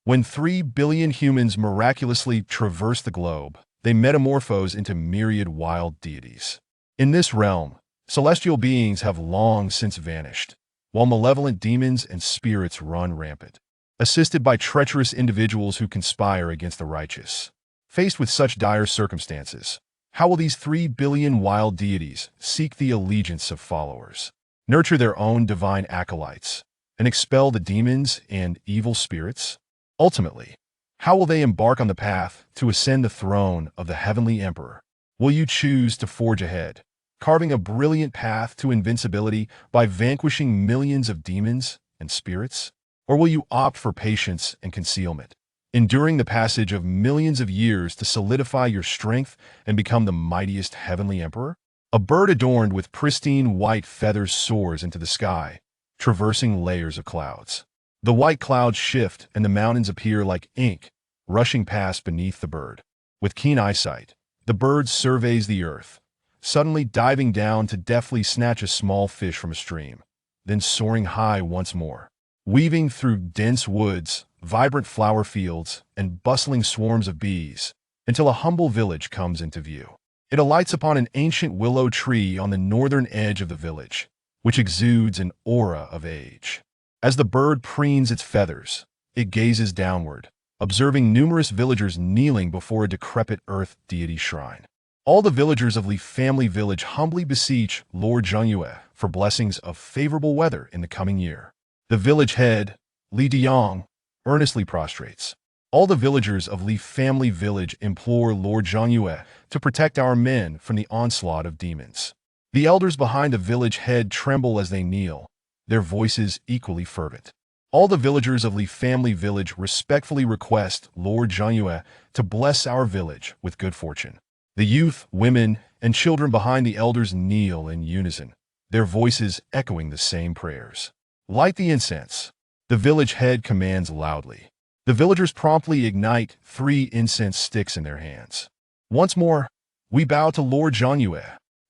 When 3 billion humans miraculously traverse the globe, they metamorphose into myriad wild deities. In this realm, celestial beings have long since vanished, while malevolent demons and spirits run rampant, assisted by treacherous individuals who conspire against the righteous. Faced with such dire circumstances, how will these 3 billion wild deities seek the allegiance of followers, nurture their own divine acolytes, and expel the demons and evil spirits? Ultimately, how will they embark on the path to ascend the throne of the Heavenly Emperor? Will you choose to forge ahead, carving a brilliant path to invincibility by vanquishing millions of demons and spirits? Or will you opt for patience and concealment, enduring the passage of millions of years to solidify your strength and become the mightiest Heavenly Emperor? A bird adorned with pristine white feathers soars into the sky, traversing layers of clouds. The white clouds shift and the mountains appear like ink, rushing past beneath the bird. With keen eyesight, the bird surveys the earth, suddenly diving down to deftly snatch a small fish from a stream, then soaring high once more. Weaving through dense woods, vibrant flower fields, and bustling swarms of bees, until a humble village comes into view. It alights upon an ancient willow tree on the northern edge of the village, which exudes an aura of age. As the bird preens its feathers, it gazes downward, observing numerous villagers kneeling before a decrepit earth deity shrine. All the villagers of Li Family Village humbly beseech Lord Zhengyue for blessings of favorable weather in the coming year. The village head, Li Diyang, earnestly prostrates. All the villagers of Li Family Village implore Lord Zhengyue to protect our men from the onslaught of demons. The elders behind the village head tremble as they kneel, their voices equally fervent. All the villagers of Li Family Village respectfully request Lord Zhengyue to bless our village with good fortune. The youth, women, and children behind the elders kneel in unison, their voices echoing the same prayers. Light the incense, the village head commands loudly. The villagers promptly ignite 3 incense sticks in their hands. Once more, we bow to Lord Zhengyue.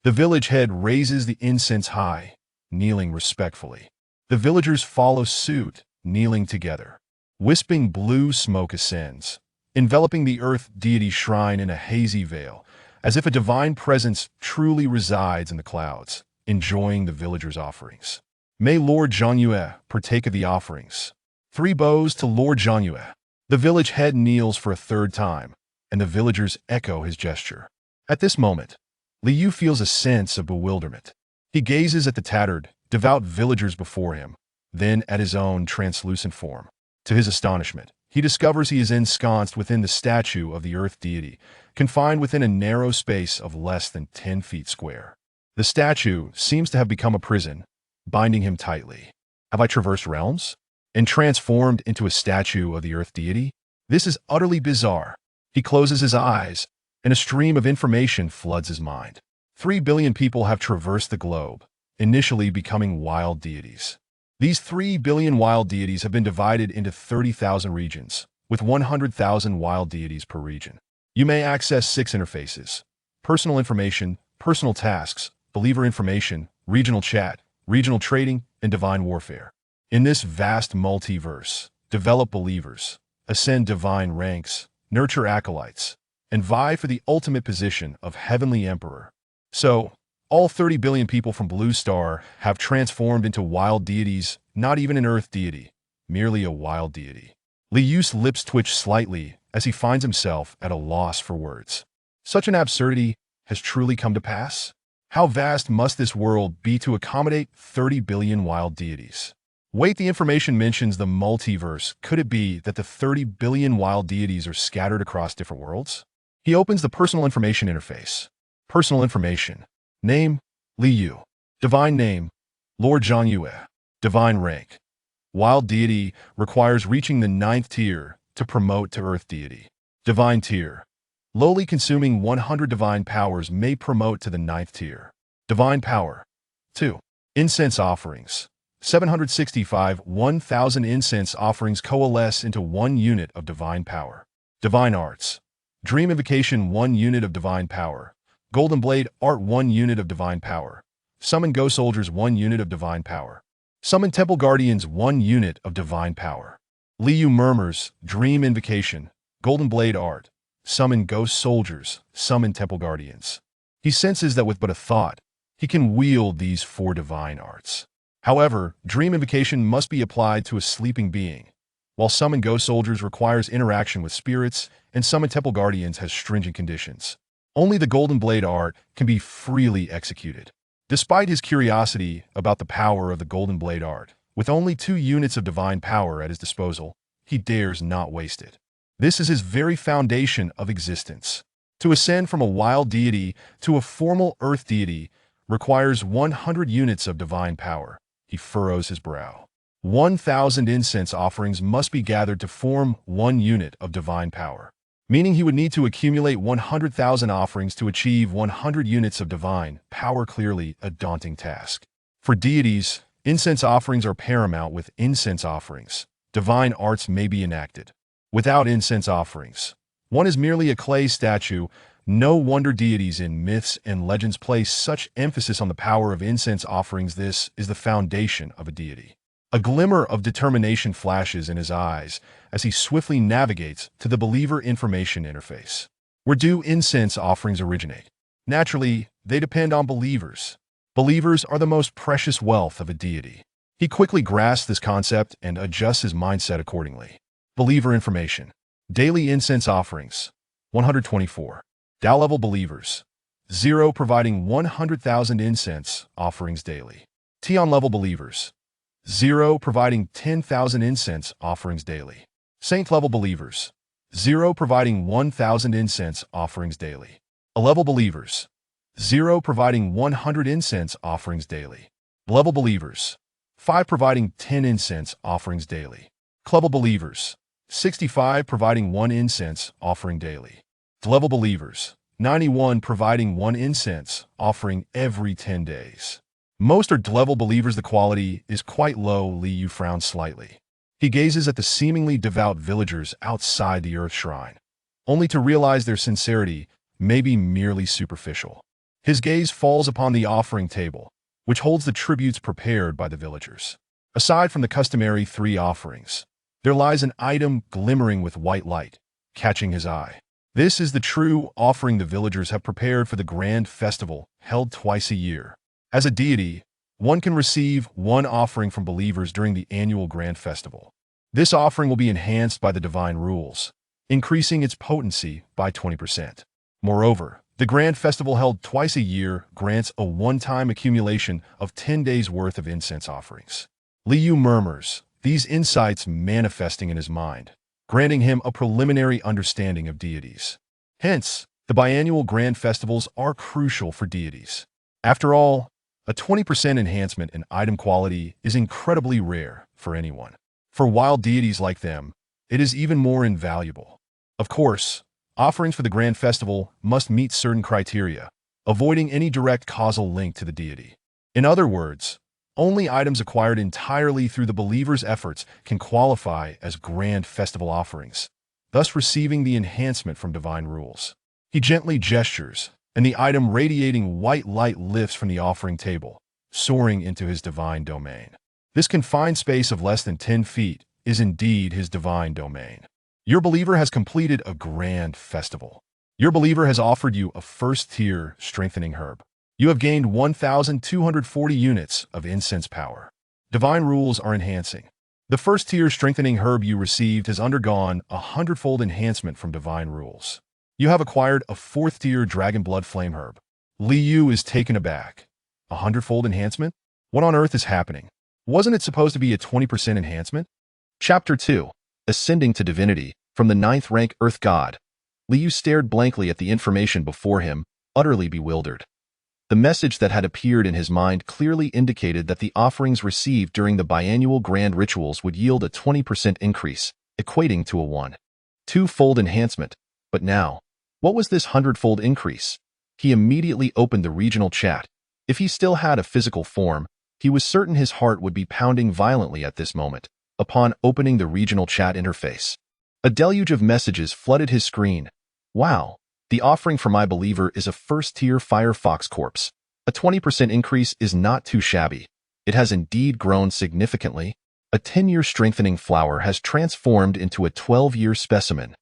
The village head raises the incense high, kneeling respectfully. The villagers follow suit, kneeling together. Wisping blue smoke ascends, enveloping the earth deity shrine in a hazy veil, as if a divine presence truly resides in the clouds, enjoying the villagers' offerings. May Lord Zhengyue partake of the offerings. 3 bows to Lord Zhengyue. The village head kneels for a 3rd time, and the villagers echo his gesture. At this moment, Li Yu feels a sense of bewilderment. He gazes at the tattered, devout villagers before him, then at his own translucent form. To his astonishment, he discovers he is ensconced within the statue of the earth deity, confined within a narrow space of less than 10 feet square. The statue seems to have become a prison, binding him tightly. Have I traversed realms and transformed into a statue of the earth deity? This is utterly bizarre. He closes his eyes, and a stream of information floods his mind. 3 billion people have traversed the globe, initially becoming wild deities. These 3 billion wild deities have been divided into 30,000 regions, with 100,000 wild deities per region. You may access 6 interfaces: personal information, personal tasks, believer information, regional chat, regional trading, and divine warfare. In this vast multiverse, develop believers, ascend divine ranks, nurture acolytes, and vie for the ultimate position of Heavenly Emperor. So, all 30 billion people from Blue Star have transformed into wild deities, not even an earth deity, merely a wild deity. Li Yu's lips twitch slightly as he finds himself at a loss for words. Such an absurdity has truly come to pass? How vast must this world be to accommodate 30 billion wild deities? Wait, the information mentions the multiverse. Could it be that the 30 billion wild deities are scattered across different worlds? He opens the personal information interface. Personal information. Name, Li Yu. Divine name, Lord Zhengyue. Divine rank. Wild deity requires reaching the 9th tier to promote to earth deity. Divine tier. Lowly consuming 100 divine powers may promote to the 9th tier. Divine power. 2. Incense offerings. 765 1,000 incense offerings coalesce into 1 unit of divine power. Divine arts. Dream invocation 1 unit of divine power. Golden blade art 1 unit of divine power. Summon ghost soldiers 1 unit of divine power. Summon temple guardians 1 unit of divine power. Liu murmurs, dream invocation, golden blade art, summon ghost soldiers, summon temple guardians. He senses that with but a thought, he can wield these 4 divine arts. However, dream invocation must be applied to a sleeping being, while summon ghost soldiers requires interaction with spirits and summon temple guardians has stringent conditions. Only the golden blade art can be freely executed. Despite his curiosity about the power of the golden blade art, with only 2 units of divine power at his disposal, he dares not waste it. This is his very foundation of existence. To ascend from a wild deity to a formal earth deity requires 100 units of divine power. He furrows his brow. 1,000 incense offerings must be gathered to form 1 unit of divine power, meaning he would need to accumulate 100,000 offerings to achieve 100 units of divine power. Clearly a daunting task. For deities, incense offerings are paramount. With incense offerings, divine arts may be enacted. Without incense offerings, one is merely a clay statue. No wonder deities in myths and legends place such emphasis on the power of incense offerings. This is the foundation of a deity. A glimmer of determination flashes in his eyes as he swiftly navigates to the believer information interface. Where do incense offerings originate? Naturally, they depend on believers. Believers are the most precious wealth of a deity. He quickly grasps this concept and adjusts his mindset accordingly. Believer information. Daily incense offerings, 124. Tao level believers, 0 providing 100,000 incense offerings daily. Tian level believers, 0 providing 10,000 incense offerings daily. Saint level believers, 0 providing 1,000 incense offerings daily. A level believers, 0 providing 100 incense offerings daily. Level believers, 5 providing 10 incense offerings daily. Level believers, 65 providing 1 incense offering daily. Level believers, 91 providing 1 incense offering every 10 days. Most are level believers. The quality is quite low. Liu frowns slightly. He gazes at the seemingly devout villagers outside the earth shrine, only to realize their sincerity may be merely superficial. His gaze falls upon the offering table, which holds the tributes prepared by the villagers. Aside from the customary 3 offerings, there lies an item glimmering with white light, catching his eye. This is the true offering the villagers have prepared for the grand festival held twice a year. As a deity, one can receive 1 offering from believers during the annual grand festival. This offering will be enhanced by the divine rules, increasing its potency by 20%. Moreover, the grand festival held twice a year grants a one-time accumulation of 10 days' worth of incense offerings. Liu murmurs, these insights manifesting in his mind, granting him a preliminary understanding of deities. Hence, the biannual grand festivals are crucial for deities. After all, a 20% enhancement in item quality is incredibly rare for anyone. For wild deities like them, it is even more invaluable. Of course, offerings for the grand festival must meet certain criteria, avoiding any direct causal link to the deity. In other words, only items acquired entirely through the believer's efforts can qualify as grand festival offerings, thus receiving the enhancement from divine rules. He gently gestures, and the item radiating white light lifts from the offering table, soaring into his divine domain. This confined space of less than 10 feet is indeed his divine domain. Your believer has completed a grand festival. Your believer has offered you a first-tier strengthening herb. You have gained 1,240 units of incense power. Divine rules are enhancing. The first-tier strengthening herb you received has undergone a 100-fold enhancement from divine rules. You have acquired a 4th-tier dragon blood flame herb. Liu is taken aback. A 100-fold enhancement? What on earth is happening? Wasn't it supposed to be a 20% enhancement? Chapter 2. Ascending to Divinity. From the 9th rank Earth God. Liu stared blankly at the information before him, utterly bewildered. The message that had appeared in his mind clearly indicated that the offerings received during the biannual grand rituals would yield a 20% increase, equating to a 1.2-fold enhancement. But now, what was this 100-fold increase? He immediately opened the regional chat. If he still had a physical form, he was certain his heart would be pounding violently at this moment. Upon opening the regional chat interface, a deluge of messages flooded his screen. Wow, the offering for my believer is a first-tier Firefox corpse. A 20% increase is not too shabby. It has indeed grown significantly. A 10-year strengthening flower has transformed into a 12-year specimen.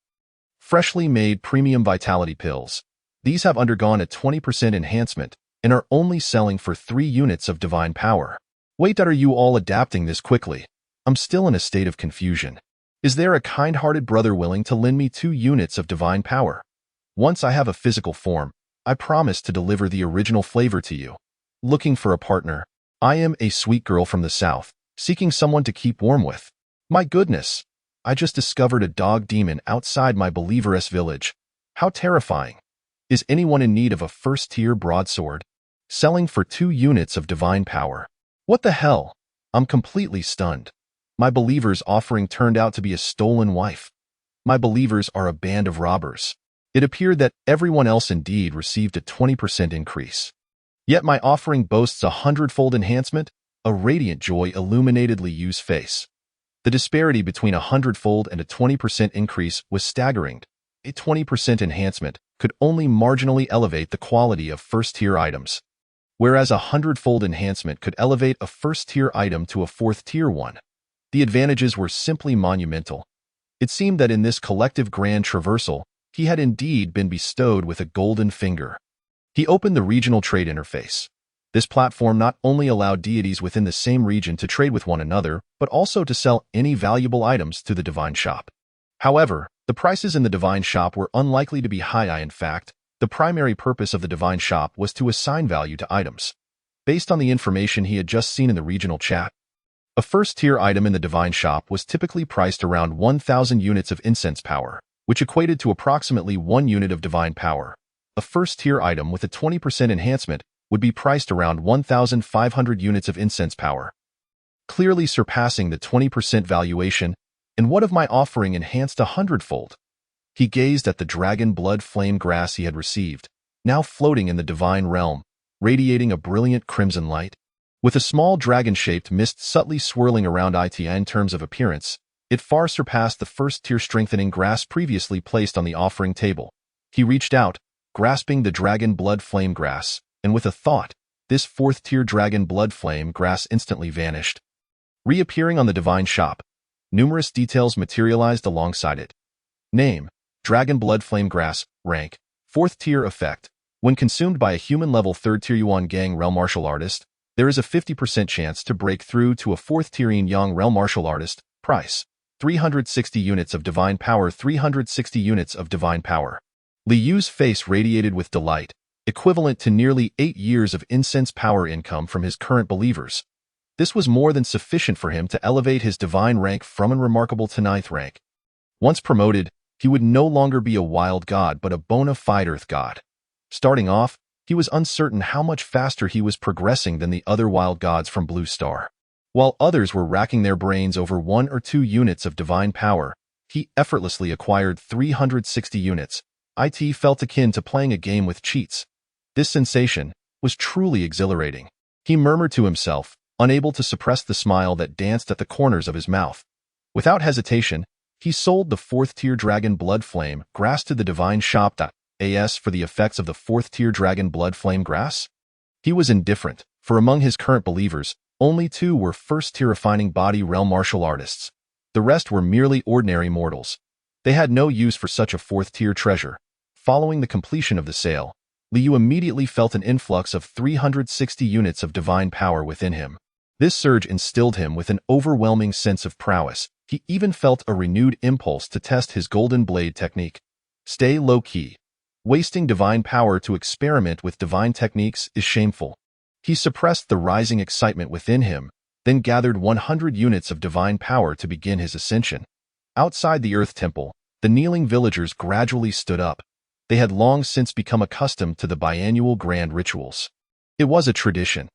Freshly made premium vitality pills. These have undergone a 20% enhancement and are only selling for 3 units of divine power. Wait, are you all adapting this quickly? I'm still in a state of confusion. Is there a kind-hearted brother willing to lend me 2 units of divine power? Once I have a physical form, I promise to deliver the original flavor to you. Looking for a partner. I am a sweet girl from the south, seeking someone to keep warm with. My goodness! I just discovered a dog demon outside my Believeress village. How terrifying. Is anyone in need of a first-tier broadsword? Selling for 2 units of divine power. What the hell? I'm completely stunned. My Believer's offering turned out to be a stolen wife. My Believers are a band of robbers. It appeared that everyone else indeed received a 20% increase. Yet my offering boasts a 100-fold enhancement, a radiant joy illuminated Liu's face. The disparity between a 100-fold and a 20% increase was staggering. A 20% enhancement could only marginally elevate the quality of first-tier items, whereas a 100-fold enhancement could elevate a first-tier item to a 4th-tier one. The advantages were simply monumental. It seemed that in this collective grand traversal, he had indeed been bestowed with a golden finger. He opened the regional trade interface. This platform not only allowed deities within the same region to trade with one another, but also to sell any valuable items to the Divine Shop. However, the prices in the Divine Shop were unlikely to be high. In fact, the primary purpose of the Divine Shop was to assign value to items. Based on the information he had just seen in the regional chat, a first-tier item in the Divine Shop was typically priced around 1,000 units of incense power, which equated to approximately 1 unit of divine power. A first-tier item with a 20% enhancement would be priced around 1,500 units of incense power, clearly surpassing the 20% valuation. And what of my offering enhanced a 100-fold? He gazed at the dragon blood flame grass he had received, now floating in the divine realm, radiating a brilliant crimson light. With a small dragon-shaped mist subtly swirling around it. In terms of appearance, it far surpassed the first-tier strengthening grass previously placed on the offering table. He reached out, grasping the dragon blood flame grass, and with a thought, this 4th-tier dragon blood flame grass instantly vanished. Reappearing on the Divine Shop, numerous details materialized alongside it. Name: Dragon Blood Flame Grass. Rank: 4th-tier. Effect: when consumed by a human-level 3rd-tier Yuan Gang Realm Martial Artist, there is a 50% chance to break through to a 4th-tier Yin Yang Realm Martial Artist. Price: 360 units of divine power. 360 units of divine power. Liu's face radiated with delight, equivalent to nearly 8 years of incense power income from his current Believers. This was more than sufficient for him to elevate his divine rank from unremarkable to 9th rank. Once promoted, he would no longer be a wild god but a bona fide earth god. Starting off, he was uncertain how much faster he was progressing than the other wild gods from Blue Star. While others were racking their brains over 1 or 2 units of divine power, he effortlessly acquired 360 units. It felt akin to playing a game with cheats. This sensation was truly exhilarating. He murmured to himself, unable to suppress the smile that danced at the corners of his mouth. Without hesitation, he sold the 4th-tier Dragon Blood Flame Grass to the Divine Shop. As for the effects of the 4th-tier Dragon Blood Flame Grass, he was indifferent, for among his current Believers, only 2 were 1st-tier Refining Body Realm Martial Artists. The rest were merely ordinary mortals. They had no use for such a 4th-tier treasure. Following the completion of the sale, Liu immediately felt an influx of 360 units of divine power within him. This surge instilled him with an overwhelming sense of prowess. He even felt a renewed impulse to test his Golden Blade technique. Stay low-key. Wasting divine power to experiment with divine techniques is shameful. He suppressed the rising excitement within him, then gathered 100 units of divine power to begin his ascension. Outside the Earth Temple, the kneeling villagers gradually stood up. They had long since become accustomed to the biannual grand rituals. It was a tradition.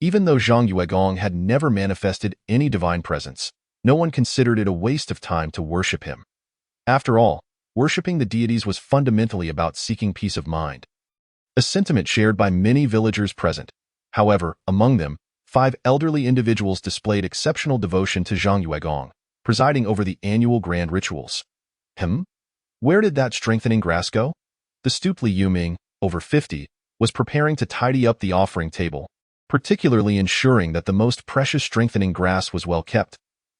Even though Zhang Yuegong had never manifested any divine presence, no one considered it a waste of time to worship him. After all, worshipping the deities was fundamentally about seeking peace of mind, a sentiment shared by many villagers present. However, among them, 5 elderly individuals displayed exceptional devotion to Zhang Yuegong, presiding over the annual grand rituals. Where did that strengthening grass go? The stooped Li Yuming, over 50, was preparing to tidy up the offering table, particularly ensuring that the most precious strengthening grass was well kept.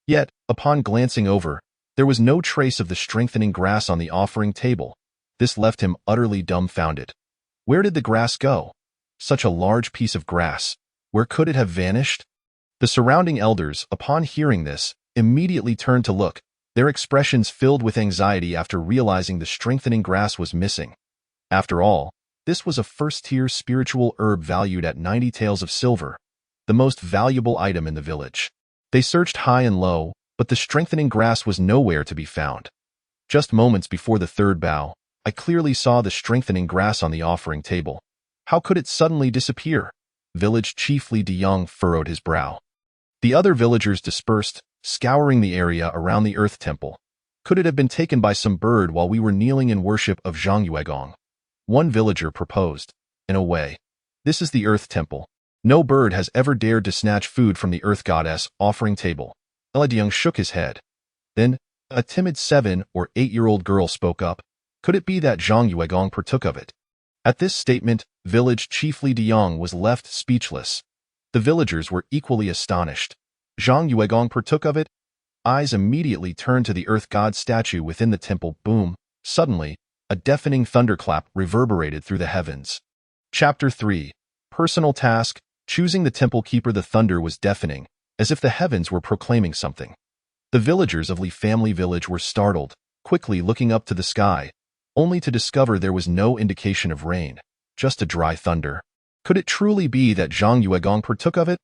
Yet, upon glancing over, there was no trace of the strengthening grass on the offering table. This left him utterly dumbfounded. Where did the grass go? Such a large piece of grass. Where could it have vanished? The surrounding elders, upon hearing this, immediately turned to look, their expressions filled with anxiety after realizing the strengthening grass was missing. After all, this was a first-tier spiritual herb valued at 90 taels of silver, the most valuable item in the village. They searched high and low, but the strengthening grass was nowhere to be found. Just moments before the third bow, I clearly saw the strengthening grass on the offering table. How could it suddenly disappear? Village Chief Li Diyang furrowed his brow. The other villagers dispersed, scouring the area around the Earth Temple. Could it have been taken by some bird while we were kneeling in worship of Zhang Yuegong? One villager proposed. In a way, this is the Earth Temple. No bird has ever dared to snatch food from the Earth Goddess offering table. Li Diyang shook his head. Then, a timid 7- or 8-year-old girl spoke up. Could it be that Zhang Yuegong partook of it? At this statement, Village Chief Li Diyang was left speechless. The villagers were equally astonished. Zhang Yuegong partook of it? Eyes immediately turned to the Earth God statue within the temple. Boom! Suddenly, a deafening thunderclap reverberated through the heavens. Chapter 3. Personal Task. Choosing the temple keeper. The thunder was deafening, as if the heavens were proclaiming something. The villagers of Li Family Village were startled, quickly looking up to the sky, only to discover there was no indication of rain, just a dry thunder. Could it truly be that Zhang Yuegong partook of it?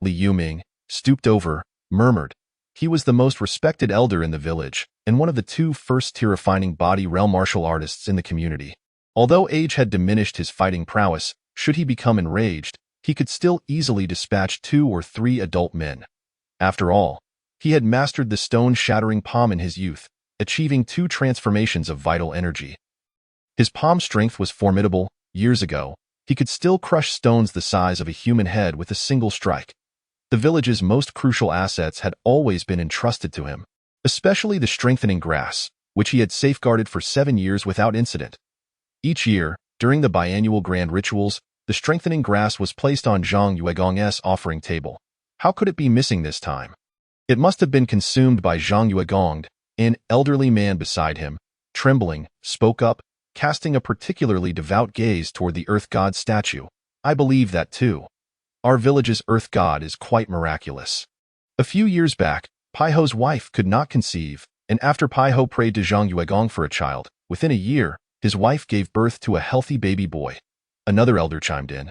Li Yuming stooped over, murmured. He was the most respected elder in the village, and one of the 2 first-tier refining body realm martial artists in the community. Although age had diminished his fighting prowess, should he become enraged, he could still easily dispatch 2 or 3 adult men. After all, he had mastered the stone-shattering palm in his youth, achieving 2 transformations of vital energy. His palm strength was formidable. Years ago, he could still crush stones the size of a human head with a single strike. The village's most crucial assets had always been entrusted to him, especially the strengthening grass, which he had safeguarded for 7 years without incident. Each year, during the biannual grand rituals, the strengthening grass was placed on Zhang Yuegong's offering table. How could it be missing this time? It must have been consumed by Zhang Yuegong. An elderly man beside him, trembling, spoke up, casting a particularly devout gaze toward the Earth God statue. I believe that too. Our village's Earth God is quite miraculous. A few years back, Paiho's wife could not conceive, and after Paiho prayed to Zhang Yuegong for a child, within a year, his wife gave birth to a healthy baby boy. Another elder chimed in.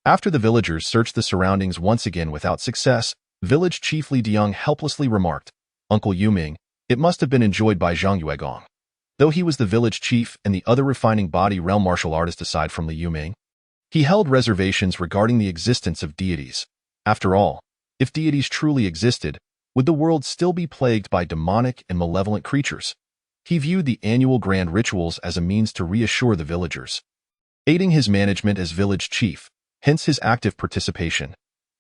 After the villagers searched the surroundings once again without success, Village Chief Li Diyang helplessly remarked, Uncle Yuming, it must have been enjoyed by Zhang Yuegong. Though he was the village chief and the other refining body realm martial artist aside from Li Yuming, he held reservations regarding the existence of deities. After all, if deities truly existed, would the world still be plagued by demonic and malevolent creatures? He viewed the annual grand rituals as a means to reassure the villagers, aiding his management as village chief, hence his active participation.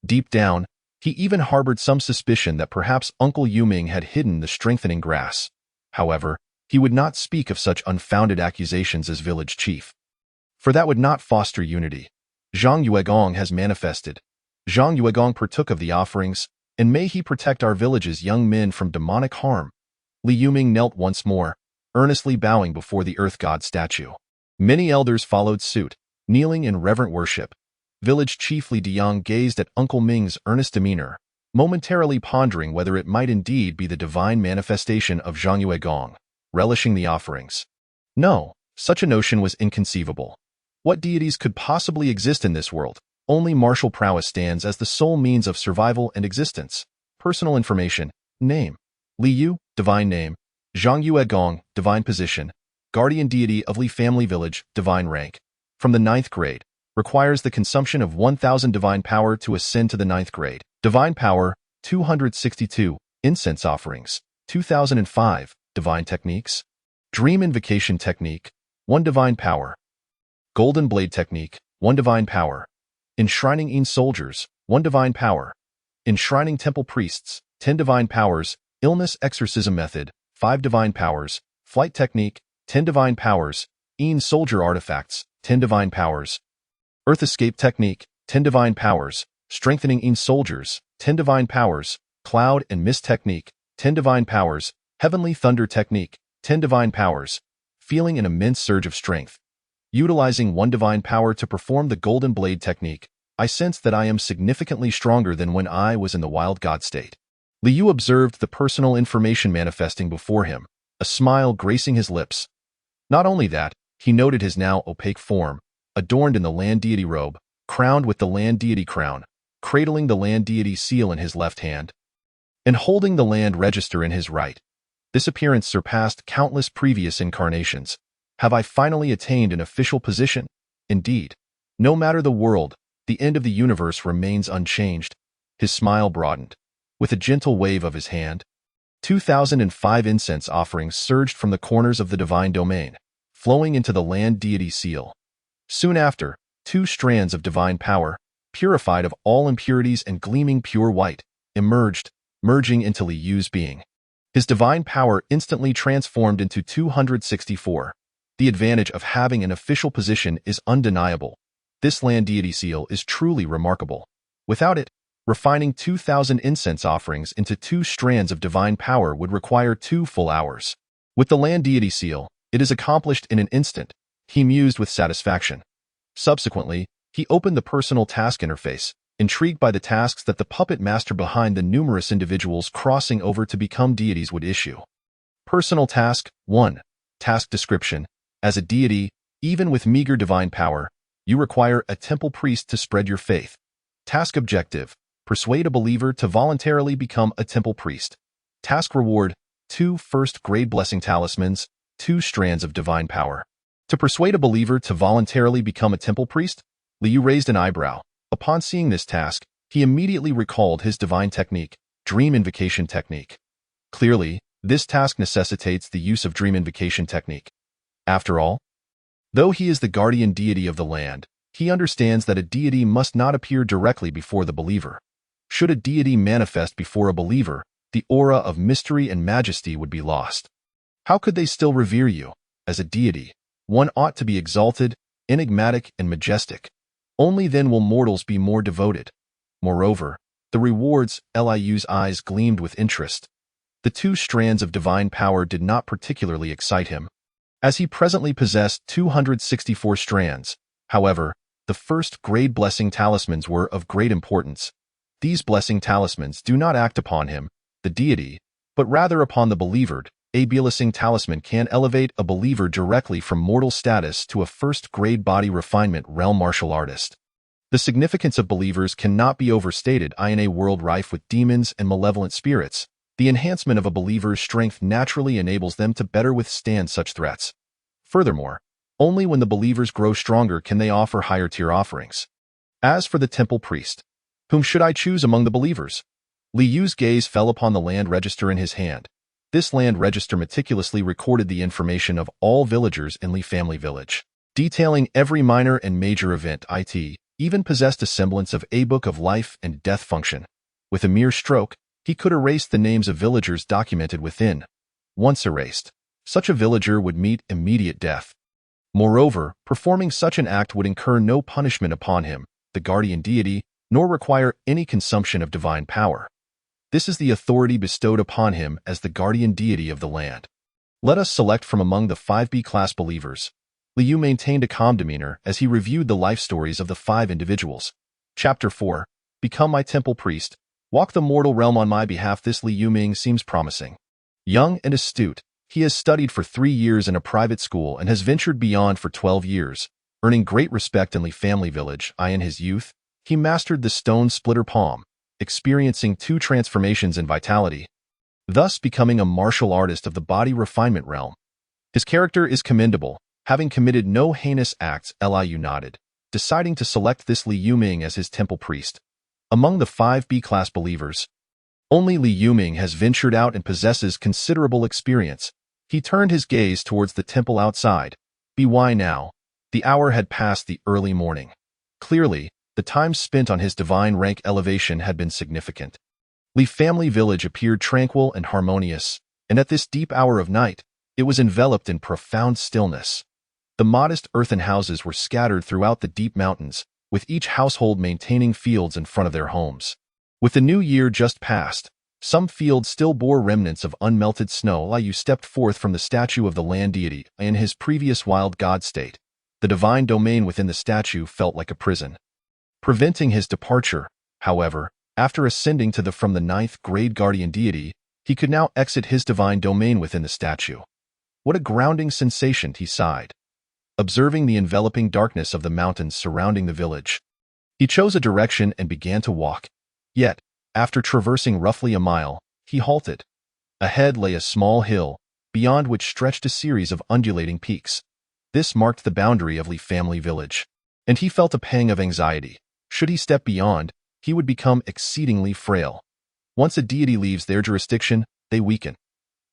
Deep down, he even harbored some suspicion that perhaps Uncle Yuming had hidden the strengthening grass. However, he would not speak of such unfounded accusations as village chief, for that would not foster unity. Zhang Yuegong has manifested. Zhang Yuegong partook of the offerings, and may he protect our village's young men from demonic harm. Li Yuming knelt once more, earnestly bowing before the Earth God statue. Many elders followed suit, kneeling in reverent worship. Village Chief Li Diyang gazed at Uncle Ming's earnest demeanor, momentarily pondering whether it might indeed be the divine manifestation of Zhang Yuegong, relishing the offerings. No, such a notion was inconceivable. What deities could possibly exist in this world? Only martial prowess stands as the sole means of survival and existence. Personal information. Name: Li Yu, divine name. Zhang Yuegong, divine position. Guardian deity of Li Family Village, divine rank. From the 9th grade. Requires the consumption of 1000 divine power to ascend to the 9th grade. Divine power, 262. Incense offerings, 2005. Divine techniques. Dream invocation technique, 1 divine power. Golden blade technique, 1 divine power. Enshrining Yin soldiers, 1 divine power. Enshrining temple priests, 10 divine powers. Illness exorcism method, 5 divine powers. Flight technique, 10 divine powers. Yin soldier artifacts, 10 divine powers. Earth escape technique, 10 divine powers. Strengthening Yin soldiers, 10 divine powers. Cloud and mist technique, 10 Divine Powers, Heavenly Thunder Technique, 10 Divine Powers, feeling an immense surge of strength. Utilizing one divine power to perform the Golden Blade technique, I sense that I am significantly stronger than when I was in the wild god state. Liu observed the personal information manifesting before him, a smile gracing his lips. Not only that, he noted his now opaque form, adorned in the land deity robe, crowned with the land deity crown, cradling the land deity seal in his left hand, and holding the land register in his right. This appearance surpassed countless previous incarnations. Have I finally attained an official position? Indeed. No matter the world, the end of the universe remains unchanged. His smile broadened. With a gentle wave of his hand, 2005 incense offerings surged from the corners of the divine domain, flowing into the land deity seal. Soon after, 2 strands of divine power, purified of all impurities and gleaming pure white, emerged, merging into Liu's being. His divine power instantly transformed into 264. The advantage of having an official position is undeniable. This land deity seal is truly remarkable. Without it, refining 2,000 incense offerings into 2 strands of divine power would require 2 full hours. With the land deity seal, it is accomplished in an instant, he mused with satisfaction. Subsequently, he opened the personal task interface, intrigued by the tasks that the puppet master behind the numerous individuals crossing over to become deities would issue. Personal Task 1. Task Description. As a deity, even with meager divine power, you require a temple priest to spread your faith. Task Objective. Persuade a believer to voluntarily become a temple priest. Task Reward. 2 first-grade blessing talismans, 2 strands of divine power. To persuade a believer to voluntarily become a temple priest? Liu raised an eyebrow. Upon seeing this task, he immediately recalled his divine technique, Dream Invocation Technique. Clearly, this task necessitates the use of Dream Invocation Technique. After all, though he is the guardian deity of the land, he understands that a deity must not appear directly before the believer. Should a deity manifest before a believer, the aura of mystery and majesty would be lost. How could they still revere you? As a deity, one ought to be exalted, enigmatic, and majestic. Only then will mortals be more devoted. Moreover, the rewards. Liu's eyes gleamed with interest. The 2 strands of divine power did not particularly excite him, as he presently possessed 264 strands. However, the first-grade blessing talismans were of great importance. These blessing talismans do not act upon him, the deity, but rather upon the believer. A blessing talisman can elevate a believer directly from mortal status to a first-grade body refinement realm martial artist. The significance of believers cannot be overstated. In a world rife with demons and malevolent spirits, the enhancement of a believer's strength naturally enables them to better withstand such threats. Furthermore, only when the believers grow stronger can they offer higher-tier offerings. As for the temple priest, whom should I choose among the believers? Liu's gaze fell upon the land register in his hand. This land register meticulously recorded the information of all villagers in Li Family Village, detailing every minor and major event. It even possessed a semblance of a book of life and death function. With a mere stroke, he could erase the names of villagers documented within. Once erased, such a villager would meet immediate death. Moreover, performing such an act would incur no punishment upon him, the guardian deity, nor require any consumption of divine power. This is the authority bestowed upon him as the guardian deity of the land. Let us select from among the 5B class believers. Liu maintained a calm demeanor as he reviewed the life stories of the 5 individuals. Chapter 4. Become my temple priest. Walk the mortal realm on my behalf. This Liu Ming seems promising. Young and astute, he has studied for 3 years in a private school and has ventured beyond for 12 years, earning great respect in Li Family Village. In his youth, he mastered the stone splitter palm, experiencing 2 transformations in vitality, thus becoming a martial artist of the body refinement realm. His character is commendable, having committed no heinous acts. Liu nodded, deciding to select this Liu Ming as his temple priest. Among the 5B class believers, only Liu Ming has ventured out and possesses considerable experience. He turned his gaze towards the temple outside. By now, the hour had passed the early morning. Clearly, the time spent on his divine rank elevation had been significant. Li Family Village appeared tranquil and harmonious, and at this deep hour of night, it was enveloped in profound stillness. The modest earthen houses were scattered throughout the deep mountains, with each household maintaining fields in front of their homes. With the new year just passed, Some fields still bore remnants of unmelted snow. Liu stepped forth from the statue of the land deity in his previous wild god state. The divine domain within the statue felt like a prison. Preventing his departure, however, after ascending to from the ninth grade guardian deity, he could now exit his divine domain within the statue. What a grounding sensation, he sighed, observing the enveloping darkness of the mountains surrounding the village. He chose a direction and began to walk. Yet, after traversing roughly a mile, he halted. Ahead lay a small hill, beyond which stretched a series of undulating peaks. This marked the boundary of Li family village, and he felt a pang of anxiety. Should he step beyond, he would become exceedingly frail. Once a deity leaves their jurisdiction, they weaken.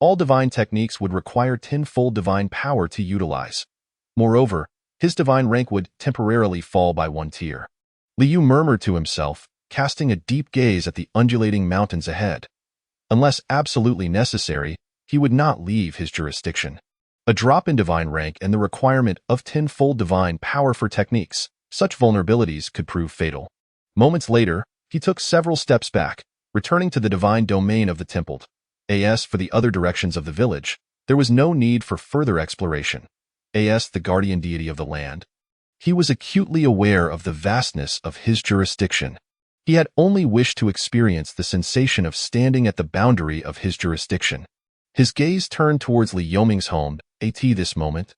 All divine techniques would require tenfold divine power to utilize. Moreover, his divine rank would temporarily fall by one tier. Liu murmured to himself, casting a deep gaze at the undulating mountains ahead. Unless absolutely necessary, he would not leave his jurisdiction. A drop in divine rank and the requirement of tenfold divine power for techniques, such vulnerabilities could prove fatal. Moments later, he took several steps back, returning to the divine domain of the temple. As for the other directions of the village, there was no need for further exploration. As the guardian deity of the land, he was acutely aware of the vastness of his jurisdiction. He had only wished to experience the sensation of standing at the boundary of his jurisdiction. His gaze turned towards Li Yuming's home, this moment.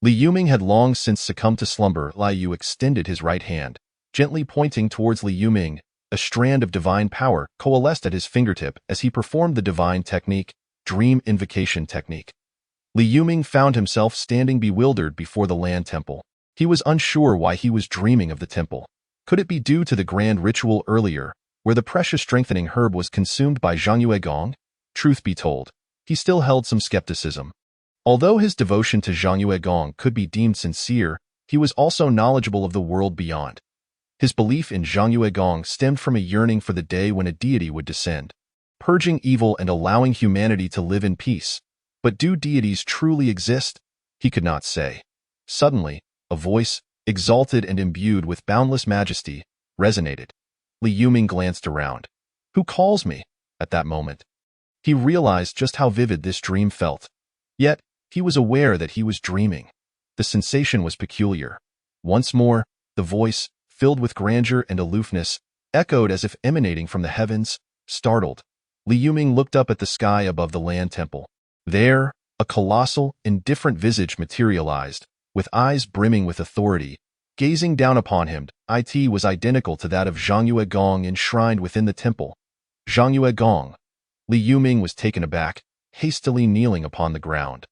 Li Yuming had long since succumbed to slumber. Liu extended his right hand, gently pointing towards Li Yuming. A strand of divine power coalesced at his fingertip as he performed the divine technique, Dream Invocation Technique. Li Yuming found himself standing bewildered before the land temple. He was unsure why he was dreaming of the temple. Could it be due to the grand ritual earlier, where the precious strengthening herb was consumed by Zhang Yuegong? Truth be told, he still held some skepticism. Although his devotion to Zhang Yuegong could be deemed sincere, he was also knowledgeable of the world beyond. His belief in Zhang Yuegong stemmed from a yearning for the day when a deity would descend, purging evil and allowing humanity to live in peace. But do deities truly exist? He could not say. Suddenly, a voice, exalted and imbued with boundless majesty, resonated. Li Yuming glanced around. Who calls me? At that moment, he realized just how vivid this dream felt. Yet, he was aware that he was dreaming. The sensation was peculiar. Once more, the voice, filled with grandeur and aloofness, echoed as if emanating from the heavens. Startled, Li Yuming looked up at the sky above the land temple. There, a colossal, indifferent visage materialized, with eyes brimming with authority, gazing down upon him. It was identical to that of Zhang Yuegong enshrined within the temple. Zhang Yuegong. Li Yuming was taken aback, hastily kneeling upon the ground.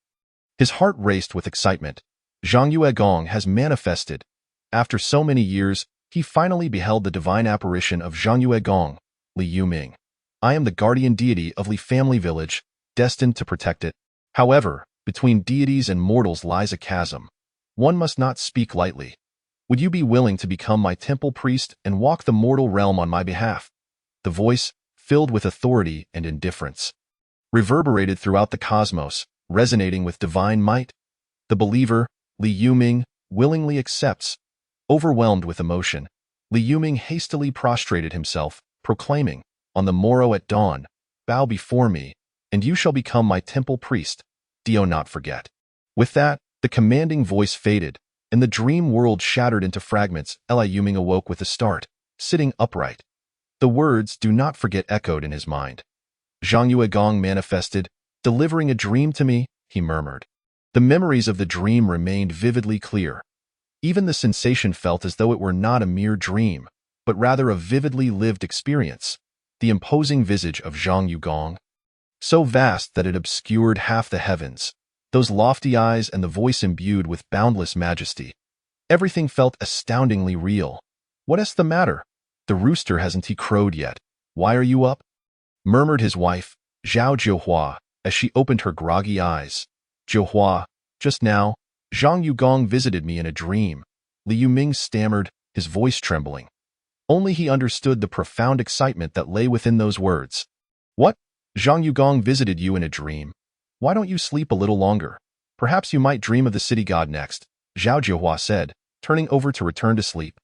His heart raced with excitement. Zhang Yuegong has manifested. After so many years, he finally beheld the divine apparition of Zhang Yuegong. Li Yuming. I am the guardian deity of Li family village, destined to protect it. However, between deities and mortals lies a chasm. One must not speak lightly. Would you be willing to become my temple priest and walk the mortal realm on my behalf? The voice, filled with authority and indifference, reverberated throughout the cosmos, resonating with divine might. The believer, Li Yuming, willingly accepts. Overwhelmed with emotion, Li Yuming hastily prostrated himself, proclaiming, on the morrow at dawn, bow before me, and you shall become my temple priest. Do not forget. With that, the commanding voice faded, and the dream world shattered into fragments. Li Yuming awoke with a start, sitting upright. The words "do not forget" echoed in his mind. Zhang Yuegong manifested, delivering a dream to me, he murmured. The memories of the dream remained vividly clear. Even the sensation felt as though it were not a mere dream, but rather a vividly lived experience. The imposing visage of Zhang Yuegong, so vast that it obscured half the heavens, those lofty eyes and the voice imbued with boundless majesty. Everything felt astoundingly real. What's the matter? The rooster hasn't he crowed yet? Why are you up? Murmured his wife, Zhao Jiuhua, as she opened her groggy eyes. Jiuhua, just now, Zhang Yuegong visited me in a dream. Li Yuming stammered, his voice trembling. Only he understood the profound excitement that lay within those words. What? Zhang Yuegong visited you in a dream? Why don't you sleep a little longer? Perhaps you might dream of the city god next, Zhao Jiuhua said, turning over to return to sleep.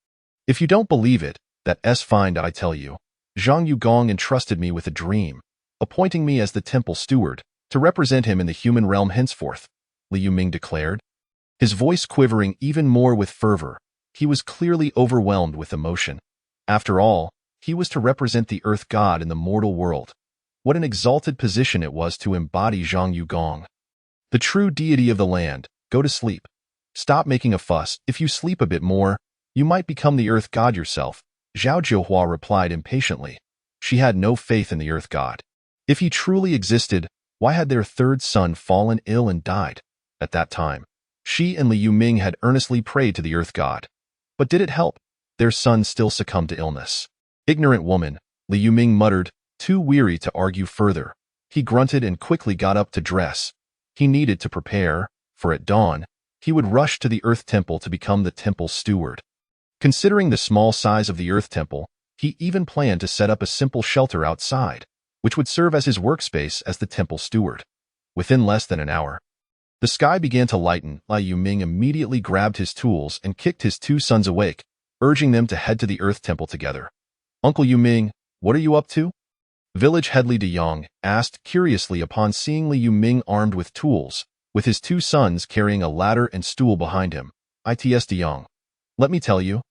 If you don't believe it, that's fine, I tell you. Zhang Yuegong entrusted me with a dream. appointing me as the temple steward to represent him in the human realm henceforth, Li Yuming declared, his voice quivering even more with fervor. He was clearly overwhelmed with emotion. After all, he was to represent the earth god in the mortal world. What an exalted position it was to embody Zhang Yugong. The true deity of the land, go to sleep. Stop making a fuss. If you sleep a bit more, you might become the earth god yourself, Zhao Jiuhua replied impatiently. She had no faith in the earth god. If he truly existed, why had their third son fallen ill and died? At that time, she and Li Yuming had earnestly prayed to the earth god. But did it help? Their son still succumbed to illness. Ignorant woman, Li Yuming muttered, too weary to argue further. He grunted and quickly got up to dress. He needed to prepare, for at dawn, he would rush to the earth temple to become the temple steward. Considering the small size of the earth temple, he even planned to set up a simple shelter outside, which would serve as his workspace as the temple steward. Within less than an hour, the sky began to lighten. Li Yuming immediately grabbed his tools and kicked his two sons awake, urging them to head to the earth temple together. Uncle Yuming, what are you up to? Village head Li Deyong asked curiously upon seeing Li Yuming armed with tools, with his two sons carrying a ladder and stool behind him. Its Deyong. Let me tell you.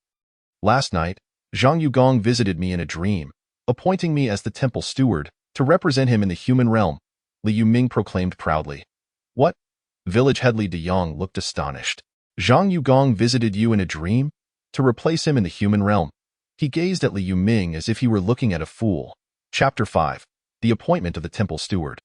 Last night, Zhang Yugong visited me in a dream, appointing me as the temple steward to represent him in the human realm, Li Yuming proclaimed proudly. What? Village head Li Deyong looked astonished. Zhang Yugong visited you in a dream? To replace him in the human realm? He gazed at Li Yuming as if he were looking at a fool. Chapter 5. The Appointment of the Temple Steward.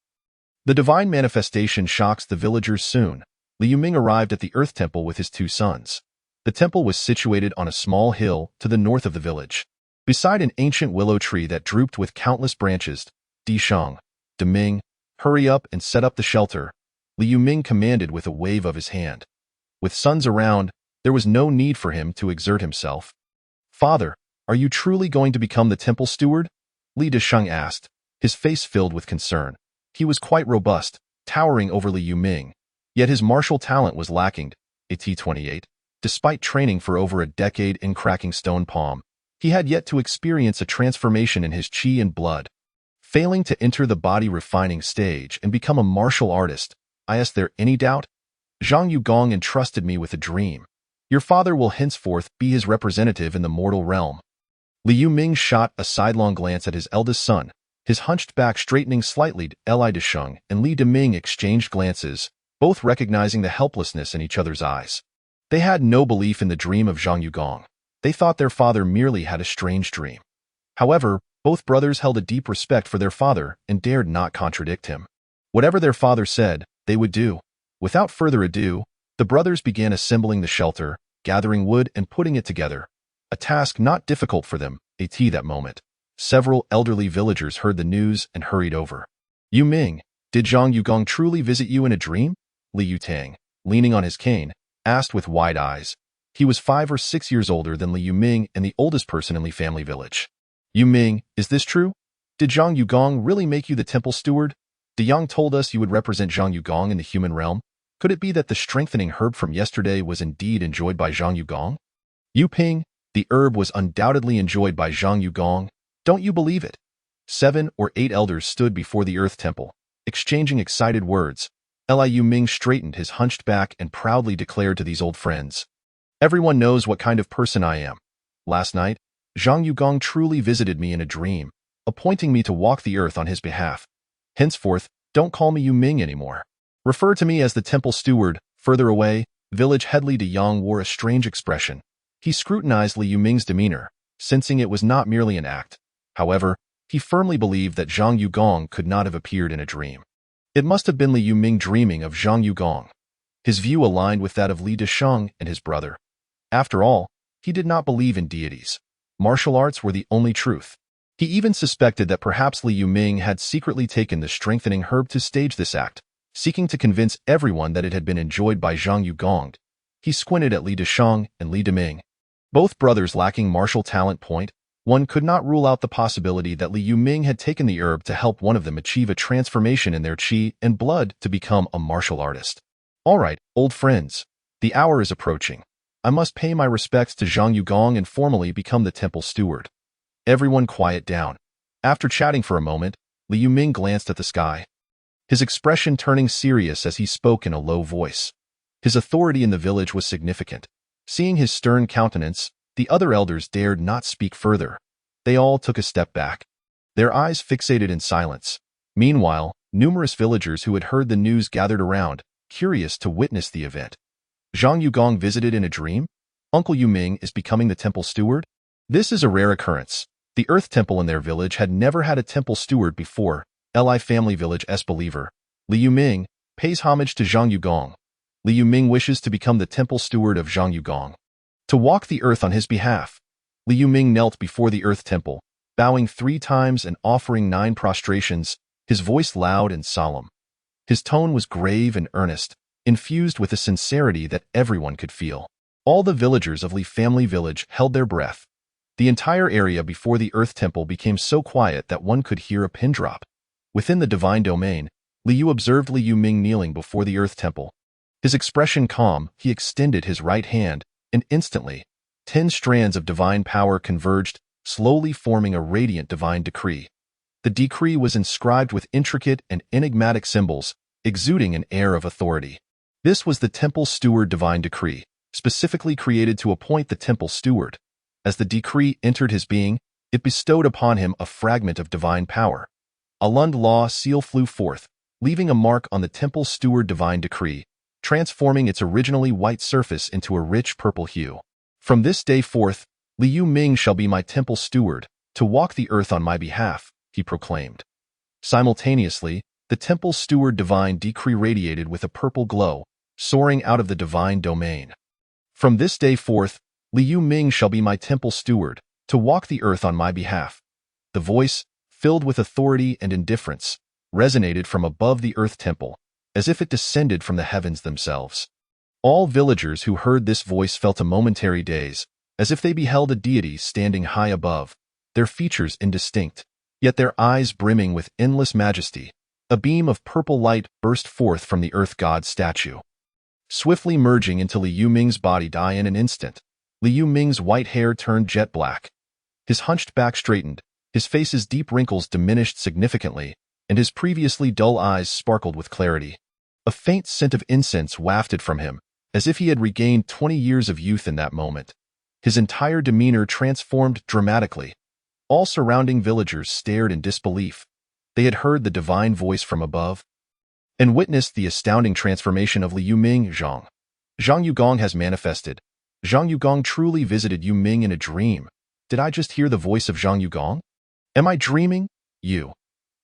The divine manifestation shocks the villagers soon. Li Yuming arrived at the earth temple with his two sons. The temple was situated on a small hill to the north of the village. Beside an ancient willow tree that drooped with countless branches, Di Shang, Deming, hurry up and set up the shelter, Li Yuming commanded with a wave of his hand. With sons around, there was no need for him to exert himself. Father, are you truly going to become the temple steward? Li Desheng asked, his face filled with concern. He was quite robust, towering over Li Yuming, yet his martial talent was lacking. At-28, despite training for over a decade in cracking stone palm, he had yet to experience a transformation in his qi and blood. Failing to enter the body refining stage and become a martial artist, is there any doubt? Zhang Yugong entrusted me with a dream. Your father will henceforth be his representative in the mortal realm. Li Yuming shot a sidelong glance at his eldest son, his hunched back straightening slightly. Li Desheng and Li Deming exchanged glances, both recognizing the helplessness in each other's eyes. They had no belief in the dream of Zhang Yugong. They thought their father merely had a strange dream. However, both brothers held a deep respect for their father and dared not contradict him. Whatever their father said, they would do. Without further ado, the brothers began assembling the shelter, gathering wood and putting it together. A task not difficult for them, that moment. Several elderly villagers heard the news and hurried over. Yuming, did Zhang Yugong truly visit you in a dream? Li Yutang, leaning on his cane, asked with wide eyes. He was 5 or 6 years older than Li Yuming and the oldest person in Li family village. Yuming, is this true? Did Zhang Yugong really make you the temple steward? De Yang told us you would represent Zhang Yugong in the human realm. Could it be that the strengthening herb from yesterday was indeed enjoyed by Zhang Yugong? Yu Ping, the herb was undoubtedly enjoyed by Zhang Yugong. Don't you believe it? 7 or 8 elders stood before the earth temple, exchanging excited words. Li Yuming straightened his hunched back and proudly declared to these old friends. Everyone knows what kind of person I am. Last night, Zhang Yugong truly visited me in a dream, appointing me to walk the earth on his behalf. Henceforth, don't call me Yuming anymore. Refer to me as the temple steward. Further away, village head Li Deyong wore a strange expression. He scrutinized Li Yuming's demeanor, sensing it was not merely an act. However, he firmly believed that Zhang Yugong could not have appeared in a dream. It must have been Li Yuming dreaming of Zhang Yugong. His view aligned with that of Li Desheng and his brother. After all, he did not believe in deities. Martial arts were the only truth. He even suspected that perhaps Li Yuming had secretly taken the strengthening herb to stage this act, seeking to convince everyone that it had been enjoyed by Zhang Yugong. He squinted at Li Desheng and Li Deming. Both brothers lacking martial talent. One could not rule out the possibility that Li Yuming had taken the herb to help one of them achieve a transformation in their qi and blood to become a martial artist. All right, old friends. The hour is approaching. I must pay my respects to Zhang Yugong and formally become the temple steward. Everyone quiet down. After chatting for a moment, Liu Ming glanced at the sky, his expression turning serious as he spoke in a low voice. His authority in the village was significant. Seeing his stern countenance, the other elders dared not speak further. They all took a step back, their eyes fixated in silence. Meanwhile, numerous villagers who had heard the news gathered around, curious to witness the event. Zhang Yugong visited in a dream? Uncle Yu Ming is becoming the temple steward? This is a rare occurrence. The Earth Temple in their village had never had a temple steward before. Li Family Village's believer, Liu Ming, pays homage to Zhang Yugong. Liu Ming wishes to become the temple steward of Zhang Yugong, to walk the earth on his behalf. Liu Ming knelt before the Earth Temple, bowing 3 times and offering 9 prostrations, his voice loud and solemn. His tone was grave and earnest, infused with a sincerity that everyone could feel. All the villagers of Li Family Village held their breath. The entire area before the Earth Temple became so quiet that one could hear a pin drop. Within the divine domain, Liu observed Liu Ming kneeling before the Earth Temple. His expression calm, he extended his right hand, and instantly, 10 strands of divine power converged, slowly forming a radiant divine decree. The decree was inscribed with intricate and enigmatic symbols, exuding an air of authority. This was the Temple Steward Divine Decree, specifically created to appoint the Temple Steward. As the decree entered his being, it bestowed upon him a fragment of divine power. A Lund Law seal flew forth, leaving a mark on the Temple Steward Divine Decree, transforming its originally white surface into a rich purple hue. From this day forth, Liu Ming shall be my temple steward, to walk the earth on my behalf, he proclaimed. Simultaneously, the Temple Steward Divine Decree radiated with a purple glow, soaring out of the divine domain. From this day forth, Liu Ming shall be my temple steward, to walk the earth on my behalf. The voice, filled with authority and indifference, resonated from above the Earth Temple, as if it descended from the heavens themselves. All villagers who heard this voice felt a momentary daze, as if they beheld a deity standing high above, their features indistinct, yet their eyes brimming with endless majesty. A beam of purple light burst forth from the Earth God statue, swiftly merging into Liu Ming's body. In an instant, Liu Ming's white hair turned jet black. His hunched back straightened, his face's deep wrinkles diminished significantly, and his previously dull eyes sparkled with clarity. A faint scent of incense wafted from him, as if he had regained 20 years of youth in that moment. His entire demeanor transformed dramatically. All surrounding villagers stared in disbelief. They had heard the divine voice from above and witnessed the astounding transformation of Liu Ming. Zhang Yugong has manifested. Zhang Yugong truly visited Yu Ming in a dream. Did I just hear the voice of Zhang Yugong? Am I dreaming? Yu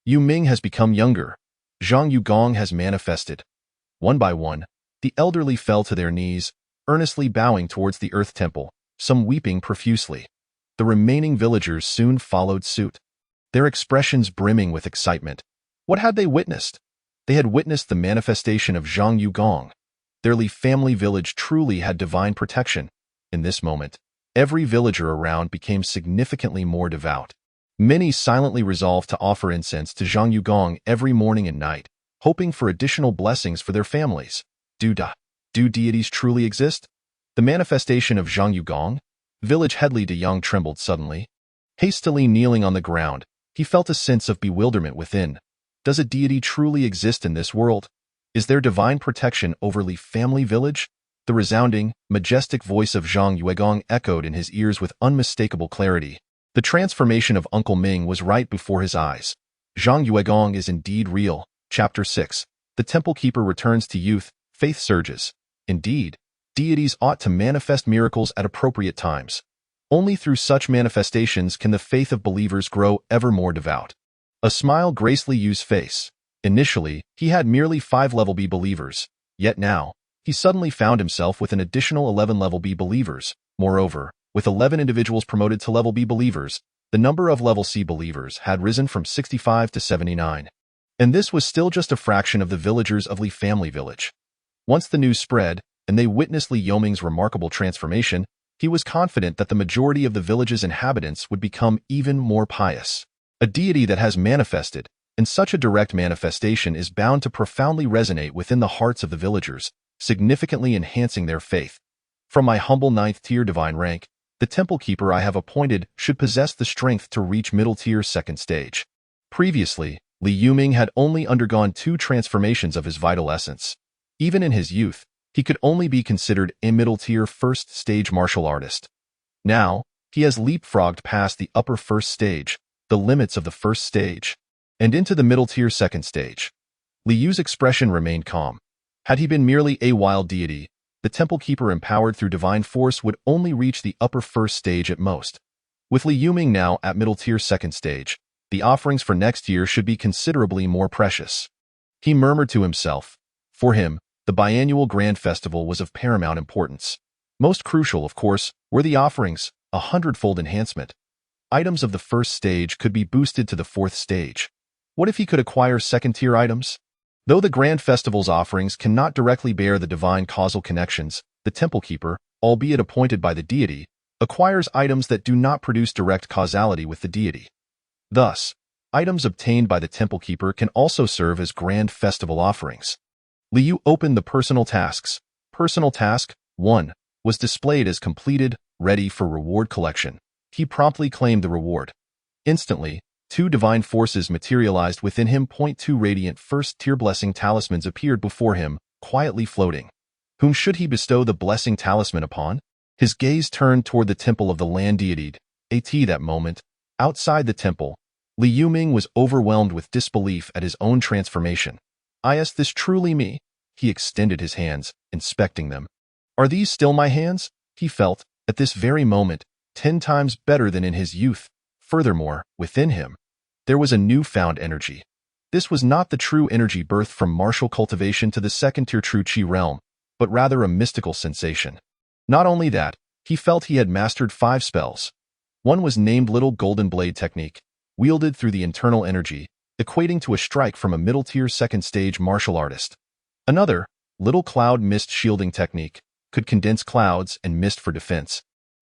Ming has become younger. Zhang Yugong has manifested. One by one, the elderly fell to their knees, earnestly bowing towards the Earth Temple, some weeping profusely. The remaining villagers soon followed suit, their expressions brimming with excitement. What had they witnessed? They had witnessed the manifestation of Zhang Yugong. Their Li Family Village truly had divine protection. In this moment, every villager around became significantly more devout. Many silently resolved to offer incense to Zhang Yugong every morning and night, hoping for additional blessings for their families. Do deities truly exist? The manifestation of Zhang Yugong? Village head Li Deyang trembled suddenly. Hastily kneeling on the ground, he felt a sense of bewilderment within. Does a deity truly exist in this world? Is there divine protection over Li Family Village? The resounding, majestic voice of Zhang Yugong echoed in his ears with unmistakable clarity. The transformation of Uncle Ming was right before his eyes. Zhang Yugong is indeed real. Chapter 6. The Temple Keeper returns to youth. Faith surges. Indeed, deities ought to manifest miracles at appropriate times. Only through such manifestations can the faith of believers grow ever more devout. A smile graced Liu's face. Initially, he had merely 5 level B believers, yet now, he suddenly found himself with an additional 11 level B believers. Moreover, with 11 individuals promoted to level B believers, the number of level C believers had risen from 65 to 79. And this was still just a fraction of the villagers of Li Family Village. Once the news spread, and they witnessed Liu Ming's remarkable transformation, he was confident that the majority of the village's inhabitants would become even more pious. A deity that has manifested, and such a direct manifestation is bound to profoundly resonate within the hearts of the villagers, significantly enhancing their faith. From my humble 9th tier divine rank, the Temple Keeper I have appointed should possess the strength to reach middle tier 2nd stage. Previously, Li Yuming had only undergone 2 transformations of his vital essence. Even in his youth, he could only be considered a middle-tier first-stage martial artist. Now, he has leapfrogged past the upper first stage, the limits of the first stage, and into the middle-tier second stage. Li Yu's expression remained calm. Had he been merely a wild deity, the temple keeper empowered through divine force would only reach the upper first stage at most. With Li Yuming now at middle-tier second stage, the offerings for next year should be considerably more precious. He murmured to himself. For him, the biannual Grand Festival was of paramount importance. Most crucial, of course, were the offerings, a 100-fold enhancement. Items of the first stage could be boosted to the 4th stage. What if he could acquire second-tier items? Though the Grand Festival's offerings cannot directly bear the divine causal connections, the Temple Keeper, albeit appointed by the deity, acquires items that do not produce direct causality with the deity. Thus, items obtained by the Temple Keeper can also serve as Grand Festival offerings. Li Yu opened the personal tasks. Personal task 1 was displayed as completed, ready for reward collection. He promptly claimed the reward. Instantly, 2 divine forces materialized within him. 2 radiant first-tier blessing talismans appeared before him, quietly floating. Whom should he bestow the blessing talisman upon? His gaze turned toward the temple of the land deity. That moment, outside the temple, Li Yuming was overwhelmed with disbelief at his own transformation. Is this truly me? He extended his hands, inspecting them. Are these still my hands? He felt, at this very moment, 10 times better than in his youth. Furthermore, within him, there was a newfound energy. This was not the true energy birthed from martial cultivation to the second-tier true Qi realm, but rather a mystical sensation. Not only that, he felt he had mastered 5 spells. One was named Little Golden Blade Technique, wielded through the internal energy, equating to a strike from a middle-tier second-stage martial artist. Another, Little Cloud Mist Shielding Technique, could condense clouds and mist for defense,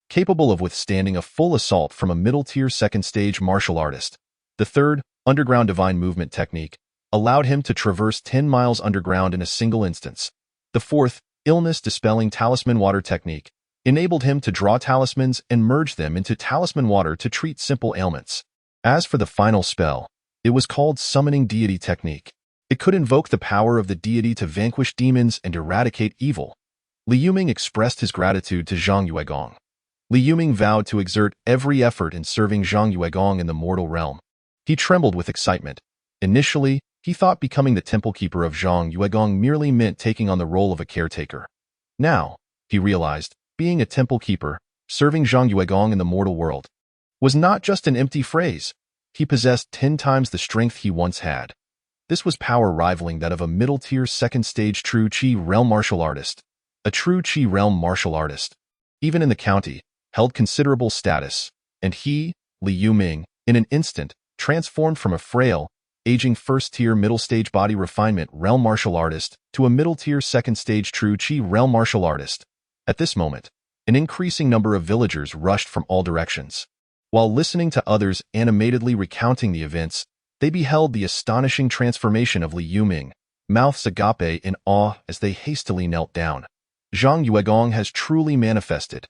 capable of withstanding a full assault from a middle-tier second-stage martial artist. The third, Underground Divine Movement Technique, allowed him to traverse 10 miles underground in a single instance. The fourth, Illness Dispelling Talisman Water Technique, enabled him to draw talismans and merge them into talisman water to treat simple ailments. As for the final spell, it was called Summoning Deity Technique. It could invoke the power of the deity to vanquish demons and eradicate evil. Li Yuming expressed his gratitude to Zhang Yuegong. Li Yuming vowed to exert every effort in serving Zhang Yuegong in the mortal realm. He trembled with excitement. Initially, he thought becoming the temple keeper of Zhang Yuegong merely meant taking on the role of a caretaker. Now, he realized, being a temple keeper, serving Zhang Yuegong in the mortal world, was not just an empty phrase. He possessed 10 times the strength he once had. This was power rivaling that of a middle-tier second-stage true Qi realm martial artist. A true Qi realm martial artist, even in the county, held considerable status, and he, Li Yuming, in an instant, transformed from a frail, aging first-tier middle-stage body refinement realm martial artist to a middle-tier second-stage true Qi realm martial artist. At this moment, an increasing number of villagers rushed from all directions. While listening to others animatedly recounting the events, they beheld the astonishing transformation of Li Yuming, mouths agape in awe as they hastily knelt down. Zhang Yuegong has truly manifested.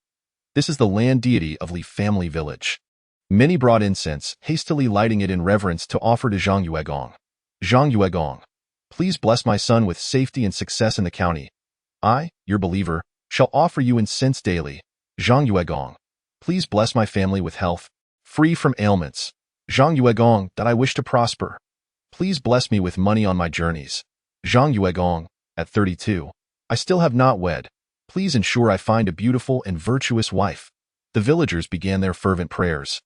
This is the land deity of Li family village. Many brought incense, hastily lighting it in reverence to offer to Zhang Yuegong. Zhang Yuegong, please bless my son with safety and success in the county. I, your believer, shall offer you incense daily. Zhang Yuegong, please bless my family with health, free from ailments. Zhang Yuegong, that I wish to prosper. Please bless me with money on my journeys. Zhang Yuegong, at 32, I still have not wed. Please ensure I find a beautiful and virtuous wife. The villagers began their fervent prayers.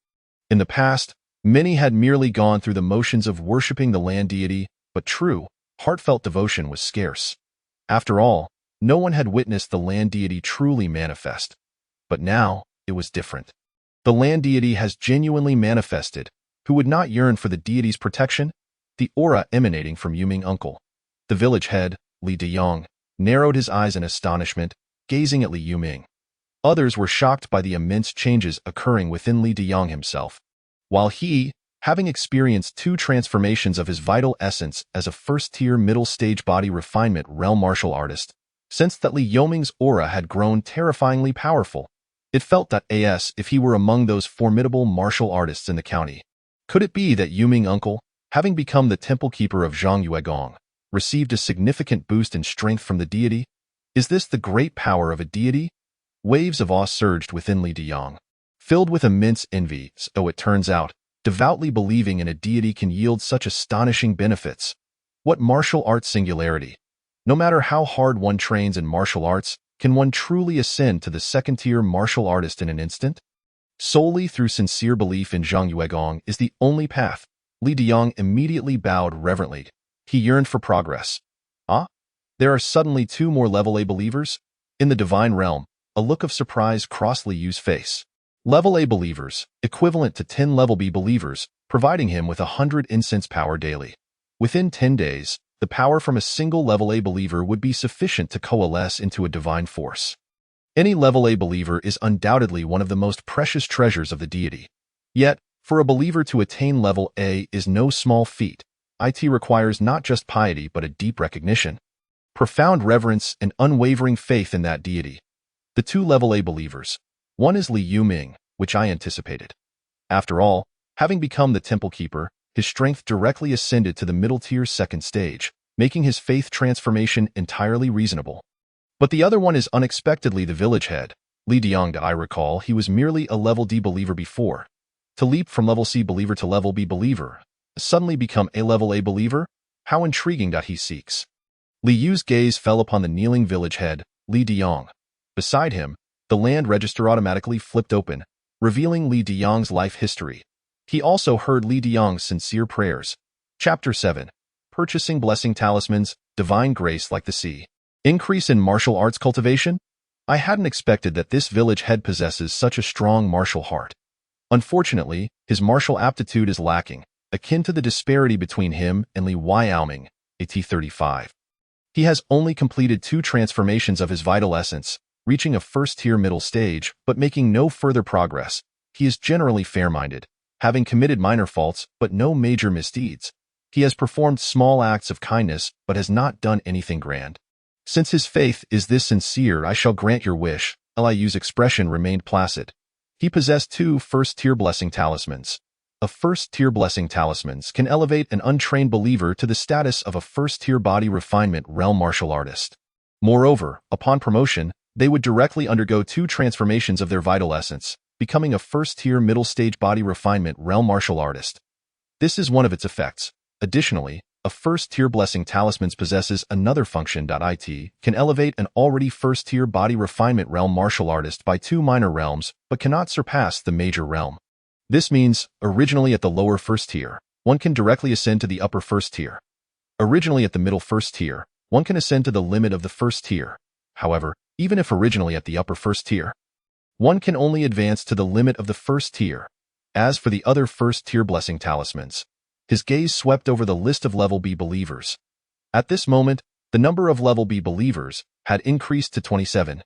In the past, many had merely gone through the motions of worshipping the land deity, but true, heartfelt devotion was scarce. After all, no one had witnessed the land deity truly manifest. But now, it was different. The land deity has genuinely manifested. Who would not yearn for the deity's protection? The aura emanating from Yuming uncle. The village head, Li Deyong, narrowed his eyes in astonishment, gazing at Li Yuming. Others were shocked by the immense changes occurring within Li Deyong himself. While he, having experienced 2 transformations of his vital essence as a first-tier middle-stage body refinement realm martial artist, sensed that Li Yuming's aura had grown terrifyingly powerful. It felt that if he were among those formidable martial artists in the county. Could it be that Yuming uncle, having become the temple keeper of Zhang Yuegong, received a significant boost in strength from the deity. Is this the great power of a deity? Waves of awe surged within Li Diyang, filled with immense envy. So it turns out, devoutly believing in a deity can yield such astonishing benefits. What martial arts singularity! No matter how hard one trains in martial arts, can one truly ascend to the second-tier martial artist in an instant? Solely through sincere belief in Zhang Yuegong is the only path. Li Diyang immediately bowed reverently. He yearned for progress. Ah? There are suddenly 2 more level A believers? In the divine realm, a look of surprise crossed Li Yu's face. Level A believers, equivalent to 10 level B believers, providing him with 100 incense power daily. Within 10 days, the power from a single level A believer would be sufficient to coalesce into a divine force. Any level A believer is undoubtedly one of the most precious treasures of the deity. Yet, for a believer to attain level A is no small feat. It requires not just piety but a deep recognition, profound reverence, and unwavering faith in that deity. The 2 level A believers. One is Li Yuming, which I anticipated. After all, having become the temple keeper, his strength directly ascended to the middle-tier second stage, making his faith transformation entirely reasonable. But the other one is unexpectedly the village head, Li Diyang. I recall he was merely a level D believer before. To leap from level C believer to level B believer, suddenly become a level A believer? How intriguing. He seeks. Li Yu's gaze fell upon the kneeling village head, Li Diyang. Beside him, the land register automatically flipped open, revealing Li Diyang's life history. He also heard Li Diyang's sincere prayers. Chapter 7. Purchasing Blessing Talismans, Divine Grace Like the Sea. Increase in martial arts cultivation? I hadn't expected that this village head possesses such a strong martial heart. Unfortunately, his martial aptitude is lacking, akin to the disparity between him and Li Yaoming, AT-35. He has only completed 2 transformations of his vital essence, reaching a first-tier middle stage, but making no further progress. He is generally fair-minded, having committed minor faults but no major misdeeds. He has performed small acts of kindness but has not done anything grand. Since his faith is this sincere, I shall grant your wish. Liu's expression remained placid. He possessed 2 first-tier blessing talismans. A first-tier blessing talismans can elevate an untrained believer to the status of a first-tier body refinement realm martial artist. Moreover, upon promotion, they would directly undergo 2 transformations of their vital essence, becoming a first-tier middle-stage body refinement realm martial artist. This is one of its effects. Additionally, a first-tier blessing talismans possesses another function. It can elevate an already first-tier body refinement realm martial artist by 2 minor realms, but cannot surpass the major realm. This means, originally at the lower first tier, one can directly ascend to the upper first tier. Originally at the middle first tier, one can ascend to the limit of the first tier. However, even if originally at the upper first tier, one can only advance to the limit of the first tier. As for the other first-tier blessing talismans, his gaze swept over the list of level B believers. At this moment, the number of level B believers had increased to 27.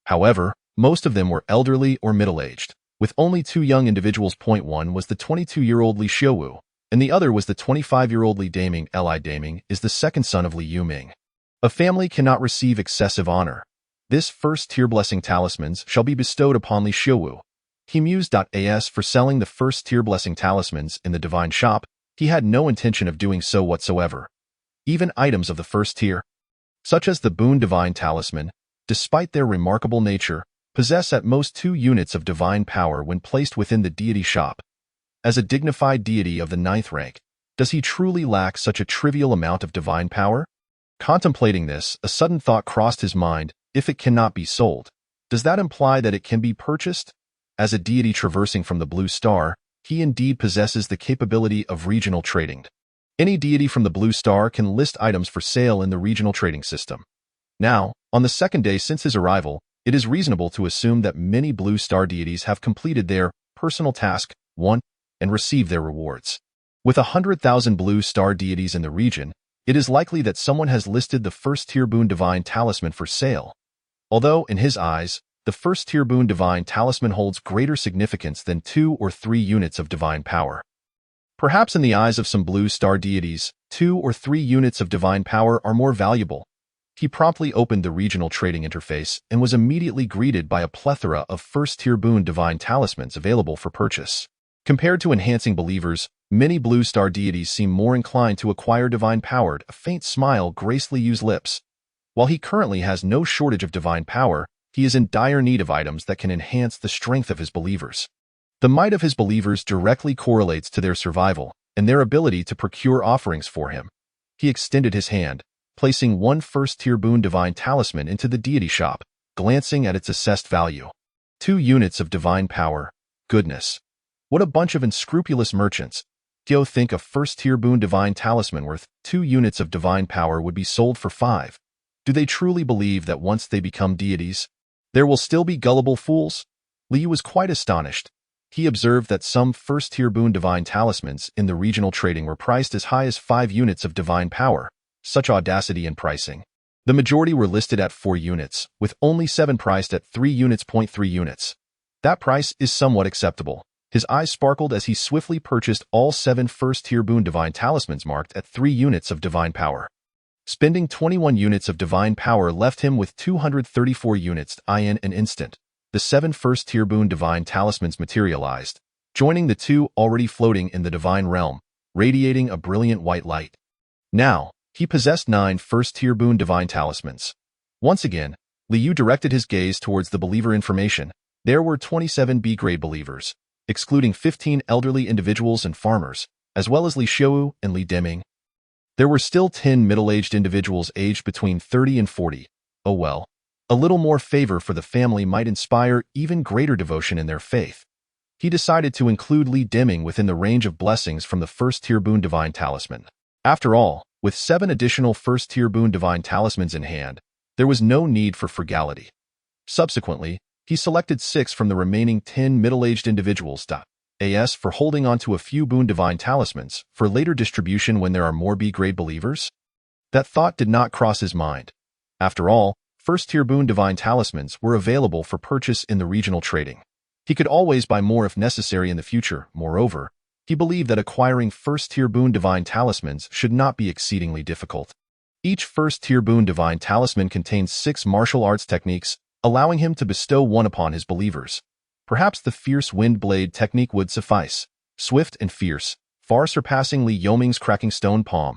However, most of them were elderly or middle-aged, with only 2 young individuals. One was the 22-year-old Li Xiuwu, and the other was the 25-year-old Li Daming. Li Daming is the second son of Li Yuming. A family cannot receive excessive honor. This first-tier blessing talismans shall be bestowed upon Li Xiuwu. He mused. As for selling the first-tier blessing talismans in the divine shop, he had no intention of doing so whatsoever. Even items of the first tier, such as the Boon Divine Talisman, despite their remarkable nature, possess at most 2 units of divine power when placed within the deity shop. As a dignified deity of the 9th rank, does he truly lack such a trivial amount of divine power? Contemplating this, a sudden thought crossed his mind. If it cannot be sold, does that imply that it can be purchased? As a deity traversing from the Blue Star, he indeed possesses the capability of regional trading. Any deity from the Blue Star can list items for sale in the regional trading system. Now, on the 2nd day since his arrival, it is reasonable to assume that many Blue Star deities have completed their personal task, 1, and received their rewards. With 100,000 Blue Star deities in the region, it is likely that someone has listed the first-tier Boon Divine Talisman for sale. Although, in his eyes, the first-tier Boon Divine Talisman holds greater significance than 2 or 3 units of divine power. Perhaps in the eyes of some Blue Star deities, 2 or 3 units of divine power are more valuable. He promptly opened the regional trading interface and was immediately greeted by a plethora of first-tier Boon Divine Talismans available for purchase. Compared to enhancing believers, Many blue star deities seem more inclined to acquire divine power. A faint smile graced Liyu's lips. While he currently has no shortage of divine power, he is in dire need of items that can enhance the strength of his believers. The might of his believers directly correlates to their survival and their ability to procure offerings for him. He extended his hand, placing one first-tier boon divine talisman into the deity shop, glancing at its assessed value. 2 units of divine power. Goodness. What a bunch of unscrupulous merchants. Do you think a first-tier boon divine talisman worth 2 units of divine power would be sold for 5? Do they truly believe that once they become deities, there will still be gullible fools? Liyu was quite astonished. He observed that some first-tier boon divine talismans in the regional trading were priced as high as 5 units of divine power. Such audacity in pricing. The majority were listed at 4 units, with only 7 priced at 3 units. 3 units. That price is somewhat acceptable. His eyes sparkled as he swiftly purchased all 7 first-tier boon divine talismans marked at 3 units of divine power. Spending 21 units of divine power left him with 234 units. In an instant, the 7 first-tier boon divine talismans materialized, joining the 2 already floating in the divine realm, radiating a brilliant white light. Now, he possessed 9 first-tier boon divine talismans. Once again, Liyu directed his gaze towards the believer information. There were 27 B-grade believers, excluding 15 elderly individuals and farmers, as well as Li Xiu and Li Deming. There were still 10 middle-aged individuals aged between 30 and 40. Oh well, a little more favor for the family might inspire even greater devotion in their faith. He decided to include Li Deming within the range of blessings from the first-tier boon divine talisman. After all, with 7 additional first-tier boon divine talismans in hand, there was no need for frugality. Subsequently, he selected 6 from the remaining 10 middle-aged individuals. As for holding on to a few boon divine talismans for later distribution when there are more B-grade believers? That thought did not cross his mind. After all, first-tier boon divine talismans were available for purchase in the regional trading. He could always buy more if necessary in the future. Moreover, he believed that acquiring first-tier boon divine talismans should not be exceedingly difficult. Each first-tier boon divine talisman contains 6 martial arts techniques, allowing him to bestow one upon his believers. Perhaps the fierce wind blade technique would suffice. Swift and fierce, far surpassing Li Yoming's cracking stone palm.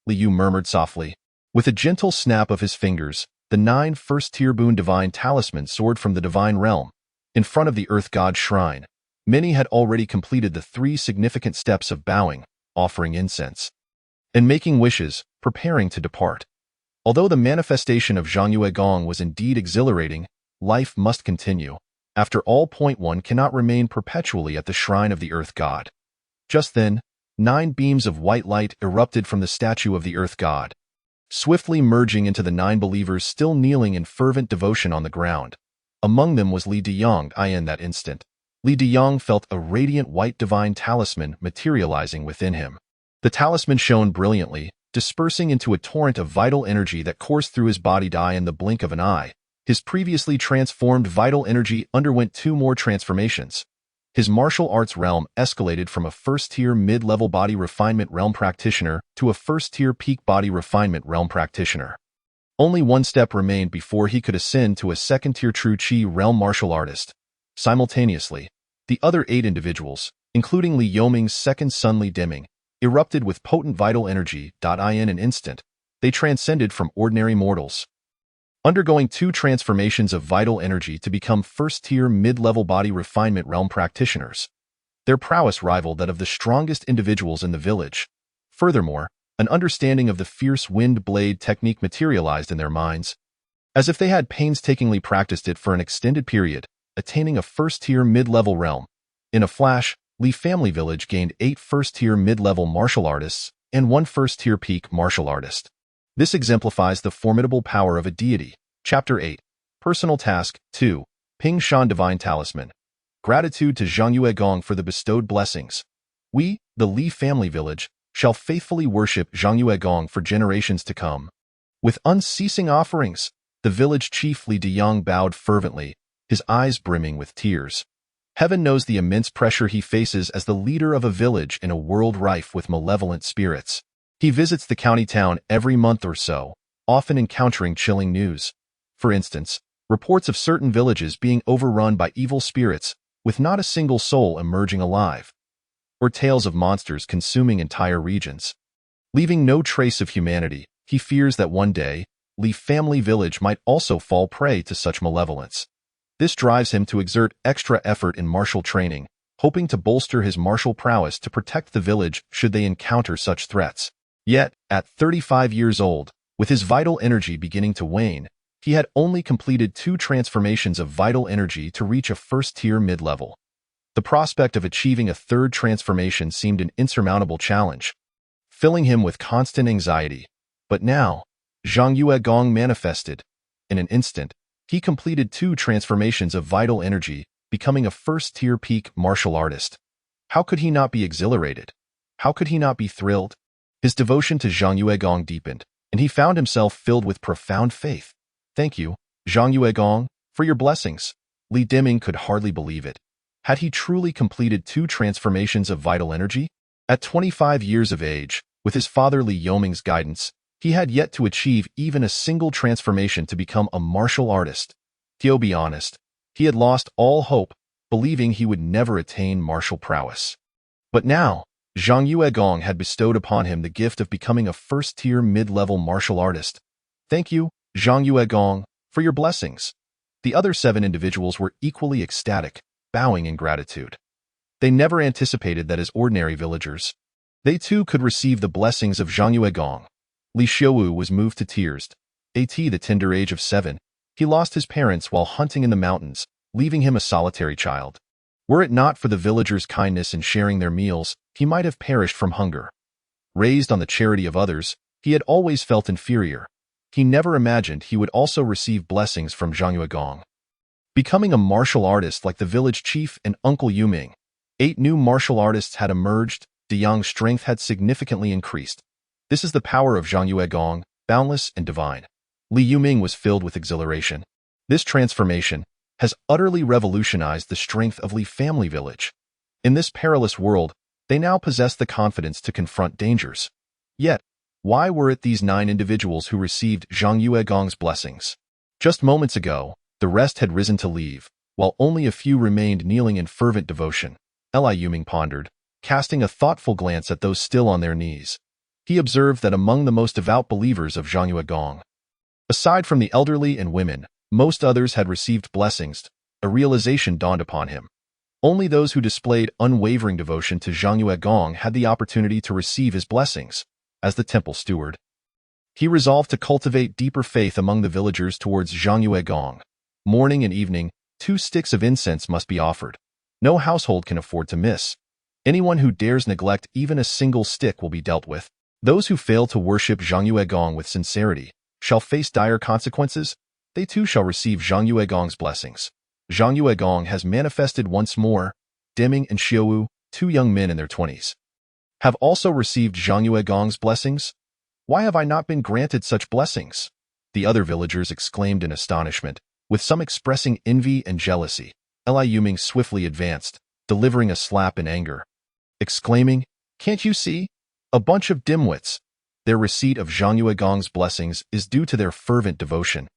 Liyu murmured softly. With a gentle snap of his fingers, the 9 first-tier boon divine talismans soared from the divine realm. In front of the earth god shrine, many had already completed the 3 significant steps of bowing, offering incense, and making wishes, preparing to depart. Although the manifestation of Zhangyue Gong was indeed exhilarating, life must continue. After all, one cannot remain perpetually at the shrine of the earth god. Just then, 9 beams of white light erupted from the statue of the earth god, swiftly merging into the 9 believers still kneeling in fervent devotion on the ground. Among them was Li Deyong. In that instant, Li Deyong felt a radiant white divine talisman materializing within him. The talisman shone brilliantly, dispersing into a torrent of vital energy that coursed through his body. In the blink of an eye, his previously transformed vital energy underwent 2 more transformations. His martial arts realm escalated from a first-tier mid-level body refinement realm practitioner to a first-tier peak body refinement realm practitioner. Only 1 step remained before he could ascend to a second-tier true Qi realm martial artist. Simultaneously, the other 8 individuals, including Li Yoming's second son Li Deming, erupted with potent vital energy. In an instant, they transcended from ordinary mortals, undergoing 2 transformations of vital energy to become first-tier mid-level body refinement realm practitioners. Their prowess rivaled that of the strongest individuals in the village. Furthermore, an understanding of the fierce wind blade technique materialized in their minds, as if they had painstakingly practiced it for an extended period, attaining a first-tier mid-level realm. In a flash, Li Family Village gained 8 first-tier mid-level martial artists and 1 first-tier peak martial artist. This exemplifies the formidable power of a deity. Chapter 8. Personal Task 2. Ping Shan Divine Talisman. Gratitude to Zhangyue Gong for the bestowed blessings. We, the Li Family Village, shall faithfully worship Zhangyue Gong for generations to come. With unceasing offerings, the village chief Li Deyong bowed fervently, his eyes brimming with tears. Heaven knows the immense pressure he faces as the leader of a village in a world rife with malevolent spirits. He visits the county town every month or so, often encountering chilling news. For instance, reports of certain villages being overrun by evil spirits, with not a single soul emerging alive. or tales of monsters consuming entire regions. Leaving no trace of humanity, he fears that one day, Li family village might also fall prey to such malevolence. This drives him to exert extra effort in martial training, hoping to bolster his martial prowess to protect the village should they encounter such threats. Yet, at 35 years old, with his vital energy beginning to wane, he had only completed 2 transformations of vital energy to reach a first-tier mid-level. The prospect of achieving a 3rd transformation seemed an insurmountable challenge, filling him with constant anxiety. But now, Zhang Yuegong manifested. In an instant, he completed 2 transformations of vital energy, becoming a first-tier peak martial artist. How could he not be exhilarated? How could he not be thrilled? His devotion to Zhang Yuegong deepened, and he found himself filled with profound faith. Thank you, Zhang Yuegong, for your blessings. Li Diming could hardly believe it. Had he truly completed 2 transformations of vital energy? At 25 years of age, with his father Li Yoming's guidance, he had yet to achieve even a single transformation to become a martial artist. To be honest, he had lost all hope, believing he would never attain martial prowess. But now, Zhang Yuegong had bestowed upon him the gift of becoming a first-tier mid-level martial artist. Thank you, Zhang Yuegong, for your blessings. The other 7 individuals were equally ecstatic, bowing in gratitude. They never anticipated that as ordinary villagers, they too could receive the blessings of Zhang Yuegong. Li Xiuwu was moved to tears. At the tender age of 7, he lost his parents while hunting in the mountains, leaving him a solitary child. Were it not for the villagers' kindness in sharing their meals, he might have perished from hunger. Raised on the charity of others, he had always felt inferior. He never imagined he would also receive blessings from Zhang Yuegong. Becoming a martial artist like the village chief and Uncle Yuming, 8 new martial artists had emerged. De Yang's strength had significantly increased. This is the power of Zhang Yuegong, boundless and divine. Li Yuming was filled with exhilaration. This transformation has utterly revolutionized the strength of Li family village. In this perilous world, they now possess the confidence to confront dangers. Yet, why were it these 9 individuals who received Zhang Yuegong's blessings? Just moments ago, the rest had risen to leave, while only a few remained kneeling in fervent devotion. Li Yuming pondered, casting a thoughtful glance at those still on their knees. He observed that among the most devout believers of Zhang Yuegong, aside from the elderly and women, most others had received blessings. A realization dawned upon him. Only those who displayed unwavering devotion to Zhang Yuegong had the opportunity to receive his blessings. As the temple steward, he resolved to cultivate deeper faith among the villagers towards Zhang Yuegong. Morning and evening, 2 sticks of incense must be offered. No household can afford to miss. Anyone who dares neglect even a single stick will be dealt with. Those who fail to worship Zhang Yuegong with sincerity shall face dire consequences. They too shall receive Zhang Yuegong's blessings. Zhang Yuegong has manifested once more. Diming and Xiuwu, 2 young men in their 20s, have also received Zhang Yuegong's blessings. Why have I not been granted such blessings? The other villagers exclaimed in astonishment, with some expressing envy and jealousy. Li Yuming swiftly advanced, delivering a slap in anger, exclaiming, "Can't you see? A bunch of dimwits. Their receipt of Zhang Yuegong's blessings is due to their fervent devotion.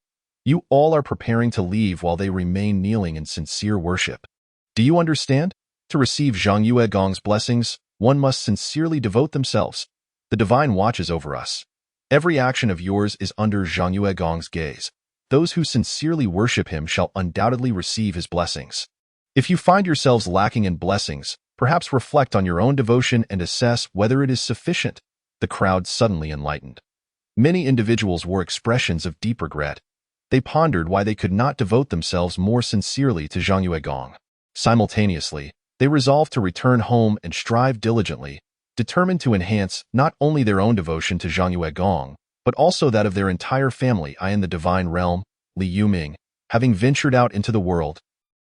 You all are preparing to leave while they remain kneeling in sincere worship. Do you understand? To receive Zhang Yuegong's blessings, one must sincerely devote themselves. The divine watches over us. Every action of yours is under Zhang Yuegong's gaze. Those who sincerely worship him shall undoubtedly receive his blessings. If you find yourselves lacking in blessings, perhaps reflect on your own devotion and assess whether it is sufficient." The crowd suddenly enlightened. Many individuals wore expressions of deep regret. They pondered why they could not devote themselves more sincerely to Zhang Yuegong. Simultaneously, they resolved to return home and strive diligently, determined to enhance not only their own devotion to Zhang Yuegong, but also that of their entire family in the divine realm. Li Yuming, having ventured out into the world,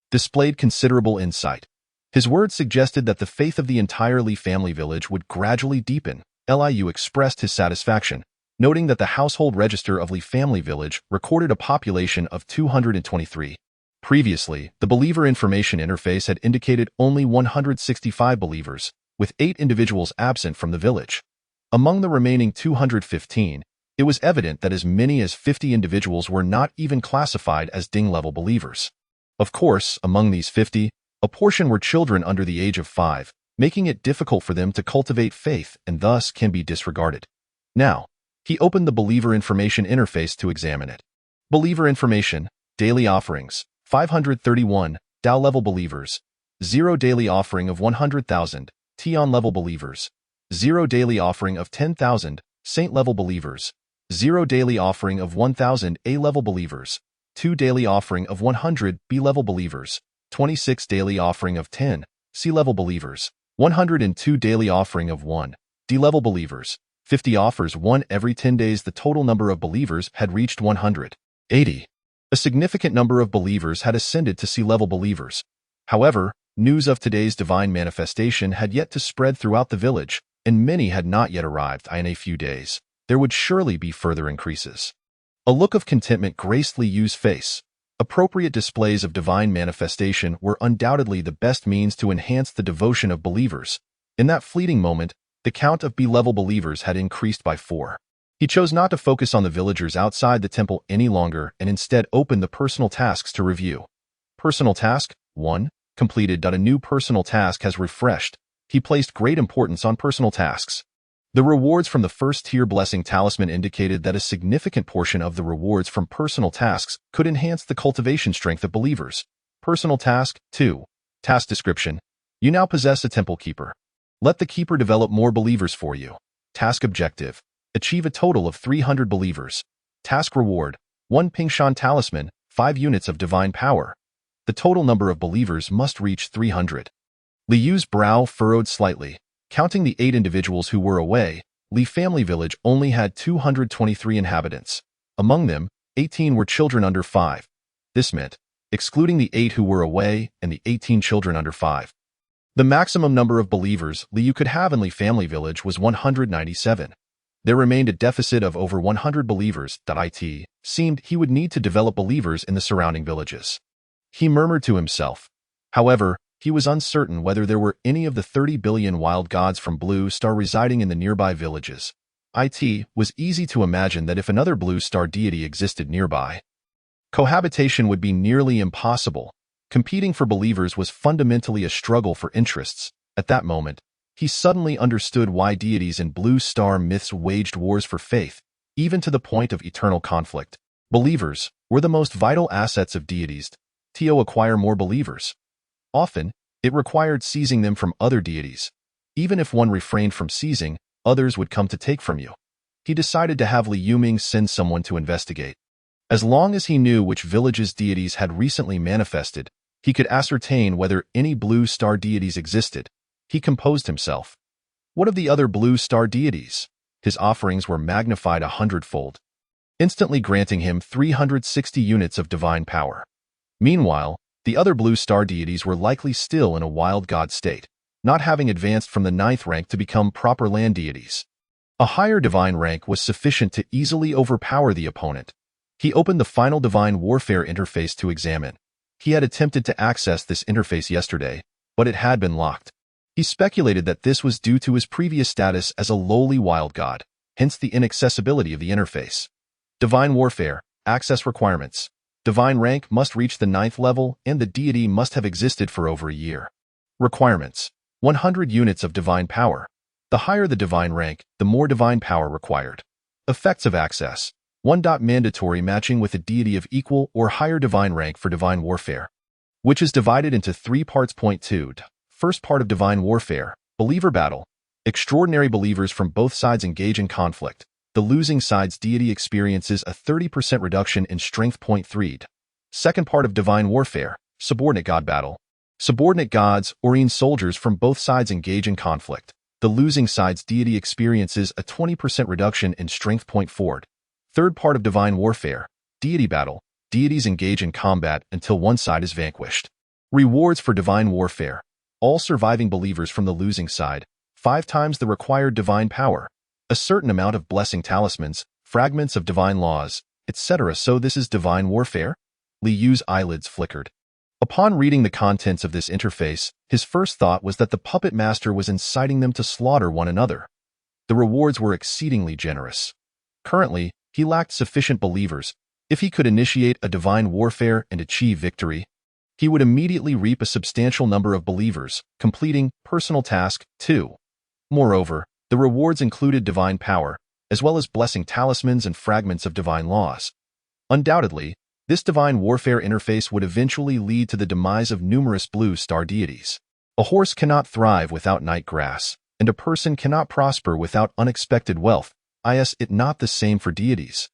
displayed considerable insight. His words suggested that the faith of the entire Li family village would gradually deepen. Liu expressed his satisfaction, noting that the household register of Li family village recorded a population of 223. Previously, the believer information interface had indicated only 165 believers, with 8 individuals absent from the village. Among the remaining 215, it was evident that as many as 50 individuals were not even classified as Ding-level believers. Of course, among these 50, a portion were children under the age of 5, making it difficult for them to cultivate faith and thus can be disregarded. Now, he opened the Believer Information interface to examine it. Believer Information, Daily Offerings, 531, DAO level believers, 0 daily offering of 100,000, Tion level believers, 0 daily offering of 10,000, Saint level believers, 0 daily offering of 1,000, A level believers, 2 daily offering of 100, B level believers, 26 daily offering of 10, C level believers, 102 daily offering of 1, D level believers, 50 offers 1 every 10 days. The total number of believers had reached 180. A significant number of believers had ascended to C level believers. However, news of today's divine manifestation had yet to spread throughout the village, and many had not yet arrived. In a few days, there would surely be further increases. A look of contentment graced Li Yu's face. Appropriate displays of divine manifestation were undoubtedly the best means to enhance the devotion of believers. In that fleeting moment, the count of B-level believers had increased by 4. He chose not to focus on the villagers outside the temple any longer and instead opened the personal tasks to review. Personal task 1, completed. A new personal task has refreshed. He placed great importance on personal tasks. The rewards from the first-tier blessing talisman indicated that a significant portion of the rewards from personal tasks could enhance the cultivation strength of believers. Personal task 2. Task description. You now possess a temple keeper. Let the keeper develop more believers for you. Task objective. Achieve a total of 300 believers. Task reward. 1 Pingshan talisman, 5 units of divine power. The total number of believers must reach 300. Li Yu's brow furrowed slightly. Counting the 8 individuals who were away, Li family village only had 223 inhabitants. Among them, 18 were children under 5. This meant, excluding the 8 who were away and the 18 children under 5, the maximum number of believers Li Yu could have in Li family village was 197. There remained a deficit of over 100 believers. It seemed he would need to develop believers in the surrounding villages. He murmured to himself. However, he was uncertain whether there were any of the 30 billion wild gods from Blue Star residing in the nearby villages. It was easy to imagine that if another Blue Star deity existed nearby, cohabitation would be nearly impossible. Competing for believers was fundamentally a struggle for interests. At that moment, he suddenly understood why deities in Blue Star myths waged wars for faith, even to the point of eternal conflict. Believers were the most vital assets of deities to acquire more believers. Often, it required seizing them from other deities. Even if one refrained from seizing, others would come to take from you. He decided to have Li Yuming send someone to investigate. As long as he knew which villages deities had recently manifested, he could ascertain whether any Blue Star deities existed. He composed himself. What of the other Blue Star deities? His offerings were magnified 100-fold, instantly granting him 360 units of divine power. Meanwhile, the other Blue Star deities were likely still in a wild god state, not having advanced from the 9th rank to become proper land deities. A higher divine rank was sufficient to easily overpower the opponent. He opened the final divine warfare interface to examine. He had attempted to access this interface yesterday, but it had been locked. He speculated that this was due to his previous status as a lowly wild god, hence the inaccessibility of the interface. Divine warfare, access requirements. Divine rank must reach the 9th level and the deity must have existed for over a year. Requirements. 100 units of divine power. The higher the divine rank, the more divine power required. Effects of access. 1. Mandatory matching with a deity of equal or higher divine rank for divine warfare, which is divided into 3 parts. Point 2. First part of divine warfare, believer battle. Extraordinary believers from both sides engage in conflict. The losing side's deity experiences a 30% reduction in strength. Point 3. Second part of divine warfare, subordinate god battle. Subordinate gods or soldiers from both sides engage in conflict. The losing side's deity experiences a 20% reduction in strength. Point 4. Third part of divine warfare, deity battle. Deities engage in combat until one side is vanquished. Rewards for divine warfare. All surviving believers from the losing side, 5 times the required divine power. A certain amount of blessing talismans, fragments of divine laws, etc. So this is divine warfare? Li Yu's eyelids flickered. Upon reading the contents of this interface, his first thought was that the puppet master was inciting them to slaughter one another. The rewards were exceedingly generous. Currently, he lacked sufficient believers. If he could initiate a divine warfare and achieve victory, he would immediately reap a substantial number of believers, completing personal task 2. Moreover, the rewards included divine power, as well as blessing talismans and fragments of divine laws. Undoubtedly, this divine warfare interface would eventually lead to the demise of numerous blue star deities. A horse cannot thrive without night grass, and a person cannot prosper without unexpected wealth. Is it not the same for deities?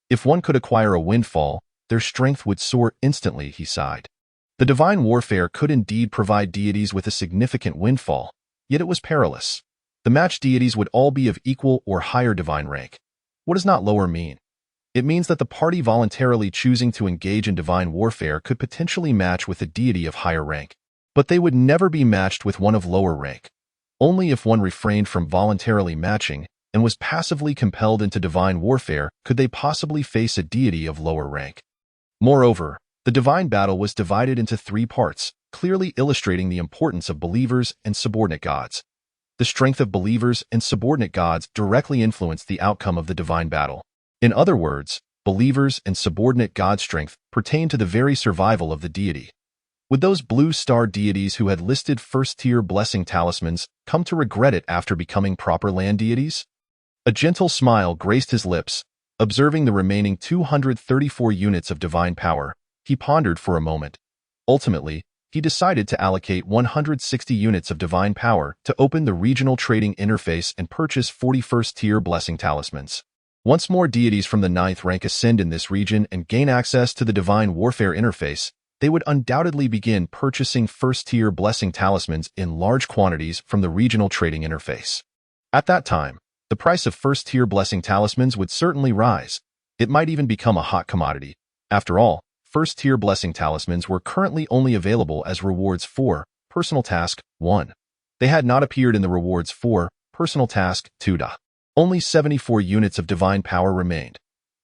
If one could acquire a windfall, their strength would soar instantly, he sighed. The divine warfare could indeed provide deities with a significant windfall, yet it was perilous. The matched deities would all be of equal or higher divine rank. What does not lower mean? It means that the party voluntarily choosing to engage in divine warfare could potentially match with a deity of higher rank, but they would never be matched with one of lower rank. Only if one refrained from voluntarily matching and was passively compelled into divine warfare could they possibly face a deity of lower rank. Moreover, the divine battle was divided into 3 parts, clearly illustrating the importance of believers and subordinate gods. The strength of believers and subordinate gods directly influenced the outcome of the divine battle. In other words, believers and subordinate god strength pertain to the very survival of the deity. Would those blue star deities who had listed first-tier blessing talismans come to regret it after becoming proper land deities? A gentle smile graced his lips. Observing the remaining 234 units of divine power, he pondered for a moment. Ultimately, he decided to allocate 160 units of divine power to open the regional trading interface and purchase 41st-tier blessing talismans. Once more deities from the 9th rank ascend in this region and gain access to the divine warfare interface, they would undoubtedly begin purchasing first-tier blessing talismans in large quantities from the regional trading interface. At that time, the price of first-tier blessing talismans would certainly rise. It might even become a hot commodity. After all, first-tier blessing talismans were currently only available as rewards for personal task 1. They had not appeared in the rewards for personal task 2. Only 74 units of divine power remained.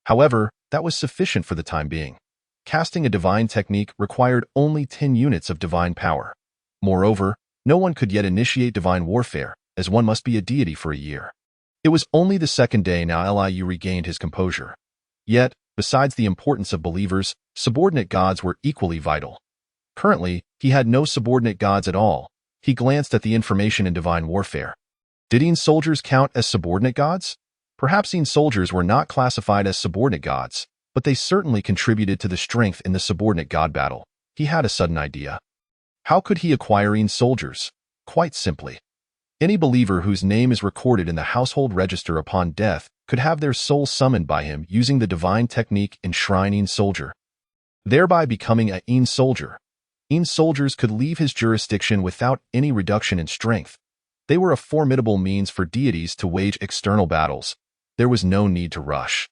However, that was sufficient for the time being. Casting a divine technique required only 10 units of divine power. Moreover, no one could yet initiate divine warfare, as one must be a deity for a year. It was only the 2nd day now Liu regained his composure. Yet, besides the importance of believers, subordinate gods were equally vital. Currently, he had no subordinate gods at all. He glanced at the information in divine warfare. Did Yin soldiers count as subordinate gods? Perhaps Yin soldiers were not classified as subordinate gods, but they certainly contributed to the strength in the subordinate god battle. He had a sudden idea. How could he acquire Yin soldiers? Quite simply. Any believer whose name is recorded in the household register upon death could have their soul summoned by him using the divine technique Enshrine Yin Soldier, thereby becoming a Yin soldier. Yin soldiers could leave his jurisdiction without any reduction in strength. They were a formidable means for deities to wage external battles. There was no need to rush.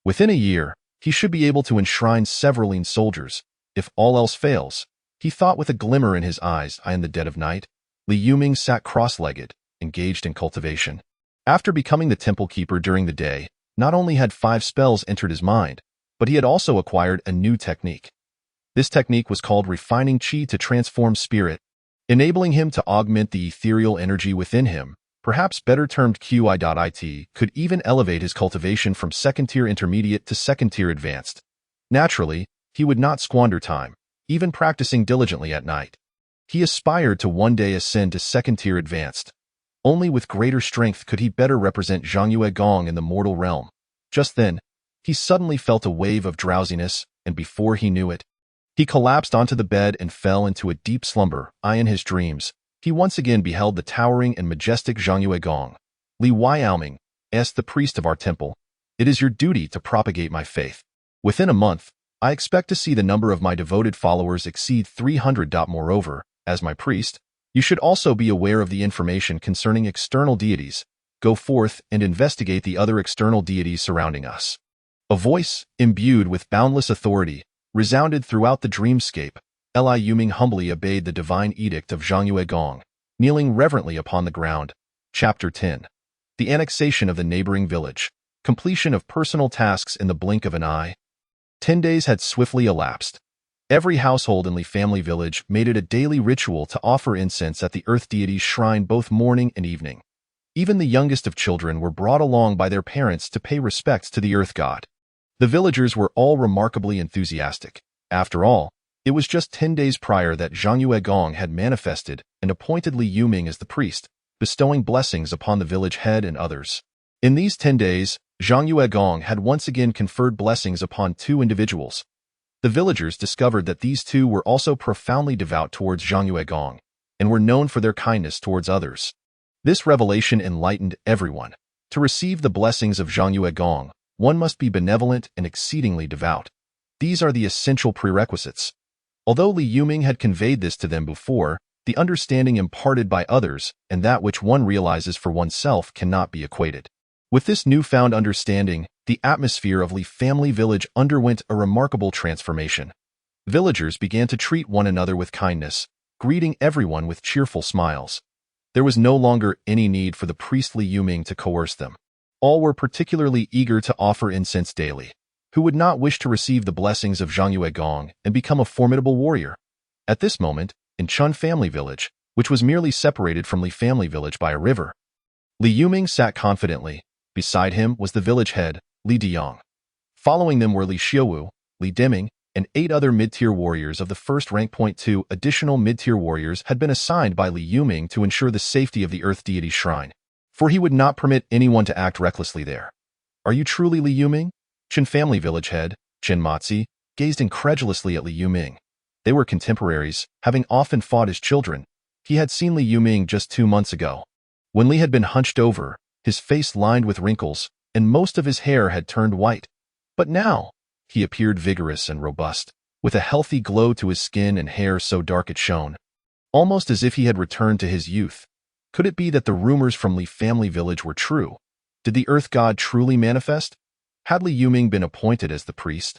Within a year, he should be able to enshrine several Yin soldiers. If all else fails, he thought with a glimmer in his eyes, in the dead of night, Li Yuming sat cross-legged, engaged in cultivation. After becoming the temple keeper during the day, not only had 5 spells entered his mind, but he had also acquired a new technique. This technique was called Refining Qi to transform spirit, enabling him to augment the ethereal energy within him, perhaps better termed QI.IT, could even elevate his cultivation from 2nd-tier intermediate to 2nd-tier advanced. Naturally, he would not squander time, even practicing diligently at night. He aspired to one day ascend to 2nd-tier advanced. Only with greater strength could he better represent Zhangyue Gong in the mortal realm. Just then, he suddenly felt a wave of drowsiness, and before he knew it, he collapsed onto the bed and fell into a deep slumber. In his dreams, he once again beheld the towering and majestic Zhangyue Gong. Li Yaoming, asked the priest of our temple, "It is your duty to propagate my faith. Within a month, I expect to see the number of my devoted followers exceed 300. Moreover, as my priest, you should also be aware of the information concerning external deities. Go forth and investigate the other external deities surrounding us." A voice, imbued with boundless authority, resounded throughout the dreamscape. Li Yuming humbly obeyed the divine edict of Zhangyue Gong, kneeling reverently upon the ground. Chapter 10. The annexation of the neighboring village. Completion of personal tasks in the blink of an eye. 10 days had swiftly elapsed. Every household in Li family village made it a daily ritual to offer incense at the earth deity's shrine both morning and evening. Even the youngest of children were brought along by their parents to pay respects to the earth god. The villagers were all remarkably enthusiastic. After all, It was just 10 days prior that Zhang Yuegong had manifested and appointed Li Yuming as the priest, bestowing blessings upon the village head and others. In these 10 days, Zhang Yuegong had once again conferred blessings upon two individuals. The villagers discovered that these two were also profoundly devout towards Zhang Yuegong and were known for their kindness towards others. This revelation enlightened everyone. To receive the blessings of Zhang Yuegong, one must be benevolent and exceedingly devout. These are the essential prerequisites. Although Li Yuming had conveyed this to them before, the understanding imparted by others and that which one realizes for oneself cannot be equated. With this newfound understanding, the atmosphere of Li family village underwent a remarkable transformation. Villagers began to treat one another with kindness, greeting everyone with cheerful smiles. There was no longer any need for the priest Li Yuming to coerce them. All were particularly eager to offer incense daily. Who would not wish to receive the blessings of Zhang Yuegong and become a formidable warrior? At this moment, in Chun family village, which was merely separated from Li family village by a river, Li Yuming sat confidently. Beside him was the village head, Li Diyang. Following them were Li Xiaowu, Li Deming, and 8 other mid-tier warriors of the first rank. 2 additional mid-tier warriors had been assigned by Li Yuming to ensure the safety of the Earth Deity Shrine, for he would not permit anyone to act recklessly there. Are you truly Li Yuming? Qin family village head, Qin Matzi, gazed incredulously at Li Yuming. They were contemporaries, having often fought as children. He had seen Li Yuming just 2 months ago, when Li had been hunched over, his face lined with wrinkles, and most of his hair had turned white. But now, he appeared vigorous and robust, with a healthy glow to his skin and hair so dark it shone, almost as if he had returned to his youth. Could it be that the rumors from Li family village were true? Did the Earth God truly manifest? Had Li Yuming been appointed as the priest,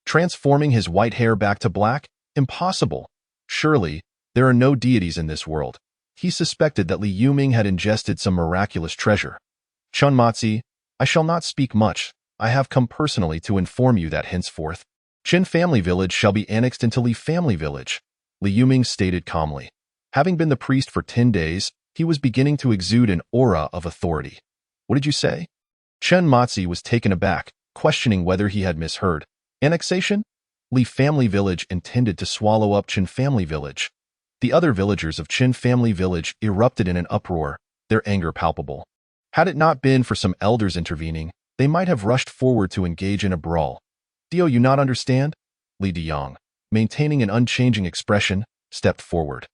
transforming his white hair back to black? Impossible. Surely, there are no deities in this world. He suspected that Li Yuming had ingested some miraculous treasure. Chun Matzi, I shall not speak much. I have come personally to inform you that henceforth, Qin family village shall be annexed into Li family village, Li Yuming stated calmly. Having been the priest for 10 days, he was beginning to exude an aura of authority. What did you say? Chen Matzi was taken aback, questioning whether he had misheard. Annexation? Li family village intended to swallow up Qin family village. The other villagers of Qin family village erupted in an uproar, their anger palpable. Had it not been for some elders intervening, they might have rushed forward to engage in a brawl. Do you not understand? Li Diyang, maintaining an unchanging expression, stepped forward.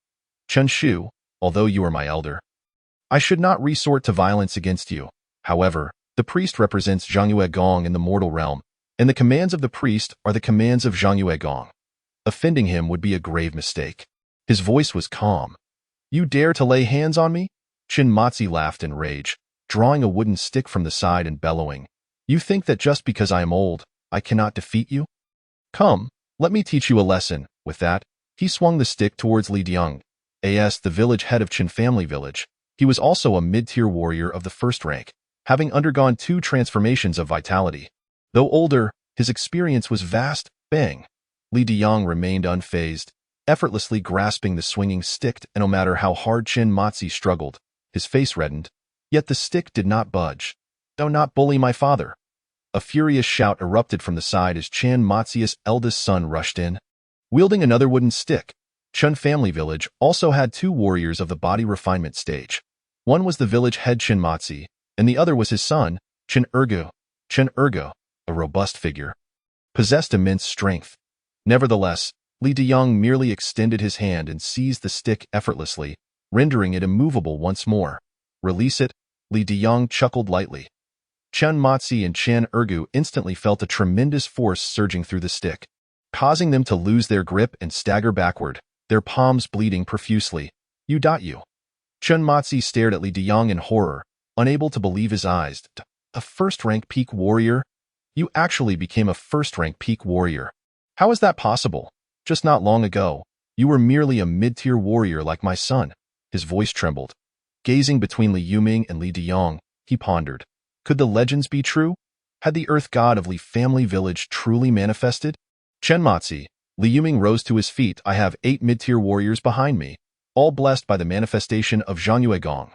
Chen Shu, although you are my elder, I should not resort to violence against you. However, the priest represents Zhang Yuegong in the mortal realm, and the commands of the priest are the commands of Zhang Yuegong. Offending him would be a grave mistake. His voice was calm. You dare to lay hands on me? Qin Matzi laughed in rage, drawing a wooden stick from the side and bellowing. You think that just because I am old, I cannot defeat you? Come, let me teach you a lesson. With that, he swung the stick towards Li Diyang, as the village head of Qin family village. He was also a mid-tier warrior of the first rank, having undergone 2 transformations of vitality. Though older, his experience was vast. Bang! Li Diyang remained unfazed, effortlessly grasping the swinging stick, and no matter how hard Qin Matzi struggled, his face reddened. Yet the stick did not budge. Do not bully my father. A furious shout erupted from the side as Qin Matzi's eldest son rushed in, wielding another wooden stick. Chun family village also had 2 warriors of the body refinement stage. One was the village head Qin Matzi, and the other was his son, Qin Ergu. Qin Ergu, a robust figure, possessed immense strength. Nevertheless, Li Diyang merely extended his hand and seized the stick effortlessly, rendering it immovable once more. Release it, Li Diyang chuckled lightly. Chen Matzi and Qin Ergu instantly felt a tremendous force surging through the stick, causing them to lose their grip and stagger backward, their palms bleeding profusely. You. Chen Matzi stared at Li Diyang in horror, unable to believe his eyes. A first-rank peak warrior? You actually became a first-rank peak warrior. How is that possible? Just not long ago, you were merely a mid-tier warrior like my son. His voice trembled. Gazing between Li Yuming and Li Diyang, he pondered. Could the legends be true? Had the Earth God of Li family village truly manifested? Chen Matzi, Li Yuming rose to his feet. I have 8 mid-tier warriors behind me, all blessed by the manifestation of Zhang Yuegong.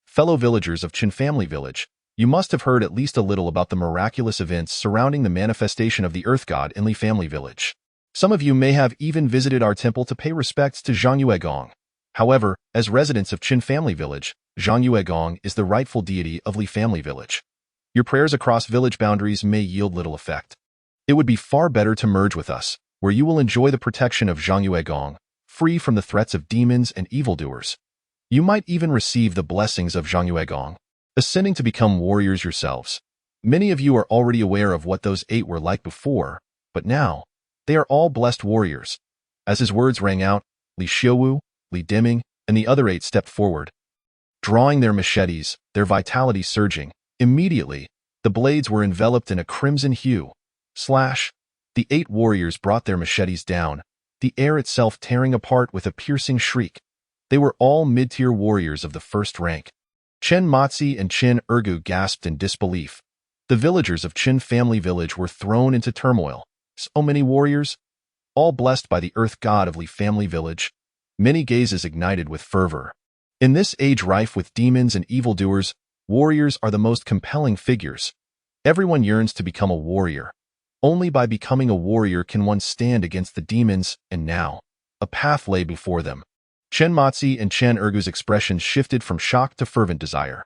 Fellow villagers of Qin family village, you must have heard at least a little about the miraculous events surrounding the manifestation of the Earth God in Li family village. Some of you may have even visited our temple to pay respects to Zhang Yuegong. However, as residents of Qin Family Village, Zhang Yuegong is the rightful deity of Li Family Village. Your prayers across village boundaries may yield little effect. It would be far better to merge with us, where you will enjoy the protection of Zhang Yuegong, free from the threats of demons and evildoers. You might even receive the blessings of Zhang Yuegong, ascending to become warriors yourselves. Many of you are already aware of what those 8 were like before, but now, they are all blessed warriors. As his words rang out, Li Xiuwu, Li Deming, and the other 8 stepped forward. Drawing their machetes, their vitality surging, immediately, the blades were enveloped in a crimson hue. Slash! The 8 warriors brought their machetes down, the air itself tearing apart with a piercing shriek. They were all mid-tier warriors of the first rank. Chen Matzi and Chen Ergu gasped in disbelief. The villagers of Qin Family Village were thrown into turmoil. So many warriors, all blessed by the earth god of Li Family Village. Many gazes ignited with fervor. In this age rife with demons and evildoers, warriors are the most compelling figures. Everyone yearns to become a warrior. Only by becoming a warrior can one stand against the demons, and now, a path lay before them. Chen Matzi and Chen Ergu's expressions shifted from shock to fervent desire.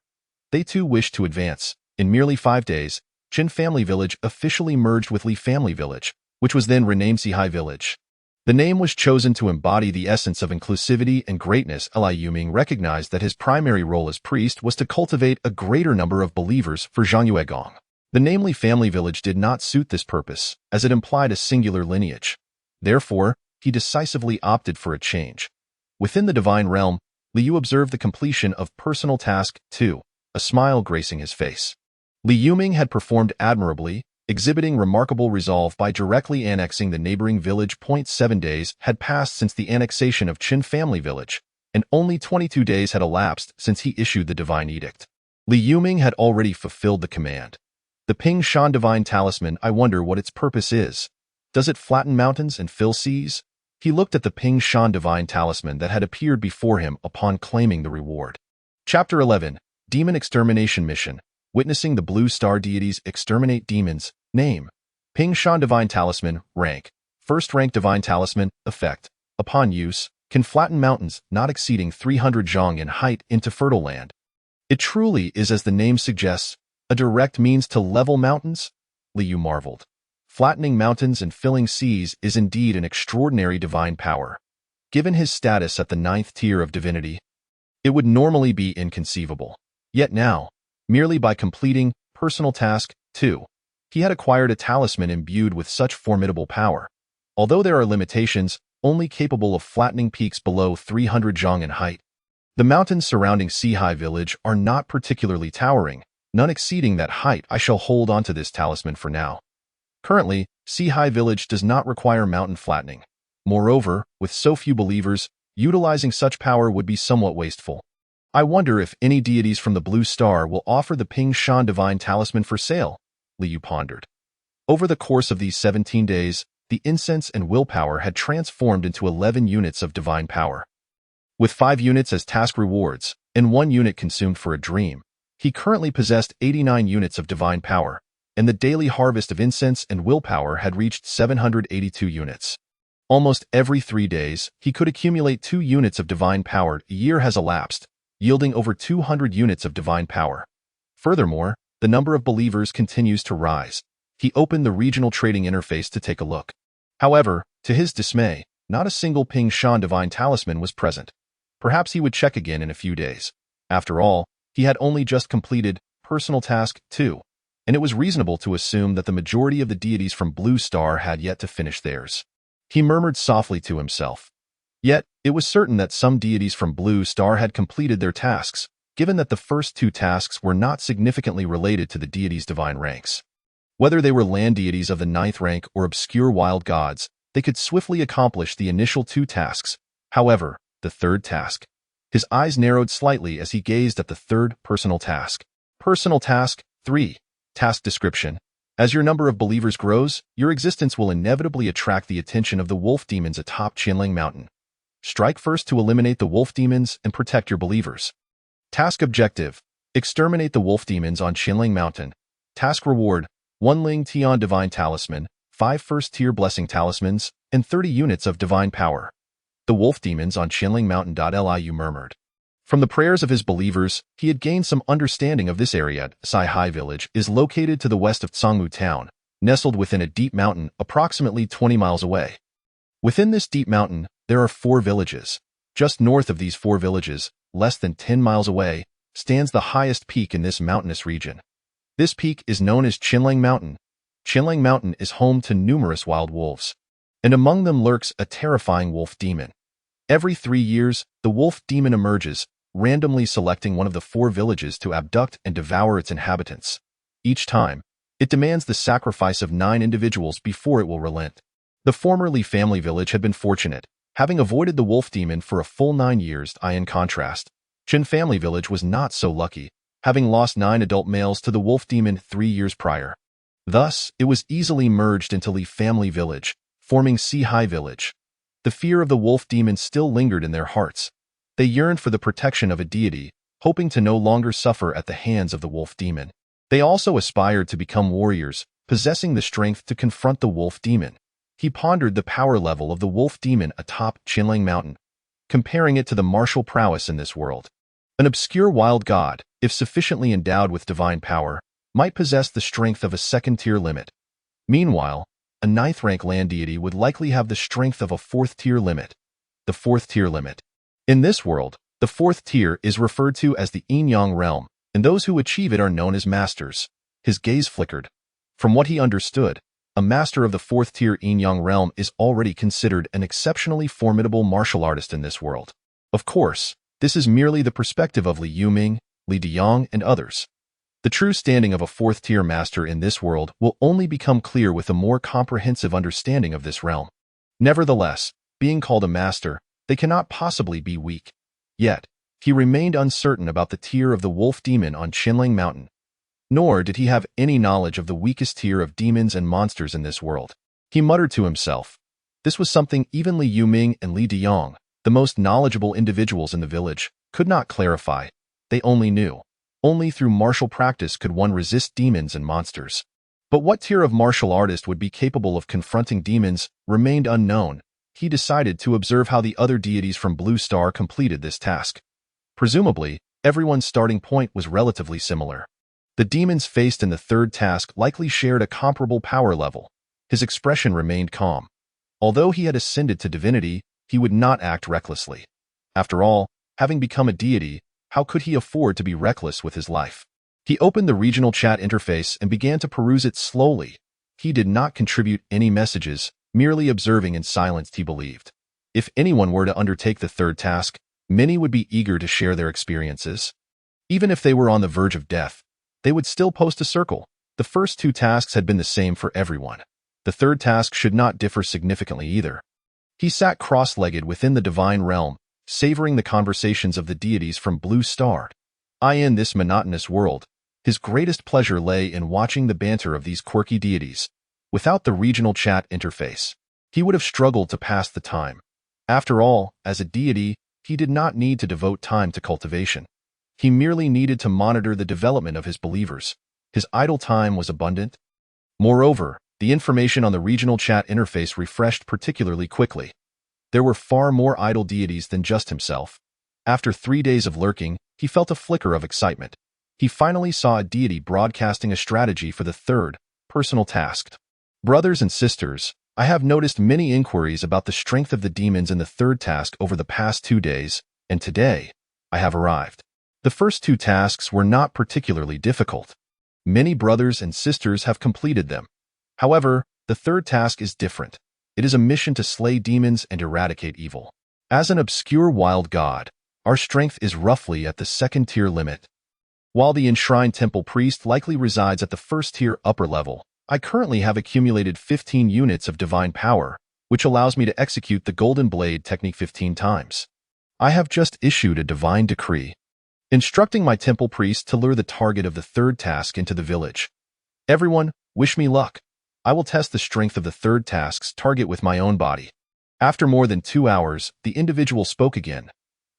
They too wished to advance. In merely 5 days, Qin Family Village officially merged with Li Family Village, which was then renamed Sihai Village. The name was chosen to embody the essence of inclusivity and greatness. Li Yuming recognized that his primary role as priest was to cultivate a greater number of believers for Zhang Yuegong. The name Li Family Village did not suit this purpose, as it implied a singular lineage. Therefore, he decisively opted for a change. Within the divine realm, Liu observed the completion of personal task 2, a smile gracing his face. Li Yuming had performed admirably, exhibiting remarkable resolve by directly annexing the neighboring village. 7 days had passed since the annexation of Qin Family Village, and only 22 days had elapsed since he issued the divine edict. Li Yuming had already fulfilled the command. The Ping Shan divine talisman, I wonder what its purpose is. Does it flatten mountains and fill seas? He looked at the Ping Shan divine talisman that had appeared before him upon claiming the reward. Chapter 11, Demon Extermination Mission. Witnessing the Blue Star deities exterminate demons. Name: Ping Shan Divine Talisman. Rank: First Rank Divine Talisman. Effect: Upon use, can flatten mountains not exceeding 300 zhang in height into fertile land. It truly is, as the name suggests, a direct means to level mountains? Liu marveled. Flattening mountains and filling seas is indeed an extraordinary divine power. Given his status at the 9th tier of divinity, it would normally be inconceivable. Yet now, merely by completing personal task 2, he had acquired a talisman imbued with such formidable power. Although there are limitations, only capable of flattening peaks below 300 zhang in height. The mountains surrounding Sihai Village are not particularly towering, none exceeding that height. I shall hold on to this talisman for now. Currently, Sihai Village does not require mountain flattening. Moreover, with so few believers, utilizing such power would be somewhat wasteful. I wonder if any deities from the Blue Star will offer the Ping Shan Divine Talisman for sale, Liu pondered. Over the course of these 17 days, the incense and willpower had transformed into 11 units of divine power. With 5 units as task rewards, and 1 unit consumed for a dream, he currently possessed 89 units of divine power, and the daily harvest of incense and willpower had reached 782 units. Almost every 3 days, he could accumulate 2 units of divine power. A year has elapsed, yielding over 200 units of divine power. Furthermore, the number of believers continues to rise. He opened the regional trading interface to take a look. However, to his dismay, not a single Ping Shan Divine Talisman was present. Perhaps he would check again in a few days. After all, he had only just completed personal task 2, and it was reasonable to assume that the majority of the deities from Blue Star had yet to finish theirs. He murmured softly to himself. Yet, it was certain that some deities from Blue Star had completed their tasks, given that the first 2 tasks were not significantly related to the deities' divine ranks. Whether they were land deities of the 9th rank or obscure wild gods, they could swiftly accomplish the initial 2 tasks. However, the 3rd task. His eyes narrowed slightly as he gazed at the 3rd personal task. Personal task 3. Task description. As your number of believers grows, your existence will inevitably attract the attention of the wolf demons atop Qianling Mountain. Strike first to eliminate the wolf demons and protect your believers. Task objective: exterminate the wolf demons on Qianling Mountain. Task reward: 1 Ling Tian Divine Talisman. 5 first-tier blessing talismans, and 30 units of divine power. The wolf demons on Qianling Mountain. Liu murmured. From the prayers of his believers, he had gained some understanding of this area. Saihai village is located to the west of Cangmu town, nestled within a deep mountain approximately 20 miles away. Within this deep mountain, there are 4 villages. Just north of these 4 villages, less than 10 miles away, stands the highest peak in this mountainous region. This peak is known as Qianling Mountain. Qianling Mountain is home to numerous wild wolves, and among them lurks a terrifying wolf demon. Every 3 years, the wolf demon emerges, randomly selecting one of the 4 villages to abduct and devour its inhabitants. Each time, it demands the sacrifice of 9 individuals before it will relent. The former Li family village had been fortunate, having avoided the wolf demon for a full 9 years. In contrast, Chen family village was not so lucky, having lost 9 adult males to the wolf demon 3 years prior. Thus, it was easily merged into Li family village, forming Saihai village. The fear of the wolf demon still lingered in their hearts. They yearned for the protection of a deity, hoping to no longer suffer at the hands of the wolf demon. They also aspired to become warriors, possessing the strength to confront the wolf demon. He pondered the power level of the wolf demon atop Qianling Mountain, comparing it to the martial prowess in this world. An obscure wild god, if sufficiently endowed with divine power, might possess the strength of a second-tier limit. Meanwhile, a 9th-rank land deity would likely have the strength of a 4th-tier limit. The 4th-tier limit. In this world, the 4th tier is referred to as the Yin-Yang realm, and those who achieve it are known as masters. His gaze flickered. From what he understood, a master of the 4th tier Yin-Yang realm is already considered an exceptionally formidable martial artist in this world. Of course, this is merely the perspective of Li Yuming, Li Diyang, and others. The true standing of a 4th tier master in this world will only become clear with a more comprehensive understanding of this realm. Nevertheless, being called a master, they cannot possibly be weak. Yet, he remained uncertain about the tier of the wolf demon on Qianling Mountain. Nor did he have any knowledge of the weakest tier of demons and monsters in this world. He muttered to himself. This was something even Li Yuming and Li Diyang, the most knowledgeable individuals in the village, could not clarify. They only knew. Only through martial practice could one resist demons and monsters. But what tier of martial artist would be capable of confronting demons remained unknown. He decided to observe how the other deities from Blue Star completed this task. Presumably, everyone's starting point was relatively similar. The demons faced in the 3rd task likely shared a comparable power level. His expression remained calm. Although he had ascended to divinity, he would not act recklessly. After all, having become a deity, how could he afford to be reckless with his life? He opened the regional chat interface and began to peruse it slowly. He did not contribute any messages, merely observing in silence. He believed. If anyone were to undertake the 3rd task, many would be eager to share their experiences. Even if they were on the verge of death, they would still post a circle. The first 2 tasks had been the same for everyone. The 3rd task should not differ significantly either. He sat cross-legged within the divine realm, savoring the conversations of the deities from Blue Star. In this monotonous world, his greatest pleasure lay in watching the banter of these quirky deities. Without the regional chat interface, he would have struggled to pass the time. After all, as a deity, he did not need to devote time to cultivation. He merely needed to monitor the development of his believers. His idle time was abundant. Moreover, the information on the regional chat interface refreshed particularly quickly. There were far more idle deities than just himself. After 3 days of lurking, he felt a flicker of excitement. He finally saw a deity broadcasting a strategy for the 3rd, personal task. Brothers and sisters, I have noticed many inquiries about the strength of the demons in the 3rd task over the past 2 days, and today, I have arrived. The first 2 tasks were not particularly difficult. Many brothers and sisters have completed them. However, the 3rd task is different. It is a mission to slay demons and eradicate evil. As an obscure wild god, our strength is roughly at the 2nd tier limit. While the enshrined temple priest likely resides at the 1st tier upper level, I currently have accumulated 15 units of divine power, which allows me to execute the Golden Blade technique 15 times. I have just issued a divine decree, instructing my temple priest to lure the target of the 3rd task into the village. Everyone, wish me luck. I will test the strength of the 3rd task's target with my own body. After more than 2 hours, the individual spoke again.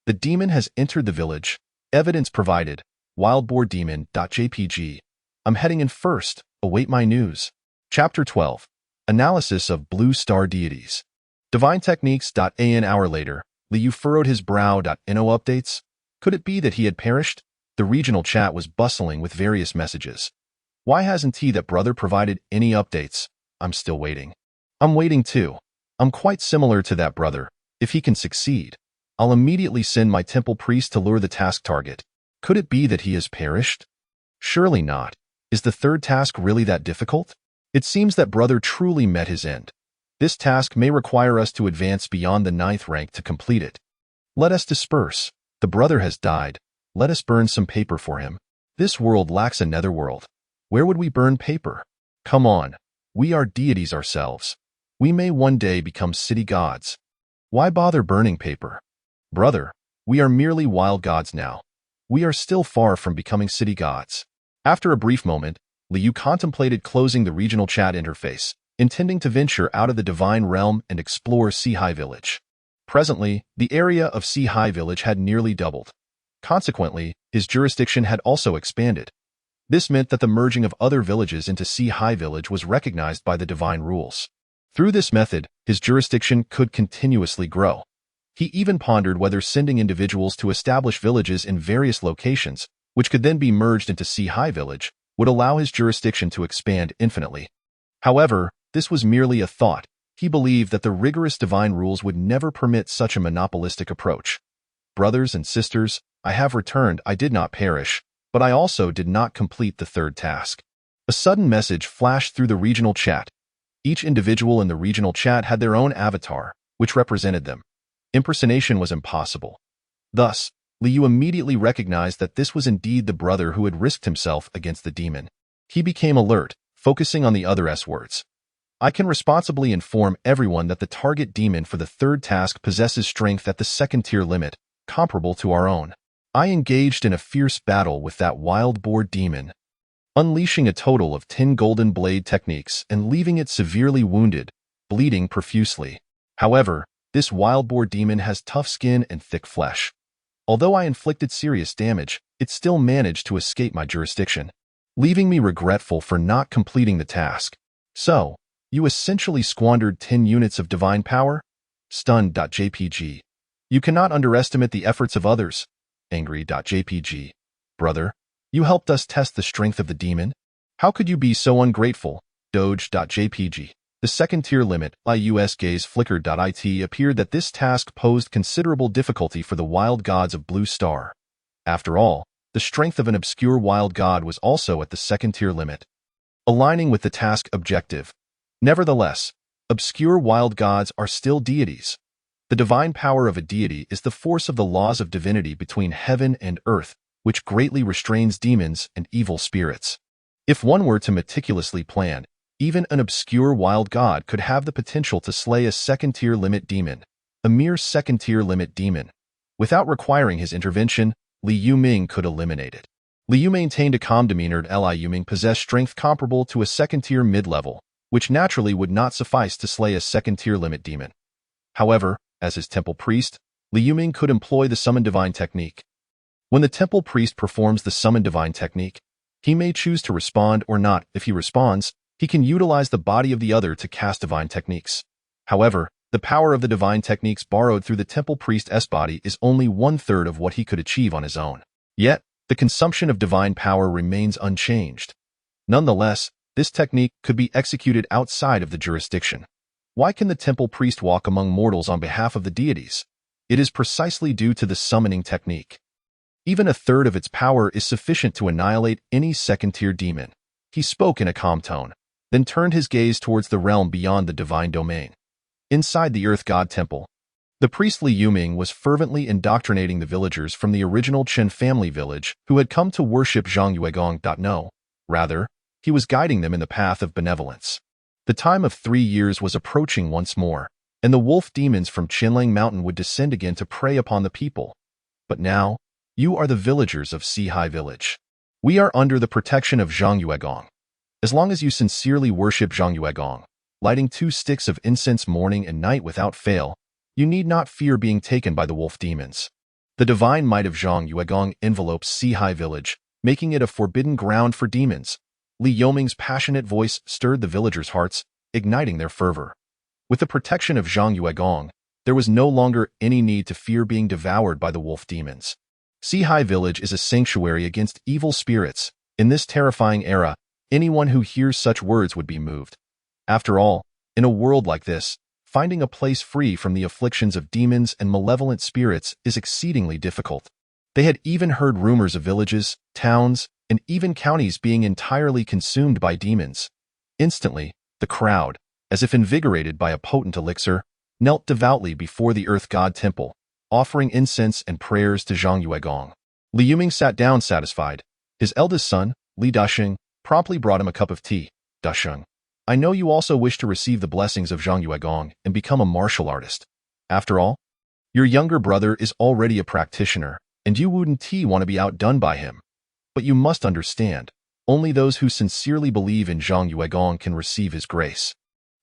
The demon has entered the village. Evidence provided. Wildboardemon.jpg. I'm heading in first. Await my news. Chapter 12. Analysis of Blue Star Deities. Divine Techniques. An hour later, Liu furrowed his brow. No updates? Could it be that he had perished? The regional chat was bustling with various messages. Why hasn't that brother provided any updates? I'm still waiting. I'm waiting too. I'm quite similar to that brother. If he can succeed, I'll immediately send my temple priest to lure the task target. Could it be that he has perished? Surely not. Is the third task really that difficult? It seems that brother truly met his end. This task may require us to advance beyond the 9th rank to complete it. Let us disperse. The brother has died. Let us burn some paper for him. This world lacks a netherworld. Where would we burn paper? Come on. We are deities ourselves. We may one day become city gods. Why bother burning paper? Brother, we are merely wild gods now. We are still far from becoming city gods. After a brief moment, Liu contemplated closing the regional chat interface, intending to venture out of the divine realm and explore Sea Village. Presently, the area of Sea Village had nearly doubled. Consequently, his jurisdiction had also expanded. This meant that the merging of other villages into Sea Village was recognized by the divine rules. Through this method, his jurisdiction could continuously grow. He even pondered whether sending individuals to establish villages in various locations, which could then be merged into Sea Village, would allow his jurisdiction to expand infinitely. However, this was merely a thought. He believed that the rigorous divine rules would never permit such a monopolistic approach. Brothers and sisters, I have returned. I did not perish, but I also did not complete the third task. A sudden message flashed through the regional chat. Each individual in the regional chat had their own avatar, which represented them. Impersonation was impossible. Thus, Liu immediately recognized that this was indeed the brother who had risked himself against the demon. He became alert, focusing on the other S words. I can responsibly inform everyone that the target demon for the third task possesses strength at the 2nd tier limit, comparable to our own. I engaged in a fierce battle with that wild boar demon, unleashing a total of 10 golden blade techniques and leaving it severely wounded, bleeding profusely. However, this wild boar demon has tough skin and thick flesh. Although I inflicted serious damage, it still managed to escape my jurisdiction, leaving me regretful for not completing the task. So, you essentially squandered 10 units of divine power? Stunned.jpg. You cannot underestimate the efforts of others. Angry.jpg. Brother, you helped us test the strength of the demon? How could you be so ungrateful? Doge.jpg. The 2nd tier limit, IUS gaze flickered.it appeared that this task posed considerable difficulty for the wild gods of Blue Star. After all, the strength of an obscure wild god was also at the 2nd tier limit, aligning with the task objective. Nevertheless, obscure wild gods are still deities. The divine power of a deity is the force of the laws of divinity between heaven and earth, which greatly restrains demons and evil spirits. If one were to meticulously plan, even an obscure wild god could have the potential to slay a 2nd tier limit demon, a mere 2nd tier limit demon. Without requiring his intervention, Li Yuming could eliminate it. Li Yu maintained a calm demeanor. Li Yuming possessed strength comparable to a 2nd tier mid-level, which naturally would not suffice to slay a 2nd tier limit demon. However, as his temple priest, Li Yuming could employ the Summon Divine technique. When the temple priest performs the Summon Divine technique, he may choose to respond or not. If he responds, he can utilize the body of the other to cast divine techniques. However, the power of the divine techniques borrowed through the temple priest's body is only 1/3 of what he could achieve on his own. Yet, the consumption of divine power remains unchanged. Nonetheless, this technique could be executed outside of the jurisdiction. Why can the temple priest walk among mortals on behalf of the deities? It is precisely due to the summoning technique. Even 1/3 of its power is sufficient to annihilate any 2nd tier demon. He spoke in a calm tone, then turned his gaze towards the realm beyond the divine domain. Inside the Earth God Temple, the priest Li Yuming was fervently indoctrinating the villagers from the original Chen family village who had come to worship Zhang Yuegong. No, rather, he was guiding them in the path of benevolence. The time of 3 years was approaching once more, and the wolf demons from Qinlang Mountain would descend again to prey upon the people. But now, you are the villagers of Sea Village. We are under the protection of Zhang Yuegong. As long as you sincerely worship Zhang Yuegong, lighting 2 sticks of incense morning and night without fail, you need not fear being taken by the wolf demons. The divine might of Zhang Yuegong envelopes Sea Village, making it a forbidden ground for demons. Li Yuming's passionate voice stirred the villagers' hearts, igniting their fervor. With the protection of Zhang Yuegong, there was no longer any need to fear being devoured by the wolf demons. Sihai Village is a sanctuary against evil spirits. In this terrifying era, anyone who hears such words would be moved. After all, in a world like this, finding a place free from the afflictions of demons and malevolent spirits is exceedingly difficult. They had even heard rumors of villages, towns, and even counties being entirely consumed by demons. Instantly, the crowd, as if invigorated by a potent elixir, knelt devoutly before the Earth God Temple, offering incense and prayers to Zhang Yuegong. Li Yuming sat down satisfied. His eldest son, Li Dasheng, promptly brought him a cup of tea. Dasheng, I know you also wish to receive the blessings of Zhang Yuegong and become a martial artist. After all, your younger brother is already a practitioner, and you wouldn't want to be outdone by him. But you must understand, only those who sincerely believe in Zhang Yuegong can receive his grace.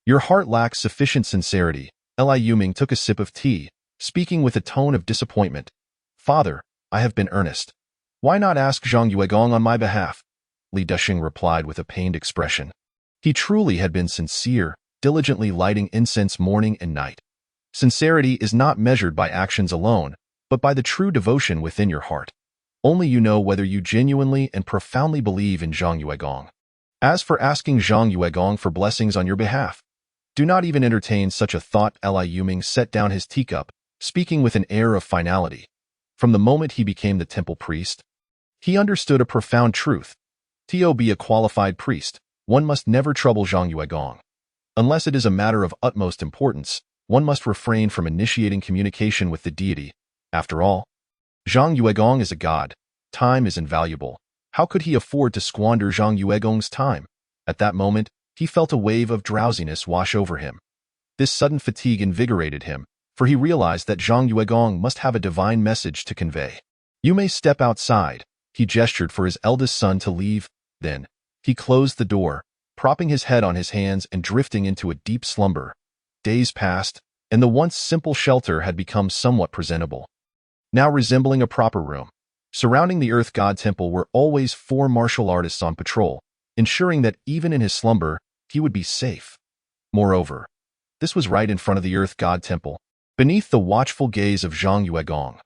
Your heart lacks sufficient sincerity. Li Yuming took a sip of tea, speaking with a tone of disappointment. Father, I have been earnest. Why not ask Zhang Yuegong on my behalf? Li Dasheng replied with a pained expression. He truly had been sincere, diligently lighting incense morning and night. Sincerity is not measured by actions alone, but by the true devotion within your heart. Only you know whether you genuinely and profoundly believe in Zhang Yuegong. As for asking Zhang Yuegong for blessings on your behalf, do not even entertain such a thought. Li Yuming set down his teacup, speaking with an air of finality. From the moment he became the temple priest, he understood a profound truth. To be a qualified priest, one must never trouble Zhang Yuegong. Unless it is a matter of utmost importance, one must refrain from initiating communication with the deity. After all, Zhang Yuegong is a god. Time is invaluable. How could he afford to squander Zhang Yuegong's time? At that moment, he felt a wave of drowsiness wash over him. This sudden fatigue invigorated him, for he realized that Zhang Yuegong must have a divine message to convey. You may step outside. He gestured for his eldest son to leave. Then, he closed the door, propping his head on his hands and drifting into a deep slumber. Days passed, and the once simple shelter had become somewhat presentable, now resembling a proper room. Surrounding the Earth God Temple were always 4 martial artists on patrol, ensuring that even in his slumber, he would be safe. Moreover, this was right in front of the Earth God Temple, beneath the watchful gaze of Zhang Yuegong.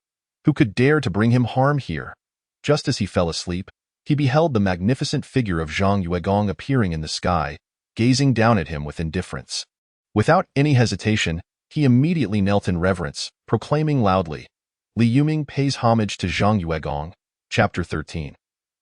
Who could dare to bring him harm here? Just as he fell asleep, he beheld the magnificent figure of Zhang Yuegong appearing in the sky, gazing down at him with indifference. Without any hesitation, he immediately knelt in reverence, proclaiming loudly, Li Yuming pays homage to Zhang Yuegong. Chapter 13.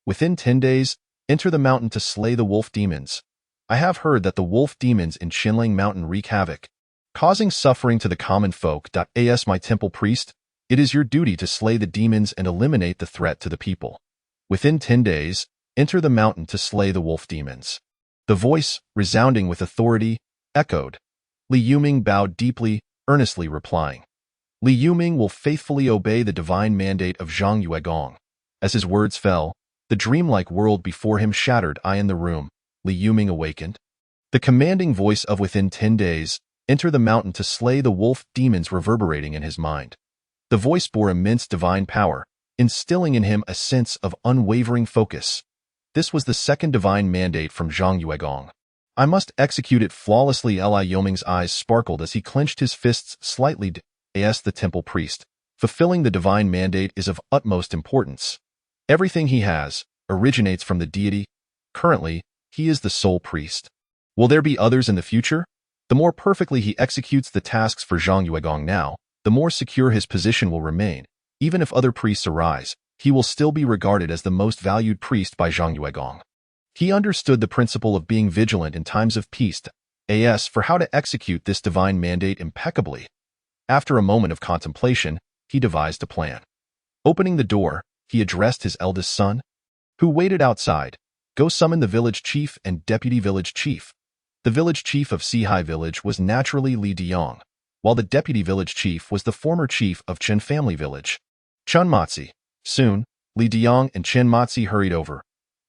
Within 10 days, enter the mountain to slay the wolf demons. I have heard that the wolf demons in Qinling Mountain wreak havoc, causing suffering to the common folk. As my temple priest, it is your duty to slay the demons and eliminate the threat to the people. Within 10 days, enter the mountain to slay the wolf demons. The voice, resounding with authority, echoed. Li Yuming bowed deeply, earnestly replying. Li Yuming will faithfully obey the divine mandate of Zhang Yuegong. As his words fell, the dreamlike world before him shattered. In the room, Li Yuming awakened. The commanding voice of within 10 days, enter the mountain to slay the wolf demons reverberating in his mind. The voice bore immense divine power, instilling in him a sense of unwavering focus. This was the second divine mandate from Zhang Yuegong. I must execute it flawlessly. Li Yuming's eyes sparkled as he clenched his fists slightly. As the temple priest, fulfilling the divine mandate is of utmost importance. Everything he has originates from the deity. Currently, he is the sole priest. Will there be others in the future? The more perfectly he executes the tasks for Zhang Yuegong now, the more secure his position will remain. Even if other priests arise, he will still be regarded as the most valued priest by Zhang Yuegong. He understood the principle of being vigilant in times of peace. As for how to execute this divine mandate impeccably, after a moment of contemplation, he devised a plan. Opening the door, he addressed his eldest son, who waited outside. Go summon the village chief and deputy village chief. The village chief of Sihai Village was naturally Li Diyang, while the deputy village chief was the former chief of Chen Family Village, Chen Matzi. Soon, Li Diyang and Chen Matzi hurried over.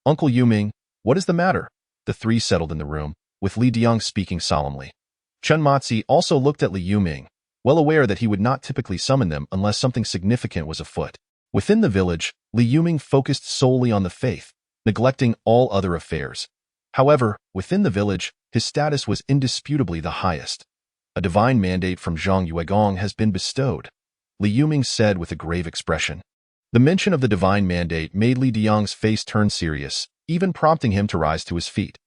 Uncle Yuming, what is the matter? The three settled in the room, with Li Diyang speaking solemnly. Chen Matzi also looked at Li Yuming, well aware that he would not typically summon them unless something significant was afoot. Within the village, Li Yuming focused solely on the faith, neglecting all other affairs. However, within the village, his status was indisputably the highest. A divine mandate from Zhang Yuegong has been bestowed, Li Yuming said with a grave expression. The mention of the divine mandate made Li Diang's face turn serious, even prompting him to rise to his feet.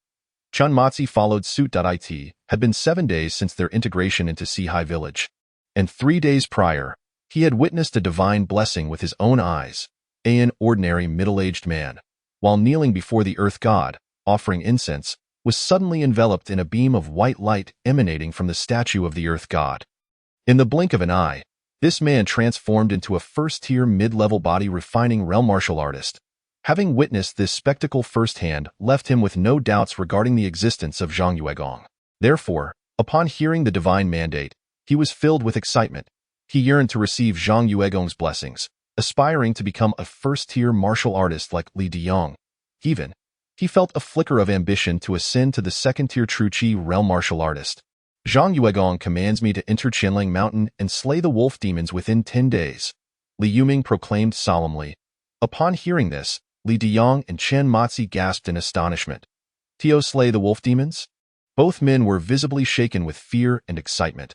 Chun Matzi followed suit. It had been 7 days since their integration into Sihai village, and 3 days prior, he had witnessed a divine blessing with his own eyes. An ordinary middle-aged man, while kneeling before the earth god, offering incense, was suddenly enveloped in a beam of white light emanating from the statue of the earth god. In the blink of an eye, this man transformed into a first-tier mid-level body refining realm martial artist. Having witnessed this spectacle firsthand left him with no doubts regarding the existence of Zhang Yuegong. Therefore, upon hearing the divine mandate, he was filled with excitement. He yearned to receive Zhang Yuegong's blessings, aspiring to become a first-tier martial artist like Li Diang. Even, he felt a flicker of ambition to ascend to the second-tier True Qi realm martial artist. Zhang Yuegong commands me to enter Qianling Mountain and slay the wolf demons within 10 days, Li Yuming proclaimed solemnly. Upon hearing this, Li Diang and Chen Matzi gasped in astonishment. Tio slay the wolf demons? Both men were visibly shaken with fear and excitement.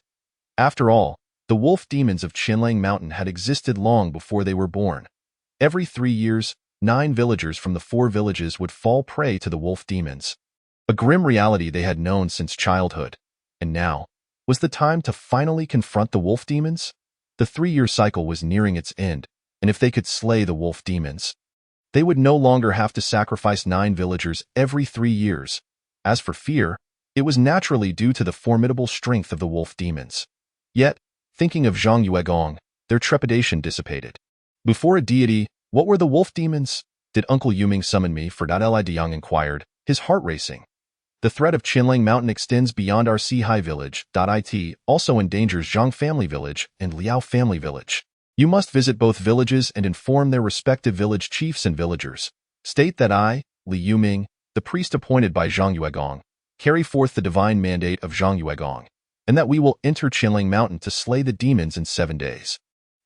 After all, the wolf demons of Qianling Mountain had existed long before they were born. Every 3 years, 9 villagers from the 4 villages would fall prey to the wolf demons. A grim reality they had known since childhood. And now, was the time to finally confront the wolf demons? The 3-year cycle was nearing its end, and if they could slay the wolf demons, they would no longer have to sacrifice 9 villagers every 3 years. As for fear, it was naturally due to the formidable strength of the wolf demons. Yet, thinking of Zhang Yuegong, their trepidation dissipated. Before a deity, what were the wolf demons? Did Uncle Yuming summon me for? Li Diang inquired, his heart racing. The threat of Qianling Mountain extends beyond our Sihai village. It also endangers Zhang family village and Liao family village. You must visit both villages and inform their respective village chiefs and villagers. State that I, Li Yuming, the priest appointed by Zhang Yuegong, carry forth the divine mandate of Zhang Yuegong, and that we will enter Qianling Mountain to slay the demons in 7 days.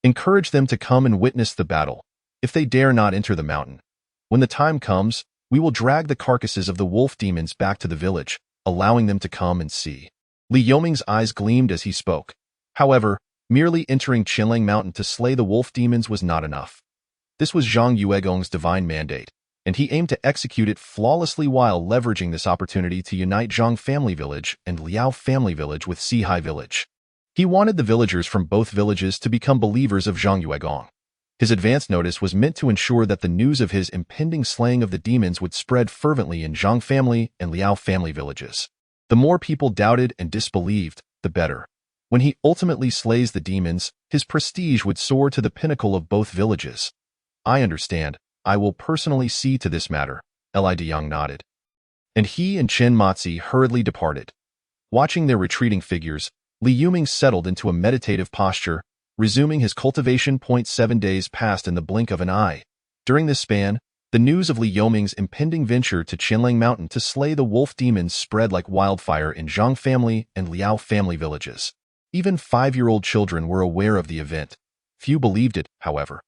Encourage them to come and witness the battle, if they dare not enter the mountain. When the time comes, we will drag the carcasses of the wolf demons back to the village, allowing them to come and see. Li Yuming's eyes gleamed as he spoke. However, merely entering Qianling Mountain to slay the wolf demons was not enough. This was Zhang Yuegong's divine mandate, and he aimed to execute it flawlessly while leveraging this opportunity to unite Zhang family village and Liao family village with Sihai village. He wanted the villagers from both villages to become believers of Zhang Yuegong. His advance notice was meant to ensure that the news of his impending slaying of the demons would spread fervently in Zhang family and Liao family villages. The more people doubted and disbelieved, the better. When he ultimately slays the demons, his prestige would soar to the pinnacle of both villages. I understand. I will personally see to this matter, Li Diang nodded. And he and Chen Matzi hurriedly departed. Watching their retreating figures, Li Yuming settled into a meditative posture, resuming his cultivation. 7 days passed in the blink of an eye. During this span, the news of Li Yuming's impending venture to Qianling Mountain to slay the wolf demons spread like wildfire in Zhang family and Liao family villages. Even 5-year-old children were aware of the event. Few believed it, however.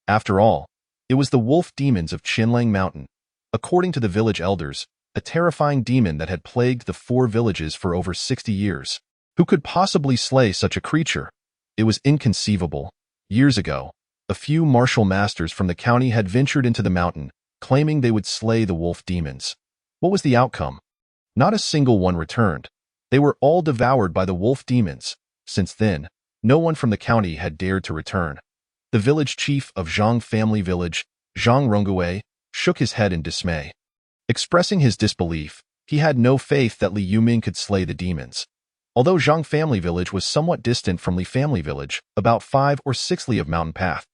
After all, it was the wolf demons of Qianling Mountain. According to the village elders, a terrifying demon that had plagued the 4 villages for over 60 years. Who could possibly slay such a creature? It was inconceivable. Years ago, a few martial masters from the county had ventured into the mountain, claiming they would slay the wolf demons. What was the outcome? Not a single one returned. They were all devoured by the wolf demons. Since then, no one from the county had dared to return. The village chief of Zhang family village, Zhang Rongguei, shook his head in dismay. Expressing his disbelief, he had no faith that Li Yuming could slay the demons. Although Zhang family village was somewhat distant from Li family village, about 5 or 6 li of mountain path,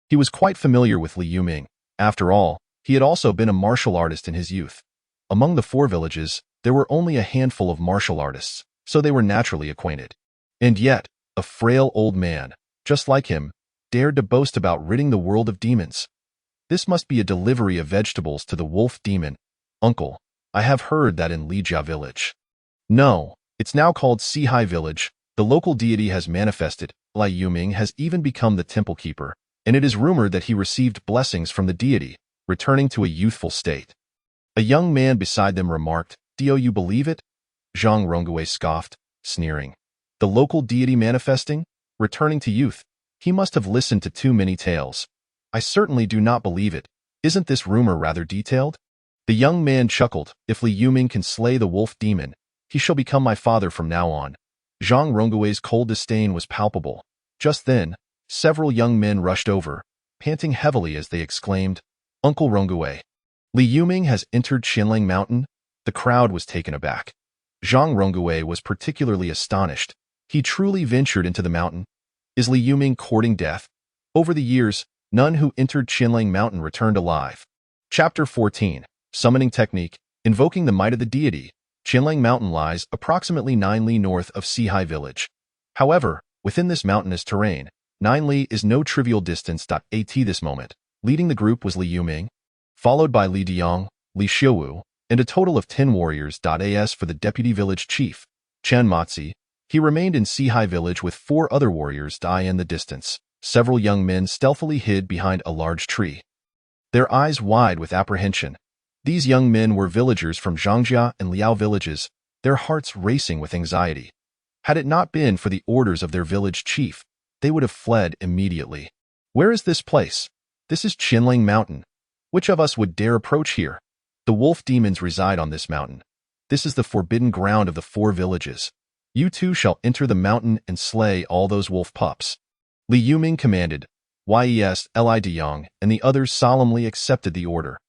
he was quite familiar with Li Yuming. After all, he had also been a martial artist in his youth. Among the 4 villages, there were only a handful of martial artists, so they were naturally acquainted. And yet, a frail old man, just like him, dared to boast about ridding the world of demons. This must be a delivery of vegetables to the wolf demon. Uncle, I have heard that in Lijia village. No, it's now called Sihai village. The local deity has manifested. Li Yuming has even become the temple keeper, and it is rumored that he received blessings from the deity, returning to a youthful state. A young man beside them remarked, "Do you believe it?" Zhang Rongwei scoffed, sneering. The local deity manifesting? Returning to youth? He must have listened to too many tales. I certainly do not believe it. Isn't this rumor rather detailed? The young man chuckled. If Li Yuming can slay the wolf demon, he shall become my father from now on. Zhang Rongwei's cold disdain was palpable. Just then, several young men rushed over, panting heavily as they exclaimed, "Uncle Rongwei! Li Yuming has entered Qinlang Mountain." The crowd was taken aback. Zhang Rongwei was particularly astonished. He truly ventured into the mountain. Is Li Yuming courting death? Over the years, none who entered Qinlang Mountain returned alive. Chapter 14. Summoning Technique. Invoking the might of the deity. Qinlang Mountain lies approximately 9 li north of Sihai Village. However, within this mountainous terrain, 9 li is no trivial distance. At this moment, leading the group was Li Yuming, followed by Li Diang, Li Xiaowu, and a total of 10 warriors. As for the deputy village chief, Chen Matzi, he remained in Sihai Village with 4 other warriors. In the distance, several young men stealthily hid behind a large tree, their eyes wide with apprehension. These young men were villagers from Zhangjia and Liao villages, their hearts racing with anxiety. Had it not been for the orders of their village chief, they would have fled immediately. Where is this place? This is Qinlang Mountain. Which of us would dare approach here? The wolf demons reside on this mountain. This is the forbidden ground of the 4 villages. You two shall enter the mountain and slay all those wolf pups. Li Yuming commanded. Yes, Li Diang and the others solemnly accepted the order.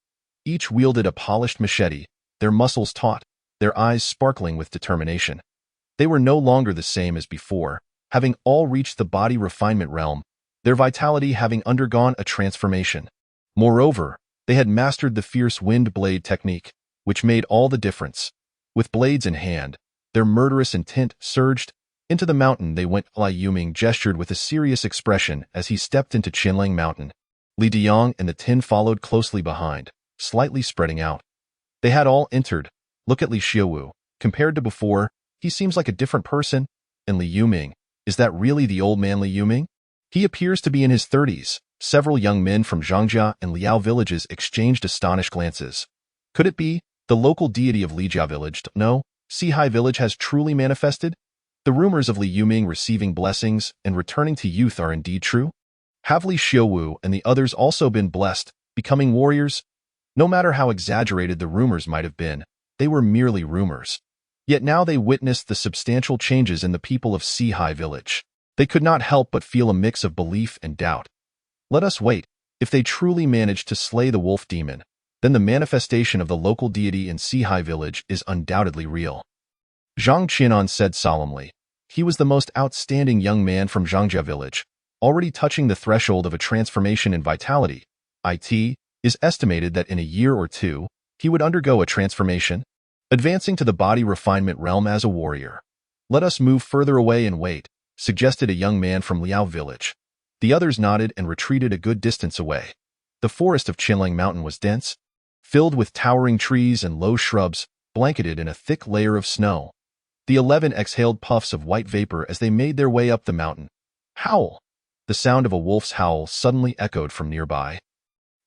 Each wielded a polished machete, their muscles taut, their eyes sparkling with determination. They were no longer the same as before, having all reached the body refinement realm, their vitality having undergone a transformation. Moreover, they had mastered the fierce wind blade technique, which made all the difference. With blades in hand, their murderous intent surged. Into the mountain they went. Li Yuming gestured with a serious expression as he stepped into Qinlang Mountain. Li Diang and the 10 followed closely behind, slightly spreading out. They had all entered. Look at Li Xiaowu. Compared to before, he seems like a different person. And Li Yuming, is that really the old man Li Yuming? He appears to be in his 30s. Several young men from Zhangjia and Liao villages exchanged astonished glances. Could it be the local deity of Lijia village? No, Sihai village has truly manifested? The rumors of Li Yuming receiving blessings and returning to youth are indeed true? Have Li Xiaowu and the others also been blessed, becoming warriors? No matter how exaggerated the rumors might have been, they were merely rumors. Yet now they witnessed the substantial changes in the people of Sihai village. They could not help but feel a mix of belief and doubt. Let us wait. If they truly managed to slay the wolf demon, then the manifestation of the local deity in Sihai village is undoubtedly real. Zhang Qinan said solemnly. He was the most outstanding young man from Zhangjia village, already touching the threshold of a transformation in vitality. It is estimated that in a year or 2, he would undergo a transformation, advancing to the body refinement realm as a warrior. Let us move further away and wait, suggested a young man from Liao village. The others nodded and retreated a good distance away. The forest of Qinlang Mountain was dense, filled with towering trees and low shrubs, blanketed in a thick layer of snow. The 11 exhaled puffs of white vapor as they made their way up the mountain. Howl! The sound of a wolf's howl suddenly echoed from nearby.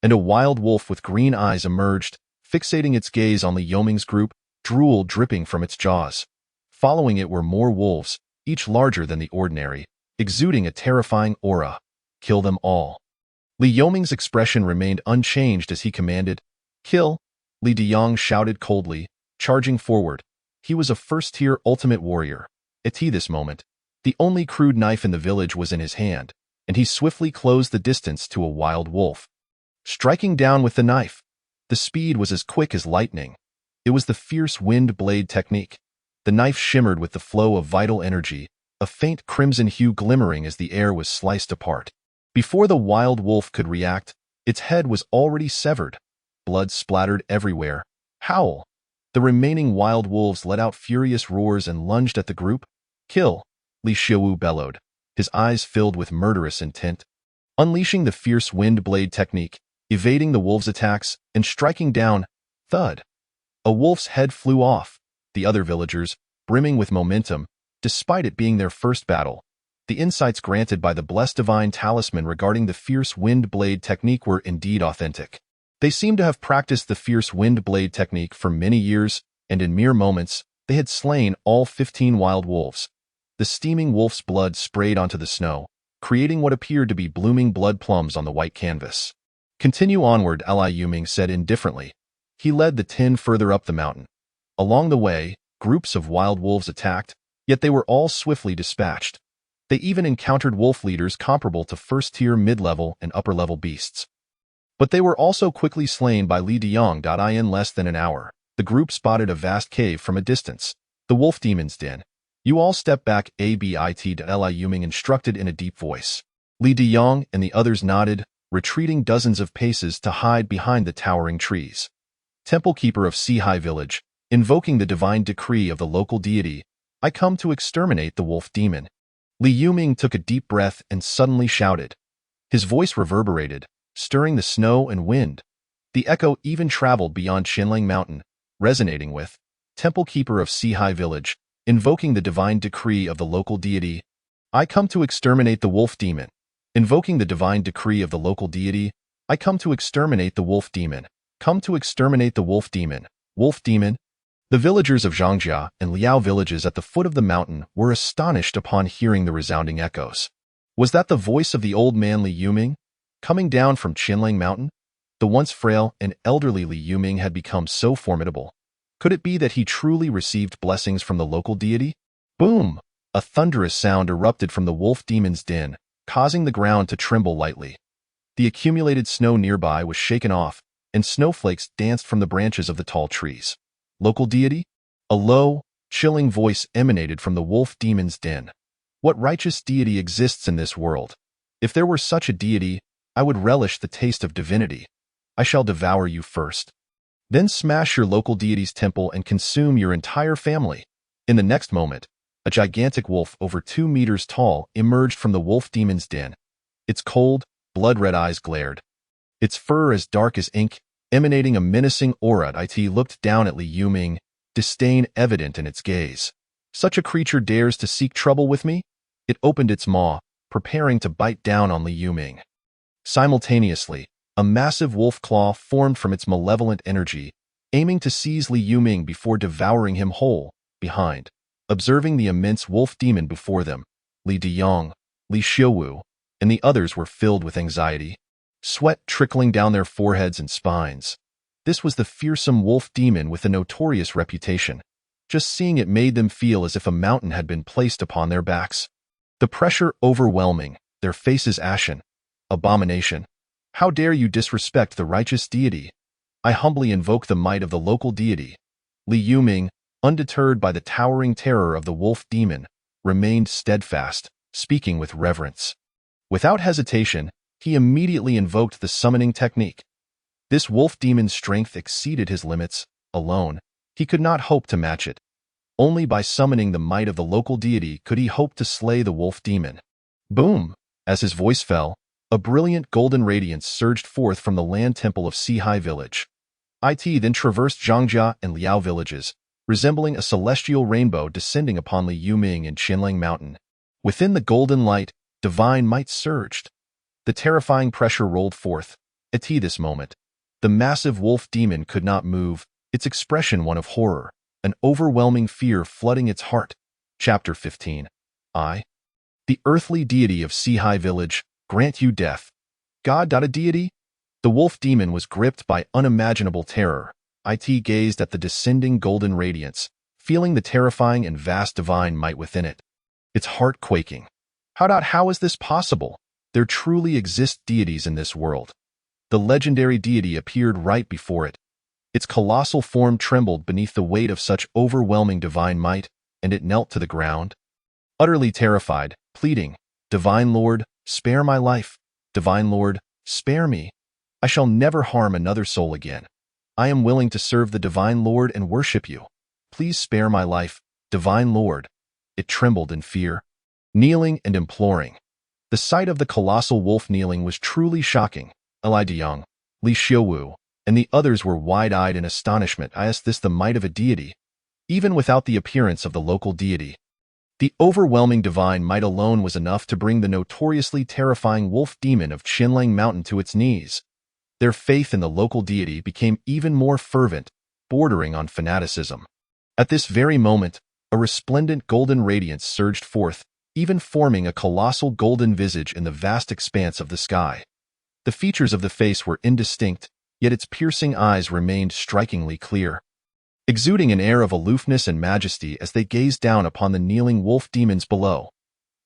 And a wild wolf with green eyes emerged, fixating its gaze on Li Yuming's group, drool dripping from its jaws. Following it were more wolves, each larger than the ordinary, exuding a terrifying aura. Kill them all. Li Yuming's expression remained unchanged as he commanded. Kill! Li Diang shouted coldly, charging forward. He was a first-tier ultimate warrior. At this moment, the only crude knife in the village was in his hand, and he swiftly closed the distance to a wild wolf. Striking down with the knife, the speed was as quick as lightning. It was the fierce wind blade technique. The knife shimmered with the flow of vital energy, a faint crimson hue glimmering as the air was sliced apart. Before the wild wolf could react, its head was already severed. Blood splattered everywhere. Howl! The remaining wild wolves let out furious roars and lunged at the group. Kill! Li Xiaowu bellowed, his eyes filled with murderous intent. Unleashing the fierce wind blade technique, evading the wolves' attacks, and striking down, thud! A wolf's head flew off. The other villagers, brimming with momentum, despite it being their first battle, the insights granted by the blessed divine talisman regarding the fierce wind blade technique were indeed authentic. They seemed to have practiced the fierce wind blade technique for many years, and in mere moments, they had slain all 15 wild wolves. The steaming wolf's blood sprayed onto the snow, creating what appeared to be blooming blood plums on the white canvas. "Continue onward," Li Yuming said indifferently. He led the 10 further up the mountain. Along the way, groups of wild wolves attacked, yet they were all swiftly dispatched. They even encountered wolf leaders comparable to first-tier mid-level and upper-level beasts. But they were also quickly slain by Li Diyang. In less than an hour, the group spotted a vast cave from a distance, the wolf demon's den. "You all step back," Li Yuming instructed in a deep voice. Li Diyang and the others nodded, retreating dozens of paces to hide behind the towering trees. Temple Keeper of Sihai Village, invoking the divine decree of the local deity, "I come to exterminate the wolf demon." Li Yuming took a deep breath and suddenly shouted. His voice reverberated, stirring the snow and wind. The echo even traveled beyond Qinlang Mountain, resonating with Temple Keeper of Sihai Village, invoking the divine decree of the local deity. "I come to exterminate the wolf demon." Invoking the divine decree of the local deity, "I come to exterminate the wolf demon." Come to exterminate the wolf demon. Wolf demon? The villagers of Zhangjia and Liao villages at the foot of the mountain were astonished upon hearing the resounding echoes. Was that the voice of the old man Li Yuming, coming down from Qinlang Mountain? The once frail and elderly Li Yuming had become so formidable. Could it be that he truly received blessings from the local deity? Boom! A thunderous sound erupted from the wolf demon's den, causing the ground to tremble lightly. The accumulated snow nearby was shaken off, and snowflakes danced from the branches of the tall trees. Local deity? A low, chilling voice emanated from the wolf demon's den. What righteous deity exists in this world? If there were such a deity, I would relish the taste of divinity. I shall devour you first. Then smash your local deity's temple and consume your entire family. In the next moment, a gigantic wolf over 2 meters tall emerged from the wolf demon's den. Its cold, blood-red eyes glared. Its fur as dark as ink, emanating a menacing aura. It looked down at Li Yuming, disdain evident in its gaze. Such a creature dares to seek trouble with me? It opened its maw, preparing to bite down on Li Yuming. Simultaneously, a massive wolf claw formed from its malevolent energy, aiming to seize Li Yuming before devouring him whole. Behind, observing the immense wolf demon before them, Li Diyang, Li Xiuwu, and the others were filled with anxiety, sweat trickling down their foreheads and spines. This was the fearsome wolf demon with a notorious reputation. Just seeing it made them feel as if a mountain had been placed upon their backs. The pressure overwhelming, their faces ashen. Abomination! How dare you disrespect the righteous deity? I humbly invoke the might of the local deity. Li Yuming, undeterred by the towering terror of the wolf demon, remained steadfast, speaking with reverence. Without hesitation, he immediately invoked the summoning technique. This wolf demon's strength exceeded his limits. Alone, he could not hope to match it. Only by summoning the might of the local deity could he hope to slay the wolf demon. Boom! As his voice fell, a brilliant golden radiance surged forth from the land temple of Sihai village. It then traversed Zhangjia and Liao villages, resembling a celestial rainbow descending upon Li Yuming and Qinlang Mountain. Within the golden light, divine might surged. The terrifying pressure rolled forth. At this moment, the massive wolf demon could not move, its expression one of horror, an overwhelming fear flooding its heart. Chapter 15. The earthly deity of Sihai village, grant you death. God. A deity? The wolf demon was gripped by unimaginable terror. It gazed at the descending golden radiance, feeling the terrifying and vast divine might within it. Its heart quaking. How is this possible? There truly exist deities in this world. The legendary deity appeared right before it. Its colossal form trembled beneath the weight of such overwhelming divine might, and it knelt to the ground. Utterly terrified, pleading, "Divine Lord, spare my life. Divine Lord, spare me. I shall never harm another soul again. I am willing to serve the Divine Lord and worship you. Please spare my life, Divine Lord." It trembled in fear, kneeling and imploring. The sight of the colossal wolf kneeling was truly shocking. Li Diyang, Li Xiuwu, and the others were wide-eyed in astonishment. Is this the might of a deity? Even without the appearance of the local deity, the overwhelming divine might alone was enough to bring the notoriously terrifying wolf demon of Qinlang Mountain to its knees. Their faith in the local deity became even more fervent, bordering on fanaticism. At this very moment, a resplendent golden radiance surged forth, even forming a colossal golden visage in the vast expanse of the sky. The features of the face were indistinct, yet its piercing eyes remained strikingly clear, exuding an air of aloofness and majesty as they gazed down upon the kneeling wolf demons below.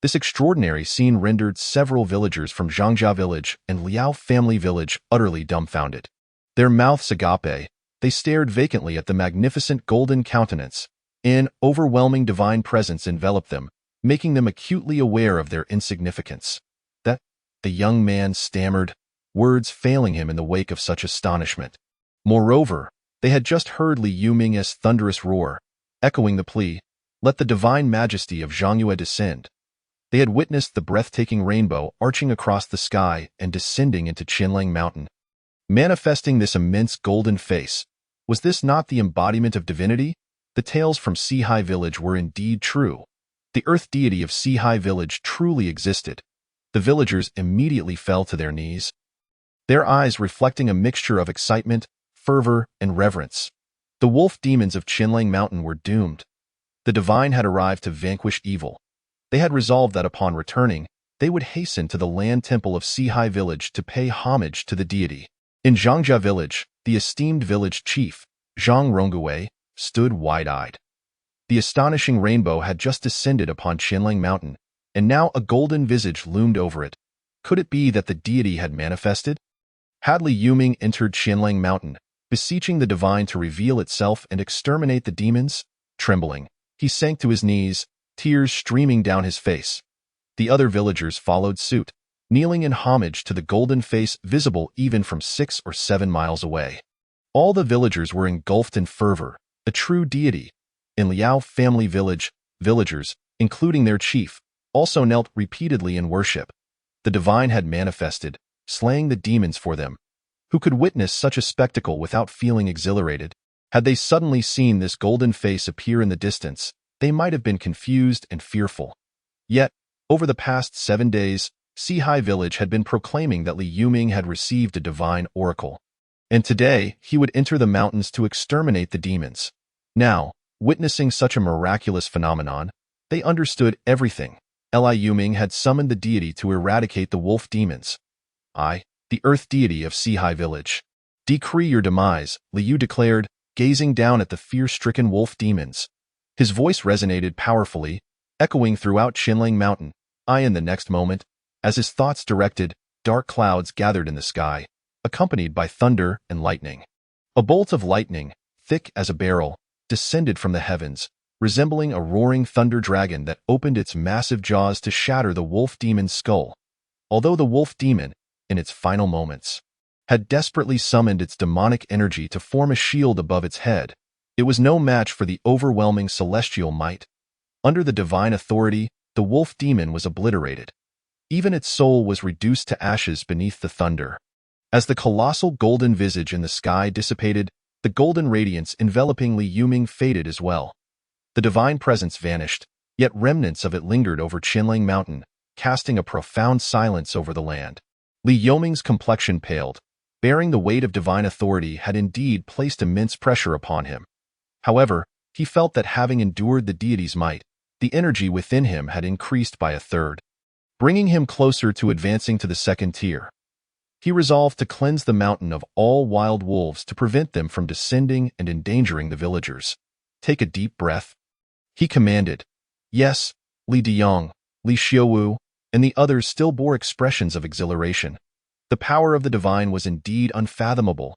This extraordinary scene rendered several villagers from Zhangjia village and Liao family village utterly dumbfounded. Their mouths agape, they stared vacantly at the magnificent golden countenance. An overwhelming divine presence enveloped them, making them acutely aware of their insignificance. That, the young man stammered, words failing him in the wake of such astonishment. Moreover, they had just heard Li Yuming's thunderous roar, echoing the plea, "Let the divine majesty of Zhangyue descend." They had witnessed the breathtaking rainbow arching across the sky and descending into Qianlang Mountain, manifesting this immense golden face. Was this not the embodiment of divinity? The tales from Sihai village were indeed true. The earth deity of Sihai village truly existed. The villagers immediately fell to their knees, their eyes reflecting a mixture of excitement, fervor, and reverence. The wolf demons of Qianlang Mountain were doomed. The divine had arrived to vanquish evil. They had resolved that upon returning, they would hasten to the land temple of Sihai village to pay homage to the deity. In Zhangjia village, the esteemed village chief, Zhang Rongui, stood wide-eyed. The astonishing rainbow had just descended upon Qianlang Mountain, and now a golden visage loomed over it. Could it be that the deity had manifested? Had Li Yuming entered Qianlang Mountain, beseeching the divine to reveal itself and exterminate the demons? Trembling, he sank to his knees, tears streaming down his face. The other villagers followed suit, kneeling in homage to the golden face visible even from 6 or 7 miles away. All the villagers were engulfed in fervor. A true deity. In Liao family village, villagers, including their chief, also knelt repeatedly in worship. The divine had manifested, slaying the demons for them. Who could witness such a spectacle without feeling exhilarated? Had they suddenly seen this golden face appear in the distance, they might have been confused and fearful. Yet, over the past 7 days, Sihai village had been proclaiming that Li Yuming had received a divine oracle. And today, he would enter the mountains to exterminate the demons. Now, witnessing such a miraculous phenomenon, they understood everything. Li Yuming had summoned the deity to eradicate the wolf demons. I, the earth deity of Sihai village, decree your demise, Li Yu declared, gazing down at the fear-stricken wolf demons. His voice resonated powerfully, echoing throughout Qianlang Mountain. In the next moment, as his thoughts directed, dark clouds gathered in the sky, accompanied by thunder and lightning. A bolt of lightning, thick as a barrel, descended from the heavens, resembling a roaring thunder dragon that opened its massive jaws to shatter the wolf demon's skull. Although the wolf demon, in its final moments, had desperately summoned its demonic energy to form a shield above its head, it was no match for the overwhelming celestial might. Under the divine authority, the wolf demon was obliterated. Even its soul was reduced to ashes beneath the thunder. As the colossal golden visage in the sky dissipated, the golden radiance enveloping Li Yuming faded as well. The divine presence vanished, yet remnants of it lingered over Qianlang Mountain, casting a profound silence over the land. Li Yuming's complexion paled. Bearing the weight of divine authority had indeed placed immense pressure upon him. However, he felt that having endured the deity's might, the energy within him had increased by 1/3, bringing him closer to advancing to the second tier. He resolved to cleanse the mountain of all wild wolves to prevent them from descending and endangering the villagers. Take a deep breath, he commanded. Yes, Li Diyang, Li Xiaowu, and the others still bore expressions of exhilaration. The power of the divine was indeed unfathomable.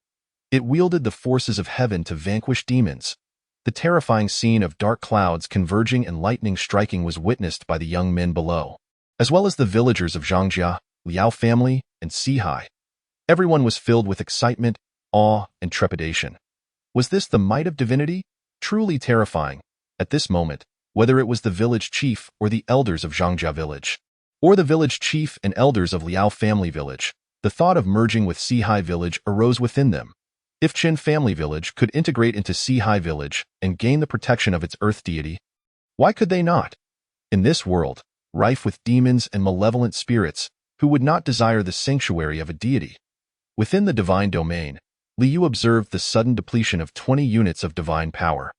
It wielded the forces of heaven to vanquish demons. The terrifying scene of dark clouds converging and lightning striking was witnessed by the young men below, as well as the villagers of Zhangjia, Liao family, and Sihai. Everyone was filled with excitement, awe, and trepidation. Was this the might of divinity? Truly terrifying. At this moment, whether it was the village chief or the elders of Zhangjia village, or the village chief and elders of Liao family village, the thought of merging with Sihai village arose within them. If Qin family village could integrate into Sihai village and gain the protection of its earth deity, why could they not? In this world, rife with demons and malevolent spirits, who would not desire the sanctuary of a deity? Within the divine domain, Liu observed the sudden depletion of 20 units of divine power.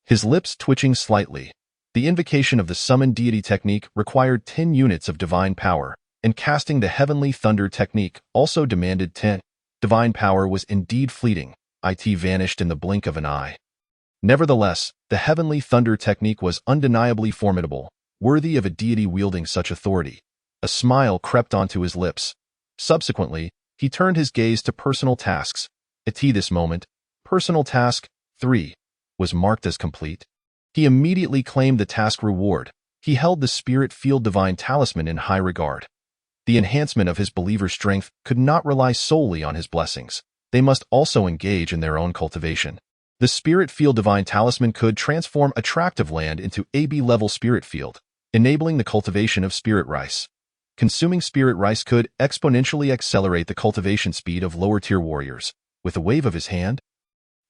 His lips twitching slightly. The invocation of the summoned deity technique required 10 units of divine power, and casting the heavenly thunder technique also demanded 10. Divine power was indeed fleeting. It vanished in the blink of an eye. Nevertheless, the heavenly thunder technique was undeniably formidable, worthy of a deity wielding such authority. A smile crept onto his lips. Subsequently, he turned his gaze to personal tasks. At this moment, personal task 3 was marked as complete. He immediately claimed the task reward. He held the Spirit Field Divine Talisman in high regard. The enhancement of his believer's strength could not rely solely on his blessings. They must also engage in their own cultivation. The Spirit Field Divine Talisman could transform attractive land into AB-level Spirit Field, enabling the cultivation of Spirit Rice. Consuming Spirit Rice could exponentially accelerate the cultivation speed of lower-tier warriors. With a wave of his hand,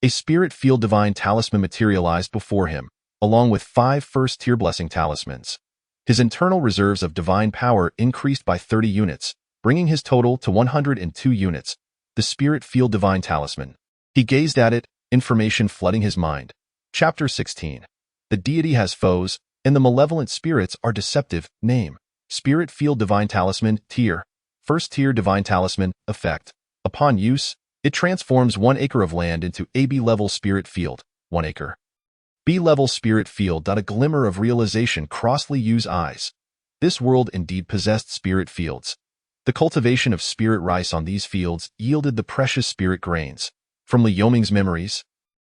a Spirit Field Divine Talisman materialized before him, along with 5 first-tier blessing talismans. His internal reserves of divine power increased by 30 units, bringing his total to 102 units. The Spirit Field Divine Talisman. He gazed at it, information flooding his mind. Chapter 16. The deity has foes, and the malevolent spirits are deceptive. Name: Spirit Field Divine Talisman. Tier: First Tier Divine Talisman. Effect: upon use, it transforms 1 acre of land into AB-level Spirit Field. 1 acre. B-level Spirit Field. A glimmer of realization crossed Liu's eyes. This world indeed possessed spirit fields. The cultivation of Spirit Rice on these fields yielded the precious spirit grains. From Li Yoming's memories,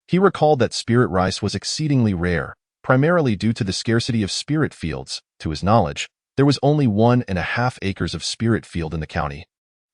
he recalled that Spirit Rice was exceedingly rare, primarily due to the scarcity of spirit fields. To his knowledge, there was only 1.5 acres of spirit field in the county.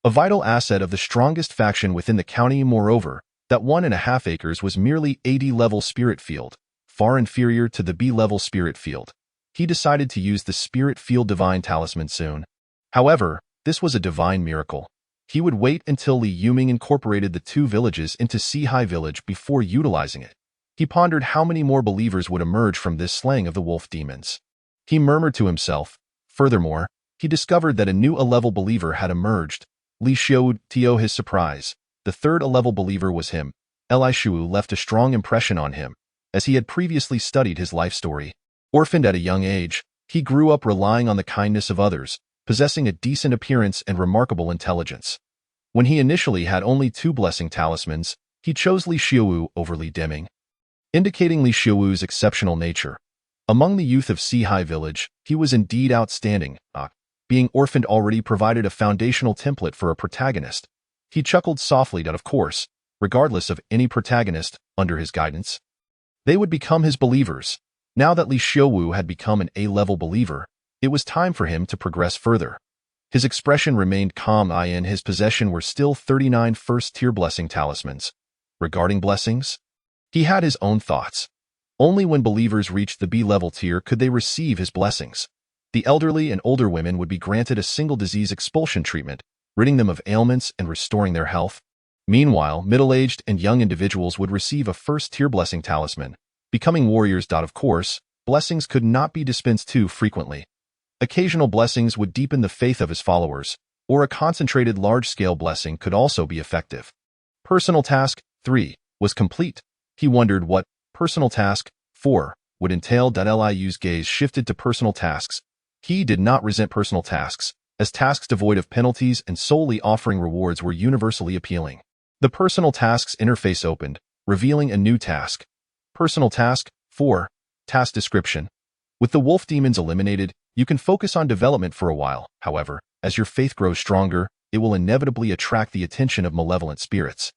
A vital asset of the strongest faction within the county. Moreover, that 1.5 acres was merely AD-level spirit field, far inferior to the B-level spirit field. He decided to use the Spirit Field Divine Talisman soon. However, this was a divine miracle. He would wait until Li Yuming incorporated the 2 villages into Sihai Village before utilizing it. He pondered how many more believers would emerge from this slaying of the wolf demons. He murmured to himself. Furthermore, he discovered that a new A-level believer had emerged. Li Xiu. To his surprise, the 3rd A-level believer was him. Li Xiu left a strong impression on him, as he had previously studied his life story. Orphaned at a young age, he grew up relying on the kindness of others, possessing a decent appearance and remarkable intelligence. When he initially had only 2 blessing talismans, he chose Li Xiu over Li Deming, indicating Li Xiu's exceptional nature. Among the youth of Sihai Village, he was indeed outstanding. Being orphaned already provided a foundational template for a protagonist. He chuckled softly that, of course, regardless of any protagonist, under his guidance, they would become his believers. Now that Li Xiu had become an A-level believer, it was time for him to progress further. His expression remained calm. In his possession were still 39 first-tier blessing talismans. Regarding blessings, he had his own thoughts. Only when believers reached the B-level tier could they receive his blessings. The elderly and older women would be granted a single disease expulsion treatment, ridding them of ailments and restoring their health. Meanwhile, middle-aged and young individuals would receive a first-tier blessing talisman, becoming warriors. Of course, blessings could not be dispensed too frequently. Occasional blessings would deepen the faith of his followers, or a concentrated large-scale blessing could also be effective. Personal Task 3 was complete. He wondered what Personal Task 4 would entail. Liu's gaze shifted to personal tasks. He did not resent personal tasks, as tasks devoid of penalties and solely offering rewards were universally appealing. The Personal Tasks interface opened, revealing a new task. Personal Task 4. Task Description. With the wolf demons eliminated, you can focus on development for a while. However, as your faith grows stronger, it will inevitably attract the attention of malevolent spirits.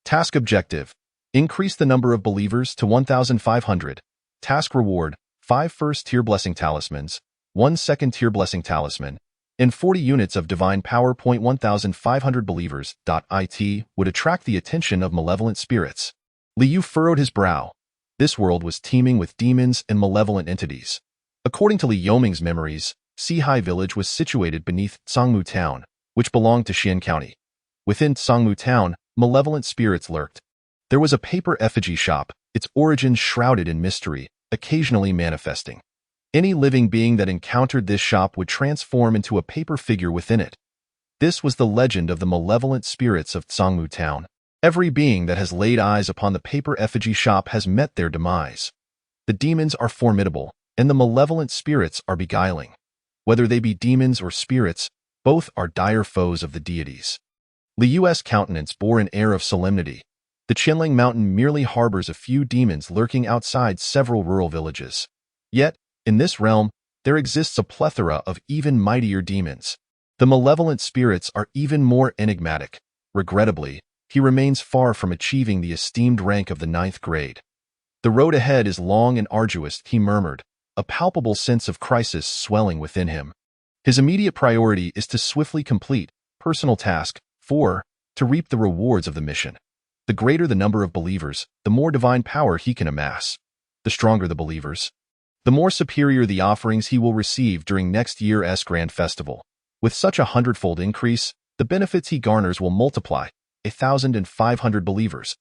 Task Objective. Increase the number of believers to 1,500. Task Reward. 5 first-tier blessing talismans, 1 second-tier blessing talisman, and 40 units of divine power. 1,500 believers. It would attract the attention of malevolent spirits. Liu furrowed his brow. This world was teeming with demons and malevolent entities. According to Li Yoming's memories, Sihai Village was situated beneath Tsangmu Town, which belonged to Xian County. Within Tsangmu Town, malevolent spirits lurked. There was a paper effigy shop, its origins shrouded in mystery, occasionally manifesting. Any living being that encountered this shop would transform into a paper figure within it. This was the legend of the malevolent spirits of Tsangmu town. Every being that has laid eyes upon the paper effigy shop has met their demise. The demons are formidable, and the malevolent spirits are beguiling. Whether they be demons or spirits, both are dire foes of the deities. Liu's countenance bore an air of solemnity. The Qianling Mountain merely harbors a few demons lurking outside several rural villages. Yet, in this realm, there exists a plethora of even mightier demons. The malevolent spirits are even more enigmatic. Regrettably, he remains far from achieving the esteemed rank of the 9th grade. The road ahead is long and arduous, he murmured, a palpable sense of crisis swelling within him. His immediate priority is to swiftly complete personal task 4, to reap the rewards of the mission. The greater the number of believers, the more divine power he can amass. The stronger the believers, the more superior the offerings he will receive during next year's grand festival. With such a 100-fold increase, the benefits he garners will multiply. 1,500 believers.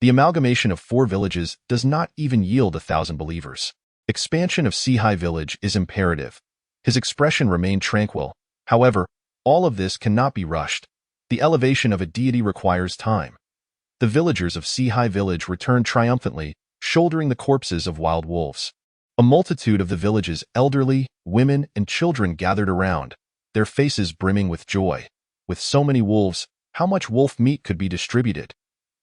The amalgamation of 4 villages does not even yield 1,000 believers. Expansion of Sihai village is imperative. His expression remained tranquil. However, all of this cannot be rushed. The elevation of a deity requires time. The villagers of Sihai village returned triumphantly, shouldering the corpses of wild wolves. A multitude of the village's elderly, women, and children gathered around, their faces brimming with joy. With so many wolves, how much wolf meat could be distributed?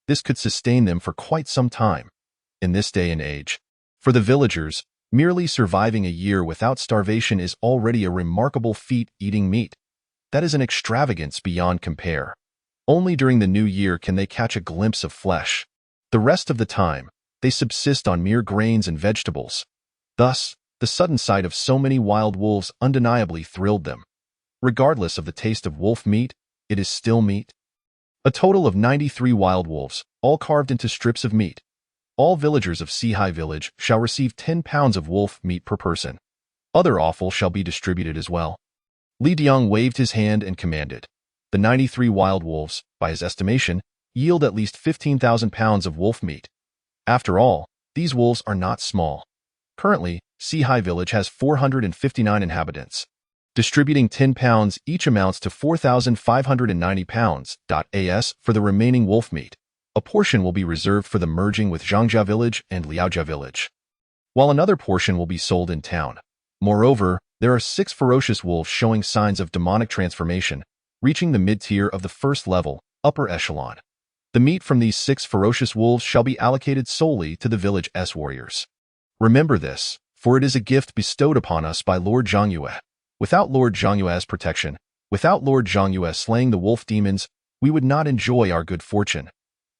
This could sustain them for quite some time. In this day and age, for the villagers, merely surviving a year without starvation is already a remarkable feat. Eating meat, that is an extravagance beyond compare. Only during the new year can they catch a glimpse of flesh. The rest of the time, they subsist on mere grains and vegetables. Thus, the sudden sight of so many wild wolves undeniably thrilled them. Regardless of the taste of wolf meat, it is still meat. A total of 93 wild wolves, all carved into strips of meat. All villagers of Sihai village shall receive 10 pounds of wolf meat per person. Other offal shall be distributed as well. Li Diang waved his hand and commanded. The 93 wild wolves, by his estimation, yield at least 15,000 pounds of wolf meat. After all, these wolves are not small. Currently, Sihai village has 459 inhabitants. Distributing 10 pounds each amounts to 4,590 pounds. As for the remaining wolf meat, a portion will be reserved for the merging with Zhangjia village and Liaojia village, while another portion will be sold in town. Moreover, there are 6 ferocious wolves showing signs of demonic transformation, reaching the mid-tier of the first level, upper echelon. The meat from these 6 ferocious wolves shall be allocated solely to the village's warriors. Remember this, for it is a gift bestowed upon us by Lord Zhangyue. Without Lord Zhangyue's protection, without Lord Zhangyue slaying the wolf demons, we would not enjoy our good fortune.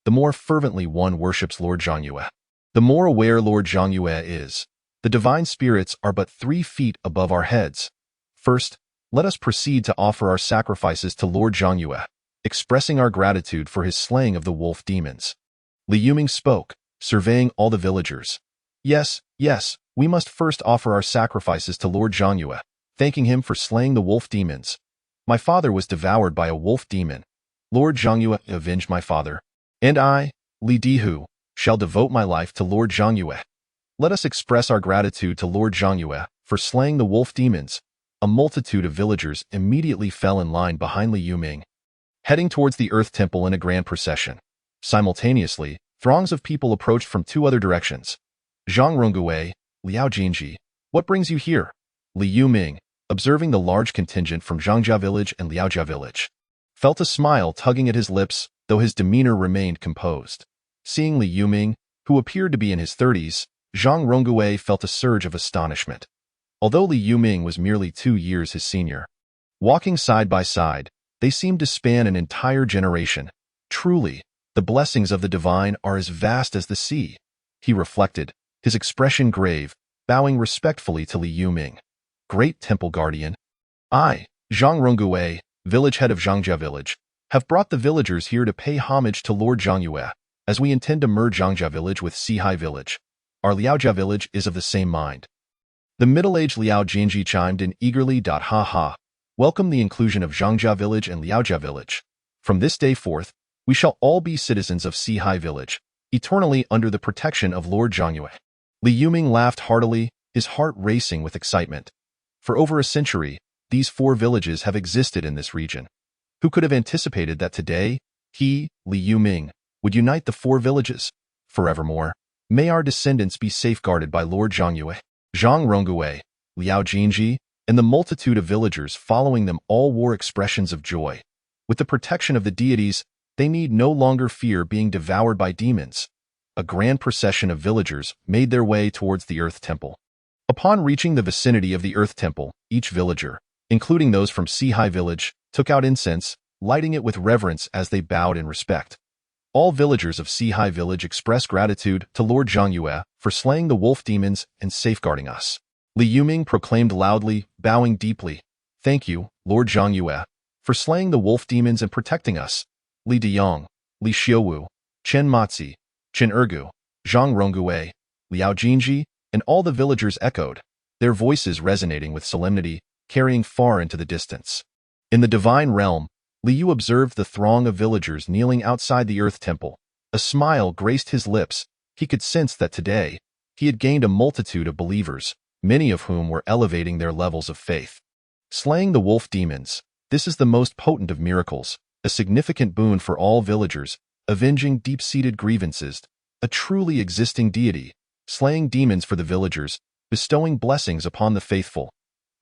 The more fervently one worships Lord Zhangyue, the more aware Lord Zhangyue is. The divine spirits are but 3 feet above our heads. First, let us proceed to offer our sacrifices to Lord Zhangyue, expressing our gratitude for his slaying of the wolf demons. Li Yuming spoke, surveying all the villagers. Yes, we must first offer our sacrifices to Lord Zhangyue, thanking him for slaying the wolf demons. My father was devoured by a wolf demon. Lord Zhangyue avenged my father. And I, Li Dihu, shall devote my life to Lord Zhangyue. Let us express our gratitude to Lord Zhangyue for slaying the wolf demons. A multitude of villagers immediately fell in line behind Li Yuming, heading towards the Earth Temple in a grand procession. Simultaneously, throngs of people approached from 2 other directions. Zhang Rongui, Liao Jinji, what brings you here? Li Yuming, observing the large contingent from Zhangjia village and Liaojia village, felt a smile tugging at his lips, though his demeanor remained composed. Seeing Li Yuming, who appeared to be in his 30s, Zhang Rongui felt a surge of astonishment. Although Li Yuming was merely 2 years his senior, walking side by side, they seemed to span an entire generation. Truly, the blessings of the divine are as vast as the sea, he reflected, his expression grave, bowing respectfully to Li Yuming. Great temple guardian. I, Zhang Rongui, village head of Zhangjia village, have brought the villagers here to pay homage to Lord Zhangyue, as we intend to merge Zhangjia village with Sihai village. Our Liaojia village is of the same mind. The middle-aged Liao Jinji chimed in eagerly. Ha ha. Welcome the inclusion of Zhangjia village and Liaojia village. From this day forth, we shall all be citizens of Sihai village, eternally under the protection of Lord Zhangyue. Li Yuming laughed heartily, his heart racing with excitement. For over a century, these 4 villages have existed in this region. Who could have anticipated that today, he, Li Yuming, would unite the four villages? Forevermore, may our descendants be safeguarded by Lord Zhongyue, Zhang Rongui, Liao Jinji, and the multitude of villagers following them all wore expressions of joy. With the protection of the deities, they need no longer fear being devoured by demons. A grand procession of villagers made their way towards the Earth Temple. Upon reaching the vicinity of the Earth Temple, each villager, including those from Sihai Village, took out incense, lighting it with reverence as they bowed in respect. All villagers of Sihai Village expressed gratitude to Lord Zhongyue for slaying the wolf demons and safeguarding us. Li Yuming proclaimed loudly, bowing deeply, "Thank you, Lord Zhongyue, for slaying the wolf demons and protecting us." Li Deyong, Li Xiuwu, Chen Matzi, Chen Ergu, Zhang Rongui, Liao Jinji, and all the villagers echoed, their voices resonating with solemnity, carrying far into the distance. In the divine realm, Li Yu observed the throng of villagers kneeling outside the Earth Temple. A smile graced his lips. He could sense that today, he had gained a multitude of believers, many of whom were elevating their levels of faith. Slaying the wolf demons, this is the most potent of miracles, a significant boon for all villagers, avenging deep-seated grievances, a truly existing deity, slaying demons for the villagers, bestowing blessings upon the faithful.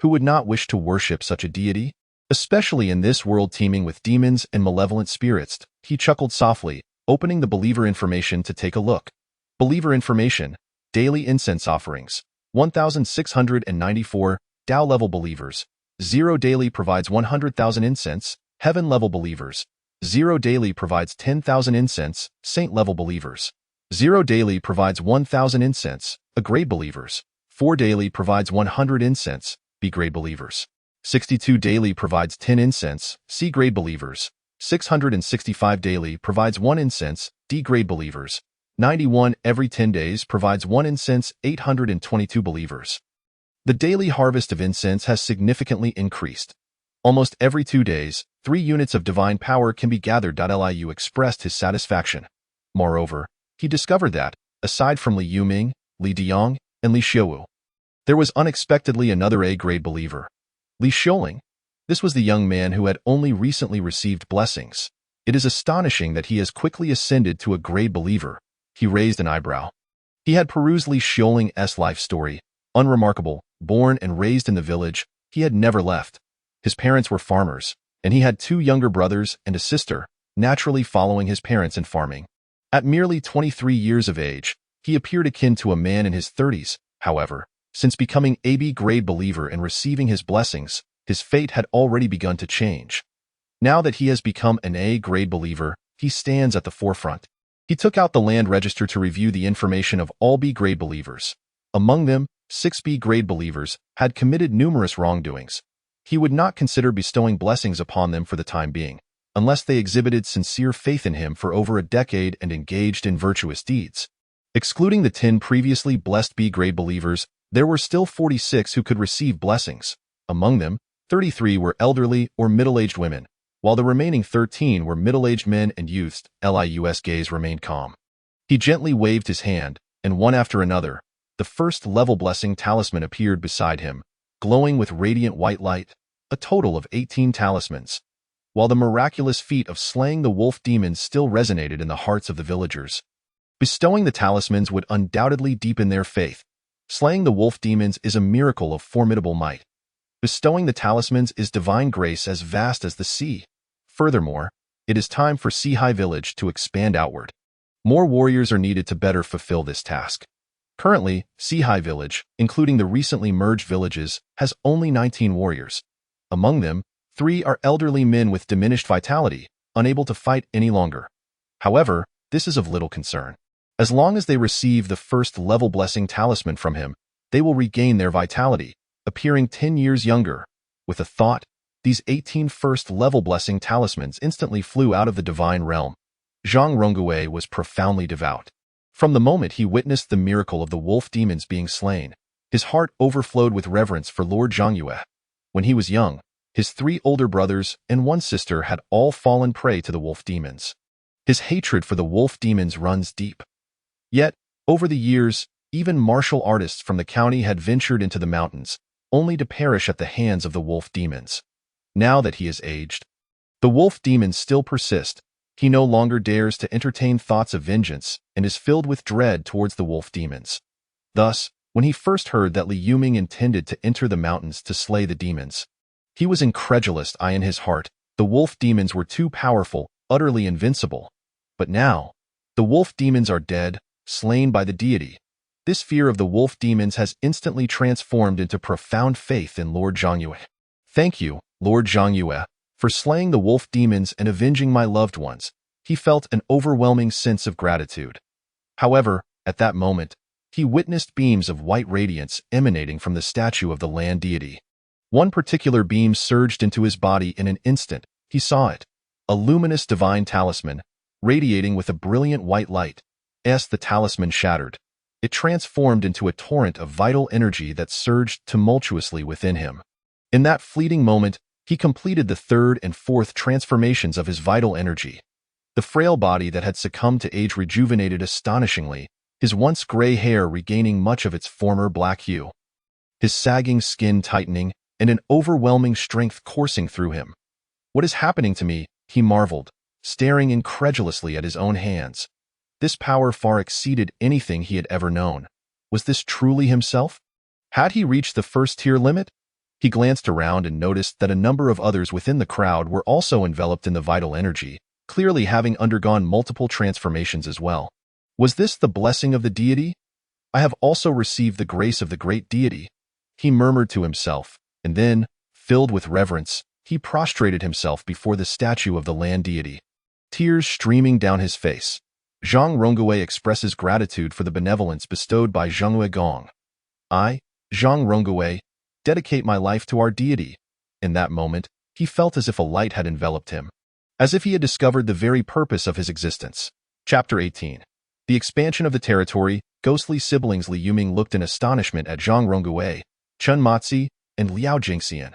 Who would not wish to worship such a deity? Especially in this world teeming with demons and malevolent spirits. He chuckled softly, opening the believer information to take a look. Believer information, daily incense offerings, 1,694, Tao-level believers. 0 daily provides 100,000 incense, Heaven-level believers. 0 daily provides 10,000 incense, Saint-level believers. 0 daily provides 1,000 incense, A-grade believers. 4 daily provides 100 incense, B-grade believers. 62 daily provides 10 incense, C-grade believers. 665 daily provides 1 incense, D-grade believers. 91 every 10 days provides 1 incense, 822 believers. The daily harvest of incense has significantly increased. Almost every 2 days, 3 units of divine power can be gathered. Liu expressed his satisfaction. Moreover, he discovered that, aside from Li Yuming, Li Deyong, and Li Xiuwu, there was unexpectedly another A-grade believer. Li Xiuling. This was the young man who had only recently received blessings. It is astonishing that he has quickly ascended to a grade believer. He raised an eyebrow. He had perused Li Xiuling's life story. Unremarkable, born and raised in the village, he had never left. His parents were farmers, and he had 2 younger brothers and a sister, naturally following his parents in farming. At merely 23 years of age, he appeared akin to a man in his 30s. However, since becoming a B-grade believer and receiving his blessings, his fate had already begun to change. Now that he has become an A-grade believer, he stands at the forefront. He took out the land register to review the information of all B-grade believers. Among them, 6 B-grade believers had committed numerous wrongdoings. He would not consider bestowing blessings upon them for the time being, unless they exhibited sincere faith in him for over a decade and engaged in virtuous deeds. Excluding the 10 previously blessed B-grade believers, there were still 46 who could receive blessings. Among them, 33 were elderly or middle-aged women, while the remaining 13 were middle-aged men and youths. Liu's gaze remained calm. He gently waved his hand, and one after another, the first-level blessing talisman appeared beside him, glowing with radiant white light, a total of 18 talismans. While the miraculous feat of slaying the wolf demons still resonated in the hearts of the villagers, bestowing the talismans would undoubtedly deepen their faith. Slaying the wolf demons is a miracle of formidable might. Bestowing the talismans is divine grace as vast as the sea. Furthermore, it is time for Sihai Village to expand outward. More warriors are needed to better fulfill this task. Currently, Sihai Village, including the recently merged villages, has only 19 warriors. Among them, 3 are elderly men with diminished vitality, unable to fight any longer. However, this is of little concern. As long as they receive the first-level blessing talisman from him, they will regain their vitality, appearing 10 years younger. With a thought, these 18 first-level blessing talismans instantly flew out of the divine realm. Zhang Rongui was profoundly devout. From the moment he witnessed the miracle of the wolf demons being slain, his heart overflowed with reverence for Lord Zhongyue. When he was young, his 3 older brothers and 1 sister had all fallen prey to the wolf demons. His hatred for the wolf demons runs deep. Yet, over the years, even martial artists from the county had ventured into the mountains, only to perish at the hands of the wolf demons. Now that he is aged, The wolf demons still persist. He no longer dares to entertain thoughts of vengeance and is filled with dread towards the wolf demons. Thus, when he first heard that Li Yuming intended to enter the mountains to slay the demons, he was incredulous. In his heart, the wolf demons were too powerful, utterly invincible. But now, the wolf demons are dead, slain by the deity. This fear of the wolf demons has instantly transformed into profound faith in Lord Zhangyue. Thank you, Lord Zhangyue, for slaying the wolf demons and avenging my loved ones. He felt an overwhelming sense of gratitude. However, at that moment, he witnessed beams of white radiance emanating from the statue of the land deity. One particular beam surged into his body in an instant. He saw it, a luminous divine talisman, radiating with a brilliant white light. As the talisman shattered, it transformed into a torrent of vital energy that surged tumultuously within him. In that fleeting moment, he completed the third and fourth transformations of his vital energy. The frail body that had succumbed to age rejuvenated astonishingly, his once gray hair regaining much of its former black hue, his sagging skin tightening, and an overwhelming strength coursing through him. What is happening to me? He marveled, staring incredulously at his own hands. This power far exceeded anything he had ever known. Was this truly himself? Had he reached the first-tier limit? He glanced around and noticed that a number of others within the crowd were also enveloped in the vital energy, clearly having undergone multiple transformations as well. Was this the blessing of the deity? I have also received the grace of the great deity, he murmured to himself, and then, filled with reverence, he prostrated himself before the statue of the land deity. Tears streaming down his face, Zhang Rongwei expresses gratitude for the benevolence bestowed by Zhangyue Gong. I, Zhang Rongwei, dedicate my life to our deity. In that moment, he felt as if a light had enveloped him, as if he had discovered the very purpose of his existence. Chapter 18. The expansion of the territory. Ghostly siblings Li Yuming looked in astonishment at Zhang Rongwei, Chen Matzi, and Liao Jingxian.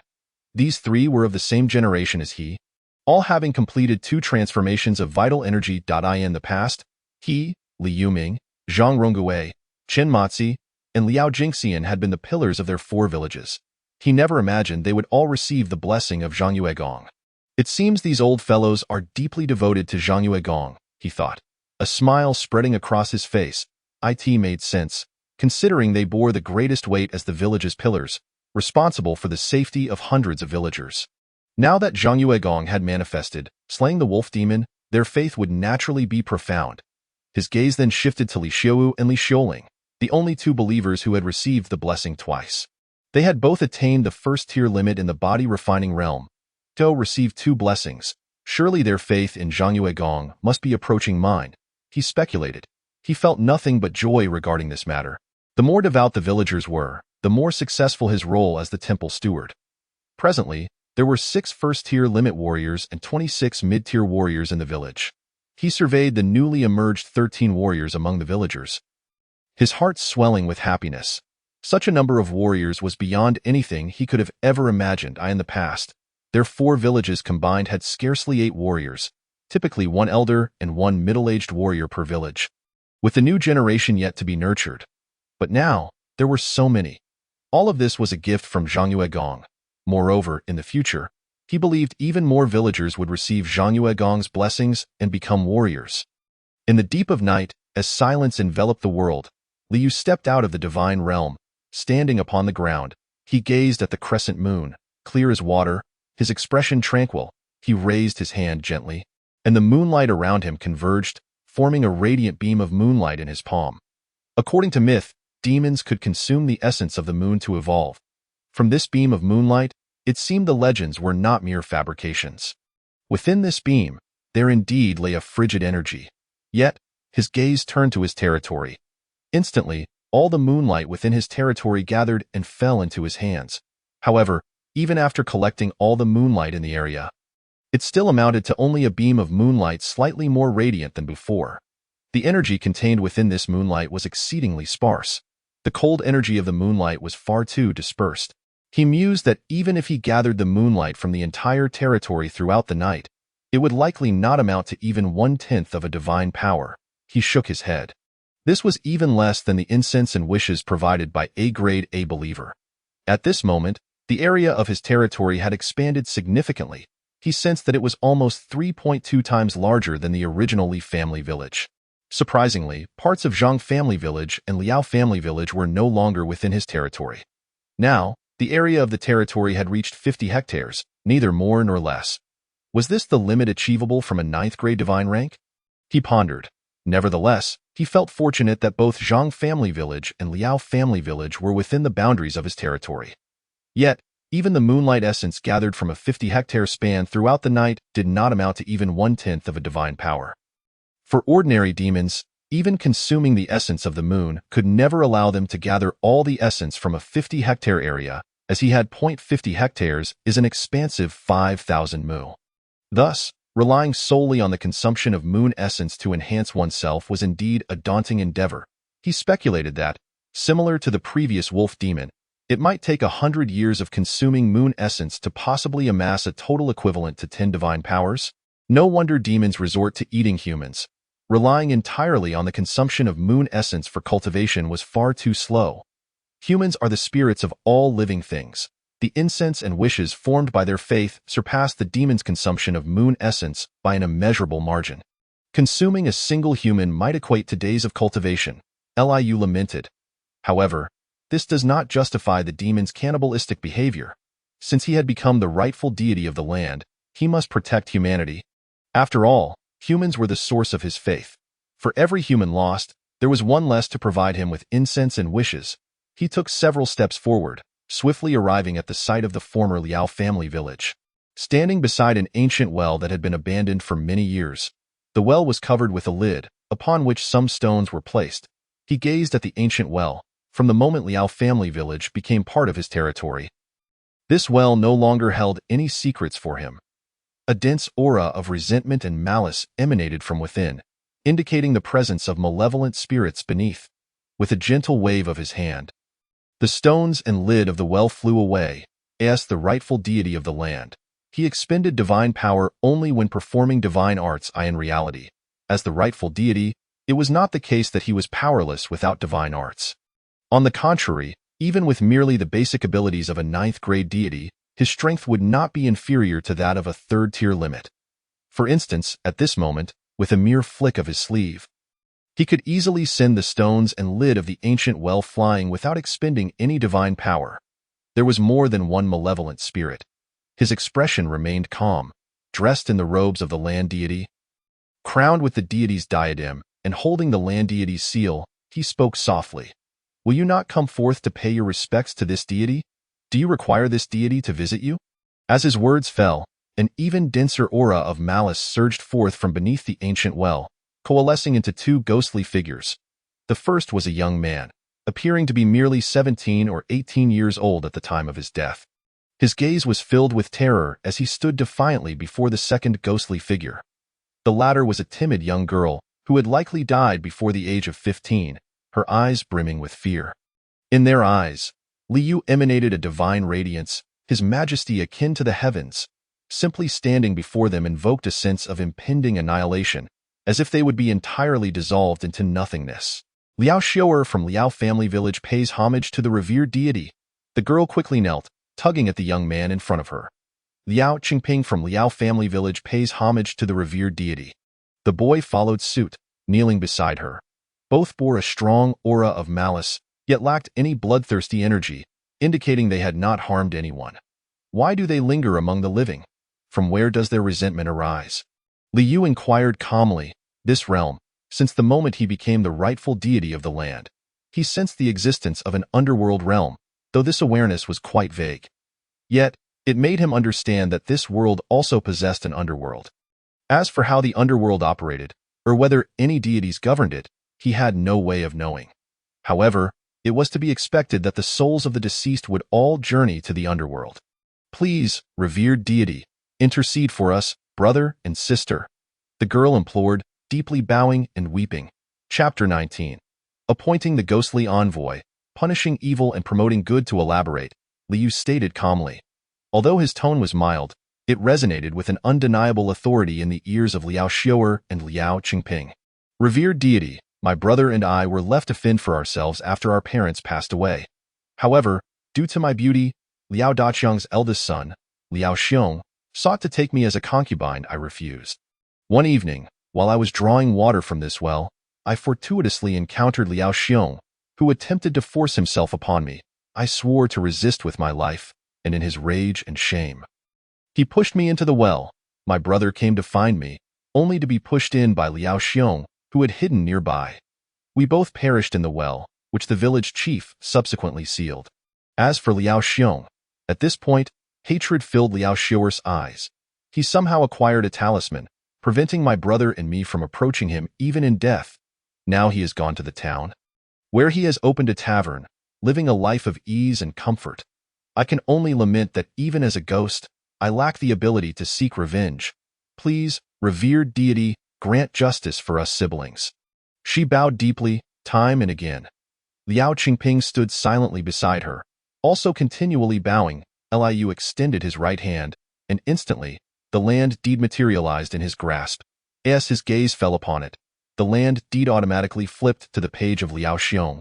These three were of the same generation as he, all having completed 2 transformations of vital energy. In the past, he, Li Yuming, Zhang Rongwei, Chen Matzi, and Liao Jingxian had been the pillars of their 4 villages. He never imagined they would all receive the blessing of Zhangyue Gong. It seems these old fellows are deeply devoted to Zhangyue Gong, he thought, a smile spreading across his face. It made sense, considering they bore the greatest weight as the village's pillars, responsible for the safety of hundreds of villagers. Now that Zhangyue Gong had manifested, slaying the wolf demon, their faith would naturally be profound. His gaze then shifted to Li Xiuwu and Li Xiuling, the only 2 believers who had received the blessing twice. They had both attained the first-tier limit in the body-refining realm. Zhou received 2 blessings. Surely their faith in Zhangyue Gong must be approaching mine, he speculated. He felt nothing but joy regarding this matter. The more devout the villagers were, the more successful his role as the temple steward. Presently, there were 6 first-tier limit warriors and 26 mid-tier warriors in the village. He surveyed the newly emerged 13 warriors among the villagers, his heart swelling with happiness. Such a number of warriors was beyond anything he could have ever imagined. In the past, their 4 villages combined had scarcely 8 warriors, typically 1 elder and 1 middle-aged warrior per village, with the new generation yet to be nurtured. But now, there were so many. All of this was a gift from Zhangyue Gong. Moreover, in the future, he believed even more villagers would receive Zhangyue Gong's blessings and become warriors. In the deep of night, as silence enveloped the world, Liu stepped out of the divine realm. Standing upon the ground, he gazed at the crescent moon, clear as water, his expression tranquil. He raised his hand gently, and the moonlight around him converged, forming a radiant beam of moonlight in his palm. According to myth, demons could consume the essence of the moon to evolve. From this beam of moonlight, it seemed the legends were not mere fabrications. Within this beam, there indeed lay a frigid energy. Yet, his gaze turned to his territory. Instantly, all the moonlight within his territory gathered and fell into his hands. However, even after collecting all the moonlight in the area, it still amounted to only a beam of moonlight slightly more radiant than before. The energy contained within this moonlight was exceedingly sparse. The cold energy of the moonlight was far too dispersed. He mused that even if he gathered the moonlight from the entire territory throughout the night, it would likely not amount to even 1/10 of a divine power. He shook his head. This was even less than the incense and wishes provided by A-grade A believer. At this moment, the area of his territory had expanded significantly. He sensed that it was almost 3.2 times larger than the original Li family village. Surprisingly, parts of Zhang family village and Liao family village were no longer within his territory. Now, the area of the territory had reached 50 hectares, neither more nor less. Was this the limit achievable from a 9th-grade divine rank? He pondered. Nevertheless, he felt fortunate that both Zhang family village and Liao family village were within the boundaries of his territory. Yet, even the moonlight essence gathered from a 50-hectare span throughout the night did not amount to even 1/10 of a divine power. For ordinary demons, even consuming the essence of the moon could never allow them to gather all the essence from a 50-hectare area, as he had 0.50 hectares is an expansive 5,000 mu. Thus, relying solely on the consumption of moon essence to enhance oneself was indeed a daunting endeavor. He speculated that, similar to the previous wolf demon, it might take 100 years of consuming moon essence to possibly amass a total equivalent to 10 divine powers. No wonder demons resort to eating humans. Relying entirely on the consumption of moon essence for cultivation was far too slow. Humans are the spirits of all living things. The incense and wishes formed by their faith surpass the demon's consumption of moon essence by an immeasurable margin. Consuming a single human might equate to days of cultivation, Liu lamented. However, this does not justify the demon's cannibalistic behavior. Since he had become the rightful deity of the land, he must protect humanity. After all, humans were the source of his faith. For every human lost, there was one less to provide him with incense and wishes. He took several steps forward, swiftly arriving at the site of the former Liao family village. Standing beside an ancient well that had been abandoned for many years, the well was covered with a lid, upon which some stones were placed. He gazed at the ancient well, from the moment Liao family village became part of his territory. This well no longer held any secrets for him. A dense aura of resentment and malice emanated from within, indicating the presence of malevolent spirits beneath. With a gentle wave of his hand, the stones and lid of the well flew away, as the rightful deity of the land. He expended divine power only when performing divine arts. In reality, as the rightful deity, it was not the case that he was powerless without divine arts. On the contrary, even with merely the basic abilities of a 9th-grade deity, his strength would not be inferior to that of a 3rd-tier limit. For instance, at this moment, with a mere flick of his sleeve, he could easily send the stones and lid of the ancient well flying without expending any divine power. There was more than one malevolent spirit. His expression remained calm, dressed in the robes of the land deity. Crowned with the deity's diadem and holding the land deity's seal, he spoke softly. "Will you not come forth to pay your respects to this deity? Do you require this deity to visit you?" As his words fell, an even denser aura of malice surged forth from beneath the ancient well, coalescing into two ghostly figures. The first was a young man, appearing to be merely 17 or 18 years old at the time of his death. His gaze was filled with terror as he stood defiantly before the second ghostly figure. The latter was a timid young girl who had likely died before the age of 15, her eyes brimming with fear. In their eyes, Liu emanated a divine radiance, his majesty akin to the heavens. Simply standing before them invoked a sense of impending annihilation, as if they would be entirely dissolved into nothingness. Liao Xiu'er from Liao family village pays homage to the revered deity. The girl quickly knelt, tugging at the young man in front of her. Liao Qingping from Liao family village pays homage to the revered deity. The boy followed suit, kneeling beside her. Both bore a strong aura of malice, yet lacked any bloodthirsty energy, indicating they had not harmed anyone. Why do they linger among the living? From where does their resentment arise? Liu inquired calmly. This realm, since the moment he became the rightful deity of the land, he sensed the existence of an underworld realm, though this awareness was quite vague. Yet, it made him understand that this world also possessed an underworld. As for how the underworld operated, or whether any deities governed it, he had no way of knowing. However, it was to be expected that the souls of the deceased would all journey to the underworld. "Please, revered deity, intercede for us, brother and sister," the girl implored, deeply bowing and weeping. Chapter 19. Appointing the ghostly envoy, punishing evil and promoting good. To elaborate, Liu stated calmly. Although his tone was mild, it resonated with an undeniable authority in the ears of Liao Xiu'er and Liao Qingping. "Revered deity, my brother and I were left to fend for ourselves after our parents passed away. However, due to my beauty, Liao Daqiang's eldest son, Liao Xiong, sought to take me as a concubine. I refused. One evening, while I was drawing water from this well, I fortuitously encountered Liao Xiong, who attempted to force himself upon me. I swore to resist with my life, and in his rage and shame, he pushed me into the well. My brother came to find me, only to be pushed in by Liao Xiong, who had hidden nearby. We both perished in the well, which the village chief subsequently sealed. As for Liao Xiong, at this point, hatred filled Liao Xiong's eyes. He somehow acquired a talisman, preventing my brother and me from approaching him even in death. Now he has gone to the town, where he has opened a tavern, living a life of ease and comfort. I can only lament that even as a ghost, I lack the ability to seek revenge. Please, revered deity, grant justice for us siblings. She bowed deeply, time and again. Liao Qingping stood silently beside her, also continually bowing. Liu extended his right hand, and instantly, the land deed materialized in his grasp. As his gaze fell upon it, the land deed automatically flipped to the page of Liao Xiong.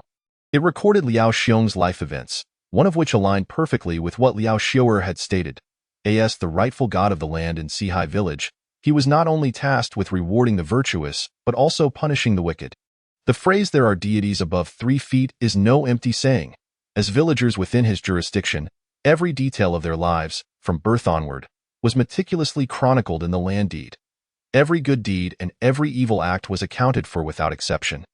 It recorded Liao Xiong's life events, one of which aligned perfectly with what Liao Xiong had stated. As the rightful god of the land in Sihai village, he was not only tasked with rewarding the virtuous, but also punishing the wicked. The phrase "there are deities above 3 feet" is no empty saying. As villagers within his jurisdiction, every detail of their lives, from birth onward, was meticulously chronicled in the land deed. Every good deed and every evil act was accounted for without exception.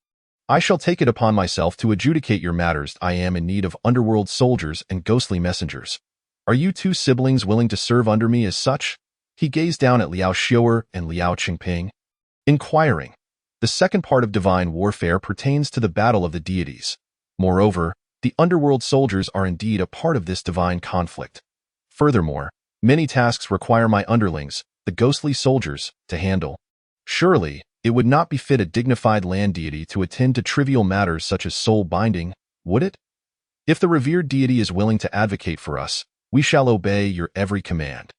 I shall take it upon myself to adjudicate your matters. I am in need of underworld soldiers and ghostly messengers. Are you 2 siblings willing to serve under me as such? He gazed down at Liao Xiong and Liao Qingping, inquiring. The second part of divine warfare pertains to the battle of the deities. Moreover, the underworld soldiers are indeed a part of this divine conflict. Furthermore, many tasks require my underlings, the ghostly soldiers, to handle. Surely, it would not befit a dignified land deity to attend to trivial matters such as soul binding, would it? If the revered deity is willing to advocate for us, we shall obey your every command.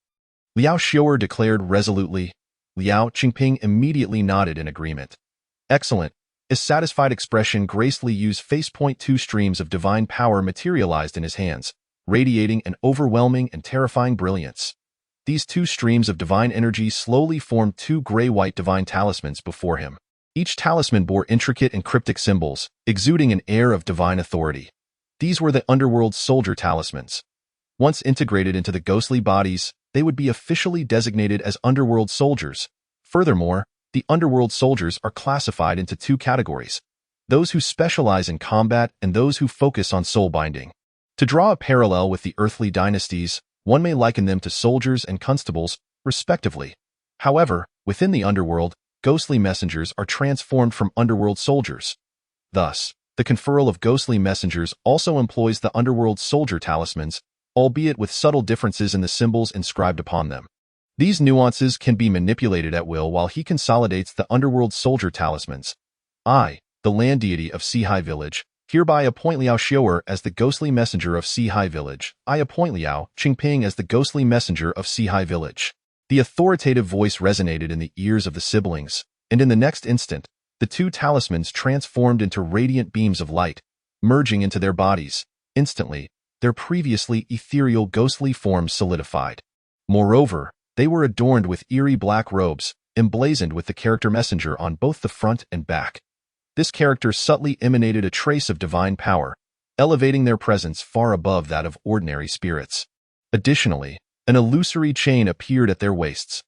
Liao Xiong declared resolutely. Liao Qingping immediately nodded in agreement. Excellent. His satisfied expression gracefully used face. 2 streams of divine power materialized in his hands, radiating an overwhelming and terrifying brilliance. These 2 streams of divine energy slowly formed 2 gray-white divine talismans before him. Each talisman bore intricate and cryptic symbols, exuding an air of divine authority. These were the underworld soldier talismans. Once integrated into the ghostly bodies, they would be officially designated as underworld soldiers. Furthermore, the underworld soldiers are classified into 2 categories: those who specialize in combat and those who focus on soul binding. To draw a parallel with the earthly dynasties, one may liken them to soldiers and constables, respectively. However, within the underworld, ghostly messengers are transformed from underworld soldiers. Thus, the conferral of ghostly messengers also employs the underworld soldier talismans, albeit with subtle differences in the symbols inscribed upon them. These nuances can be manipulated at will while he consolidates the underworld soldier talismans. I, the land deity of Sihai village, hereby appoint Liao Xiong as the ghostly messenger of Sihai village. I appoint Liao Qingping as the ghostly messenger of Sihai village. The authoritative voice resonated in the ears of the siblings, and in the next instant, the 2 talismans transformed into radiant beams of light, merging into their bodies. Instantly, their previously ethereal ghostly forms solidified. Moreover, they were adorned with eerie black robes, emblazoned with the character messenger on both the front and back. This character subtly emanated a trace of divine power, elevating their presence far above that of ordinary spirits. Additionally, an illusory chain appeared at their waists.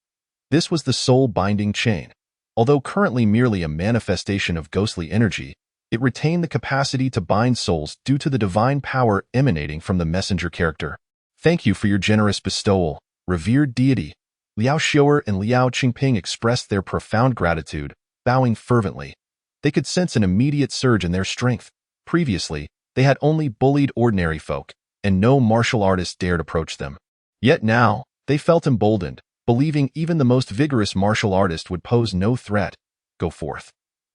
This was the soul-binding chain. Although currently merely a manifestation of ghostly energy, it retained the capacity to bind souls due to the divine power emanating from the messenger character. Thank you for your generous bestowal, revered deity. Liao Xiong and Liao Qingping expressed their profound gratitude, bowing fervently. They could sense an immediate surge in their strength. Previously, they had only bullied ordinary folk, and no martial artist dared approach them. Yet now, they felt emboldened, believing even the most vigorous martial artist would pose no threat. Go forth.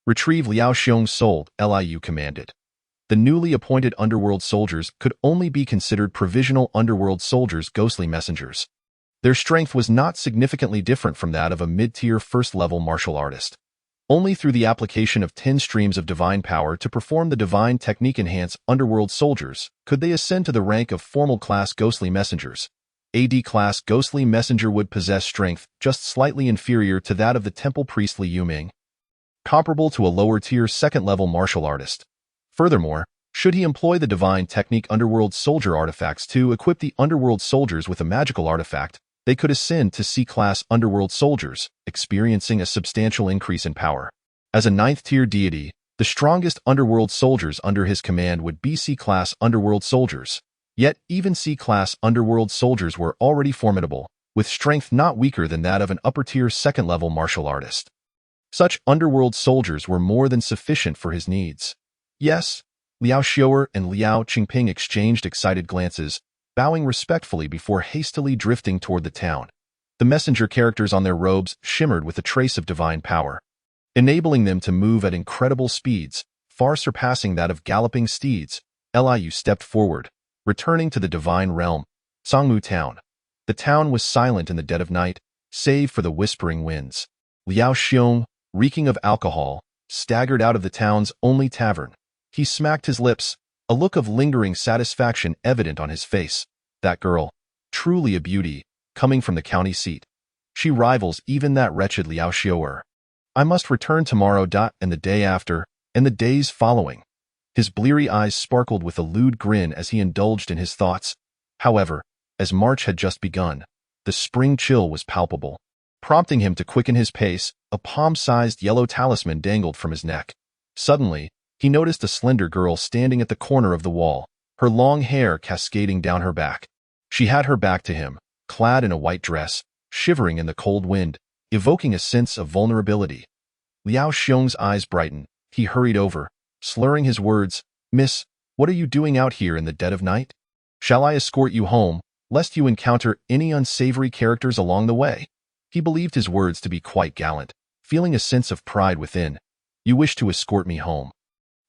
Retrieve Liao Xiong's soul, Liu commanded. The newly appointed underworld soldiers could only be considered provisional underworld soldiers, ghostly messengers. Their strength was not significantly different from that of a mid-tier first-level martial artist. Only through the application of 10 streams of divine power to perform the divine technique enhance underworld soldiers could they ascend to the rank of formal class ghostly messengers. AD-class ghostly messenger would possess strength just slightly inferior to that of the temple priest Li Yuming, comparable to a lower-tier second-level martial artist. Furthermore, should he employ the divine technique Underworld Soldier artifacts to equip the Underworld Soldiers with a magical artifact, they could ascend to C-class Underworld Soldiers, experiencing a substantial increase in power. As a 9th-tier deity, the strongest Underworld Soldiers under his command would be C-class Underworld Soldiers. Yet, even C-class Underworld Soldiers were already formidable, with strength not weaker than that of an upper-tier second-level martial artist. Such Underworld Soldiers were more than sufficient for his needs. Yes, Liao Xiu'er and Liao Qingping exchanged excited glances, bowing respectfully before hastily drifting toward the town. The messenger characters on their robes shimmered with a trace of divine power, enabling them to move at incredible speeds, far surpassing that of galloping steeds. Liu stepped forward, returning to the divine realm, Songmu Town. The town was silent in the dead of night, save for the whispering winds. Liao Xiong, reeking of alcohol, staggered out of the town's only tavern. He smacked his lips, a look of lingering satisfaction evident on his face. That girl, truly a beauty, coming from the county seat. She rivals even that wretched Liao Xiu'er. I must return tomorrow, and the day after, and the days following. His bleary eyes sparkled with a lewd grin as he indulged in his thoughts. However, as March had just begun, the spring chill was palpable. Prompting him to quicken his pace, a palm-sized yellow talisman dangled from his neck. Suddenly, he noticed a slender girl standing at the corner of the wall, her long hair cascading down her back. She had her back to him, clad in a white dress, shivering in the cold wind, evoking a sense of vulnerability. Liao Xiong's eyes brightened. He hurried over, slurring his words. "Miss, what are you doing out here in the dead of night? Shall I escort you home, lest you encounter any unsavory characters along the way?" He believed his words to be quite gallant, feeling a sense of pride within. "You wish to escort me home?"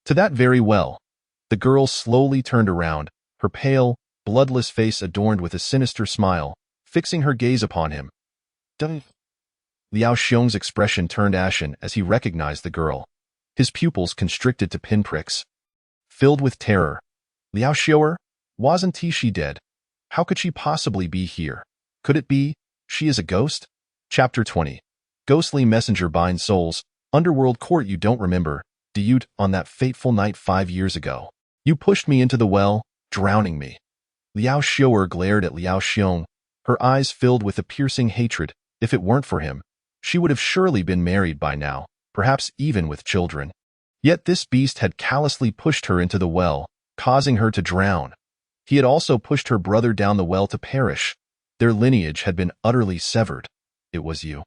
"To that very well." The girl slowly turned around, her pale, bloodless face adorned with a sinister smile, fixing her gaze upon him. Liao Xiong's expression turned ashen as he recognized the girl. His pupils constricted to pinpricks. Filled with terror. Liao Xiu'er? Wasn't she dead? How could she possibly be here? Could it be she is a ghost? Chapter 20. Ghostly messenger binds souls. Underworld court. You don't remember, do you? On that fateful night 5 years ago, you pushed me into the well, drowning me. Liao Xiu'er glared at Liao Xiong, her eyes filled with a piercing hatred. If it weren't for him, she would have surely been married by now, perhaps even with children. Yet this beast had callously pushed her into the well, causing her to drown. He had also pushed her brother down the well to perish. Their lineage had been utterly severed. It was you.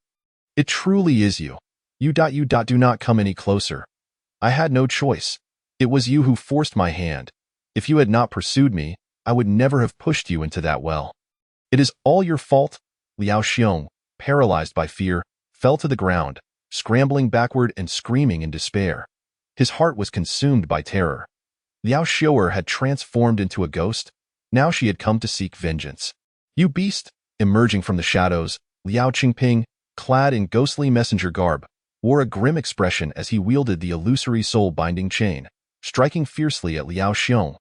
It truly is you. You. Do not come any closer. I had no choice. It was you who forced my hand. If you had not pursued me, I would never have pushed you into that well. It is all your fault. Liao Xiong, paralyzed by fear, fell to the ground, scrambling backward and screaming in despair. His heart was consumed by terror. Liao Xiu'er had transformed into a ghost. Now she had come to seek vengeance. You beast! Emerging from the shadows, Liao Qingping, clad in ghostly messenger garb, wore a grim expression as he wielded the illusory soul-binding chain, striking fiercely at Liao Xiong.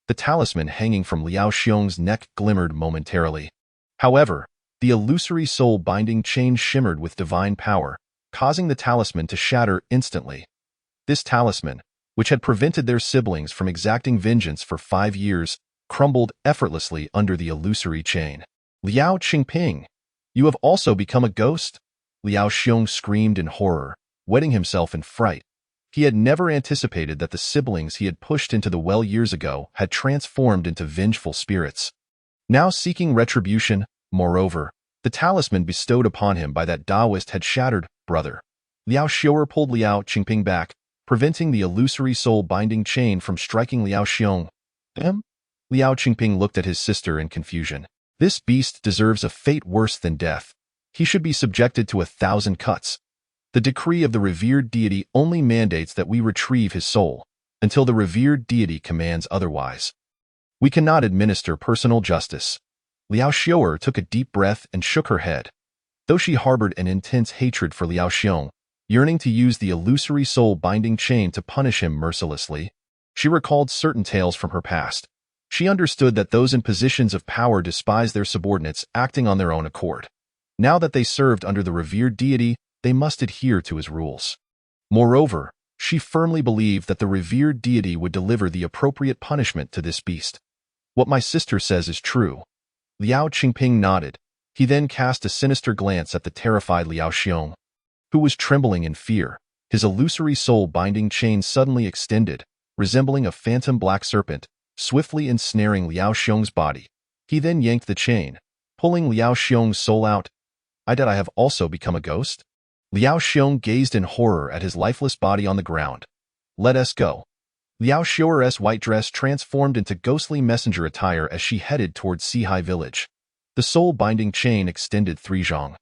The talisman hanging from Liao Xiong's neck glimmered momentarily. However, the illusory soul-binding chain shimmered with divine power, causing the talisman to shatter instantly. This talisman, which had prevented their siblings from exacting vengeance for 5 years, crumbled effortlessly under the illusory chain. Liao Qingping, you have also become a ghost? Liao Xiong screamed in horror, wetting himself in fright. He had never anticipated that the siblings he had pushed into the well years ago had transformed into vengeful spirits. Now seeking retribution, moreover, the talisman bestowed upon him by that Taoist had shattered. Brother. Liao Xiu'er pulled Liao Qingping back, preventing the illusory soul-binding chain from striking Liao Xiong. Liao Qingping looked at his sister in confusion. This beast deserves a fate worse than death. He should be subjected to 1,000 cuts. The decree of the revered deity only mandates that we retrieve his soul, until the revered deity commands otherwise. We cannot administer personal justice. Liao Xiu'er took a deep breath and shook her head. Though she harbored an intense hatred for Liao Xiong, yearning to use the illusory soul-binding chain to punish him mercilessly, she recalled certain tales from her past. She understood that those in positions of power despised their subordinates acting on their own accord. Now that they served under the revered deity, they must adhere to his rules. Moreover, she firmly believed that the revered deity would deliver the appropriate punishment to this beast. What my sister says is true. Liao Qingping nodded. He then cast a sinister glance at the terrified Liao Xiong, who was trembling in fear. His illusory soul-binding chain suddenly extended, resembling a phantom black serpent, swiftly ensnaring Liao Xiong's body. He then yanked the chain, pulling Liao Xiong's soul out. I have also become a ghost? Liao Xiong gazed in horror at his lifeless body on the ground. Let us go. Liao Xiao's white dress transformed into ghostly messenger attire as she headed toward Sihai village. The soul-binding chain extended 3 zhang,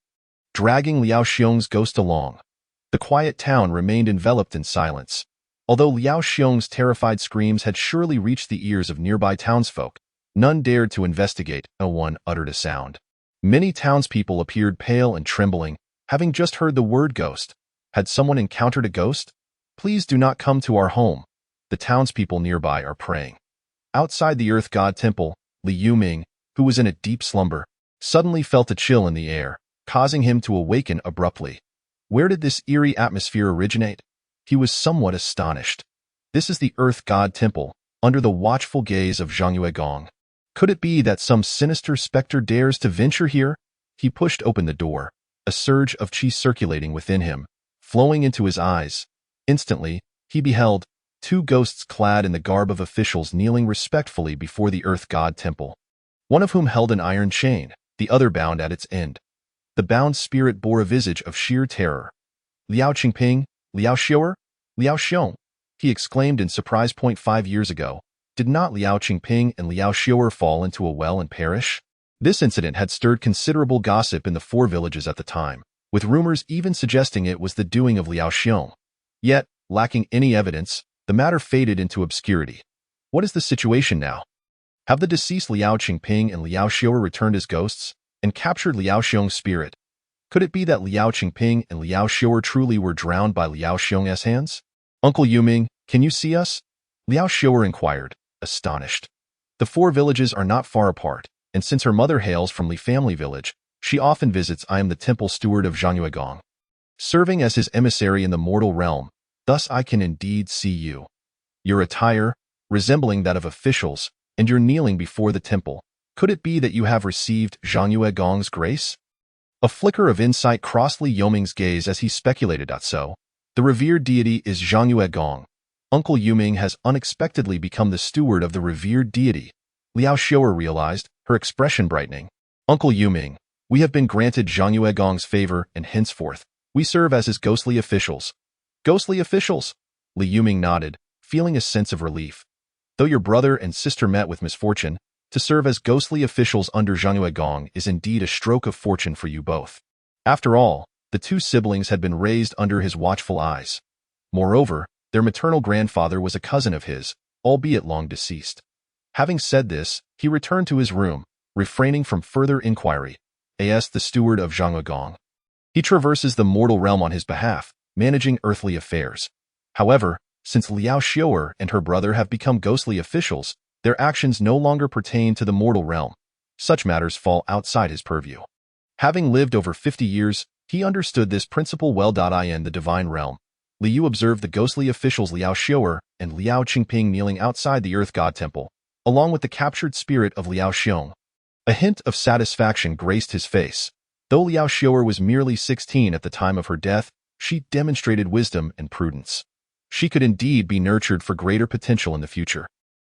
dragging Liao Xiong's ghost along. The quiet town remained enveloped in silence. Although Liao Xiong's terrified screams had surely reached the ears of nearby townsfolk, none dared to investigate. No one uttered a sound. Many townspeople appeared pale and trembling, having just heard the word ghost. Had someone encountered a ghost? Please do not come to our home. The townspeople nearby are praying. Outside the Earth God Temple, Li Yuming, who was in a deep slumber, suddenly felt a chill in the air, causing him to awaken abruptly. Where did this eerie atmosphere originate? He was somewhat astonished. This is the Earth God Temple, under the watchful gaze of Zhang Yuegong. Could it be that some sinister specter dares to venture here? He pushed open the door, a surge of qi circulating within him, flowing into his eyes. Instantly, he beheld 2 ghosts clad in the garb of officials kneeling respectfully before the Earth God Temple, one of whom held an iron chain, the other bound at its end. The bound spirit bore a visage of sheer terror. Liao Qingping, Liao Xiao, Liao Xiong, he exclaimed in surprise. 5 years ago, did not Liao Qingping and Liao Xiao fall into a well and perish? This incident had stirred considerable gossip in the 4 villages at the time, with rumors even suggesting it was the doing of Liao Xiong. Yet, lacking any evidence, the matter faded into obscurity. What is the situation now? Have the deceased Liao Qingping and Liao Xiao returned as ghosts and captured Liao Xiong's spirit? Could it be that Liao Qingping and Liao Xiao truly were drowned by Liao Xiong's hands? Uncle Yuming, can you see us? Liao Xiao inquired, astonished. The 4 villages are not far apart, and since her mother hails from Li family village, she often visits. I am the temple steward of Zhang Yuegong, serving as his emissary in the mortal realm. Thus I can indeed see you. Your attire, resembling that of officials, and your kneeling before the temple. Could it be that you have received Zhang Yuegong's grace? A flicker of insight crossed Li Yuming's gaze as he speculated. So, the revered deity is Zhang Yuegong. Uncle Yuming has unexpectedly become the steward of the revered deity. Liao Xiao realized, her expression brightening. Uncle Yuming, we have been granted Zhang Yuegong's favor, and henceforth, we serve as his ghostly officials. Ghostly officials? Li Yuming nodded, feeling a sense of relief. Though your brother and sister met with misfortune, to serve as ghostly officials under Zhang Yuegong is indeed a stroke of fortune for you both. After all, the 2 siblings had been raised under his watchful eyes. Moreover, their maternal grandfather was a cousin of his, albeit long deceased. Having said this, he returned to his room, refraining from further inquiry. As the steward of Zhang Yuegong, he traverses the mortal realm on his behalf, managing earthly affairs. However, since Liao Xiao and her brother have become ghostly officials, their actions no longer pertain to the mortal realm. Such matters fall outside his purview. Having lived over 50 years, he understood this principle well. In the divine realm, Li Yu observed the ghostly officials Liao Xiao and Liao Qingping kneeling outside the Earth God Temple, along with the captured spirit of Liao Xiong. A hint of satisfaction graced his face. Though Liao Xiao was merely 16 at the time of her death, she demonstrated wisdom and prudence. She could indeed be nurtured for greater potential in the future.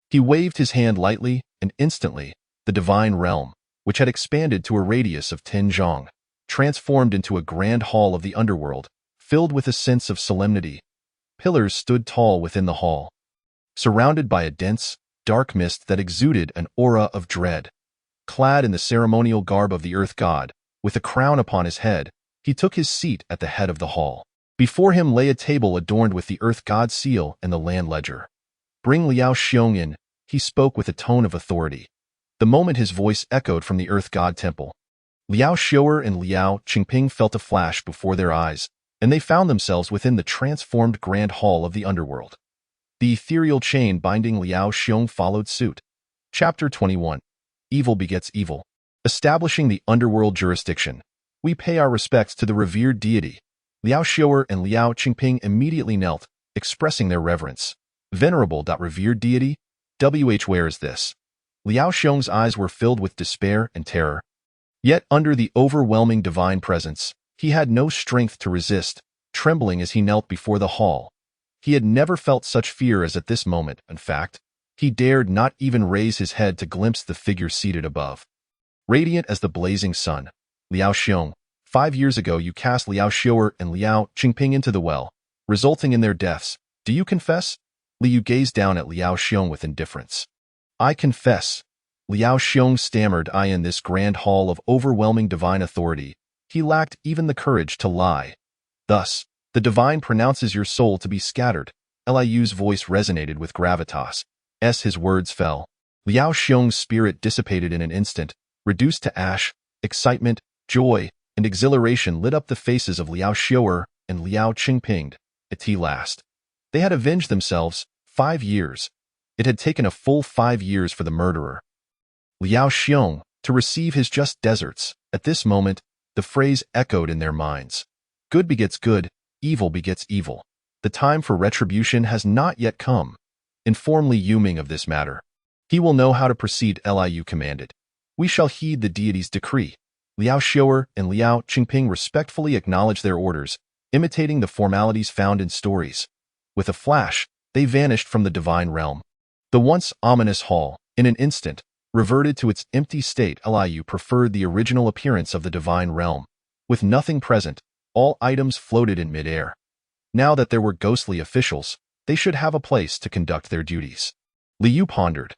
He waved his hand lightly, and instantly, the divine realm, which had expanded to a radius of 10 zhang, transformed into a grand hall of the underworld, filled with a sense of solemnity. Pillars stood tall within the hall, surrounded by a dense, dark mist that exuded an aura of dread. Clad in the ceremonial garb of the Earth God, with a crown upon his head, he took his seat at the head of the hall. Before him lay a table adorned with the Earth God's seal and the land ledger. Bring Liao Xiong in, he spoke with a tone of authority. The moment his voice echoed from the Earth God Temple, Liao Xiao and Liao Qingping felt a flash before their eyes, and they found themselves within the transformed grand hall of the underworld. The ethereal chain binding Liao Xiong followed suit. Chapter 21. Evil begets evil. Establishing the underworld jurisdiction, we pay our respects to the revered deity. Liao Xiu'er and Liao Qingping immediately knelt, expressing their reverence. Venerable. Revered deity? Where is this? Liao Xiong's eyes were filled with despair and terror. Yet under the overwhelming divine presence, he had no strength to resist, trembling as he knelt before the hall. He had never felt such fear as at this moment. In fact, he dared not even raise his head to glimpse the figure seated above. Radiant as the blazing sun, Liao Xiong, 5 years ago you cast Liao Xiu'er and Liao Qingping into the well, resulting in their deaths. Do you confess? Liu gazed down at Liao Xiong with indifference. I confess. Liao Xiong stammered. In this grand hall of overwhelming divine authority, he lacked even the courage to lie. Thus, the divine pronounces your soul to be scattered. Liu's voice resonated with gravitas. As his words fell, Liao Xiong's spirit dissipated in an instant, reduced to ash. Excitement, joy, and exhilaration lit up the faces of Liao Xiu'er and Liao Qingping. At last, they had avenged themselves. 5 years. It had taken a full 5 years for the murderer, Liao Xiong, to receive his just deserts. At this moment, the phrase echoed in their minds. Good begets good, evil begets evil. The time for retribution has not yet come. Inform Li Yuming of this matter. He will know how to proceed. Liu commanded. We shall heed the deity's decree. Liao Xiu'er and Liao Qingping respectfully acknowledged their orders, imitating the formalities found in stories. With a flash, they vanished from the divine realm. The once ominous hall, in an instant, reverted to its empty state. Liu preferred the original appearance of the divine realm. With nothing present, all items floated in midair. Now that there were ghostly officials, they should have a place to conduct their duties. Liu pondered.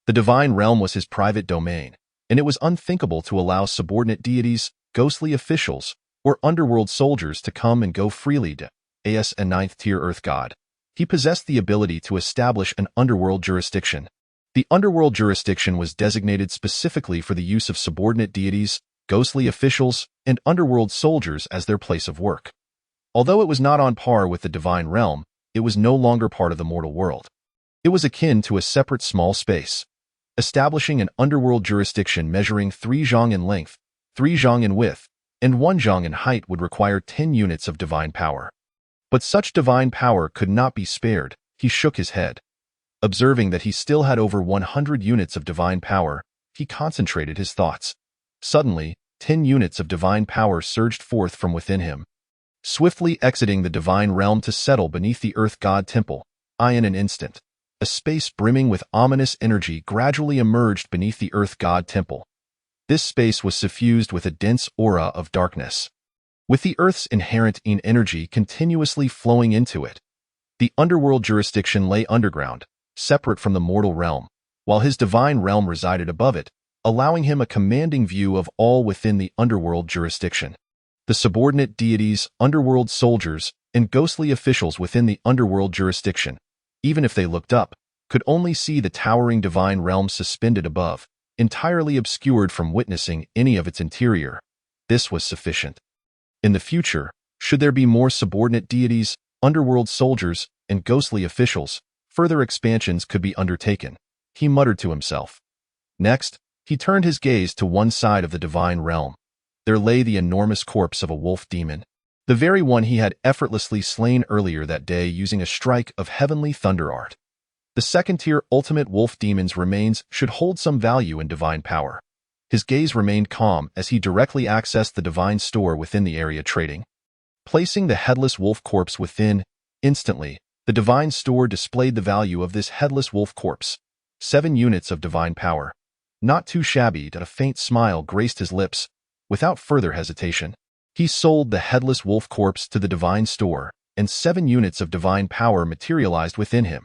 The divine realm was his private domain, and it was unthinkable to allow subordinate deities, ghostly officials, or underworld soldiers to come and go freely. As a 9th-tier earth god, he possessed the ability to establish an underworld jurisdiction. The underworld jurisdiction was designated specifically for the use of subordinate deities, ghostly officials, and underworld soldiers as their place of work. Although it was not on par with the divine realm, it was no longer part of the mortal world. It was akin to a separate small space. Establishing an underworld jurisdiction measuring 3 zhang in length, 3 zhang in width, and 1 zhang in height would require 10 units of divine power. But such divine power could not be spared. He shook his head. Observing that he still had over 100 units of divine power, he concentrated his thoughts. Suddenly, 10 units of divine power surged forth from within him, swiftly exiting the divine realm to settle beneath the earth god temple. In an instant, a space brimming with ominous energy gradually emerged beneath the earth god temple. This space was suffused with a dense aura of darkness, with the earth's inherent energy continuously flowing into it. The underworld jurisdiction lay underground, separate from the mortal realm, while his divine realm resided above it, allowing him a commanding view of all within the underworld jurisdiction. The subordinate deities, underworld soldiers, and ghostly officials within the underworld jurisdiction, even if they looked up, could only see the towering divine realm suspended above, entirely obscured from witnessing any of its interior. This was sufficient. In the future, should there be more subordinate deities, underworld soldiers, and ghostly officials, further expansions could be undertaken, he muttered to himself. Next, he turned his gaze to one side of the divine realm. There lay the enormous corpse of a wolf demon, the very one he had effortlessly slain earlier that day using a strike of heavenly thunder art. The second-tier ultimate wolf demon's remains should hold some value in divine power. His gaze remained calm as he directly accessed the divine store within the area trading. Placing the headless wolf corpse within, instantly, the divine store displayed the value of this headless wolf corpse. 7 units of divine power. Not too shabby. A faint smile graced his lips. Without further hesitation, he sold the headless wolf corpse to the divine store, and 7 units of divine power materialized within him.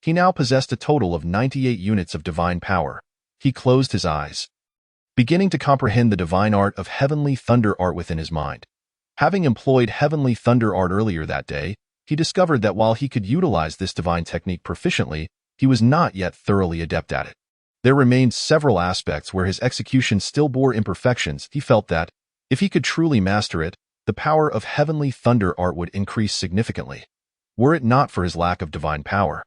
He now possessed a total of 98 units of divine power. He closed his eyes, beginning to comprehend the divine art of heavenly thunder art within his mind. Having employed heavenly thunder art earlier that day, he discovered that while he could utilize this divine technique proficiently, he was not yet thoroughly adept at it. There remained several aspects where his execution still bore imperfections. He felt that, if he could truly master it, the power of heavenly thunder art would increase significantly. Were it not for his lack of divine power,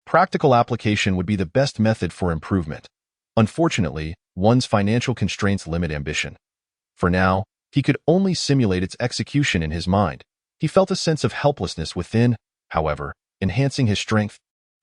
practical application would be the best method for improvement. Unfortunately, one's financial constraints limit ambition. For now, he could only simulate its execution in his mind. He felt a sense of helplessness within, however, enhancing his strength,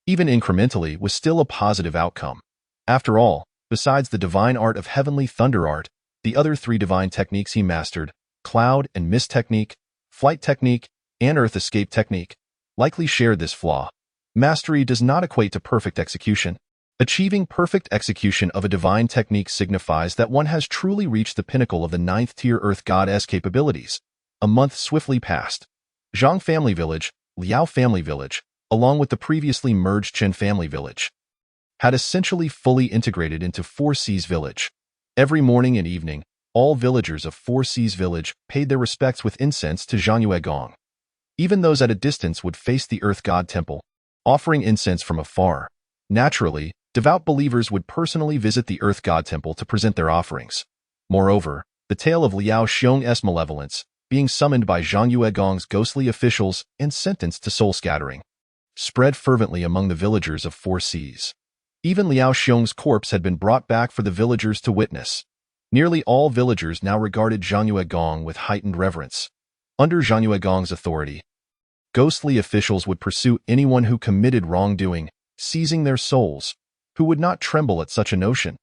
even incrementally, was still a positive outcome. After all, besides the divine art of heavenly thunder art, the other three divine techniques he mastered, cloud and mist technique, flight technique, and earth escape technique, likely shared this flaw. Mastery does not equate to perfect execution. Achieving perfect execution of a divine technique signifies that one has truly reached the pinnacle of the ninth-tier Earth Goddess capabilities. A month swiftly passed. Zhang Family Village, Liao Family Village, along with the previously merged Chen Family Village, had essentially fully integrated into Four Seas Village. Every morning and evening, all villagers of Four Seas Village paid their respects with incense to Zhangyue Gong. Even those at a distance would face the Earth God Temple, offering incense from afar. Naturally, devout believers would personally visit the Earth God Temple to present their offerings. Moreover, the tale of Liao Xiong's malevolence, being summoned by Zhangyue Gong's ghostly officials and sentenced to soul scattering, spread fervently among the villagers of Four Seas. Even Liao Xiong's corpse had been brought back for the villagers to witness. Nearly all villagers now regarded Zhangyue Gong with heightened reverence. Under Zhangyue Gong's authority, ghostly officials would pursue anyone who committed wrongdoing, seizing their souls. Who would not tremble at such a notion?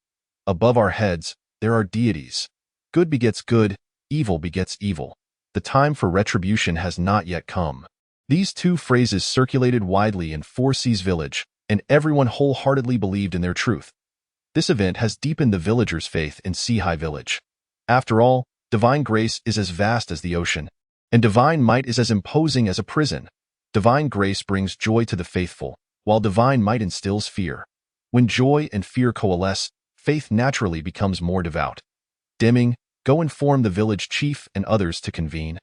Above our heads, there are deities. Good begets good, evil begets evil. The time for retribution has not yet come. These two phrases circulated widely in Four Seas Village, and everyone wholeheartedly believed in their truth. This event has deepened the villagers' faith in Sihai Village. After all, divine grace is as vast as the ocean, and divine might is as imposing as a prison. Divine grace brings joy to the faithful, while divine might instills fear. When joy and fear coalesce, faith naturally becomes more devout. Deming, go inform the village chief and others to convene.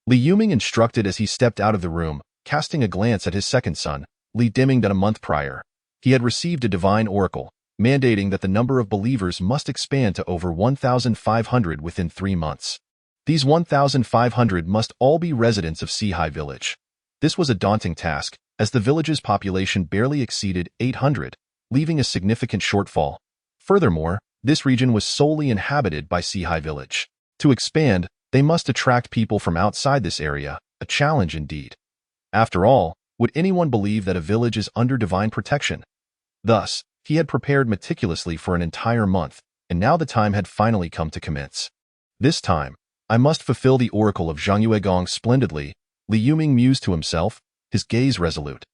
Li Yuming instructed as he stepped out of the room, casting a glance at his second son, Li Deming. That a month prior, he had received a divine oracle, mandating that the number of believers must expand to over 1,500 within 3 months. These 1,500 must all be residents of Sihai Village. This was a daunting task, as the village's population barely exceeded 800, leaving a significant shortfall. Furthermore, this region was solely inhabited by Sihai Village. To expand, they must attract people from outside this area, a challenge indeed. After all, would anyone believe that a village is under divine protection? Thus, he had prepared meticulously for an entire month, and now the time had finally come to commence. This time, I must fulfill the oracle of Zhangyue Gong splendidly, Li Yuming mused to himself, his gaze resolute.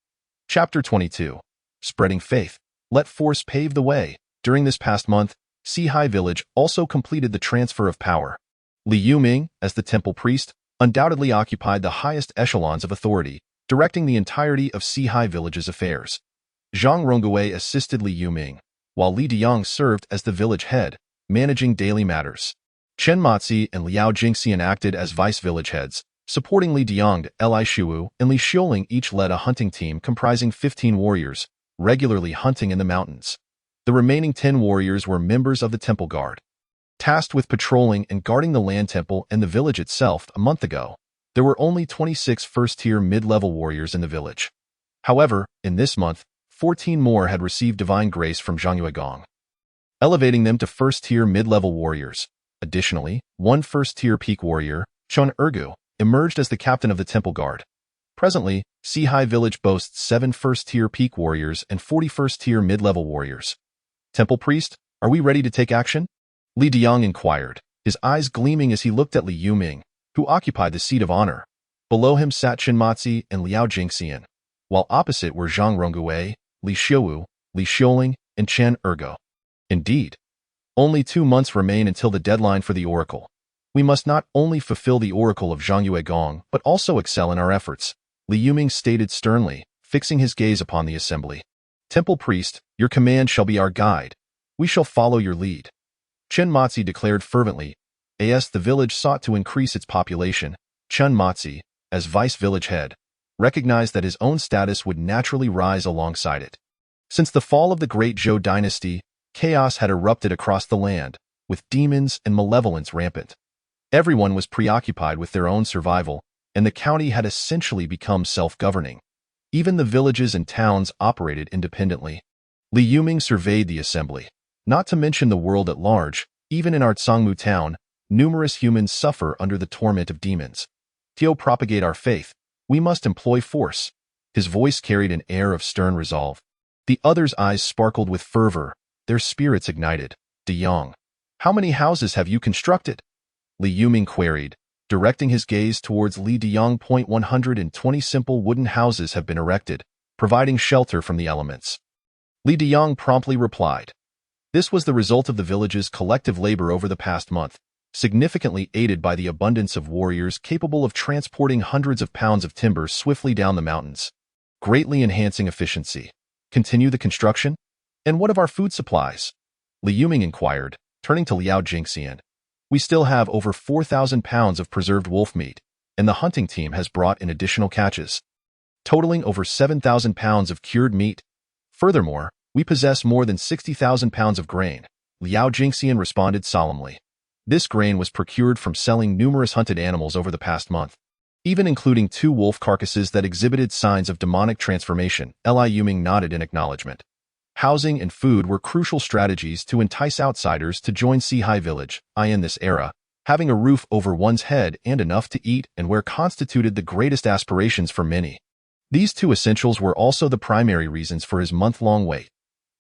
Chapter 22. Spreading Faith. Let force pave the way. During this past month, Sihai Village also completed the transfer of power. Li Yuming, as the temple priest, undoubtedly occupied the highest echelons of authority, directing the entirety of Sihai Village's affairs. Zhang Rongwei assisted Li Yuming, while Li Diang served as the village head, managing daily matters. Chen Matzi and Liao Jingxian acted as vice-village heads, supporting Li Diang. Li Shuwu and Li Xiuling each led a hunting team comprising 15 warriors, regularly hunting in the mountains. The remaining 10 warriors were members of the Temple Guard, tasked with patrolling and guarding the land temple and the village itself. A month ago, there were only 26 first-tier mid-level warriors in the village. However, in this month, 14 more had received divine grace from Zhangyue Gong, elevating them to first-tier mid-level warriors. Additionally, one first-tier peak warrior, Chun Ergu, emerged as the captain of the Temple Guard. Presently, Sihai Village boasts 7 first-tier peak warriors and 40 first-tier mid-level warriors. Temple Priest, are we ready to take action? Li Diang inquired, his eyes gleaming as he looked at Li Yuming, who occupied the seat of honor. Below him sat Chen Matzi and Liao Jingxian, while opposite were Zhang Rongwei, Li Xiuwu, Li Xiuling, and Chen Ergo. Indeed, only 2 months remain until the deadline for the oracle. We must not only fulfill the oracle of Zhangyue Gong, but also excel in our efforts, Li Yuming stated sternly, fixing his gaze upon the assembly. Temple Priest, your command shall be our guide. We shall follow your lead. Chen Matzi declared fervently. As the village sought to increase its population, Chen Matzi, as vice-village head, recognized that his own status would naturally rise alongside it. Since the fall of the Great Zhou dynasty, chaos had erupted across the land, with demons and malevolence rampant. Everyone was preoccupied with their own survival, and the county had essentially become self-governing. Even the villages and towns operated independently. Li Yuming surveyed the assembly. Not to mention the world at large, even in our Tsangmu town, numerous humans suffer under the torment of demons. To propagate our faith, we must employ force. His voice carried an air of stern resolve. The others' eyes sparkled with fervor, their spirits ignited. De Yong, how many houses have you constructed? Li Yuming queried, directing his gaze towards Li Deyong. 120 simple wooden houses have been erected, providing shelter from the elements. Li Deyong promptly replied. This was the result of the village's collective labor over the past month, significantly aided by the abundance of warriors capable of transporting hundreds of pounds of timber swiftly down the mountains, greatly enhancing efficiency. Continue the construction? And what of our food supplies? Li Yuming inquired, turning to Liao Jingxian. We still have over 4,000 pounds of preserved wolf meat, and the hunting team has brought in additional catches, totaling over 7,000 pounds of cured meat. Furthermore, we possess more than 60,000 pounds of grain, Liao Jingxian responded solemnly. This grain was procured from selling numerous hunted animals over the past month, even including 2 wolf carcasses that exhibited signs of demonic transformation. Li Yuming nodded in acknowledgement. Housing and food were crucial strategies to entice outsiders to join Sihai Village. In this era, having a roof over one's head and enough to eat and wear constituted the greatest aspirations for many. These 2 essentials were also the primary reasons for his month-long wait.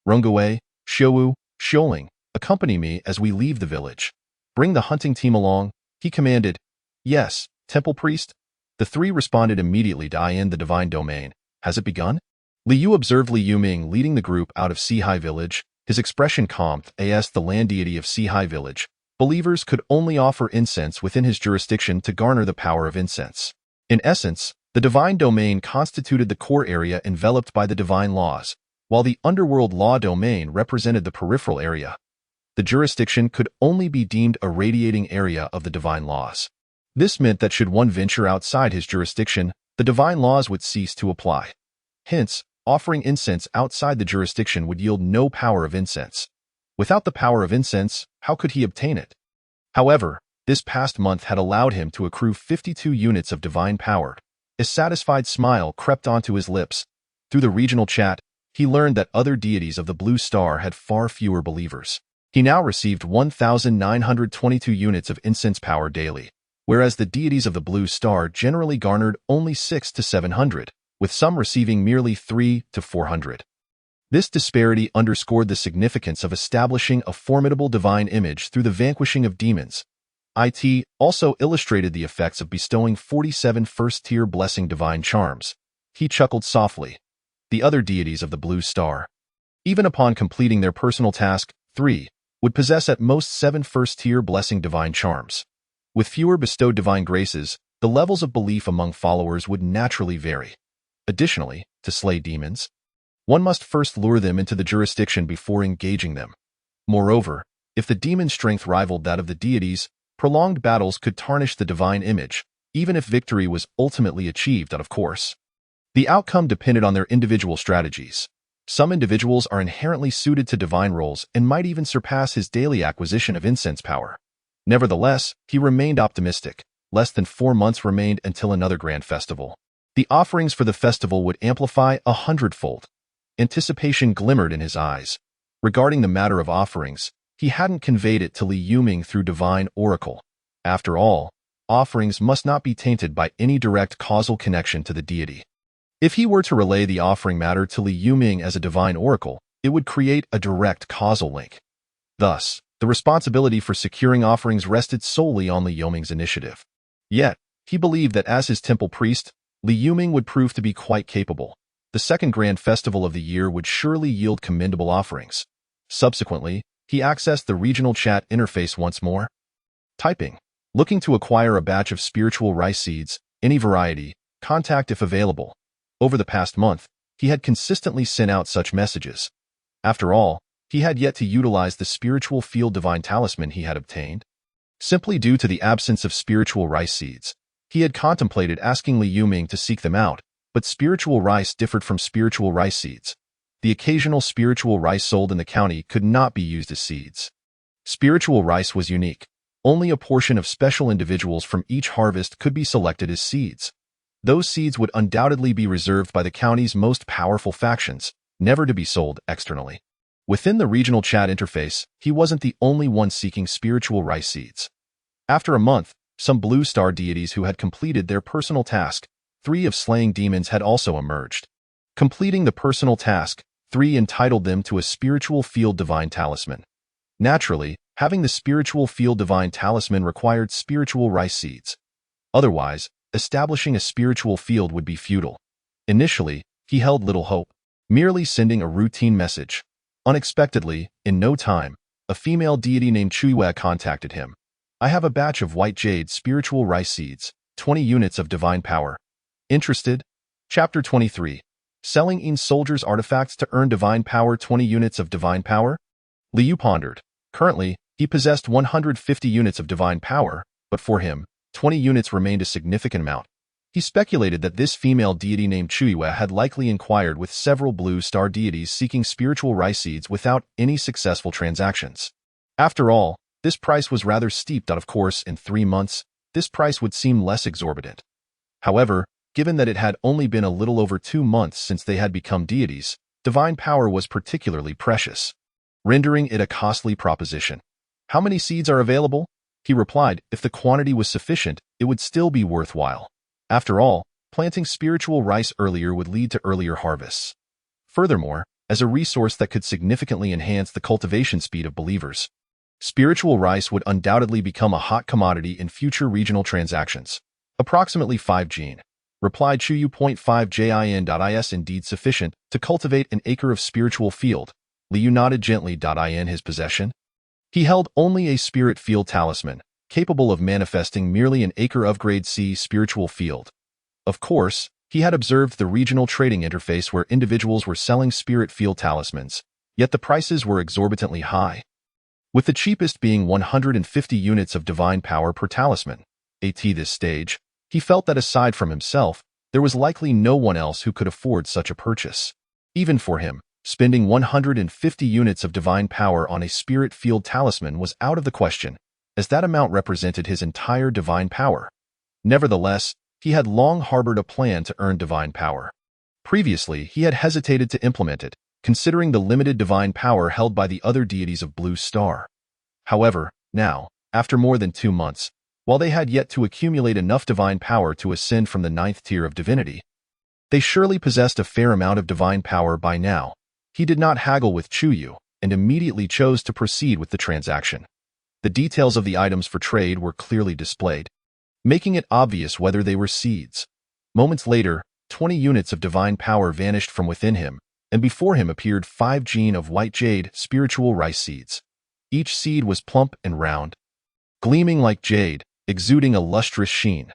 Rongwei, Xiuwu, Xiuling, accompany me as we leave the village. Bring the hunting team along, he commanded. Yes, temple priest. The 3 responded immediately. In the divine domain. Has it begun? Li Yu observed Li Yuming leading the group out of Sihai Village, his expression calm. As the land deity of Sihai Village, believers could only offer incense within his jurisdiction to garner the power of incense. In essence, the divine domain constituted the core area enveloped by the divine laws, while the underworld law domain represented the peripheral area. The jurisdiction could only be deemed a radiating area of the divine laws. This meant that should one venture outside his jurisdiction, the divine laws would cease to apply. Hence, offering incense outside the jurisdiction would yield no power of incense. Without the power of incense, how could he obtain it? However, this past month had allowed him to accrue 52 units of divine power. A satisfied smile crept onto his lips. Through the regional chat, he learned that other deities of the Blue Star had far fewer believers. He now received 1,922 units of incense power daily, whereas the deities of the Blue Star generally garnered only 600 to 700, with some receiving merely 300 to 400. This disparity underscored the significance of establishing a formidable divine image through the vanquishing of demons. It also illustrated the effects of bestowing 47 first-tier blessing divine charms. He chuckled softly. The other deities of the Blue Star, even upon completing their personal task, 3, would possess at most 7 first-tier blessing divine charms. With fewer bestowed divine graces, the levels of belief among followers would naturally vary. Additionally, to slay demons, one must first lure them into the jurisdiction before engaging them. Moreover, if the demon strength rivaled that of the deities, prolonged battles could tarnish the divine image, even if victory was ultimately achieved, of course. The outcome depended on their individual strategies. Some individuals are inherently suited to divine roles and might even surpass his daily acquisition of incense power. Nevertheless, he remained optimistic. Less than 4 months remained until another grand festival. The offerings for the festival would amplify 100-fold. Anticipation glimmered in his eyes. Regarding the matter of offerings, he hadn't conveyed it to Li Yuming through divine oracle. After all, offerings must not be tainted by any direct causal connection to the deity. If he were to relay the offering matter to Li Yuming as a divine oracle, it would create a direct causal link. Thus, the responsibility for securing offerings rested solely on Li Yuming's initiative. Yet, he believed that as his temple priest, Li Yuming would prove to be quite capable. The second grand festival of the year would surely yield commendable offerings. Subsequently, he accessed the regional chat interface once more. Typing. Looking to acquire a batch of spiritual rice seeds, any variety, contact if available. Over the past month, he had consistently sent out such messages. After all, he had yet to utilize the spiritual field divine talisman he had obtained. Simply due to the absence of spiritual rice seeds, he had contemplated asking Li Yuming to seek them out, but spiritual rice differed from spiritual rice seeds. The occasional spiritual rice sold in the county could not be used as seeds. Spiritual rice was unique. Only a portion of special individuals from each harvest could be selected as seeds. Those seeds would undoubtedly be reserved by the county's most powerful factions, never to be sold externally. Within the regional chat interface, he wasn't the only one seeking spiritual rice seeds. After a month, some blue star deities who had completed their personal task, 3 of slaying demons, had also emerged. Completing the personal task, 3 entitled them to a spiritual field divine talisman. Naturally, having the spiritual field divine talisman required spiritual rice seeds. Otherwise, establishing a spiritual field would be futile. Initially, he held little hope, merely sending a routine message. Unexpectedly, in no time, a female deity named Chuiwe contacted him. I have a batch of white jade spiritual rice seeds, 20 units of divine power. Interested? Chapter 23. Selling Yin Soldier's artifacts to earn divine power. 20 units of divine power? Liu pondered. Currently, he possessed 150 units of divine power, but for him, 20 units remained a significant amount. He speculated that this female deity named Chuiwe had likely inquired with several blue star deities seeking spiritual rice seeds without any successful transactions. After all, this price was rather steep. Of course, in 3 months, this price would seem less exorbitant. However, given that it had only been a little over 2 months since they had become deities, divine power was particularly precious, rendering it a costly proposition. How many seeds are available? He replied, if the quantity was sufficient, it would still be worthwhile. After all, planting spiritual rice earlier would lead to earlier harvests. Furthermore, as a resource that could significantly enhance the cultivation speed of believers, spiritual rice would undoubtedly become a hot commodity in future regional transactions. Approximately 5 jin, replied Chuyu. 5 jin.is indeed sufficient to cultivate an acre of spiritual field. Liu nodded gently. In his possession, he held only a spirit field talisman, capable of manifesting merely an acre of grade C spiritual field. Of course, he had observed the regional trading interface where individuals were selling spirit field talismans, yet the prices were exorbitantly high, with the cheapest being 150 units of divine power per talisman. At this stage, he felt that aside from himself, there was likely no one else who could afford such a purchase. Even for him, spending 150 units of divine power on a spirit field talisman was out of the question, as that amount represented his entire divine power. Nevertheless, he had long harbored a plan to earn divine power. Previously, he had hesitated to implement it, considering the limited divine power held by the other deities of Blue Star. However, now, after more than 2 months, while they had yet to accumulate enough divine power to ascend from the 9th tier of divinity, they surely possessed a fair amount of divine power by now. He did not haggle with Chuyu, and immediately chose to proceed with the transaction. The details of the items for trade were clearly displayed, making it obvious whether they were seeds. Moments later, 20 units of divine power vanished from within him, and before him appeared 5 jin of white jade spiritual rice seeds. Each seed was plump and round, gleaming like jade, exuding a lustrous sheen.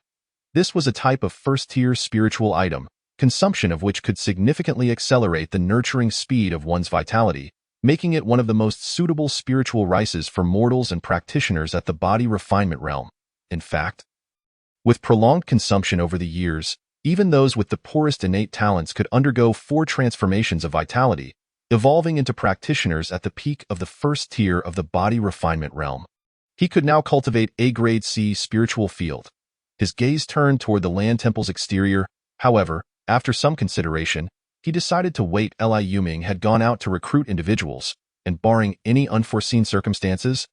This was a type of first-tier spiritual item, consumption of which could significantly accelerate the nurturing speed of one's vitality, making it one of the most suitable spiritual rices for mortals and practitioners at the body refinement realm. In fact, with prolonged consumption over the years, even those with the poorest innate talents could undergo 4 transformations of vitality, evolving into practitioners at the peak of the first tier of the body refinement realm. He could now cultivate a grade C spiritual field. His gaze turned toward the land temple's exterior. However, after some consideration, he decided to wait. Li Yuming had gone out to recruit individuals, and barring any unforeseen circumstances,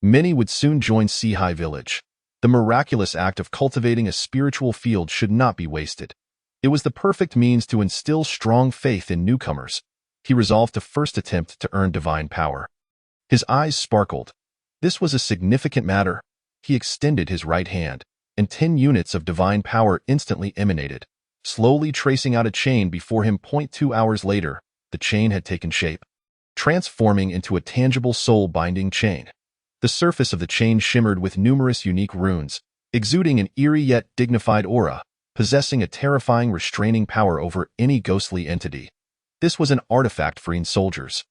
many would soon join Sihai Village. The miraculous act of cultivating a spiritual field should not be wasted. It was the perfect means to instill strong faith in newcomers. He resolved to first attempt to earn divine power. His eyes sparkled. This was a significant matter. He extended his right hand, and 10 units of divine power instantly emanated, slowly tracing out a chain before him. 2 hours later, the chain had taken shape, transforming into a tangible soul-binding chain. The surface of the chain shimmered with numerous unique runes, exuding an eerie yet dignified aura, possessing a terrifying restraining power over any ghostly entity. This was an artifact for Yin soldiers.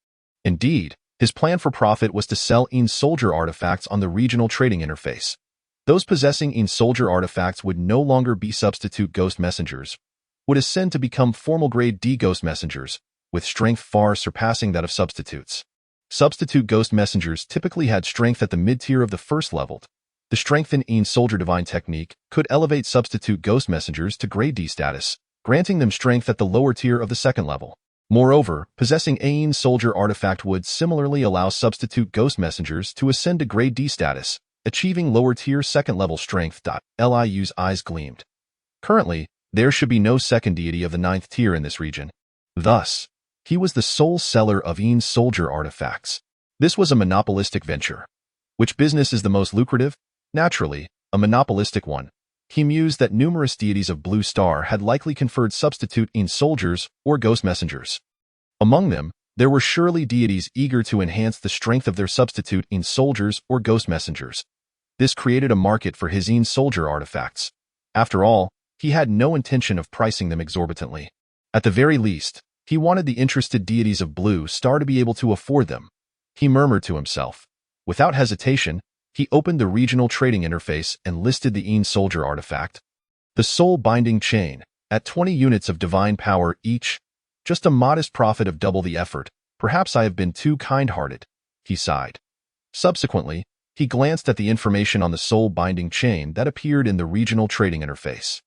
Indeed, his plan for profit was to sell Yin soldier artifacts on the regional trading interface. Those possessing Yin soldier artifacts would no longer be substitute ghost messengers, would ascend to become formal grade D ghost messengers, with strength far surpassing that of substitutes. Substitute ghost messengers typically had strength at the mid-tier of the first level. The strengthened Yin soldier divine technique could elevate substitute ghost messengers to grade D status, granting them strength at the lower tier of the second level. Moreover, possessing Ain Soldier artifact would similarly allow substitute ghost messengers to ascend to grade D status, achieving lower-tier second-level strength. Liu's eyes gleamed. Currently, there should be no second deity of the 9th tier in this region. Thus, he was the sole seller of Ain Soldier artifacts. This was a monopolistic venture. Which business is the most lucrative? Naturally, a monopolistic one. He mused that numerous deities of Blue Star had likely conferred substitute Ain soldiers or ghost messengers. Among them, there were surely deities eager to enhance the strength of their substitute Ain soldiers or ghost messengers. This created a market for his Ain soldier artifacts. After all, he had no intention of pricing them exorbitantly. At the very least, he wanted the interested deities of Blue Star to be able to afford them. He murmured to himself. Without hesitation, he opened the regional trading interface and listed the Ain Soldier artifact. The Soul Binding Chain, at 20 units of divine power each. Just a modest profit of double the effort. Perhaps I have been too kind-hearted, he sighed. Subsequently, he glanced at the information on the Soul Binding Chain that appeared in the regional trading interface.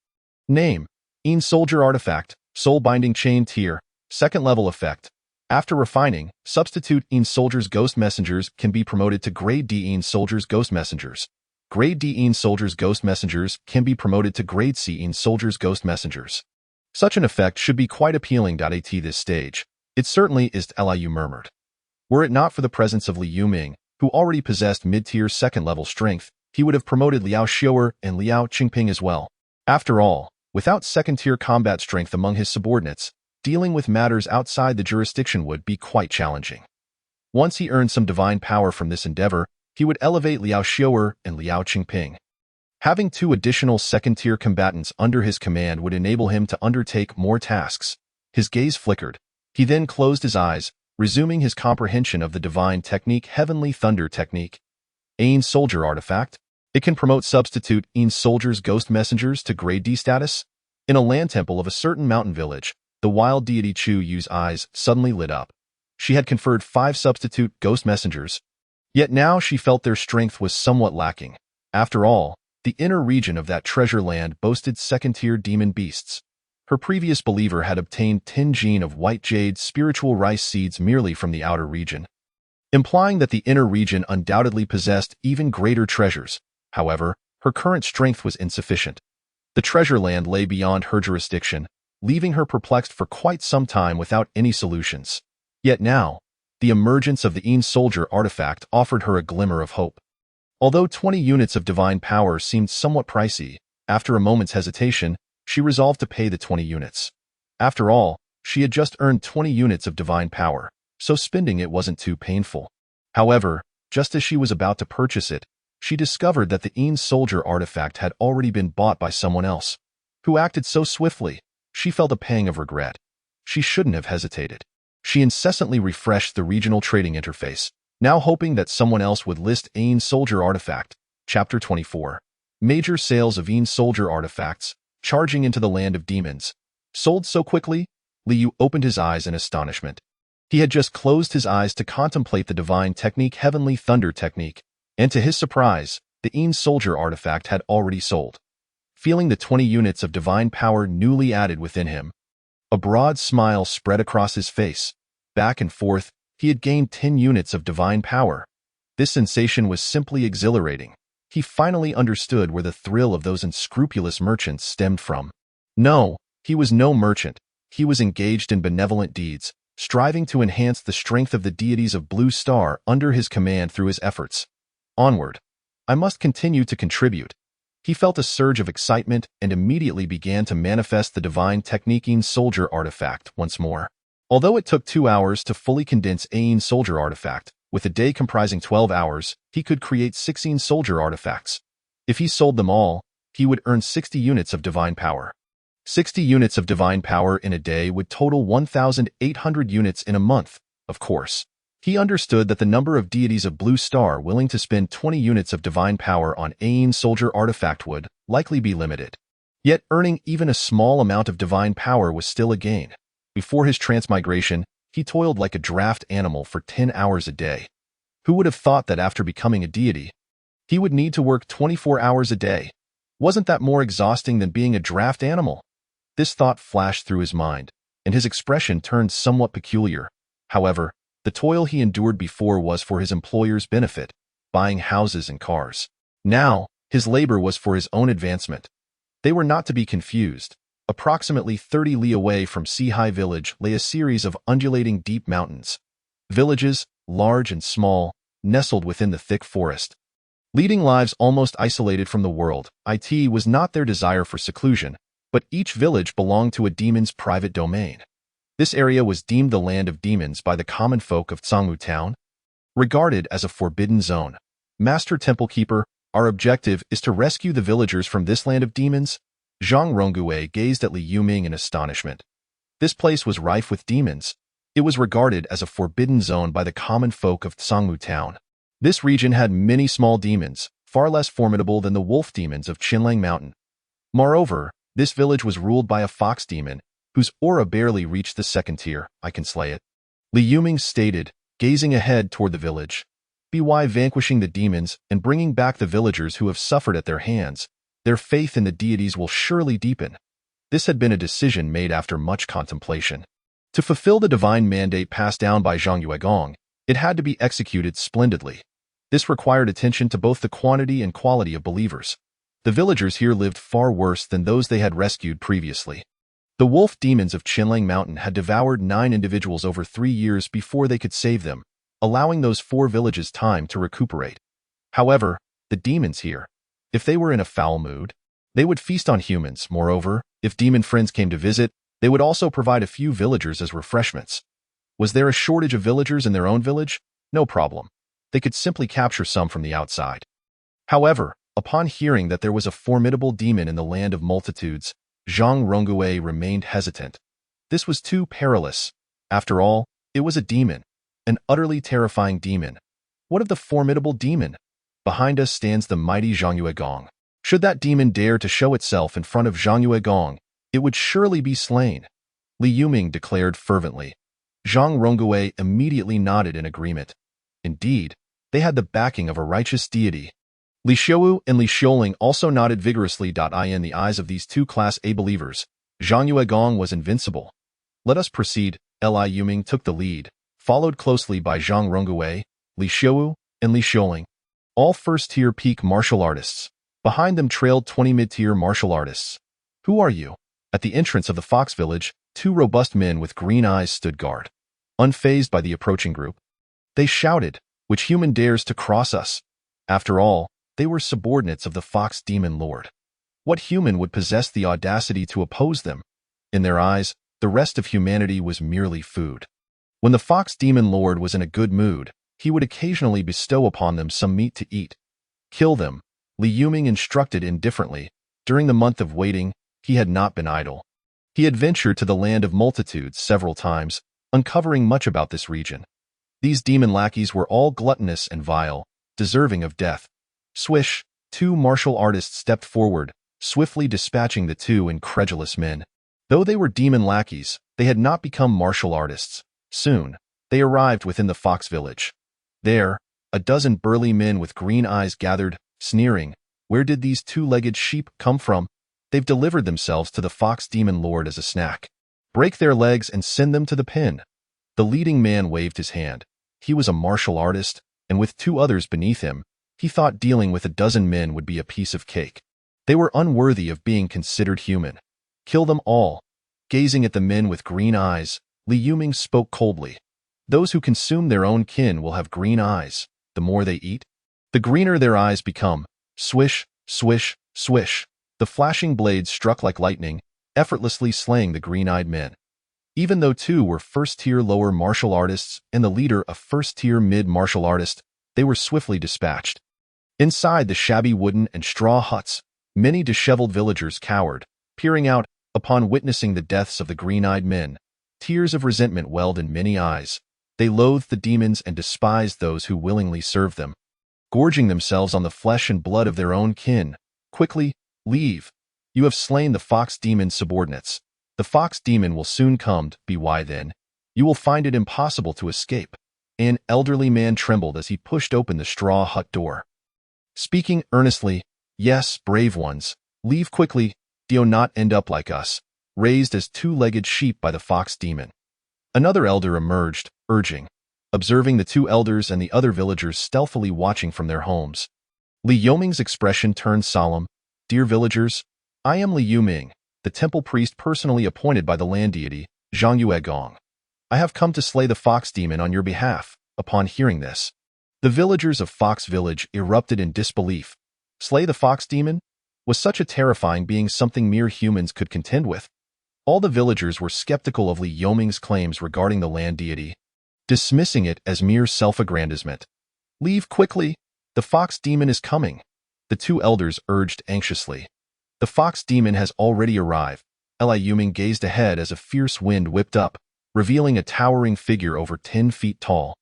Name: Ain Soldier artifact, Soul Binding Chain tier, second level effect. After refining, substitute Ain Soldiers Ghost Messengers can be promoted to Grade D Ain Soldiers Ghost Messengers. Grade D Ain Soldiers Ghost Messengers can be promoted to Grade C Ain Soldiers Ghost Messengers. Such an effect should be quite appealing. At this stage, it certainly is, Liu murmured. Were it not for the presence of Li Yuming, who already possessed mid-tier second-level strength, he would have promoted Liao Xiu'er and Liao Qingping as well. After all, without second-tier combat strength among his subordinates, dealing with matters outside the jurisdiction would be quite challenging. Once he earned some divine power from this endeavor, he would elevate Liao Xiu'er and Liao Qingping. Having 2 additional second-tier combatants under his command would enable him to undertake more tasks. His gaze flickered. He then closed his eyes, resuming his comprehension of the divine technique Heavenly Thunder Technique. Ain Soldier artifact. It can promote substitute Ain Soldiers Ghost Messengers to Grade D status. In a land temple of a certain mountain village, the wild deity Chu Yu's eyes suddenly lit up. She had conferred 5 substitute ghost messengers. Yet now she felt their strength was somewhat lacking. After all, the inner region of that treasure land boasted second-tier demon beasts. Her previous believer had obtained 10 gene of white jade spiritual rice seeds merely from the outer region, implying that the inner region undoubtedly possessed even greater treasures. However, her current strength was insufficient. The treasure land lay beyond her jurisdiction, leaving her perplexed for quite some time without any solutions. Yet now, the emergence of the Ain Soldier artifact offered her a glimmer of hope. Although 20 units of divine power seemed somewhat pricey, after a moment's hesitation, she resolved to pay the 20 units. After all, she had just earned 20 units of divine power, so spending it wasn't too painful. However, just as she was about to purchase it, she discovered that the Ain Soldier artifact had already been bought by someone else, who acted so swiftly. She felt a pang of regret. She shouldn't have hesitated. She incessantly refreshed the regional trading interface, now hoping that someone else would list Ain Soldier artifact. Chapter 24. Major sales of Ain Soldier artifacts, charging into the land of demons. Sold so quickly? Liu opened his eyes in astonishment. He had just closed his eyes to contemplate the divine technique Heavenly Thunder Technique, and to his surprise, the Ain Soldier artifact had already sold. Feeling the 20 units of divine power newly added within him, a broad smile spread across his face. Back and forth, he had gained 10 units of divine power. This sensation was simply exhilarating. He finally understood where the thrill of those unscrupulous merchants stemmed from. No, he was no merchant. He was engaged in benevolent deeds, striving to enhance the strength of the deities of Blue Star under his command through his efforts. Onward. I must continue to contribute. He felt a surge of excitement and immediately began to manifest the divine technique Ain Soldier artifact once more. Although it took 2 hours to fully condense Ain Soldier artifact, with a day comprising 12 hours, he could create 16 soldier artifacts. If he sold them all, he would earn 60 units of divine power. 60 units of divine power in a day would total 1,800 units in a month, of course. He understood that the number of deities of Blue Star willing to spend 20 units of divine power on Ain Soldier artifact would likely be limited. Yet earning even a small amount of divine power was still a gain. Before his transmigration, he toiled like a draft animal for 10 hours a day. Who would have thought that after becoming a deity, he would need to work 24 hours a day? Wasn't that more exhausting than being a draft animal? This thought flashed through his mind. and his expression turned somewhat peculiar. However, the toil he endured before was for his employer's benefit, buying houses and cars. Now, his labor was for his own advancement. They were not to be confused. Approximately 30 li away from Sihai village lay a series of undulating deep mountains. Villages, large and small, nestled within the thick forest. Leading lives almost isolated from the world, it was not their desire for seclusion, but each village belonged to a demon's private domain. This area was deemed the land of demons by the common folk of Tsangmu town, regarded as a forbidden zone. Master Temple Keeper, our objective is to rescue the villagers from this land of demons. Zhang Ronggui gazed at Li Yuming in astonishment. This place was rife with demons. It was regarded as a forbidden zone by the common folk of Tsangmu town. This region had many small demons, far less formidable than the wolf demons of Qinlang Mountain. Moreover, this village was ruled by a fox demon, whose aura barely reached the second tier. I can slay it. Li Yuming stated, gazing ahead toward the village. By vanquishing the demons and bringing back the villagers who have suffered at their hands, their faith in the deities will surely deepen. This had been a decision made after much contemplation. To fulfill the divine mandate passed down by Zhang Yuegong, it had to be executed splendidly. This required attention to both the quantity and quality of believers. The villagers here lived far worse than those they had rescued previously. The wolf demons of Qinlang Mountain had devoured 9 individuals over 3 years before they could save them, allowing those 4 villages time to recuperate. However, the demons here, if they were in a foul mood, they would feast on humans. Moreover, if demon friends came to visit, they would also provide a few villagers as refreshments. Was there a shortage of villagers in their own village? No problem. They could simply capture some from the outside. However, upon hearing that there was a formidable demon in the land of multitudes, Zhang Ronggui remained hesitant. This was too perilous. After all, it was a demon, an utterly terrifying demon. What of the formidable demon? Behind us stands the mighty Zhang Yuegong. Should that demon dare to show itself in front of Zhang Yuegong, it would surely be slain, Li Yuming declared fervently. Zhang Ronggui immediately nodded in agreement. Indeed, they had the backing of a righteous deity. Li Xiaowu and Li Xiaoling also nodded vigorously. In the eyes of these 2 Class A believers, Zhang Yuegong was invincible. Let us proceed. Li Yuming took the lead, followed closely by Zhang Ronggui, Li Xiaowu, and Li Xiaoling, all first-tier peak martial artists. Behind them trailed 20 mid-tier martial artists. Who are you? At the entrance of the Fox Village, 2 robust men with green eyes stood guard. Unfazed by the approaching group, they shouted, "Which human dares to cross us?" After all, they were subordinates of the Fox Demon Lord. What human would possess the audacity to oppose them? In their eyes, the rest of humanity was merely food. When the Fox Demon Lord was in a good mood, he would occasionally bestow upon them some meat to eat. Kill them, Li Yuming instructed indifferently. During the month of waiting, he had not been idle. He had ventured to the land of multitudes several times, uncovering much about this region. These demon lackeys were all gluttonous and vile, deserving of death. Swish, 2 martial artists stepped forward, swiftly dispatching the 2 incredulous men. Though they were demon lackeys, they had not become martial artists. Soon, they arrived within the Fox Village. There, a dozen burly men with green eyes gathered, sneering. Where did these 2-legged sheep come from? They've delivered themselves to the Fox Demon Lord as a snack. Break their legs and send them to the pen. The leading man waved his hand. He was a martial artist, and with 2 others beneath him, he thought dealing with a dozen men would be a piece of cake. They were unworthy of being considered human. Kill them all. Gazing at the men with green eyes, Li Yuming spoke coldly. Those who consume their own kin will have green eyes. The more they eat, the greener their eyes become. Swish, swish, swish. The flashing blades struck like lightning, effortlessly slaying the green-eyed men. Even though 2 were first-tier lower martial artists and the leader a first-tier mid-martial artist, they were swiftly dispatched. Inside the shabby wooden and straw huts, many disheveled villagers cowered, peering out upon witnessing the deaths of the green-eyed men. Tears of resentment welled in many eyes. They loathed the demons and despised those who willingly served them. Gorging themselves on the flesh and blood of their own kin. Quickly, leave. You have slain the Fox Demon's subordinates. The Fox Demon will soon come. By then, you will find it impossible to escape. An elderly man trembled as he pushed open the straw hut door. Speaking earnestly, yes, brave ones, leave quickly. Do not end up like us. raised as two-legged sheep by the fox demon. Another elder emerged, urging, observing the two elders and the other villagers stealthily watching from their homes. Li Yuming's expression turned solemn. "Dear villagers, I am Li Yuming, the temple priest personally appointed by the land deity, Zhang Yuegong. I have come to slay the fox demon on your behalf." Upon hearing this, the villagers of Fox Village erupted in disbelief. Slay the fox demon? Was such a terrifying being something mere humans could contend with? All the villagers were skeptical of Li Yuming's claims regarding the land deity, dismissing it as mere self-aggrandizement. "Leave quickly! The fox demon is coming," the two elders urged anxiously. "The fox demon has already arrived." Li Yuming gazed ahead as a fierce wind whipped up, revealing a towering figure over 10 feet tall,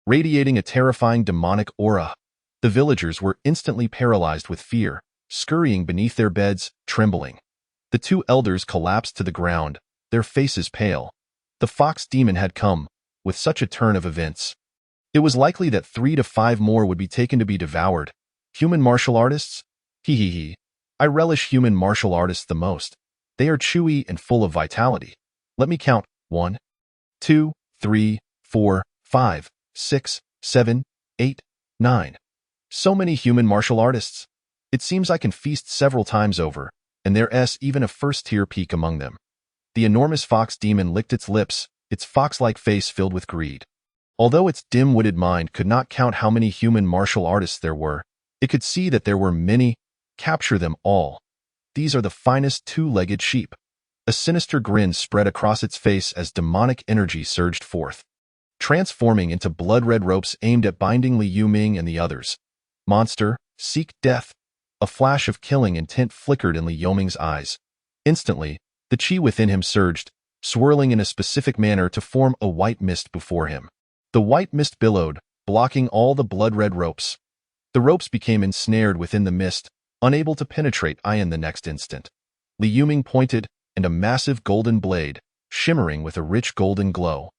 radiating a terrifying demonic aura. The villagers were instantly paralyzed with fear, scurrying beneath their beds, trembling. The two elders collapsed to the ground, their faces pale. The fox demon had come, with such a turn of events. It was likely that 3 to 5 more would be taken to be devoured. Human martial artists? Hee. I relish human martial artists the most. They are chewy and full of vitality. Let me count. 1, 2, 3, 4, 5, 6, 7, 8, 9. So many human martial artists. It seems I can feast several times over, and there's even a first-tier peak among them. The enormous fox demon licked its lips, its fox-like face filled with greed. Although its dim-witted mind could not count how many human martial artists there were, it could see that there were many. Capture them all. These are the finest two-legged sheep. A sinister grin spread across its face as demonic energy surged forth, transforming into blood-red ropes aimed at binding Li Yuming and the others. "Monster, seek death." A flash of killing intent flickered in Li Yuming's eyes. Instantly, the chi within him surged, swirling in a specific manner to form a white mist before him. The white mist billowed, blocking all the blood-red ropes. The ropes became ensnared within the mist, unable to penetrate in the next instant. Li Yuming pointed, and a massive golden blade, shimmering with a rich golden glow,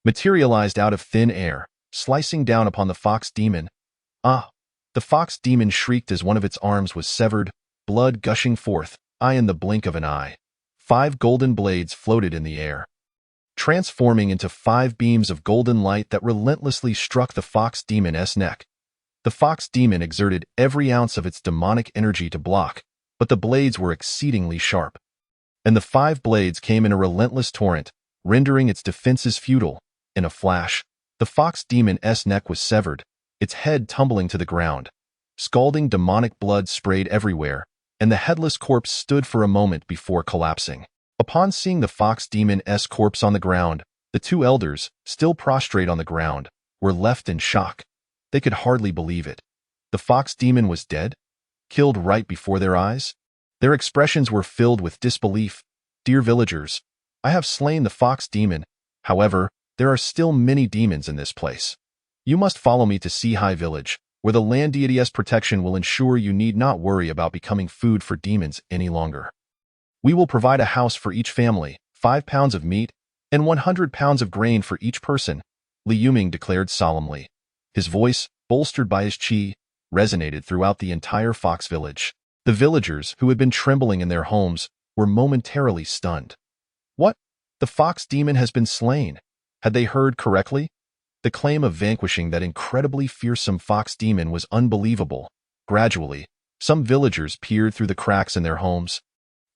materialized out of thin air, slicing down upon the fox demon. "Ah!" The fox demon shrieked as one of its arms was severed, blood gushing forth, in the blink of an eye. 5 golden blades floated in the air, transforming into 5 beams of golden light that relentlessly struck the fox demon's neck. The fox demon exerted every ounce of its demonic energy to block, but the blades were exceedingly sharp, and the 5 blades came in a relentless torrent, rendering its defenses futile. In a flash, the fox demon's neck was severed, its head tumbling to the ground. Scalding demonic blood sprayed everywhere, and the headless corpse stood for a moment before collapsing. Upon seeing the fox demon's corpse on the ground, the two elders, still prostrate on the ground, were left in shock. They could hardly believe it. The fox demon was dead? Killed right before their eyes? Their expressions were filled with disbelief. "Dear villagers, I have slain the fox demon. However, there are still many demons in this place. You must follow me to Sea High Village, where the land deity's protection will ensure you need not worry about becoming food for demons any longer. We will provide a house for each family, 5 pounds of meat, and 100 pounds of grain for each person," Li Yuming declared solemnly. His voice, bolstered by his chi, resonated throughout the entire Fox Village. The villagers, who had been trembling in their homes, were momentarily stunned. What? The fox demon has been slain. Had they heard correctly? The claim of vanquishing that incredibly fearsome fox demon was unbelievable. Gradually, some villagers peered through the cracks in their homes,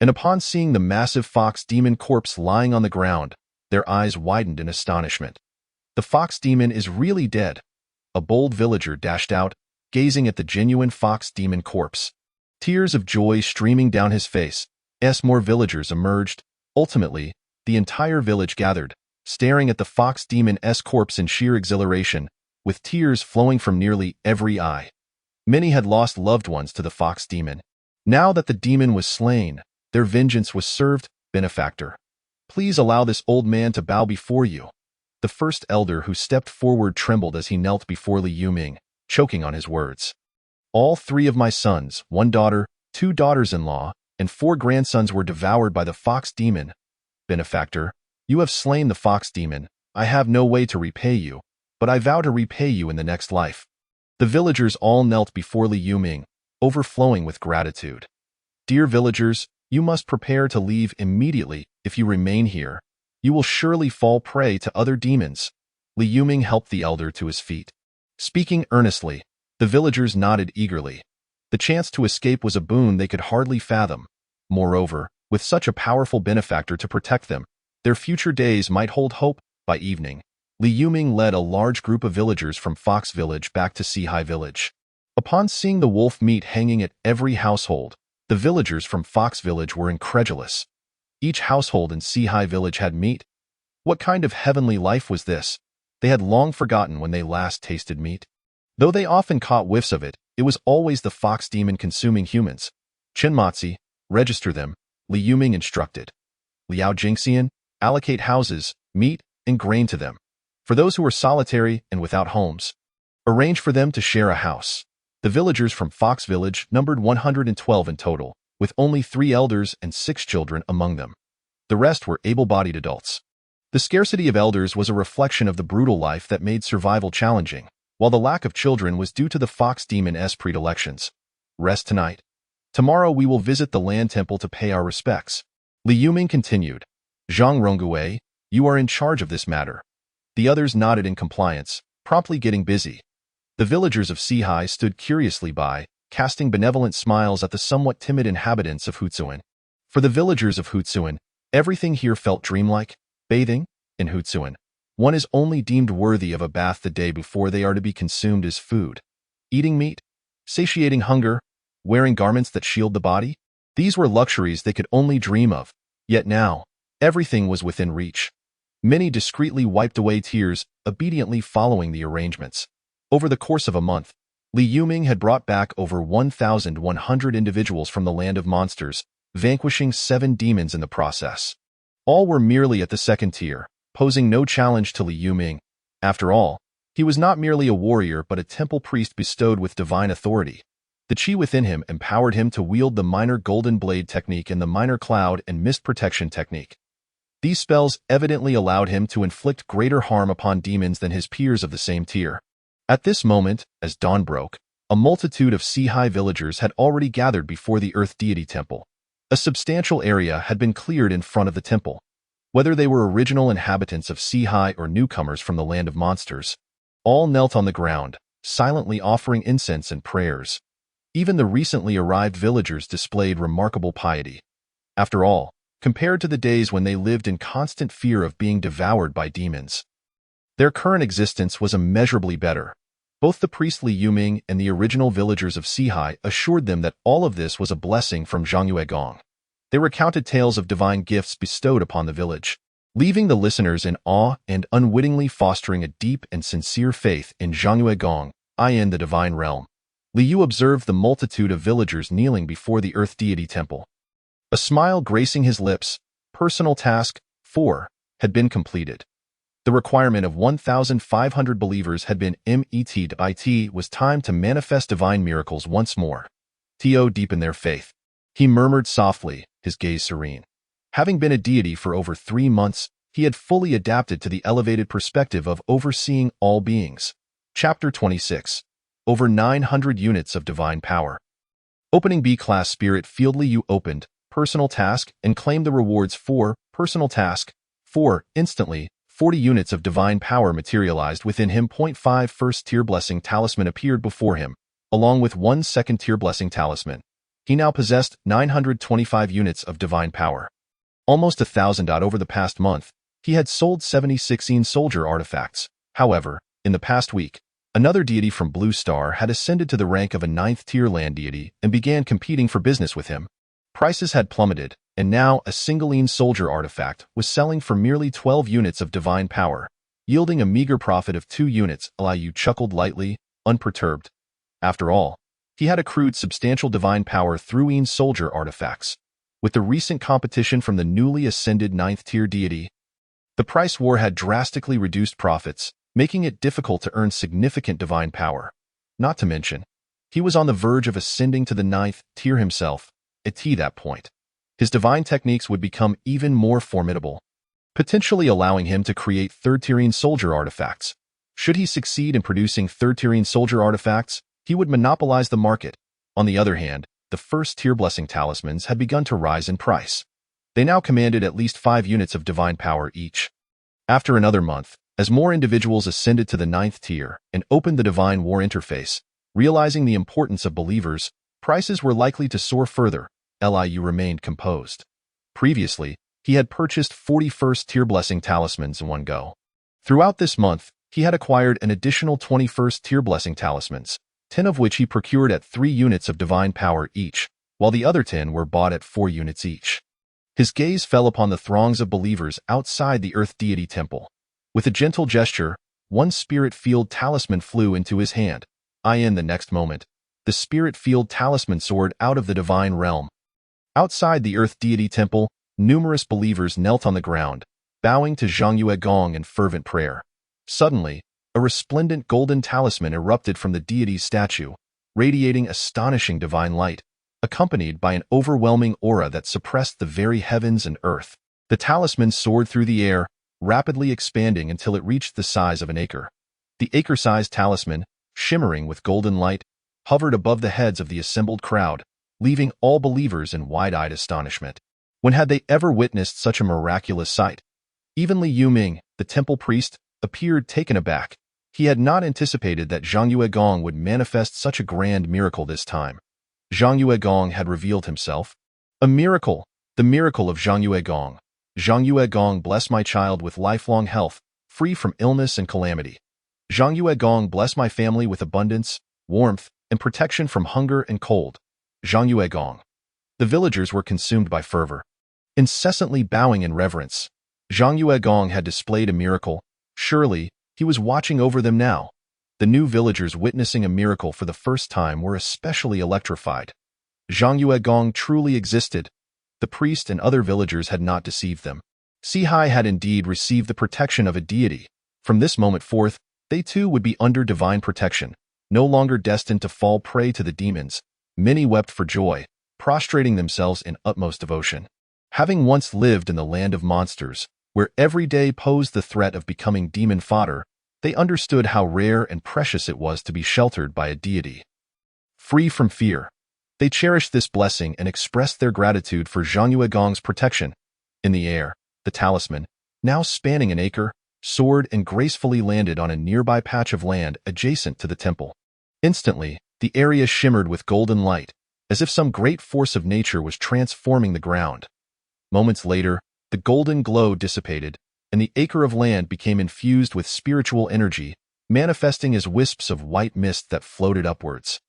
and upon seeing the massive fox demon corpse lying on the ground, their eyes widened in astonishment. "The fox demon is really dead," a bold villager dashed out, gazing at the genuine fox demon corpse. Tears of joy streaming down his face, as more villagers emerged. Ultimately, the entire village gathered, staring at the fox demon's corpse in sheer exhilaration, with tears flowing from nearly every eye. Many had lost loved ones to the fox demon. Now that the demon was slain, their vengeance was served. "Benefactor, please allow this old man to bow before you." The first elder who stepped forward trembled as he knelt before Li Yuming, choking on his words. "All 3 of my sons, 1 daughter, 2 daughters-in-law, and 4 grandsons were devoured by the fox demon. Benefactor, you have slain the fox demon. I have no way to repay you, but I vow to repay you in the next life." The villagers all knelt before Li Yuming, overflowing with gratitude. "Dear villagers, You must prepare to leave immediately. If you remain here, you will surely fall prey to other demons. Li Yuming helped the elder to his feet. Speaking earnestly, the villagers nodded eagerly. The chance to escape was a boon they could hardly fathom. Moreover, with such a powerful benefactor to protect them, their future days might hold hope. By evening, Li Yuming led a large group of villagers from Fox Village back to Sihai Village. Upon seeing the wolf meat hanging at every household, the villagers from Fox Village were incredulous. Each household in Sihai Village had meat. What kind of heavenly life was this? They had long forgotten when they last tasted meat. Though they often caught whiffs of it, it was always the fox demon consuming humans. Chinmatsi, register them, Li Yuming instructed. Liao Jingxian, allocate houses, meat, and grain to them. For those who were solitary and without homes, arrange for them to share a house. The villagers from Fox Village numbered 112 in total, with only 3 elders and 6 children among them. The rest were able-bodied adults. The scarcity of elders was a reflection of the brutal life that made survival challenging, while the lack of children was due to the fox demon's predilections. Rest tonight. Tomorrow we will visit the land temple to pay our respects. Li Yuming continued. Zhang Ronggui, you are in charge of this matter. The others nodded in compliance, promptly getting busy. The villagers of Sihai stood curiously by, casting benevolent smiles at the somewhat timid inhabitants of Hutsuan. For the villagers of Hutsuan, everything here felt dreamlike. Bathing, in Hutsuan, one is only deemed worthy of a bath the day before they are to be consumed as food. Eating meat, satiating hunger, wearing garments that shield the body, these were luxuries they could only dream of. Yet now, everything was within reach. Many discreetly wiped away tears, obediently following the arrangements. Over the course of a month, Li Yuming had brought back over 1,100 individuals from the land of monsters, vanquishing 7 demons in the process. All were merely at the second tier, posing no challenge to Li Yuming. After all, he was not merely a warrior but a temple priest bestowed with divine authority. The chi within him empowered him to wield the minor golden blade technique and the minor cloud and mist protection technique. These spells evidently allowed him to inflict greater harm upon demons than his peers of the same tier. At this moment, as dawn broke, a multitude of Sihai villagers had already gathered before the Earth Deity Temple. A substantial area had been cleared in front of the temple. Whether they were original inhabitants of Sihai or newcomers from the land of monsters, all knelt on the ground, silently offering incense and prayers. Even the recently arrived villagers displayed remarkable piety. After all, compared to the days when they lived in constant fear of being devoured by demons, their current existence was immeasurably better. Both the priest Li Yuming and the original villagers of Sihai assured them that all of this was a blessing from Zhang Yuegong. They recounted tales of divine gifts bestowed upon the village, leaving the listeners in awe and unwittingly fostering a deep and sincere faith in Zhang Yuegong, in the divine realm. Li Yu observed the multitude of villagers kneeling before the Earth Deity Temple. A smile gracing his lips. Personal task 4 had been completed. The requirement of 1,500 believers had been met. It was time to manifest divine miracles once more. To deepen their faith. He murmured softly, his gaze serene. Having been a deity for over 3 months, he had fully adapted to the elevated perspective of overseeing all beings. Chapter 26. Over 900 units of divine power. Opening B-Class Spirit Field. Li Yu opened, personal task, and claimed the rewards for personal task 4 instantly. 40 units of divine power materialized within him. 5 first-tier blessing talisman appeared before him, along with 1 second-tier blessing talisman. He now possessed 925 units of divine power. Almost 1,000. Over the past month, he had sold 76 soldier artifacts. However, in the past week, another deity from Blue Star had ascended to the rank of a 9th-tier land deity and began competing for business with him. Prices had plummeted, and now a single soldier artifact was selling for merely 12 units of divine power, yielding a meager profit of 2 units. Li Yu chuckled lightly, unperturbed. After all, he had accrued substantial divine power through soldier artifacts. With the recent competition from the newly ascended 9th-tier deity, the price war had drastically reduced profits, making it difficult to earn significant divine power. Not to mention, he was on the verge of ascending to the 9th tier himself. At that point, his divine techniques would become even more formidable, potentially allowing him to create 3rd-tier soldier artifacts. Should he succeed in producing 3rd-tier soldier artifacts, he would monopolize the market. On the other hand, the first-tier blessing talismans had begun to rise in price. They now commanded at least 5 units of divine power each. After another month, as more individuals ascended to the 9th tier and opened the Divine War interface, realizing the importance of believers, prices were likely to soar further. Liu remained composed. Previously, he had purchased 41st-tier blessing talismans in one go. Throughout this month, he had acquired an additional 21st-tier blessing talismans, 10 of which he procured at 3 units of divine power each, while the other 10 were bought at 4 units each. His gaze fell upon the throngs of believers outside the Earth Deity Temple. With a gentle gesture, one spirit field talisman flew into his hand. In the next moment, the spirit field talisman soared out of the divine realm. Outside the Earth Deity Temple, numerous believers knelt on the ground, bowing to Zhangyue Gong in fervent prayer. Suddenly, a resplendent golden talisman erupted from the deity's statue, radiating astonishing divine light, accompanied by an overwhelming aura that suppressed the very heavens and earth. The talisman soared through the air, rapidly expanding until it reached the size of an acre. The acre-sized talisman, shimmering with golden light, hovered above the heads of the assembled crowd, leaving all believers in wide-eyed astonishment. When had they ever witnessed such a miraculous sight? Even Li Yuming, the temple priest, appeared taken aback. He had not anticipated that Zhangyue Gong would manifest such a grand miracle this time. Zhangyue Gong had revealed himself. A miracle, the miracle of Zhangyue Gong. Zhangyue Gong, bless my child with lifelong health, free from illness and calamity. Zhangyue Gong, bless my family with abundance, warmth, and protection from hunger and cold. Zhangyue Gong. The villagers were consumed by fervor, incessantly bowing in reverence. Zhangyue Gong had displayed a miracle. Surely, he was watching over them now. The new villagers witnessing a miracle for the first time were especially electrified. Zhangyue Gong truly existed. The priest and other villagers had not deceived them. Sihai had indeed received the protection of a deity. From this moment forth, they too would be under divine protection, no longer destined to fall prey to the demons. Many wept for joy, prostrating themselves in utmost devotion. Having once lived in the land of monsters, where every day posed the threat of becoming demon fodder, they understood how rare and precious it was to be sheltered by a deity. Free from fear, they cherished this blessing and expressed their gratitude for Zhangyue Gong's protection. In the air, the talisman, now spanning an acre, soared and gracefully landed on a nearby patch of land adjacent to the temple. Instantly, the area shimmered with golden light, as if some great force of nature was transforming the ground. Moments later, the golden glow dissipated, and the acre of land became infused with spiritual energy, manifesting as wisps of white mist that floated upwards.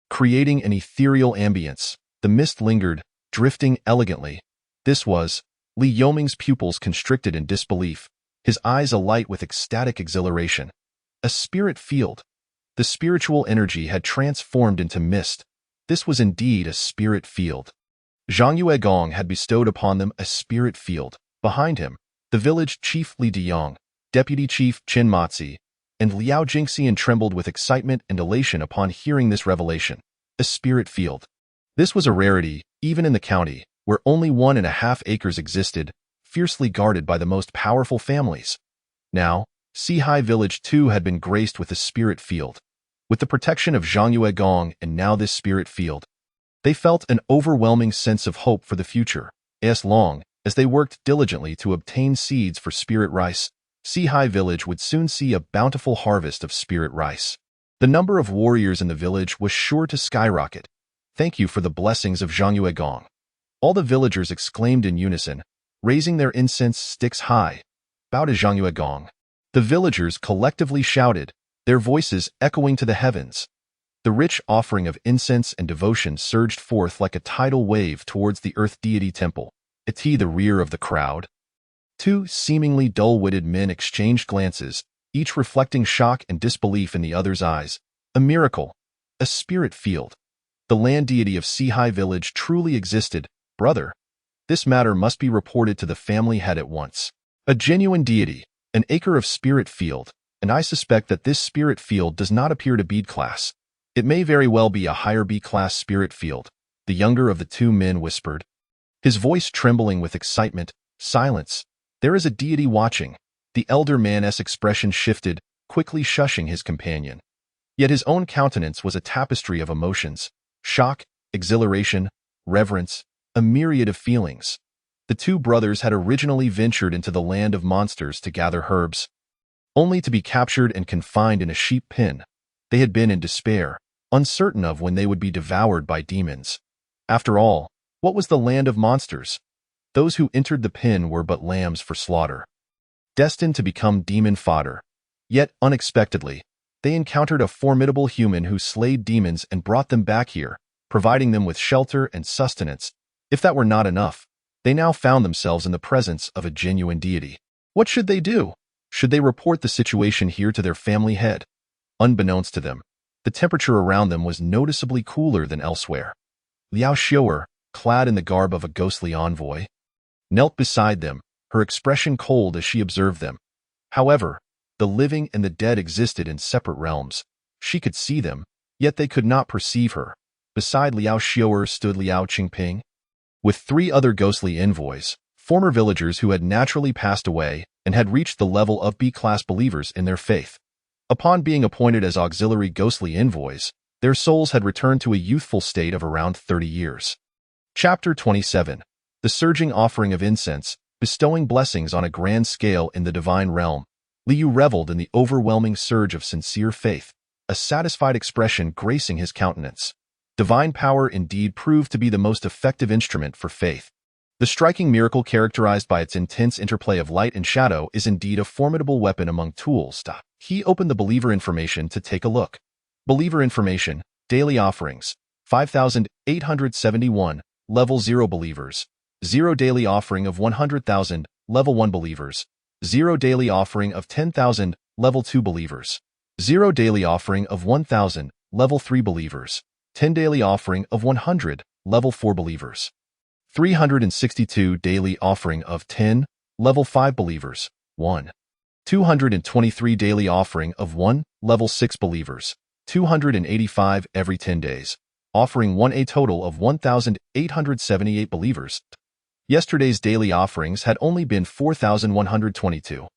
Creating an ethereal ambience, the mist lingered, drifting elegantly. This was Li Yuming's pupils constricted in disbelief, his eyes alight with ecstatic exhilaration. A spirit field. The spiritual energy had transformed into mist. This was indeed a spirit field. Zhangyue Gong had bestowed upon them a spirit field. Behind him, the village chief Li Diyang, deputy chief Chen Matzi, and Liao Jingxian trembled with excitement and elation upon hearing this revelation. A spirit field. This was a rarity, even in the county, where only 1.5 acres existed, fiercely guarded by the most powerful families. Now, Sihai Village too had been graced with a spirit field. With the protection of Zhangyue Gong and now this spirit field, they felt an overwhelming sense of hope for the future. As long as they worked diligently to obtain seeds for spirit rice, Sihai Village would soon see a bountiful harvest of spirit rice. The number of warriors in the village was sure to skyrocket. Thank you for the blessings of Zhangyue Gong. All the villagers exclaimed in unison, raising their incense sticks high. Bow to Zhangyue Gong. The villagers collectively shouted, their voices echoing to the heavens. The rich offering of incense and devotion surged forth like a tidal wave towards the Earth Deity Temple. At the rear of the crowd, 2 seemingly dull-witted men exchanged glances, each reflecting shock and disbelief in the other's eyes. A miracle. A spirit field. The land deity of Sihai Village truly existed. Brother, this matter must be reported to the family head at once. A genuine deity, an acre of spirit field, and I suspect that this spirit field does not appear to be class. It may very well be a higher B-class spirit field, the younger of the 2 men whispered. His voice trembling with excitement. Silence. There is a deity watching. The elder man's expression shifted, quickly shushing his companion. Yet his own countenance was a tapestry of emotions. Shock, exhilaration, reverence, a myriad of feelings. The two brothers had originally ventured into the land of monsters to gather herbs, only to be captured and confined in a sheep pen. They had been in despair, uncertain of when they would be devoured by demons. After all, what was the land of monsters? Those who entered the pen were but lambs for slaughter, destined to become demon fodder. Yet, unexpectedly, they encountered a formidable human who slayed demons and brought them back here, providing them with shelter and sustenance. If that were not enough, they now found themselves in the presence of a genuine deity. What should they do? Should they report the situation here to their family head? Unbeknownst to them, the temperature around them was noticeably cooler than elsewhere. Liao Xiaoer, clad in the garb of a ghostly envoy, knelt beside them, her expression cold as she observed them. However, the living and the dead existed in separate realms. She could see them, yet they could not perceive her. Beside Liao Xiaoer stood Liao Qingping, with 3 other ghostly envoys, former villagers who had naturally passed away and had reached the level of B-class believers in their faith. Upon being appointed as auxiliary ghostly envoys, their souls had returned to a youthful state of around 30 years. Chapter 27. The Surging Offering of Incense, bestowing blessings on a grand scale in the divine realm. Li Yu reveled in the overwhelming surge of sincere faith, a satisfied expression gracing his countenance. Divine power indeed proved to be the most effective instrument for faith. The striking miracle characterized by its intense interplay of light and shadow is indeed a formidable weapon among tools. He opened the believer information to take a look. Believer information, daily offerings, 5,871, level 0 believers, 0 daily offering of 100,000, level 1 believers, 0 daily offering of 10,000, level 2 believers, 0 daily offering of 1,000, level 3 believers, 10 daily offering of 100, level 4 believers, 362 daily offering of 10, level 5 believers, 1. 223 daily offering of 1, level 6 believers, 285 every 10 days, offering 1 a total of 1,878 believers. Yesterday's daily offerings had only been 4,122.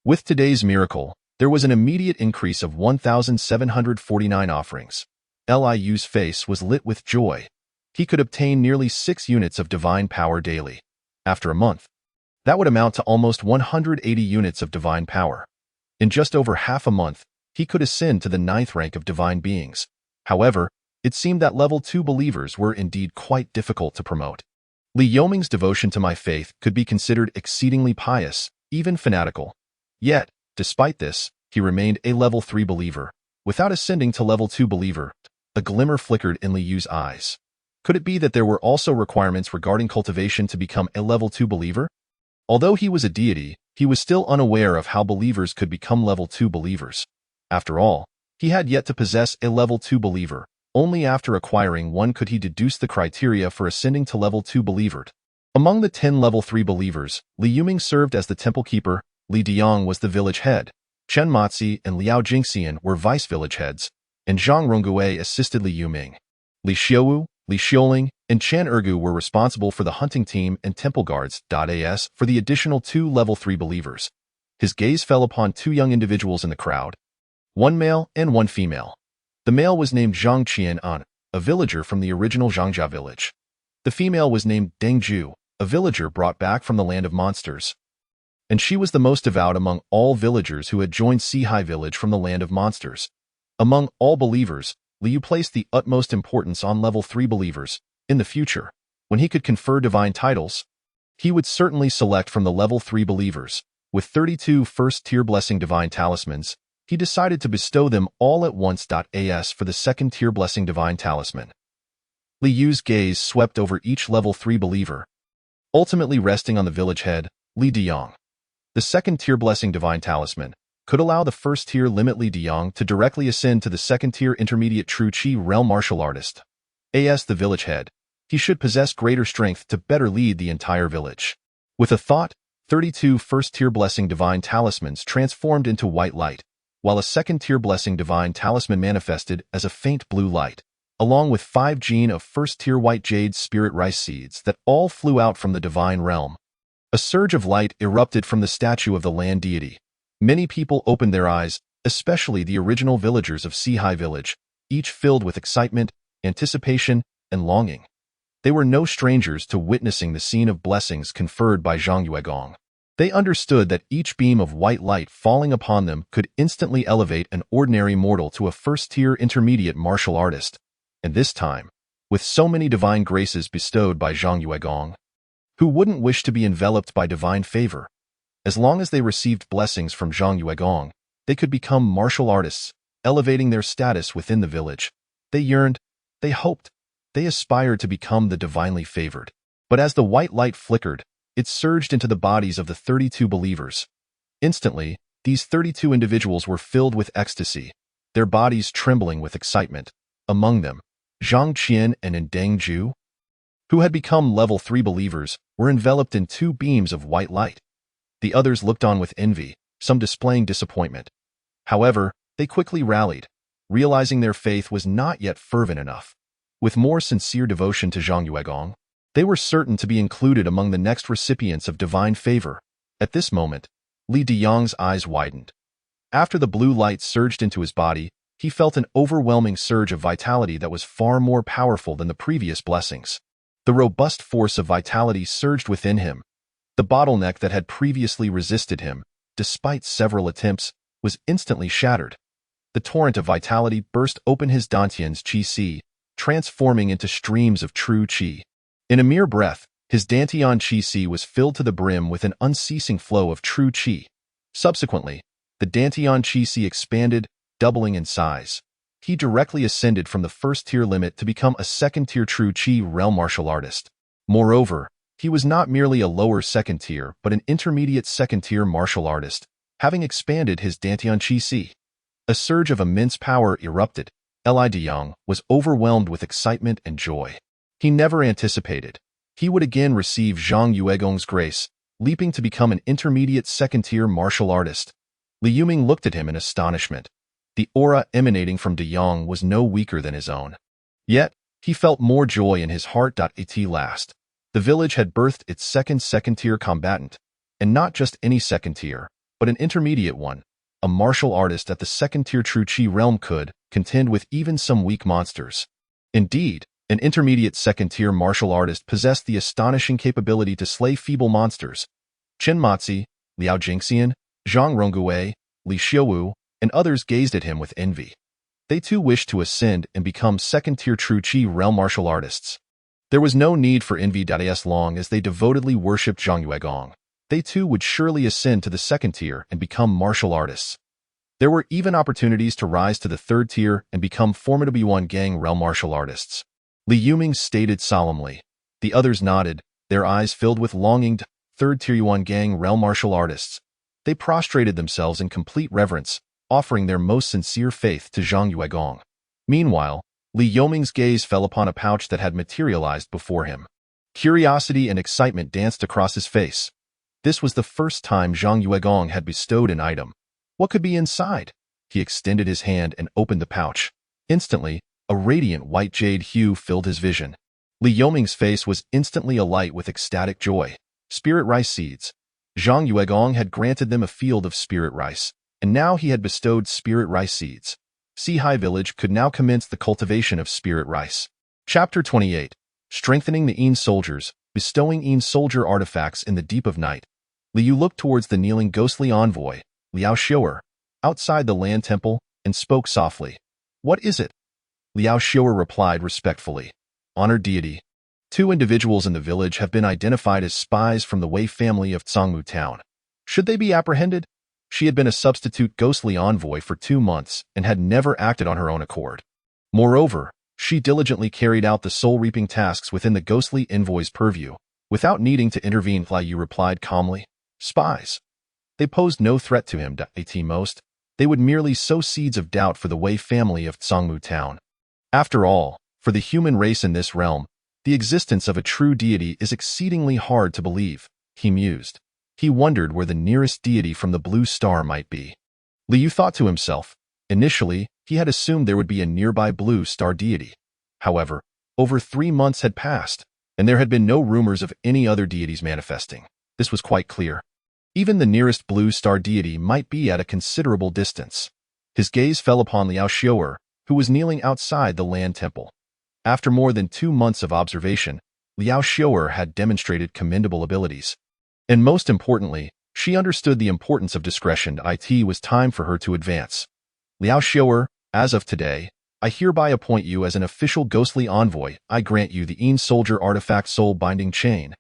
With today's miracle, there was an immediate increase of 1,749 offerings. Liu's face was lit with joy. He could obtain nearly 6 units of divine power daily. After a month, that would amount to almost 180 units of divine power. In just over half a month, he could ascend to the 9th rank of divine beings. However, it seemed that level 2 believers were indeed quite difficult to promote. Li Yoming's devotion to my faith could be considered exceedingly pious, even fanatical. Yet, despite this, he remained a level 3 believer. Without ascending to level 2 believer, a glimmer flickered in Li Yu's eyes. Could it be that there were also requirements regarding cultivation to become a level 2 believer? Although he was a deity, he was still unaware of how believers could become level 2 believers. After all, he had yet to possess a level 2 believer. Only after acquiring one could he deduce the criteria for ascending to level 2 believer. Among the 10 level 3 believers, Li Yuming served as the temple keeper, Li Diang was the village head, Chen Matzi and Liao Jingxian were vice village heads, and Zhang Rongguei assisted Li Yuming. Li Xiaowu, Li Xiuling, and Chen Ergu were responsible for the hunting team and temple guards. As for the additional 2 level 3 believers, his gaze fell upon 2 young individuals in the crowd, 1 male and 1 female. The male was named Zhang Qianan, a villager from the original Zhangjia village. The female was named Deng Ju, a villager brought back from the land of monsters. And she was the most devout among all villagers who had joined Sihai village from the land of monsters. Among all believers, Liu placed the utmost importance on level 3 believers. In the future, when he could confer divine titles, he would certainly select from the level 3 believers. With 32 first-tier blessing divine talismans, he decided to bestow them all at once. As for the second-tier blessing divine talisman, Li Yu's gaze swept over each level 3 believer, ultimately resting on the village head, Li Diang. The second-tier blessing divine talisman could allow the first-tier limit Li Diang to directly ascend to the second-tier intermediate true Qi realm martial artist. As the village head, he should possess greater strength to better lead the entire village. With a thought, 32 first-tier blessing divine talismans transformed into white light, while a second-tier blessing divine talisman manifested as a faint blue light, along with 5 gene of first-tier white jade spirit rice seeds that all flew out from the divine realm. A surge of light erupted from the statue of the land deity. Many people opened their eyes, especially the original villagers of Sihai village, each filled with excitement, anticipation, and longing. They were no strangers to witnessing the scene of blessings conferred by Zhang Yuegong. They understood that each beam of white light falling upon them could instantly elevate an ordinary mortal to a first-tier intermediate martial artist, and this time, with so many divine graces bestowed by Zhang Yuegong. Who wouldn't wish to be enveloped by divine favor? As long as they received blessings from Zhang Yuegong, they could become martial artists, elevating their status within the village. They yearned, they hoped, they aspired to become the divinely favored. But as the white light flickered, it surged into the bodies of the 32 believers. Instantly, these 32 individuals were filled with ecstasy, their bodies trembling with excitement. Among them, Zhang Qian and Deng Zhu, who had become level 3 believers, were enveloped in 2 beams of white light. The others looked on with envy, some displaying disappointment. However, they quickly rallied, realizing their faith was not yet fervent enough. With more sincere devotion to Zhang Yuegong, they were certain to be included among the next recipients of divine favor. At this moment, Li Diyang's eyes widened. After the blue light surged into his body, he felt an overwhelming surge of vitality that was far more powerful than the previous blessings. The robust force of vitality surged within him. The bottleneck that had previously resisted him, despite several attempts, was instantly shattered. The torrent of vitality burst open his Dantian's Qi, transforming into streams of true Qi. In a mere breath, his Dantian Qi was filled to the brim with an unceasing flow of true Qi. Subsequently, the Dantian Qi expanded, doubling in size. He directly ascended from the first-tier limit to become a second-tier true Qi realm martial artist. Moreover, he was not merely a lower second-tier but an intermediate second-tier martial artist, having expanded his Dantian Qi. A surge of immense power erupted. Li Diyang was overwhelmed with excitement and joy. He never anticipated he would again receive Zhang Yuegong's grace, leaping to become an intermediate second-tier martial artist. Li Yuming looked at him in astonishment. The aura emanating from Diyang was no weaker than his own. Yet, he felt more joy in his heart. At last, the village had birthed its second-tier combatant, and not just any second-tier, but an intermediate one. A martial artist at the second-tier true Qi realm could contend with even some weak monsters. Indeed, an intermediate second-tier martial artist possessed the astonishing capability to slay feeble monsters. Chen Matzi, Liao Jingxian, Zhang Rongui, Li Xiuwu, and others gazed at him with envy. They too wished to ascend and become second-tier true Qi realm martial artists. There was no need for envy. As long as they devotedly worshipped Zhang Yuegong, they too would surely ascend to the second tier and become martial artists. There were even opportunities to rise to the third tier and become formidable Yuan Gang realm martial artists. Li Yuming stated solemnly. The others nodded, their eyes filled with longing. Third-tier Yuan Gang realm martial artists. They prostrated themselves in complete reverence, offering their most sincere faith to Zhang Yuegong. Meanwhile, Li Yuming's gaze fell upon a pouch that had materialized before him. Curiosity and excitement danced across his face. This was the first time Zhang Yuegong had bestowed an item. What could be inside? He extended his hand and opened the pouch. Instantly, a radiant white jade hue filled his vision. Li Yuming's face was instantly alight with ecstatic joy. Spirit rice seeds. Zhang Yuegong had granted them a field of spirit rice, and now he had bestowed spirit rice seeds. Sihai Village could now commence the cultivation of spirit rice. Chapter 28. Strengthening the Yin Soldiers, bestowing Yin Soldier artifacts in the deep of night. Liu looked towards the kneeling ghostly envoy, Liao Xiu'er, outside the land temple, and spoke softly. What is it? Liao Xiu'er replied respectfully. Honored deity. 2 individuals in the village have been identified as spies from the Wei family of Cangmu town. Should they be apprehended? She had been a substitute ghostly envoy for 2 months and had never acted on her own accord. Moreover, she diligently carried out the soul-reaping tasks within the ghostly envoy's purview, without needing to intervene. Liu replied calmly. Spies. They posed no threat to him. At most, they would merely sow seeds of doubt for the Wei family of Cangmu town. After all, for the human race in this realm, the existence of a true deity is exceedingly hard to believe, he mused. He wondered where the nearest deity from the blue star might be. Liu thought to himself. Initially, he had assumed there would be a nearby blue star deity. However, over 3 months had passed, and there had been no rumors of any other deities manifesting. This was quite clear. Even the nearest blue star deity might be at a considerable distance. His gaze fell upon Liao Xiu'er, who was kneeling outside the land temple. After more than 2 months of observation, Liao Xiu'er had demonstrated commendable abilities. And most importantly, she understood the importance of discretion. It was time for her to advance. Liao Xiu'er, as of today, I hereby appoint you as an official ghostly envoy. I grant you the Een Soldier Artifact Soul Binding Chain,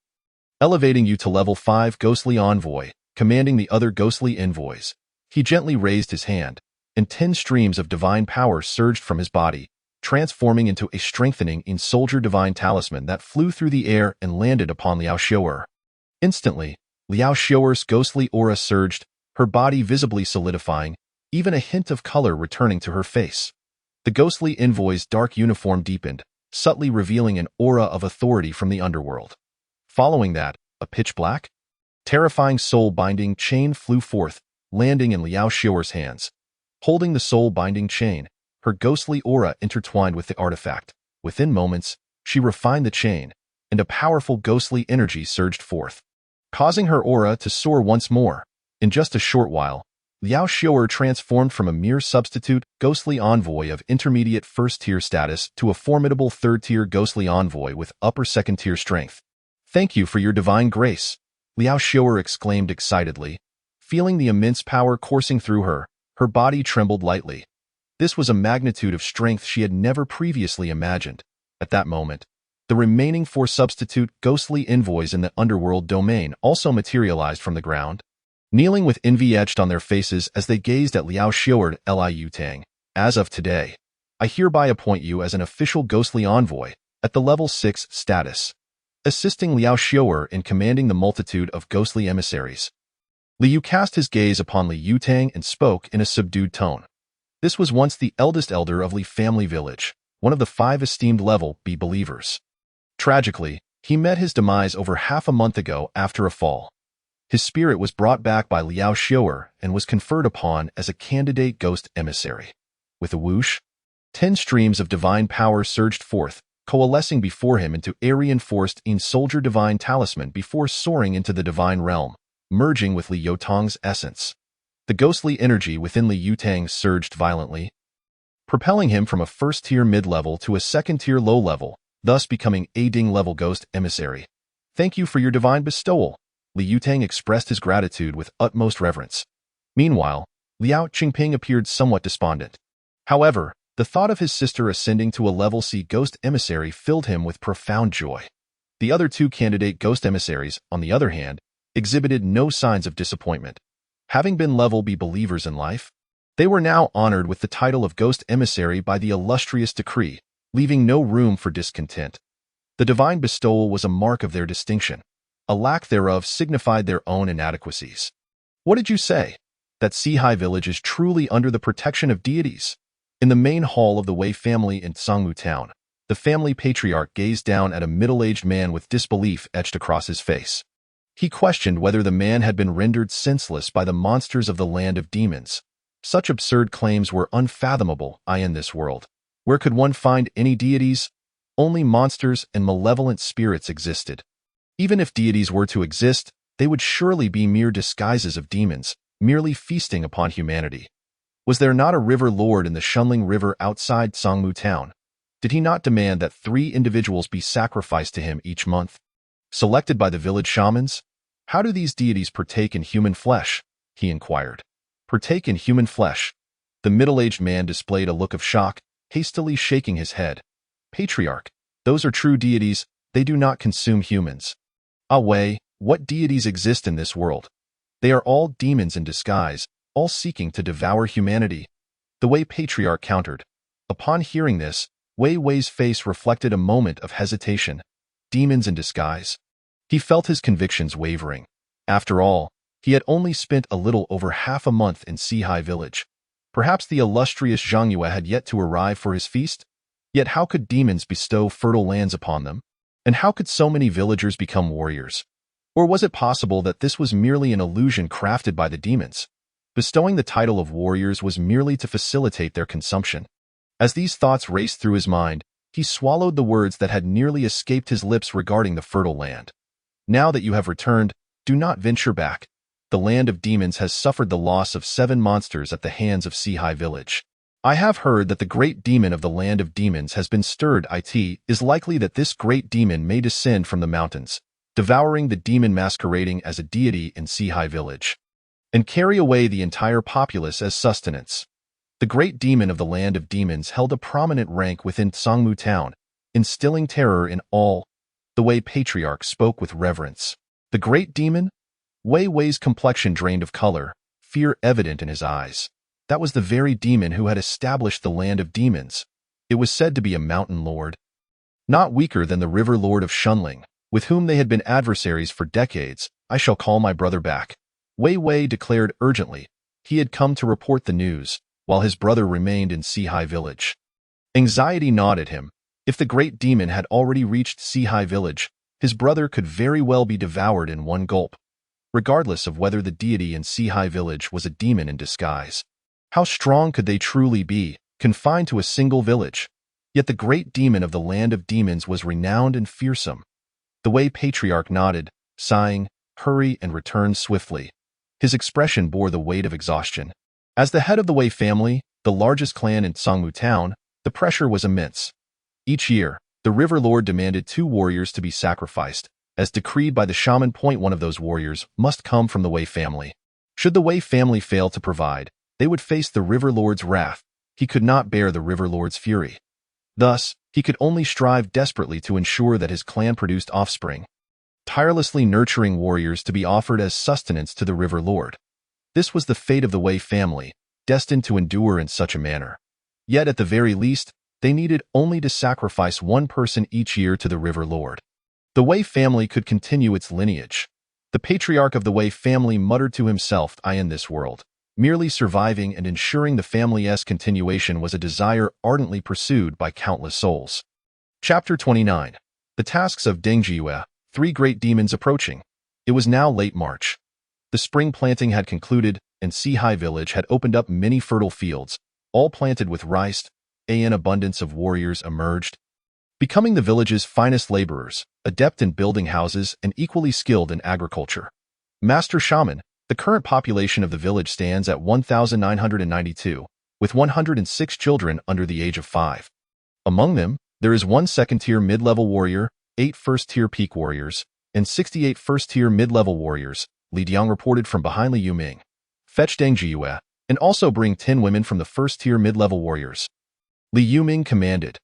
elevating you to level 5 ghostly envoy, commanding the other ghostly envoys. He gently raised his hand, and 10 streams of divine power surged from his body, transforming into a strengthening Een Soldier divine talisman that flew through the air and landed upon Liao Xiu'er. Instantly, Liao Xiu'er's ghostly aura surged, her body visibly solidifying, even a hint of color returning to her face. The ghostly envoy's dark uniform deepened, subtly revealing an aura of authority from the underworld. Following that, a pitch-black, terrifying soul-binding chain flew forth, landing in Liao Xiu'er's hands. Holding the soul-binding chain, her ghostly aura intertwined with the artifact. Within moments, she refined the chain, and a powerful ghostly energy surged forth, causing her aura to soar once more. In just a short while, Liao Xiu'er transformed from a mere substitute ghostly envoy of intermediate first-tier status to a formidable third-tier ghostly envoy with upper second-tier strength. "Thank you for your divine grace," Liao Xiu'er exclaimed excitedly. Feeling the immense power coursing through her, her body trembled lightly. This was a magnitude of strength she had never previously imagined. At that moment, the remaining 4 substitute ghostly envoys in the underworld domain also materialized from the ground, kneeling with envy etched on their faces as they gazed at Liao Xiu'er. Liu Tang, as of today, I hereby appoint you as an official ghostly envoy at the level 6 status, assisting Liao Xiu'er in commanding the multitude of ghostly emissaries. Liu cast his gaze upon Liu Tang and spoke in a subdued tone. This was once the eldest elder of Li family village, one of the 5 esteemed level B believers. Tragically, he met his demise over half a month ago after a fall. His spirit was brought back by Liao Xiu'er and was conferred upon as a candidate ghost emissary. With a whoosh, 10 streams of divine power surged forth, coalescing before him into a reinforced Een Soldier divine talisman before soaring into the divine realm, merging with Li Yutang's essence. The ghostly energy within Li Yutang surged violently, propelling him from a first-tier mid-level to a second-tier low-level, thus becoming a Ding-level ghost emissary. "Thank you for your divine bestowal." Li Yutang expressed his gratitude with utmost reverence. Meanwhile, Liao Qingping appeared somewhat despondent. However, the thought of his sister ascending to a level C ghost emissary filled him with profound joy. The other 2 candidate ghost emissaries, on the other hand, exhibited no signs of disappointment. Having been level B believers in life, they were now honored with the title of ghost emissary by the illustrious decree, leaving no room for discontent. The divine bestowal was a mark of their distinction. A lack thereof signified their own inadequacies. "What did you say? That Sihai village is truly under the protection of deities?" In the main hall of the Wei family in Sangmu town, the family patriarch gazed down at a middle-aged man with disbelief etched across his face. He questioned whether the man had been rendered senseless by the monsters of the land of demons. Such absurd claims were unfathomable. In this world, where could one find any deities? Only monsters and malevolent spirits existed. Even if deities were to exist, they would surely be mere disguises of demons, merely feasting upon humanity. Was there not a river lord in the Shunling River outside Sangmu town? Did he not demand that 3 individuals be sacrificed to him each month, selected by the village shamans? "How do these deities partake in human flesh?" he inquired. "Partake in human flesh?" The middle-aged man displayed a look of shock, hastily shaking his head. "Patriarch, those are true deities, they do not consume humans." "Ah Wei, what deities exist in this world? They are all demons in disguise, all seeking to devour humanity," the Wei patriarch countered. Upon hearing this, Wei Wei's face reflected a moment of hesitation. Demons in disguise? He felt his convictions wavering. After all, he had only spent a little over half a month in Sihai village. Perhaps the illustrious Zhang Yue had yet to arrive for his feast? Yet how could demons bestow fertile lands upon them? And how could so many villagers become warriors? Or was it possible that this was merely an illusion crafted by the demons? Bestowing the title of warriors was merely to facilitate their consumption. As these thoughts raced through his mind, he swallowed the words that had nearly escaped his lips regarding the fertile land. "Now that you have returned, do not venture back. The land of demons has suffered the loss of 7 monsters at the hands of Sihai village. I have heard that the great demon of the land of demons has been stirred. It is likely that this great demon may descend from the mountains, devouring the demon masquerading as a deity in Sihai village, and carry away the entire populace as sustenance. The great demon of the land of demons held a prominent rank within Sangmu town, instilling terror in all. The Wei patriarch spoke with reverence. The great demon? Wei Wei's complexion drained of color, fear evident in his eyes. That was the very demon who had established the land of demons. It was said to be a mountain lord, not weaker than the river lord of Shunling, with whom they had been adversaries for decades. I shall call my brother back, Wei Wei declared urgently. He had come to report the news, while his brother remained in Sihai village. Anxiety gnawed at him. If the great demon had already reached Sihai village, his brother could very well be devoured in one gulp, regardless of whether the deity in Sihai village was a demon in disguise. How strong could they truly be, confined to a single village? Yet the great demon of the land of demons was renowned and fearsome. The Wei patriarch nodded, sighing, hurry and returned swiftly. His expression bore the weight of exhaustion. As the head of the Wei family, the largest clan in Sangmu town, the pressure was immense. Each year, the river lord demanded 2 warriors to be sacrificed. As decreed by the shaman. One of those warriors must come from the Wei family. Should the Wei family fail to provide, they would face the river lord's wrath. He could not bear the river lord's fury. Thus, he could only strive desperately to ensure that his clan produced offspring, tirelessly nurturing warriors to be offered as sustenance to the river lord. This was the fate of the Wei family, destined to endure in such a manner. Yet at the very least, they needed only to sacrifice 1 person each year to the river lord. The Wei family could continue its lineage. The patriarch of the Wei family muttered to himself, I in this world. Merely surviving and ensuring the family's continuation was a desire ardently pursued by countless souls. Chapter 29. The Tasks of Deng Jiyue, 3 Great Demons Approaching. It was now late March. The spring planting had concluded, and Sihai village had opened up many fertile fields, all planted with rice. An abundance of warriors emerged, becoming the village's finest laborers, adept in building houses and equally skilled in agriculture. Master Shaman. The current population of the village stands at 1,992, with 106 children under the age of 5. Among them, there is 1 second-tier mid-level warrior, 8 first-tier peak warriors, and 68 first-tier mid-level warriors, Li Diang reported from behind Li Yuming. Fetch Deng Jiyue, and also bring 10 women from the first-tier mid-level warriors. Li Yuming commanded.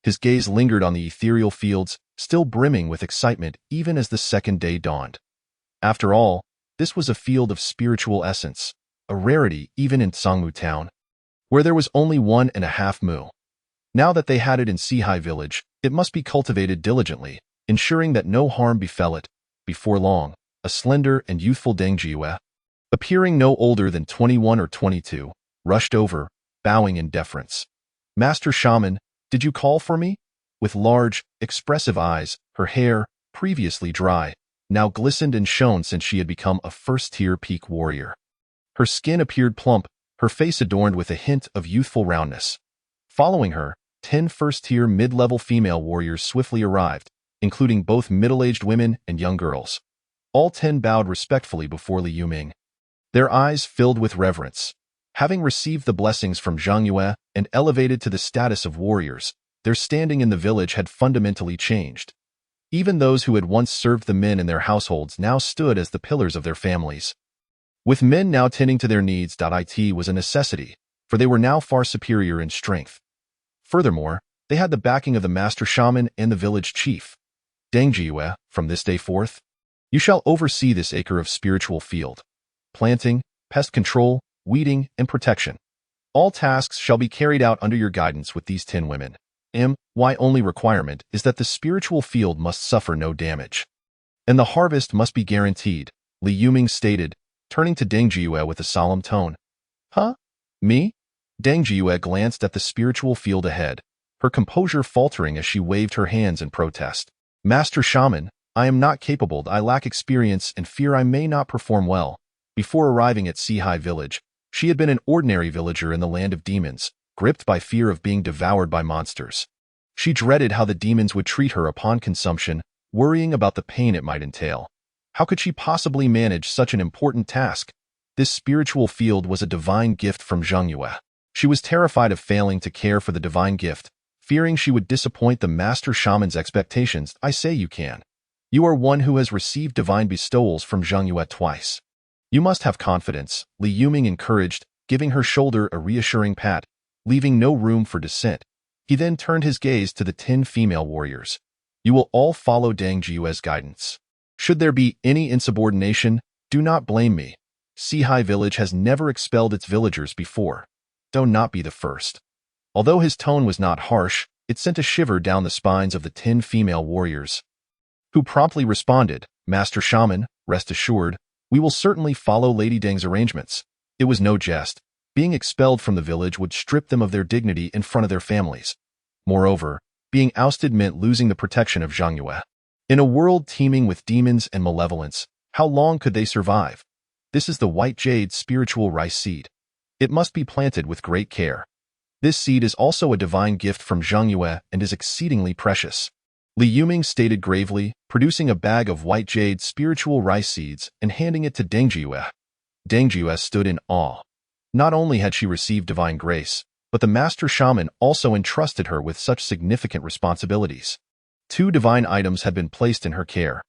His gaze lingered on the ethereal fields, still brimming with excitement even as the second day dawned. After all, this was a field of spiritual essence, a rarity even in Sangmu town, where there was only 1.5 mu. Now that they had it in Sihai village, it must be cultivated diligently, ensuring that no harm befell it. Before long, a slender and youthful Deng Jiyue, appearing no older than 21 or 22, rushed over, bowing in deference. Master Shaman, did you call for me? With large, expressive eyes, her hair, previously dry, now glistened and shone since she had become a first-tier peak warrior. Her skin appeared plump, her face adorned with a hint of youthful roundness. Following her, 10 first-tier mid-level female warriors swiftly arrived, including both middle-aged women and young girls. All 10 bowed respectfully before Li Yuming, their eyes filled with reverence. Having received the blessings from Zhang Yue and elevated to the status of warriors, their standing in the village had fundamentally changed. Even those who had once served the men in their households now stood as the pillars of their families. With men now tending to their needs, it was a necessity, for they were now far superior in strength. Furthermore, they had the backing of the Master Shaman and the village chief. Deng Jiyue, from this day forth, you shall oversee this acre of spiritual field. Planting, pest control, weeding, and protection. All tasks shall be carried out under your guidance with these 10 women. My only requirement is that the spiritual field must suffer no damage, and the harvest must be guaranteed, Li Yuming stated, turning to Deng Jiyue with a solemn tone. Huh? Me? Deng Jiyue glanced at the spiritual field ahead, her composure faltering as she waved her hands in protest. Master Shaman, I am not capable, I lack experience and fear I may not perform well. Before arriving at Sihai village, she had been an ordinary villager in the land of demons, gripped by fear of being devoured by monsters. She dreaded how the demons would treat her upon consumption, worrying about the pain it might entail. How could she possibly manage such an important task? This spiritual field was a divine gift from Zhang Yue. She was terrified of failing to care for the divine gift, fearing she would disappoint the master shaman's expectations. I say you can. You are one who has received divine bestowals from Zhang Yue twice. You must have confidence, Li Yuming encouraged, giving her shoulder a reassuring pat, leaving no room for dissent. He then turned his gaze to the 10 female warriors. You will all follow Dang Jiue's guidance. Should there be any insubordination, do not blame me. Sihai village has never expelled its villagers before. Do not be the first. Although his tone was not harsh, it sent a shiver down the spines of the 10 female warriors, who promptly responded, Master Shaman, rest assured, we will certainly follow Lady Dang's arrangements. It was no jest. Being expelled from the village would strip them of their dignity in front of their families. Moreover, being ousted meant losing the protection of Zhang Yue. In a world teeming with demons and malevolence, how long could they survive? This is the white jade spiritual rice seed. It must be planted with great care. This seed is also a divine gift from Zhang Yue and is exceedingly precious. Li Yuming stated gravely, producing a bag of white jade spiritual rice seeds and handing it to Deng Jiyue. Deng Jiyue stood in awe. Not only had she received divine grace, but the master shaman also entrusted her with such significant responsibilities. 2 divine items had been placed in her care.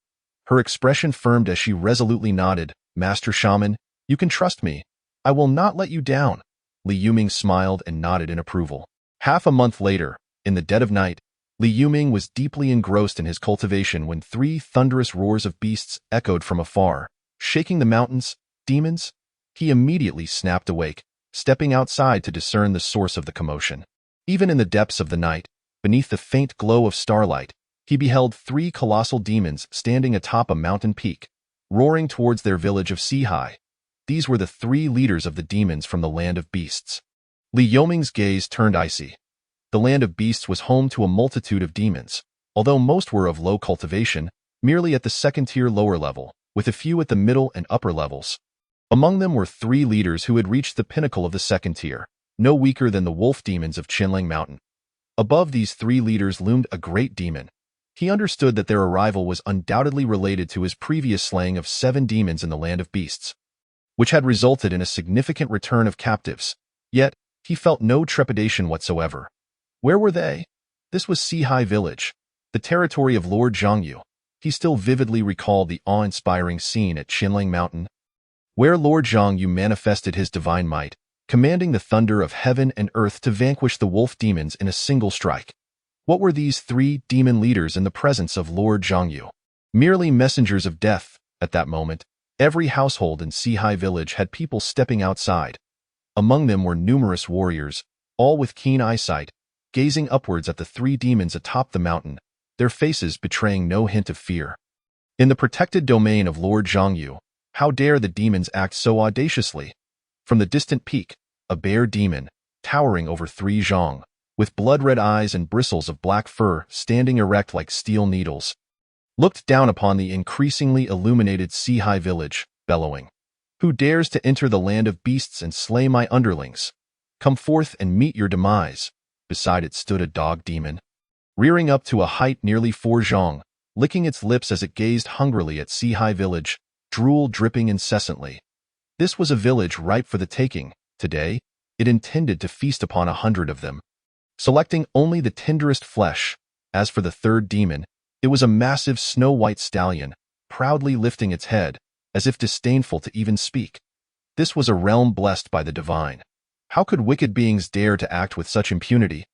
Her expression firmed as she resolutely nodded, Master Shaman, you can trust me. I will not let you down. Li Yuming smiled and nodded in approval. Half a month later, in the dead of night, Li Yuming was deeply engrossed in his cultivation when 3 thunderous roars of beasts echoed from afar, shaking the mountains. Demons? He immediately snapped awake, stepping outside to discern the source of the commotion. Even in the depths of the night, beneath the faint glow of starlight, he beheld 3 colossal demons standing atop a mountain peak, roaring towards their village of Sihai. These were the 3 leaders of the demons from the land of beasts. Li Yuming's gaze turned icy. The land of beasts was home to a multitude of demons, although most were of low cultivation, merely at the second-tier lower level, with a few at the middle and upper levels. Among them were 3 leaders who had reached the pinnacle of the second tier, no weaker than the wolf demons of Qinlang Mountain. Above these 3 leaders loomed a great demon. He understood that their arrival was undoubtedly related to his previous slaying of 7 demons in the land of beasts, which had resulted in a significant return of captives. Yet, he felt no trepidation whatsoever. Where were they? This was Sihai village, the territory of Lord Zhangyu. He still vividly recalled the awe-inspiring scene at Qinlang Mountain, where Lord Zhangyu manifested his divine might, commanding the thunder of heaven and earth to vanquish the wolf demons in a single strike. What were these 3 demon leaders in the presence of Lord Zhangyu? Merely messengers of death. At that moment, every household in Sihai village had people stepping outside. Among them were numerous warriors, all with keen eyesight, gazing upwards at the 3 demons atop the mountain, their faces betraying no hint of fear. In the protected domain of Lord Zhangyu, how dare the demons act so audaciously? From the distant peak, a bear demon, towering over 3 zhang, with blood-red eyes and bristles of black fur standing erect like steel needles, looked down upon the increasingly illuminated Sihai village, bellowing, "Who dares to enter the land of beasts and slay my underlings? Come forth and meet your demise." Beside it stood a dog demon, rearing up to a height nearly 4 zhang, licking its lips as it gazed hungrily at Sihai village, drool dripping incessantly. This was a village ripe for the taking. Today, it intended to feast upon 100 of them, selecting only the tenderest flesh. As for the 3rd demon, it was a massive snow-white stallion, proudly lifting its head, as if disdainful to even speak. This was a realm blessed by the divine. How could wicked beings dare to act with such impunity?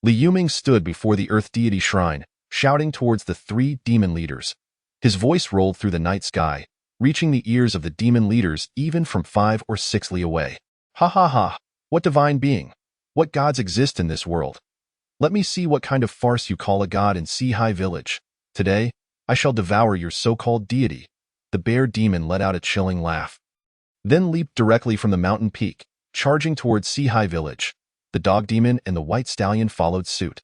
Li Yuming stood before the earth deity shrine, shouting towards the 3 demon leaders. His voice rolled through the night sky, reaching the ears of the demon leaders even from 5 or 6 li away. Ha ha ha! What divine being? What gods exist in this world? Let me see what kind of farce you call a god in Sihai village. Today, I shall devour your so-called deity. The bear demon let out a chilling laugh, then leaped directly from the mountain peak, charging towards Sihai village. The dog demon and the white stallion followed suit.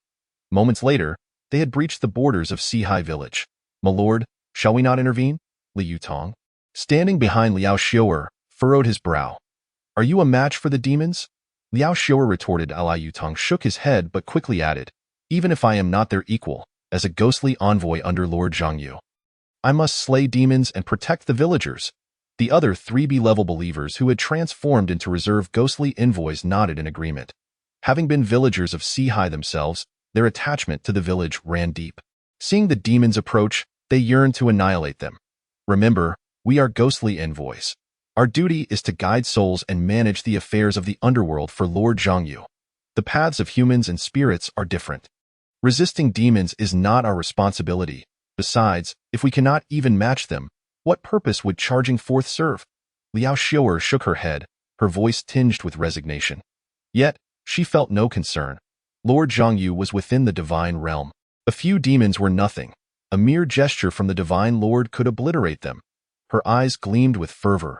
Moments later, they had breached the borders of Sihai village. "My lord, shall we not intervene?" Li Yutong, standing behind Liao Xiu'er, furrowed his brow. "Are you a match for the demons?" Liao Xiu'er retorted. Li Yutong shook his head but quickly added, "Even if I am not their equal, as a ghostly envoy under Lord Zhangyu, I must slay demons and protect the villagers." The other 3B-level believers who had transformed into reserve ghostly envoys nodded in agreement. Having been villagers of Seahai themselves, their attachment to the village ran deep. Seeing the demons approach, they yearned to annihilate them. Remember, we are ghostly envoys. Our duty is to guide souls and manage the affairs of the underworld for Lord Zhongyu. The paths of humans and spirits are different. Resisting demons is not our responsibility. Besides, if we cannot even match them, what purpose would charging forth serve? Liao Xiu'er shook her head, her voice tinged with resignation. Yet, she felt no concern. Lord Zhongyu was within the divine realm. A few demons were nothing. A mere gesture from the divine lord could obliterate them. Her eyes gleamed with fervor.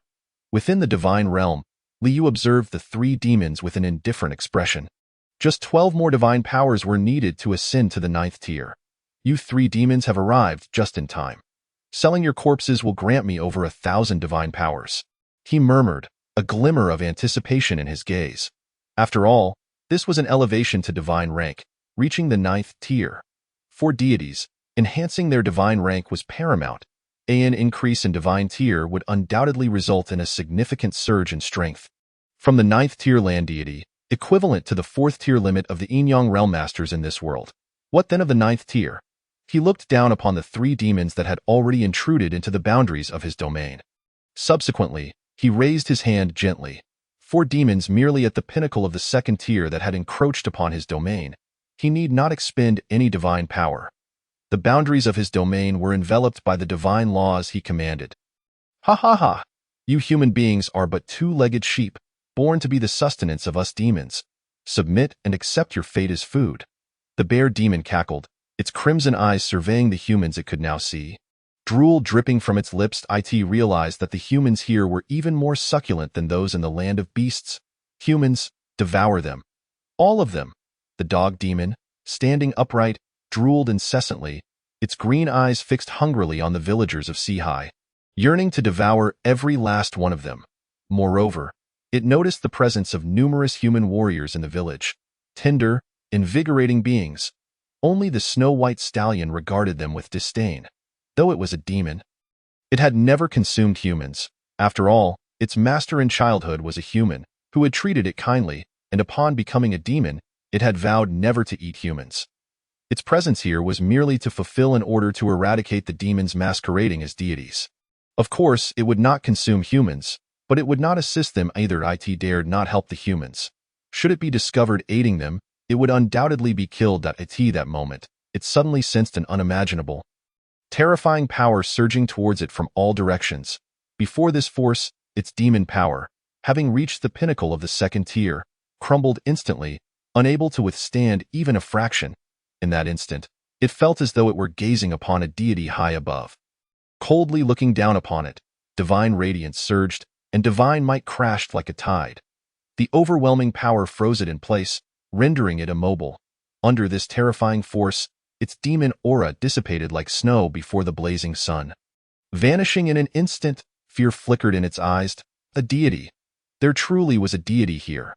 Within the divine realm, Liu observed the 3 demons with an indifferent expression. Just 12 more divine powers were needed to ascend to the 9th tier. You 3 demons have arrived just in time. Selling your corpses will grant me over 1,000 divine powers. He murmured, a glimmer of anticipation in his gaze. After all, this was an elevation to divine rank, reaching the 9th tier. For deities, enhancing their divine rank was paramount. An increase in divine tier would undoubtedly result in a significant surge in strength. From the 9th tier land deity, equivalent to the 4th tier limit of the Yinyang realm masters in this world. What then of the 9th tier? He looked down upon the 3 demons that had already intruded into the boundaries of his domain. Subsequently, he raised his hand gently. 4 demons merely at the pinnacle of the 2nd tier that had encroached upon his domain. He need not expend any divine power. The boundaries of his domain were enveloped by the divine laws he commanded. Ha ha ha! You human beings are but 2-legged sheep, born to be the sustenance of us demons. Submit and accept your fate as food. The bear demon cackled, its crimson eyes surveying the humans it could now see. Drool dripping from its lips, it realized that the humans here were even more succulent than those in the land of beasts. Humans, devour them. All of them. The dog demon, standing upright, drooled incessantly, its green eyes fixed hungrily on the villagers of Seahai, yearning to devour every last one of them. Moreover, it noticed the presence of numerous human warriors in the village, tender, invigorating beings. Only the snow-white stallion regarded them with disdain. Though it was a demon, it had never consumed humans. After all, its master in childhood was a human, who had treated it kindly, and upon becoming a demon, it had vowed never to eat humans. Its presence here was merely to fulfill an order to eradicate the demons masquerading as deities. Of course, it would not consume humans, but it would not assist them either. It dared not help the humans. Should it be discovered aiding them, it would undoubtedly be killed. At that moment, it suddenly sensed an unimaginable, terrifying power surging towards it from all directions. Before this force, its demon power, having reached the pinnacle of the 2nd tier, crumbled instantly, unable to withstand even a fraction. In that instant, it felt as though it were gazing upon a deity high above. Coldly looking down upon it, divine radiance surged, and divine might crashed like a tide. The overwhelming power froze it in place, rendering it immobile. Under this terrifying force, its demon aura dissipated like snow before the blazing sun. Vanishing in an instant, fear flickered in its eyes. A deity. There truly was a deity here.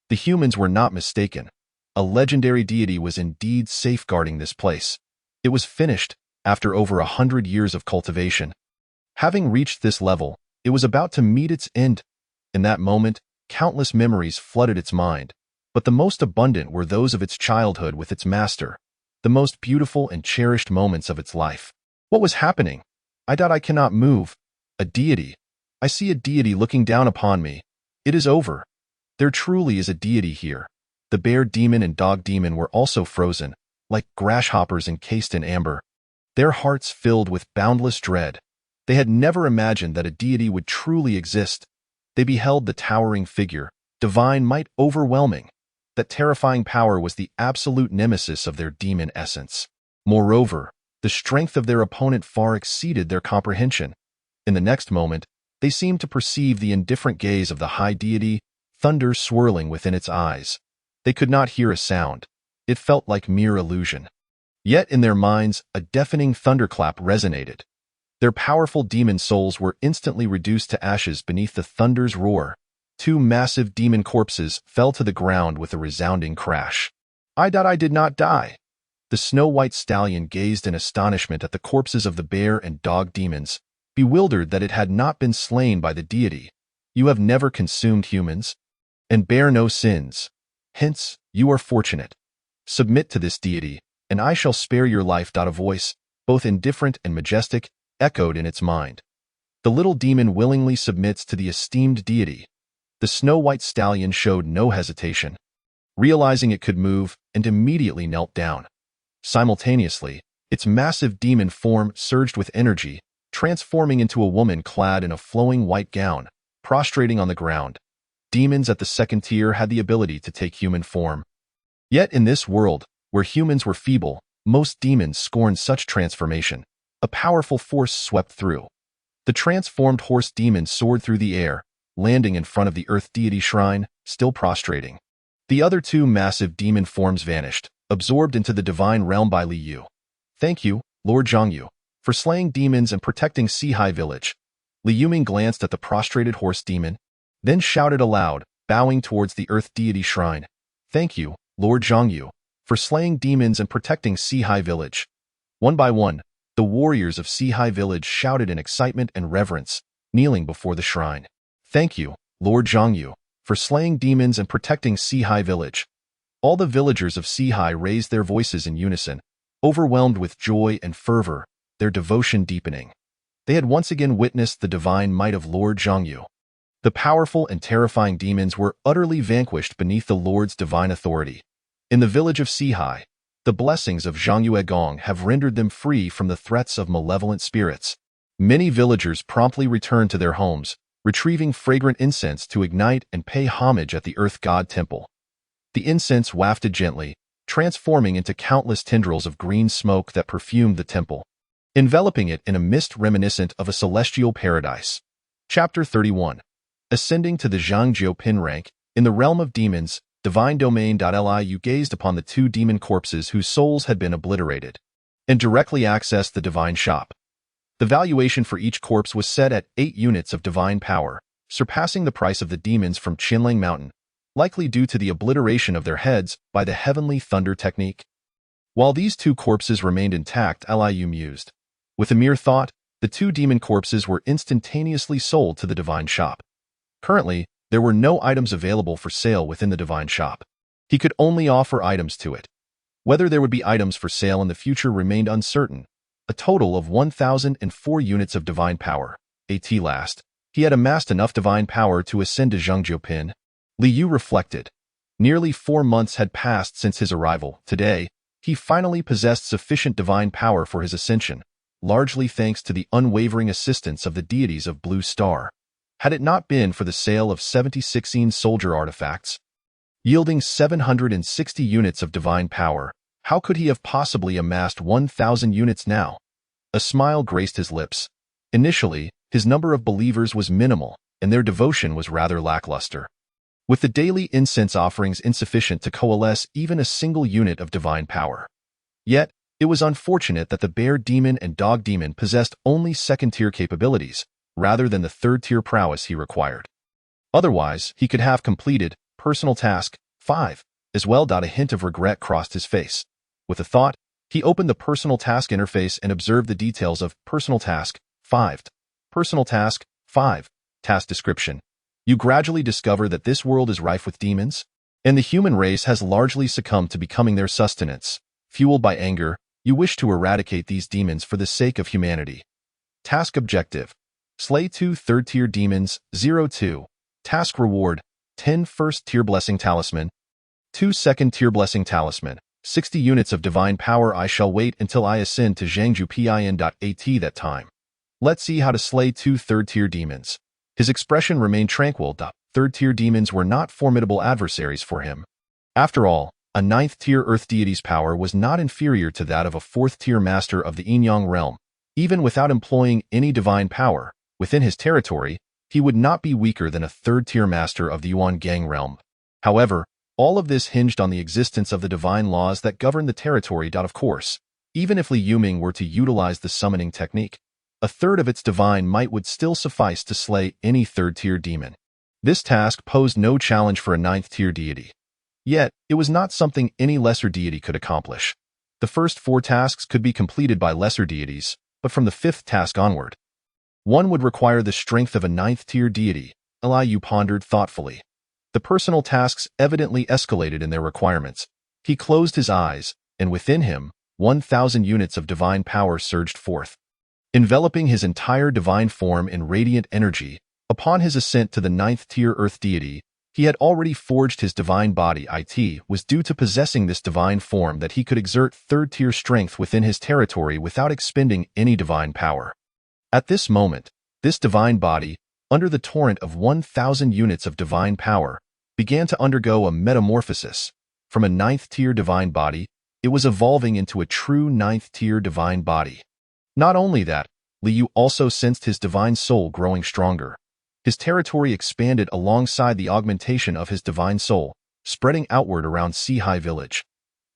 The humans were not mistaken. A legendary deity was indeed safeguarding this place. It was finished, after over 100 years of cultivation. Having reached this level, it was about to meet its end. In that moment, countless memories flooded its mind, but the most abundant were those of its childhood with its master, the most beautiful and cherished moments of its life. What was happening? I cannot move. A deity. I see a deity looking down upon me. It is over. There truly is a deity here. The bear demon and dog demon were also frozen, like grasshoppers encased in amber. Their hearts filled with boundless dread. They had never imagined that a deity would truly exist. They beheld the towering figure, divine might overwhelming. That terrifying power was the absolute nemesis of their demon essence. Moreover, the strength of their opponent far exceeded their comprehension. In the next moment, they seemed to perceive the indifferent gaze of the high deity, thunder swirling within its eyes. They could not hear a sound. It felt like mere illusion. Yet in their minds, a deafening thunderclap resonated. Their powerful demon souls were instantly reduced to ashes beneath the thunder's roar. 2 massive demon corpses fell to the ground with a resounding crash. I did not die. The snow-white stallion gazed in astonishment at the corpses of the bear and dog demons, bewildered that it had not been slain by the deity. You have never consumed humans, and bear no sins. Hence, you are fortunate. Submit to this deity, and I shall spare your life. A voice, both indifferent and majestic, echoed in its mind. The little demon willingly submits to the esteemed deity. The snow-white stallion showed no hesitation, realizing it could move, and immediately knelt down. Simultaneously, its massive demon form surged with energy, transforming into a woman clad in a flowing white gown, prostrating on the ground. Demons at the second tier had the ability to take human form. Yet in this world, where humans were feeble, most demons scorned such transformation. A powerful force swept through. The transformed horse demon soared through the air, landing in front of the earth deity shrine, still prostrating. The other two massive demon forms vanished, absorbed into the divine realm by Li Yu. Thank you, Lord Zhongyu, for slaying demons and protecting Sihai village. Li Yuming glanced at the prostrated horse demon, then shouted aloud, bowing towards the earth deity shrine. Thank you, Lord Zhongyu, for slaying demons and protecting Sihai village. One by one, the warriors of Sihai village shouted in excitement and reverence, kneeling before the shrine. Thank you, Lord Zhongyu, for slaying demons and protecting Sihai village. All the villagers of Sihai raised their voices in unison, overwhelmed with joy and fervor, their devotion deepening. They had once again witnessed the divine might of Lord Zhongyu. The powerful and terrifying demons were utterly vanquished beneath the Lord's divine authority. In the village of Sihai, the blessings of Zhongyu Egong have rendered them free from the threats of malevolent spirits. Many villagers promptly returned to their homes, retrieving fragrant incense to ignite and pay homage at the Earth God Temple. The incense wafted gently, transforming into countless tendrils of green smoke that perfumed the temple, enveloping it in a mist reminiscent of a celestial paradise. Chapter 31. Ascending to the Zhangjiu Pin rank, in the realm of demons, divine domain. Liu gazed upon the two demon corpses whose souls had been obliterated, and directly accessed the divine shop. The valuation for each corpse was set at 8 units of divine power, surpassing the price of the demons from Qinlang Mountain, likely due to the obliteration of their heads by the heavenly thunder technique. While these two corpses remained intact, Liu mused. With a mere thought, the two demon corpses were instantaneously sold to the divine shop. Currently, there were no items available for sale within the divine shop. He could only offer items to it. Whether there would be items for sale in the future remained uncertain. A total of 1,004 units of divine power. At last, he had amassed enough divine power to ascend to Zhangjiu Pin. Li Yu reflected. Nearly 4 months had passed since his arrival. Today, he finally possessed sufficient divine power for his ascension, largely thanks to the unwavering assistance of the deities of Blue Star. Had it not been for the sale of 76 soldier artifacts, yielding 760 units of divine power, how could he have possibly amassed 1,000 units now? A smile graced his lips. Initially, his number of believers was minimal, and their devotion was rather lackluster. With the daily incense offerings insufficient to coalesce even a single unit of divine power. Yet, it was unfortunate that the bear demon and dog demon possessed only second-tier capabilities, rather than the third-tier prowess he required. Otherwise, he could have completed Personal Task 5 as well. A hint of regret crossed his face. With a thought, he opened the Personal Task interface and observed the details of Personal Task 5. Personal Task 5. Task Description. You gradually discover that this world is rife with demons, and the human race has largely succumbed to becoming their sustenance. Fueled by anger, you wish to eradicate these demons for the sake of humanity. Task Objective. Slay 2 third-tier demons, 02. Task Reward, 10 first-tier Blessing Talisman, 2 second-tier Blessing Talisman, 60 units of divine power. I shall wait until I ascend to Zhangjiu Pin.at that time. Let's see how to slay 2 third-tier demons. His expression remained tranquil. Third-tier demons were not formidable adversaries for him. After all, a 9th-tier earth deity's power was not inferior to that of a 4th-tier master of the Yinyang realm. Even without employing any divine power, within his territory, he would not be weaker than a 3rd-tier master of the Yuan Gang realm. However, all of this hinged on the existence of the divine laws that govern the territory. Of course, even if Li Yuming were to utilize the summoning technique, a third of its divine might would still suffice to slay any 3rd-tier demon. This task posed no challenge for a 9th-tier deity. Yet, it was not something any lesser deity could accomplish. The first 4 tasks could be completed by lesser deities, but from the 5th task onward, One would require the strength of a ninth-tier deity, Li Yu pondered thoughtfully. The personal tasks evidently escalated in their requirements. He closed his eyes, and within him, 1,000 units of divine power surged forth, enveloping his entire divine form in radiant energy. Upon his ascent to the ninth-tier earth deity, he had already forged his divine body. It was due to possessing this divine form that he could exert third-tier strength within his territory without expending any divine power. At this moment, this divine body, under the torrent of 1,000 units of divine power, began to undergo a metamorphosis. From a ninth-tier divine body, it was evolving into a true ninth-tier divine body. Not only that, Li Yu also sensed his divine soul growing stronger. His territory expanded alongside the augmentation of his divine soul, spreading outward around Sihai village.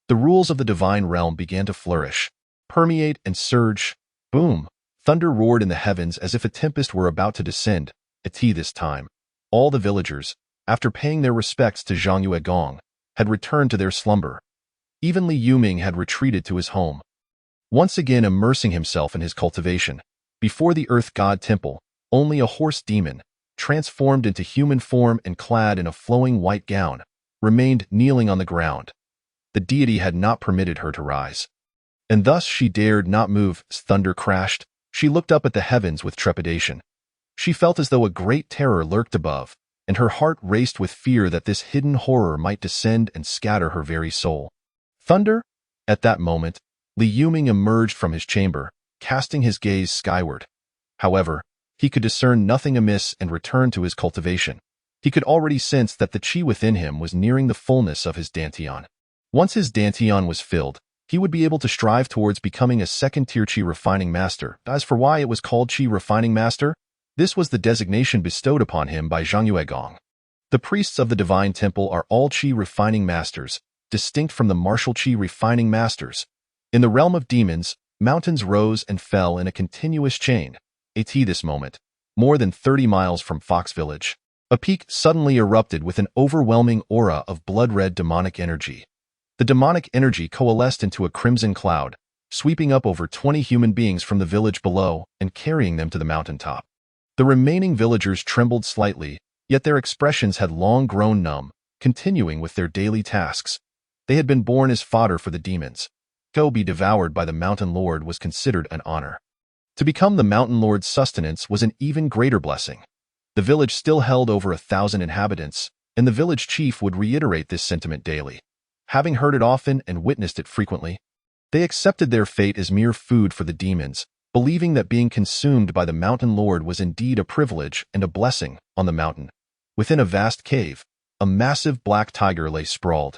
The rules of the divine realm began to flourish, permeate and surge. Boom! Thunder roared in the heavens as if a tempest were about to descend. This time, all the villagers, after paying their respects to Zhang Yuegong, had returned to their slumber. Even Li Yuming had retreated to his home, once again immersing himself in his cultivation. Before the Earth God Temple, only a horse demon, transformed into human form and clad in a flowing white gown, remained kneeling on the ground. The deity had not permitted her to rise, and thus she dared not move. As thunder crashed, she looked up at the heavens with trepidation. She felt as though a great terror lurked above, and her heart raced with fear that this hidden horror might descend and scatter her very soul. Thunder? At that moment, Li Yuming emerged from his chamber, casting his gaze skyward. However, he could discern nothing amiss and returned to his cultivation. He could already sense that the qi within him was nearing the fullness of his dantian. Once his dantian was filled, he would be able to strive towards becoming a second-tier qi refining master. As for why it was called qi refining master, this was the designation bestowed upon him by Zhang Yuegong. The priests of the Divine Temple are all qi refining masters, distinct from the martial qi refining masters. In the realm of demons, mountains rose and fell in a continuous chain. This moment, more than 30 miles from Fox Village, a peak suddenly erupted with an overwhelming aura of blood-red demonic energy. The demonic energy coalesced into a crimson cloud, sweeping up over 20 human beings from the village below and carrying them to the mountaintop. The remaining villagers trembled slightly, yet their expressions had long grown numb, continuing with their daily tasks. They had been born as fodder for the demons. To be devoured by the Mountain Lord was considered an honor. To become the Mountain Lord's sustenance was an even greater blessing. The village still held over 1,000 inhabitants, and the village chief would reiterate this sentiment daily. Having heard it often and witnessed it frequently, they accepted their fate as mere food for the demons, believing that being consumed by the Mountain Lord was indeed a privilege and a blessing. On the mountain, within a vast cave, a massive black tiger lay sprawled.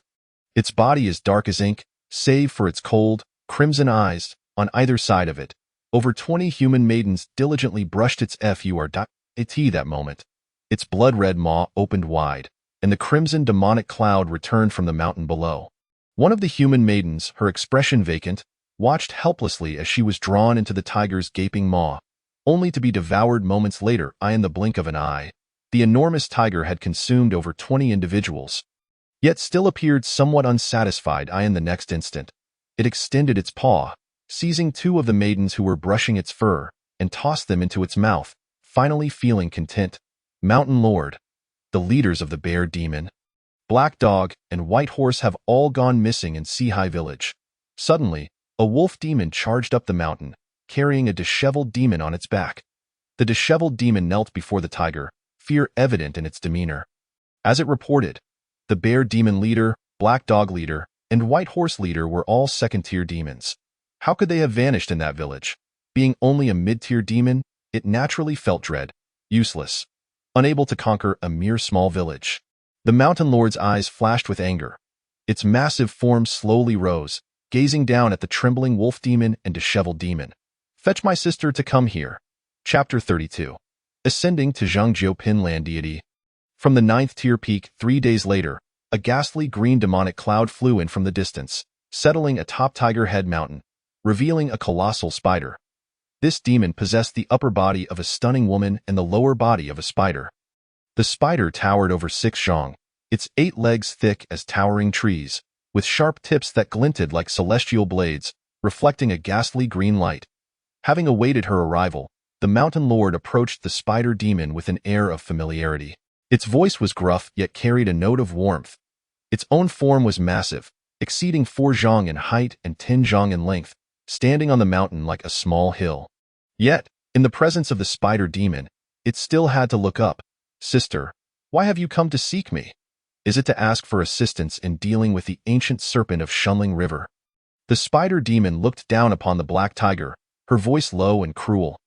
Its body as dark as ink, save for its cold, crimson eyes. On either side of it, over 20 human maidens diligently brushed its that moment. Its blood-red maw opened wide, and the crimson demonic cloud returned from the mountain below. One of the human maidens, her expression vacant, watched helplessly as she was drawn into the tiger's gaping maw, only to be devoured moments later. In the blink of an eye, the enormous tiger had consumed over 20 individuals, yet still appeared somewhat unsatisfied. In the next instant, it extended its paw, seizing 2 of the maidens who were brushing its fur, and tossed them into its mouth, finally feeling content. Mountain Lord, the leaders of the Bear Demon, Black Dog, and White Horse have all gone missing in Sihai Village. Suddenly, a wolf demon charged up the mountain, carrying a disheveled demon on its back. The disheveled demon knelt before the tiger, fear evident in its demeanor. As it reported, the Bear Demon leader, Black Dog leader, and White Horse leader were all second-tier demons. How could they have vanished in that village? Being only a mid-tier demon, it naturally felt dread, useless, unable to conquer a mere small village. The Mountain Lord's eyes flashed with anger. Its massive form slowly rose, gazing down at the trembling wolf demon and disheveled demon. Fetch my sister to come here. Chapter 32. Ascending to Zhangjiu Pinland Deity. From the 9th-tier peak 3 days later, a ghastly green demonic cloud flew in from the distance, settling atop Tiger Head Mountain, revealing a colossal spider. This demon possessed the upper body of a stunning woman and the lower body of a spider. The spider towered over 6 zhang, its 8 legs thick as towering trees, with sharp tips that glinted like celestial blades, reflecting a ghastly green light. Having awaited her arrival, the Mountain Lord approached the spider demon with an air of familiarity. Its voice was gruff, yet carried a note of warmth. Its own form was massive, exceeding 4 zhang in height and 10 zhang in length, standing on the mountain like a small hill. Yet, in the presence of the spider demon, it still had to look up. "Sister, why have you come to seek me? Is it to ask for assistance in dealing with the ancient serpent of Shunling River?" The spider demon looked down upon the black tiger, her voice low and cruel.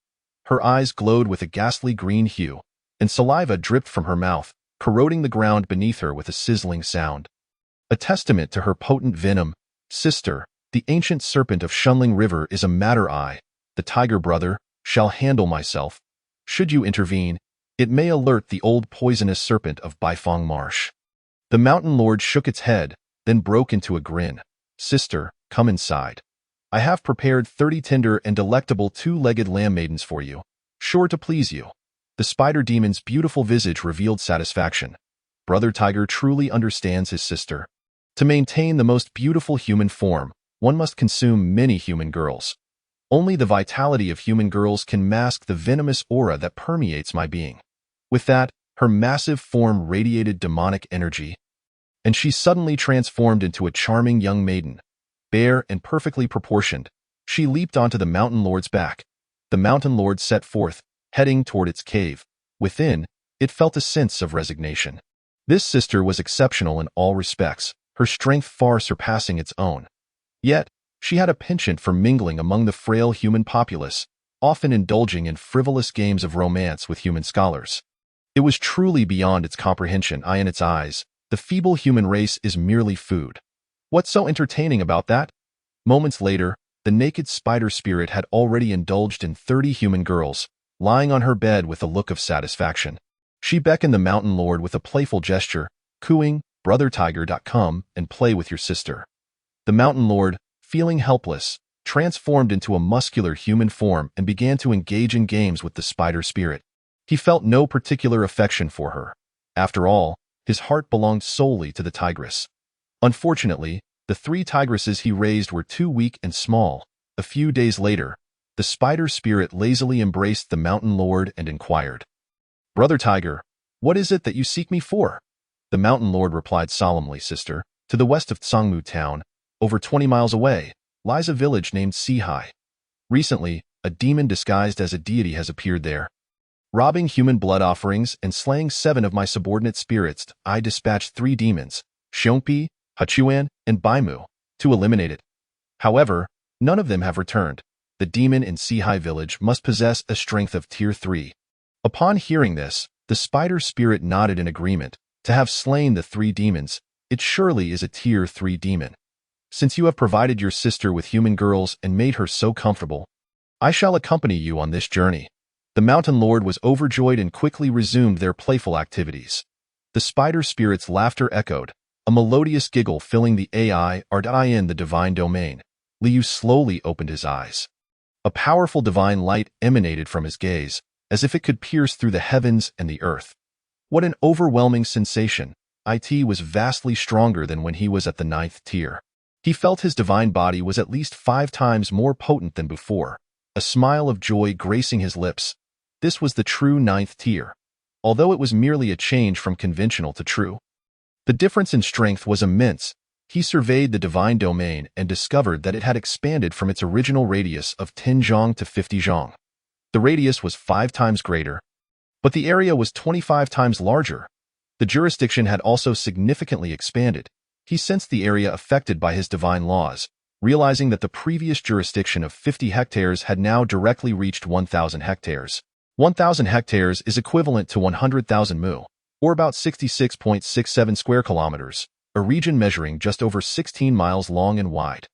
Her eyes glowed with a ghastly green hue, and saliva dripped from her mouth, corroding the ground beneath her with a sizzling sound. A testament to her potent venom, "Sister, the ancient serpent of Shunling River is a matter I, the tiger brother, shall handle myself. Should you intervene, it may alert the old poisonous serpent of Baifeng Marsh." The Mountain Lord shook its head, then broke into a grin. "Sister, come inside. I have prepared 30 tender and delectable 2-legged lamb maidens for you, sure to please you." The spider demon's beautiful visage revealed satisfaction. Brother Tiger truly understands his sister. To maintain the most beautiful human form, one must consume many human girls. Only the vitality of human girls can mask the venomous aura that permeates my being. With that, her massive form radiated demonic energy, and she suddenly transformed into a charming young maiden. Bare and perfectly proportioned, she leaped onto the Mountain Lord's back. The Mountain Lord set forth, heading toward its cave. Within, it felt a sense of resignation. This sister was exceptional in all respects, her strength far surpassing its own. Yet, she had a penchant for mingling among the frail human populace, often indulging in frivolous games of romance with human scholars. It was truly beyond its comprehension. In its eyes, the feeble human race is merely food. What's so entertaining about that? Moments later, the naked spider spirit had already indulged in 30 human girls, lying on her bed with a look of satisfaction. She beckoned the Mountain Lord with a playful gesture, cooing, "Brother Tiger, come and play with your sister." The Mountain Lord, feeling helpless, transformed into a muscular human form and began to engage in games with the spider spirit. He felt no particular affection for her. After all, his heart belonged solely to the tigress. Unfortunately, the 3 tigresses he raised were too weak and small. A few days later, the spider spirit lazily embraced the Mountain Lord and inquired, "Brother Tiger, what is it that you seek me for?" The Mountain Lord replied solemnly, "Sister, to the west of Tsangmu town, over 20 miles away, lies a village named Sihai. Recently, a demon disguised as a deity has appeared there. Robbing human blood offerings and slaying 7 of my subordinate spirits, I dispatched 3 demons, Xiongpi, Hachuan, and Baimu, to eliminate it. However, none of them have returned. The demon in Sihai village must possess a strength of Tier 3. Upon hearing this, the spider spirit nodded in agreement. To have slain the 3 demons, it surely is a Tier 3 demon. Since you have provided your sister with human girls and made her so comfortable, I shall accompany you on this journey." The Mountain Lord was overjoyed and quickly resumed their playful activities. The spider spirit's laughter echoed, a melodious giggle filling the in the divine domain. Liu slowly opened his eyes. A powerful divine light emanated from his gaze, as if it could pierce through the heavens and the earth. What an overwhelming sensation! It was vastly stronger than when he was at the 9th tier. He felt his divine body was at least 5 times more potent than before, a smile of joy gracing his lips. This was the true 9th tier, although it was merely a change from conventional to true. The difference in strength was immense. He surveyed the divine domain and discovered that it had expanded from its original radius of 10 zhang to 50 zhang. The radius was 5 times greater, but the area was 25 times larger. The jurisdiction had also significantly expanded. He sensed the area affected by his divine laws, realizing that the previous jurisdiction of 50 hectares had now directly reached 1,000 hectares. 1,000 hectares is equivalent to 100,000 mu, or about 66.67 square kilometers, a region measuring just over 16 miles long and wide.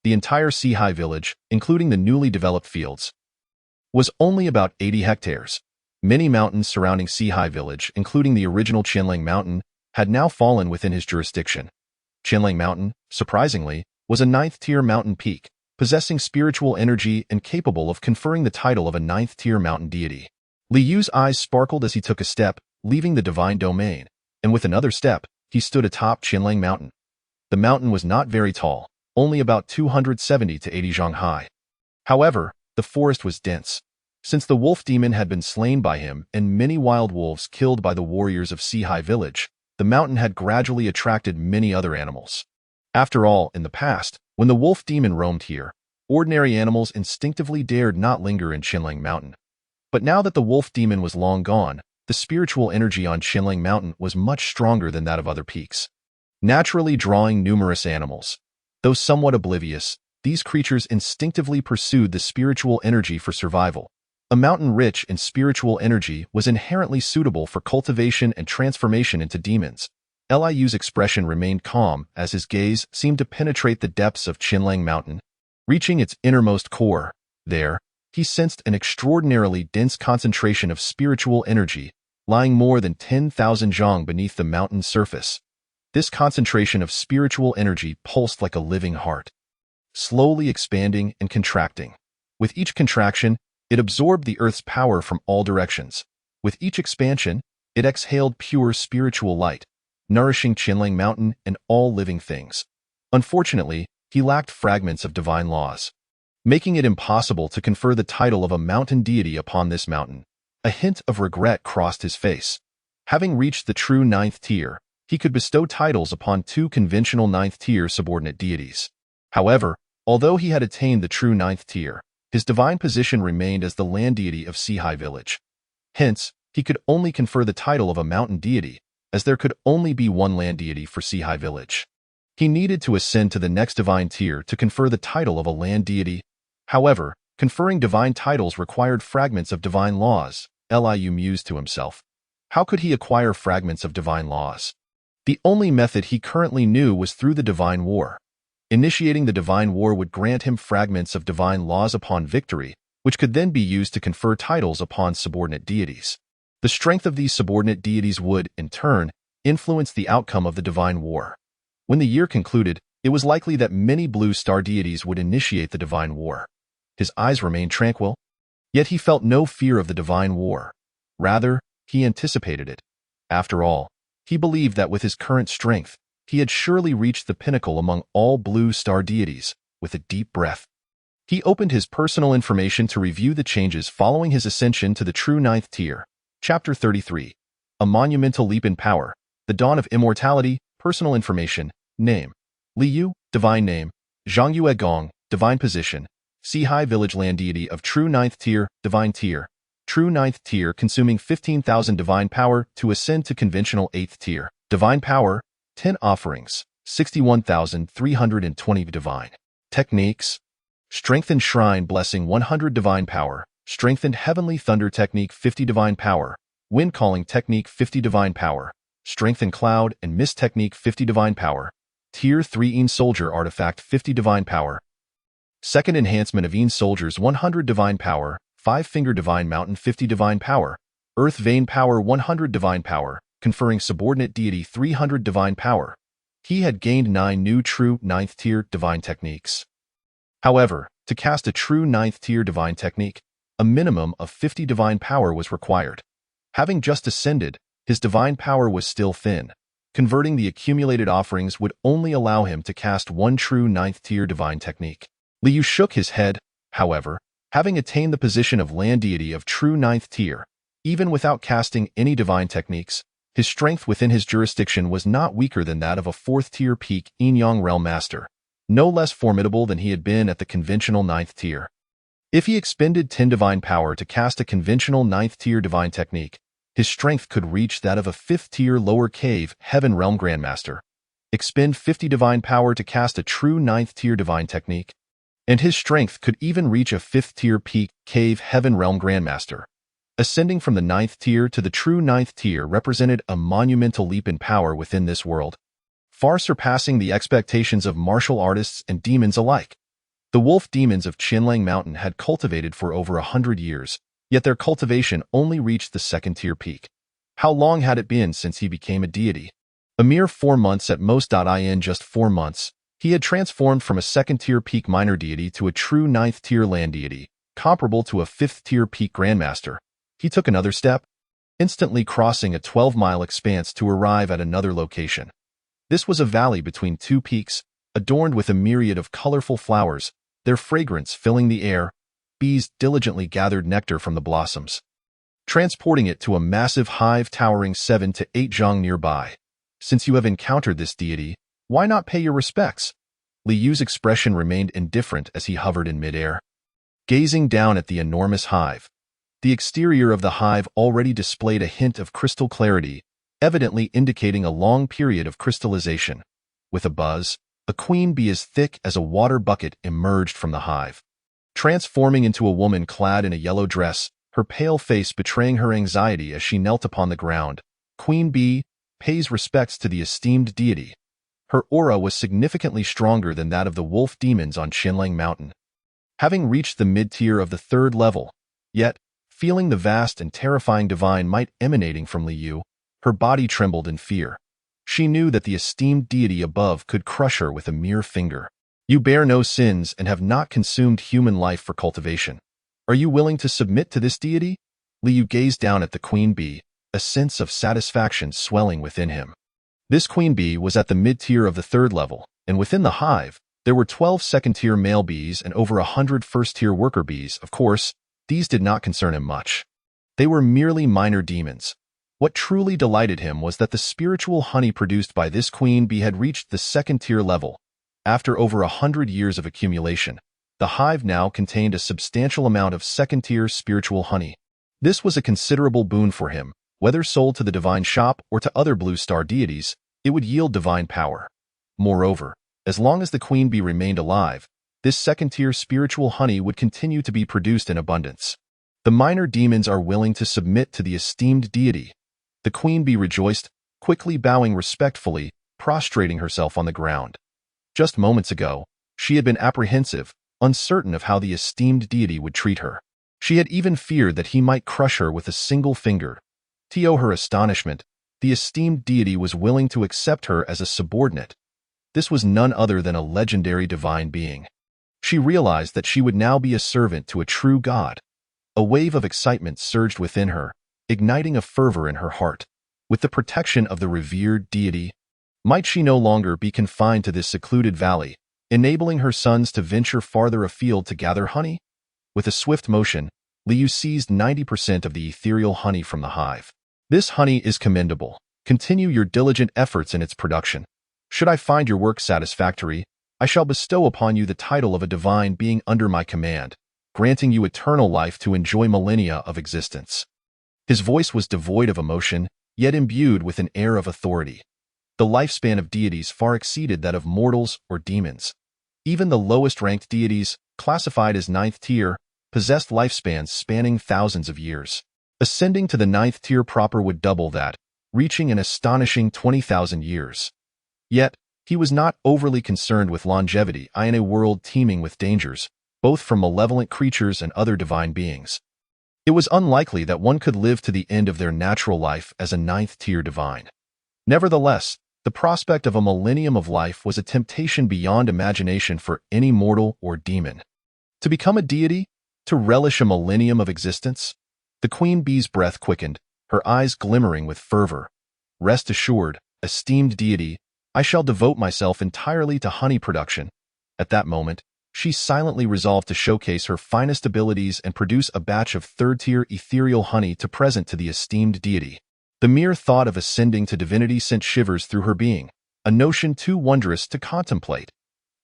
The entire Sihai village, including the newly developed fields, was only about 80 hectares. Many mountains surrounding Sihai village, including the original Qianlang Mountain, had now fallen within his jurisdiction. Qianlang Mountain, surprisingly, was a 9th-tier mountain peak, possessing spiritual energy and capable of conferring the title of a 9th-tier mountain deity. Li Yu's eyes sparkled as he took a step, leaving the divine domain, and with another step, he stood atop Qianlang Mountain. The mountain was not very tall, only about 270 to 80 zhang high. However, the forest was dense. Since the wolf demon had been slain by him and many wild wolves killed by the warriors of Seahai village, the mountain had gradually attracted many other animals. After all, in the past, when the wolf demon roamed here, ordinary animals instinctively dared not linger in Qinlang Mountain. But now that the wolf demon was long gone, the spiritual energy on Qinlang Mountain was much stronger than that of other peaks, naturally drawing numerous animals. Though somewhat oblivious, these creatures instinctively pursued the spiritual energy for survival. A mountain rich in spiritual energy was inherently suitable for cultivation and transformation into demons. Liu's expression remained calm as his gaze seemed to penetrate the depths of Qinlang Mountain. Reaching its innermost core, there, he sensed an extraordinarily dense concentration of spiritual energy, lying more than 10,000 zhang beneath the mountain's surface. This concentration of spiritual energy pulsed like a living heart, slowly expanding and contracting. With each contraction, it absorbed the earth's power from all directions. With each expansion, it exhaled pure spiritual light, nourishing Qinlang Mountain and all living things. Unfortunately, he lacked fragments of divine laws, making it impossible to confer the title of a mountain deity upon this mountain. A hint of regret crossed his face. Having reached the true 9th tier, he could bestow titles upon 2 conventional 9th tier subordinate deities. However, although he had attained the true 9th tier, his divine position remained as the land deity of Seahai village. Hence, he could only confer the title of a mountain deity, as there could only be one land deity for Seahai village. He needed to ascend to the next divine tier to confer the title of a land deity. However, conferring divine titles required fragments of divine laws. Liu mused to himself. How could he acquire fragments of divine laws? The only method he currently knew was through the divine war. Initiating the divine war would grant him fragments of divine laws upon victory, which could then be used to confer titles upon subordinate deities. The strength of these subordinate deities would, in turn, influence the outcome of the divine war. When the year concluded, it was likely that many blue star deities would initiate the divine war. His eyes remained tranquil, yet he felt no fear of the divine war. Rather, he anticipated it. After all, he believed that with his current strength, he had surely reached the pinnacle among all blue star deities. With a deep breath, he opened his personal information to review the changes following his ascension to the true 9th tier. Chapter 33. A monumental leap in power. The dawn of immortality. Personal information. Name: Liu, divine name. Zhongyue Gong, divine position. Seahai village land deity of true 9th tier, divine tier. True 9th tier consuming 15,000 divine power to ascend to conventional 8th tier. Divine power, 10 offerings, 61,320 divine. Techniques: Strengthened Shrine Blessing 100 divine power. Strengthened Heavenly Thunder Technique 50 divine power. Wind Calling Technique 50 divine power. Strengthened Cloud and Mist Technique 50 divine power. Tier 3 Een Soldier Artifact 50 divine power. Second Enhancement of Een Soldiers 100 divine power. 5-Finger Divine Mountain 50 divine power. Earth Vein Power 100 divine power, conferring subordinate deity 300 divine power. He had gained 9 new true 9th tier divine techniques. However, to cast a true 9th tier divine technique, a minimum of 50 divine power was required. Having just ascended, his divine power was still thin. Converting the accumulated offerings would only allow him to cast 1 true 9th tier divine technique. Liu shook his head, however, having attained the position of land deity of true 9th tier. Even without casting any divine techniques, his strength within his jurisdiction was not weaker than that of a 4th tier peak Yin-Yang Realm Master, no less formidable than he had been at the conventional 9th tier. If he expended 10 divine power to cast a conventional 9th tier divine technique, his strength could reach that of a 5th tier lower cave Heaven Realm Grandmaster. Expend 50 divine power to cast a true 9th tier divine technique, and his strength could even reach a 5th tier peak cave Heaven Realm Grandmaster. Ascending from the 9th tier to the true 9th tier represented a monumental leap in power within this world, far surpassing the expectations of martial artists and demons alike. The wolf demons of Qinlang Mountain had cultivated for over 100 years, yet their cultivation only reached the 2nd tier peak. How long had it been since he became a deity? A mere 4 months at most. In just 4 months, he had transformed from a 2nd tier peak minor deity to a true 9th tier land deity, comparable to a 5th tier peak grandmaster. He took another step, instantly crossing a 12-mile expanse to arrive at another location. This was a valley between 2 peaks, adorned with a myriad of colorful flowers, their fragrance filling the air. bees diligently gathered nectar from the blossoms, transporting it to a massive hive towering 7 to 8 zhang nearby. Since you have encountered this deity, why not pay your respects? Li Yu's expression remained indifferent as he hovered in midair, gazing down at the enormous hive. The exterior of the hive already displayed a hint of crystal clarity, evidently indicating a long period of crystallization. With a buzz, a queen bee as thick as a water bucket emerged from the hive, transforming into a woman clad in a yellow dress, her pale face betraying her anxiety as she knelt upon the ground. Queen bee pays respects to the esteemed deity. Her aura was significantly stronger than that of the wolf demons on Qinlang Mountain. Having reached the mid-tier of the 3rd level, yet, feeling the vast and terrifying divine might emanating from Li Yu, her body trembled in fear. She knew that the esteemed deity above could crush her with a mere finger. You bear no sins and have not consumed human life for cultivation. Are you willing to submit to this deity? Li Yu gazed down at the queen bee, a sense of satisfaction swelling within him. This queen bee was at the mid-tier of the 3rd level, and within the hive, there were 12 second-tier male bees and over 100 first-tier worker bees. Of course, these did not concern him much. They were merely minor demons. What truly delighted him was that the spiritual honey produced by this queen bee had reached the 2nd-tier level. After over 100 years of accumulation, the hive now contained a substantial amount of 2nd-tier spiritual honey. This was a considerable boon for him. Whether sold to the divine shop or to other blue star deities, it would yield divine power. Moreover, as long as the queen bee remained alive, this 2nd-tier spiritual honey would continue to be produced in abundance. The minor demons are willing to submit to the esteemed deity. The queen bee rejoiced, quickly bowing respectfully, prostrating herself on the ground. Just moments ago, she had been apprehensive, uncertain of how the esteemed deity would treat her. She had even feared that he might crush her with a single finger. To her astonishment, the esteemed deity was willing to accept her as a subordinate. This was none other than a legendary divine being. She realized that she would now be a servant to a true god. A wave of excitement surged within her, igniting a fervor in her heart. With the protection of the revered deity, might she no longer be confined to this secluded valley, enabling her sons to venture farther afield to gather honey? With a swift motion, Li Yu seized 90% of the ethereal honey from the hive. This honey is commendable. Continue your diligent efforts in its production. Should I find your work satisfactory, I shall bestow upon you the title of a divine being under my command, granting you eternal life to enjoy millennia of existence. His voice was devoid of emotion, yet imbued with an air of authority. The lifespan of deities far exceeded that of mortals or demons. Even the lowest-ranked deities, classified as 9th tier, possessed lifespans spanning thousands of years. Ascending to the 9th tier proper would double that, reaching an astonishing 20,000 years. Yet, he was not overly concerned with longevity in a world teeming with dangers, both from malevolent creatures and other divine beings. It was unlikely that one could live to the end of their natural life as a 9th tier divine. Nevertheless, the prospect of a millennium of life was a temptation beyond imagination for any mortal or demon. To become a deity? To relish a millennium of existence? The queen bee's breath quickened, her eyes glimmering with fervor. Rest assured, esteemed deity, I shall devote myself entirely to honey production. At that moment, she silently resolved to showcase her finest abilities and produce a batch of 3rd-tier ethereal honey to present to the esteemed deity. The mere thought of ascending to divinity sent shivers through her being, a notion too wondrous to contemplate.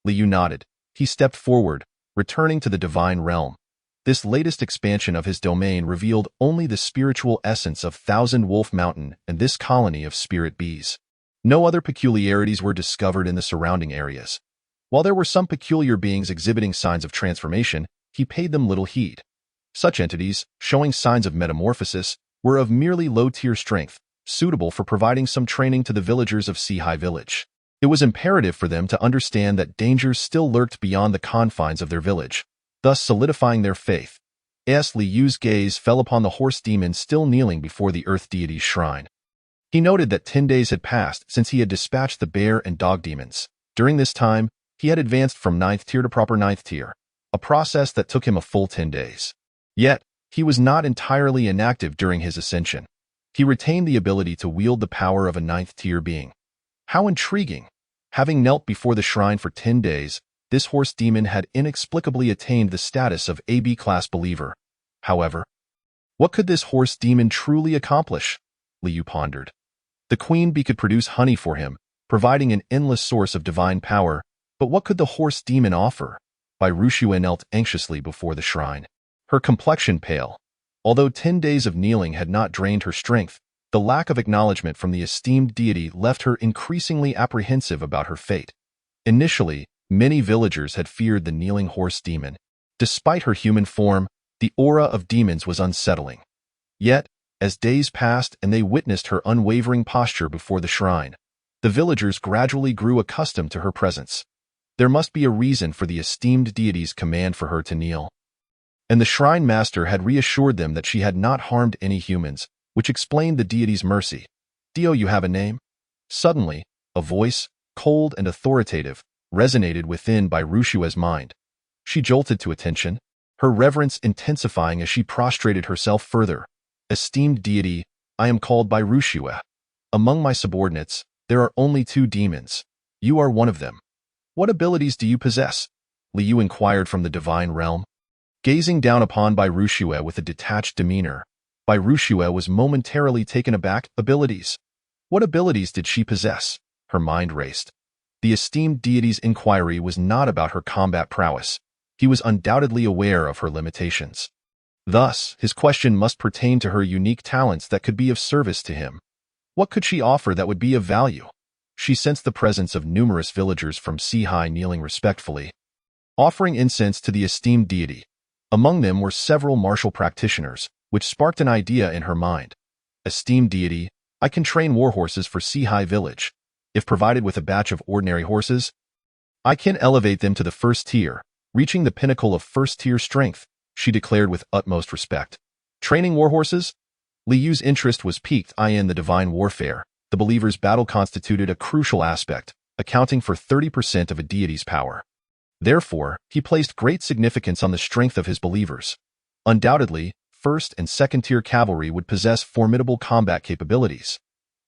Li Yu nodded. He stepped forward, returning to the divine realm. This latest expansion of his domain revealed only the spiritual essence of Thousand Wolf Mountain and this colony of spirit bees. No other peculiarities were discovered in the surrounding areas. While there were some peculiar beings exhibiting signs of transformation, he paid them little heed. Such entities, showing signs of metamorphosis, were of merely low-tier strength, suitable for providing some training to the villagers of Sihai Village. It was imperative for them to understand that dangers still lurked beyond the confines of their village, thus solidifying their faith. Li Yu's gaze fell upon the horse demon still kneeling before the earth deity's shrine. He noted that 10 days had passed since he had dispatched the bear and dog demons. During this time, he had advanced from 9th tier to proper 9th tier, a process that took him a full 10 days. Yet, he was not entirely inactive during his ascension. He retained the ability to wield the power of a 9th tier being. How intriguing! Having knelt before the shrine for 10 days, this horse demon had inexplicably attained the status of AB-class believer. However, what could this horse demon truly accomplish? Liu pondered. The queen bee could produce honey for him, providing an endless source of divine power, but what could the horse demon offer? Bai Ruxue knelt anxiously before the shrine. Her complexion pale. Although 10 days of kneeling had not drained her strength, the lack of acknowledgement from the esteemed deity left her increasingly apprehensive about her fate. Initially, many villagers had feared the kneeling horse demon. Despite her human form, the aura of demons was unsettling. Yet, as days passed and they witnessed her unwavering posture before the shrine, the villagers gradually grew accustomed to her presence. There must be a reason for the esteemed deity's command for her to kneel. And the shrine master had reassured them that she had not harmed any humans, which explained the deity's mercy. "Dio, you have a name?" Suddenly, a voice, cold and authoritative, resonated within Bai Ruxue's mind. She jolted to attention, her reverence intensifying as she prostrated herself further. "Esteemed deity, I am called Bai Ruxue. Among my subordinates, there are only 2 demons. You are one of them. What abilities do you possess?" Liu inquired from the divine realm. Gazing down upon Bai Ruxue with a detached demeanor, Bai Ruxue was momentarily taken aback. Abilities? What abilities did she possess? Her mind raced. The esteemed deity's inquiry was not about her combat prowess. He was undoubtedly aware of her limitations. Thus, his question must pertain to her unique talents that could be of service to him. What could she offer that would be of value? She sensed the presence of numerous villagers from Sihai kneeling respectfully, offering incense to the esteemed deity. Among them were several martial practitioners, which sparked an idea in her mind. "Esteemed deity, I can train warhorses for Sihai village. If provided with a batch of ordinary horses, I can elevate them to the 1st tier, reaching the pinnacle of 1st tier strength," she declared with utmost respect. Training warhorses? Liu's interest was piqued. In the divine warfare, the believer's battle constituted a crucial aspect, accounting for 30% of a deity's power. Therefore, he placed great significance on the strength of his believers. Undoubtedly, 1st and 2nd tier cavalry would possess formidable combat capabilities.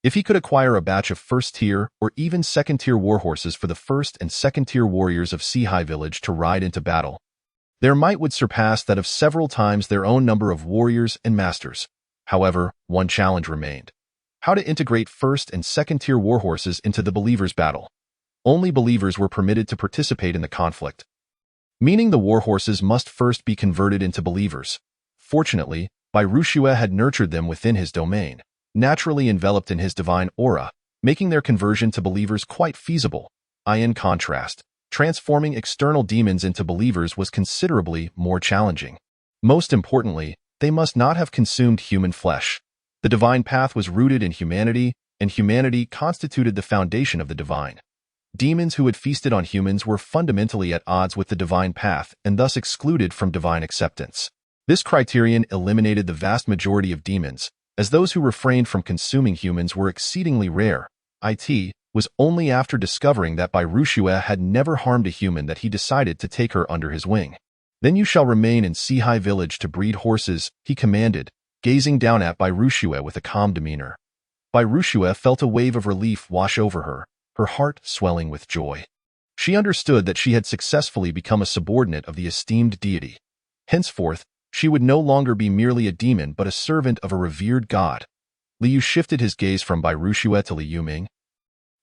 If he could acquire a batch of 1st tier or even 2nd tier warhorses for the 1st and 2nd tier warriors of Sihai village to ride into battle, their might would surpass that of several times their own number of warriors and masters. However, one challenge remained: how to integrate 1st and 2nd tier warhorses into the believers' battle. Only believers were permitted to participate in the conflict, meaning the warhorses must first be converted into believers. Fortunately, Bai Ruxue had nurtured them within his domain, naturally enveloped in his divine aura, making their conversion to believers quite feasible. In contrast, transforming external demons into believers was considerably more challenging. Most importantly, they must not have consumed human flesh. The divine path was rooted in humanity, and humanity constituted the foundation of the divine. Demons who had feasted on humans were fundamentally at odds with the divine path and thus excluded from divine acceptance. This criterion eliminated the vast majority of demons, as those who refrained from consuming humans were exceedingly rare. It was only after discovering that Bai Ruxue had never harmed a human that he decided to take her under his wing. "Then you shall remain in Sihai village to breed horses," he commanded, gazing down at Bai Ruxue with a calm demeanor. Bai Ruxue felt a wave of relief wash over her, her heart swelling with joy. She understood that she had successfully become a subordinate of the esteemed deity. Henceforth, she would no longer be merely a demon but a servant of a revered god. Liu shifted his gaze from Bai Ruxue to Li Yuming,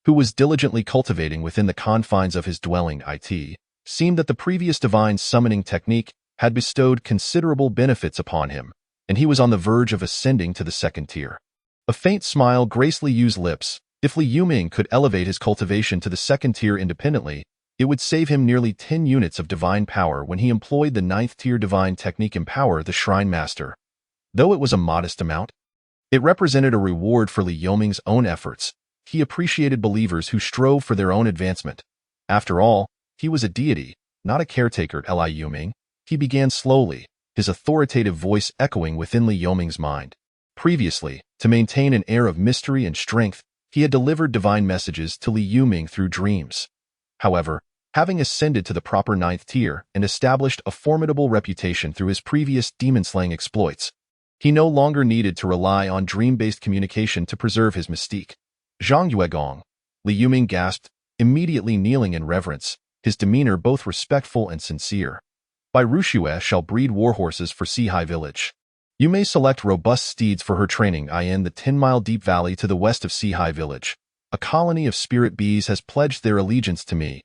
who was diligently cultivating within the confines of his dwelling. It seemed that the previous divine summoning technique had bestowed considerable benefits upon him, and he was on the verge of ascending to the 2nd tier. A faint smile graced Liu's lips. If Li Yuming could elevate his cultivation to the 2nd tier independently, it would save him nearly 10 units of divine power when he employed the 9th tier divine technique Empower the Shrine Master. Though it was a modest amount, it represented a reward for Li Yuming's own efforts. He appreciated believers who strove for their own advancement. After all, he was a deity, not a caretaker. Li Yuming, he began slowly, his authoritative voice echoing within Li Yuming's mind. Previously, to maintain an air of mystery and strength, he had delivered divine messages to Li Yuming through dreams. However, having ascended to the proper 9th tier and established a formidable reputation through his previous demon-slaying exploits, he no longer needed to rely on dream-based communication to preserve his mystique. "Zhang Yuegong," Li Yuming gasped, immediately kneeling in reverence. his demeanor both respectful and sincere. Bai Rushue shall breed warhorses for Sihai village. You may select robust steeds for her training in the 10-mile deep valley to the west of Sihai village. A colony of spirit bees has pledged their allegiance to me.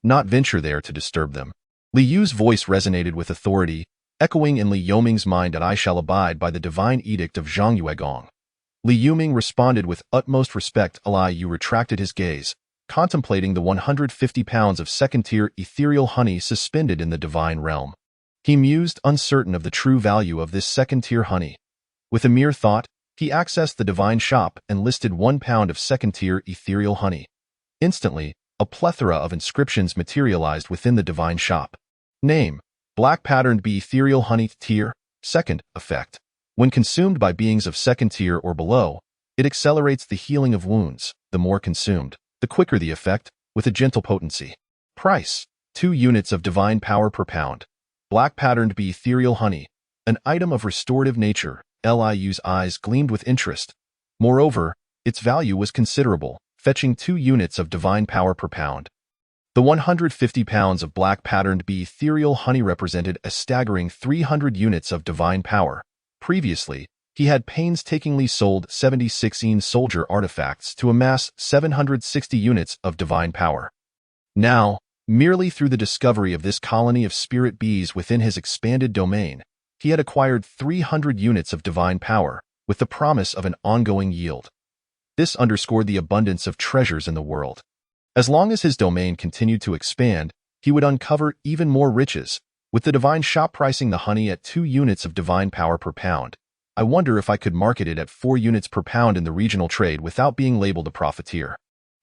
Not venture there to disturb them. Li Yu's voice resonated with authority, echoing in Li Yoming's mind that I shall abide by the divine edict of Zhang Yuegong. Li Yuming responded with utmost respect. Li Yu retracted his gaze, contemplating the 150 pounds of second-tier ethereal honey suspended in the divine realm. He mused, uncertain of the true value of this second-tier honey. With a mere thought, he accessed the divine shop and listed 1 pound of second-tier ethereal honey. Instantly, a plethora of inscriptions materialized within the divine shop. Name: Black Patterned Bee Ethereal Honey Tier. Second, effect. When consumed by beings of second tier or below, it accelerates the healing of wounds. The more consumed, the quicker the effect, with a gentle potency. Price: 2 units of divine power per pound. Black Patterned Bee Ethereal Honey, an item of restorative nature. Li Yu's eyes gleamed with interest. Moreover, its value was considerable, fetching 2 units of divine power per pound. The 150 pounds of Black Patterned Bee Ethereal Honey represented a staggering 300 units of divine power. Previously, he had painstakingly sold 76 soldier artifacts to amass 760 units of divine power. Now, merely through the discovery of this colony of spirit bees within his expanded domain, he had acquired 300 units of divine power, with the promise of an ongoing yield. This underscored the abundance of treasures in the world. As long as his domain continued to expand, he would uncover even more riches, with the divine shop pricing the honey at 2 units of divine power per pound. I wonder if I could market it at 4 units per pound in the regional trade without being labeled a profiteer.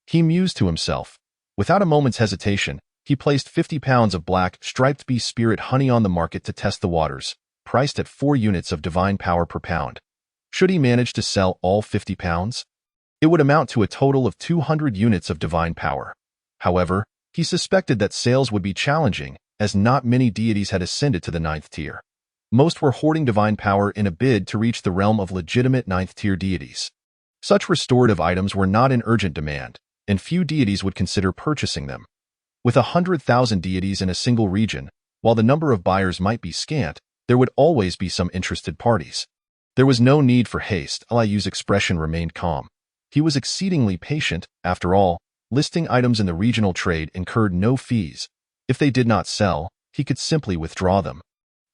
He mused to himself. Without a moment's hesitation, he placed 50 pounds of black, striped bee spirit honey on the market to test the waters, priced at 4 units of divine power per pound. Should he manage to sell all 50 pounds? It would amount to a total of 200 units of divine power. However, he suspected that sales would be challenging, as not many deities had ascended to the 9th tier. Most were hoarding divine power in a bid to reach the realm of legitimate 9th tier deities. Such restorative items were not in urgent demand, and few deities would consider purchasing them. With 100,000 deities in a single region, while the number of buyers might be scant, there would always be some interested parties. There was no need for haste. Li Yu's expression remained calm. He was exceedingly patient. After all, listing items in the regional trade incurred no fees. If they did not sell, he could simply withdraw them.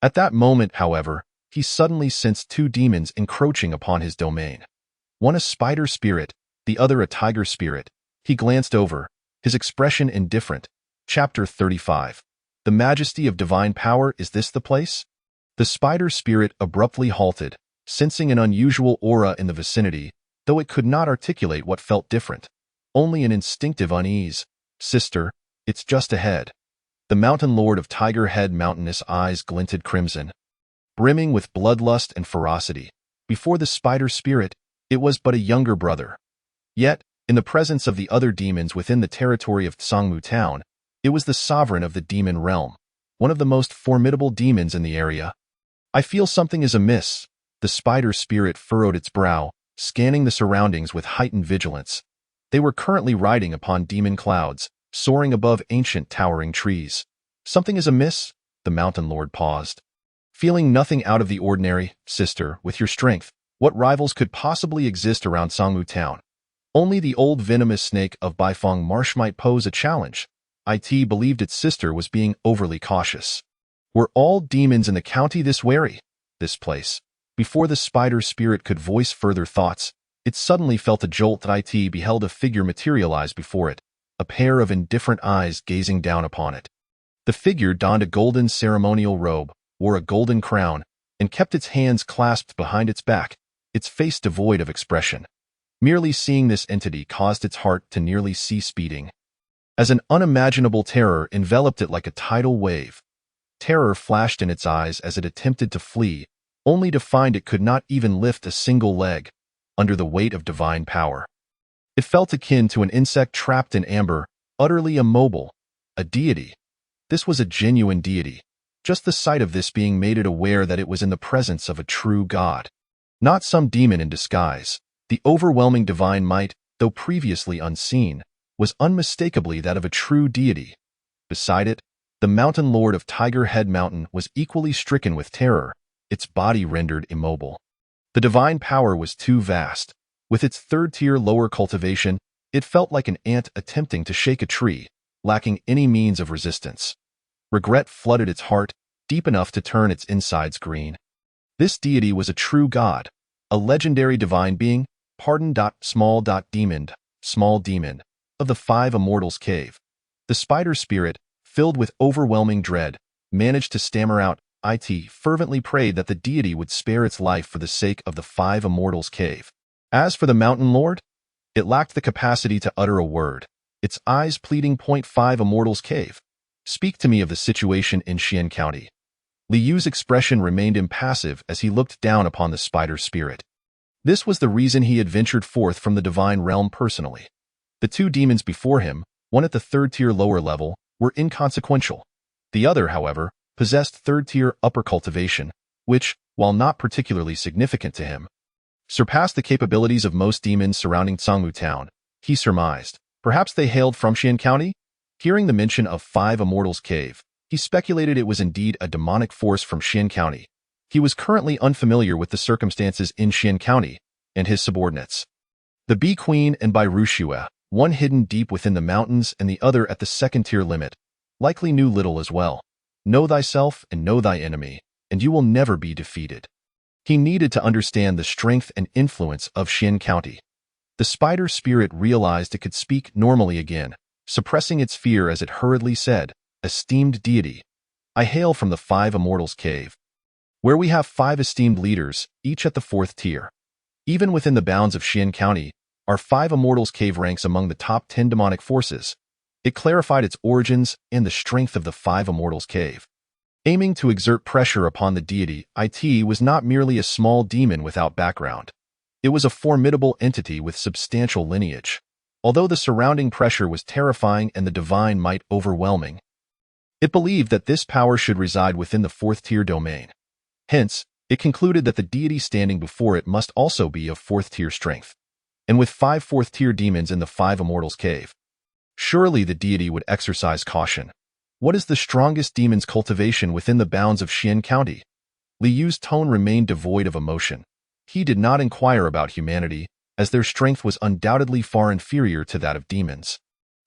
At that moment, however, he suddenly sensed 2 demons encroaching upon his domain. One a spider spirit, the other a tiger spirit. He glanced over, his expression indifferent. Chapter 35. The Majesty of Divine Power. Is this the place? The spider spirit abruptly halted, sensing an unusual aura in the vicinity, though it could not articulate what felt different. Only an instinctive unease. Sister, it's just ahead. The mountain lord of Tiger Head mountainous eyes glinted crimson, brimming with bloodlust and ferocity. Before the spider spirit, it was but a younger brother. Yet, in the presence of the other demons within the territory of Tsangmu town, it was the sovereign of the demon realm, one of the most formidable demons in the area. I feel something is amiss. The spider spirit furrowed its brow, scanning the surroundings with heightened vigilance. They were currently riding upon demon clouds, soaring above ancient towering trees. Something is amiss? The mountain lord paused. Feeling nothing out of the ordinary, sister, with your strength, what rivals could possibly exist around Sangmu town? Only the old venomous snake of Baifeng Marsh might pose a challenge. It believed its sister was being overly cautious. Were all demons in the county this wary? This place. Before the spider spirit could voice further thoughts, it suddenly felt a jolt that it beheld a figure materialize before it, a pair of indifferent eyes gazing down upon it. The figure donned a golden ceremonial robe, wore a golden crown, and kept its hands clasped behind its back, its face devoid of expression. Merely seeing this entity caused its heart to nearly cease beating. As an unimaginable terror enveloped it like a tidal wave. Terror flashed in its eyes as it attempted to flee, only to find it could not even lift a single leg, under the weight of divine power. It felt akin to an insect trapped in amber, utterly immobile. A deity. This was a genuine deity. Just the sight of this being made it aware that it was in the presence of a true god. Not some demon in disguise. The overwhelming divine might, though previously unseen, was unmistakably that of a true deity. Beside it, the mountain lord of Tiger Head Mountain was equally stricken with terror, its body rendered immobile. The divine power was too vast. With its third-tier lower cultivation, it felt like an ant attempting to shake a tree, lacking any means of resistance. Regret flooded its heart, deep enough to turn its insides green. This deity was a true god, a legendary divine being, small demon, of the five immortals cave. The spider spirit, filled with overwhelming dread, managed to stammer out, "It fervently prayed that the deity would spare its life for the sake of the five immortals cave." As for the mountain lord, it lacked the capacity to utter a word, its eyes pleading, "5 immortals cave. Speak to me of the situation in Xian County." Li Yu's expression remained impassive as he looked down upon the spider spirit. This was the reason he had ventured forth from the divine realm personally. The two demons before him, one at the third-tier lower level, were inconsequential. The other, however, possessed third-tier upper cultivation, which, while not particularly significant to him, surpassed the capabilities of most demons surrounding Cangmu Town. He surmised. Perhaps they hailed from Xian County? Hearing the mention of 5 Immortals Cave, he speculated it was indeed a demonic force from Xian County. He was currently unfamiliar with the circumstances in Xian County and his subordinates. The Bee Queen and Bai Rushua, one hidden deep within the mountains and the other at the second-tier limit, likely knew little as well. Know thyself and know thy enemy, and you will never be defeated. He needed to understand the strength and influence of Xian County. The spider spirit realized it could speak normally again, suppressing its fear as it hurriedly said, "Esteemed deity, I hail from the 5 Immortals Cave, where we have 5 esteemed leaders, each at the 4th tier. Even within the bounds of Xian County, our 5 Immortals Cave ranks among the top 10 demonic forces." It clarified its origins and the strength of the 5 Immortals Cave. Aiming to exert pressure upon the deity, It was not merely a small demon without background. It was a formidable entity with substantial lineage. Although the surrounding pressure was terrifying and the divine might overwhelming, it believed that this power should reside within the 4th-tier domain. Hence, it concluded that the deity standing before it must also be of 4th-tier strength. And with 5 4th-tier demons in the 5 Immortals Cave, surely the deity would exercise caution. What is the strongest demon's cultivation within the bounds of Xian County? Li Yu's tone remained devoid of emotion. He did not inquire about humanity, as their strength was undoubtedly far inferior to that of demons.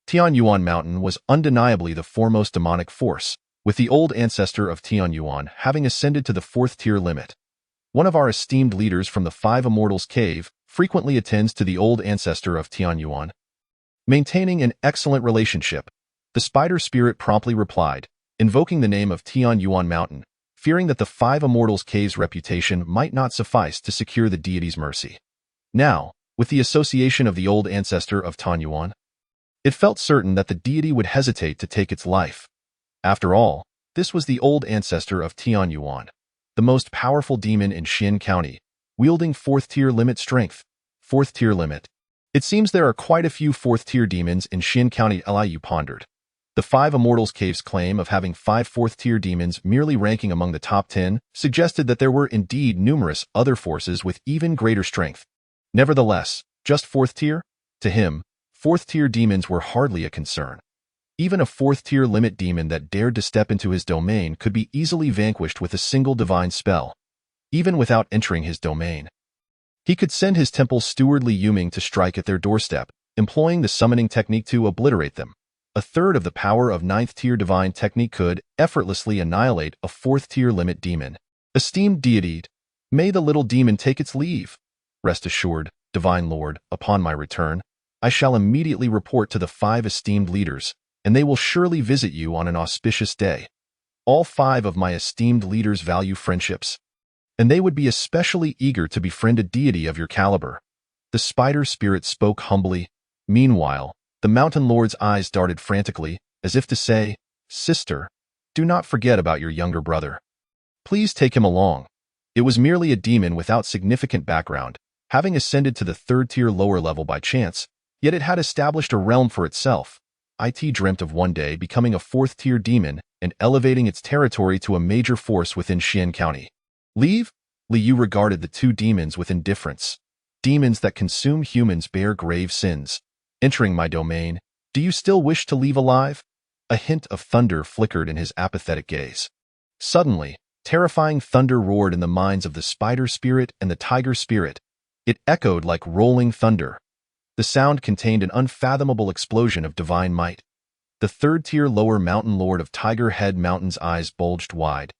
Tianyuan Mountain was undeniably the foremost demonic force, with the old ancestor of Tianyuan having ascended to the 4th-tier limit. One of our esteemed leaders from the 5 Immortals Cave frequently attends to the old ancestor of Tianyuan. Maintaining an excellent relationship, the spider spirit promptly replied, invoking the name of Tianyuan Mountain, fearing that the 5 Immortals Cave's reputation might not suffice to secure the deity's mercy. Now, with the association of the old ancestor of Tianyuan, it felt certain that the deity would hesitate to take its life. After all, this was the old ancestor of Tianyuan, the most powerful demon in Xian County, wielding 4th-tier limit strength. 4th-tier limit. It seems there are quite a few 4th-tier demons in Xian County. Liu pondered. The 5 Immortals Cave's claim of having 5 4th-tier demons merely ranking among the top 10 suggested that there were indeed numerous other forces with even greater strength. Nevertheless, just 4th tier? To him, 4th-tier demons were hardly a concern. Even a 4th-tier limit demon that dared to step into his domain could be easily vanquished with a single divine spell, even without entering his domain. He could send his temple steward Li Yuming to strike at their doorstep, employing the summoning technique to obliterate them. A third of the power of 9th-tier divine technique could effortlessly annihilate a 4th-tier limit demon. Esteemed deity, may the little demon take its leave. Rest assured, divine lord, upon my return, I shall immediately report to the 5 esteemed leaders, and they will surely visit you on an auspicious day. All 5 of my esteemed leaders value friendships, and they would be especially eager to befriend a deity of your caliber. The spider spirit spoke humbly. Meanwhile, the mountain lord's eyes darted frantically, as if to say, "Sister, do not forget about your younger brother. Please take him along." It was merely a demon without significant background, having ascended to the 3rd-tier lower level by chance, yet it had established a realm for itself. It dreamt of one day becoming a 4th-tier demon and elevating its territory to a major force within Xian County. Leave? Li Yu regarded the two demons with indifference. Demons that consume humans bear grave sins. Entering my domain, do you still wish to leave alive? A hint of thunder flickered in his apathetic gaze. Suddenly, terrifying thunder roared in the minds of the spider spirit and the tiger spirit. It echoed like rolling thunder. The sound contained an unfathomable explosion of divine might. The third-tier lower mountain lord of Tiger Head Mountain's eyes bulged wide.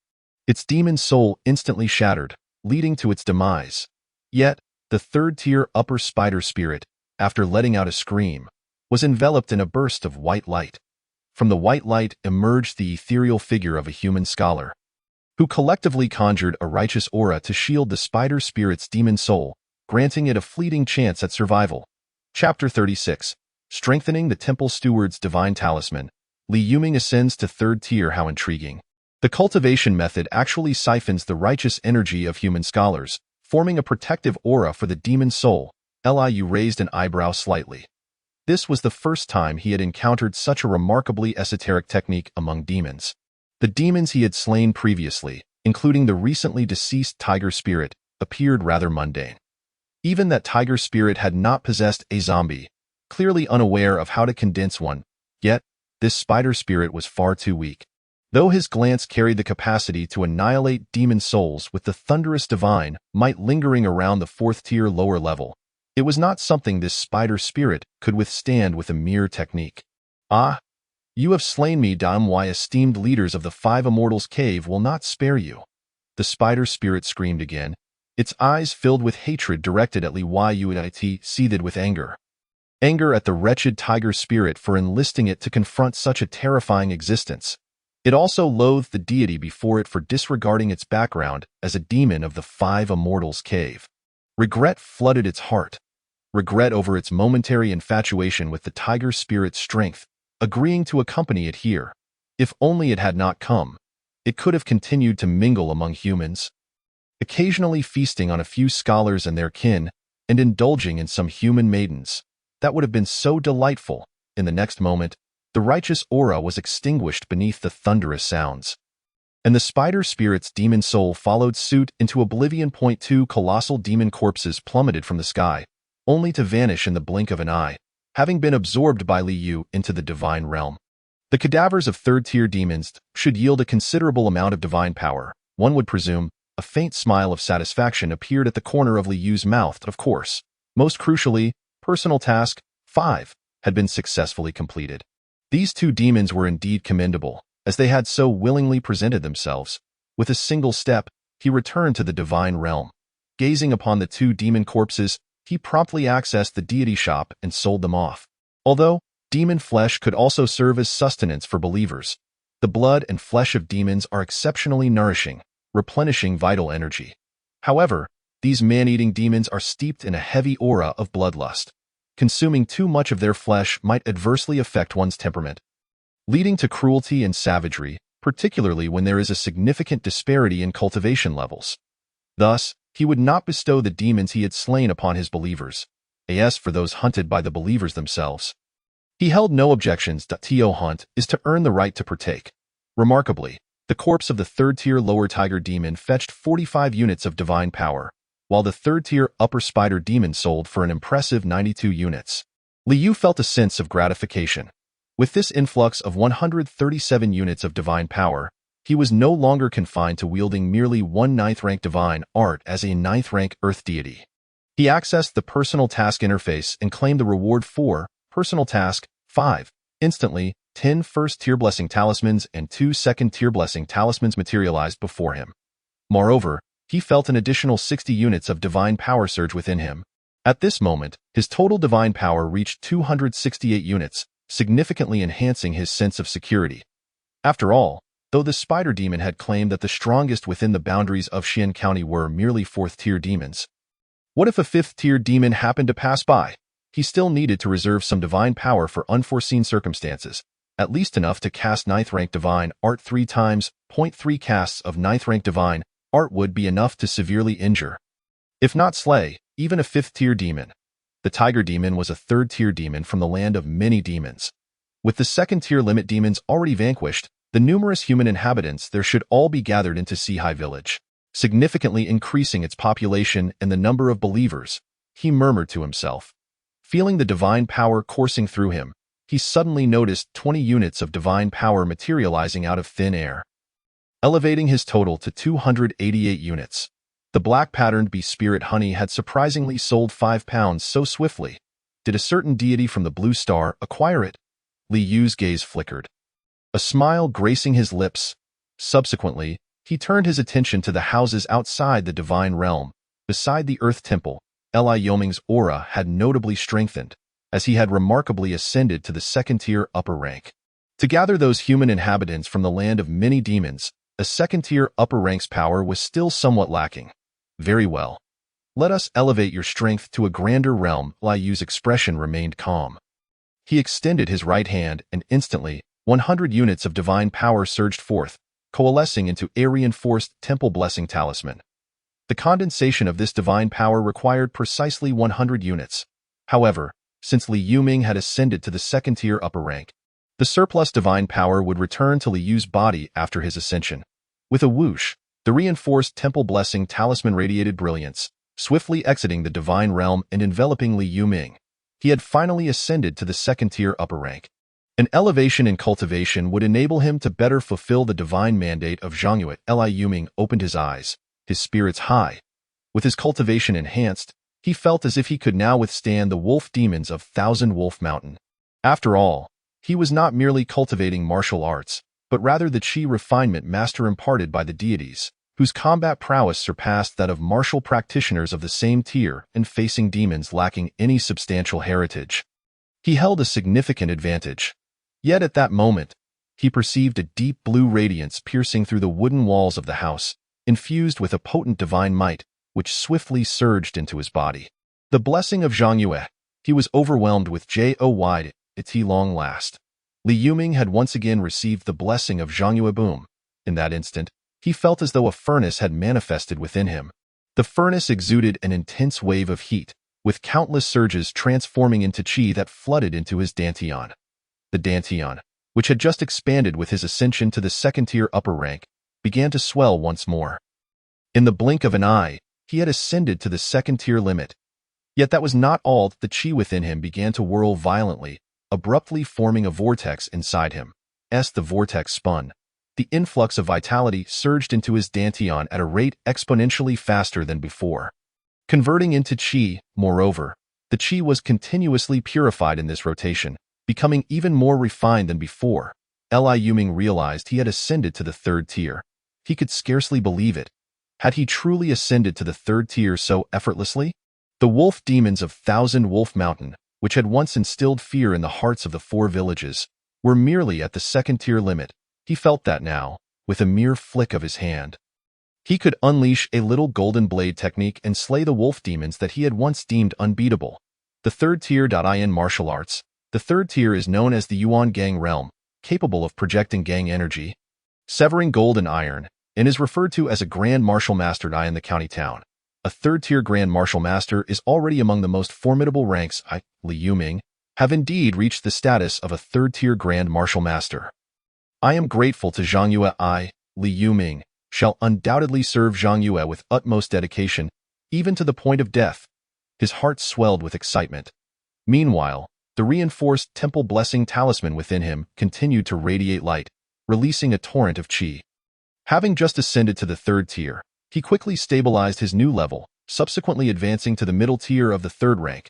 Its demon soul instantly shattered, leading to its demise. Yet, the third-tier upper spider spirit, after letting out a scream, was enveloped in a burst of white light. From the white light emerged the ethereal figure of a human scholar, who collectively conjured a righteous aura to shield the spider spirit's demon soul, granting it a fleeting chance at survival. Chapter 36. Strengthening the Temple Steward's Divine Talisman. Li Yuming ascends to third tier. How intriguing. The cultivation method actually siphons the righteous energy of human scholars, forming a protective aura for the demon soul. Liu raised an eyebrow slightly. This was the first time he had encountered such a remarkably esoteric technique among demons. The demons he had slain previously, including the recently deceased tiger spirit, appeared rather mundane. Even that tiger spirit had not possessed a zombie, clearly unaware of how to condense one, yet this spider spirit was far too weak. Though his glance carried the capacity to annihilate demon souls with the thunderous divine might lingering around the fourth-tier lower level, it was not something this spider spirit could withstand with a mere technique. Ah, you have slain me, damn, why esteemed leaders of the Five Immortals Cave will not spare you. The spider spirit screamed again, its eyes filled with hatred directed at Li Yuit, seethed with anger. Anger at the wretched tiger spirit for enlisting it to confront such a terrifying existence. It also loathed the deity before it for disregarding its background as a demon of the Five Immortals Cave. Regret flooded its heart. Regret over its momentary infatuation with the tiger spirit's strength, agreeing to accompany it here. If only it had not come, it could have continued to mingle among humans, occasionally feasting on a few scholars and their kin, and indulging in some human maidens. That would have been so delightful. In the next moment, the righteous aura was extinguished beneath the thunderous sounds, and the spider spirit's demon soul followed suit into oblivion. Two colossal demon corpses plummeted from the sky, only to vanish in the blink of an eye, having been absorbed by Li Yu into the divine realm. The cadavers of third-tier demons should yield a considerable amount of divine power, one would presume. A faint smile of satisfaction appeared at the corner of Li Yu's mouth. Of course, most crucially, Personal Task 5 had been successfully completed. These two demons were indeed commendable, as they had so willingly presented themselves. With a single step, he returned to the divine realm. Gazing upon the two demon corpses, he promptly accessed the deity shop and sold them off. Although demon flesh could also serve as sustenance for believers, the blood and flesh of demons are exceptionally nourishing, replenishing vital energy. However, these man-eating demons are steeped in a heavy aura of bloodlust. Consuming too much of their flesh might adversely affect one's temperament, leading to cruelty and savagery, particularly when there is a significant disparity in cultivation levels. Thus, he would not bestow the demons he had slain upon his believers, as for those hunted by the believers themselves. He held no objections. To hunt is to earn the right to partake. Remarkably, the corpse of the third-tier lower tiger demon fetched 45 units of divine power, while the third-tier upper spider demon sold for an impressive 92 units. Li Yu felt a sense of gratification. With this influx of 137 units of divine power, he was no longer confined to wielding merely one 9th-rank divine art as a 9th-rank earth deity. He accessed the Personal Task interface and claimed the reward for Personal Task 5. Instantly, 10 first-tier blessing talismans and 2 second-tier blessing talismans materialized before him. Moreover, he felt an additional 60 units of divine power surge within him. At this moment, his total divine power reached 268 units, significantly enhancing his sense of security. After all, though the spider demon had claimed that the strongest within the boundaries of Xian County were merely 4th-tier demons, what if a 5th-tier demon happened to pass by? He still needed to reserve some divine power for unforeseen circumstances, at least enough to cast 9th-rank divine art 3 times. 0.3 casts of 9th-rank divine art would be enough to severely injure, if not slay, even a 5th-tier demon. The tiger demon was a 3rd-tier demon from the land of many demons. With the 2nd-tier limit demons already vanquished, the numerous human inhabitants there should all be gathered into Seahai Village, significantly increasing its population and the number of believers. He murmured to himself. Feeling the divine power coursing through him, he suddenly noticed 20 units of divine power materializing out of thin air, elevating his total to 288 units. The black-patterned bee spirit honey had surprisingly sold 5 pounds so swiftly. Did a certain deity from the blue star acquire it? Li Yu's gaze flickered, a smile gracing his lips. Subsequently, he turned his attention to the houses outside the divine realm. Beside the Earth Temple, Li Yoming's aura had notably strengthened, as he had remarkably ascended to the second-tier upper rank. To gather those human inhabitants from the land of many demons, a second-tier upper rank's power was still somewhat lacking. Very well. Let us elevate your strength to a grander realm. Li Yu's expression remained calm. He extended his right hand, and instantly, 100 units of divine power surged forth, coalescing into a reinforced temple blessing talisman. The condensation of this divine power required precisely 100 units. However, since Li Yuming had ascended to the second-tier upper rank, the surplus divine power would return to Li Yu's body after his ascension. With a whoosh, the reinforced temple blessing talisman radiated brilliance, swiftly exiting the divine realm and enveloping Li Yuming. He had finally ascended to the second-tier upper rank. An elevation in cultivation would enable him to better fulfill the divine mandate of Zhangyue. Li Yuming opened his eyes, his spirits high. With his cultivation enhanced, he felt as if he could now withstand the wolf demons of Thousand Wolf Mountain. After all, he was not merely cultivating martial arts, but rather the chi refinement master imparted by the deities, whose combat prowess surpassed that of martial practitioners of the same tier and facing demons lacking any substantial heritage. He held a significant advantage. Yet at that moment, he perceived a deep blue radiance piercing through the wooden walls of the house, infused with a potent divine might, which swiftly surged into his body. The blessing of Zhangyue. He was overwhelmed with joy at long last. Li Yuming had once again received the blessing of Zhangyue Boom. In that instant, he felt as though a furnace had manifested within him. The furnace exuded an intense wave of heat, with countless surges transforming into chi that flooded into his dantian. The dantian, which had just expanded with his ascension to the second-tier upper rank, began to swell once more. In the blink of an eye, he had ascended to the second-tier limit. Yet that was not all. The chi within him began to whirl violently, abruptly forming a vortex inside him. As the vortex spun, the influx of vitality surged into his dantian at a rate exponentially faster than before. Converting into chi, moreover, the chi was continuously purified in this rotation, becoming even more refined than before. Li Yuming realized he had ascended to the third tier. He could scarcely believe it. Had he truly ascended to the third tier so effortlessly? The wolf demons of Thousand Wolf Mountain, which had once instilled fear in the hearts of the 4 villages, were merely at the second-tier limit. He felt that now, with a mere flick of his hand, he could unleash a little golden blade technique and slay the wolf demons that he had once deemed unbeatable. The third tier. In martial arts, the third tier is known as the Yuan Gang realm, capable of projecting gang energy, severing gold and iron, and is referred to as a Grand Martial Master in the county town. A third-tier Grand Martial Master is already among the most formidable ranks. Li Yuming, have indeed reached the status of a third-tier Grand Martial Master. I am grateful to Zhangyue. Li Yuming, shall undoubtedly serve Zhangyue with utmost dedication, even to the point of death. His heart swelled with excitement. Meanwhile, the reinforced temple blessing talisman within him continued to radiate light, releasing a torrent of chi. Having just ascended to the third tier, he quickly stabilized his new level, subsequently advancing to the middle tier of the third rank.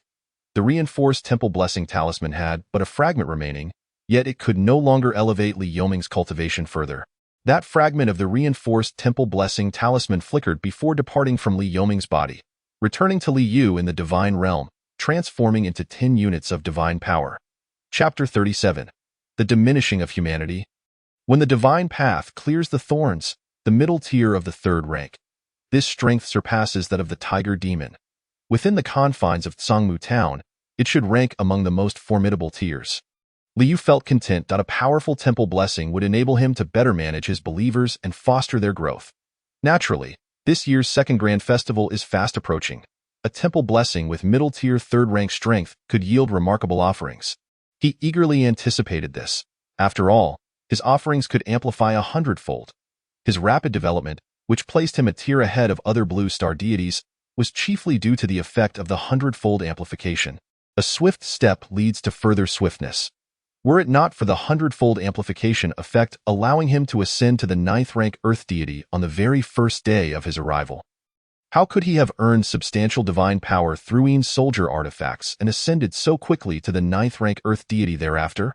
The reinforced temple blessing talisman had but a fragment remaining, yet it could no longer elevate Li Yuming's cultivation further. That fragment of the reinforced temple blessing talisman flickered before departing from Li Yuming's body, returning to Li Yu in the divine realm, transforming into 10 units of divine power. Chapter 37. The Diminishing of Humanity. When the divine path clears the thorns, the middle tier of the third rank, this strength surpasses that of the tiger demon. Within the confines of Tsangmu town, it should rank among the most formidable tiers. Li Yu felt content that a powerful temple blessing would enable him to better manage his believers and foster their growth. Naturally, this year's second grand festival is fast approaching. A temple blessing with middle-tier third-rank strength could yield remarkable offerings. He eagerly anticipated this. After all, his offerings could amplify 100-fold. His rapid development, which placed him a tier ahead of other blue star deities, was chiefly due to the effect of the 100-fold amplification. A swift step leads to further swiftness. were it not for the 100-fold amplification effect allowing him to ascend to the 9th rank Earth deity on the very first day of his arrival. How could he have earned substantial divine power through Yin Soldier artifacts and ascended so quickly to the 9th rank Earth deity thereafter?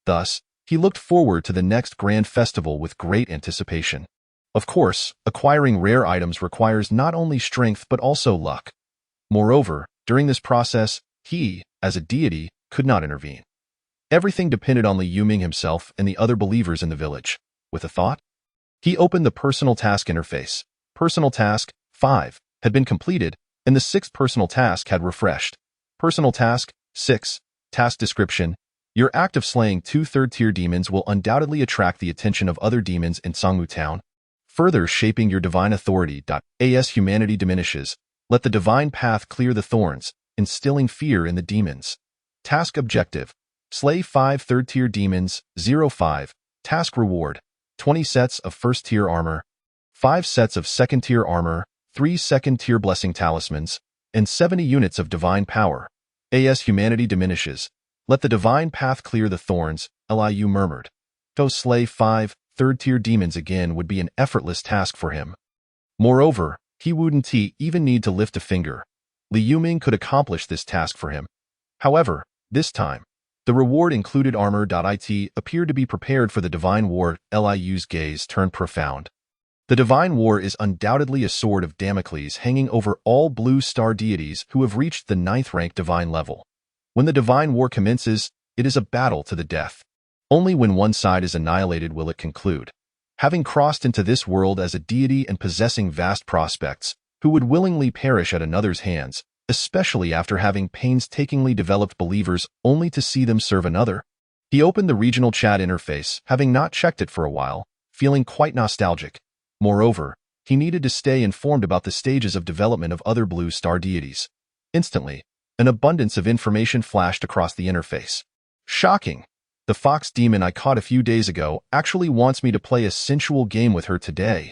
Thus, he looked forward to the next grand festival with great anticipation. Of course, acquiring rare items requires not only strength but also luck. Moreover, during this process, he, as a deity, could not intervene. Everything depended on Li Yuming himself and the other believers in the village. With a thought, he opened the personal task interface. Personal task 5 had been completed, and the 6th personal task had refreshed. Personal task 6, task description. Your act of slaying 2 third-tier demons will undoubtedly attract the attention of other demons in Sangmu Town, further shaping your divine authority. As humanity diminishes, let the divine path clear the thorns, instilling fear in the demons. Task objective: slay 5 third-tier demons. 05. Task reward: 20 sets of first-tier armor, 5 sets of second-tier armor, 3 second-tier blessing talismans, and 70 units of divine power. As humanity diminishes, let the divine path clear the thorns, Liu murmured. To slay 5 third-tier demons again would be an effortless task for him. Moreover, he wouldn't even need to lift a finger. Li Yuming could accomplish this task for him. However, this time, the reward included armor. It appeared to be prepared for the divine war. Liu's gaze turned profound. The divine war is undoubtedly a sword of Damocles hanging over all blue star deities who have reached the 9th rank divine level. When the divine war commences, it is a battle to the death. Only when one side is annihilated will it conclude. Having crossed into this world as a deity and possessing vast prospects, who would willingly perish at another's hands, especially after having painstakingly developed believers only to see them serve another? He opened the regional chat interface, having not checked it for a while, feeling quite nostalgic. Moreover, he needed to stay informed about the stages of development of other blue star deities. Instantly, an abundance of information flashed across the interface. Shocking! The fox demon I caught a few days ago actually wants me to play a sensual game with her today.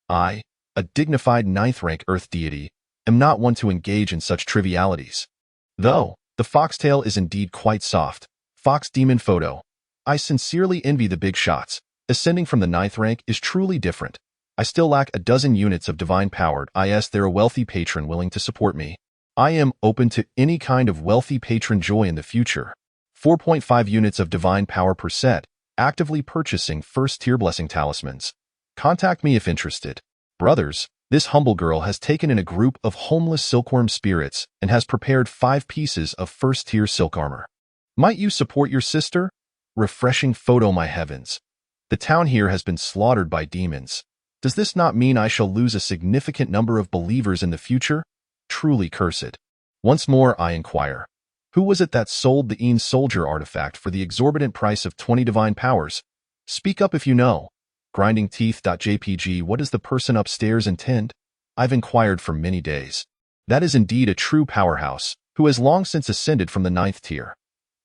I, a dignified 9th rank Earth deity, am not one to engage in such trivialities. Though, the foxtail is indeed quite soft. Fox demon photo. I sincerely envy the big shots. Ascending from the 9th rank is truly different. I still lack a dozen units of divine power. There a wealthy patron willing to support me. I am open to any kind of wealthy patron joy in the future. 4.5 units of divine power per set, actively purchasing first-tier blessing talismans. Contact me if interested. Brothers, this humble girl has taken in a group of homeless silkworm spirits and has prepared 5 pieces of first-tier silk armor. Might you support your sister? Refreshing photo, my heavens. The town here has been slaughtered by demons. Does this not mean I shall lose a significant number of believers in the future? Truly cursed. Once more I inquire. Who was it that sold the Yin Soldier artifact for the exorbitant price of 20 divine powers? Speak up if you know. Grinding teeth.jpg. What does the person upstairs intend? I've inquired for many days. That is indeed a true powerhouse, who has long since ascended from the 9th tier.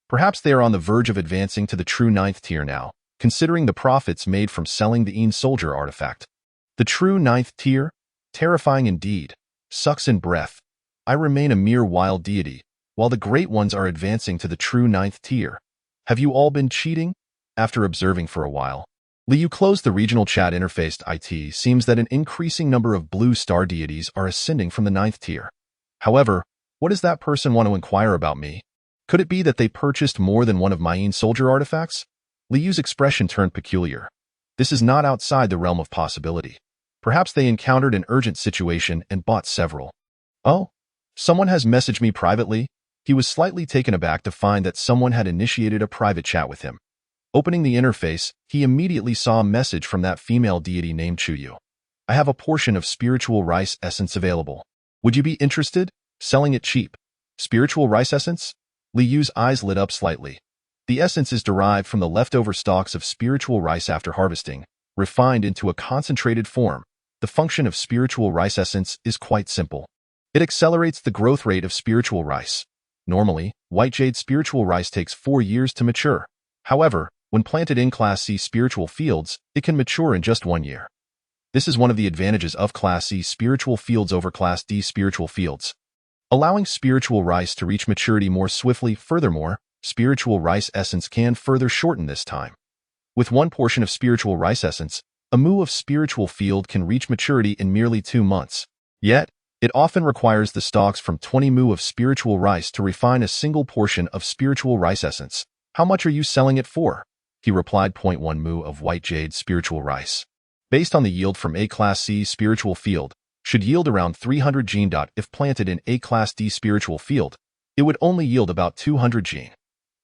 Perhaps they are on the verge of advancing to the true 9th tier now, considering the profits made from selling the Yin Soldier artifact. The true 9th tier? Terrifying indeed. Sucks in breath. I remain a mere wild deity, while the great ones are advancing to the true 9th tier. Have you all been cheating? After observing for a while, Liu closed the regional chat interface. It seems that an increasing number of blue star deities are ascending from the 9th tier. However, what does that person want to inquire about me? Could it be that they purchased more than one of my Yin Soldier artifacts? Liu's expression turned peculiar. This is not outside the realm of possibility. Perhaps they encountered an urgent situation and bought several. Oh, someone has messaged me privately? He was slightly taken aback to find that someone had initiated a private chat with him. Opening the interface, he immediately saw a message from that female deity named Chuyu. I have a portion of spiritual rice essence available. Would you be interested? Selling it cheap. Spiritual rice essence? Liu's eyes lit up slightly. The essence is derived from the leftover stalks of spiritual rice after harvesting, refined into a concentrated form. The function of spiritual rice essence is quite simple. It accelerates the growth rate of spiritual rice. Normally, white jade spiritual rice takes 4 years to mature. However, when planted in Class C spiritual fields, it can mature in just 1 year. This is one of the advantages of Class C spiritual fields over Class D spiritual fields, allowing spiritual rice to reach maturity more swiftly. Furthermore, spiritual rice essence can further shorten this time. With 1 portion of spiritual rice essence, a mu of spiritual field can reach maturity in merely 2 months. Yet, it often requires the stalks from 20 mu of spiritual rice to refine a single portion of spiritual rice essence. How much are you selling it for? He replied, 0.1 mu of white jade spiritual rice. Based on the yield from A-Class C spiritual field, should yield around 300 gene. If planted in A-Class D spiritual field, it would only yield about 200 gene.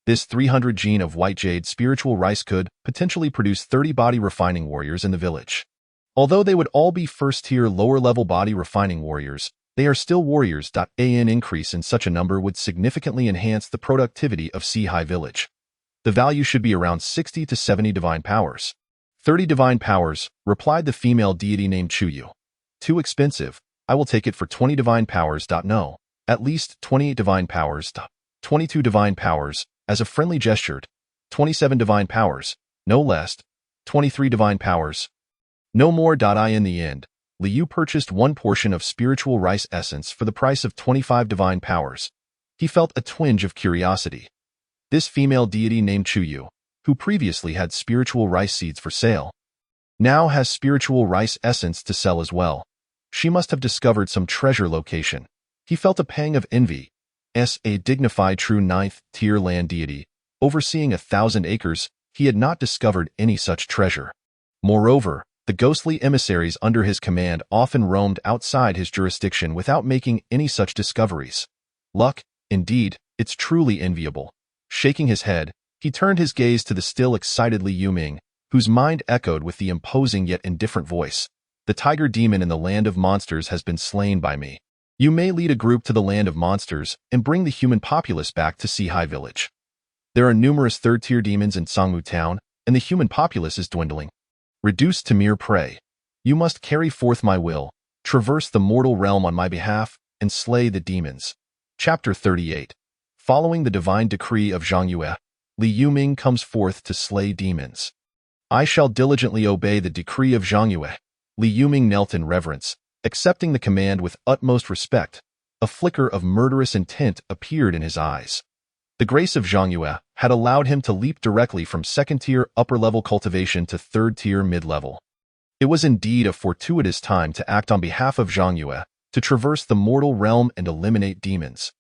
This 300 gene of white jade spiritual rice could potentially produce 30 body refining warriors in the village. Although they would all be first-tier lower-level body refining warriors, they are still warriors. An increase in such a number would significantly enhance the productivity of C-High Village. The value should be around 60 to 70 divine powers. 30 divine powers, replied the female deity named Chuyu. Too expensive. I will take it for 20 divine powers. No, at least 28 divine powers. 22 divine powers, as a friendly gesture. 27 divine powers, no less. 23 divine powers, no more. In the end, Liu purchased 1 portion of spiritual rice essence for the price of 25 divine powers. He felt a twinge of curiosity. This female deity named Chuyu, who previously had spiritual rice seeds for sale, now has spiritual rice essence to sell as well. She must have discovered some treasure location. He felt a pang of envy. As a dignified true 9th-tier land deity, overseeing 1,000 acres, he had not discovered any such treasure. Moreover, the ghostly emissaries under his command often roamed outside his jurisdiction without making any such discoveries. Luck, indeed, it's truly enviable. Shaking his head, he turned his gaze to the still excited Li Yuming, whose mind echoed with the imposing yet indifferent voice. The tiger demon in the land of monsters has been slain by me. You may lead a group to the land of monsters and bring the human populace back to C-High Village. There are numerous 3rd-tier demons in Sangmu Town, and the human populace is dwindling. Reduced to mere prey. You must carry forth my will, traverse the mortal realm on my behalf, and slay the demons. Chapter 38. Following the divine decree of Zhang Yue, Li Yuming comes forth to slay demons. I shall diligently obey the decree of Zhang Yue. Li Yuming knelt in reverence, accepting the command with utmost respect. A flicker of murderous intent appeared in his eyes. The grace of Zhang Yue had allowed him to leap directly from 2nd-tier upper-level cultivation to 3rd-tier mid-level. It was indeed a fortuitous time to act on behalf of Zhang Yue, to traverse the mortal realm and eliminate demons.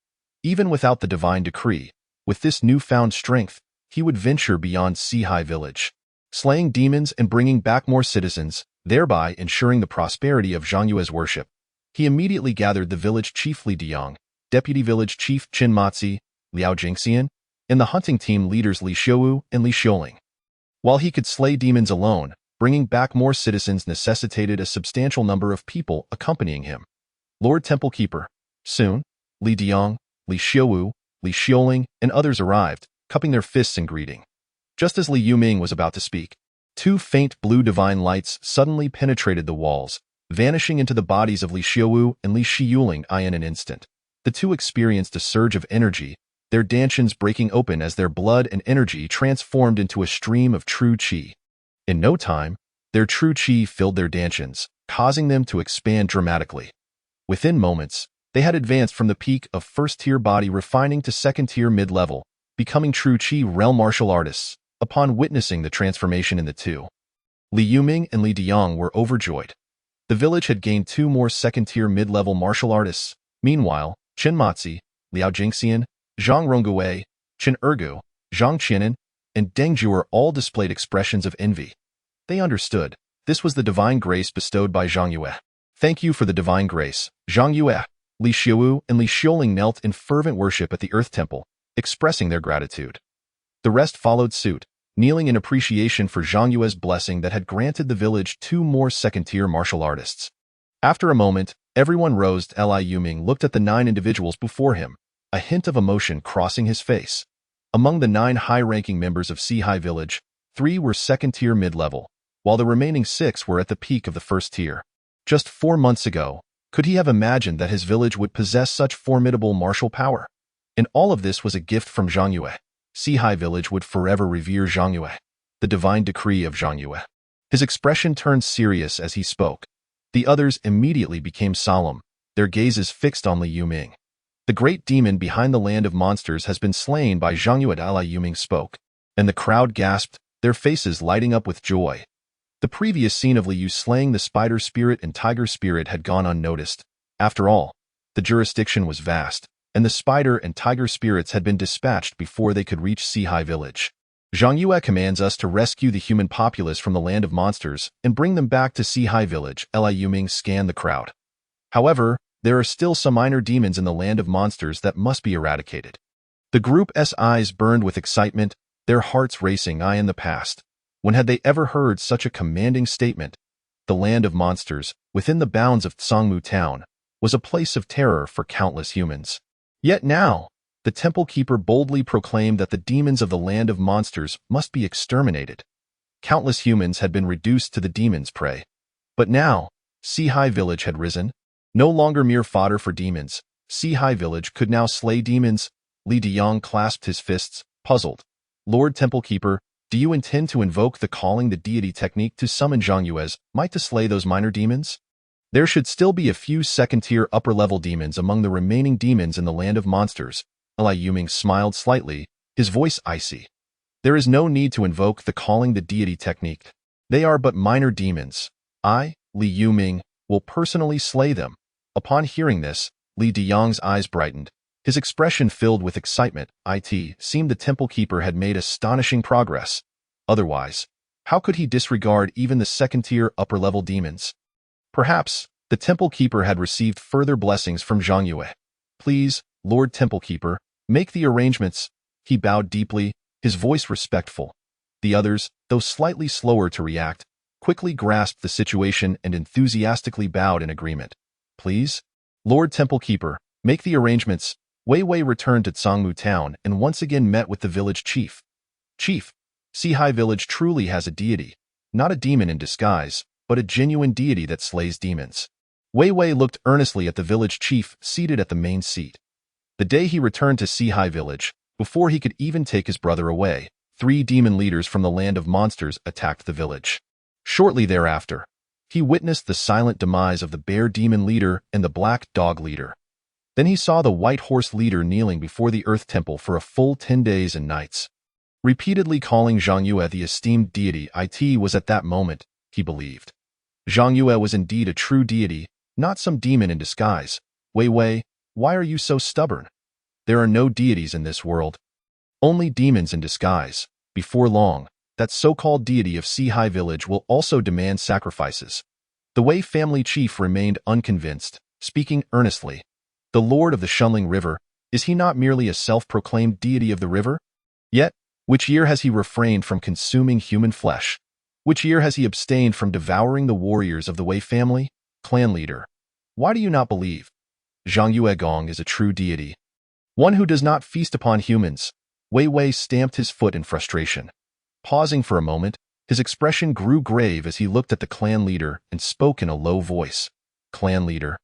Even without the divine decree, with this newfound strength, he would venture beyond C-High Village, slaying demons and bringing back more citizens, thereby ensuring the prosperity of Zhang Yue's worship. He immediately gathered the village chief Li Diang, deputy village chief Qin Matzi, Liao Jingxian, and the hunting team leaders Li Xiuwu and Li Xiuling. While he could slay demons alone, bringing back more citizens necessitated a substantial number of people accompanying him. Lord Temple Keeper. Soon, Li Diang, Li Xiuwu, Li Xiuling, and others arrived, cupping their fists in greeting. Just as Li Yuming was about to speak, 2 faint blue divine lights suddenly penetrated the walls, vanishing into the bodies of Li Xiuwu and Li Xiuling in an instant. The 2 experienced a surge of energy, their dantians breaking open as their blood and energy transformed into a stream of true qi. In no time, their true qi filled their dantians, causing them to expand dramatically. Within moments, they had advanced from the peak of 1st-tier body refining to 2nd-tier mid-level, becoming true qi realm martial artists. Upon witnessing the transformation in the 2, Li Yuming and Li Diang were overjoyed. The village had gained 2 more 2nd-tier mid-level martial artists. Meanwhile, Qin Matzi, Liao Jingxian, Zhang Rongguwei, Qin Ergu, Zhang Qianan, and Deng Zhuo all displayed expressions of envy. They understood. This was the divine grace bestowed by Zhang Yue. Thank you for the divine grace, Zhang Yue. Li Xiuwu and Li Xiuling knelt in fervent worship at the Earth Temple, expressing their gratitude. The rest followed suit, kneeling in appreciation for Zhang Yue's blessing that had granted the village 2 more 2nd-tier martial artists. After a moment, everyone rose. Li Yuming looked at the 9 individuals before him, a hint of emotion crossing his face. Among the 9 high-ranking members of C-High Village, 3 were 2nd-tier mid-level, while the remaining 6 were at the peak of the 1st tier. Just 4 months ago, could he have imagined that his village would possess such formidable martial power? And all of this was a gift from Zhang Yue. C-High Village would forever revere Zhang Yue, the divine decree of Zhang Yue. His expression turned serious as he spoke. The others immediately became solemn, their gazes fixed on Li Yuming. The great demon behind the land of monsters has been slain by Zhang Yue. Li Yuming spoke, and the crowd gasped, their faces lighting up with joy. The previous scene of Li Yu slaying the spider spirit and tiger spirit had gone unnoticed. After all, the jurisdiction was vast, and the spider and tiger spirits had been dispatched before they could reach Sihai village. Zhang Yue commands us to rescue the human populace from the land of monsters and bring them back to Sihai village. Li Yuming scanned the crowd. However, there are still some minor demons in the land of monsters that must be eradicated. The group's eyes burned with excitement, their hearts racing. In the past, when had they ever heard such a commanding statement? The land of monsters, within the bounds of Tsangmu town, was a place of terror for countless humans. Yet now, the temple keeper boldly proclaimed that the demons of the land of monsters must be exterminated. Countless humans had been reduced to the demons' prey. But now, Sihai village had risen. No longer mere fodder for demons, Sihai village could now slay demons. Li Diyang clasped his fists, puzzled. Lord Temple Keeper, do you intend to invoke the calling the deity technique to summon Zhang Yue's might to slay those minor demons? There should still be a few second-tier upper-level demons among the remaining demons in the land of monsters. Li Yuming smiled slightly, his voice icy. There is no need to invoke the calling the deity technique. They are but minor demons. I, Li Yuming, will personally slay them. Upon hearing this, Li Diyang's eyes brightened. His expression filled with excitement. It seemed the temple keeper had made astonishing progress. Otherwise, how could he disregard even the second-tier upper-level demons? Perhaps, the temple keeper had received further blessings from Zhang Yue. Please, Lord Temple Keeper, make the arrangements. He bowed deeply, his voice respectful. The others, though slightly slower to react, quickly grasped the situation and enthusiastically bowed in agreement. Please? Lord Temple Keeper, make the arrangements. Wei Wei returned to Tsangmu town and once again met with the village chief. Chief, Sihai village truly has a deity, not a demon in disguise, but a genuine deity that slays demons. Wei Wei looked earnestly at the village chief seated at the main seat. The day he returned to Sihai village, before he could even take his brother away, 3 demon leaders from the land of monsters attacked the village. Shortly thereafter, he witnessed the silent demise of the bear demon leader and the black dog leader. Then he saw the white horse leader kneeling before the earth temple for a full 10 days and nights. Repeatedly calling Zhang Yue the esteemed deity, it was at that moment, he believed. Zhang Yue was indeed a true deity, not some demon in disguise. Wei Wei, why are you so stubborn? There are no deities in this world. Only demons in disguise. Before long, that so-called deity of Sihai village will also demand sacrifices. The Wei family chief remained unconvinced, speaking earnestly. The Lord of the Shunling River, is he not merely a self-proclaimed deity of the river? Yet, which year has he refrained from consuming human flesh? Which year has he abstained from devouring the warriors of the Wei family? Clan leader, why do you not believe? Zhang Yue Gong is a true deity. One who does not feast upon humans. Wei Wei stamped his foot in frustration. Pausing for a moment, his expression grew grave as he looked at the clan leader and spoke in a low voice. Clan leader,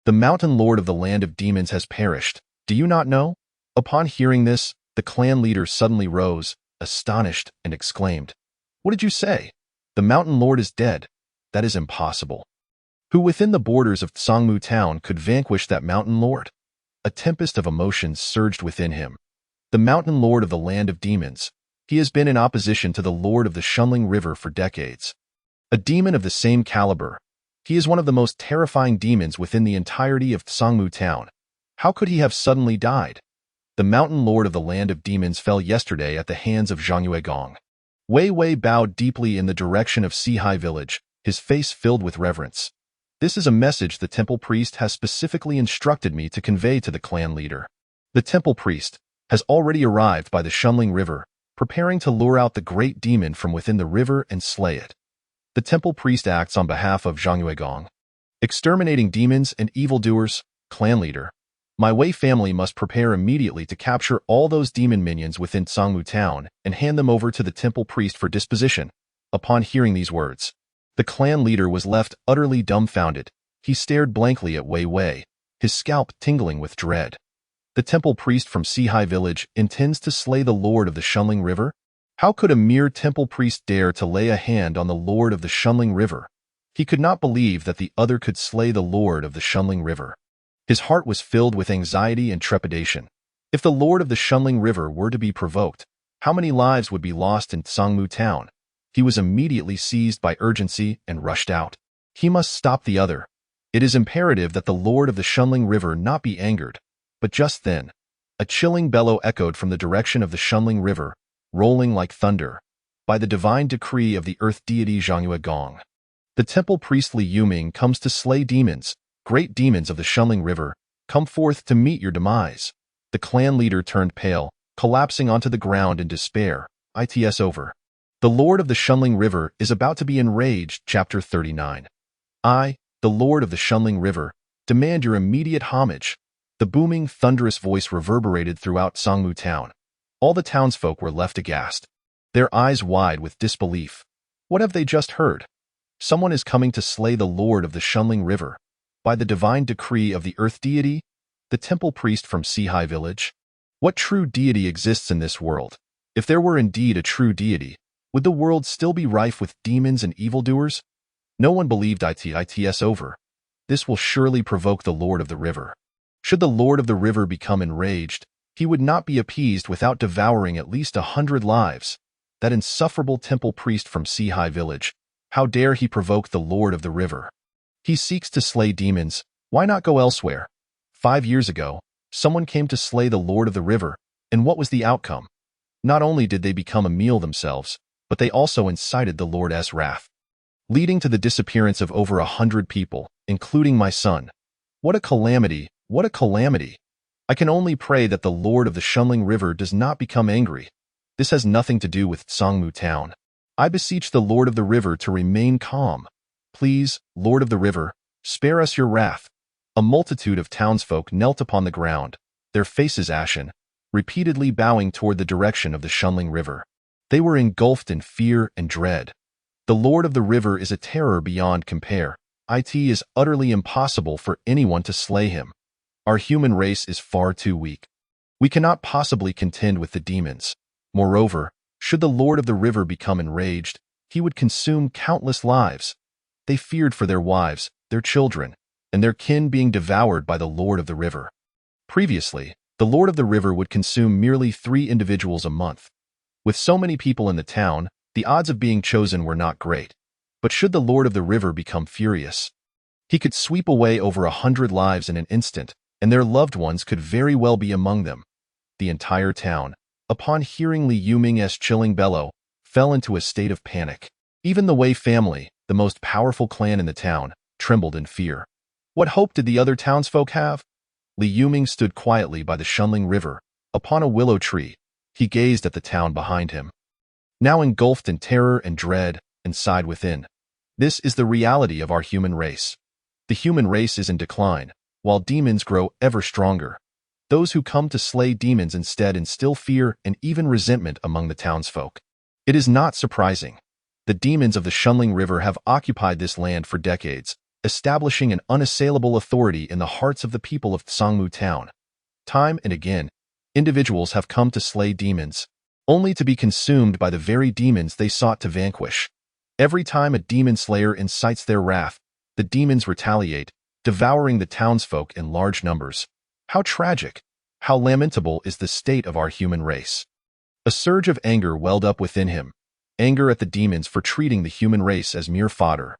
the mountain lord of the land of demons has perished. Do you not know? Upon hearing this, the clan leader suddenly rose, astonished, and exclaimed, What did you say? The mountain lord is dead. That is impossible. Who within the borders of Tsangmu town could vanquish that mountain lord? A tempest of emotions surged within him. The mountain lord of the land of demons. He has been in opposition to the lord of the Shunling River for decades. A demon of the same caliber. He is one of the most terrifying demons within the entirety of Tsangmu town. How could he have suddenly died? The mountain lord of the land of demons fell yesterday at the hands of Zhang Yue Gong. Wei Wei bowed deeply in the direction of Sihai village, his face filled with reverence. This is a message the temple priest has specifically instructed me to convey to the clan leader. The temple priest has already arrived by the Shunling River, preparing to lure out the great demon from within the river and slay it. The temple priest acts on behalf of Zhang Yue Gong. Exterminating demons and evildoers, clan leader. My Wei family must prepare immediately to capture all those demon minions within Tsangmu town and hand them over to the temple priest for disposition. Upon hearing these words, the clan leader was left utterly dumbfounded. He stared blankly at Wei Wei, his scalp tingling with dread. The temple priest from Sihai village intends to slay the lord of the Shunling River? How could a mere temple priest dare to lay a hand on the lord of the Shunling River? He could not believe that the other could slay the lord of the Shunling River. His heart was filled with anxiety and trepidation. If the Lord of the Shunling River were to be provoked, how many lives would be lost in Sangmu town? He was immediately seized by urgency and rushed out. He must stop the other. It is imperative that the Lord of the Shunling River not be angered. But just then, a chilling bellow echoed from the direction of the Shunling River, rolling like thunder. By the divine decree of the earth deity Zhangyue Gong, the temple priest Li Yuming comes to slay demons. Great demons of the Shunling River, come forth to meet your demise. The clan leader turned pale, collapsing onto the ground in despair. It's over. The Lord of the Shunling River is about to be enraged. Chapter 39. I, the Lord of the Shunling River, demand your immediate homage. The booming, thunderous voice reverberated throughout Sangmu town. All the townsfolk were left aghast, their eyes wide with disbelief. What have they just heard? Someone is coming to slay the Lord of the Shunling River. By the divine decree of the earth deity, the temple priest from Sihai village. What true deity exists in this world? If there were indeed a true deity, would the world still be rife with demons and evildoers? No one believed it's over. This will surely provoke the Lord of the River. Should the Lord of the River become enraged, he would not be appeased without devouring at least 100 lives. That insufferable temple priest from Sihai village. How dare he provoke the Lord of the River? He seeks to slay demons. Why not go elsewhere? 5 years ago, someone came to slay the Lord of the River, and what was the outcome? Not only did they become a meal themselves, but they also incited the Lord's wrath, leading to the disappearance of over 100 people, including my son. What a calamity! What a calamity! I can only pray that the Lord of the Shunling River does not become angry. This has nothing to do with Sangmu town. I beseech the Lord of the River to remain calm. Please, Lord of the River, spare us your wrath. A multitude of townsfolk knelt upon the ground, their faces ashen, repeatedly bowing toward the direction of the Shunling River. They were engulfed in fear and dread. The Lord of the River is a terror beyond compare. It is utterly impossible for anyone to slay him. Our human race is far too weak. We cannot possibly contend with the demons. Moreover, should the Lord of the River become enraged, he would consume countless lives. They feared for their wives, their children, and their kin being devoured by the Lord of the River. Previously, the Lord of the River would consume merely 3 individuals a month. With so many people in the town, the odds of being chosen were not great. But should the Lord of the River become furious, he could sweep away over 100 lives in an instant, and their loved ones could very well be among them. The entire town, upon hearing Li Yuming's chilling bellow, fell into a state of panic. Even the Wei family, the most powerful clan in the town, trembled in fear. What hope did the other townsfolk have? Li Yuming stood quietly by the Shunling River, upon a willow tree. He gazed at the town behind him, now engulfed in terror and dread, and sighed within. This is the reality of our human race. The human race is in decline, while demons grow ever stronger. Those who come to slay demons instead instill fear and even resentment among the townsfolk. It is not surprising. The demons of the Shunling River have occupied this land for decades, establishing an unassailable authority in the hearts of the people of Sangmu town. Time and again, individuals have come to slay demons, only to be consumed by the very demons they sought to vanquish. Every time a demon slayer incites their wrath, the demons retaliate, devouring the townsfolk in large numbers. How tragic, how lamentable is the state of our human race. A surge of anger welled up within him, anger at the demons for treating the human race as mere fodder.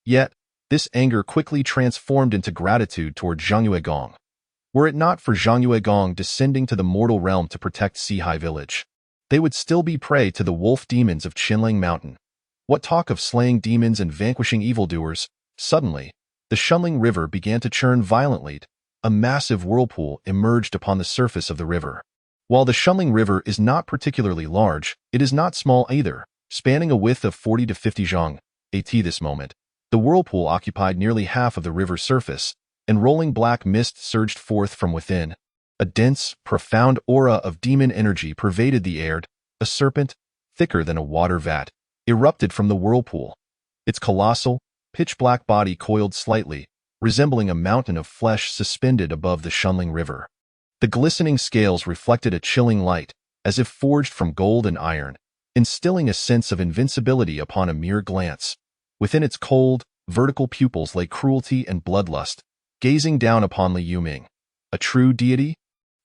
Yet, this anger quickly transformed into gratitude toward Zhangyue Gong. Were it not for Zhangyue Gong descending to the mortal realm to protect Sihai village, they would still be prey to the wolf demons of Qinling Mountain. What talk of slaying demons and vanquishing evildoers? Suddenly, the Shunling River began to churn violently. A massive whirlpool emerged upon the surface of the river. While the Shunling River is not particularly large, it is not small either, spanning a width of 40 to 50 zhang. At this moment, the whirlpool occupied nearly half of the river's surface, and rolling black mist surged forth from within. A dense, profound aura of demon energy pervaded the air. A serpent, thicker than a water vat, erupted from the whirlpool. Its colossal, pitch-black body coiled slightly, resembling a mountain of flesh suspended above the Shunling River. The glistening scales reflected a chilling light, as if forged from gold and iron, instilling a sense of invincibility upon a mere glance. Within its cold, vertical pupils lay cruelty and bloodlust. gazing down upon Li Yuming. A true deity?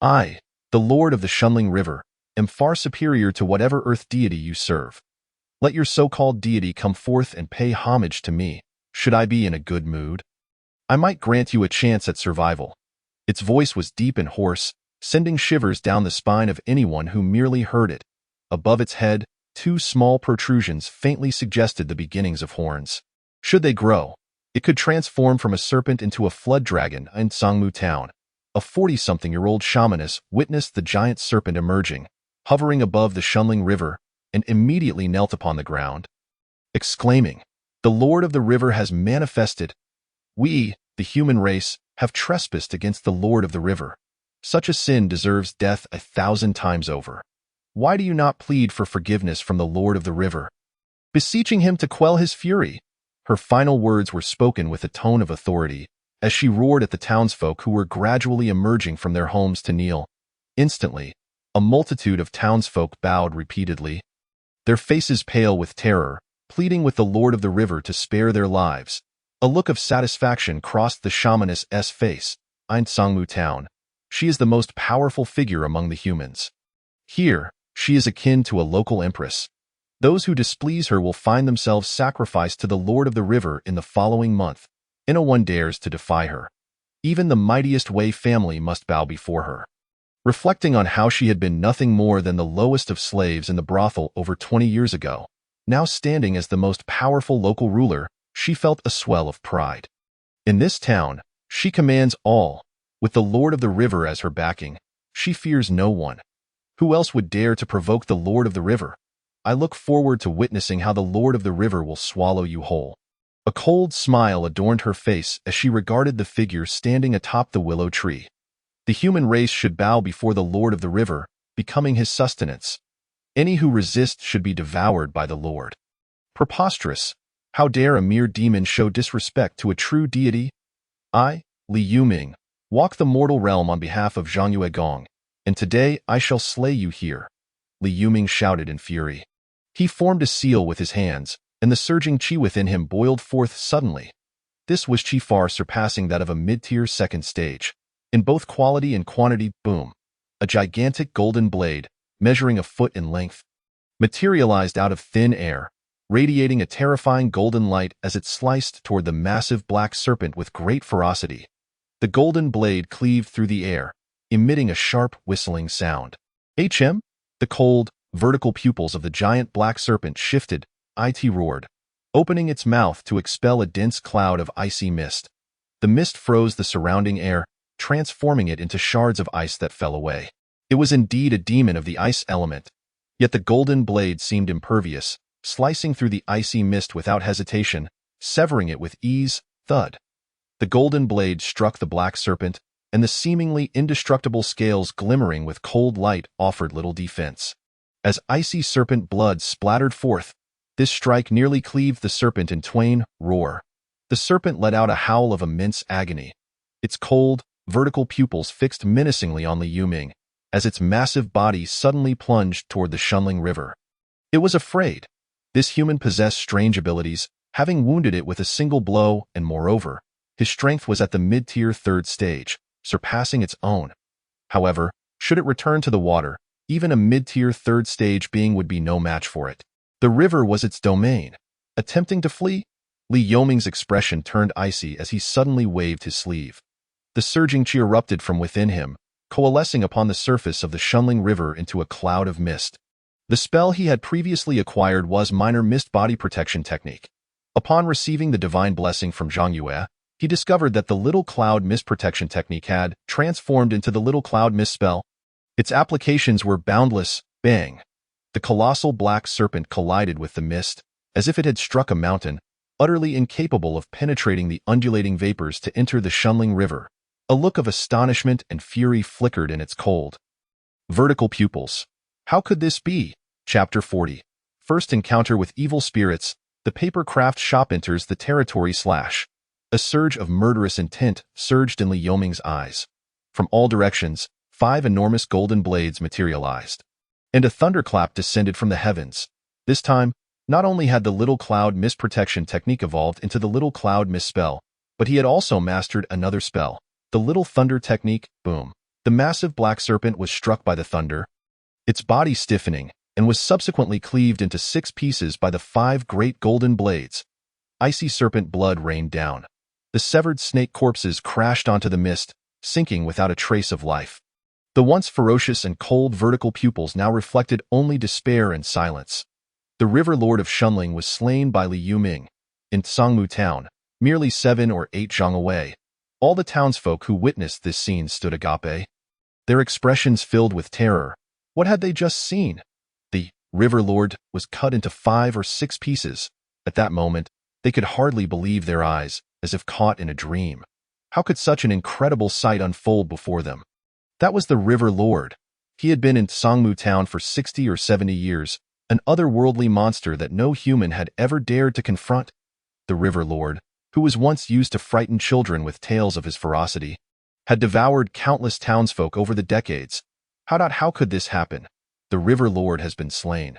I, the lord of the Shunling River, am far superior to whatever earth deity you serve. Let your so-called deity come forth and pay homage to me, should I be in a good mood. I might grant you a chance at survival. Its voice was deep and hoarse, sending shivers down the spine of anyone who merely heard it. Above its head, two small protrusions faintly suggested the beginnings of horns. Should they grow, it could transform from a serpent into a flood dragon in Sangmu Town. A 40-something-year-old shamaness witnessed the giant serpent emerging, hovering above the Shunling River, and immediately knelt upon the ground, exclaiming, "The Lord of the River has manifested. We, the human race, have trespassed against the Lord of the River. Such a sin deserves death 1,000 times over. Why do you not plead for forgiveness from the Lord of the River, beseeching him to quell his fury?" Her final words were spoken with a tone of authority, as she roared at the townsfolk who were gradually emerging from their homes to kneel. Instantly, a multitude of townsfolk bowed repeatedly, their faces pale with terror, pleading with the Lord of the River to spare their lives. A look of satisfaction crossed the shamaness's face. "In Sangmu Town, she is the most powerful figure among the humans. Here, she is akin to a local empress. Those who displease her will find themselves sacrificed to the Lord of the River in the following month. No one dares to defy her. Even the mightiest Wei family must bow before her." Reflecting on how she had been nothing more than the lowest of slaves in the brothel over 20 years ago, now standing as the most powerful local ruler, she felt a swell of pride. In this town, she commands all. With the Lord of the River as her backing, she fears no one. Who else would dare to provoke the Lord of the River? I look forward to witnessing how the Lord of the River will swallow you whole. A cold smile adorned her face as she regarded the figure standing atop the willow tree. The human race should bow before the Lord of the River, becoming his sustenance. Any who resist should be devoured by the Lord. Preposterous! How dare a mere demon show disrespect to a true deity? I, Li Yuming, walk the mortal realm on behalf of Zhang Yuegong, and today I shall slay you here," Li Yuming shouted in fury. He formed a seal with his hands, and the surging qi within him boiled forth suddenly. This was qi far surpassing that of a mid-tier second stage. In both quality and quantity, boom. A gigantic golden blade, measuring a foot in length, materialized out of thin air, radiating a terrifying golden light as it sliced toward the massive black serpent with great ferocity. The golden blade cleaved through the air, emitting a sharp, whistling sound. The cold, vertical pupils of the giant black serpent shifted, it roared, opening its mouth to expel a dense cloud of icy mist. The mist froze the surrounding air, transforming it into shards of ice that fell away. It was indeed a demon of the ice element, yet the golden blade seemed impervious, slicing through the icy mist without hesitation, severing it with ease. Thud. The golden blade struck the black serpent, and the seemingly indestructible scales glimmering with cold light offered little defense. As icy serpent blood splattered forth, this strike nearly cleaved the serpent in twain. Roar. The serpent let out a howl of immense agony. Its cold, vertical pupils fixed menacingly on Li Yuming, as its massive body suddenly plunged toward the Shunling River. It was afraid. This human possessed strange abilities, having wounded it with a single blow, and moreover, his strength was at the mid-tier third stage, surpassing its own. However, should it return to the water, even a mid-tier third stage being would be no match for it. The river was its domain. Attempting to flee? Li Yuming's expression turned icy as he suddenly waved his sleeve. The surging qi erupted from within him, coalescing upon the surface of the Shunling River into a cloud of mist. The spell he had previously acquired was Minor Mist Body Protection Technique. Upon receiving the divine blessing from Zhang Yue, he discovered that the Little Cloud Mist Protection Technique had transformed into the Little Cloud Mist spell. Its applications were boundless. Bang! The colossal black serpent collided with the mist, as if it had struck a mountain, utterly incapable of penetrating the undulating vapors to enter the Shunling River. A look of astonishment and fury flickered in its cold, vertical pupils. How could this be? Chapter 40. First encounter with evil spirits. The paper craft shop enters the territory / A surge of murderous intent surged in Li Yuming's eyes. From all directions, 5 enormous golden blades materialized, and a thunderclap descended from the heavens. This time, not only had the Little Cloud Mist Protection Technique evolved into the Little Cloud Mist spell, But he had also mastered another spell, the Little Thunder technique. Boom. The massive black serpent was struck by the thunder, its body stiffening, and was subsequently cleaved into 6 pieces by the 5 great golden blades. Icy serpent blood rained down. The severed snake corpses crashed onto the mist, sinking without a trace of life. The once ferocious and cold vertical pupils now reflected only despair and silence. The River Lord of Shunling was slain by Li Yuming in Tsangmu town, merely 7 or 8 zhang away. All the townsfolk who witnessed this scene stood agape, their expressions filled with terror. What had they just seen? The River Lord was cut into 5 or 6 pieces. At that moment, they could hardly believe their eyes, as if caught in a dream. How could such an incredible sight unfold before them? That was the River Lord. He had been in Tsangmu town for 60 or 70 years, an otherworldly monster that no human had ever dared to confront. The River Lord, who was once used to frighten children with tales of his ferocity, had devoured countless townsfolk over the decades. How could this happen? The River Lord has been slain.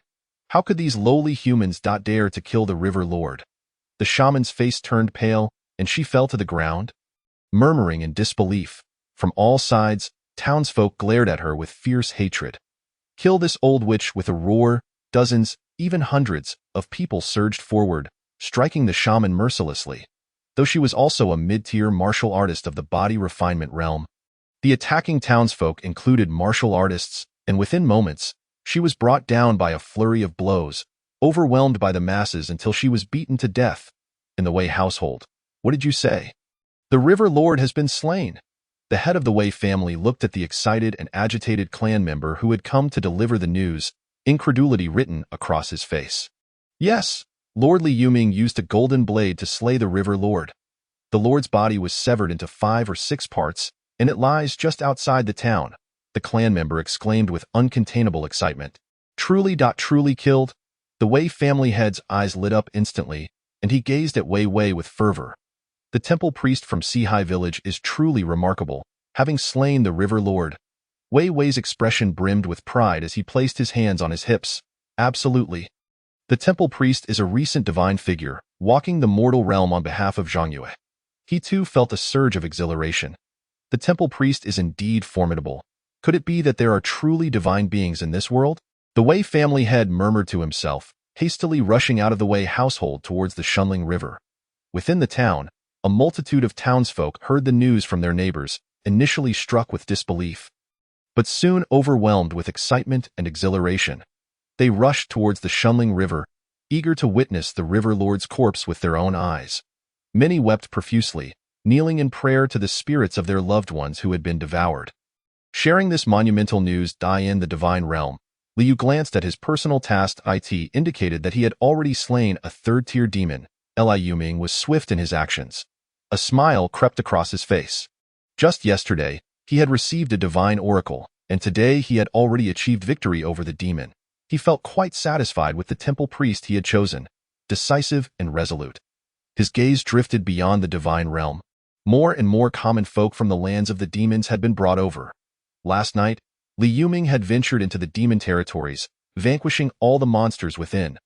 How could these lowly humans dare to kill the River Lord? The shaman's face turned pale, and she fell to the ground, murmuring in disbelief. From all sides, townsfolk glared at her with fierce hatred. Kill this old witch with a roar. Dozens, even hundreds, of people surged forward, striking the shaman mercilessly. Though she was also a mid-tier martial artist of the body refinement realm, the attacking townsfolk included martial artists, and within moments, she was brought down by a flurry of blows, overwhelmed by the masses until she was beaten to death. In the Wei household, what did you say? The River Lord has been slain. The head of the Wei family looked at the excited and agitated clan member who had come to deliver the news, incredulity written across his face. Yes, Lord Li Yuming used a golden blade to slay the River Lord. The Lord's body was severed into 5 or 6 parts, and it lies just outside the town, the clan member exclaimed with uncontainable excitement. Truly killed? The Wei family head's eyes lit up instantly, and he gazed at Wei Wei with fervor. The temple priest from Sihai village is truly remarkable, having slain the River Lord. Wei Wei's expression brimmed with pride as he placed his hands on his hips. Absolutely. The temple priest is a recent divine figure, walking the mortal realm on behalf of Zhang Yue. He too felt a surge of exhilaration. The temple priest is indeed formidable. Could it be that there are truly divine beings in this world? The Wei family head murmured to himself, hastily rushing out of the Wei household towards the Shunling River. Within the town, a multitude of townsfolk heard the news from their neighbors, initially struck with disbelief, but soon overwhelmed with excitement and exhilaration. They rushed towards the Shunling River, eager to witness the River Lord's corpse with their own eyes. Many wept profusely, kneeling in prayer to the spirits of their loved ones who had been devoured. Sharing this monumental news in the divine realm, Liu glanced at his personal task. It indicated that he had already slain a 3rd-tier demon. Li Yuming was swift in his actions. A smile crept across his face. Just yesterday, he had received a divine oracle, and today he had already achieved victory over the demon. He felt quite satisfied with the temple priest he had chosen, decisive and resolute. His gaze drifted beyond the divine realm. More and more common folk from the lands of the demons had been brought over. Last night, Li Yuming had ventured into the demon territories, vanquishing all the monsters within.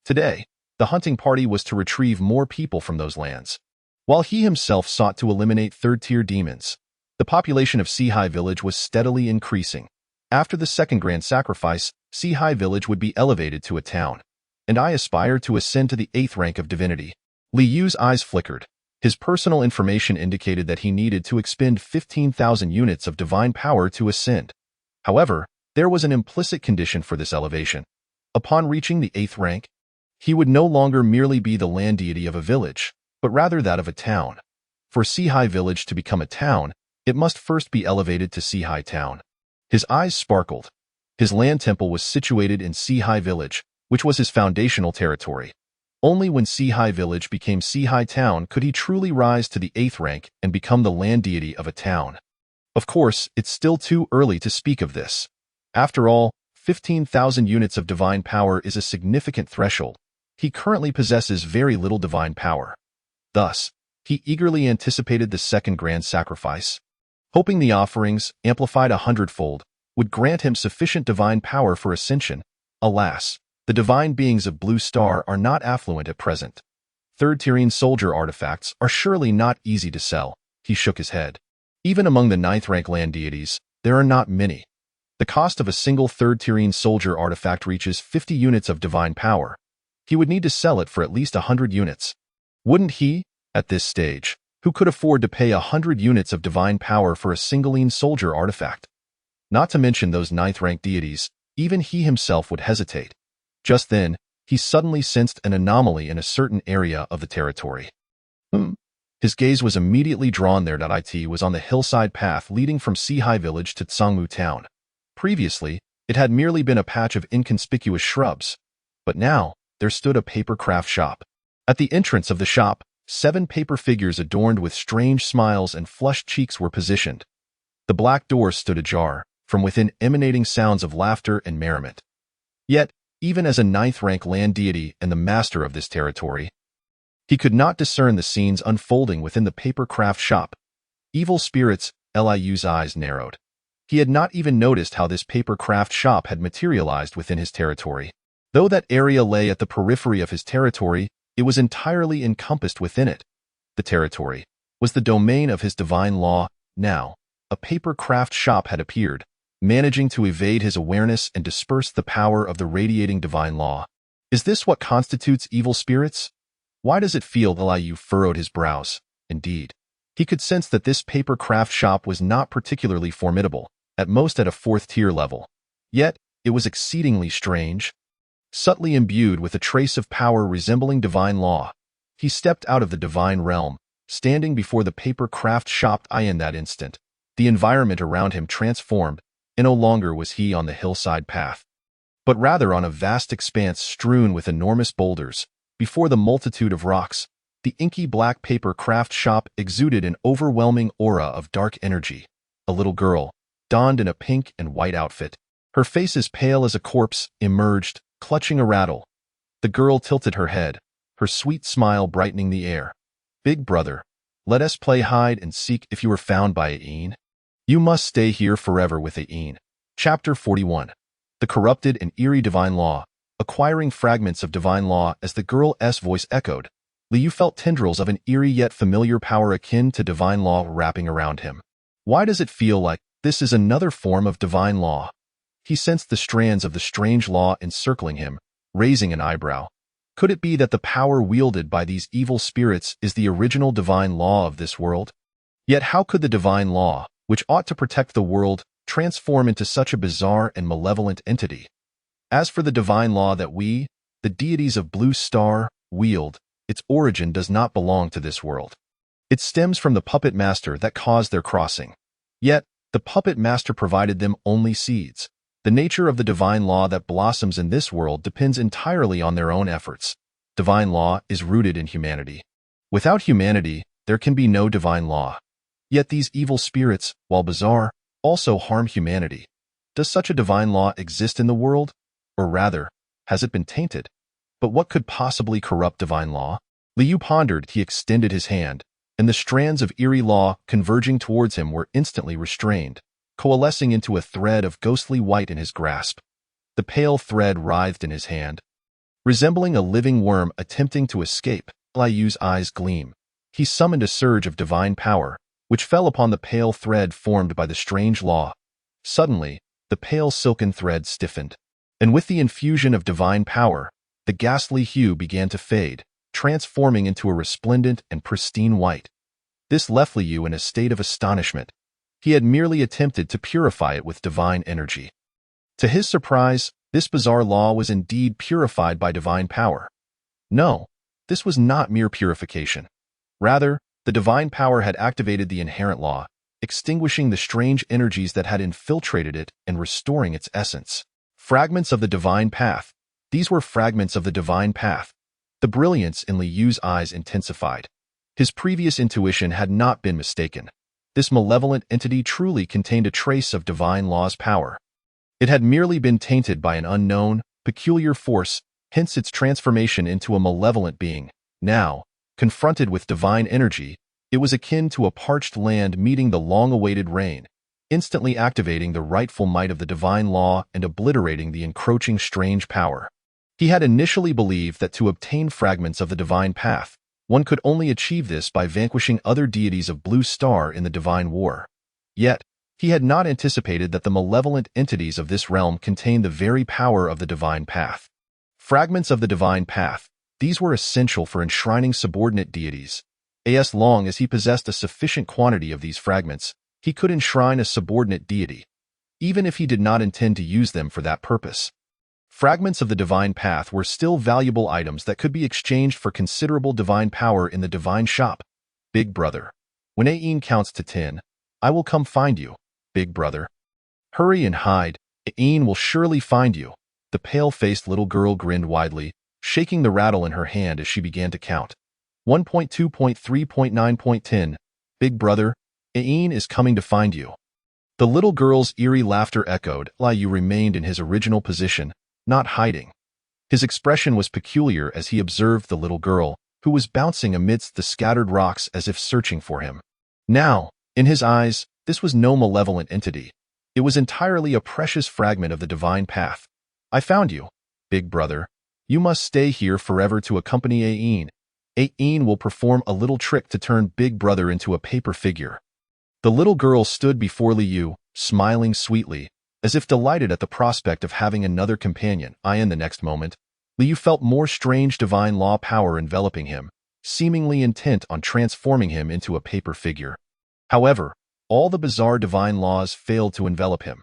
Today, the hunting party was to retrieve more people from those lands. While he himself sought to eliminate 3rd-tier demons, the population of Sihai village was steadily increasing. After the 2nd grand sacrifice, Sihai village would be elevated to a town, and I aspire to ascend to the 8th rank of divinity. Li Yu's eyes flickered. His personal information indicated that he needed to expend 15,000 units of divine power to ascend. However, there was an implicit condition for this elevation. Upon reaching the 8th rank, he would no longer merely be the land deity of a village, but rather that of a town. For Sihai village to become a town, it must first be elevated to Sihai town. His eyes sparkled. His land temple was situated in Sihai village, which was his foundational territory. Only when Sihai village became Sihai town could he truly rise to the 8th rank and become the land deity of a town. Of course, it's still too early to speak of this. After all, 15,000 units of divine power is a significant threshold. He currently possesses very little divine power. Thus, he eagerly anticipated the 2nd grand sacrifice, hoping the offerings, amplified 100-fold, would grant him sufficient divine power for ascension. Alas, the divine beings of Blue Star are not affluent at present. Third-tiering soldier artifacts are surely not easy to sell. He shook his head. Even among the ninth-rank land deities, there are not many. The cost of a single third-tiering soldier artifact reaches 50 units of divine power. He would need to sell it for at least 100 units. Wouldn't he, at this stage, who could afford to pay 100 units of divine power for a single soldier artifact? Not to mention those ninth-rank deities, even he himself would hesitate. Just then, he suddenly sensed an anomaly in a certain area of the territory. His gaze was immediately drawn there. It was on the hillside path leading from Sihai village to Tsangmu town. Previously, it had merely been a patch of inconspicuous shrubs, but now there stood a paper craft shop. At the entrance of the shop, 7 paper figures adorned with strange smiles and flushed cheeks were positioned. The black door stood ajar, from within emanating sounds of laughter and merriment. Yet, even as a ninth-rank land deity and the master of this territory, he could not discern the scenes unfolding within the paper craft shop. Evil spirits, Liu's eyes narrowed. He had not even noticed how this paper craft shop had materialized within his territory. Though that area lay at the periphery of his territory, it was entirely encompassed within it. The territory was the domain of his divine law. Now, a paper craft shop had appeared, managing to evade his awareness and disperse the power of the radiating divine law. Is this what constitutes evil spirits? Why does it feel? Liu furrowed his brows. Indeed, he could sense that this paper craft shop was not particularly formidable, at most at a 4th-tier level. Yet, it was exceedingly strange. Subtly imbued with a trace of power resembling divine law, he stepped out of the divine realm, standing before the paper craft shop. In that instant, the environment around him transformed, and no longer was he on the hillside path, but rather on a vast expanse strewn with enormous boulders. Before the multitude of rocks, the inky black paper craft shop exuded an overwhelming aura of dark energy. A little girl, donned in a pink and white outfit, her face as pale as a corpse, emerged, clutching a rattle. The girl tilted her head, her sweet smile brightening the air. "Big brother, let us play hide and seek. If you are found by Ain, you must stay here forever with Ain." Chapter 41. The Corrupted and Eerie Divine Law. Acquiring fragments of divine law. As the girl's voice echoed, Liu felt tendrils of an eerie yet familiar power akin to divine law wrapping around him. Why does it feel like this is another form of divine law? He sensed the strands of the strange law encircling him, raising an eyebrow. Could it be that the power wielded by these evil spirits is the original divine law of this world? Yet how could the divine law, which ought to protect the world, transform into such a bizarre and malevolent entity? As for the divine law that we, the deities of Blue Star, wield, its origin does not belong to this world. It stems from the puppet master that caused their crossing. Yet, the puppet master provided them only seeds. The nature of the divine law that blossoms in this world depends entirely on their own efforts. Divine law is rooted in humanity. Without humanity, there can be no divine law. Yet these evil spirits, while bizarre, also harm humanity. Does such a divine law exist in the world? Or rather, has it been tainted? But what could possibly corrupt divine law? Liu pondered. He extended his hand, and the strands of eerie law converging towards him were instantly restrained, coalescing into a thread of ghostly white in his grasp. The pale thread writhed in his hand, resembling a living worm attempting to escape. Liu's eyes gleamed. He summoned a surge of divine power, which fell upon the pale thread formed by the strange law. Suddenly, the pale silken thread stiffened, and with the infusion of divine power, the ghastly hue began to fade, transforming into a resplendent and pristine white. This left Liu in a state of astonishment. He had merely attempted to purify it with divine energy. To his surprise, this bizarre law was indeed purified by divine power. No, this was not mere purification. Rather, the divine power had activated the inherent law, extinguishing the strange energies that had infiltrated it and restoring its essence. Fragments of the divine path. These were fragments of the divine path. The brilliance in Liu's eyes intensified. His previous intuition had not been mistaken. This malevolent entity truly contained a trace of divine law's power. It had merely been tainted by an unknown, peculiar force, hence its transformation into a malevolent being. Now, confronted with divine energy, it was akin to a parched land meeting the long-awaited rain, instantly activating the rightful might of the divine law and obliterating the encroaching strange power. He had initially believed that to obtain fragments of the divine path, One could only achieve this by vanquishing other deities of Blue Star in the divine war. Yet, he had not anticipated that the malevolent entities of this realm contained the very power of the divine path. Fragments of the divine path, these were essential for enshrining subordinate deities. As long as he possessed a sufficient quantity of these fragments, he could enshrine a subordinate deity, even if he did not intend to use them for that purpose. Fragments of the divine path were still valuable items that could be exchanged for considerable divine power in the divine shop. Big brother. When Ain counts to 10, I will come find you, big brother. Hurry and hide, Ain will surely find you. The pale-faced little girl grinned widely, shaking the rattle in her hand as she began to count. 1.2.3.9.10. Big brother, Ain is coming to find you. The little girl's eerie laughter echoed. Liu remained in his original position, not hiding. His expression was peculiar as he observed the little girl, who was bouncing amidst the scattered rocks as if searching for him. Now, in his eyes, this was no malevolent entity. It was entirely a precious fragment of the divine path. I found you, big brother. You must stay here forever to accompany Ain. Ain will perform a little trick to turn big brother into a paper figure. The little girl stood before Liu, smiling sweetly, as if delighted at the prospect of having another companion. In the next moment, Liu felt more strange divine law power enveloping him, seemingly intent on transforming him into a paper figure. However, all the bizarre divine laws failed to envelop him.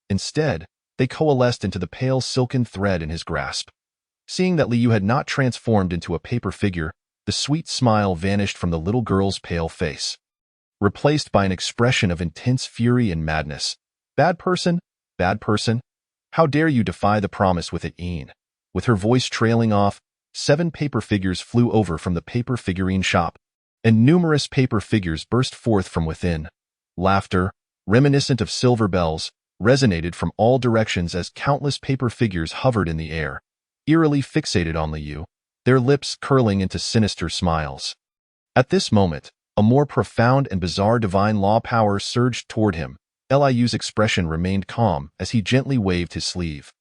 Instead, they coalesced into the pale silken thread in his grasp. Seeing that Liu had not transformed into a paper figure, the sweet smile vanished from the little girl's pale face, replaced by an expression of intense fury and madness. Bad person, how dare you defy the promise with Ain? With her voice trailing off, 7 paper figures flew over from the paper figurine shop, and numerous paper figures burst forth from within. Laughter, reminiscent of silver bells, resonated from all directions as countless paper figures hovered in the air, eerily fixated on Liu, their lips curling into sinister smiles. At this moment, a more profound and bizarre divine law power surged toward him. Liu's expression remained calm as he gently waved his sleeve.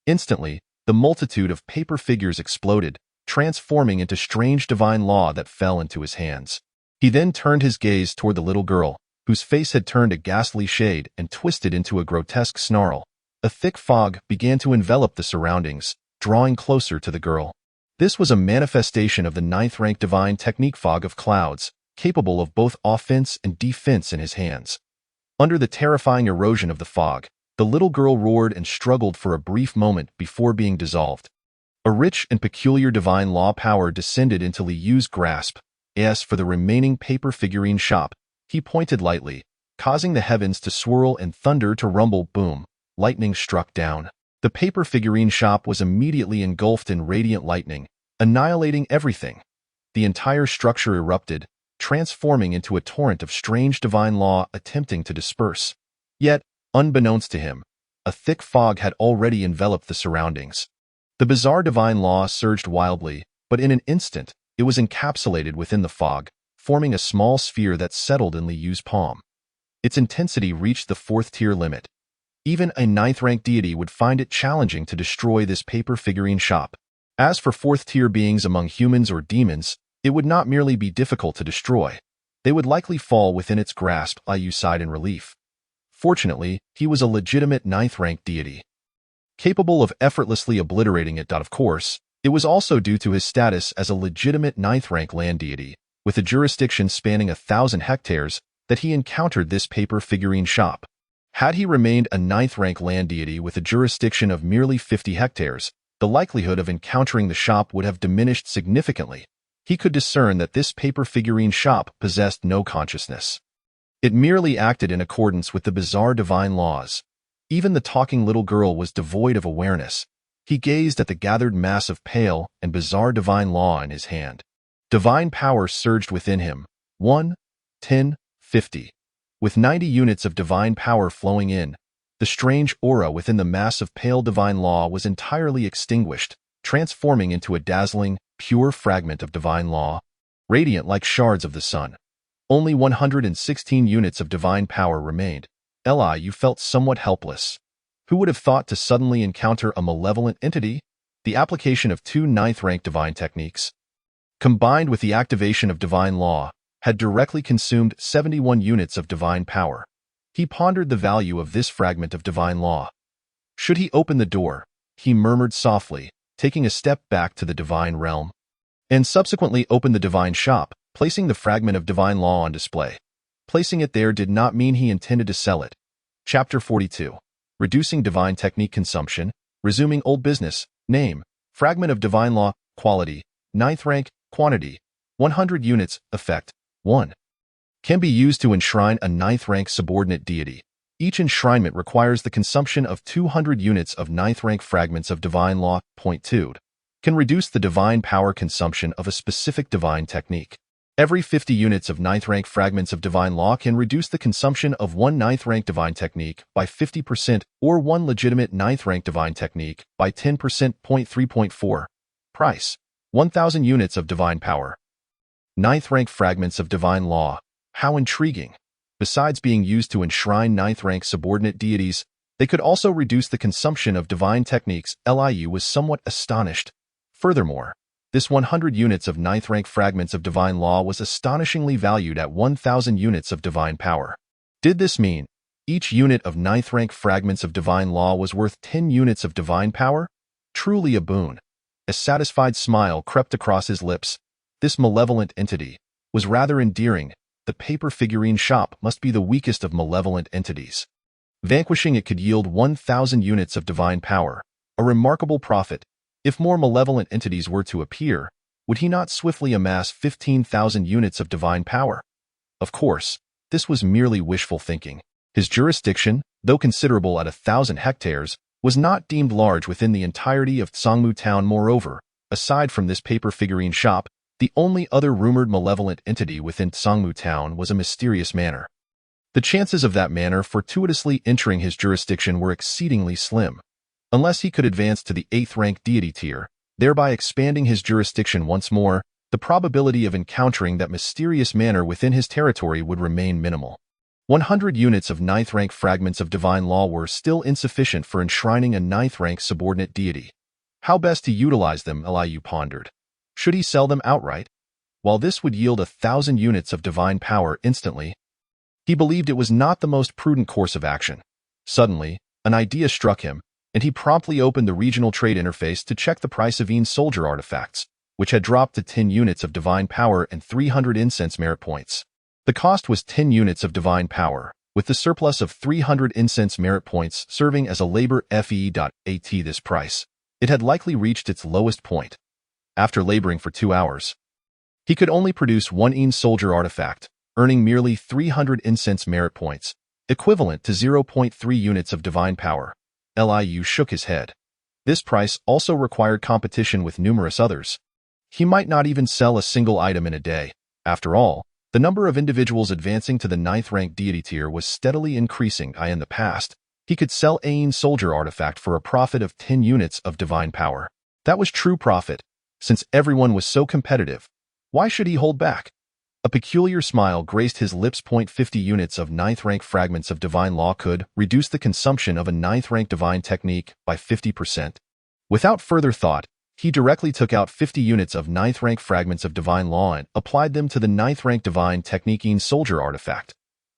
Instantly, the multitude of paper figures exploded, transforming into strange divine law that fell into his hands. He then turned his gaze toward the little girl, whose face had turned a ghastly shade and twisted into a grotesque snarl. A thick fog began to envelop the surroundings, drawing closer to the girl. This was a manifestation of the 9th-rank divine technique fog of clouds, capable of both offense and defense in his hands. Under the terrifying erosion of the fog, the little girl roared and struggled for a brief moment before being dissolved. A rich and peculiar divine law power descended into Liu's grasp. As for the remaining paper figurine shop, he pointed lightly, causing the heavens to swirl and thunder to rumble. Boom, lightning struck down. The paper figurine shop was immediately engulfed in radiant lightning, annihilating everything. The entire structure erupted, transforming into a torrent of strange divine law attempting to disperse. Yet, unbeknownst to him, a thick fog had already enveloped the surroundings. The bizarre divine law surged wildly, but in an instant, it was encapsulated within the fog, forming a small sphere that settled in Liu's palm. Its intensity reached the 4th-tier limit. Even a 9th-rank deity would find it challenging to destroy this paper figurine shop. As for 4th-tier beings among humans or demons, it would not merely be difficult to destroy. They would likely fall within its grasp. Liu sighed in relief. Fortunately, he was a legitimate 9th-rank deity, capable of effortlessly obliterating it. Of course, it was also due to his status as a legitimate 9th-rank land deity, with a jurisdiction spanning 1,000 hectares, that he encountered this paper figurine shop. Had he remained a 9th-rank land deity with a jurisdiction of merely 50 hectares, the likelihood of encountering the shop would have diminished significantly. He could discern that this paper figurine shop possessed no consciousness. It merely acted in accordance with the bizarre divine laws. Even the talking little girl was devoid of awareness. He gazed at the gathered mass of pale and bizarre divine law in his hand. Divine power surged within him. 1, 10, 50. With 90 units of divine power flowing in, the strange aura within the mass of pale divine law was entirely extinguished, transforming into a dazzling, pure fragment of divine law, radiant like shards of the sun. Only 116 units of divine power remained. You felt somewhat helpless. Who would have thought to suddenly encounter a malevolent entity? The application of 2 9th-rank divine techniques. combined with the activation of Divine Law, had directly consumed 71 units of divine power. He pondered the value of this fragment of Divine Law. Should he open the door, he murmured softly, taking a step back to the divine realm, and subsequently opened the divine shop, placing the fragment of Divine Law on display. Placing it there did not mean he intended to sell it. Chapter 42. Reducing Divine Technique Consumption, Resuming Old Business, Name, Fragment of Divine Law, Quality, 9th Rank, Quantity, 100 Units, Effect, 1. Can be used to enshrine a 9th rank subordinate deity. Each enshrinement requires the consumption of 200 units of 9th rank fragments of Divine Law. Point 2. Can reduce the divine power consumption of a specific divine technique. Every 50 units of 9th rank fragments of Divine Law can reduce the consumption of one 9th rank divine technique by 50% or one legitimate 9th rank divine technique by 10%. Point 3.4. Price: 1,000 units of divine power. 9th rank fragments of Divine Law. How intriguing. Besides being used to enshrine 9th rank subordinate deities, they could also reduce the consumption of divine techniques. Liu was somewhat astonished. Furthermore, this 100 units of 9th rank fragments of Divine Law was astonishingly valued at 1,000 units of divine power. Did this mean each unit of 9th rank fragments of Divine Law was worth 10 units of divine power? Truly a boon. A satisfied smile crept across his lips. This malevolent entity was rather endearing. The paper figurine shop must be the weakest of malevolent entities. Vanquishing it could yield 1,000 units of divine power, a remarkable profit. If more malevolent entities were to appear, would he not swiftly amass 15,000 units of divine power? Of course, this was merely wishful thinking. His jurisdiction, though considerable at 1,000 hectares, was not deemed large within the entirety of Songmu Town. Moreover, aside from this paper figurine shop, the only other rumored malevolent entity within Songmu Town was a mysterious manor. The chances of that manor fortuitously entering his jurisdiction were exceedingly slim, unless he could advance to the 8th rank deity tier, thereby expanding his jurisdiction once more. The probability of encountering that mysterious manor within his territory would remain minimal. 100 units of 9th rank fragments of Divine Law were still insufficient for enshrining a 9th rank subordinate deity. How best to utilize them, Liu pondered. Should he sell them outright? While this would yield 1,000 units of divine power instantly, he believed it was not the most prudent course of action. Suddenly, an idea struck him, and he promptly opened the regional trade interface to check the price of Een soldier artifacts, which had dropped to 10 units of divine power and 300 incense merit points. The cost was 10 units of divine power, with the surplus of 300 incense merit points serving as a labor FE.AT. This price, it had likely reached its lowest point. After laboring for 2 hours, he could only produce one Een soldier artifact, earning merely 300 incense merit points, equivalent to 0.3 units of divine power. Liu shook his head. This price also required competition with numerous others. He might not even sell a single item in a day. After all, the number of individuals advancing to the 9th rank deity tier was steadily increasing. In the past, he could sell a Een soldier artifact for a profit of 10 units of divine power. That was true profit. Since everyone was so competitive, why should he hold back? A peculiar smile graced his lips. 50 units of 9th rank fragments of Divine Law could reduce the consumption of a 9th rank divine technique by 50%. Without further thought, he directly took out 50 units of 9th rank fragments of Divine Law and applied them to the 9th rank divine technique Een soldier artifact.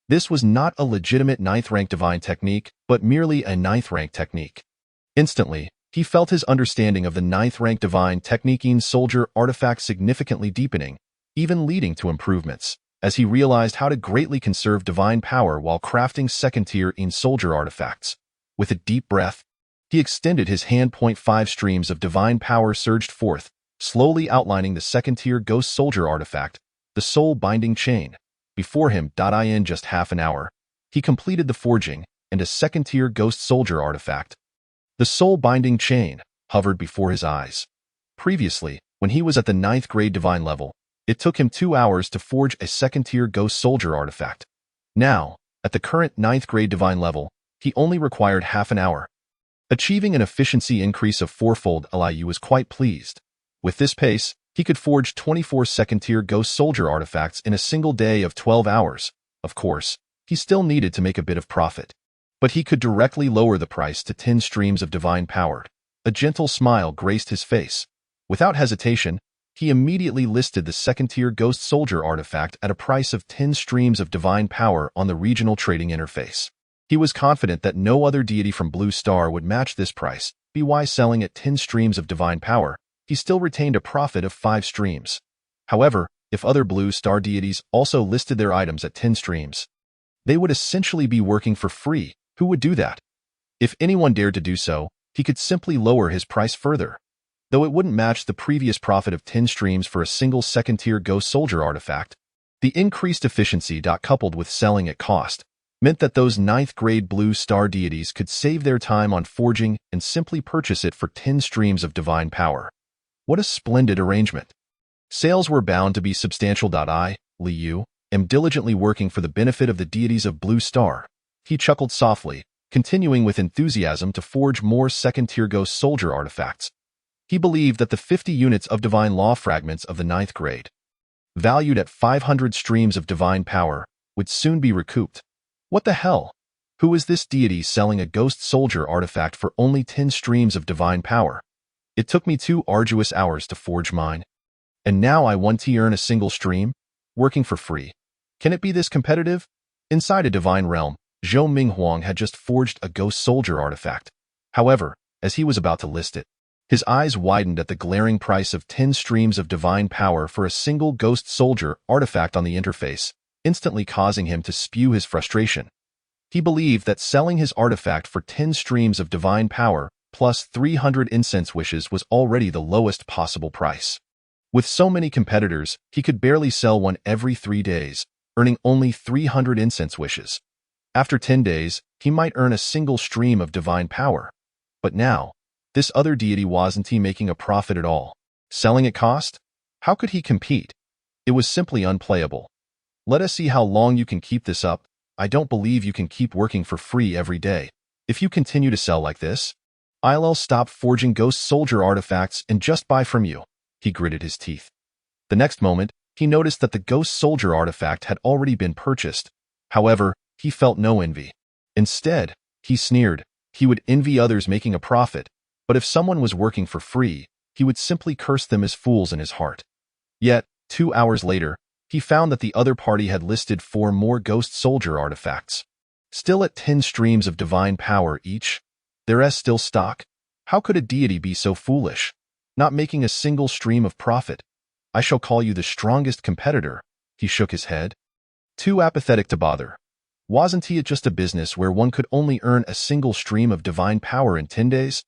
This was not a legitimate 9th rank divine technique, but merely a 9th rank technique. Instantly, he felt his understanding of the 9th rank divine technique Een soldier artifact significantly deepening, even leading to improvements, as he realized how to greatly conserve divine power while crafting 2nd tier Een soldier artifacts. With a deep breath, he extended his hand. 5 streams of divine power surged forth, slowly outlining the 2nd tier ghost soldier artifact, the soul binding chain. Before him. In just half an hour, he completed the forging, and a 2nd tier ghost soldier artifact, the soul binding chain, hovered before his eyes. Previously, when he was at the 9th grade divine level, it took him 2 hours to forge a 2nd tier ghost soldier artifact. Now, at the current 9th grade divine level, he only required half an hour. Achieving an efficiency increase of 4-fold, Liu was quite pleased. With this pace, he could forge 24 2nd tier ghost soldier artifacts in a single day of 12 hours. Of course, he still needed to make a bit of profit, but he could directly lower the price to 10 streams of divine power. A gentle smile graced his face. Without hesitation, he immediately listed the second-tier Ghost Soldier artifact at a price of 10 streams of divine power on the regional trading interface. He was confident that no other deity from Blue Star would match this price. By selling at 10 streams of divine power, he still retained a profit of 5 streams. However, if other Blue Star deities also listed their items at 10 streams, they would essentially be working for free. Who would do that? If anyone dared to do so, he could simply lower his price further. Though it wouldn't match the previous profit of 10 streams for a single second-tier Ghost Soldier artifact, the increased efficiency coupled with selling at cost meant that those 9th-grade Blue Star deities could save their time on forging and simply purchase it for 10 streams of divine power. What a splendid arrangement. Sales were bound to be substantial. Liu am diligently working for the benefit of the deities of Blue Star. He chuckled softly, continuing with enthusiasm to forge more second-tier Ghost Soldier artifacts. He believed that the 50 units of divine law fragments of the 9th grade, valued at 500 streams of divine power, would soon be recouped. What the hell? Who is this deity selling a Ghost Soldier artifact for only 10 streams of divine power? It took me 2 arduous hours to forge mine, and now I want to earn a single stream, working for free. Can it be this competitive? Inside a divine realm, Zhou Minghuang had just forged a Ghost Soldier artifact. However, as he was about to list it, his eyes widened at the glaring price of 10 streams of divine power for a single Ghost Soldier artifact on the interface, instantly causing him to spew his frustration. He believed that selling his artifact for 10 streams of divine power plus 300 incense wishes was already the lowest possible price. With so many competitors, he could barely sell one every 3 days, earning only 300 incense wishes. After 10 days, he might earn a single stream of divine power. But now, this other deity wasn't making a profit at all. Selling at cost? How could he compete? It was simply unplayable. Let us see how long you can keep this up. I don't believe you can keep working for free every day. If you continue to sell like this, I'll stop forging Ghost Soldier artifacts and just buy from you. He gritted his teeth. The next moment, he noticed that the Ghost Soldier artifact had already been purchased. However, he felt no envy. Instead, he sneered. He would envy others making a profit, but if someone was working for free, he would simply curse them as fools in his heart. Yet, 2 hours later, he found that the other party had listed 4 more Ghost Soldier artifacts. Still at 10 streams of divine power each, there's still stock. How could a deity be so foolish? Not making a single stream of profit. I shall call you the strongest competitor. He shook his head. Too apathetic to bother. Wasn't it just a business where one could only earn a single stream of divine power in 10 days?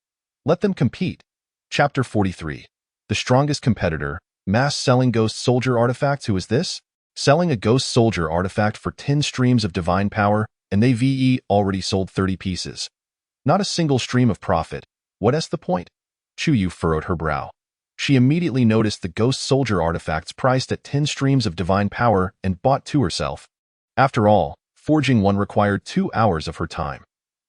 Let them compete. Chapter 43. The strongest competitor, mass-selling Ghost Soldier artifacts. Who is this? Selling a Ghost Soldier artifact for 10 streams of divine power, and they already sold 30 pieces. Not a single stream of profit. What's the point? Chuyu furrowed her brow. She immediately noticed the Ghost Soldier artifacts priced at 10 streams of divine power and bought to herself. After all, forging one required 2 hours of her time.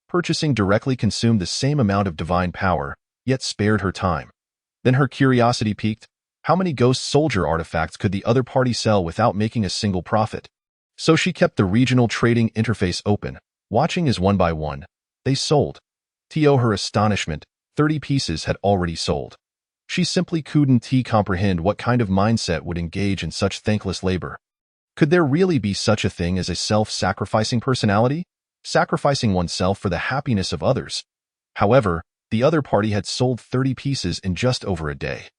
Purchasing directly consumed the same amount of divine power, yet spared her time. Then her curiosity piqued. How many Ghost Soldier artifacts could the other party sell without making a single profit? So she kept the regional trading interface open, watching as one by one they sold. To her astonishment, 30 pieces had already sold. She simply couldn't comprehend what kind of mindset would engage in such thankless labor. Could there really be such a thing as a self-sacrificing personality? Sacrificing oneself for the happiness of others. However, the other party had sold 30 pieces in just over a day.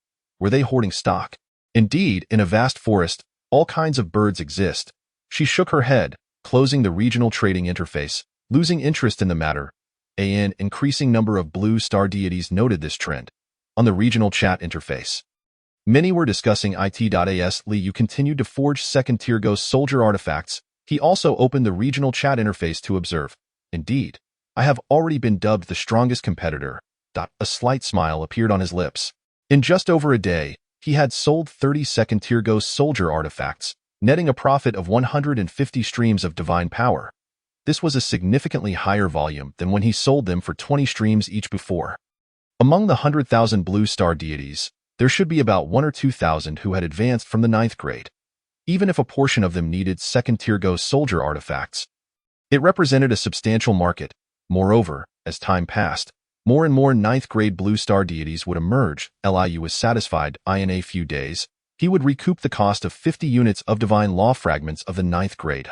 Were they hoarding stock? Indeed, in a vast forest, all kinds of birds exist. She shook her head, closing the regional trading interface, losing interest in the matter. An increasing number of Blue Star deities noted this trend. On the regional chat interface, many were discussing it.as Liu continued to forge second-tier Ghost Soldier artifacts. He also opened the regional chat interface to observe. Indeed, I have already been dubbed the strongest competitor. A slight smile appeared on his lips. In just over a day, he had sold 30 second-tier Ghost Soldier artifacts, netting a profit of 150 streams of divine power. This was a significantly higher volume than when he sold them for 20 streams each before. Among the 100,000 Blue Star deities, there should be about 1,000 or 2,000 who had advanced from the 9th grade. Even if a portion of them needed second-tier Ghost Soldier artifacts, it represented a substantial market. Moreover, as time passed, more and more 9th grade Blue Star deities would emerge. Liu was satisfied. In a few days, he would recoup the cost of 50 units of divine law fragments of the 9th grade.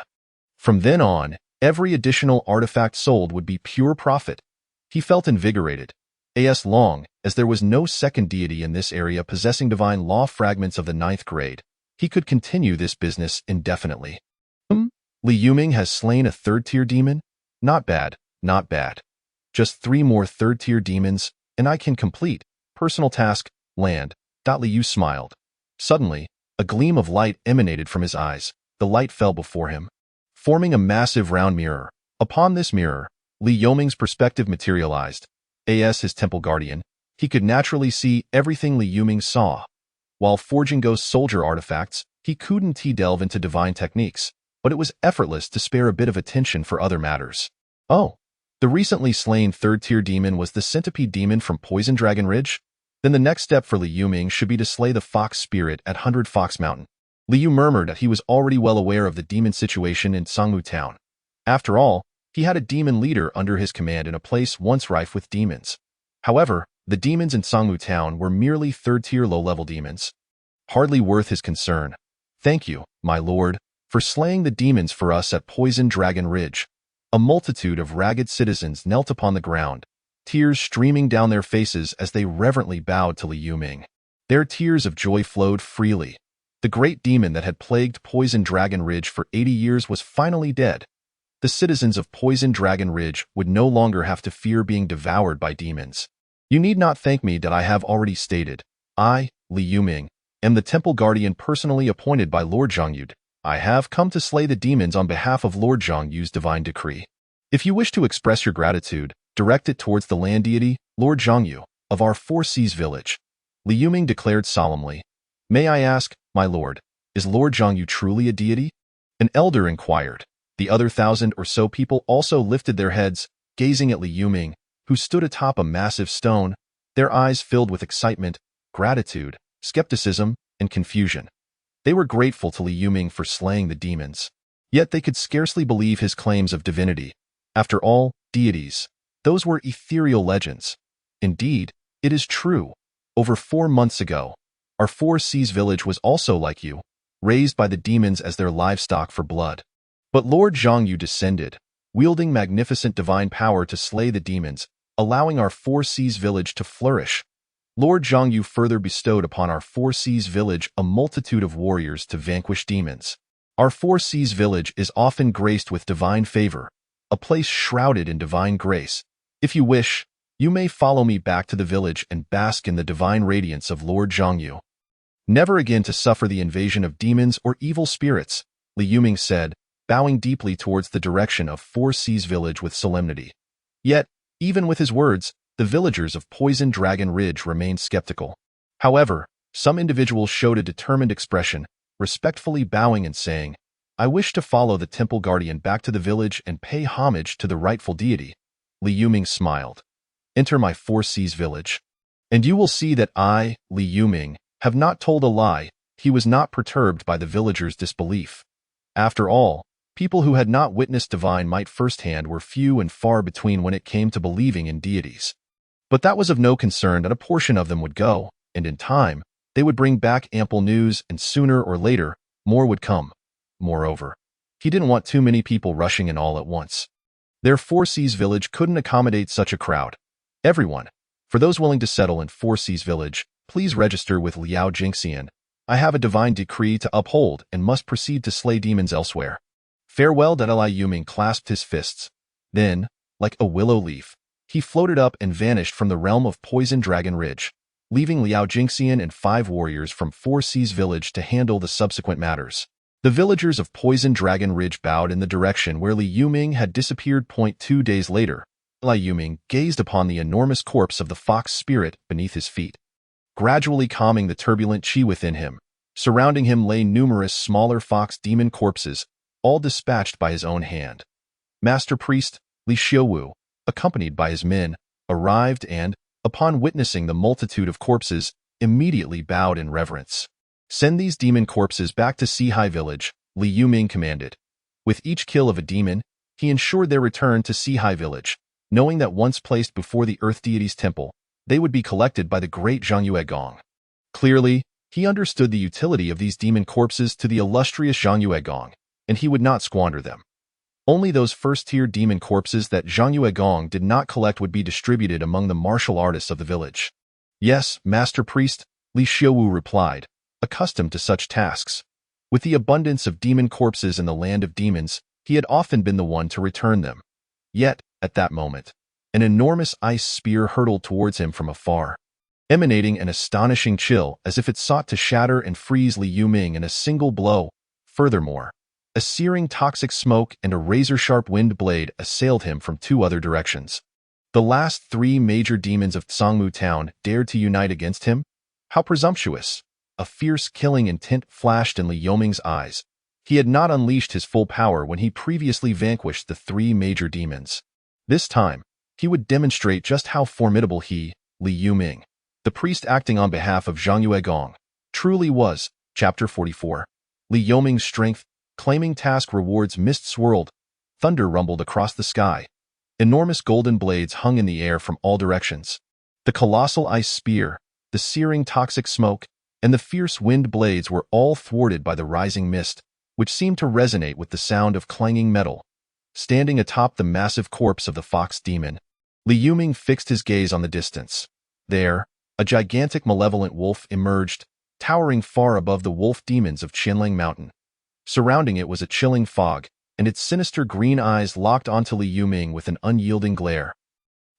From then on, every additional artifact sold would be pure profit. He felt invigorated, as long as there was no second deity in this area possessing divine law fragments of the 9th grade. He could continue this business indefinitely. Li Yuming has slain a 3rd-tier demon? Not bad, not bad. Just 3 more 3rd-tier demons, and I can complete personal task, land. Li Yu smiled. Suddenly, a gleam of light emanated from his eyes. The light fell before him, forming a massive round mirror. Upon this mirror, Li Yuming's perspective materialized. As his temple guardian, he could naturally see everything Li Yuming saw. While forging ghost soldier artifacts, he couldn't delve into divine techniques, but it was effortless to spare a bit of attention for other matters. Oh, the recently slain 3rd-tier demon was the centipede demon from Poison Dragon Ridge? Then the next step for Li Yuming should be to slay the fox spirit at 100 Fox Mountain. Li Yu murmured that he was already well aware of the demon situation in Sangmu Town. After all, he had a demon leader under his command in a place once rife with demons. However, the demons in Sangmu Town were merely 3rd-tier low-level demons. Hardly worth his concern. Thank you, my lord, for slaying the demons for us at Poison Dragon Ridge. A multitude of ragged citizens knelt upon the ground, tears streaming down their faces as they reverently bowed to Li Yuming. Their tears of joy flowed freely. The great demon that had plagued Poison Dragon Ridge for 80 years was finally dead. The citizens of Poison Dragon Ridge would no longer have to fear being devoured by demons. You need not thank me, that I have already stated. I, Li Yuming, am the temple guardian personally appointed by Lord Zhongyu. I have come to slay the demons on behalf of Lord Zhongyu's divine decree. If you wish to express your gratitude, direct it towards the land deity, Lord Zhongyu, of our Four Seas village. Li Yuming declared solemnly. May I ask, my lord, is Lord Zhongyu truly a deity? An elder inquired. The other 1,000 or so people also lifted their heads, gazing at Li Yuming, who stood atop a massive stone, their eyes filled with excitement, gratitude, skepticism, and confusion. They were grateful to Li Yuming for slaying the demons. Yet they could scarcely believe his claims of divinity. After all, deities, those were ethereal legends. Indeed, it is true. Over 4 months ago, our Four Seas village was also like you, raised by the demons as their livestock for blood. But Lord Zhongyu descended, wielding magnificent divine power to slay the demons, allowing our Four Seas village to flourish. Lord Zhongyu further bestowed upon our Four Seas village a multitude of warriors to vanquish demons. Our Four Seas village is often graced with divine favor, a place shrouded in divine grace. If you wish, you may follow me back to the village and bask in the divine radiance of Lord Zhongyu. Never again to suffer the invasion of demons or evil spirits, Li Yuming said, bowing deeply towards the direction of Four Seas village with solemnity. Yet, even with his words, the villagers of Poison Dragon Ridge remained skeptical. However, some individuals showed a determined expression, respectfully bowing and saying, I wish to follow the temple guardian back to the village and pay homage to the rightful deity. Li Yuming smiled. Enter my Four Seas village, and you will see that I, Li Yuming, have not told a lie. He was not perturbed by the villagers' disbelief. After all, people who had not witnessed divine might firsthand were few and far between when it came to believing in deities. But that was of no concern, that a portion of them would go, and in time, they would bring back ample news, and sooner or later, more would come. Moreover, he didn't want too many people rushing in all at once. Their Four Seas village couldn't accommodate such a crowd. Everyone, for those willing to settle in Four Seas village, please register with Liao Jingxian. I have a divine decree to uphold and must proceed to slay demons elsewhere. Farewell. Li Yuming clasped his fists. Then, like a willow leaf, he floated up and vanished from the realm of Poison Dragon Ridge, leaving Liao Jingxian and 5 warriors from Four Seas village to handle the subsequent matters. The villagers of Poison Dragon Ridge bowed in the direction where Li Yuming had disappeared. 2 days later, Li Yuming gazed upon the enormous corpse of the fox spirit beneath his feet, gradually calming the turbulent chi within him. Surrounding him lay numerous smaller fox demon corpses, all dispatched by his own hand. Master Priest Li Xiuwu, accompanied by his men, arrived and, upon witnessing the multitude of corpses, immediately bowed in reverence. Send these demon corpses back to Sihai village, Li Yuming commanded. With each kill of a demon, he ensured their return to Sihai village, knowing that once placed before the Earth Deity's temple, they would be collected by the great Zhongyue Gong. Clearly, He understood the utility of these demon corpses to the illustrious Zhang Yuegong, and he would not squander them. Only those first-tier demon corpses that Zhang Yuegong did not collect would be distributed among the martial artists of the village. Yes, Master Priest, Li Xiaowu replied, accustomed to such tasks. With the abundance of demon corpses in the land of demons, he had often been the one to return them. Yet, at that moment, an enormous ice spear hurtled towards him from afar, emanating an astonishing chill as if it sought to shatter and freeze Li Yuming in a single blow. Furthermore, a searing toxic smoke and a razor-sharp wind blade assailed him from two other directions. The last three major demons of Sangmu Town dared to unite against him? How presumptuous! A fierce killing intent flashed in Li Yuming's eyes. He had not unleashed his full power when he previously vanquished the three major demons. This time, he would demonstrate just how formidable he, Li Yuming, the priest acting on behalf of Zhang Yuegong, truly was. Chapter 44. Li Yuming's strength, claiming task rewards. Mist swirled. Thunder rumbled across the sky. Enormous golden blades hung in the air from all directions. The colossal ice spear, the searing toxic smoke, and the fierce wind blades were all thwarted by the rising mist, which seemed to resonate with the sound of clanging metal. Standing atop the massive corpse of the fox demon, Li Yuming fixed his gaze on the distance. There, a gigantic malevolent wolf emerged, towering far above the wolf demons of Qianlang Mountain. Surrounding it was a chilling fog, and its sinister green eyes locked onto Li Yuming with an unyielding glare.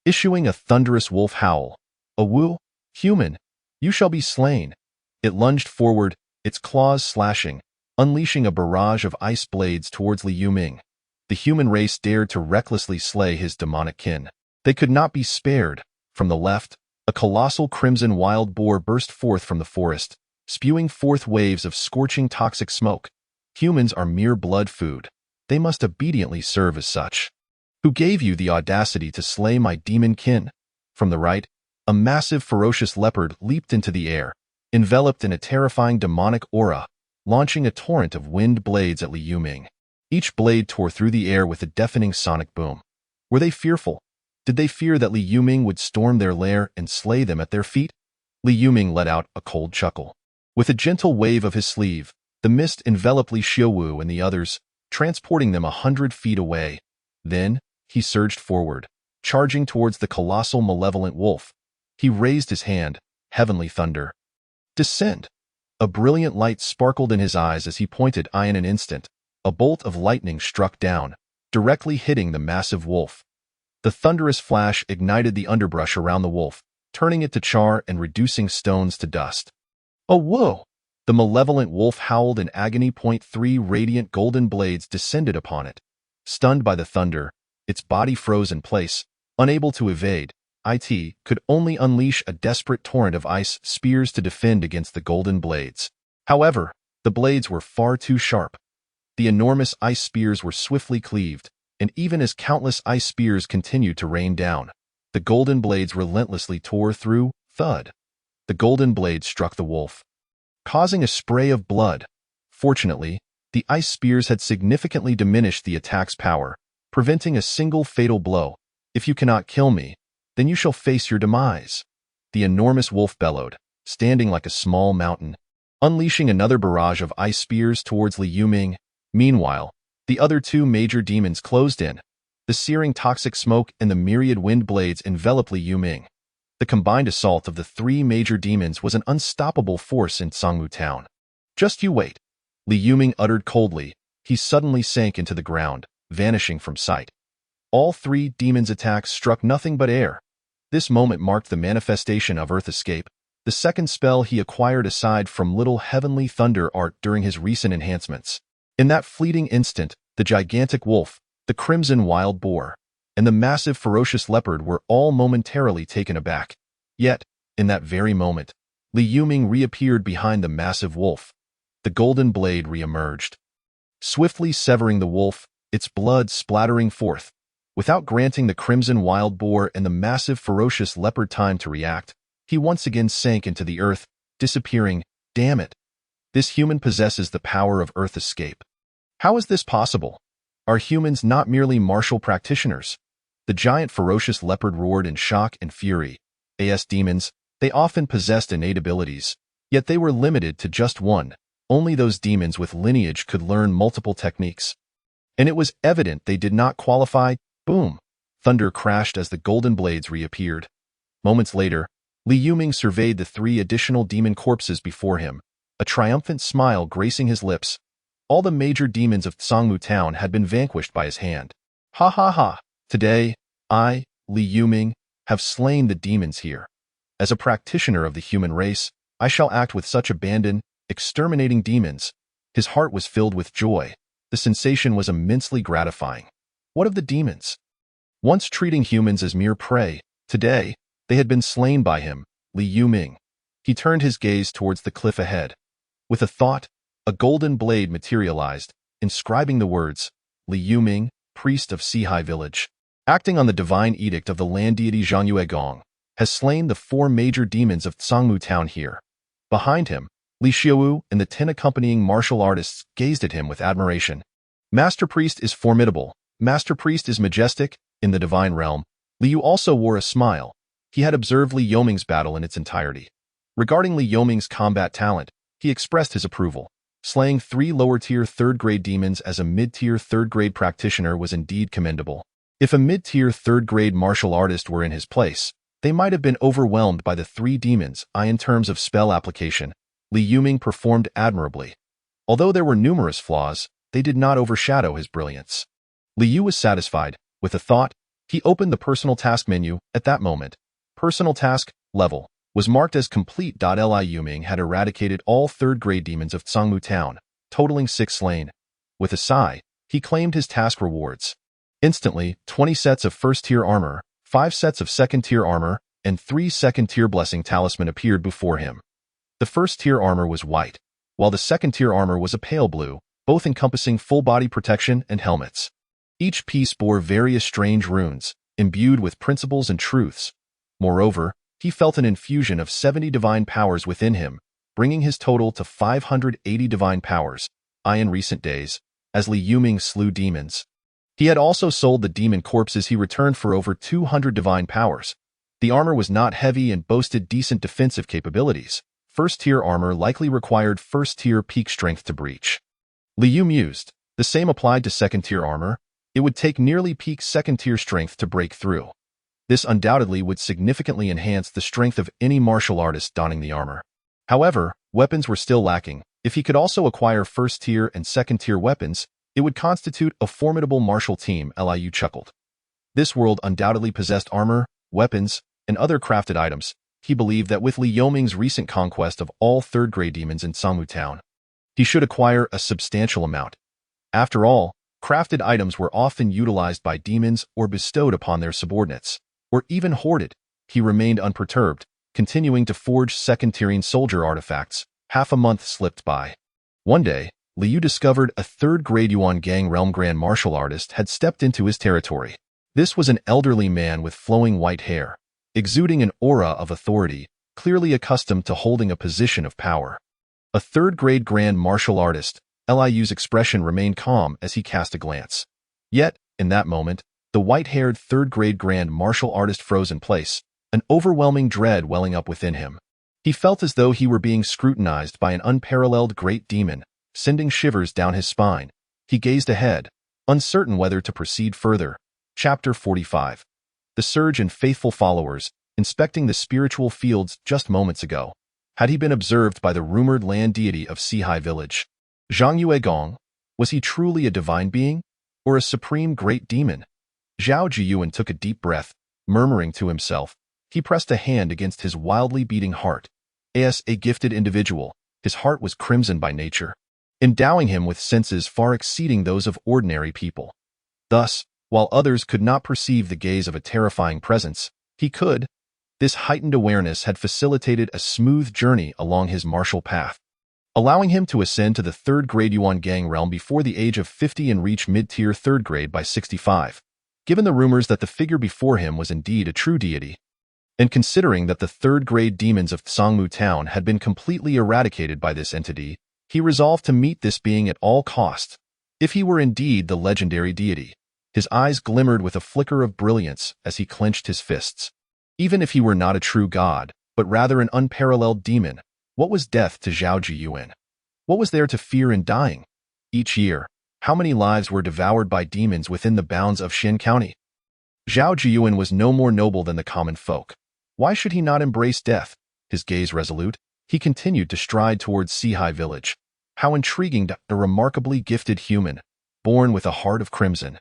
Issuing a thunderous wolf howl, "Awu, human, you shall be slain!" It lunged forward, its claws slashing, unleashing a barrage of ice blades towards Li Yuming. The human race dared to recklessly slay his demonic kin. They could not be spared. From the left, a colossal crimson wild boar burst forth from the forest, spewing forth waves of scorching toxic smoke. Humans are mere blood food. They must obediently serve as such. Who gave you the audacity to slay my demon kin? From the right, a massive ferocious leopard leaped into the air, enveloped in a terrifying demonic aura, launching a torrent of wind blades at Li Yuming. Each blade tore through the air with a deafening sonic boom. Were they fearful? Did they fear that Li Yuming would storm their lair and slay them at their feet? Li Yuming let out a cold chuckle. With a gentle wave of his sleeve, the mist enveloped Li Xiaowu and the others, transporting them 100 feet away. Then, he surged forward, charging towards the colossal malevolent wolf. He raised his hand, heavenly thunder. Descend! A brilliant light sparkled in his eyes as he pointed. In an instant, a bolt of lightning struck down, directly hitting the massive wolf. The thunderous flash ignited the underbrush around the wolf, turning it to char and reducing stones to dust. "Oh, whoa!" The malevolent wolf howled in agony. 3 radiant golden blades descended upon it. Stunned by the thunder, its body froze in place, unable to evade. It could only unleash a desperate torrent of ice spears to defend against the golden blades. However, the blades were far too sharp. The enormous ice spears were swiftly cleaved, and even as countless ice spears continued to rain down, the golden blades relentlessly tore through. Thud! The golden blade struck the wolf, causing a spray of blood. Fortunately, the ice spears had significantly diminished the attack's power, preventing a single fatal blow. "If you cannot kill me, then you shall face your demise," the enormous wolf bellowed, standing like a small mountain, unleashing another barrage of ice spears towards Li Yuming. Meanwhile, the other two major demons closed in. The searing toxic smoke and the myriad wind blades enveloped Li Yuming. The combined assault of the three major demons was an unstoppable force in Sangmu Town. "Just you wait," Li Yuming uttered coldly. He suddenly sank into the ground, vanishing from sight. All three demons' attacks struck nothing but air. This moment marked the manifestation of Earth Escape, the second spell he acquired aside from Little Heavenly Thunder art during his recent enhancements. In that fleeting instant, the gigantic wolf, the crimson wild boar, and the massive ferocious leopard were all momentarily taken aback. Yet, in that very moment, Li Yuming reappeared behind the massive wolf. The golden blade re-emerged, swiftly severing the wolf, its blood splattering forth. Without granting the crimson wild boar and the massive ferocious leopard time to react, he once again sank into the earth, disappearing. Damn it! This human possesses the power of Earth Escape. How is this possible? Are humans not merely martial practitioners? The giant ferocious leopard roared in shock and fury. As demons, they often possessed innate abilities, Yet they were limited to just one. Only those demons with lineage could learn multiple techniques. And it was evident they did not qualify. Boom! Thunder crashed as the golden blades reappeared. Moments later, Li Yuming surveyed the 3 additional demon corpses before him, a triumphant smile gracing his lips. All the major demons of Sangmu Town had been vanquished by his hand. Ha ha ha! Today, I, Li Yuming, have slain the demons here. As a practitioner of the human race, I shall act with such abandon, exterminating demons. His heart was filled with joy. The sensation was immensely gratifying. What of the demons? Once treating humans as mere prey, today, they had been slain by him, Li Yuming. He turned his gaze towards the cliff ahead. With a thought, a golden blade materialized, inscribing the words, Li Yuming, priest of Sihai village, acting on the divine edict of the land deity Zhangyue Gong, has slain the 4 major demons of Sangmu Town here. Behind him, Li Xiaowu and the 10 accompanying martial artists gazed at him with admiration. Master Priest is formidable. Master Priest is majestic. In the divine realm, Li Yu also wore a smile. He had observed Li Yuming's battle in its entirety. Regarding Li Yuming's combat talent, he expressed his approval. Slaying 3 lower-tier 3rd-grade demons as a mid-tier 3rd-grade practitioner was indeed commendable. If a mid-tier 3rd-grade martial artist were in his place, they might have been overwhelmed by the 3 demons. In terms of spell application, Li Yuming performed admirably. Although there were numerous flaws, they did not overshadow his brilliance. Li Yu was satisfied. With a thought, he opened the personal task menu. At that moment, personal task level was marked as complete. Li Yuming had eradicated all 3rd-grade demons of Sangmu Town, totaling 6 slain. With a sigh, he claimed his task rewards. Instantly, 20 sets of 1st-tier armor, 5 sets of 2nd-tier armor, and 3 2nd-tier blessing talisman appeared before him. The 1st-tier armor was white, while the 2nd-tier armor was a pale blue, both encompassing full body protection and helmets. Each piece bore various strange runes, imbued with principles and truths. Moreover, he felt an infusion of 70 divine powers within him, bringing his total to 580 divine powers. In recent days, as Li Yuming slew demons, he had also sold the demon corpses he returned for over 200 divine powers. The armor was not heavy and boasted decent defensive capabilities. 1st-tier armor likely required 1st-tier peak strength to breach. Li Yu mused. The same applied to 2nd-tier armor. It would take nearly peak 2nd-tier strength to break through. This undoubtedly would significantly enhance the strength of any martial artist donning the armor. However, weapons were still lacking. If he could also acquire 1st-tier and 2nd-tier weapons, it would constitute a formidable martial team. Li Yu chuckled. This world undoubtedly possessed armor, weapons, and other crafted items. He believed that with Li Yuming's recent conquest of all 3rd-grade demons in Sangmu Town, he should acquire a substantial amount. After all, crafted items were often utilized by demons or bestowed upon their subordinates, or even hoarded. He remained unperturbed, continuing to forge 2nd-tiering soldier artifacts. Half a month slipped by. One day, Li Yu discovered a 3rd-grade Yuan Gang realm grand martial artist had stepped into his territory. This was an elderly man with flowing white hair, exuding an aura of authority, clearly accustomed to holding a position of power. A 3rd-grade grand martial artist, Li Yu's expression remained calm as he cast a glance. Yet, in that moment, the white-haired 3rd-grade grand martial artist froze in place, an overwhelming dread welling up within him. He felt as though he were being scrutinized by an unparalleled great demon, sending shivers down his spine. He gazed ahead, uncertain whether to proceed further. Chapter 45. The surge in faithful followers, inspecting the spiritual fields just moments ago. Had he been observed by the rumored land deity of Sihai village? Zhangyue Gong, was he truly a divine being, or a supreme great demon? Zhao Jiyuan took a deep breath, murmuring to himself. He pressed a hand against his wildly beating heart. As a gifted individual, his heart was crimson by nature, endowing him with senses far exceeding those of ordinary people. Thus, while others could not perceive the gaze of a terrifying presence, he could. This heightened awareness had facilitated a smooth journey along his martial path, allowing him to ascend to the 3rd-grade Yuan Gang realm before the age of 50 and reach mid-tier 3rd grade by 65. Given the rumors that the figure before him was indeed a true deity, and considering that the 3rd-grade demons of Sangmu Town had been completely eradicated by this entity, he resolved to meet this being at all costs. If he were indeed the legendary deity, his eyes glimmered with a flicker of brilliance as he clenched his fists. Even if he were not a true god, but rather an unparalleled demon, What was death to Zhao Jiyuan? What was there to fear in dying? Each year, how many lives were devoured by demons within the bounds of Xin County? Zhao Jiyuan was no more noble than the common folk. Why should he not embrace death? His gaze resolute, he continued to stride towards Sihai village. How intriguing to a remarkably gifted human, born with a heart of crimson.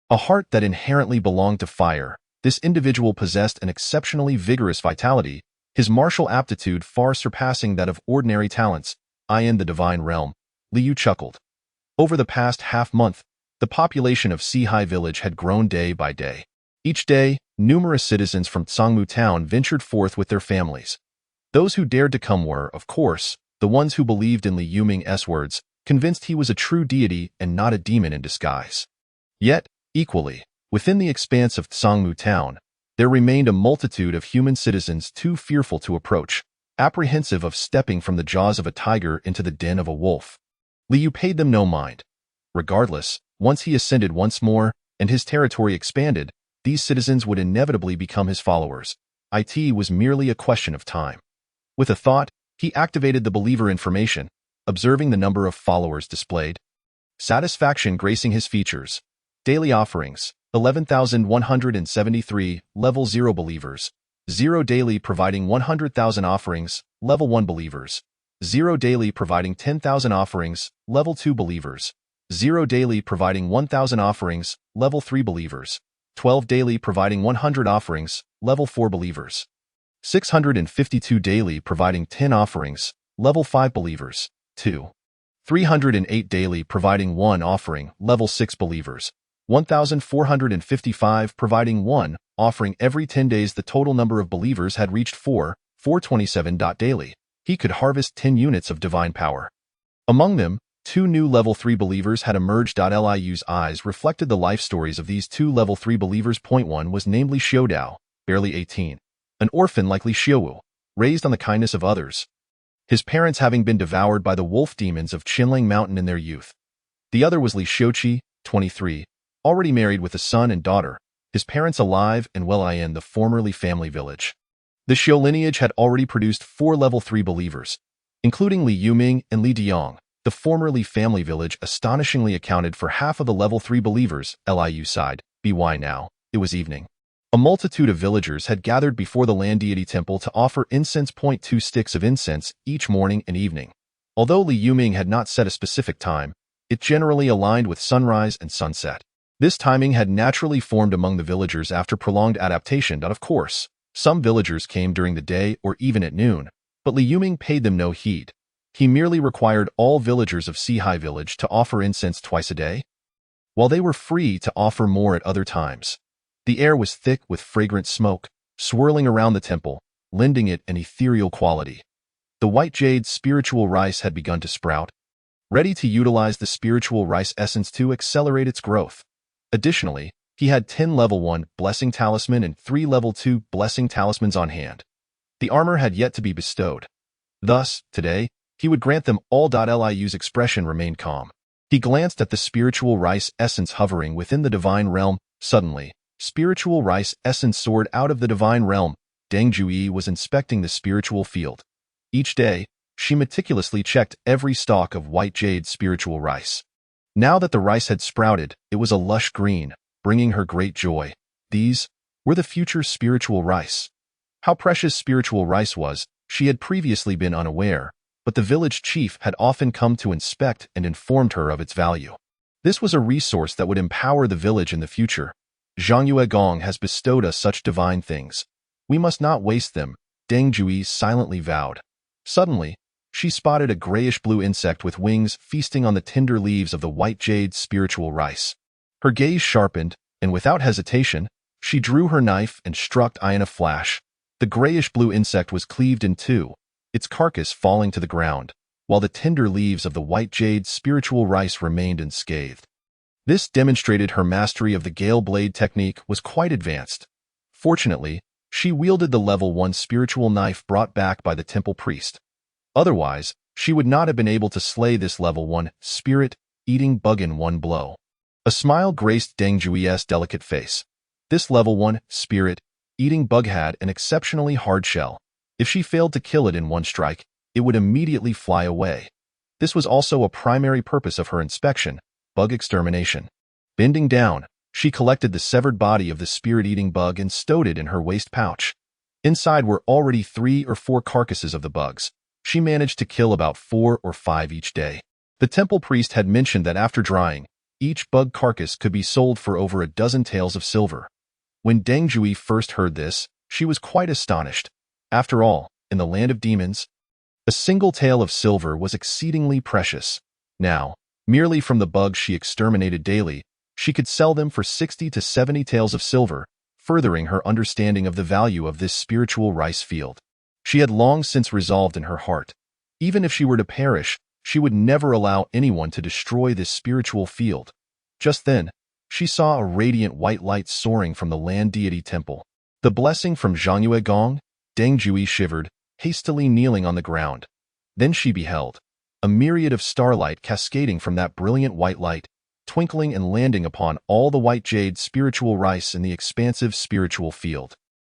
A heart that inherently belonged to fire. This individual possessed an exceptionally vigorous vitality, his martial aptitude far surpassing that of ordinary talents. I in the divine realm. Liu chuckled. Over the past half-month, the population of Sihai village had grown day by day. Each day, numerous citizens from Tsangmu town ventured forth with their families. Those who dared to come were, of course, the ones who believed in Li Yuming's words, convinced he was a true deity and not a demon in disguise. Yet, equally, within the expanse of Tsangmu town, there remained a multitude of human citizens too fearful to approach, apprehensive of stepping from the jaws of a tiger into the den of a wolf. Liu paid them no mind. Regardless, once he ascended once more, and his territory expanded, these citizens would inevitably become his followers. It was merely a question of time. With a thought, he activated the believer information, observing the number of followers displayed. Satisfaction gracing his features. Daily offerings, 11,173, level 0 believers. 0 daily providing 100,000 offerings, level 1 believers. 0 daily providing 10,000 offerings, level 2 believers. 0 daily providing 1,000 offerings, level 3 believers. 12 daily providing 100 offerings, level 4 believers. 652 daily providing 10 offerings, level 5 believers. 2. 308 daily providing 1 offering, level 6 believers. 1,455 providing 1 offering every 10 days. The total number of believers had reached 427. Daily, he could harvest 10 units of divine power. Among them, 2 new level 3 believers had emerged. Liu's eyes reflected the life stories of these 2 level 3 believers. One was namely Xiaodao, barely 18, an orphan like Li Xiaowu, raised on the kindness of others, his parents having been devoured by the wolf demons of Qinlang Mountain in their youth. The other was Li Xiuqi, 23, already married with a son and daughter, his parents alive and well in the formerly family village. The Xiu lineage had already produced 4 level 3 believers, including Li Yuming and Li Diong. The formerly family village astonishingly accounted for half of the level 3 believers. Liu sighed. By now, it was evening. A multitude of villagers had gathered before the land deity temple to offer incense. 2 sticks of incense each morning and evening. Although Li Yuming had not set a specific time, it generally aligned with sunrise and sunset. This timing had naturally formed among the villagers after prolonged adaptation. Of course, some villagers came during the day or even at noon, but Li Yuming paid them no heed. He merely required all villagers of Sihai village to offer incense twice a day, while they were free to offer more at other times. The air was thick with fragrant smoke, swirling around the temple, lending it an ethereal quality. The white jade spiritual rice had begun to sprout, ready to utilize the spiritual rice essence to accelerate its growth. Additionally, he had 10 level 1 blessing talisman and 3 level 2 blessing talismans on hand. The armor had yet to be bestowed. Thus, today, he would grant them all. Liu's expression remained calm. He glanced at the spiritual rice essence hovering within the divine realm. Suddenly, spiritual rice essence soared out of the divine realm. Deng Jui was inspecting the spiritual field. Each day, she meticulously checked every stalk of white jade spiritual rice. Now that the rice had sprouted, it was a lush green, bringing her great joy. These were the future spiritual rice. How precious spiritual rice was, she had previously been unaware, but the village chief had often come to inspect and informed her of its value. This was a resource that would empower the village in the future. Zhang Yuegong has bestowed us such divine things. We must not waste them, Deng Jui silently vowed. Suddenly, she spotted a grayish-blue insect with wings feasting on the tender leaves of the white jade spiritual rice. Her gaze sharpened, and without hesitation, she drew her knife and struck in a flash. The grayish-blue insect was cleaved in two, its carcass falling to the ground, while the tender leaves of the white jade spiritual rice remained unscathed. This demonstrated her mastery of the Gale Blade technique was quite advanced. Fortunately, she wielded the level 1 spiritual knife brought back by the temple priest. Otherwise, she would not have been able to slay this level 1 spirit-eating bug in one blow. A smile graced Deng Jui's delicate face. This level 1 spirit-eating bug had an exceptionally hard shell. If she failed to kill it in one strike, it would immediately fly away. This was also a primary purpose of her inspection, bug extermination. Bending down, she collected the severed body of the spirit-eating bug and stowed it in her waist pouch. Inside were already 3 or 4 carcasses of the bugs. She managed to kill about 4 or 5 each day. The temple priest had mentioned that after drying, each bug carcass could be sold for over a dozen taels of silver. When Deng Jui first heard this, she was quite astonished. After all, in the land of demons, a single tael of silver was exceedingly precious. Now, merely from the bugs she exterminated daily, she could sell them for 60 to 70 taels of silver, furthering her understanding of the value of this spiritual rice field. She had long since resolved in her heart, even if she were to perish, she would never allow anyone to destroy this spiritual field. Just then, she saw a radiant white light soaring from the land deity temple. The blessing from Zhangyue Gong. Deng Jui shivered, hastily kneeling on the ground. Then she beheld a myriad of starlight cascading from that brilliant white light, twinkling and landing upon all the white jade spiritual rice in the expansive spiritual field.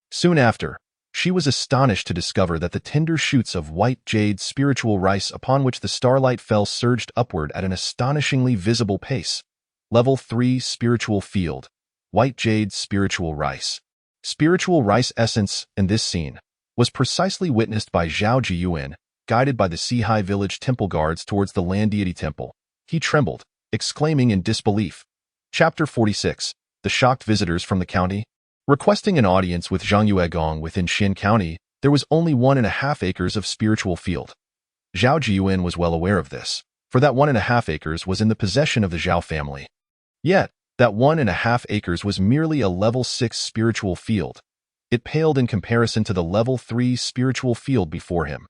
Soon after, she was astonished to discover that the tender shoots of white jade spiritual rice upon which the starlight fell surged upward at an astonishingly visible pace. Level 3 Spiritual Field. White Jade Spiritual Rice. Spiritual rice essence in this scene was precisely witnessed by Zhao Jiyuan, guided by the Sihai village temple guards towards the land deity temple. He trembled, exclaiming in disbelief. Chapter 46. The shocked visitors from the county. Requesting an audience with Zhangyue Gong within Xin County, there was only 1.5 acres of spiritual field. Zhao Jiyuan was well aware of this, for that 1.5 acres was in the possession of the Zhao family. Yet, that 1.5 acres was merely a level 6 spiritual field. It paled in comparison to the level 3 spiritual field before him.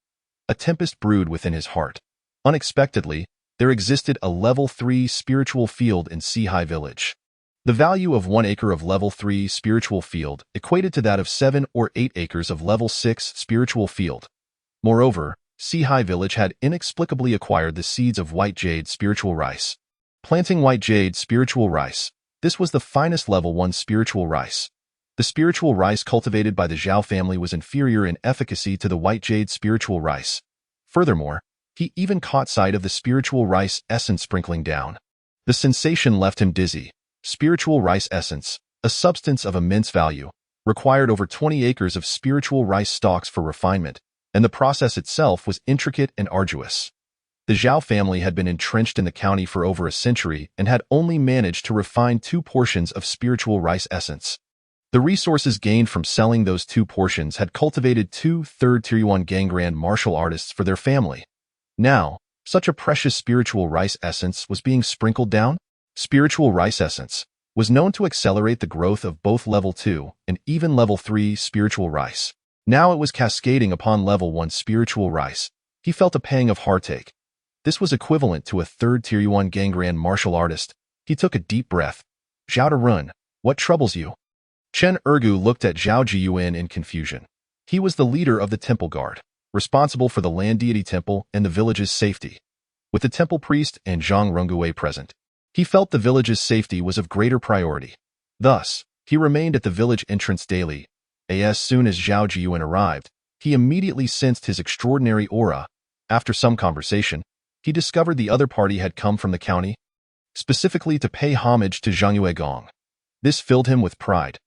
A tempest brewed within his heart. Unexpectedly, there existed a level 3 spiritual field in Sihai village. The value of 1 acre of level 3 spiritual field equated to that of 7 or 8 acres of level 6 spiritual field. Moreover, Sihai village had inexplicably acquired the seeds of white jade spiritual rice. Planting white jade spiritual rice. This was the finest level 1 spiritual rice. The spiritual rice cultivated by the Zhao family was inferior in efficacy to the white jade spiritual rice. Furthermore, he even caught sight of the spiritual rice essence sprinkling down. The sensation left him dizzy. Spiritual rice essence, a substance of immense value, required over 20 acres of spiritual rice stalks for refinement, and the process itself was intricate and arduous. The Zhao family had been entrenched in the county for over a century and had only managed to refine 2 portions of spiritual rice essence. The resources gained from selling those 2 portions had cultivated 2 third-tier 1 Gangrand martial artists for their family. Now, such a precious spiritual rice essence was being sprinkled down. Spiritual rice essence was known to accelerate the growth of both level 2 and even level 3 spiritual rice. Now it was cascading upon level 1 spiritual rice. He felt a pang of heartache. This was equivalent to a third-tier 1 Gangrand martial artist. He took a deep breath. Zhao Darun, what troubles you? Chen Ergu looked at Zhao Jiyuan in confusion. He was the leader of the temple guard, responsible for the land deity temple and the village's safety. With the temple priest and Zhang Rongui present, he felt the village's safety was of greater priority. Thus, he remained at the village entrance daily. As soon as Zhao Jiyuan arrived, he immediately sensed his extraordinary aura. After some conversation, he discovered the other party had come from the county, specifically to pay homage to Zhangyue Gong. This filled him with pride.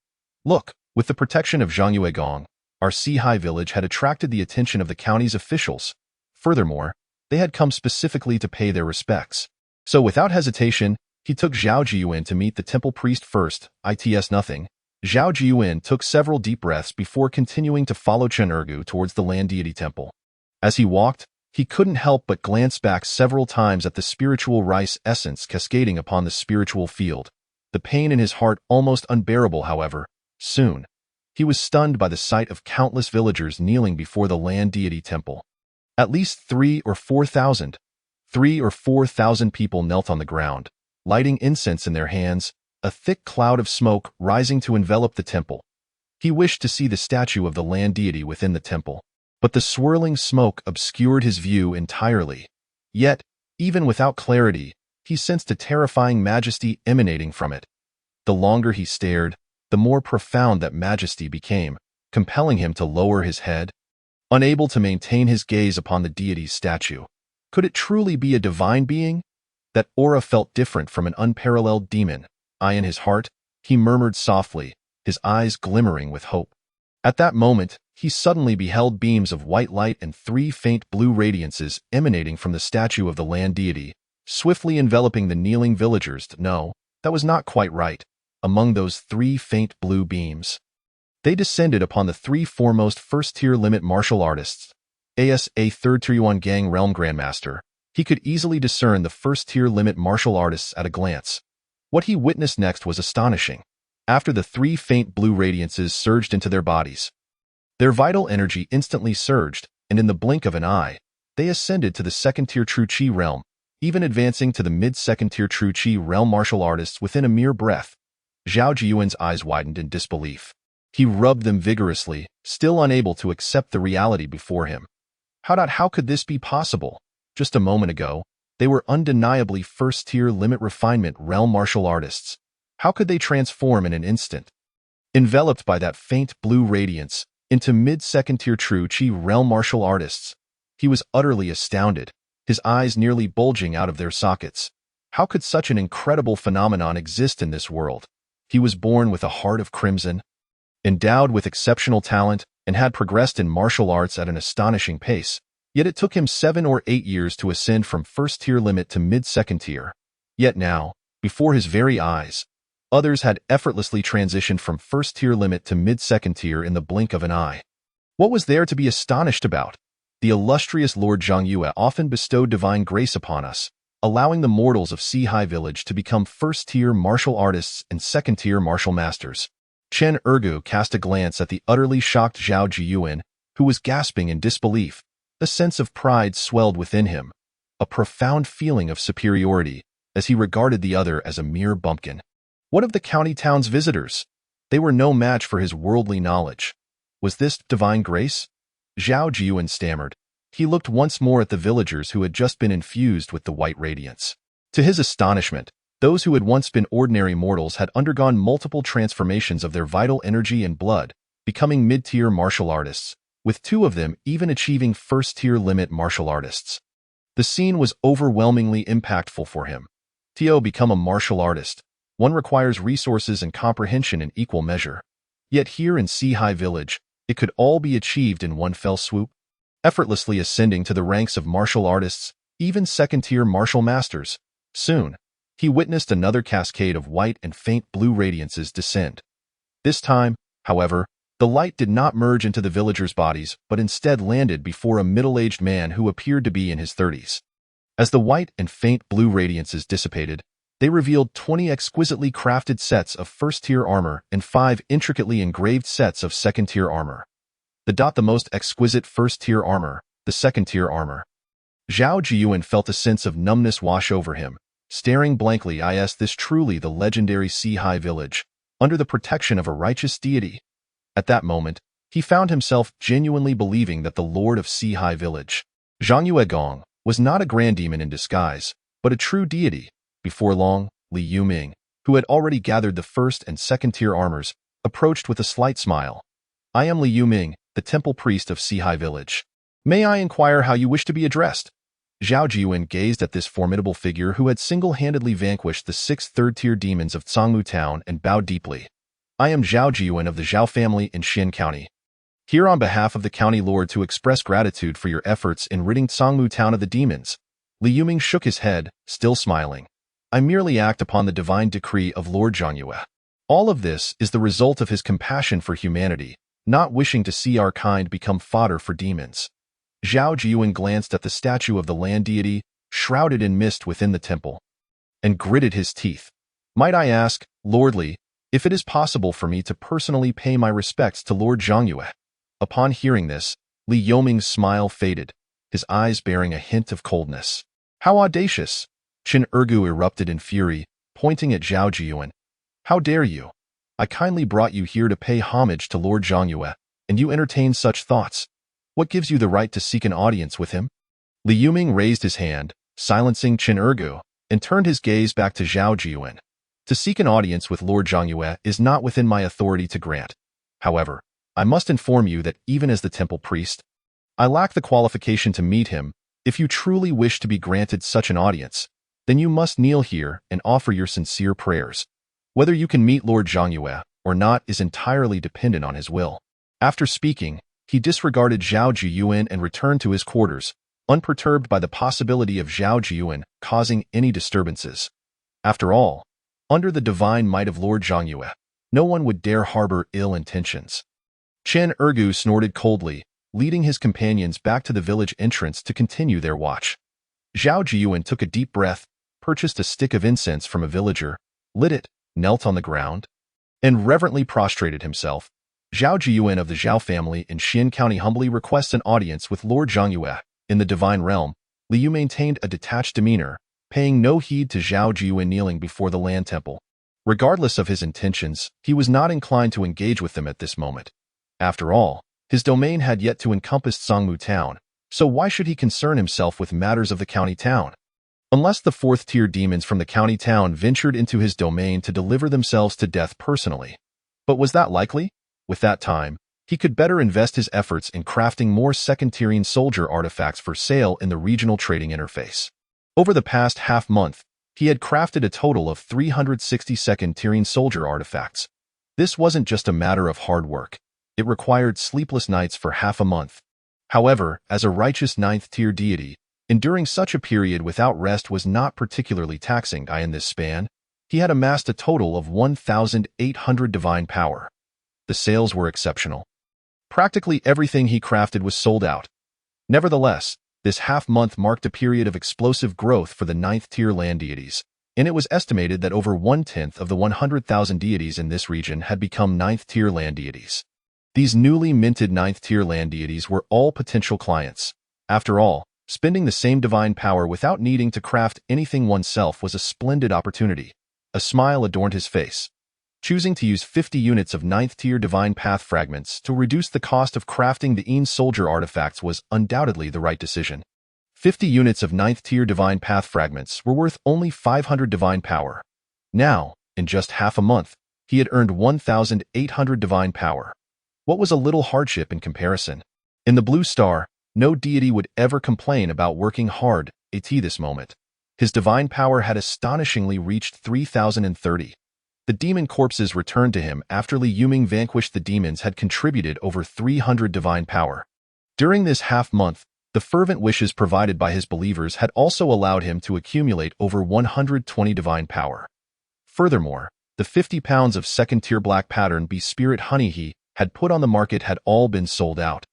Look, with the protection of Zhangyue Gong, our Sihai village had attracted the attention of the county's officials. Furthermore, they had come specifically to pay their respects. So without hesitation, he took Zhao Jiyuan to meet the temple priest first. It's nothing. Zhao Jiyuan took several deep breaths before continuing to follow Chen Ergu towards the land deity temple. As he walked, he couldn't help but glance back several times at the spiritual rice essence cascading upon the spiritual field. The pain in his heart almost unbearable, however. Soon, he was stunned by the sight of countless villagers kneeling before the land deity temple. At least 3,000 or 4,000 people knelt on the ground, lighting incense in their hands, a thick cloud of smoke rising to envelop the temple. He wished to see the statue of the land deity within the temple, but the swirling smoke obscured his view entirely. Yet, even without clarity, he sensed a terrifying majesty emanating from it. The longer he stared, the more profound that majesty became, compelling him to lower his head. unable to maintain his gaze upon the deity's statue. Could it truly be a divine being? That aura felt different from an unparalleled demon. In his heart, he murmured softly, his eyes glimmering with hope. At that moment, he suddenly beheld beams of white light and 3 faint blue radiances emanating from the statue of the land deity, swiftly enveloping the kneeling villagers. No, that was not quite right. Among those 3 faint blue beams, they descended upon the 3 foremost first-tier limit martial artists. As a third-tier Yuan Gang Realm Grandmaster, he could easily discern the first-tier limit martial artists at a glance. What he witnessed next was astonishing. After the 3 faint blue radiances surged into their bodies, their vital energy instantly surged, and in the blink of an eye, they ascended to the second-tier True Qi realm, even advancing to the mid-second-tier True Qi realm martial artists within a mere breath. Zhao Jiyuan's eyes widened in disbelief. He rubbed them vigorously, still unable to accept the reality before him. How could this be possible? Just a moment ago, they were undeniably first-tier limit refinement realm martial artists. How could they transform in an instant, enveloped by that faint blue radiance, into mid-second-tier True Qi realm martial artists? He was utterly astounded, his eyes nearly bulging out of their sockets. How could such an incredible phenomenon exist in this world? He was born with a heart of crimson, endowed with exceptional talent, and had progressed in martial arts at an astonishing pace. Yet it took him 7 or 8 years to ascend from first-tier limit to mid-second tier. Yet now, before his very eyes, others had effortlessly transitioned from first-tier limit to mid-second tier in the blink of an eye. What was there to be astonished about? The illustrious Lord Zhongyue often bestowed divine grace upon us, allowing the mortals of Sihai Village to become first-tier martial artists and second-tier martial masters. Chen Ergu cast a glance at the utterly shocked Zhao Jiyuan, who was gasping in disbelief. A sense of pride swelled within him, a profound feeling of superiority, as he regarded the other as a mere bumpkin. What of the county town's visitors? They were no match for his worldly knowledge. Was this divine grace? Zhao Jiyuan stammered. He looked once more at the villagers who had just been infused with the white radiance. To his astonishment, those who had once been ordinary mortals had undergone multiple transformations of their vital energy and blood, becoming mid-tier martial artists, with 2 of them even achieving first-tier limit martial artists. The scene was overwhelmingly impactful for him. To become a martial artist, one requires resources and comprehension in equal measure. Yet here in Sihai Village, it could all be achieved in one fell swoop, effortlessly ascending to the ranks of martial artists, even second-tier martial masters. Soon, he witnessed another cascade of white and faint blue radiances descend. This time, however, the light did not merge into the villagers' bodies, but instead landed before a middle-aged man who appeared to be in his 30s. As the white and faint blue radiances dissipated, they revealed 20 exquisitely crafted sets of first-tier armor and 5 intricately engraved sets of second-tier armor. The most exquisite first-tier armor, the second-tier armor. Zhao Jiyuan felt a sense of numbness wash over him, staring blankly. Is this truly the legendary Sihai Village, under the protection of a righteous deity? At that moment, he found himself genuinely believing that the Lord of Sihai Village, Zhongyue Gong, was not a grand demon in disguise, but a true deity. Before long, Li Yuming, who had already gathered the first and second-tier armors, approached with a slight smile. I am Li Yuming, the temple priest of Sihai Village. May I inquire how you wish to be addressed? Zhao Jiyuan gazed at this formidable figure who had single-handedly vanquished the 6 third-tier demons of Cangmu Town and bowed deeply. I am Zhao Jiyuan of the Zhao family in Xin County. Here on behalf of the county lord to express gratitude for your efforts in ridding Cangmu Town of the demons. Li Yuming shook his head, still smiling. I merely act upon the divine decree of Lord Zhongyue. All of this is the result of his compassion for humanity, not wishing to see our kind become fodder for demons. Zhao Jiyuan glanced at the statue of the land deity, shrouded in mist within the temple, and gritted his teeth. Might I ask, Lord Li, if it is possible for me to personally pay my respects to Lord Zhongyue? Upon hearing this, Li Yuming's smile faded, his eyes bearing a hint of coldness. How audacious! Chen Ergu erupted in fury, pointing at Zhao Jiyuan. How dare you? I kindly brought you here to pay homage to Lord Zhongyue, and you entertain such thoughts. What gives you the right to seek an audience with him? Li Yuming raised his hand, silencing Chen Ergu, and turned his gaze back to Zhao Jiyuan. To seek an audience with Lord Zhongyue is not within my authority to grant. However, I must inform you that even as the temple priest, I lack the qualification to meet him. If you truly wish to be granted such an audience, then you must kneel here and offer your sincere prayers. Whether you can meet Lord Zhongyue or not is entirely dependent on his will." After speaking, he disregarded Zhao Jiyuan and returned to his quarters, unperturbed by the possibility of Zhao Jiyuan causing any disturbances. After all, under the divine might of Lord Zhongyue, no one would dare harbor ill intentions. Chen Ergu snorted coldly, leading his companions back to the village entrance to continue their watch. Zhao Jiyuan took a deep breath, purchased a stick of incense from a villager, lit it, knelt on the ground, and reverently prostrated himself. Zhao Jiyuan of the Zhao family in Xian County humbly requests an audience with Lord Zhongyue. In the divine realm, Li Yu maintained a detached demeanor, paying no heed to Zhao Jiyuan kneeling before the land temple. Regardless of his intentions, he was not inclined to engage with them at this moment. After all, his domain had yet to encompass Songmu town, so why should he concern himself with matters of the county town? Unless the fourth-tier demons from the county town ventured into his domain to deliver themselves to death personally. But was that likely? With that time, he could better invest his efforts in crafting more second-tiering soldier artifacts for sale in the regional trading interface. Over the past half-month, he had crafted a total of 360 second-tiering soldier artifacts. This wasn't just a matter of hard work. It required sleepless nights for half a month. However, as a righteous ninth-tier deity, enduring such a period without rest was not particularly taxing. In this span, he had amassed a total of 1,800 divine power. The sales were exceptional. Practically everything he crafted was sold out. Nevertheless, this half-month marked a period of explosive growth for the ninth-tier land deities, and it was estimated that over 1/10 of the 100,000 deities in this region had become ninth-tier land deities. These newly minted ninth-tier land deities were all potential clients. After all, spending the same divine power without needing to craft anything oneself was a splendid opportunity. A smile adorned his face. Choosing to use 50 units of 9th-tier Divine Path fragments to reduce the cost of crafting the Een Soldier artifacts was undoubtedly the right decision. 50 units of 9th-tier Divine Path fragments were worth only 500 Divine Power. Now, in just half a month, he had earned 1,800 Divine Power. What was a little hardship in comparison? In the Blue Star, no deity would ever complain about working hard at this moment. His Divine Power had astonishingly reached 3,030. The demon corpses returned to him after Li Yuming vanquished the demons had contributed over 300 divine power. During this half-month, the fervent wishes provided by his believers had also allowed him to accumulate over 120 divine power. Furthermore, the 50 pounds of second-tier black pattern bee spirit honey he had put on the market had all been sold out,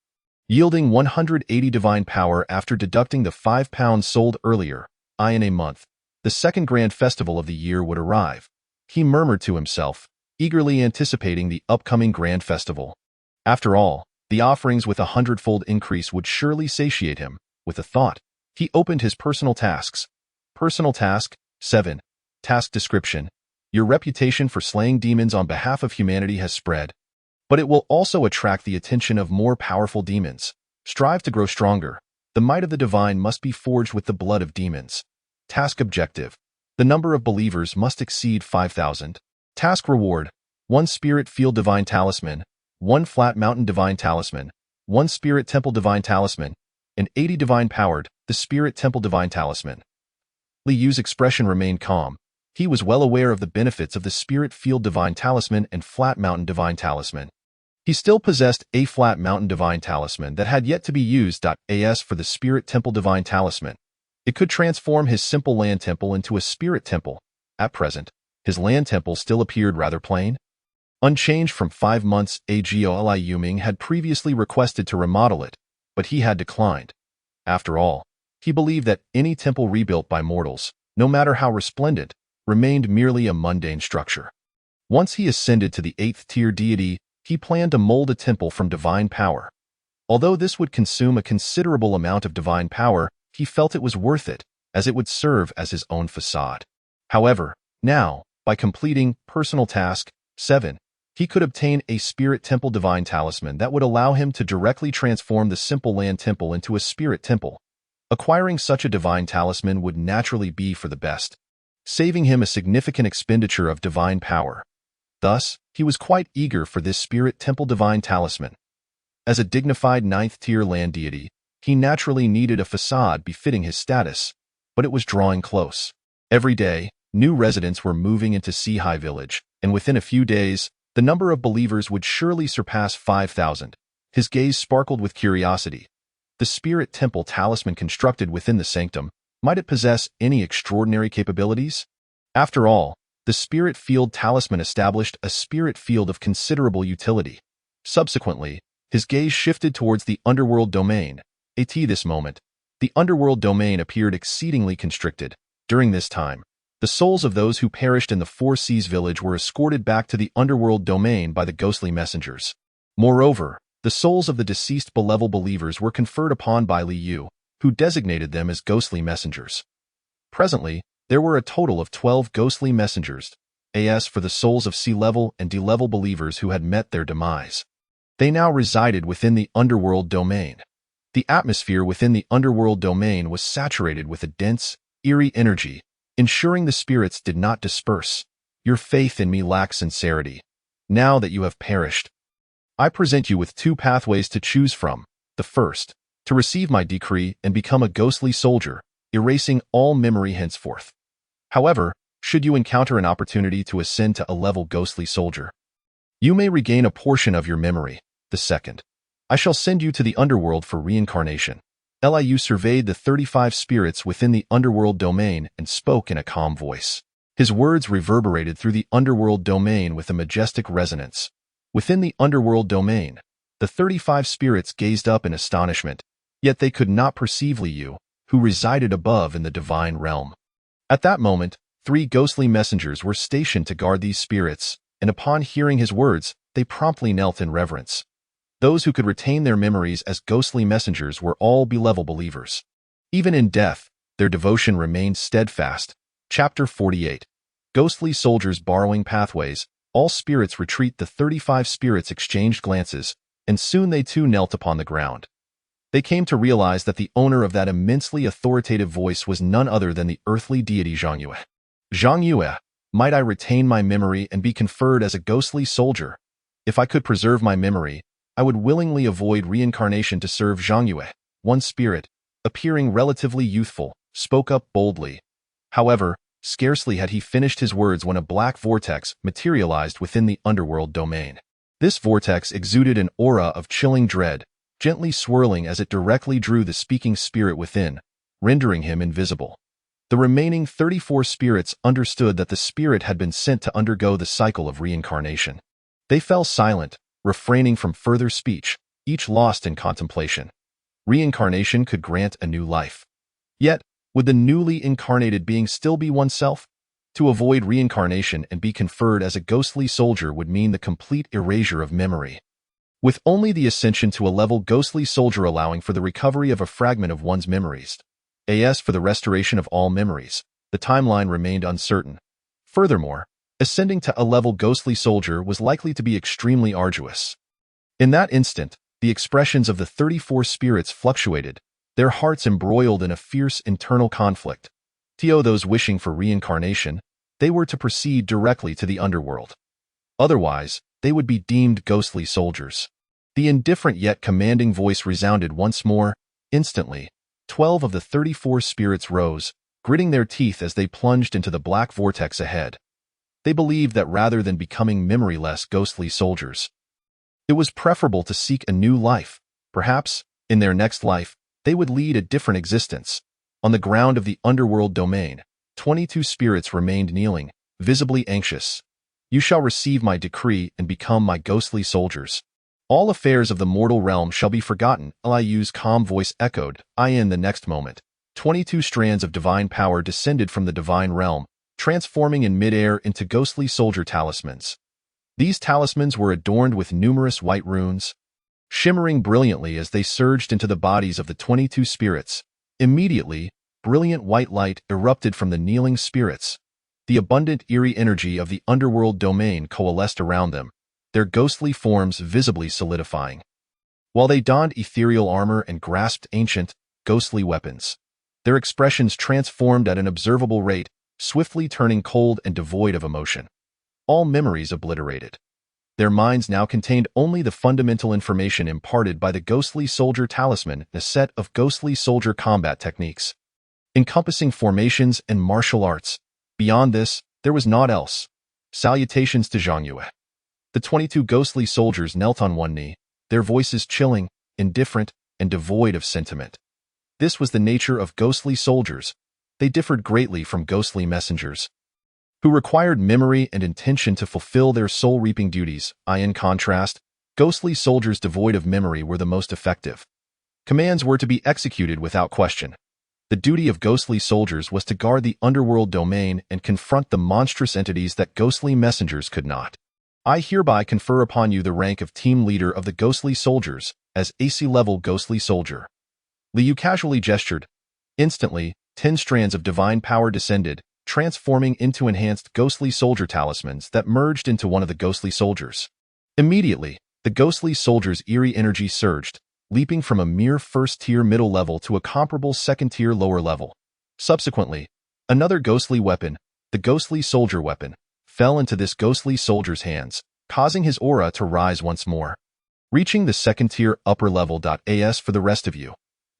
yielding 180 divine power after deducting the 5 pounds sold earlier. In a month, the second grand festival of the year would arrive. He murmured to himself, eagerly anticipating the upcoming grand festival. After all, the offerings with 100-fold increase would surely satiate him. With a thought, he opened his personal tasks. Personal task 7. Task description. Your reputation for slaying demons on behalf of humanity has spread, but it will also attract the attention of more powerful demons. Strive to grow stronger. The might of the divine must be forged with the blood of demons. Task objective. The number of believers must exceed 5,000. Task reward. 1 Spirit Field Divine Talisman, 1 Flat Mountain Divine Talisman, 1 Spirit Temple Divine Talisman, and 80 Divine Powered, the Spirit Temple Divine Talisman. Li Yu's expression remained calm. He was well aware of the benefits of the Spirit Field Divine Talisman and Flat Mountain Divine Talisman. He still possessed a Flat Mountain Divine Talisman that had yet to be used. As for the Spirit Temple Divine Talisman, it could transform his simple land temple into a spirit temple. At present, his land temple still appeared rather plain. Unchanged from 5 months ago, Li Yuming had previously requested to remodel it, but he had declined. After all, he believed that any temple rebuilt by mortals, no matter how resplendent, remained merely a mundane structure. Once he ascended to the 8th-tier deity, he planned to mold a temple from divine power. Although this would consume a considerable amount of divine power, he felt it was worth it, as it would serve as his own facade. However, now, by completing Personal Task 7, he could obtain a Spirit Temple Divine Talisman that would allow him to directly transform the simple land temple into a spirit temple. Acquiring such a divine talisman would naturally be for the best, saving him a significant expenditure of divine power. Thus, he was quite eager for this Spirit Temple Divine Talisman. As a dignified 9th-tier land deity, He naturally needed a facade befitting his status, but it was drawing close. Every day, new residents were moving into Seahai Village, and within a few days, the number of believers would surely surpass 5,000. His gaze sparkled with curiosity. The spirit temple talisman constructed within the sanctum, might it possess any extraordinary capabilities? After all, the spirit field talisman established a spirit field of considerable utility. Subsequently, his gaze shifted towards the underworld domain. At this moment, the underworld domain appeared exceedingly constricted. During this time, the souls of those who perished in the Four Seas village were escorted back to the underworld domain by the ghostly messengers. Moreover, the souls of the deceased Belevel believers were conferred upon by Li Yu, who designated them as ghostly messengers. Presently, there were a total of 12 ghostly messengers, as for the souls of C-level and D-level believers who had met their demise. They now resided within the underworld domain. The atmosphere within the underworld domain was saturated with a dense, eerie energy, ensuring the spirits did not disperse. Your faith in me lacks sincerity. Now that you have perished, I present you with two pathways to choose from. The first, to receive my decree and become a ghostly soldier, erasing all memory henceforth. However, should you encounter an opportunity to ascend to a level ghostly soldier, you may regain a portion of your memory. The second, I shall send you to the underworld for reincarnation. Liu surveyed the 35 spirits within the underworld domain and spoke in a calm voice. His words reverberated through the underworld domain with a majestic resonance. Within the underworld domain, the 35 spirits gazed up in astonishment, yet they could not perceive Liu, who resided above in the divine realm. At that moment, 3 ghostly messengers were stationed to guard these spirits, and upon hearing his words, they promptly knelt in reverence. Those who could retain their memories as ghostly messengers were all Belevel believers. Even in death, their devotion remained steadfast. Chapter 48. Ghostly soldiers borrowing pathways. All spirits retreat. The 35 spirits exchanged glances, and soon they too knelt upon the ground. They came to realize that the owner of that immensely authoritative voice was none other than the earthly deity Zhang Yue. Zhang Yue, might I retain my memory and be conferred as a ghostly soldier? If I could preserve my memory, I would willingly avoid reincarnation to serve Zhang Yue. One spirit, appearing relatively youthful, spoke up boldly. However, scarcely had he finished his words when a black vortex materialized within the underworld domain. This vortex exuded an aura of chilling dread, gently swirling as it directly drew the speaking spirit within, rendering him invisible. The remaining 34 spirits understood that the spirit had been sent to undergo the cycle of reincarnation. They fell silent, refraining from further speech, each lost in contemplation. Reincarnation could grant a new life. Yet, would the newly incarnated being still be oneself? To avoid reincarnation and be conferred as a ghostly soldier would mean the complete erasure of memory. With only the ascension to a level ghostly soldier allowing for the recovery of a fragment of one's memories, as for the restoration of all memories, the timeline remained uncertain. Furthermore, ascending to a level ghostly soldier was likely to be extremely arduous. In that instant, the expressions of the 34 spirits fluctuated, their hearts embroiled in a fierce internal conflict. Those wishing for reincarnation, they were to proceed directly to the underworld. Otherwise, they would be deemed ghostly soldiers. The indifferent yet commanding voice resounded once more. Instantly, 12 of the 34 spirits rose, gritting their teeth as they plunged into the black vortex ahead. They believed that rather than becoming memoryless ghostly soldiers, it was preferable to seek a new life. Perhaps, in their next life, they would lead a different existence. On the ground of the underworld domain, 22 spirits remained kneeling, visibly anxious. You shall receive my decree and become my ghostly soldiers. All affairs of the mortal realm shall be forgotten. Liu's calm voice echoed. In the next moment, 22 strands of divine power descended from the divine realm, transforming in midair into ghostly soldier talismans. These talismans were adorned with numerous white runes, shimmering brilliantly as they surged into the bodies of the 22 spirits. Immediately, brilliant white light erupted from the kneeling spirits. The abundant eerie energy of the underworld domain coalesced around them, their ghostly forms visibly solidifying. While they donned ethereal armor and grasped ancient, ghostly weapons, their expressions transformed at an observable rate, swiftly turning cold and devoid of emotion. All memories obliterated. Their minds now contained only the fundamental information imparted by the Ghostly Soldier Talisman and a set of Ghostly Soldier combat techniques, encompassing formations and martial arts. Beyond this, there was naught else. Salutations to Zhang Yue. The 22 ghostly soldiers knelt on one knee, their voices chilling, indifferent, and devoid of sentiment. This was the nature of ghostly soldiers. They differed greatly from ghostly messengers, who required memory and intention to fulfill their soul-reaping duties. In contrast, ghostly soldiers devoid of memory were the most effective. Commands were to be executed without question. The duty of ghostly soldiers was to guard the underworld domain and confront the monstrous entities that ghostly messengers could not. I hereby confer upon you the rank of team leader of the ghostly soldiers as AC-level ghostly soldier. Liu casually gestured. Instantly, 10 strands of divine power descended, transforming into enhanced ghostly soldier talismans that merged into one of the ghostly soldiers. Immediately, the ghostly soldier's eerie energy surged, leaping from a mere first-tier middle level to a comparable second-tier lower level. Subsequently, another ghostly weapon, the ghostly soldier weapon, fell into this ghostly soldier's hands, causing his aura to rise once more. Reaching the second-tier upper level. As for the rest of you,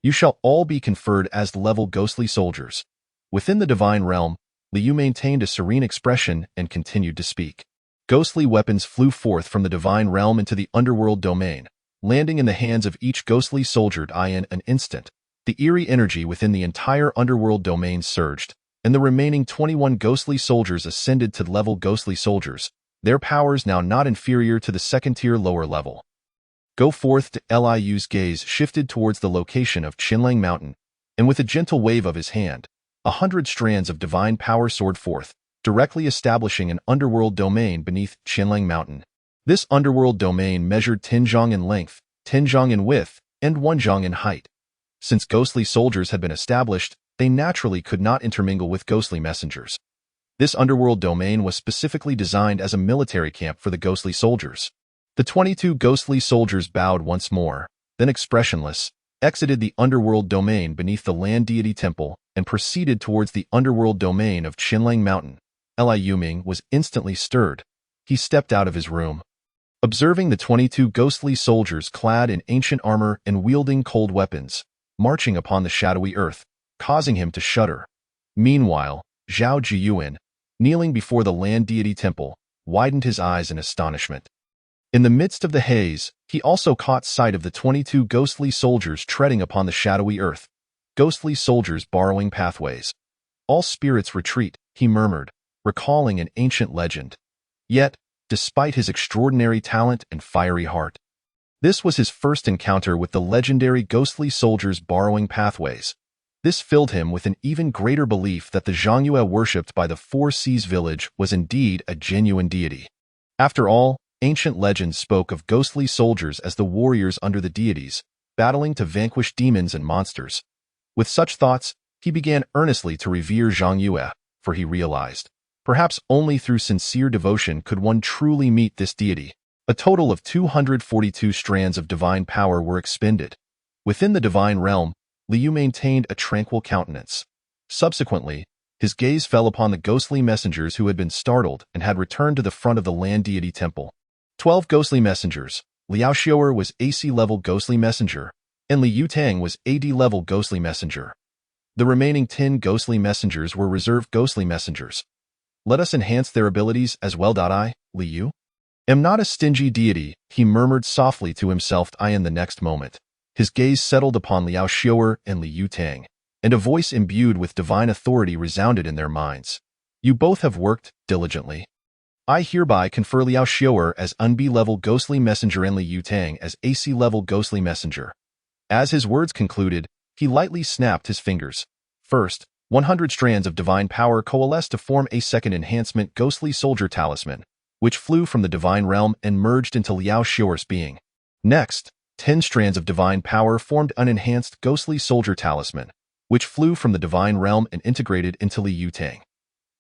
you shall all be conferred as level ghostly soldiers. Within the divine realm, Liu maintained a serene expression and continued to speak. Ghostly weapons flew forth from the divine realm into the underworld domain, landing in the hands of each ghostly soldier. In an instant, the eerie energy within the entire underworld domain surged, and the remaining 21 ghostly soldiers ascended to level ghostly soldiers, their powers now not inferior to the second-tier lower level. Go forth. Liu's gaze shifted towards the location of Qinlang Mountain, and with a gentle wave of his hand, 100 strands of divine power soared forth, directly establishing an underworld domain beneath Qinlang Mountain. This underworld domain measured 10 zhang in length, 10 zhang in width, and 1 zhang in height. Since ghostly soldiers had been established, they naturally could not intermingle with ghostly messengers. This underworld domain was specifically designed as a military camp for the ghostly soldiers. The 22 ghostly soldiers bowed once more, then expressionless, exited the underworld domain beneath the land deity temple and proceeded towards the underworld domain of Qinlang Mountain. Liu Ming was instantly stirred. He stepped out of his room, observing the 22 ghostly soldiers clad in ancient armor and wielding cold weapons, marching upon the shadowy earth, causing him to shudder. Meanwhile, Zhao Jiyuan, kneeling before the land deity temple, widened his eyes in astonishment. In the midst of the haze, he also caught sight of the 22 ghostly soldiers treading upon the shadowy earth, ghostly soldiers borrowing pathways. All spirits retreat, he murmured, recalling an ancient legend. Yet, despite his extraordinary talent and fiery heart, this was his first encounter with the legendary ghostly soldiers borrowing pathways. This filled him with an even greater belief that the Zhangyue worshipped by the Four Seas village was indeed a genuine deity. After all, ancient legends spoke of ghostly soldiers as the warriors under the deities, battling to vanquish demons and monsters. With such thoughts, he began earnestly to revere Zhangyue, for he realized, perhaps only through sincere devotion could one truly meet this deity. A total of 242 strands of divine power were expended. Within the divine realm, Liu maintained a tranquil countenance. Subsequently, his gaze fell upon the ghostly messengers who had been startled and had returned to the front of the land deity temple. 12 ghostly messengers. Liao Xiu'er was AC-level ghostly messenger, and Li Yutang was AD-level ghostly messenger. The remaining 10 ghostly messengers were reserved ghostly messengers. Let us enhance their abilities as well. Liu am not a stingy deity, he murmured softly to himself. In the next moment, his gaze settled upon Liao Xiu'er and Li Yutang, and a voice imbued with divine authority resounded in their minds. You both have worked diligently. I hereby confer Liao Xiu'er as UNB-level ghostly messenger and Li Yutang as AC-level ghostly messenger. As his words concluded, he lightly snapped his fingers. First, 100 strands of divine power coalesced to form a second enhancement ghostly soldier talisman, which flew from the divine realm and merged into Liao Xiu'er's being. Next, 10 strands of divine power formed an enhanced ghostly soldier talisman, which flew from the divine realm and integrated into Li Yutang.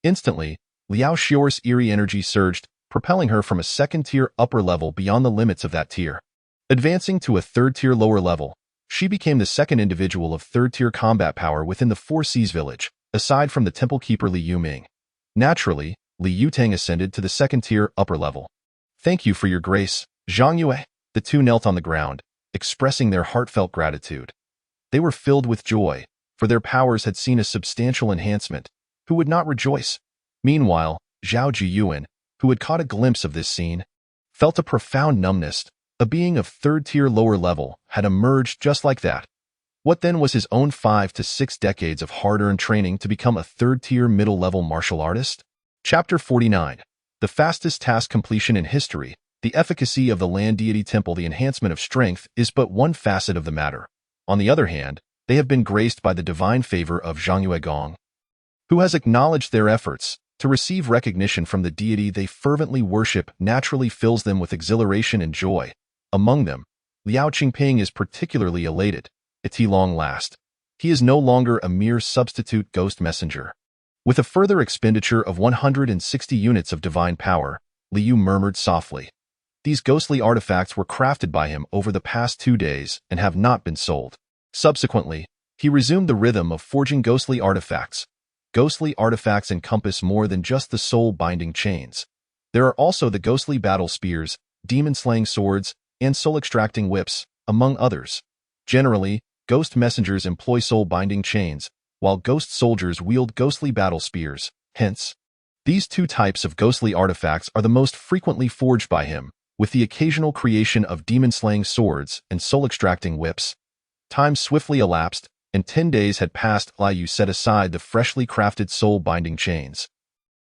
Instantly, Liao Xiu'er's eerie energy surged, propelling her from a second-tier upper level beyond the limits of that tier. Advancing to a third-tier lower level, she became the second individual of third-tier combat power within the Four Seas village, aside from the temple keeper Liu Ming. Naturally, Li Yutang ascended to the second-tier upper level. Thank you for your grace, Zhang Yue. The two knelt on the ground, expressing their heartfelt gratitude. They were filled with joy, for their powers had seen a substantial enhancement. Who would not rejoice? Meanwhile, Zhao Jiyuan, who had caught a glimpse of this scene, felt a profound numbness. A being of third-tier lower level had emerged just like that. What then was his own 5 to 6 decades of hard-earned training to become a third-tier middle-level martial artist? Chapter 49. The fastest task completion in history. The efficacy of the Land Deity Temple. The enhancement of strength is but one facet of the matter. On the other hand, they have been graced by the divine favor of Zhang Yue Gong, who has acknowledged their efforts. To receive recognition from the deity they fervently worship naturally fills them with exhilaration and joy. Among them, Liao Qingping is particularly elated. At long last, he is no longer a mere substitute ghost messenger. With a further expenditure of 160 units of divine power, Liu murmured softly. These ghostly artifacts were crafted by him over the past 2 days and have not been sold. Subsequently, he resumed the rhythm of forging ghostly artifacts. Ghostly artifacts encompass more than just the soul-binding chains. There are also the ghostly battle spears, demon-slaying swords, and soul-extracting whips, among others. Generally, ghost messengers employ soul-binding chains, while ghost soldiers wield ghostly battle spears. Hence, these two types of ghostly artifacts are the most frequently forged by him, with the occasional creation of demon-slaying swords and soul-extracting whips. Time swiftly elapsed, and 10 days had passed. Liu set aside the freshly crafted soul-binding chains,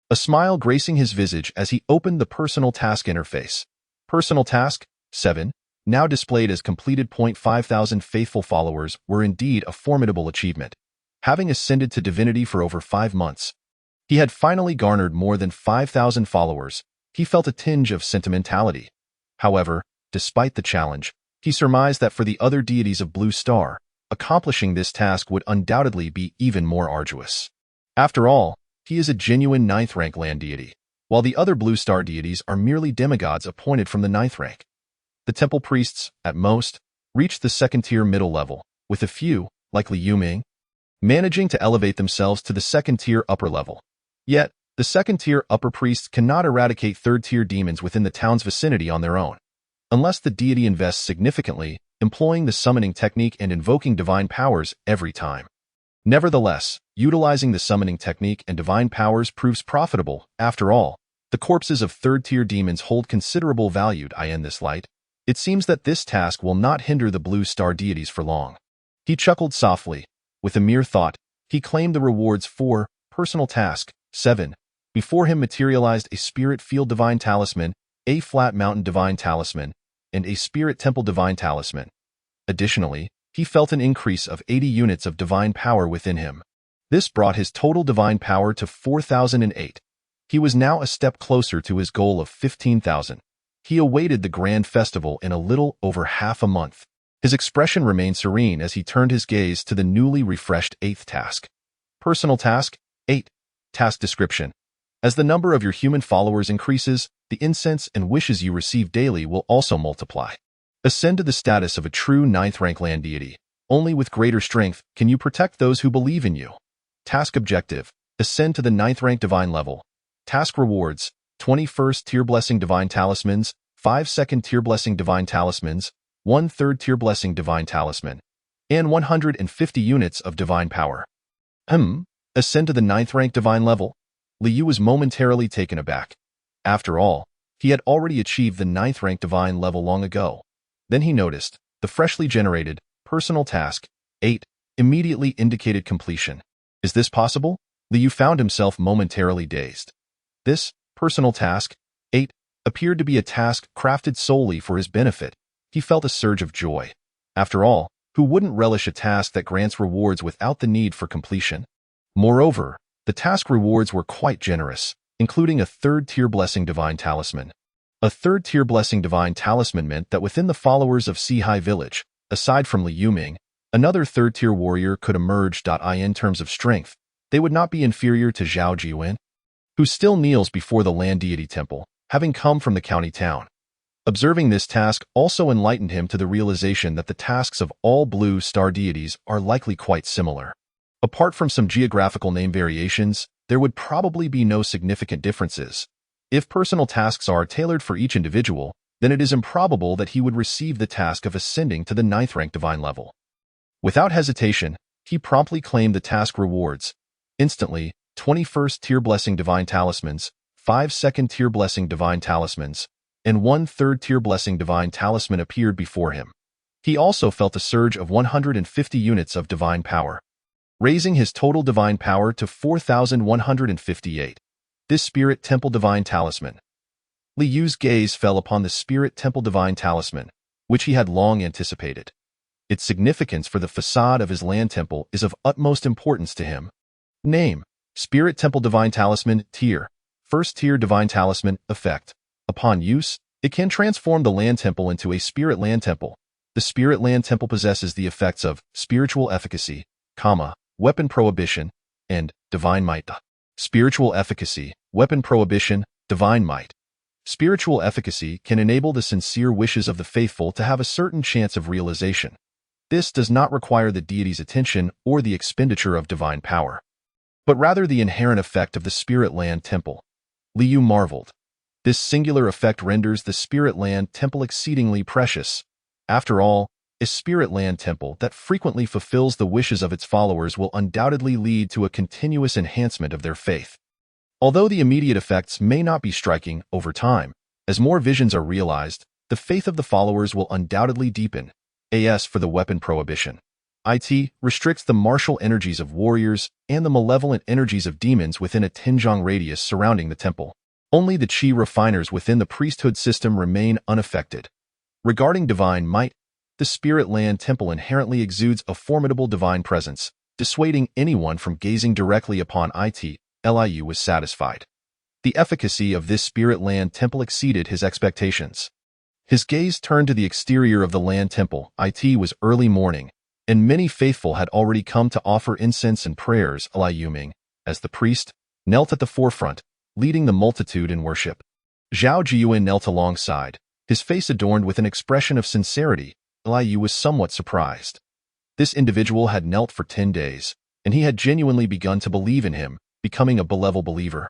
a smile gracing his visage as he opened the personal task interface. Personal task 7, now displayed as completed. 5,000 faithful followers were indeed a formidable achievement. Having ascended to divinity for over 5 months, he had finally garnered more than 5,000 followers. He felt a tinge of sentimentality. However, despite the challenge, he surmised that for the other deities of Blue Star, accomplishing this task would undoubtedly be even more arduous. After all, he is a genuine 9th rank land deity, while the other Blue Star deities are merely demigods appointed from the 9th rank. The temple priests, at most, reached the 2nd-tier middle level, with a few, like Li Yuming, managing to elevate themselves to the 2nd-tier upper level. Yet, the 2nd-tier upper priests cannot eradicate 3rd-tier demons within the town's vicinity on their own, unless the deity invests significantly, employing the summoning technique and invoking divine powers every time. Nevertheless, utilizing the summoning technique and divine powers proves profitable. After all, the corpses of 3rd-tier demons hold considerable value. In this light, it seems that this task will not hinder the Blue Star deities for long. He chuckled softly. With a mere thought, he claimed the rewards for personal task 7. Before him materialized a Spirit Field Divine Talisman, a Flat Mountain Divine Talisman, and a Spirit Temple Divine Talisman. Additionally, he felt an increase of 80 units of divine power within him. This brought his total divine power to 4,008. He was now a step closer to his goal of 15,000. He awaited the grand festival in a little over half a month. His expression remained serene as he turned his gaze to the newly refreshed 8th task. Personal task 8. Task description. As the number of your human followers increases, the incense and wishes you receive daily will also multiply. Ascend to the status of a true 9th rank land deity. Only with greater strength can you protect those who believe in you. Task objective. Ascend to the 9th rank divine level. Task rewards. 21st tier blessing divine talismans, 5 2nd tier blessing divine talismans, 1 3rd tier blessing divine talisman, and 150 units of divine power. Ascend to the 9th rank divine level? Liu was momentarily taken aback. After all, he had already achieved the 9th rank divine level long ago. Then he noticed, the freshly generated, personal task, 8, immediately indicated completion. Is this possible? Liu found himself momentarily dazed. This, personal task, 8, appeared to be a task crafted solely for his benefit. He felt a surge of joy. After all, who wouldn't relish a task that grants rewards without the need for completion? Moreover, the task rewards were quite generous, including a 3rd tier blessing divine talisman. A 3rd tier blessing divine talisman meant that within the followers of Sihai Village, aside from Li Yuming, another 3rd tier warrior could emerge. In terms of strength, they would not be inferior to Zhao Jiyuan, who still kneels before the Land Deity Temple, having come from the county town. Observing this task also enlightened him to the realization that the tasks of all Blue Star deities are likely quite similar. Apart from some geographical name variations, there would probably be no significant differences. If personal tasks are tailored for each individual, then it is improbable that he would receive the task of ascending to the 9th rank divine level. Without hesitation, he promptly claimed the task rewards. Instantly, 21st tier blessing divine talismans, 5 second tier blessing divine talismans, and 1 third tier blessing divine talisman appeared before him. He also felt a surge of 150 units of divine power, raising his total divine power to 4,158. This Spirit Temple Divine Talisman. Li Yu's gaze fell upon the Spirit Temple Divine Talisman, which he had long anticipated. Its significance for the facade of his land temple is of utmost importance to him. Name: Spirit Temple Divine Talisman. Tier: First Tier Divine Talisman. Effect: Upon use, it can transform the land temple into a Spirit Land Temple. The Spirit Land Temple possesses the effects of spiritual efficacy, weapon prohibition, and divine might. Spiritual efficacy, weapon prohibition, divine might. Spiritual efficacy can enable the sincere wishes of the faithful to have a certain chance of realization. This does not require the deity's attention or the expenditure of divine power, but rather the inherent effect of the Spirit Land Temple. Li Yu marveled. This singular effect renders the Spirit Land Temple exceedingly precious. After all, a Spirit Land Temple that frequently fulfills the wishes of its followers will undoubtedly lead to a continuous enhancement of their faith. Although the immediate effects may not be striking over time, as more visions are realized, the faith of the followers will undoubtedly deepen. As for the weapon prohibition, it restricts the martial energies of warriors and the malevolent energies of demons within a 10-zhang radius surrounding the temple. Only the chi refiners within the priesthood system remain unaffected. Regarding divine might, the Spirit Land Temple inherently exudes a formidable divine presence, dissuading anyone from gazing directly upon it. Liu was satisfied. The efficacy of this Spirit Land Temple exceeded his expectations. His gaze turned to the exterior of the Land Temple. It was early morning, and many faithful had already come to offer incense and prayers. Liu Ming, as the priest, knelt at the forefront, leading the multitude in worship. Zhao Jiyuan knelt alongside, his face adorned with an expression of sincerity. Liu was somewhat surprised. This individual had knelt for 10 days, and he had genuinely begun to believe in him, becoming a beloved believer,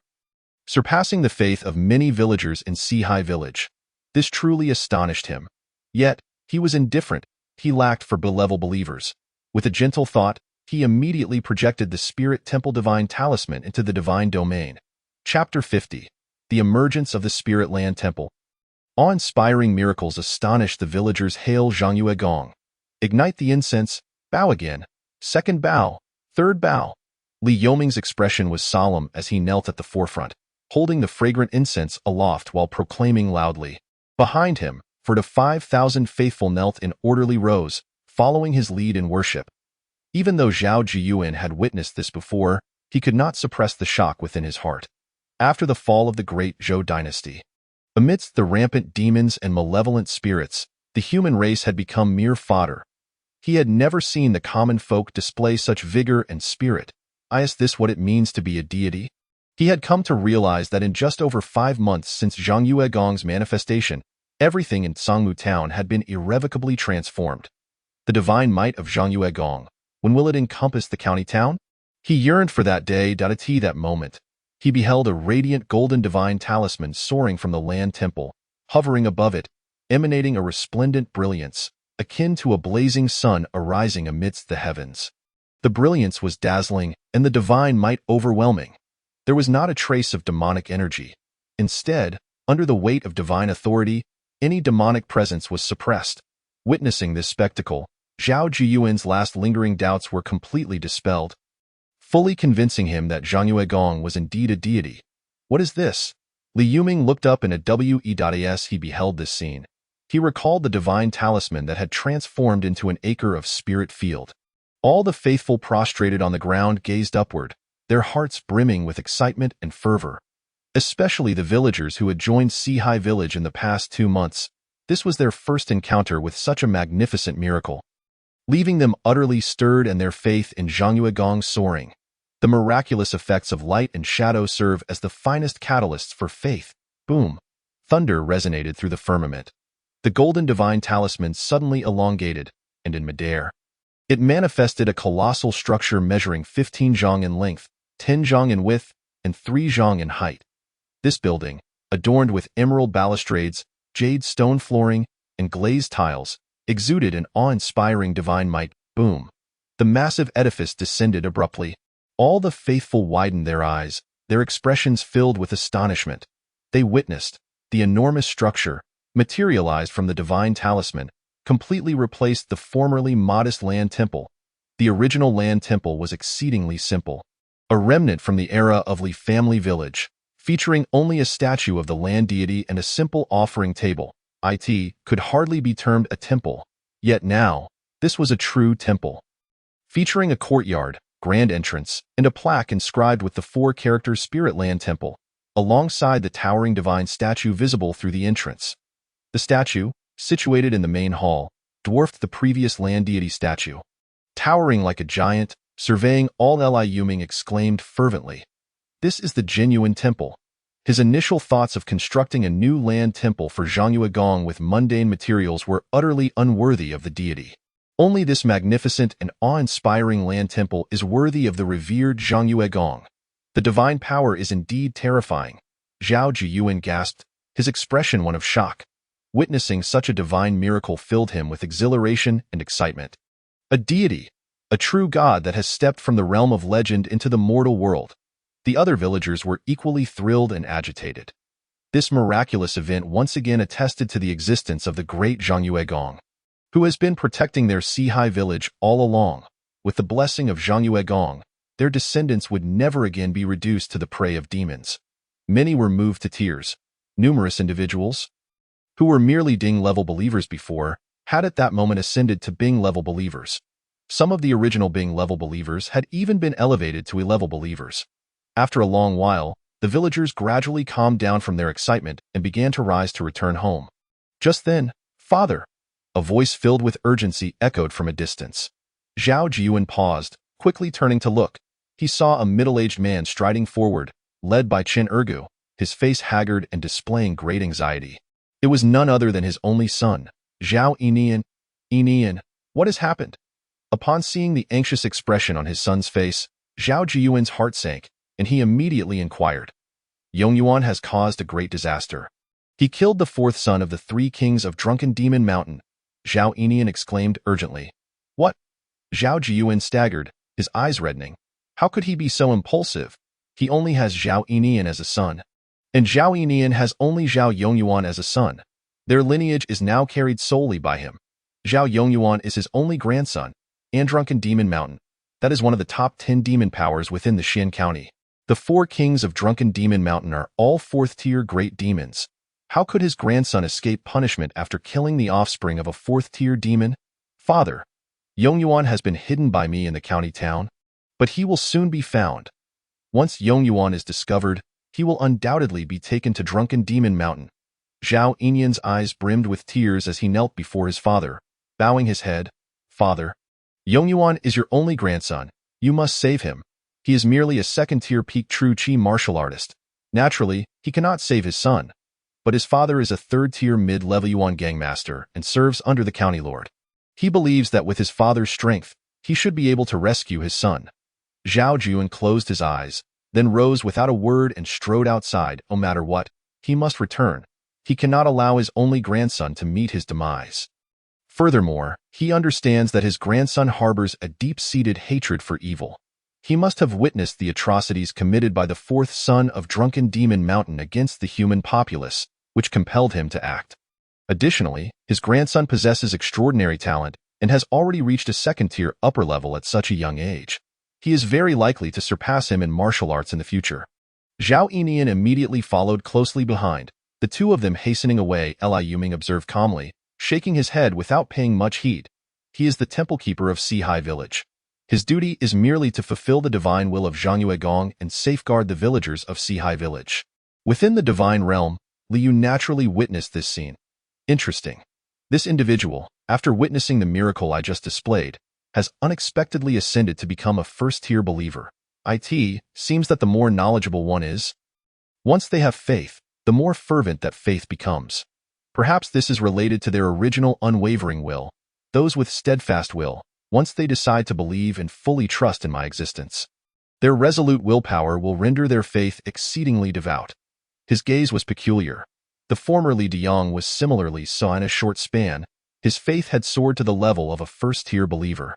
surpassing the faith of many villagers in Sihai village. This truly astonished him. Yet, he was indifferent. He lacked for beloved believers. With a gentle thought, he immediately projected the Spirit Temple Divine Talisman into the divine domain. Chapter 50. The Emergence of the Spirit Land Temple. Awe-inspiring miracles astonished the villagers. Hail Zhangyue Gong. Ignite the incense. Bow again. Second bow. Third bow. Li Yoming's expression was solemn as he knelt at the forefront, holding the fragrant incense aloft while proclaiming loudly. Behind him, 5,000 faithful knelt in orderly rows, following his lead in worship. Even though Zhao Jiyuan had witnessed this before, he could not suppress the shock within his heart. After the fall of the great Zhou dynasty, amidst the rampant demons and malevolent spirits, the human race had become mere fodder. He had never seen the common folk display such vigor and spirit. Is this what it means to be a deity? He had come to realize that in just over 5 months since Zhangyue Gong's manifestation, everything in Sangmu town had been irrevocably transformed. The divine might of Zhangyue Gong, when will it encompass the county town? He yearned for that day. That moment, he beheld a radiant golden divine talisman soaring from the land temple, hovering above it, emanating a resplendent brilliance, akin to a blazing sun arising amidst the heavens. The brilliance was dazzling, and the divine might overwhelming. There was not a trace of demonic energy. Instead, under the weight of divine authority, any demonic presence was suppressed. Witnessing this spectacle, Zhao Jiyuan's last lingering doubts were completely dispelled, fully convincing him that Zhangyue Gong was indeed a deity. What is this? Li Yuming looked up in a as he beheld this scene. He recalled the divine talisman that had transformed into an acre of spirit field. All the faithful prostrated on the ground gazed upward, their hearts brimming with excitement and fervor. Especially the villagers who had joined Sihai village in the past 2 months. This was their first encounter with such a magnificent miracle, leaving them utterly stirred and their faith in Zhangyue Gong soaring. The miraculous effects of light and shadow serve as the finest catalysts for faith. Boom! Thunder resonated through the firmament. The golden divine talisman suddenly elongated, and in midair, it manifested a colossal structure measuring 15 zhang in length, 10 zhang in width, and 3 zhang in height. This building, adorned with emerald balustrades, jade stone flooring, and glazed tiles, exuded an awe-inspiring divine might. Boom! The massive edifice descended abruptly. All the faithful widened their eyes, their expressions filled with astonishment. They witnessed the enormous structure, materialized from the divine talisman, completely replaced the formerly modest land temple. The original land temple was exceedingly simple, a remnant from the era of Li family village, featuring only a statue of the land deity and a simple offering table. It could hardly be termed a temple, yet now, this was a true temple. Featuring a courtyard, grand entrance, and a plaque inscribed with the 4 characters Spirit Land Temple, alongside the towering divine statue visible through the entrance. The statue, situated in the main hall, dwarfed the previous land deity statue. Towering like a giant, surveying all, Li Yuming exclaimed fervently, "This is the genuine temple." His initial thoughts of constructing a new land temple for Zhangyue Gong with mundane materials were utterly unworthy of the deity. Only this magnificent and awe-inspiring land temple is worthy of the revered Zhangyue Gong. The divine power is indeed terrifying. Zhao Jiyuan gasped, his expression one of shock. Witnessing such a divine miracle filled him with exhilaration and excitement. A deity, a true god that has stepped from the realm of legend into the mortal world. The other villagers were equally thrilled and agitated. This miraculous event once again attested to the existence of the great Zhangyue Gong, who has been protecting their Sihai village all along. With the blessing of Zhangyue Gong, their descendants would never again be reduced to the prey of demons. Many were moved to tears. Numerous individuals, who were merely Ding-level believers before, had at that moment ascended to Bing-level believers. Some of the original Bing-level believers had even been elevated to E-level believers. After a long while, the villagers gradually calmed down from their excitement and began to rise to return home. Just then, "Father!" A voice filled with urgency echoed from a distance. Zhao Jiyuan paused, quickly turning to look. He saw a middle-aged man striding forward, led by Chen Ergu, his face haggard and displaying great anxiety. It was none other than his only son, Zhao Yinian. "Yinian, what has happened?" Upon seeing the anxious expression on his son's face, Zhao Jiyuan's heart sank, and he immediately inquired. "Yongyuan has caused a great disaster. He killed the 4th son of the 3 kings of Drunken Demon Mountain," Zhao Yinian exclaimed urgently. "What?" Zhao Jiyuan staggered, his eyes reddening. How could he be so impulsive? He only has Zhao Yinian as a son. And Zhao Yinian has only Zhao Yongyuan as a son. Their lineage is now carried solely by him. Zhao Yongyuan is his only grandson, and Drunken Demon Mountain. That is one of the top 10 demon powers within the Xian County. The 4 kings of Drunken Demon Mountain are all 4th-tier great demons. How could his grandson escape punishment after killing the offspring of a 4th-tier demon? "Father, Yongyuan has been hidden by me in the county town, but he will soon be found. Once Yongyuan is discovered, he will undoubtedly be taken to Drunken Demon Mountain." Zhao Yinian's eyes brimmed with tears as he knelt before his father, bowing his head. "Father, Yongyuan is your only grandson. You must save him. He is merely a 2nd-tier peak true Qi martial artist. Naturally, he cannot save his son. But his father is a 3rd-tier mid-level Yuan gangmaster and serves under the county lord. He believes that with his father's strength, he should be able to rescue his son." Zhao Jiyuan closed his eyes, then rose without a word and strode outside. No matter what, he must return. He cannot allow his only grandson to meet his demise. Furthermore, he understands that his grandson harbors a deep-seated hatred for evil. He must have witnessed the atrocities committed by the 4th son of Drunken Demon Mountain against the human populace, which compelled him to act. Additionally, his grandson possesses extraordinary talent and has already reached a 2nd-tier upper level at such a young age. He is very likely to surpass him in martial arts in the future. Zhao Yinian immediately followed closely behind, the two of them hastening away. Li Yuming observed calmly, shaking his head without paying much heed. He is the temple keeper of Sihai village. His duty is merely to fulfill the divine will of Zhangyue Gong and safeguard the villagers of Sihai village. Within the divine realm, Liu naturally witnessed this scene. Interesting. This individual, after witnessing the miracle I just displayed, has unexpectedly ascended to become a 1st-tier believer. It seems that the more knowledgeable one is, once they have faith, the more fervent that faith becomes. Perhaps this is related to their original unwavering will. Those with steadfast will, once they decide to believe and fully trust in my existence, their resolute willpower will render their faith exceedingly devout. His gaze was peculiar. The former Li Deyong was similarly so in a short span. His faith had soared to the level of a first-tier believer.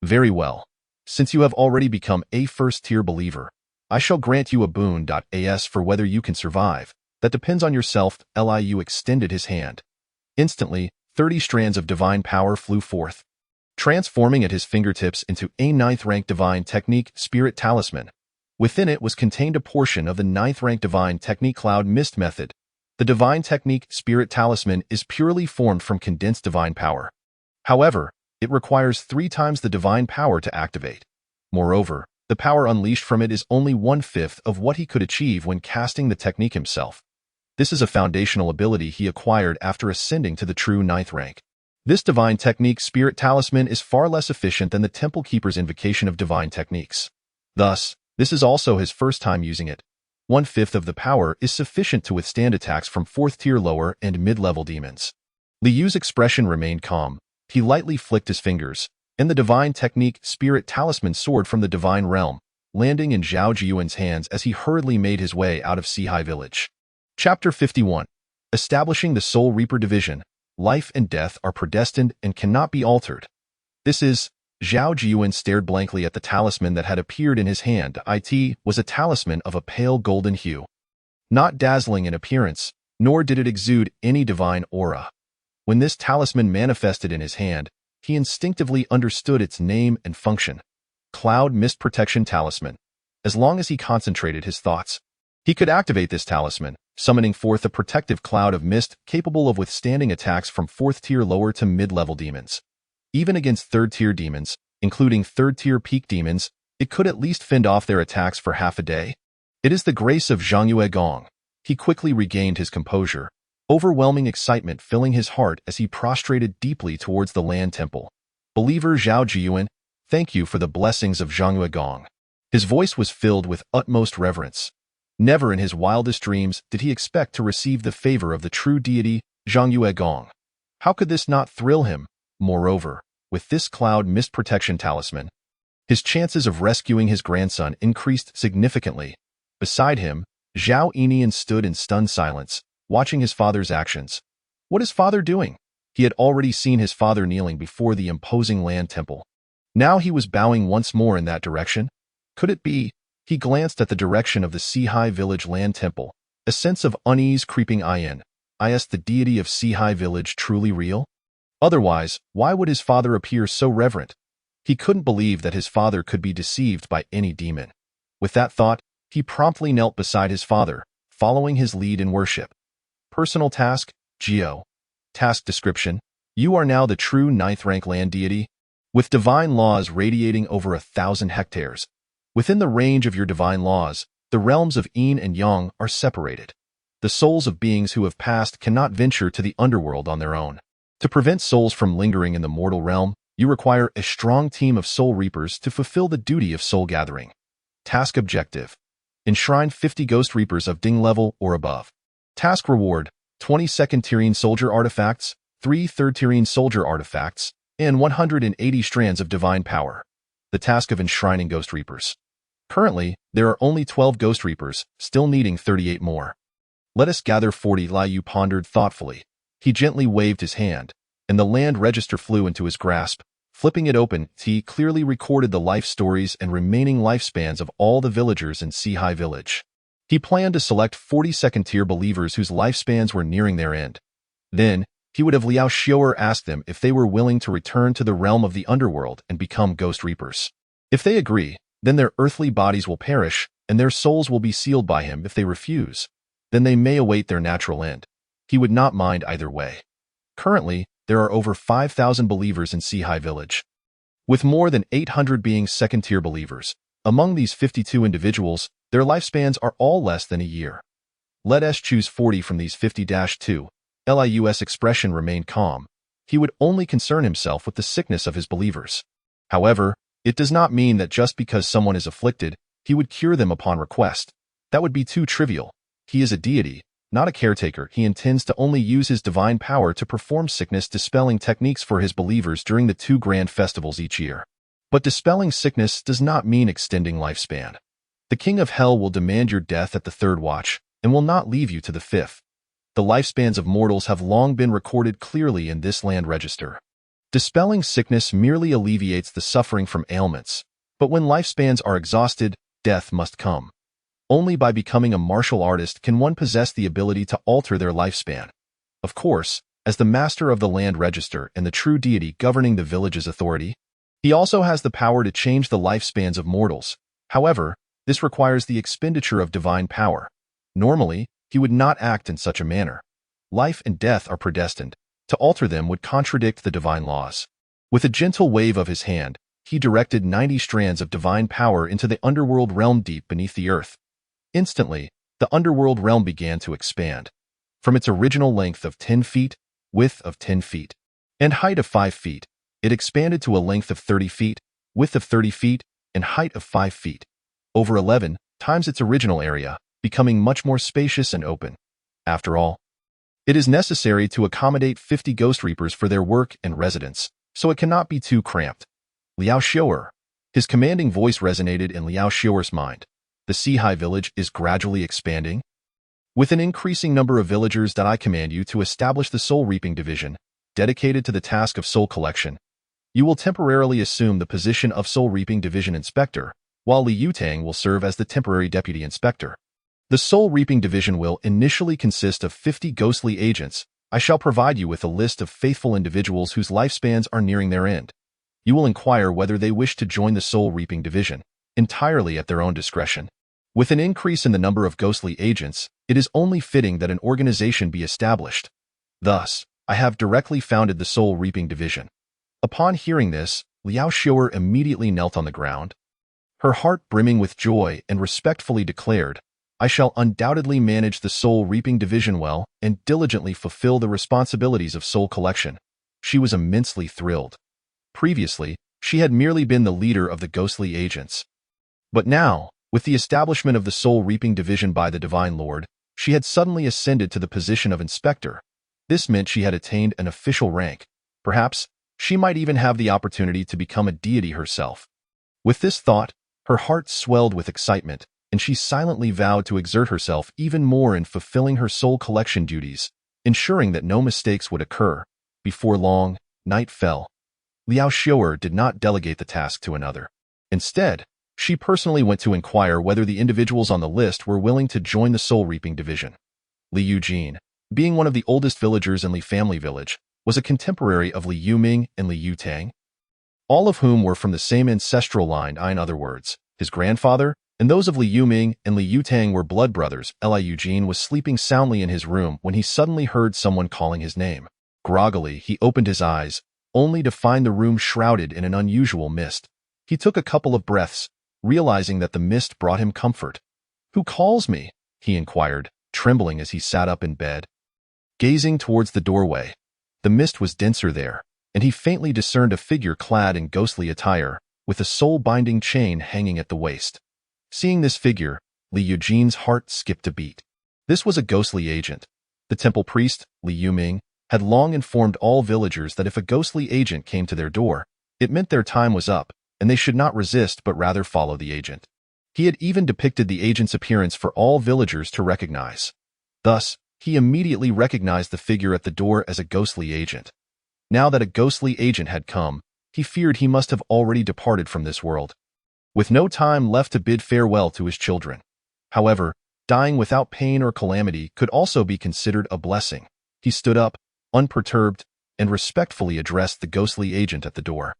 Very well. Since you have already become a first-tier believer, I shall grant you a boon. As for whether you can survive, that depends on yourself. Liu extended his hand. Instantly, 30 strands of divine power flew forth, transforming at his fingertips into a 9th-rank divine technique spirit talisman. Within it was contained a portion of the 9th-rank divine technique cloud mist method. The divine technique spirit talisman is purely formed from condensed divine power. However, it requires 3 times the divine power to activate. Moreover, the power unleashed from it is only 1/5 of what he could achieve when casting the technique himself. This is a foundational ability he acquired after ascending to the true 9th rank. This divine technique spirit talisman is far less efficient than the Temple Keeper's invocation of divine techniques. Thus, this is also his first time using it. 1/5 of the power is sufficient to withstand attacks from 4th-tier lower and mid-level demons. Liu's expression remained calm. He lightly flicked his fingers, and the divine technique spirit talisman soared from the divine realm, landing in Zhao Jiyuan's hands as he hurriedly made his way out of Sihai Village. Chapter 51. Establishing the Soul Reaper Division. Life and death are predestined and cannot be altered. This is... Zhao Jiyuan stared blankly at the talisman that had appeared in his hand. It was a talisman of a pale golden hue. Not dazzling in appearance, nor did it exude any divine aura. When this talisman manifested in his hand, he instinctively understood its name and function. Cloud Mist Protection Talisman. As long as he concentrated his thoughts, he could activate this talisman, summoning forth a protective cloud of mist capable of withstanding attacks from 4th-tier lower to mid-level demons. Even against 3rd-tier demons, including 3rd-tier peak demons, it could at least fend off their attacks for half a day. It is the grace of Zhang Yuegong. He quickly regained his composure, overwhelming excitement filling his heart as he prostrated deeply towards the Land Temple. Believer Zhao Jiyuan, thank you for the blessings of Zhang Yuegong. His voice was filled with utmost reverence. Never in his wildest dreams did he expect to receive the favor of the true deity, Zhang Yuegong. How could this not thrill him? Moreover, with this cloud mist protection talisman, his chances of rescuing his grandson increased significantly. Beside him, Zhao Enian stood in stunned silence, watching his father's actions. What is father doing? He had already seen his father kneeling before the imposing Land Temple. Now he was bowing once more in that direction. Could it be? He glanced at the direction of the Sihai Village Land Temple, a sense of unease creeping in. Is the deity of Sihai Village truly real? Otherwise, why would his father appear so reverent? He couldn't believe that his father could be deceived by any demon. With that thought, he promptly knelt beside his father, following his lead in worship. Personal task, Geo. Task description, you are now the true 9th-rank land deity, with divine laws radiating over 1,000 hectares. Within the range of your divine laws, the realms of Yin and Yang are separated. The souls of beings who have passed cannot venture to the underworld on their own. To prevent souls from lingering in the mortal realm, you require a strong team of soul reapers to fulfill the duty of soul gathering. Task objective. Enshrine 50 ghost reapers of Ding level or above. Task reward, 20 2nd-tier soldier artifacts, 3 3rd-tier soldier artifacts, and 180 strands of divine power. The task of enshrining ghost reapers. Currently, there are only 12 ghost reapers, still needing 38 more. Let us gather 40. Liu pondered thoughtfully. He gently waved his hand, and the land register flew into his grasp. Flipping it open, he clearly recorded the life stories and remaining lifespans of all the villagers in Sihai Village. He planned to select 40 2nd-tier believers whose lifespans were nearing their end. Then, he would have Liao Xiu'er ask them if they were willing to return to the realm of the underworld and become ghost reapers. If they agree, then their earthly bodies will perish, and their souls will be sealed by him. If they refuse, then they may await their natural end. He would not mind either way. Currently, there are over 5,000 believers in Sihai Village, with more than 800 being 2nd-tier believers. Among these 52 individuals, their lifespans are all less than a year. Let us choose 40 from these 50-2. Liu's expression remained calm. He would only concern himself with the sickness of his believers. However, it does not mean that just because someone is afflicted, he would cure them upon request. That would be too trivial. He is a deity, not a caretaker. He intends to only use his divine power to perform sickness-dispelling techniques for his believers during the 2 grand festivals each year. But dispelling sickness does not mean extending lifespan. The King of Hell will demand your death at the 3rd watch. and will not leave you to the fifth. The lifespans of mortals have long been recorded clearly in this land register. Dispelling sickness merely alleviates the suffering from ailments, but when lifespans are exhausted, death must come. Only by becoming a martial artist can one possess the ability to alter their lifespan. Of course, as the master of the land register and the true deity governing the village's authority, he also has the power to change the lifespans of mortals. However, this requires the expenditure of divine power. Normally, he would not act in such a manner. Life and death are predestined. To alter them would contradict the divine laws. With a gentle wave of his hand, he directed 90 strands of divine power into the underworld realm deep beneath the earth. Instantly, the underworld realm began to expand. From its original length of 10 feet, width of 10 feet, and height of 5 feet, it expanded to a length of 30 feet, width of 30 feet, and height of 5 feet, over 11 times its original area, becoming much more spacious and open. After all, it is necessary to accommodate 50 Ghost Reapers for their work and residence, so it cannot be too cramped. Liao Xiu'er. His commanding voice resonated in Liao Xiu'er's mind. The Sihai village is gradually expanding. With an increasing number of villagers that I command you to establish the Soul Reaping Division, dedicated to the task of soul collection, you will temporarily assume the position of Soul Reaping Division Inspector, while Li Yutang will serve as the temporary Deputy Inspector. The Soul Reaping Division will initially consist of 50 ghostly agents. I shall provide you with a list of faithful individuals whose lifespans are nearing their end. You will inquire whether they wish to join the Soul Reaping Division, entirely at their own discretion. With an increase in the number of ghostly agents, it is only fitting that an organization be established. Thus, I have directly founded the Soul Reaping Division. Upon hearing this, Liao Xiu'er immediately knelt on the ground. Her heart brimming with joy and respectfully declared, I shall undoubtedly manage the Soul Reaping Division well and diligently fulfill the responsibilities of soul collection. She was immensely thrilled. Previously, she had merely been the leader of the ghostly agents. But now, with the establishment of the Soul Reaping Division by the Divine Lord, she had suddenly ascended to the position of inspector. This meant she had attained an official rank. Perhaps, she might even have the opportunity to become a deity herself. With this thought, her heart swelled with excitement, and she silently vowed to exert herself even more in fulfilling her soul collection duties, ensuring that no mistakes would occur. Before long, night fell. Liao Xiu'er did not delegate the task to another. Instead, she personally went to inquire whether the individuals on the list were willing to join the Soul Reaping Division. Li Yujin, being one of the oldest villagers in Li family village, was a contemporary of Li Yuming and Li Yutang, all of whom were from the same ancestral line. In other words, his grandfather, and those of Li Yuming and Li Yutang were blood brothers. Li Yujin was sleeping soundly in his room when he suddenly heard someone calling his name. Groggily, he opened his eyes, only to find the room shrouded in an unusual mist. He took a couple of breaths, realizing that the mist brought him comfort. "Who calls me?" he inquired, trembling as he sat up in bed. Gazing towards the doorway, the mist was denser there, and he faintly discerned a figure clad in ghostly attire, with a soul-binding chain hanging at the waist. Seeing this figure, Li Yujin's heart skipped a beat. This was a ghostly agent. The temple priest, Li Yuming, had long informed all villagers that if a ghostly agent came to their door, it meant their time was up, and they should not resist but rather follow the agent. He had even depicted the agent's appearance for all villagers to recognize. Thus, he immediately recognized the figure at the door as a ghostly agent. Now that a ghostly agent had come, he feared he must have already departed from this world, with no time left to bid farewell to his children. However, dying without pain or calamity could also be considered a blessing. He stood up, unperturbed, and respectfully addressed the ghostly agent at the door.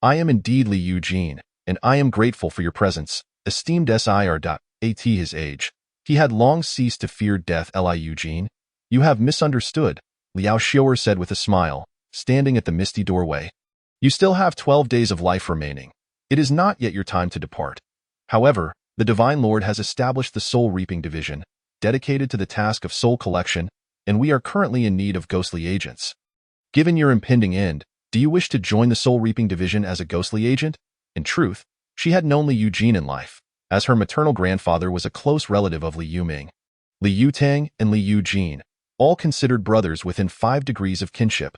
"I am indeed Li Yujin, and I am grateful for your presence, esteemed Sir. At his age, he had long ceased to fear death. Li Yujin, you have misunderstood," Liao Xiu'er said with a smile, standing at the misty doorway. "You still have 12 days of life remaining. It is not yet your time to depart. However, the Divine Lord has established the Soul Reaping Division, dedicated to the task of soul collection, and we are currently in need of ghostly agents. Given your impending end, do you wish to join the Soul Reaping Division as a ghostly agent?" In truth, she had known Li Yujin in life, as her maternal grandfather was a close relative of Li Yuming. Li Yutang and Li Yujin, all considered brothers within 5 degrees of kinship.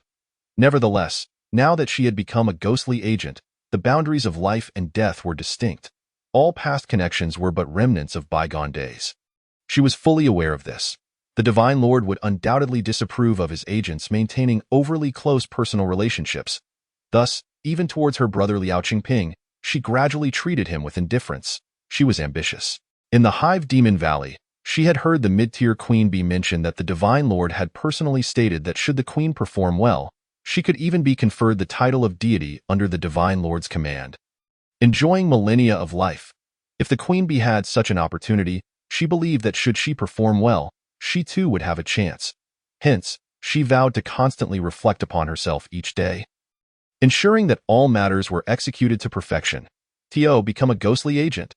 Nevertheless, now that she had become a ghostly agent, the boundaries of life and death were distinct. All past connections were but remnants of bygone days. She was fully aware of this. The Divine Lord would undoubtedly disapprove of his agents maintaining overly close personal relationships. Thus, even towards her brother Liao Qingping, she gradually treated him with indifference. She was ambitious. In the Hive Demon Valley, she had heard the mid-tier Queen Bee mention that the Divine Lord had personally stated that should the Queen perform well, she could even be conferred the title of deity under the Divine Lord's command. Enjoying millennia of life. If the Queen Bee had such an opportunity, she believed that should she perform well, she too would have a chance. Hence, she vowed to constantly reflect upon herself each day, ensuring that all matters were executed to perfection. Tio become a ghostly agent.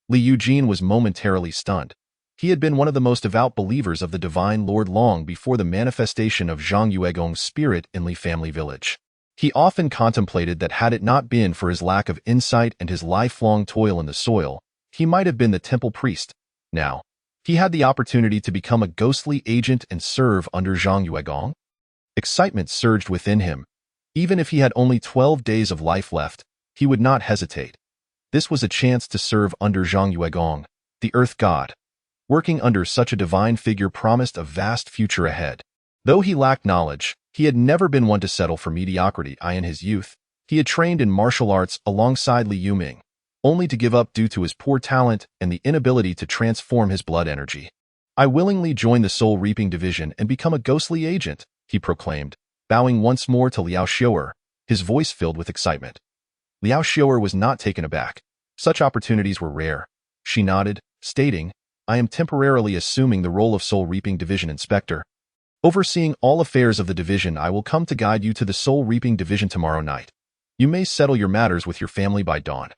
Li Eugene was momentarily stunned. He had been one of the most devout believers of the Divine Lord long before the manifestation of Zhang Yuegong's spirit in Li family village. He often contemplated that had it not been for his lack of insight and his lifelong toil in the soil, he might have been the temple priest. Now, he had the opportunity to become a ghostly agent and serve under Zhang Yuegong. Excitement surged within him. Even if he had only 12 days of life left, he would not hesitate. This was a chance to serve under Zhang Yuegong, the Earth God. Working under such a divine figure promised a vast future ahead. Though he lacked knowledge, he had never been one to settle for mediocrity. In his youth, he had trained in martial arts alongside Li Yuming, only to give up due to his poor talent and the inability to transform his blood energy. I willingly join the Soul Reaping Division and become a ghostly agent, he proclaimed, bowing once more to Liao Xiu'er, his voice filled with excitement. Liao Xiu'er was not taken aback. Such opportunities were rare. She nodded, stating, I am temporarily assuming the role of Soul Reaping Division Inspector. Overseeing all affairs of the division, I will come to guide you to the Soul Reaping Division tomorrow night. You may settle your matters with your family by dawn.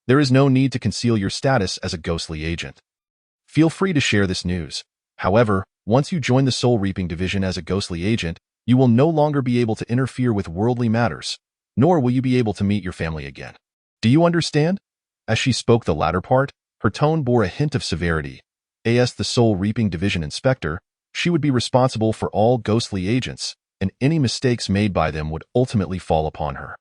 There is no need to conceal your status as a ghostly agent. Feel free to share this news. However, once you join the Soul Reaping Division as a ghostly agent, you will no longer be able to interfere with worldly matters, nor will you be able to meet your family again. Do you understand? As she spoke the latter part, her tone bore a hint of severity. As the Soul Reaping Division Inspector, she would be responsible for all ghostly agents, and any mistakes made by them would ultimately fall upon her.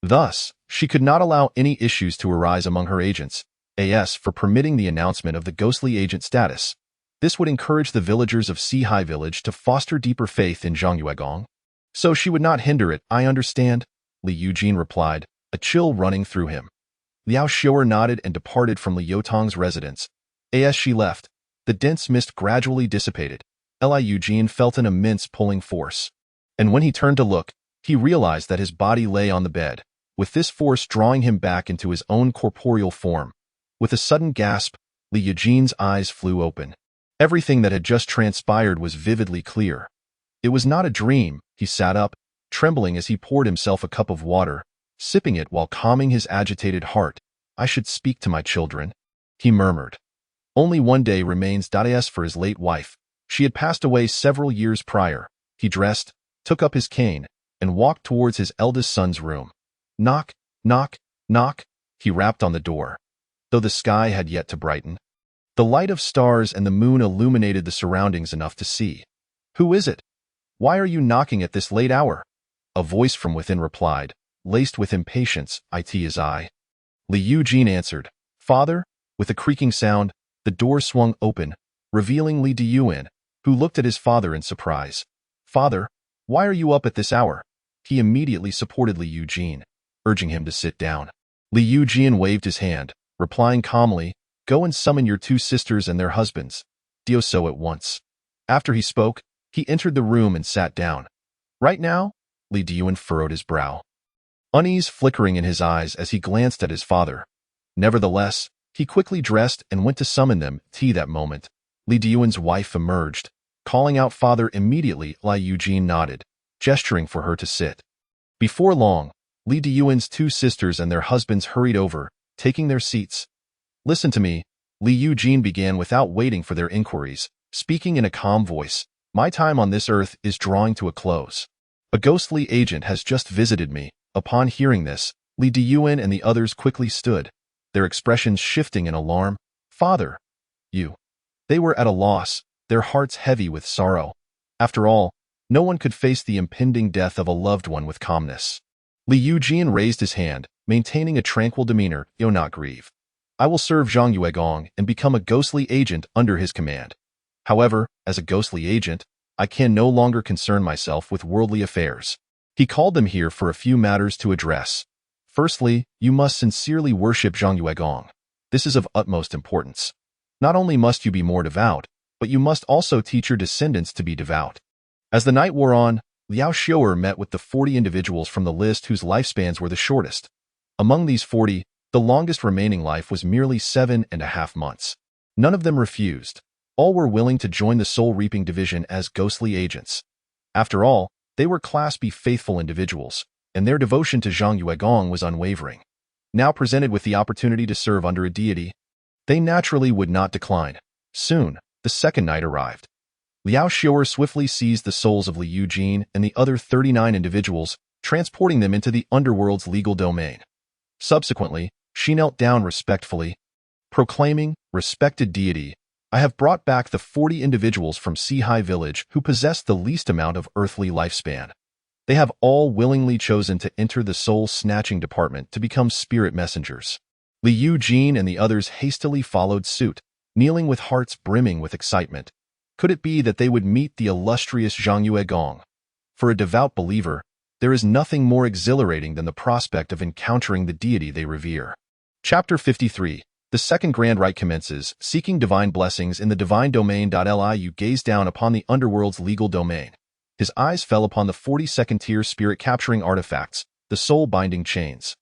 Thus, she could not allow any issues to arise among her agents, for permitting the announcement of the ghostly agent status. This would encourage the villagers of Sihai Village to foster deeper faith in Zhang Yuegong. So she would not hinder it. I understand, Li Eugene replied, a chill running through him. Liao Xiu'er nodded and departed from Li Yotong's residence. As she left, the dense mist gradually dissipated. Li Eugene felt an immense pulling force. And when he turned to look, he realized that his body lay on the bed, with this force drawing him back into his own corporeal form. With a sudden gasp, Li Eugene's eyes flew open. Everything that had just transpired was vividly clear. It was not a dream. He sat up, trembling as he poured himself a cup of water, sipping it while calming his agitated heart. I should speak to my children, he murmured. Only one day remains for his late wife. She had passed away several years prior. He dressed, took up his cane, and walked towards his eldest son's room. Knock, knock, knock, he rapped on the door. Though the sky had yet to brighten, the light of stars and the moon illuminated the surroundings enough to see. Who is it? Why are you knocking at this late hour? A voice from within replied, laced with impatience. It is I. Li Eugene answered. Father? With a creaking sound, the door swung open, revealing Li Diyuan, who looked at his father in surprise. Father, why are you up at this hour? He immediately supported Li Eugene, urging him to sit down. Li Eugene waved his hand, replying calmly, Go and summon your two sisters and their husbands. Do so at once. After he spoke, he entered the room and sat down. Right now? Li Diyuan furrowed his brow, unease flickering in his eyes as he glanced at his father. Nevertheless, he quickly dressed and went to summon them. That moment, Li Diyuan's wife emerged, calling out father immediately. Li Eugene nodded, gesturing for her to sit. Before long, Li Diyuan's two sisters and their husbands hurried over, taking their seats. Listen to me, Li Eugene began without waiting for their inquiries, speaking in a calm voice. My time on this earth is drawing to a close. A ghostly agent has just visited me. Upon hearing this, Li Diyuan and the others quickly stood, their expressions shifting in alarm. Father, you. They were at a loss, their hearts heavy with sorrow. After all, no one could face the impending death of a loved one with calmness. Li Eugene raised his hand, maintaining a tranquil demeanor. Do not grieve. I will serve Zhang Yuegong and become a ghostly agent under his command. However, as a ghostly agent, I can no longer concern myself with worldly affairs. He called them here for a few matters to address. Firstly, you must sincerely worship Zhang Yuegong. This is of utmost importance. Not only must you be more devout, but you must also teach your descendants to be devout. As the night wore on, Liao Xiu'er met with the 40 individuals from the list whose lifespans were the shortest. Among these 40, the longest remaining life was merely 7.5 months. None of them refused. All were willing to join the Soul Reaping Division as ghostly agents. After all, they were Class B faithful individuals, and their devotion to Zhang Yuegong was unwavering. Now presented with the opportunity to serve under a deity, they naturally would not decline. Soon, the second night arrived. Liao Xiu'er swiftly seized the souls of Li Yujin and the other 39 individuals, transporting them into the underworld's legal domain. Subsequently, she knelt down respectfully, proclaiming, "Respected deity, I have brought back the 40 individuals from Sihai village who possess the least amount of earthly lifespan. They have all willingly chosen to enter the soul-snatching department to become spirit messengers." Li Yujin and the others hastily followed suit, kneeling with hearts brimming with excitement. Could it be that they would meet the illustrious Zhang Yuegong? For a devout believer, there is nothing more exhilarating than the prospect of encountering the deity they revere. Chapter 53. The second grand rite commences, seeking divine blessings in the divine domain. Liu gazed down upon the underworld's legal domain. His eyes fell upon the 42nd-tier spirit-capturing artifacts, the soul-binding chains.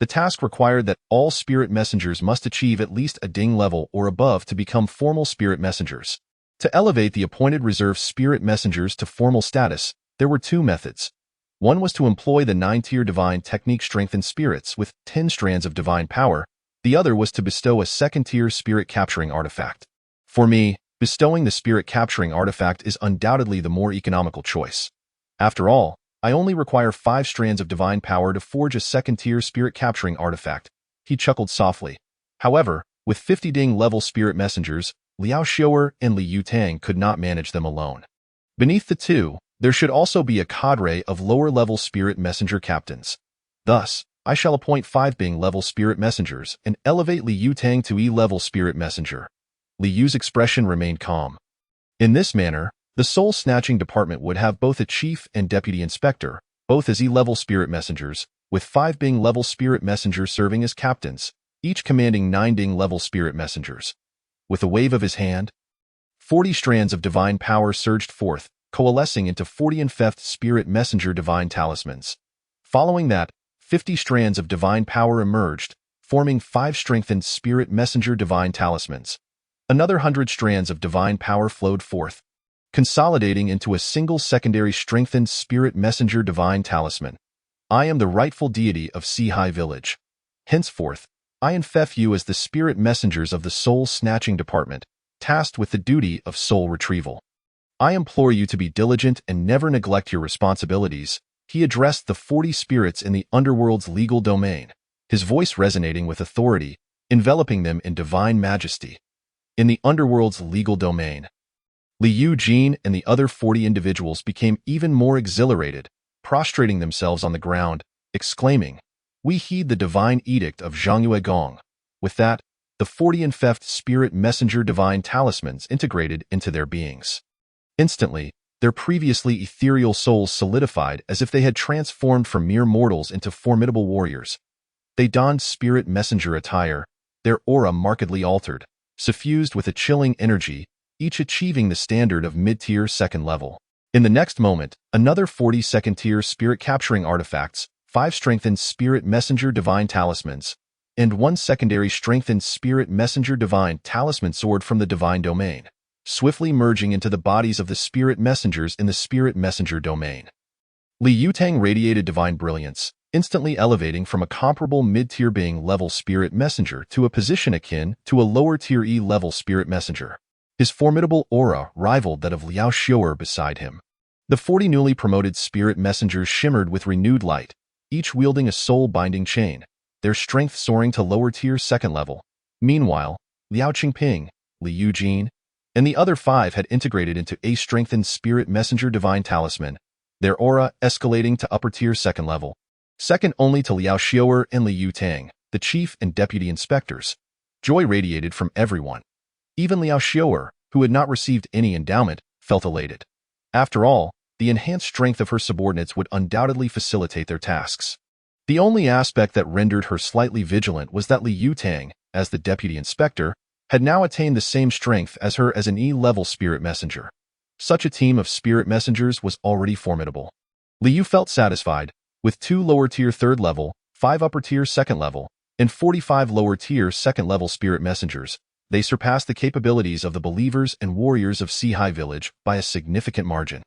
The task required that all spirit messengers must achieve at least a ding level or above to become formal spirit messengers. To elevate the appointed reserve spirit messengers to formal status, there were two methods. One was to employ the 9-tier divine technique Strengthen Spirits with 10 strands of divine power. The other was to bestow a second-tier spirit-capturing artifact. For me, bestowing the spirit-capturing artifact is undoubtedly the more economical choice. After all, I only require 5 strands of divine power to forge a second-tier spirit-capturing artifact. He chuckled softly. However, with 50 ding-level spirit messengers, Liao Xiu'er and Li Yutang could not manage them alone. Beneath the two, there should also be a cadre of lower-level spirit messenger captains. Thus, I shall appoint 5 Bing-level spirit messengers and elevate Li Yutang to E-level spirit messenger. Li Yu's expression remained calm. In this manner, the soul-snatching department would have both a chief and deputy inspector, both as E-level spirit messengers, with 5 Bing-level spirit messengers serving as captains, each commanding 9 Ding-level spirit messengers. With a wave of his hand, 40 strands of divine power surged forth, coalescing into 40 Enfeft spirit messenger divine talismans. Following that, 50 strands of divine power emerged, forming 5 strengthened spirit messenger divine talismans. Another 100 strands of divine power flowed forth, consolidating into a single secondary strengthened spirit messenger divine talisman. I am the rightful deity of Sihai village. Henceforth, I enfeff you as the spirit messengers of the soul-snatching department, tasked with the duty of soul retrieval. I implore you to be diligent and never neglect your responsibilities. He addressed the 40 spirits in the underworld's legal domain, his voice resonating with authority, enveloping them in divine majesty. In the underworld's legal domain, Li Yujin and the other 40 individuals became even more exhilarated, prostrating themselves on the ground, exclaiming, "We heed the divine edict of Zhang Yuegong." With that, the 40 Enfeft spirit messenger divine talismans integrated into their beings. Instantly, their previously ethereal souls solidified as if they had transformed from mere mortals into formidable warriors. They donned spirit messenger attire, their aura markedly altered, suffused with a chilling energy, each achieving the standard of mid-tier second level. In the next moment, another 40 second-tier spirit-capturing artifacts, 5 strengthened spirit messenger divine talismans, and 1 secondary strengthened spirit messenger divine talisman soared from the divine domain, swiftly merging into the bodies of the spirit messengers in the spirit messenger domain. Li Yutang radiated divine brilliance, instantly elevating from a comparable mid-tier Bing-level spirit messenger to a position akin to a lower-tier E-level spirit messenger. His formidable aura rivaled that of Liao Xiu'er beside him. The 40 newly promoted spirit messengers shimmered with renewed light, each wielding a soul-binding chain, their strength soaring to lower-tier second level. Meanwhile, Liao Qingping, Li Yujin, and the other 5 had integrated into a strengthened spirit messenger divine talisman, their aura escalating to upper-tier second level. Second only to Liao Xiu'er and Li Yutang, the chief and deputy inspectors. Joy radiated from everyone. Even Liao Xiu'er, who had not received any endowment, felt elated. After all, the enhanced strength of her subordinates would undoubtedly facilitate their tasks. The only aspect that rendered her slightly vigilant was that Li Yutang, as the deputy inspector, had now attained the same strength as her as an E-level spirit messenger. Such a team of spirit messengers was already formidable. Li Yu felt satisfied, with 2 lower-tier 3rd level, 5 upper-tier 2nd level, and 45 lower-tier 2nd level spirit messengers. They surpassed the capabilities of the believers and warriors of Sihai Village by a significant margin.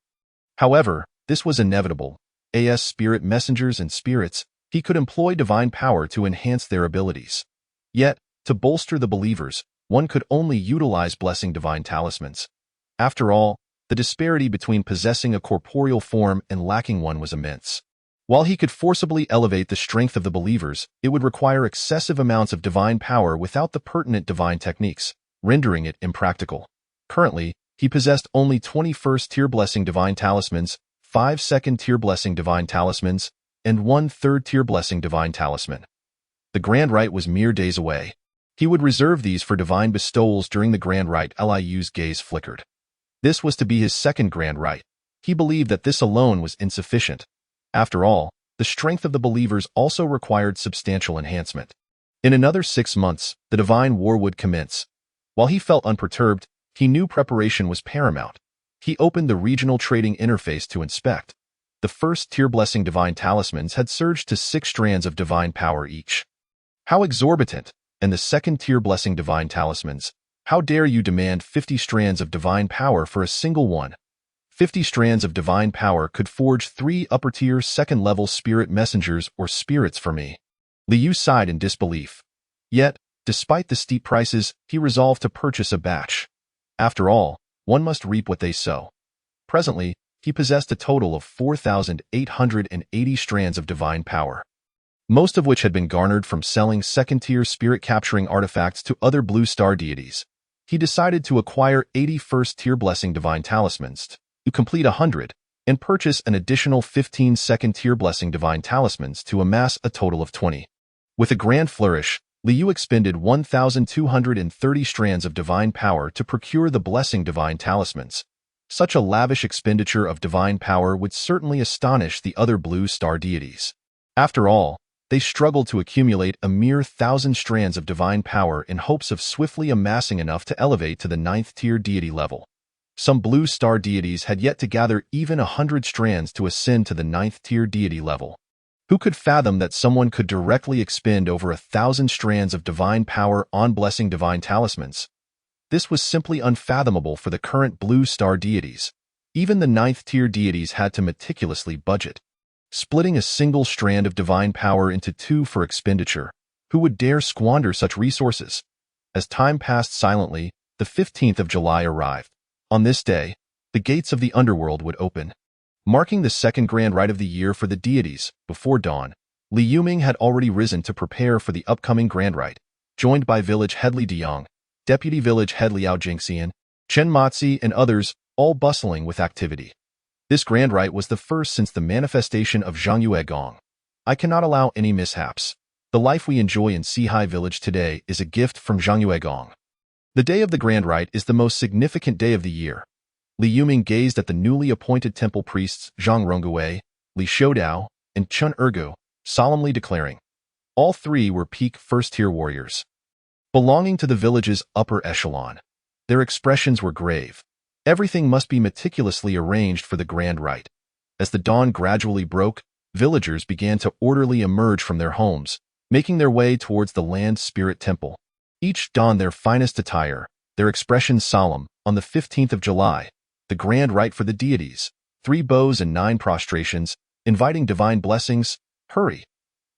However, this was inevitable. As spirit messengers and spirits, he could employ divine power to enhance their abilities. Yet, to bolster the believers, one could only utilize blessing divine talismans. After all, the disparity between possessing a corporeal form and lacking one was immense. While he could forcibly elevate the strength of the believers, it would require excessive amounts of divine power without the pertinent divine techniques, rendering it impractical. Currently, he possessed only 21st-tier blessing divine talismans, 5 2nd-tier blessing divine talismans, and 1 3rd-tier blessing divine talisman. The Grand Rite was mere days away. He would reserve these for divine bestowals during the Grand Rite. Liu's gaze flickered. This was to be his 2nd Grand Rite. He believed that this alone was insufficient. After all, the strength of the believers also required substantial enhancement. In another 6 months, the divine war would commence. While he felt unperturbed, he knew preparation was paramount. He opened the regional trading interface to inspect. The 1st-tier blessing divine talismans had surged to 6 strands of divine power each. How exorbitant! And the 2nd-tier blessing divine talismans, how dare you demand 50 strands of divine power for a single one? 50 strands of divine power could forge 3 upper-tier 2nd-level spirit messengers or spirits for me. Li Yu sighed in disbelief. Yet, despite the steep prices, he resolved to purchase a batch. After all, one must reap what they sow. Presently, he possessed a total of 4,880 strands of divine power, most of which had been garnered from selling 2nd-tier spirit-capturing artifacts to other blue star deities. He decided to acquire 81st-tier blessing divine talismans, to complete 100, and purchase an additional 15 2nd-tier blessing divine talismans to amass a total of 20. With a grand flourish, Li Yu expended 1,230 strands of divine power to procure the blessing divine talismans. Such a lavish expenditure of divine power would certainly astonish the other blue star deities. After all, they struggled to accumulate a mere 1,000 strands of divine power in hopes of swiftly amassing enough to elevate to the 9th-tier deity level. Some blue star deities had yet to gather even 100 strands to ascend to the 9th-tier deity level. Who could fathom that someone could directly expend over 1,000 strands of divine power on blessing divine talismans? This was simply unfathomable for the current blue star deities. Even the 9th-tier deities had to meticulously budget, splitting a single strand of divine power into 2 for expenditure. Who would dare squander such resources? As time passed silently, the 15th of July arrived. On this day, the gates of the underworld would open. Marking the 2nd Grand Rite of the year for the deities, before dawn, Li Yuming had already risen to prepare for the upcoming Grand Rite, joined by village head Li Diyang, deputy village head Liao Jingxian, Chen Matzi, and others, all bustling with activity. This Grand Rite was the first since the manifestation of Zhang Yuegong. I cannot allow any mishaps. The life we enjoy in Sihai Village today is a gift from Zhang Yuegong. The day of the Grand Rite is the most significant day of the year. Li Yuming gazed at the newly appointed temple priests Zhang Rongui, Li Shoudao, and Chun Ergu, solemnly declaring. All 3 were peak 1st-tier warriors, belonging to the village's upper echelon. Their expressions were grave. Everything must be meticulously arranged for the Grand Rite. As the dawn gradually broke, villagers began to orderly emerge from their homes, making their way towards the land spirit temple. Each donned their finest attire, their expressions solemn. On the 15th of July, the Grand Rite for the deities, 3 bows and 9 prostrations, inviting divine blessings. Hurry!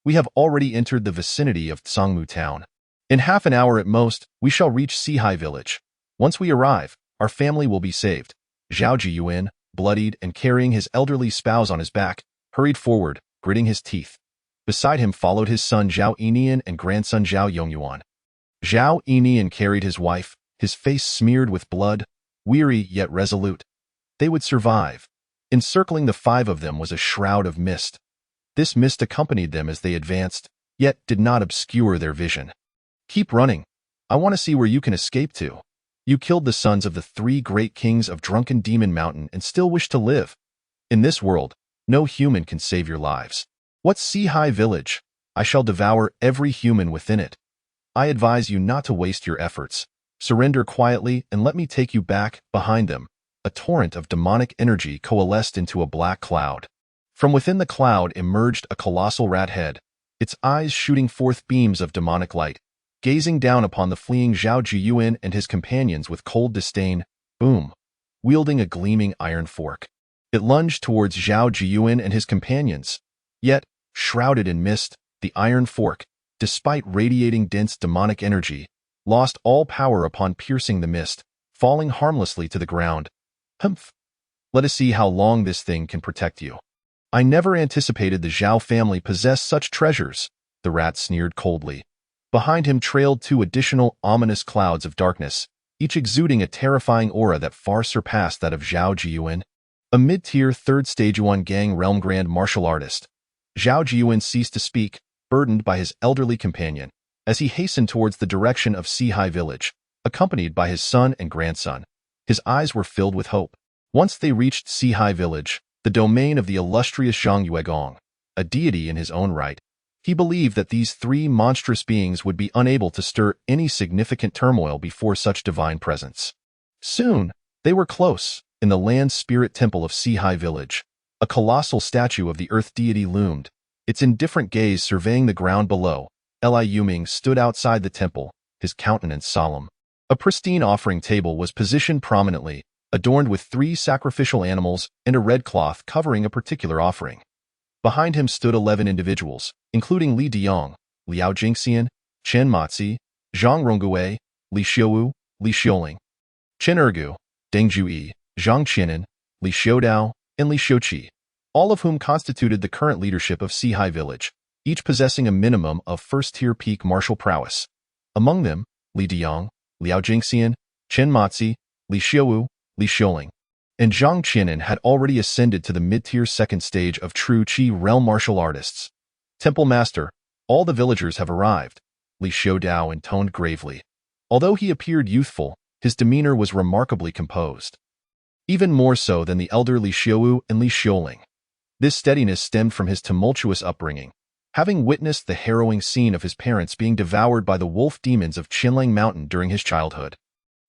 We have already entered the vicinity of Tsangmu town. In half an hour at most, we shall reach Sihai Village. Once we arrive, our family will be saved. Zhao Jiyuan, bloodied and carrying his elderly spouse on his back, hurried forward, gritting his teeth. Beside him followed his son Zhao Yinian and grandson Zhao Yongyuan. Zhao Yinian carried his wife, his face smeared with blood, weary yet resolute. They would survive. Encircling the 5 of them was a shroud of mist. This mist accompanied them as they advanced, yet did not obscure their vision. Keep running. I want to see where you can escape to. You killed the sons of the three great kings of Drunken Demon Mountain and still wish to live. In this world, no human can save your lives. What's Sea Village? I shall devour every human within it. I advise you not to waste your efforts. Surrender quietly and let me take you back. Behind them, a torrent of demonic energy coalesced into a black cloud. From within the cloud emerged a colossal rat head, its eyes shooting forth beams of demonic light, gazing down upon the fleeing Zhao Jiyuan and his companions with cold disdain. Boom! Wielding a gleaming iron fork, it lunged towards Zhao Jiyuan and his companions. Yet, shrouded in mist, the iron fork, despite radiating dense demonic energy, lost all power upon piercing the mist, falling harmlessly to the ground. Humph! Let us see how long this thing can protect you. I never anticipated the Zhao family possessed such treasures, the rat sneered coldly. Behind him trailed two additional ominous clouds of darkness, each exuding a terrifying aura that far surpassed that of Zhao Jiyuan. A mid-tier third-stage Yuan Gang realm grand martial artist. Zhao Jiyuan ceased to speak, burdened by his elderly companion, as he hastened towards the direction of Sea Village, accompanied by his son and grandson. His eyes were filled with hope. Once they reached Sea Village, the domain of the illustrious Zhang Yuegong, a deity in his own right, he believed that these three monstrous beings would be unable to stir any significant turmoil before such divine presence. Soon, they were close. In the land spirit temple of Sea Village, a colossal statue of the earth deity loomed, its indifferent gaze surveying the ground below. Li Yuming stood outside the temple, his countenance solemn. A pristine offering table was positioned prominently, adorned with 3 sacrificial animals and a red cloth covering a particular offering. Behind him stood 11 individuals, including Li Diyang, Liao Jingxian, Chen Matzi, Zhang Rongui, Li Xiuwu, Li Xiuling, Chen Ergu, Deng Zhuyi, Zhang Qianan, Li Xiudao, and Li Xiuqi, all of whom constituted the current leadership of Sea Village, each possessing a minimum of first-tier peak martial prowess. Among them, Li Diyang, Liao Jingxian, Chen Matzi, Li Xiuwu, Li Xiuling, and Zhang Qianan had already ascended to the mid-tier second stage of true Qi realm martial artists. Temple Master, all the villagers have arrived, Li Xiudao intoned gravely. Although he appeared youthful, his demeanor was remarkably composed. Even more so than the elder Li Xiuwu and Li Xiuling. This steadiness stemmed from his tumultuous upbringing, having witnessed the harrowing scene of his parents being devoured by the wolf demons of Qinlang Mountain during his childhood.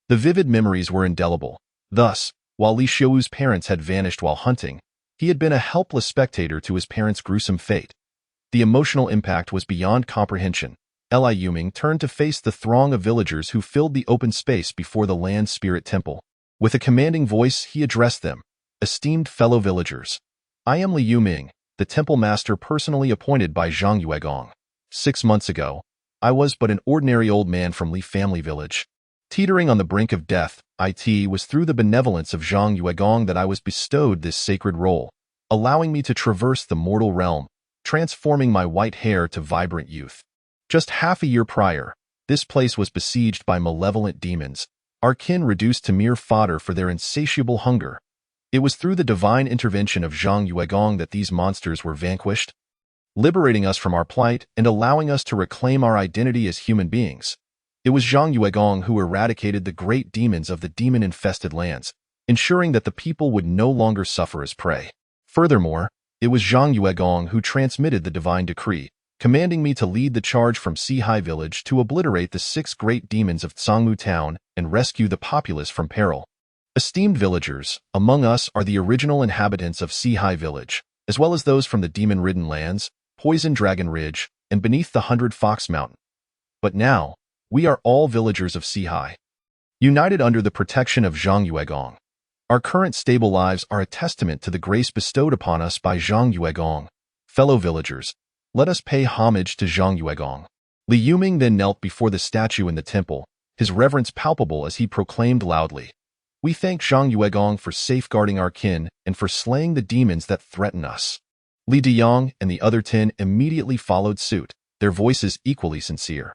The vivid memories were indelible. Thus, while Li Xiuwu's parents had vanished while hunting, he had been a helpless spectator to his parents' gruesome fate. The emotional impact was beyond comprehension. Li Yuming turned to face the throng of villagers who filled the open space before the land spirit temple. With a commanding voice, he addressed them. Esteemed fellow villagers, I am Li Yuming, the temple master personally appointed by Zhang Yuegong. 6 months ago, I was but an ordinary old man from Li family village. Teetering on the brink of death, it was through the benevolence of Zhang Yuegong that I was bestowed this sacred role, allowing me to traverse the mortal realm, transforming my white hair to vibrant youth. Just half a year prior, this place was besieged by malevolent demons, our kin reduced to mere fodder for their insatiable hunger. It was through the divine intervention of Zhang Yuegong that these monsters were vanquished, liberating us from our plight and allowing us to reclaim our identity as human beings. It was Zhang Yuegong who eradicated the great demons of the demon-infested lands, ensuring that the people would no longer suffer as prey. Furthermore, it was Zhang Yuegong who transmitted the divine decree, commanding me to lead the charge from Sea Village to obliterate the 6 great demons of Tsangmu Town and rescue the populace from peril. Esteemed villagers, among us are the original inhabitants of Sea Village, as well as those from the demon-ridden lands, Poison Dragon Ridge, and beneath the 100 Fox Mountain. But now, we are all villagers of Sea, united under the protection of Zhang Yuegong. Our current stable lives are a testament to the grace bestowed upon us by Zhang Yuegong. Fellow villagers, let us pay homage to Zhang Yuegong. Li Yuming then knelt before the statue in the temple, his reverence palpable as he proclaimed loudly, We thank Zhang Yuegong for safeguarding our kin and for slaying the demons that threaten us. Li Diyang and the other 10 immediately followed suit, their voices equally sincere.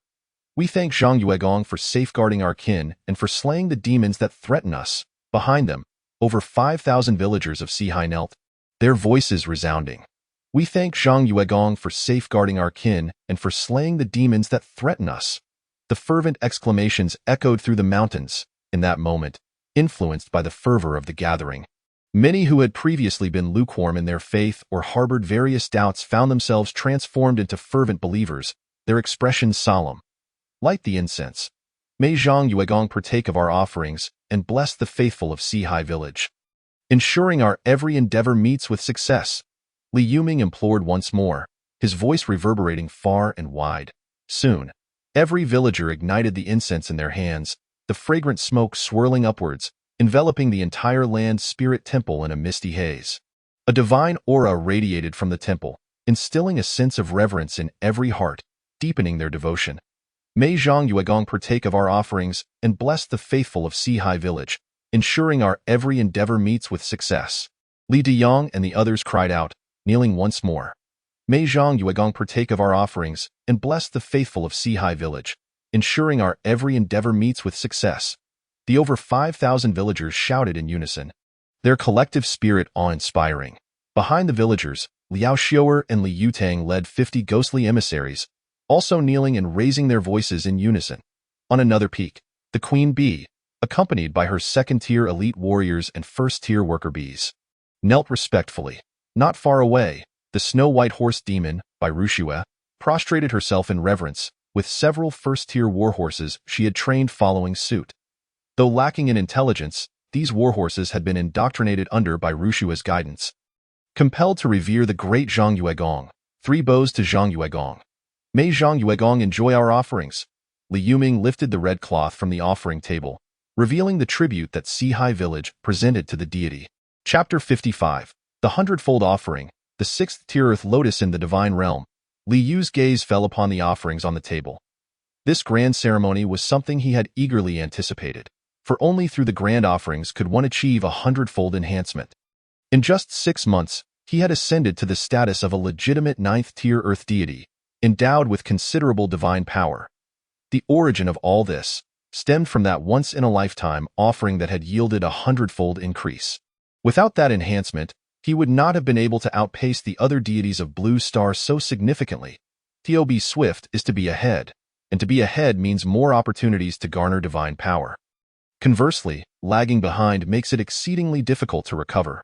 We thank Zhang Yuegong for safeguarding our kin and for slaying the demons that threaten us. Behind them, over 5,000 villagers of Sea knelt, their voices resounding. We thank Zhang Yuegong for safeguarding our kin and for slaying the demons that threaten us. The fervent exclamations echoed through the mountains, in that moment, influenced by the fervor of the gathering. Many who had previously been lukewarm in their faith or harbored various doubts found themselves transformed into fervent believers, their expressions solemn. Light the incense. May Zhang Yuegong partake of our offerings and bless the faithful of Sihai Village. Ensuring our every endeavor meets with success, Li Yuming implored once more, his voice reverberating far and wide. Soon, every villager ignited the incense in their hands, the fragrant smoke swirling upwards, enveloping the entire land spirit temple in a misty haze. A divine aura radiated from the temple, instilling a sense of reverence in every heart, deepening their devotion. May Zhang Yuegong partake of our offerings and bless the faithful of Sihai Village, ensuring our every endeavor meets with success. Li Deyong and the others cried out, kneeling once more. May Zhang Yuegong partake of our offerings and bless the faithful of Sihai Village, ensuring our every endeavor meets with success. The over 5,000 villagers shouted in unison, their collective spirit awe-inspiring. Behind the villagers, Liao Xiuer and Li Yutang led 50 ghostly emissaries, also kneeling and raising their voices in unison. On another peak, the Queen Bee, accompanied by her second-tier elite warriors and first-tier worker bees, knelt respectfully. Not far away, the Snow-White Horse Demon, by Rushue, prostrated herself in reverence, with several first-tier warhorses she had trained following suit. Though lacking in intelligence, these warhorses had been indoctrinated under by Rushue's guidance. Compelled to revere the great Zhang Yuegong, 3 bows to Zhang Yuegong. May Zhang Yuegong enjoy our offerings. Li Yuming lifted the red cloth from the offering table, revealing the tribute that Sihai Village presented to the deity. Chapter 55. The Hundredfold Offering, the 6th-tier Earth Lotus in the Divine Realm. Li Yu's gaze fell upon the offerings on the table. This grand ceremony was something he had eagerly anticipated, for only through the grand offerings could one achieve a hundredfold enhancement. In just 6 months, he had ascended to the status of a legitimate 9th-tier Earth deity, endowed with considerable divine power. The origin of all this stemmed from that once-in-a-lifetime offering that had yielded a hundredfold increase. Without that enhancement, he would not have been able to outpace the other deities of Blue Star so significantly. To be swift is to be ahead, and to be ahead means more opportunities to garner divine power. Conversely, lagging behind makes it exceedingly difficult to recover.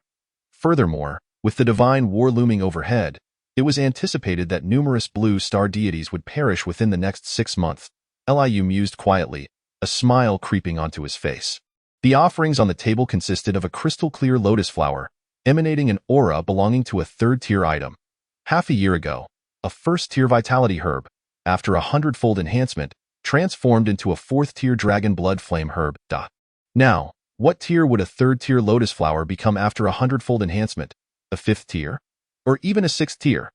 Furthermore, with the divine war looming overhead, it was anticipated that numerous Blue Star deities would perish within the next 6 months. Liu mused quietly, a smile creeping onto his face. The offerings on the table consisted of a crystal-clear lotus flower, emanating an aura belonging to a 3rd-tier item. Half a year ago, a 1st-tier vitality herb, after a hundredfold enhancement, transformed into a 4th-tier dragon blood flame herb. Now, what tier would a 3rd-tier lotus flower become after a hundredfold enhancement? A 5th tier? Or even a 6th tier?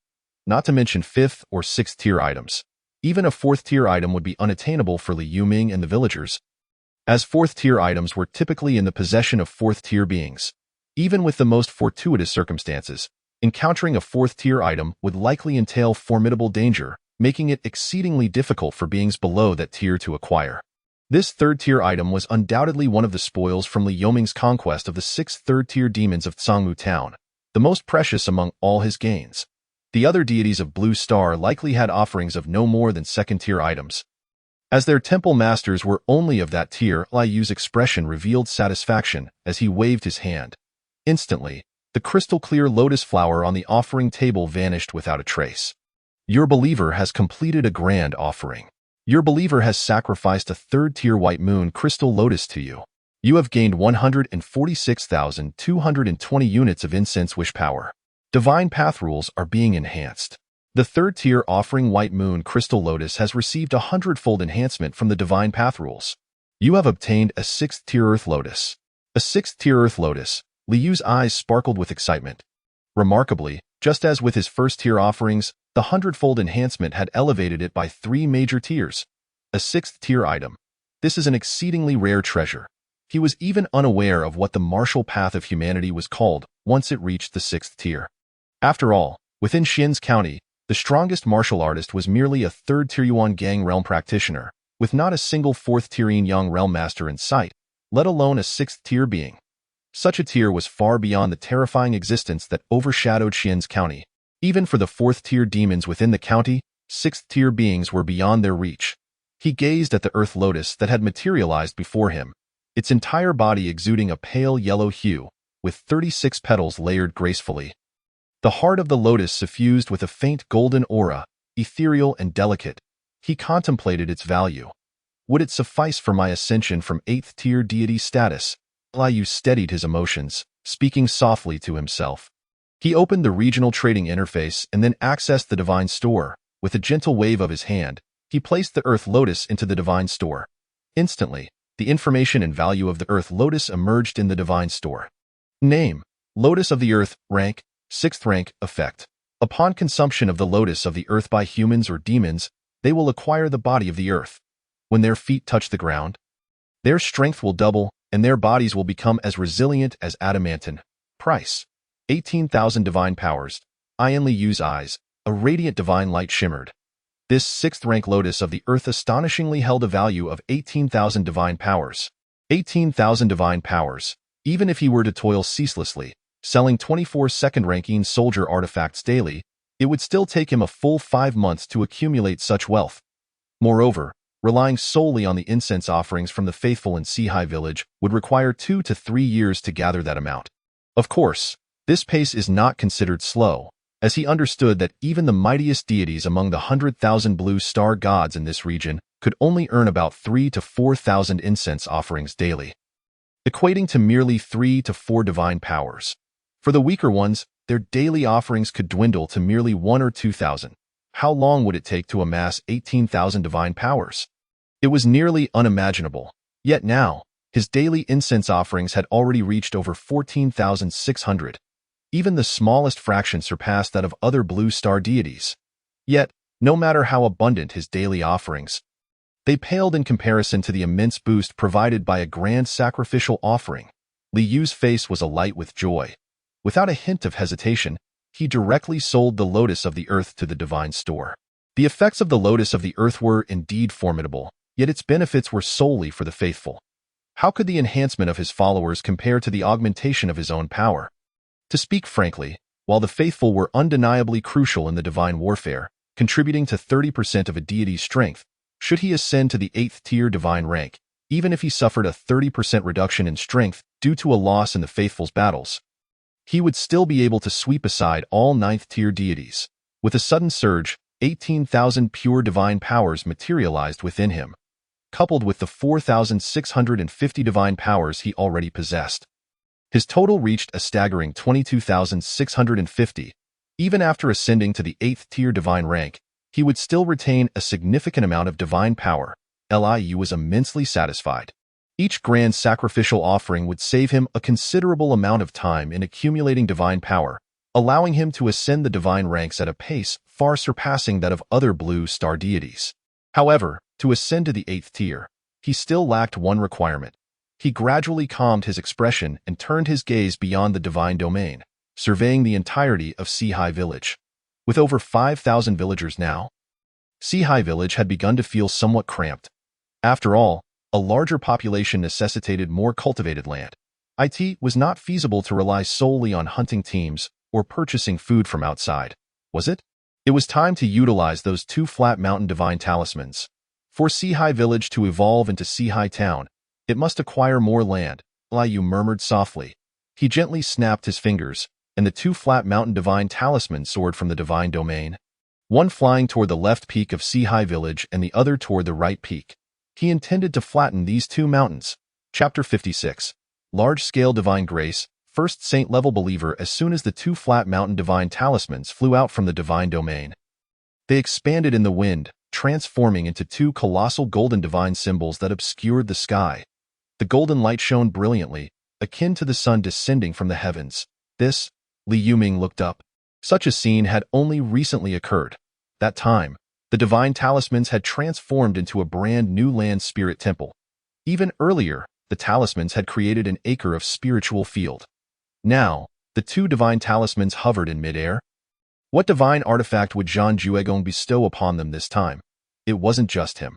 Not to mention 5th or 6th tier items. Even a 4th tier item would be unattainable for Li Yuming and the villagers, as 4th tier items were typically in the possession of 4th tier beings. Even with the most fortuitous circumstances, encountering a 4th tier item would likely entail formidable danger, making it exceedingly difficult for beings below that tier to acquire. This 3rd-tier item was undoubtedly one of the spoils from Li Yuming's conquest of the 6 3rd-tier demons of Tsangmu Town, the most precious among all his gains. The other deities of Blue Star likely had offerings of no more than 2nd-tier items. As their temple masters were only of that tier, Liu's expression revealed satisfaction as he waved his hand. Instantly, the crystal-clear lotus flower on the offering table vanished without a trace. Your believer has completed a grand offering. Your believer has sacrificed a 3rd-tier white moon crystal lotus to you. You have gained 146,220 units of incense wish power. Divine path rules are being enhanced. The 3rd-tier offering white moon crystal lotus has received a hundredfold enhancement from the divine path rules. You have obtained a 6th-tier earth lotus. A 6th-tier earth lotus. Liu's eyes sparkled with excitement. Remarkably, just as with his first-tier offerings, the hundredfold enhancement had elevated it by 3 major tiers. A 6th-tier item. This is an exceedingly rare treasure. He was even unaware of what the martial path of humanity was called once it reached the 6th tier. After all, within Xin's county, the strongest martial artist was merely a 3rd-tier Yuan Gang realm practitioner, with not a single 4th-tier Yin Yang realm master in sight, let alone a 6th-tier being. Such a tier was far beyond the terrifying existence that overshadowed Xin's county. Even for the 4th-tier demons within the county, 6th-tier beings were beyond their reach. He gazed at the earth lotus that had materialized before him, its entire body exuding a pale yellow hue, with 36 petals layered gracefully. The heart of the lotus suffused with a faint golden aura, ethereal and delicate. He contemplated its value. Would it suffice for my ascension from 8th-tier deity status? Liu steadied his emotions, speaking softly to himself. He opened the regional trading interface and then accessed the divine store. With a gentle wave of his hand, he placed the Earth Lotus into the divine store. Instantly, the information and value of the Earth Lotus emerged in the divine store. Name: Lotus of the Earth. Rank: 6th rank. Effect: upon consumption of the Lotus of the Earth by humans or demons, they will acquire the body of the Earth. When their feet touch the ground, their strength will double, and their bodies will become as resilient as adamantine. Price: 18,000 divine powers. Ian Liu's eyes, a radiant divine light shimmered. This 6th rank Lotus of the Earth astonishingly held a value of 18,000 divine powers. 18,000 divine powers. Even if he were to toil ceaselessly, selling 24 second-ranking soldier artifacts daily, it would still take him a full 5 months to accumulate such wealth. Moreover, relying solely on the incense offerings from the faithful in Sihai village would require 2 to 3 years to gather that amount. Of course, this pace is not considered slow, as he understood that even the mightiest deities among the 100,000 blue star gods in this region could only earn about 3 to 4,000 incense offerings daily, equating to merely 3 to 4 divine powers. For the weaker ones, their daily offerings could dwindle to merely 1 or 2,000. How long would it take to amass 18,000 divine powers? It was nearly unimaginable. Yet now, his daily incense offerings had already reached over 14,600. Even the smallest fraction surpassed that of other blue star deities. Yet, no matter how abundant his daily offerings, they paled in comparison to the immense boost provided by a grand sacrificial offering. Liu's face was alight with joy. Without a hint of hesitation, he directly sold the Lotus of the Earth to the divine store. The effects of the Lotus of the Earth were indeed formidable, yet its benefits were solely for the faithful. How could the enhancement of his followers compare to the augmentation of his own power? To speak frankly, while the faithful were undeniably crucial in the divine warfare, contributing to 30% of a deity's strength, should he ascend to the 8th-tier divine rank, even if he suffered a 30% reduction in strength due to a loss in the faithful's battles, he would still be able to sweep aside all 9th-tier deities. With a sudden surge, 18,000 pure divine powers materialized within him, coupled with the 4,650 divine powers he already possessed. His total reached a staggering 22,650. Even after ascending to the 8th-tier divine rank, he would still retain a significant amount of divine power. Liu was immensely satisfied. Each grand sacrificial offering would save him a considerable amount of time in accumulating divine power, allowing him to ascend the divine ranks at a pace far surpassing that of other blue star deities. However, to ascend to the 8th tier, he still lacked one requirement. He gradually calmed his expression and turned his gaze beyond the divine domain, surveying the entirety of Sihai village. With over 5,000 villagers now, Sihai village had begun to feel somewhat cramped. After all, a larger population necessitated more cultivated land. It was not feasible to rely solely on hunting teams or purchasing food from outside, was it? It was time to utilize those 2 flat mountain divine talismans. For Sihai village to evolve into Sihai town, it must acquire more land, Liu murmured softly. He gently snapped his fingers, and the 2 flat mountain divine talismans soared from the divine domain, one flying toward the left peak of Sihai village and the other toward the right peak. He intended to flatten these 2 mountains. Chapter 56. Large-scale divine grace, first saint-level believer. As soon as the 2 flat mountain divine talismans flew out from the divine domain, they expanded in the wind, transforming into 2 colossal golden divine symbols that obscured the sky. The golden light shone brilliantly, akin to the sun descending from the heavens. This, Li Yuming looked up. Such a scene had only recently occurred. That time, the divine talismans had transformed into a brand new land spirit temple. Even earlier, the talismans had created an acre of spiritual field. Now, the 2 divine talismans hovered in midair. What divine artifact would Zhang Juegong bestow upon them this time? It wasn't just him.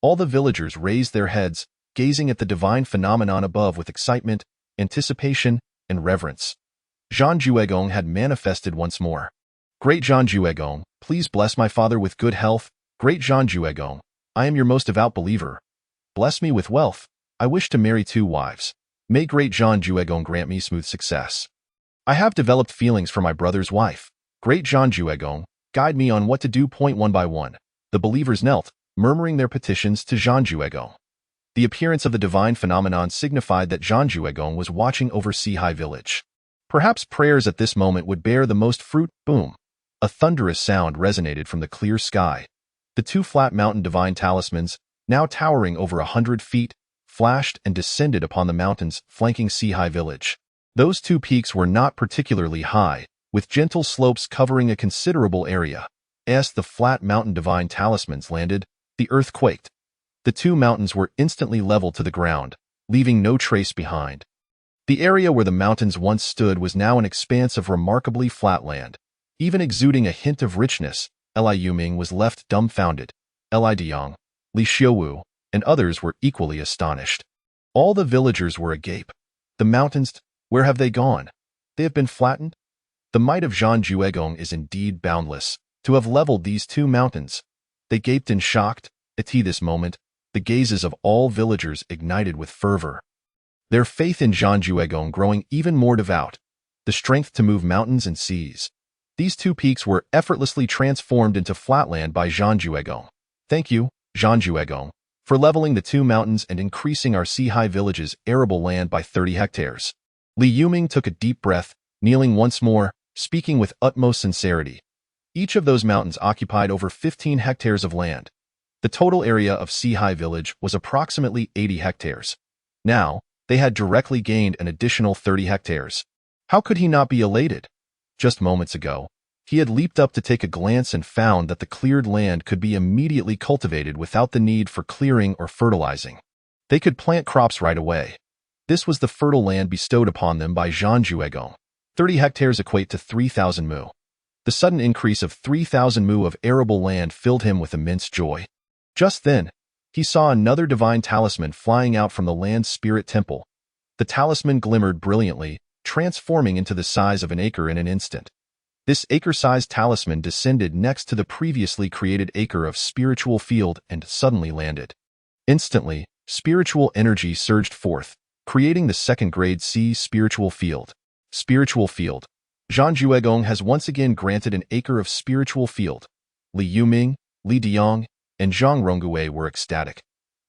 All the villagers raised their heads, gazing at the divine phenomenon above with excitement, anticipation, and reverence. Zhang Juegong had manifested once more. Great Zhang Juegong, please bless my father with good health. Great Zhang Juegong, I am your most devout believer. Bless me with wealth. I wish to marry 2 wives. May great Zhang Juegong grant me smooth success. I have developed feelings for my brother's wife. Great Zhang Juegong, guide me on what to do. One by one, the believers knelt, murmuring their petitions to Zhang Juegong. The appearance of the divine phenomenon signified that Zhang Juegong was watching over Sihai village. Perhaps prayers at this moment would bear the most fruit. Boom! A thunderous sound resonated from the clear sky. The 2 flat mountain divine talismans, now towering over 100 feet, flashed and descended upon the mountains flanking Sihai village. Those 2 peaks were not particularly high, with gentle slopes covering a considerable area. As the flat mountain divine talismans landed, the earth quaked. The 2 mountains were instantly leveled to the ground, leaving no trace behind. The area where the mountains once stood was now an expanse of remarkably flat land, even exuding a hint of richness. Li Yuming was left dumbfounded. Li Diang, Li Xiuwu, and others were equally astonished. All the villagers were agape. The mountains, where have they gone? They have been flattened? The might of Zhang Juegong is indeed boundless. To have leveled these 2 mountains. They gaped in shocked. At this moment, the gazes of all villagers ignited with fervor. Their faith in Zhang Juegong growing even more devout. The strength to move mountains and seas. These 2 peaks were effortlessly transformed into flatland by Zhang Juegong. Thank you, Zhang Juegong, for leveling the 2 mountains and increasing our Sihai village's arable land by 30 hectares. Li Yuming took a deep breath, kneeling once more, speaking with utmost sincerity. Each of those mountains occupied over 15 hectares of land. The total area of Sihai village was approximately 80 hectares. Now, they had directly gained an additional 30 hectares. How could he not be elated? Just moments ago, he had leaped up to take a glance and found that the cleared land could be immediately cultivated without the need for clearing or fertilizing. They could plant crops right away. This was the fertile land bestowed upon them by Zhang Juegong. 30 hectares equate to 3,000 mu. The sudden increase of 3,000 mu of arable land filled him with immense joy. Just then, he saw another divine talisman flying out from the land spirit temple. The talisman glimmered brilliantly, transforming into the size of an acre in an instant. This acre-sized talisman descended next to the previously created acre of spiritual field and suddenly landed. Instantly, spiritual energy surged forth, creating the 2nd grade C spiritual field. Spiritual field. Zhang Juegong has once again granted an acre of spiritual field. Li Yuming, Li Diang, and Zhang Rongui were ecstatic.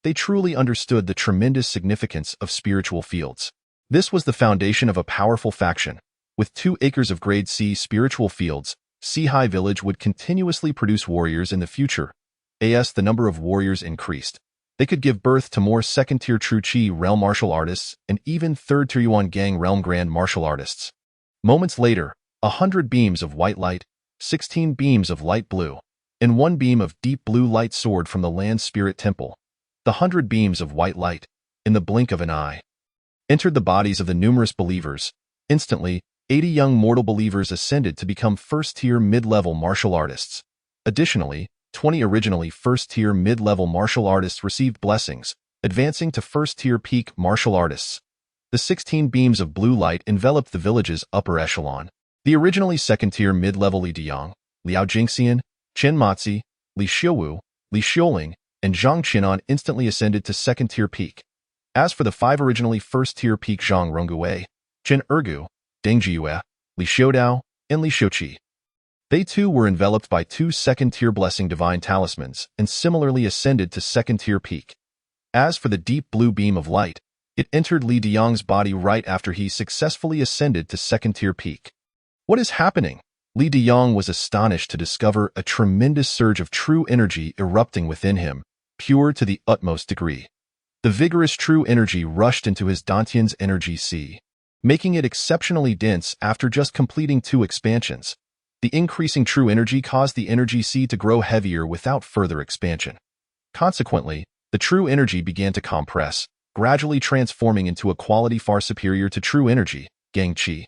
They truly understood the tremendous significance of spiritual fields. This was the foundation of a powerful faction. With 2 acres of grade C spiritual fields, Sihai village would continuously produce warriors in the future. As the number of warriors increased, they could give birth to more 2nd-tier True Qi realm martial artists and even 3rd-tier Yuan Gang realm grand martial artists. Moments later, 100 beams of white light, 16 beams of light blue, and 1 beam of deep blue light soared from the land spirit temple. The 100 beams of white light, in the blink of an eye, entered the bodies of the numerous believers. Instantly, 80 young mortal believers ascended to become 1st-tier mid-level martial artists. Additionally, 20 originally 1st-tier mid-level martial artists received blessings, advancing to 1st-tier peak martial artists. The 16 beams of blue light enveloped the village's upper echelon. The originally 2nd-tier mid-level Li Diang, Liao Jingxian, Chen Matzi, Li Xiuwu, Li Xiuling, and Zhang Qinan instantly ascended to 2nd-tier peak. As for the 5 originally 1st-tier peak Zhang Rongui, Chen Ergu, Deng Jiyue, Li Xiudao, and Li Xiuqi, they too were enveloped by 2 2nd-tier blessing divine talismans and similarly ascended to 2nd-tier peak. As for the deep blue beam of light, it entered Li Diang's body right after he successfully ascended to 2nd-tier peak. What is happening? Li Diang was astonished to discover a tremendous surge of true energy erupting within him, pure to the utmost degree. The vigorous true energy rushed into his Dantian's energy sea, making it exceptionally dense after just completing 2 expansions. The increasing true energy caused the energy sea to grow heavier without further expansion. Consequently, the true energy began to compress, gradually transforming into a quality far superior to true energy, Gang Qi.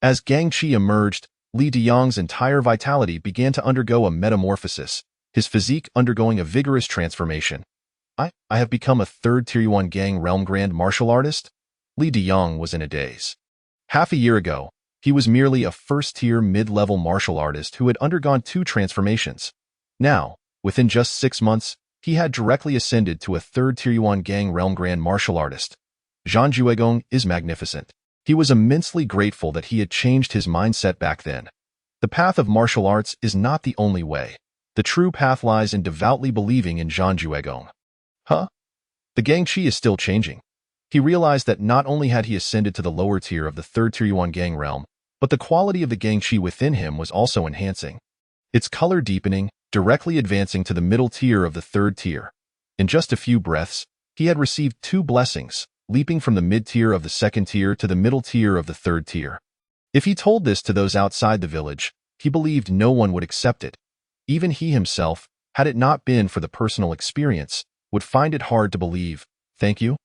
As Gang Qi emerged, Li Diang's entire vitality began to undergo a metamorphosis, his physique undergoing a vigorous transformation. I have become a 3rd-tier Yuan Gang realm grand martial artist? Li Diang was in a daze. Half a year ago, he was merely a 1st-tier mid-level martial artist who had undergone 2 transformations. Now, within just 6 months, He had directly ascended to a third-tier Yuan Gang realm grand martial artist. Zhang Juegong is magnificent. He was immensely grateful that he had changed his mindset back then. The path of martial arts is not the only way. The true path lies in devoutly believing in Zhang Juegong. Huh? The Gang Chi is still changing. He realized that not only had he ascended to the lower tier of the third-tier Yuan Gang realm, but the quality of the Gang Chi within him was also enhancing. Its color deepening, directly advancing to the middle tier of the third tier. In just a few breaths, he had received 2 blessings, leaping from the mid-tier of the second tier to the middle tier of the third tier. If he told this to those outside the village, he believed no one would accept it. Even he himself, had it not been for the personal experience, would find it hard to believe. Thank you,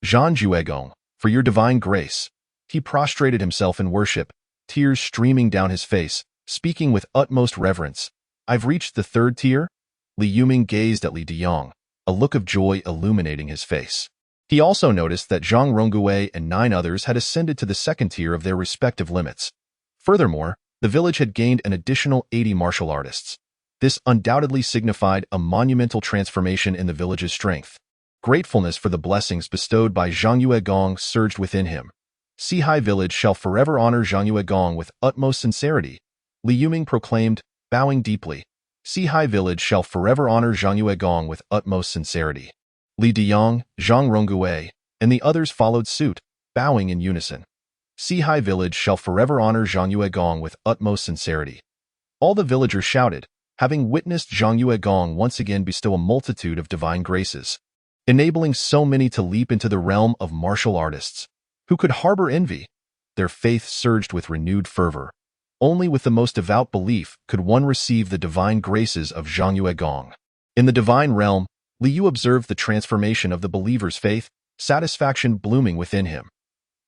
Zhang Juegong, for your divine grace. He prostrated himself in worship, tears streaming down his face, speaking with utmost reverence. I've reached the third tier? Li Yuming gazed at Li Diyang, a look of joy illuminating his face. He also noticed that Zhang Rongui and 9 others had ascended to the second tier of their respective limits. Furthermore, the village had gained an additional 80 martial artists. This undoubtedly signified a monumental transformation in the village's strength. Gratefulness for the blessings bestowed by Zhang Yuegong surged within him. Sihai Village shall forever honor Zhang Yuegong with utmost sincerity, Li Yuming proclaimed, bowing deeply. Sihai Village shall forever honor Zhang Yuegong with utmost sincerity. Li Diyang, Zhang Rongui, and the others followed suit, bowing in unison. Sihai Village shall forever honor Zhang Yuegong with utmost sincerity. All the villagers shouted, having witnessed Zhang Yuegong once again bestow a multitude of divine graces, enabling so many to leap into the realm of martial artists. Who could harbor envy? Their faith surged with renewed fervor. Only with the most devout belief could one receive the divine graces of Zhang Yuegong. In the divine realm, Li Yu observed the transformation of the believer's faith, satisfaction blooming within him.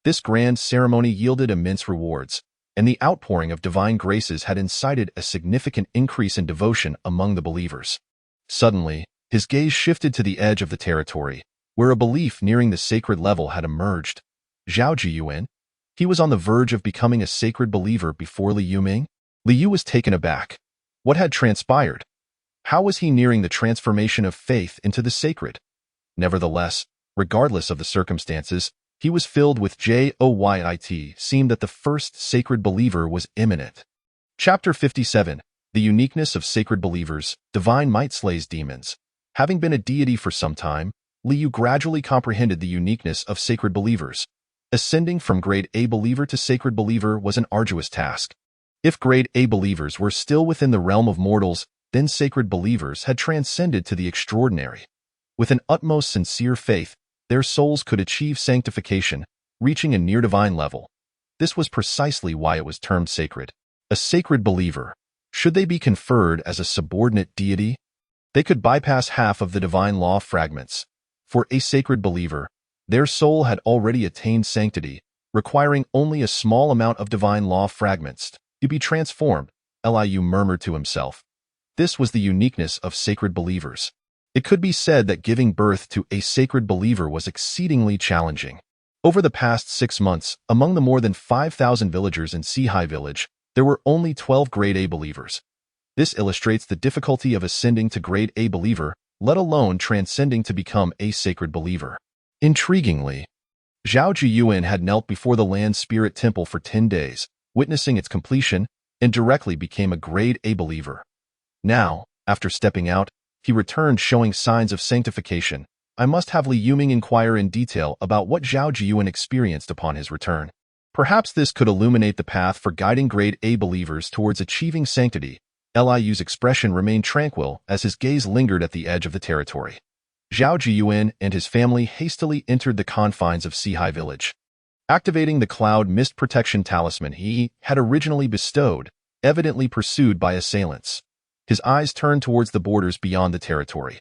This grand ceremony yielded immense rewards, and the outpouring of divine graces had incited a significant increase in devotion among the believers. Suddenly, his gaze shifted to the edge of the territory, where a belief nearing the sacred level had emerged. Zhao Jiyuan? He was on the verge of becoming a sacred believer before Li Yuming? Li Yu was taken aback. What had transpired? How was he nearing the transformation of faith into the sacred? Nevertheless, regardless of the circumstances, he was filled with joy. Seemed that the first sacred believer was imminent. Chapter 57. The Uniqueness of Sacred Believers. Divine Might Slays Demons. Having been a deity for some time, Li Yu gradually comprehended the uniqueness of sacred believers. Ascending from grade A believer to sacred believer was an arduous task. If grade A believers were still within the realm of mortals, then sacred believers had transcended to the extraordinary. With an utmost sincere faith, their souls could achieve sanctification, reaching a near-divine level. This was precisely why it was termed sacred. A sacred believer. Should they be conferred as a subordinate deity? They could bypass half of the divine law fragments. For a sacred believer, their soul had already attained sanctity, requiring only a small amount of divine law fragments to be transformed. Liu murmured to himself. This was the uniqueness of sacred believers. It could be said that giving birth to a sacred believer was exceedingly challenging. Over the past 6 months, among the more than 5,000 villagers in Sihai Village, there were only 12 grade A believers. This illustrates the difficulty of ascending to grade A believer, let alone transcending to become a sacred believer. Intriguingly, Zhao Jiyuan had knelt before the Land Spirit Temple for 10 days, witnessing its completion, and directly became a grade A believer. Now, after stepping out, he returned showing signs of sanctification. I must have Li Yuming inquire in detail about what Zhao Jiyuan experienced upon his return. Perhaps this could illuminate the path for guiding grade A believers towards achieving sanctity. Liu's expression remained tranquil as his gaze lingered at the edge of the territory. Zhao Jiyuan and his family hastily entered the confines of Sihai Village. Activating the Cloud Mist Protection Talisman he had originally bestowed, evidently pursued by assailants. His eyes turned towards the borders beyond the territory.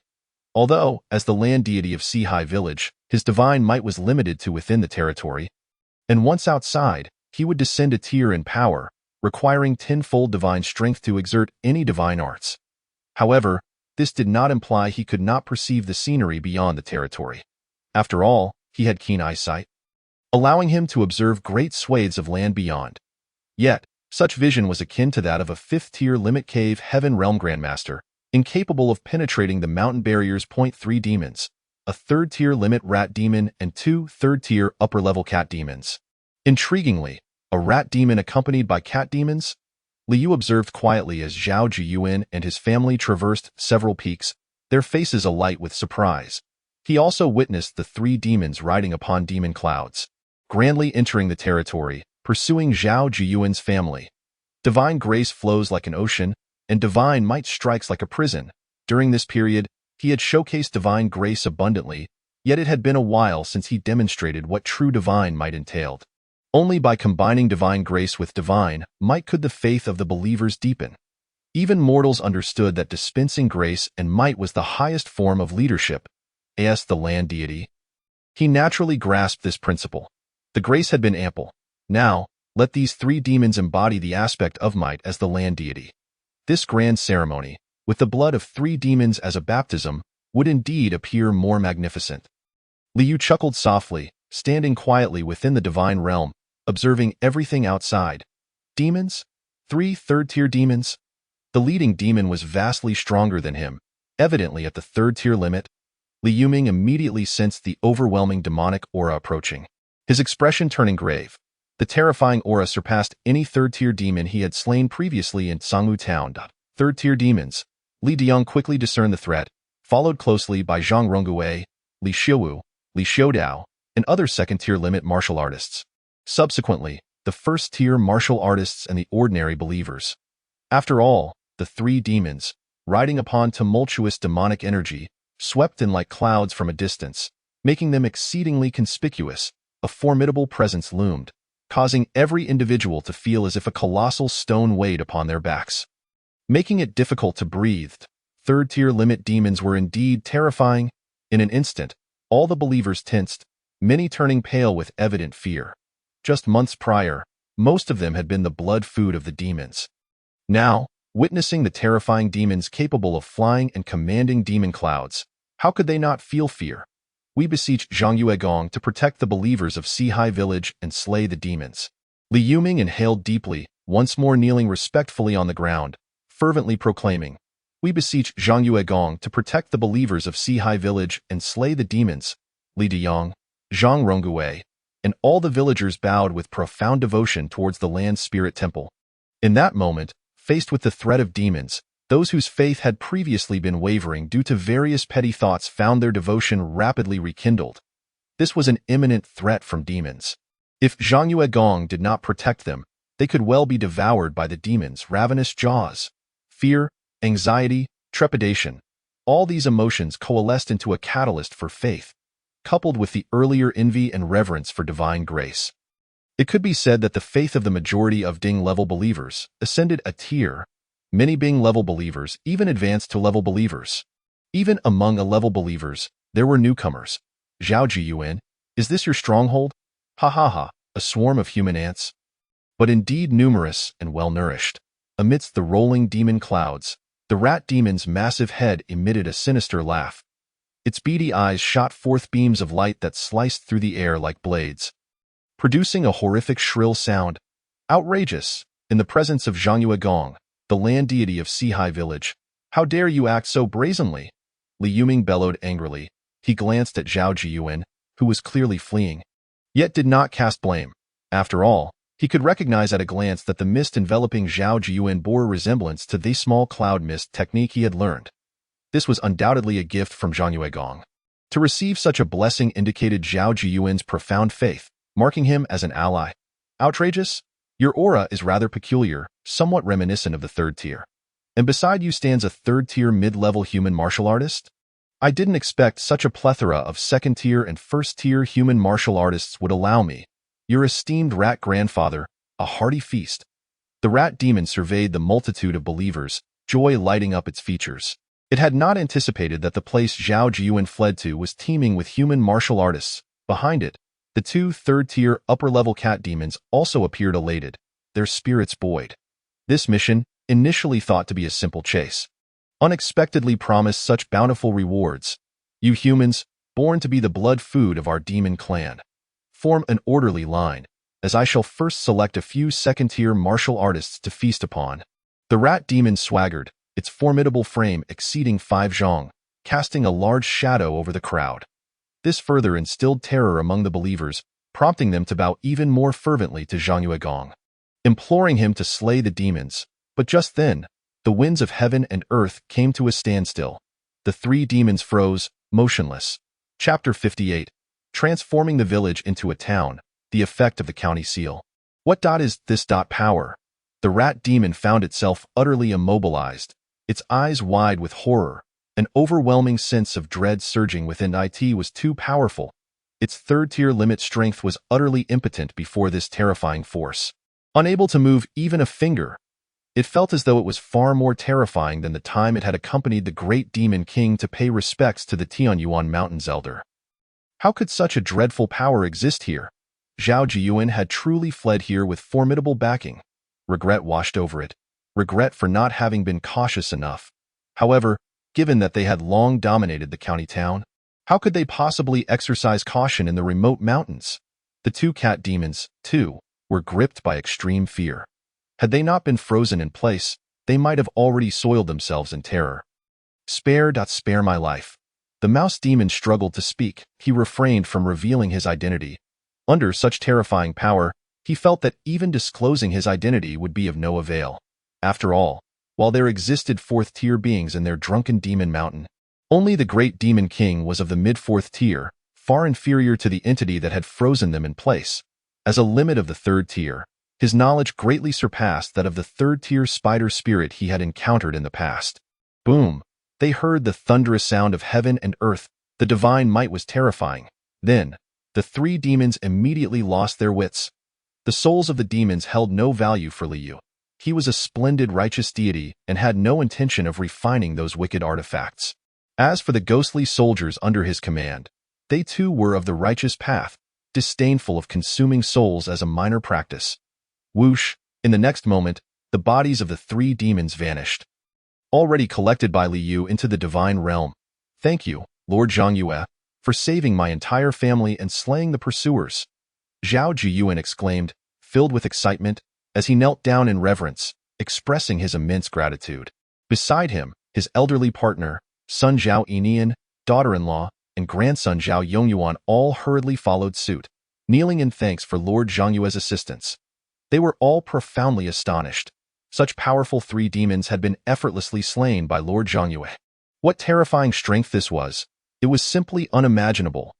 Although, as the land deity of Sihai Village, his divine might was limited to within the territory, and once outside, he would descend a tier in power, requiring tenfold divine strength to exert any divine arts. However, this did not imply he could not perceive the scenery beyond the territory. After all, he had keen eyesight, allowing him to observe great swathes of land beyond. Yet, such vision was akin to that of a 5th-tier Limit Cave Heaven Realm Grandmaster, incapable of penetrating the mountain barriers. 3 demons, a third-tier limit rat demon and 2 third-tier upper-level cat demons. Intriguingly, a rat demon accompanied by cat demons? Liu observed quietly as Zhao Jiyuan and his family traversed several peaks, their faces alight with surprise. He also witnessed the 3 demons riding upon demon clouds, grandly entering the territory, pursuing Zhao Jiyuan's family. Divine grace flows like an ocean, and divine might strikes like a prison. During this period, he had showcased divine grace abundantly, yet it had been a while since he demonstrated what true divine might entailed. Only by combining divine grace with divine might could the faith of the believers deepen. Even mortals understood that dispensing grace and might was the highest form of leadership, as the land deity. He naturally grasped this principle. The grace had been ample. Now, let these 3 demons embody the aspect of might as the land deity. This grand ceremony, with the blood of 3 demons as a baptism, would indeed appear more magnificent. Liu chuckled softly, standing quietly within the divine realm, observing everything outside. Demons? 3 third-tier demons? The leading demon was vastly stronger than him, evidently at the third-tier limit. Liu Yuming immediately sensed the overwhelming demonic aura approaching, his expression turning grave. The terrifying aura surpassed any third-tier demon he had slain previously in Sangwu Town. Third-tier demons. Li Diang quickly discerned the threat, followed closely by Zhang Rongguei, Li Xiuwu, Li Xiudao, and other second-tier limit martial artists. Subsequently, the first-tier martial artists and the ordinary believers. After all, the 3 demons, riding upon tumultuous demonic energy, swept in like clouds from a distance, making them exceedingly conspicuous. A formidable presence loomed, causing every individual to feel as if a colossal stone weighed upon their backs, making it difficult to breathe. Third-tier limit demons were indeed terrifying. In an instant, all the believers tensed, many turning pale with evident fear. Just months prior, most of them had been the blood food of the demons. Now, witnessing the terrifying demons capable of flying and commanding demon clouds, how could they not feel fear? We beseech Zhang Yuegong to protect the believers of Sihai Village and slay the demons. Li Yuming inhaled deeply, once more kneeling respectfully on the ground, fervently proclaiming, "We beseech Zhang Yuegong to protect the believers of Sihai Village and slay the demons." Li Diyang, Zhang Rongguei, and all the villagers bowed with profound devotion towards the land spirit temple. In that moment, faced with the threat of demons, those whose faith had previously been wavering due to various petty thoughts found their devotion rapidly rekindled. This was an imminent threat from demons. If Zhang Yuegong did not protect them, they could well be devoured by the demons' ravenous jaws. Fear, anxiety, trepidation, all these emotions coalesced into a catalyst for faith, coupled with the earlier envy and reverence for divine grace. It could be said that the faith of the majority of Ding-level believers ascended a tier. Many Bing-level believers even advanced to level believers. Even among A-level believers, there were newcomers. Zhao Jiyuan, is this your stronghold? Ha ha ha, a swarm of human ants? But indeed numerous and well-nourished. Amidst the rolling demon clouds, the rat demon's massive head emitted a sinister laugh. Its beady eyes shot forth beams of light that sliced through the air like blades, producing a horrific shrill sound. Outrageous! In the presence of Zhang Yuegong, the land deity of Sihai Village, how dare you act so brazenly? Li Yuming bellowed angrily. He glanced at Zhao Jiyuan, who was clearly fleeing, yet did not cast blame. After all, he could recognize at a glance that the mist enveloping Zhao Jiyuan bore a resemblance to the small cloud mist technique he had learned. This was undoubtedly a gift from Zhang Yuegong. To receive such a blessing indicated Zhao Jiyuan's profound faith, marking him as an ally. Outrageous? Your aura is rather peculiar, somewhat reminiscent of the third tier. And beside you stands a third-tier mid-level human martial artist? I didn't expect such a plethora of second-tier and first-tier human martial artists would allow me. Your esteemed rat grandfather, a hearty feast. The rat demon surveyed the multitude of believers, joy lighting up its features. It had not anticipated that the place Zhao Jiyuan fled to was teeming with human martial artists. Behind it, the 2 third-tier upper-level cat demons also appeared elated, their spirits buoyed. This mission, initially thought to be a simple chase, unexpectedly promised such bountiful rewards. You humans, born to be the blood food of our demon clan, form an orderly line, as I shall first select a few second-tier martial artists to feast upon. The rat demon swaggered, its formidable frame exceeding 5 zhong, casting a large shadow over the crowd. This further instilled terror among the believers, prompting them to bow even more fervently to Zhang Yuegong, imploring him to slay the demons. But just then, the winds of heaven and earth came to a standstill. The 3 demons froze, motionless. Chapter 58. Transforming the village into a town, the effect of the county seal. What is this power? The rat demon found itself utterly immobilized, its eyes wide with horror. An overwhelming sense of dread surging within it was too powerful. Its 3rd-tier limit strength was utterly impotent before this terrifying force. Unable to move even a finger, it felt as though it was far more terrifying than the time it had accompanied the great demon king to pay respects to the Tianyuan Mountains elder. How could such a dreadful power exist here? Zhao Jiyuan had truly fled here with formidable backing. Regret washed over it. Regret for not having been cautious enough. However, given that they had long dominated the county town, how could they possibly exercise caution in the remote mountains? The 2 cat demons, too, were gripped by extreme fear. Had they not been frozen in place, they might have already soiled themselves in terror. Spare my life. The mouse demon struggled to speak. He refrained from revealing his identity. Under such terrifying power, he felt that even disclosing his identity would be of no avail. After all, while there existed 4th-tier beings in their drunken demon mountain, only the great demon king was of the mid-4th tier, far inferior to the entity that had frozen them in place. As a limit of the 3rd tier, his knowledge greatly surpassed that of the 3rd-tier spider spirit he had encountered in the past. Boom! They heard the thunderous sound of heaven and earth. The divine might was terrifying. Then, the 3 demons immediately lost their wits. The souls of the demons held no value for Liu. He was a splendid righteous deity and had no intention of refining those wicked artifacts. As for the ghostly soldiers under his command, they too were of the righteous path, disdainful of consuming souls as a minor practice. Whoosh! In the next moment, the bodies of the 3 demons vanished, already collected by Liu into the divine realm. Thank you, Lord Zhongyue, for saving my entire family and slaying the pursuers. Zhao Jiyuan exclaimed, filled with excitement, as he knelt down in reverence, expressing his immense gratitude. Beside him, his elderly partner, son Zhao Yinian, daughter-in-law, and grandson Zhao Yongyuan all hurriedly followed suit, kneeling in thanks for Lord Zhongyue's assistance. They were all profoundly astonished. Such powerful 3 demons had been effortlessly slain by Lord Zhongyue. What terrifying strength this was! It was simply unimaginable.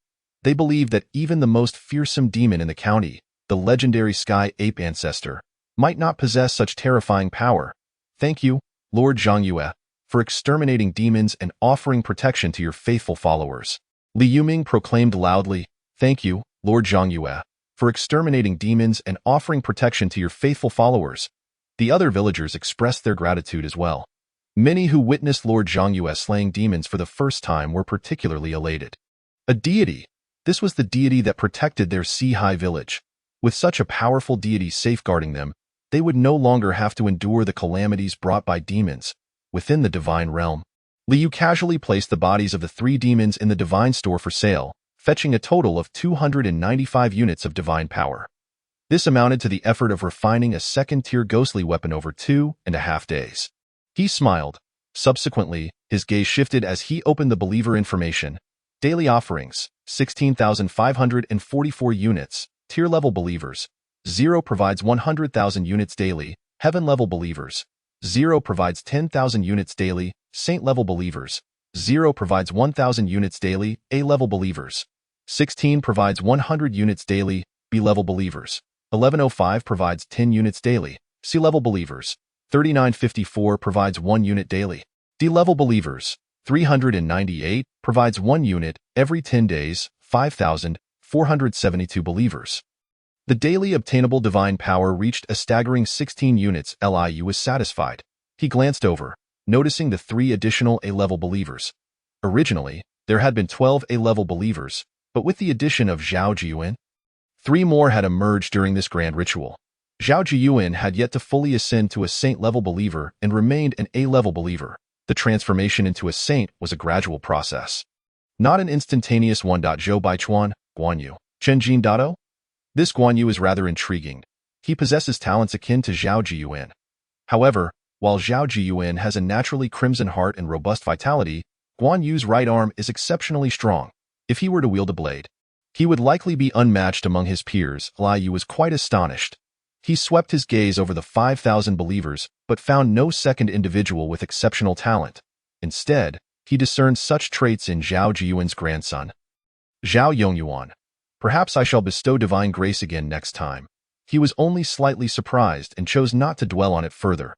They believed that even the most fearsome demon in the county, the legendary Sky Ape ancestor, might not possess such terrifying power. Thank you, Lord Zhongyue, for exterminating demons and offering protection to your faithful followers. Li Yuming proclaimed loudly, Thank you, Lord Zhongyue, for exterminating demons and offering protection to your faithful followers. The other villagers expressed their gratitude as well. Many who witnessed Lord Zhongyue slaying demons for the first time were particularly elated. A deity! This was the deity that protected their Sihai village. With such a powerful deity safeguarding them, they would no longer have to endure the calamities brought by demons. Within the divine realm, Liu casually placed the bodies of the 3 demons in the divine store for sale, fetching a total of 295 units of divine power. This amounted to the effort of refining a 2nd-tier ghostly weapon over 2.5 days. He smiled. Subsequently, his gaze shifted as he opened the believer information. Daily offerings, 16,544 units. Tier-level believers, 0 provides 100,000 units daily. Heaven-level believers, 0 provides 10,000 units daily. Saint-level believers, 0 provides 1,000 units daily. A-level believers, 16 provides 100 units daily. B-level believers, 1105 provides 10 units daily. C-level believers, 3954 provides 1 unit daily. D-level believers, 398 provides 1 unit every 10 days. 5,472 believers. The daily obtainable divine power reached a staggering 16 units. Liu was satisfied. He glanced over, noticing the 3 additional A-level believers. Originally, there had been 12 A-level believers, but with the addition of Zhao Jiyuan, 3 more had emerged during this grand ritual. Zhao Jiyuan had yet to fully ascend to a saint-level believer and remained an A-level believer. The transformation into a saint was a gradual process, not an instantaneous one. Zhou Baichuan, Guan Yu, Chen Jin Dado? This Guan Yu is rather intriguing. He possesses talents akin to Zhao Jiyuan. However, While Zhao Jiyuan has a naturally crimson heart and robust vitality, Guan Yu's right arm is exceptionally strong. If he were to wield a blade, he would likely be unmatched among his peers. Li Yu was quite astonished. He swept his gaze over the 5,000 believers, but found no second individual with exceptional talent. Instead, he discerned such traits in Zhao Jiyuan's grandson, Zhao Yongyuan. Perhaps I shall bestow divine grace again next time. He was only slightly surprised and chose not to dwell on it further.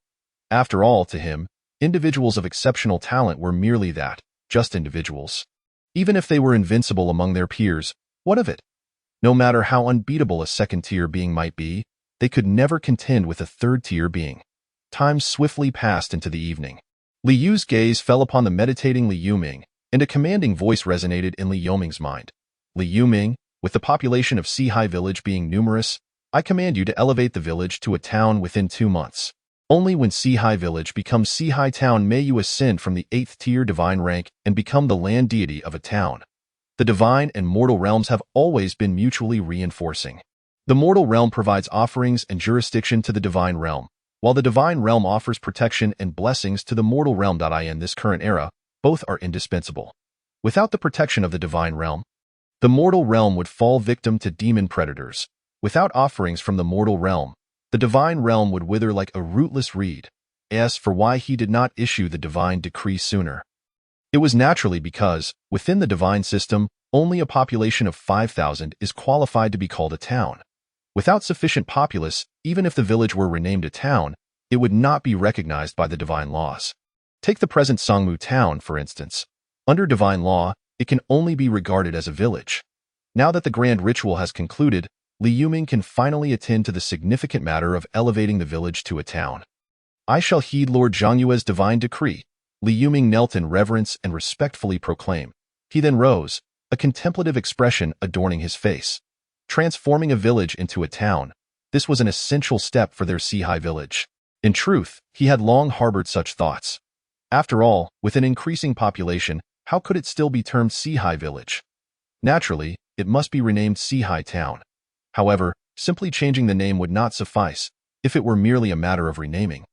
After all, to him, individuals of exceptional talent were merely that, just individuals. Even if they were invincible among their peers, what of it? No matter how unbeatable a second-tier being might be, they could never contend with a third-tier being. Time swiftly passed into the evening. Li Yu's gaze fell upon the meditating Li Yuming, and a commanding voice resonated in Li Yuming's mind. Li Yuming, with the population of Sihai Village being numerous, I command you to elevate the village to a town within 2 months. Only when Sihai Village becomes Sihai Town may you ascend from the 8th-tier divine rank and become the land deity of a town. The divine and mortal realms have always been mutually reinforcing. The mortal realm provides offerings and jurisdiction to the divine realm, while the divine realm offers protection and blessings to the mortal realm. In this current era, both are indispensable. Without the protection of the divine realm, the mortal realm would fall victim to demon predators. Without offerings from the mortal realm, the divine realm would wither like a rootless reed. As for why he did not issue the divine decree sooner, it was naturally because, within the divine system, only a population of 5,000 is qualified to be called a town. Without sufficient populace, even if the village were renamed a town, it would not be recognized by the divine laws. Take the present Songmu town, for instance. Under divine law, it can only be regarded as a village. Now that the grand ritual has concluded, Li Yuming can finally attend to the significant matter of elevating the village to a town. I shall heed Lord Zhangyue's divine decree. Li Yuming knelt in reverence and respectfully proclaimed. He then rose, a contemplative expression adorning his face. Transforming a village into a town, this was an essential step for their Sihai village. In truth, he had long harbored such thoughts. After all, with an increasing population, how could it still be termed Sihai village? Naturally, it must be renamed Sihai town. However, simply changing the name would not suffice, if it were merely a matter of renaming.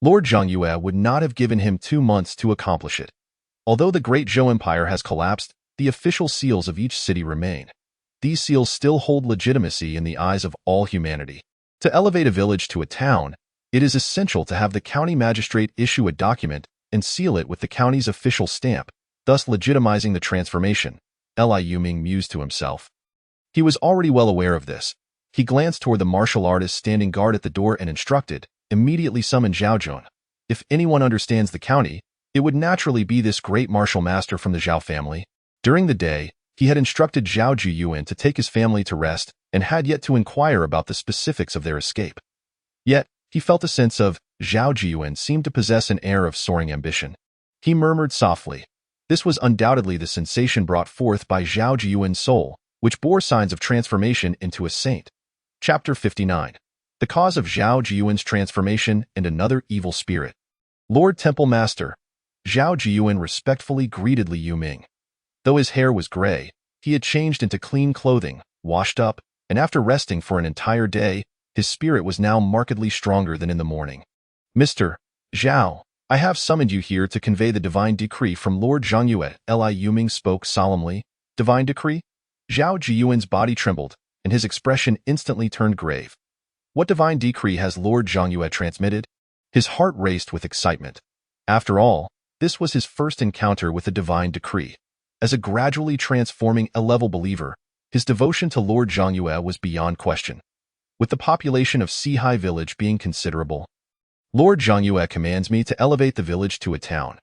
Lord Zhangyue would not have given him 2 months to accomplish it. Although the Great Zhou Empire has collapsed, the official seals of each city remain. These seals still hold legitimacy in the eyes of all humanity. To elevate a village to a town, it is essential to have the county magistrate issue a document and seal it with the county's official stamp, thus legitimizing the transformation. Li Yuming mused to himself. He was already well aware of this. He glanced toward the martial artist standing guard at the door and instructed, immediately summon Zhao Jun. If anyone understands the county, it would naturally be this great martial master from the Zhao family. During the day, he had instructed Zhao Jiyuan to take his family to rest and had yet to inquire about the specifics of their escape. Yet, he felt a sense of Zhao Jiyuan seemed to possess an air of soaring ambition. He murmured softly. This was undoubtedly the sensation brought forth by Zhao Jiyuan's soul, which bore signs of transformation into a saint. Chapter 59. The cause of Zhao Jiyuan's transformation and another evil spirit. Lord Temple Master. Zhao Jiyuan respectfully greeted Li Yuming. Though his hair was gray, he had changed into clean clothing, washed up, and after resting for an entire day, his spirit was now markedly stronger than in the morning. Mr. Zhao, I have summoned you here to convey the divine decree from Lord Zhangyue. Li Yuming spoke solemnly. Divine decree? Zhao Jiyuan's body trembled, and his expression instantly turned grave. What divine decree has Lord Zhangyue transmitted? His heart raced with excitement. After all, this was his first encounter with a divine decree. As a gradually transforming A-level believer, his devotion to Lord Zhangyue was beyond question. With the population of Sihai village being considerable, Lord Zhangyue commands me to elevate the village to a town.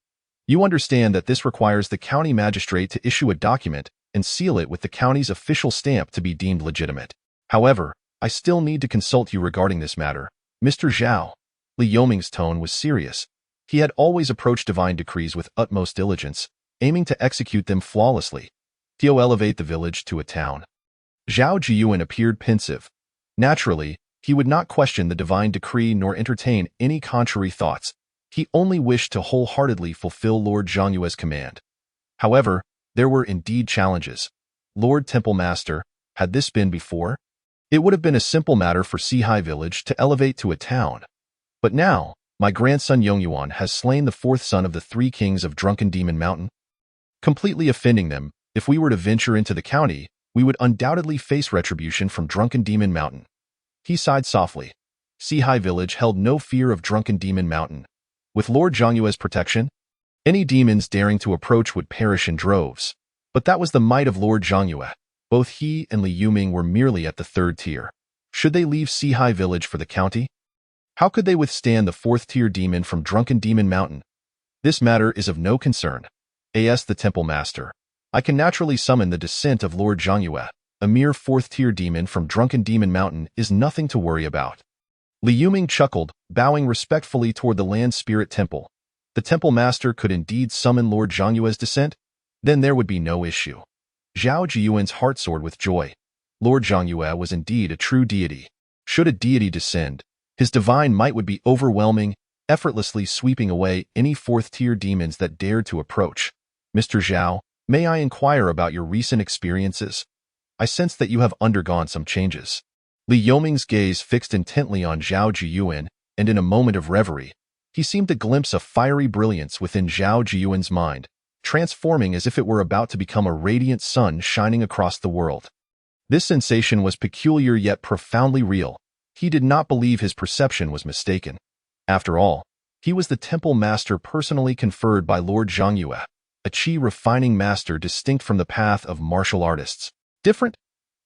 You understand that this requires the county magistrate to issue a document and seal it with the county's official stamp to be deemed legitimate. However, I still need to consult you regarding this matter. Mr. Zhao. Li Yuming's tone was serious. He had always approached divine decrees with utmost diligence, aiming to execute them flawlessly. To elevate the village to a town. Zhao Jiyuan appeared pensive. Naturally, he would not question the divine decree nor entertain any contrary thoughts. He only wished to wholeheartedly fulfill Lord Zhangyue's command. However, there were indeed challenges. Lord Temple Master, had this been before? It would have been a simple matter for Sihai village to elevate to a town. But now, My grandson Yongyuan has slain the fourth son of the three kings of Drunken Demon Mountain, completely offending them. If we were to venture into the county, we would undoubtedly face retribution from Drunken Demon Mountain. He sighed softly. Sihai Village held no fear of Drunken Demon Mountain. With Lord Zhangyue's protection, any demons daring to approach would perish in droves. But that was the might of Lord Zhangyue. Both he and Li Yuming were merely at the third tier. Should they leave Sihai Village for the county? How could they withstand the fourth-tier demon from Drunken Demon Mountain? This matter is of no concern. As the Temple Master, I can naturally summon the descent of Lord Zhangyue. A mere fourth-tier demon from Drunken Demon Mountain is nothing to worry about. Li Yuming chuckled, bowing respectfully toward the Land Spirit Temple. The Temple Master could indeed summon Lord Zhangyue's descent? Then there would be no issue. Zhao Jiyuan's heart soared with joy. Lord Zhangyue was indeed a true deity. Should a deity descend, his divine might would be overwhelming, effortlessly sweeping away any fourth-tier demons that dared to approach. Mr. Zhao, may I inquire about your recent experiences? I sense that you have undergone some changes. Li Yuming's gaze fixed intently on Zhao Jiyuan, and in a moment of reverie, he seemed to glimpse a fiery brilliance within Zhao Jiyuan's mind, transforming as if it were about to become a radiant sun shining across the world. This sensation was peculiar yet profoundly real. He did not believe his perception was mistaken. After all, he was the Temple Master personally conferred by Lord Zhangyue, a chi-refining master distinct from the path of martial artists. Different?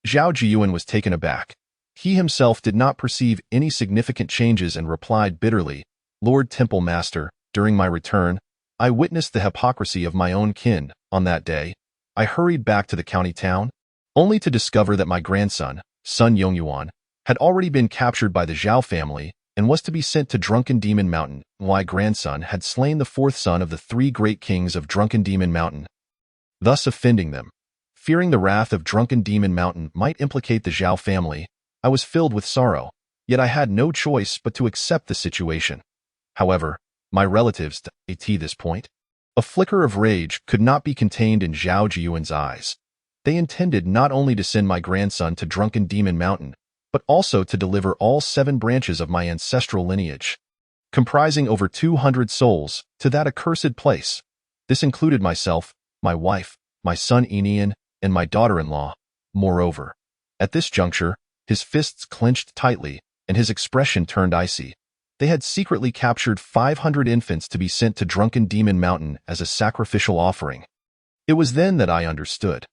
Zhao Jiyuan was taken aback. He himself did not perceive any significant changes and replied bitterly, Lord Temple Master, during my return, I witnessed the hypocrisy of my own kin. On that day, I hurried back to the county town, only to discover that my grandson, Sun Yongyuan, had already been captured by the Zhao family and was to be sent to Drunken Demon Mountain. My grandson had slain the fourth son of the three great kings of Drunken Demon Mountain, thus offending them. Fearing the wrath of Drunken Demon Mountain might implicate the Zhao family, I was filled with sorrow, yet I had no choice but to accept the situation. However, my relatives, at this point, a flicker of rage could not be contained in Zhao Jiyuan's eyes. They intended not only to send my grandson to Drunken Demon Mountain, but also to deliver all 7 branches of my ancestral lineage, comprising over 200 souls, to that accursed place. This included myself, my wife, my son Enian, and my daughter-in-law. Moreover, at this juncture, his fists clenched tightly, and his expression turned icy. They had secretly captured 500 infants to be sent to Drunken Demon Mountain as a sacrificial offering. It was then that I understood.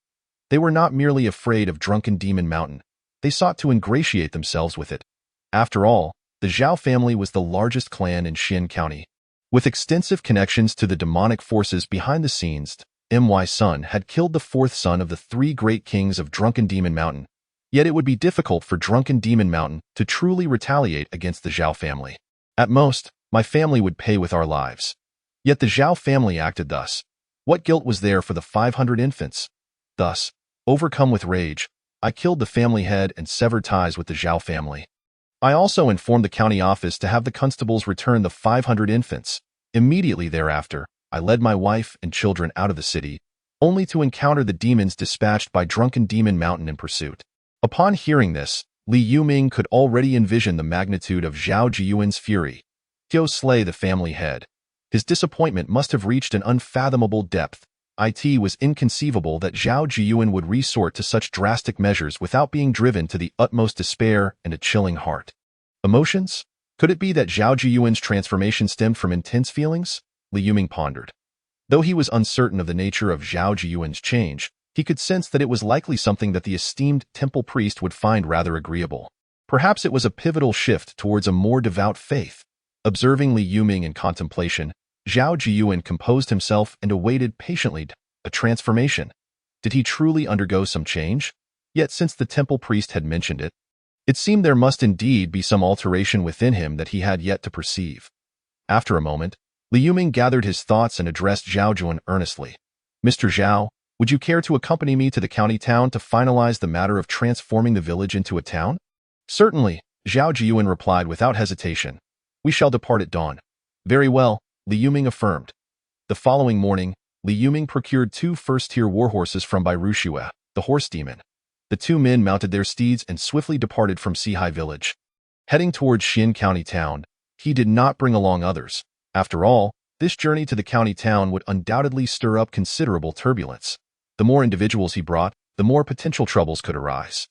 They were not merely afraid of Drunken Demon Mountain. They sought to ingratiate themselves with it. After all, the Zhao family was the largest clan in Xin County. With extensive connections to the demonic forces behind the scenes, My Sun had killed the fourth son of the three great kings of Drunken Demon Mountain. Yet it would be difficult for Drunken Demon Mountain to truly retaliate against the Zhao family. At most, my family would pay with our lives. Yet the Zhao family acted thus. What guilt was there for the 500 infants? Thus, overcome with rage, I killed the family head and severed ties with the Zhao family. I also informed the county office to have the constables return the 500 infants. Immediately thereafter, I led my wife and children out of the city, only to encounter the demons dispatched by Drunken Demon Mountain in pursuit. Upon hearing this, Li Yuming could already envision the magnitude of Zhao Jiyuan's fury. He'll slay the family head. His disappointment must have reached an unfathomable depth. It was inconceivable that Zhao Jiyuan would resort to such drastic measures without being driven to the utmost despair and a chilling heart. Emotions? Could it be that Zhao Jiyuan's transformation stemmed from intense feelings? Li Yuming pondered. Though he was uncertain of the nature of Zhao Jiyuan's change, he could sense that it was likely something that the esteemed temple priest would find rather agreeable. Perhaps it was a pivotal shift towards a more devout faith. Observing Li Yuming in contemplation, Zhao Jiyuan composed himself and awaited patiently a transformation. Did he truly undergo some change? Yet since the temple priest had mentioned it, it seemed there must indeed be some alteration within him that he had yet to perceive. After a moment, Li Yuming gathered his thoughts and addressed Zhao Jiyuan earnestly. Mr. Zhao, would you care to accompany me to the county town to finalize the matter of transforming the village into a town? Certainly, Zhao Jiyuan replied without hesitation. We shall depart at dawn. Very well, Li Yuming affirmed. The following morning, Li Yuming procured 2 first-tier warhorses from Bai Rushue, the horse demon. The 2 men mounted their steeds and swiftly departed from Sihai village. Heading towards Xin County town, he did not bring along others. After all, this journey to the county town would undoubtedly stir up considerable turbulence. The more individuals he brought, the more potential troubles could arise.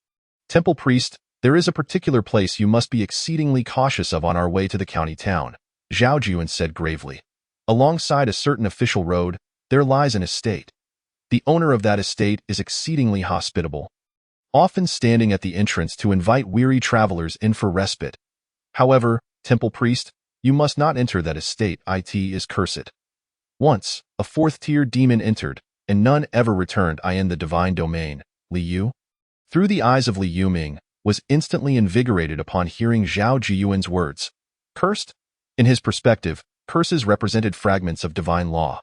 Temple Priest, there is a particular place you must be exceedingly cautious of on our way to the county town, Zhao Jiyuan said gravely. Alongside a certain official road, there lies an estate. The owner of that estate is exceedingly hospitable, often standing at the entrance to invite weary travelers in for respite. However, Temple Priest, you must not enter that estate. It is cursed. Once, a fourth-tier demon entered, and none ever returned in the divine domain. Li Yu, through the eyes of Li Yuming, was instantly invigorated upon hearing Zhao Jiyuan's words. Cursed? In his perspective, curses represented fragments of divine law.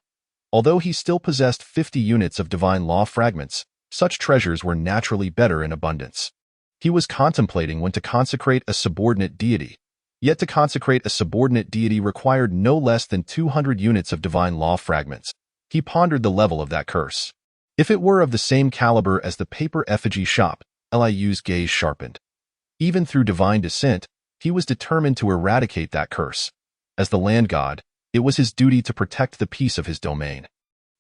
Although he still possessed 50 units of divine law fragments, such treasures were naturally better in abundance. He was contemplating when to consecrate a subordinate deity. Yet to consecrate a subordinate deity required no less than 200 units of divine law fragments. He pondered the level of that curse. If it were of the same caliber as the paper effigy shop, Liu's gaze sharpened. Even through divine descent, he was determined to eradicate that curse. As the land god, it was his duty to protect the peace of his domain.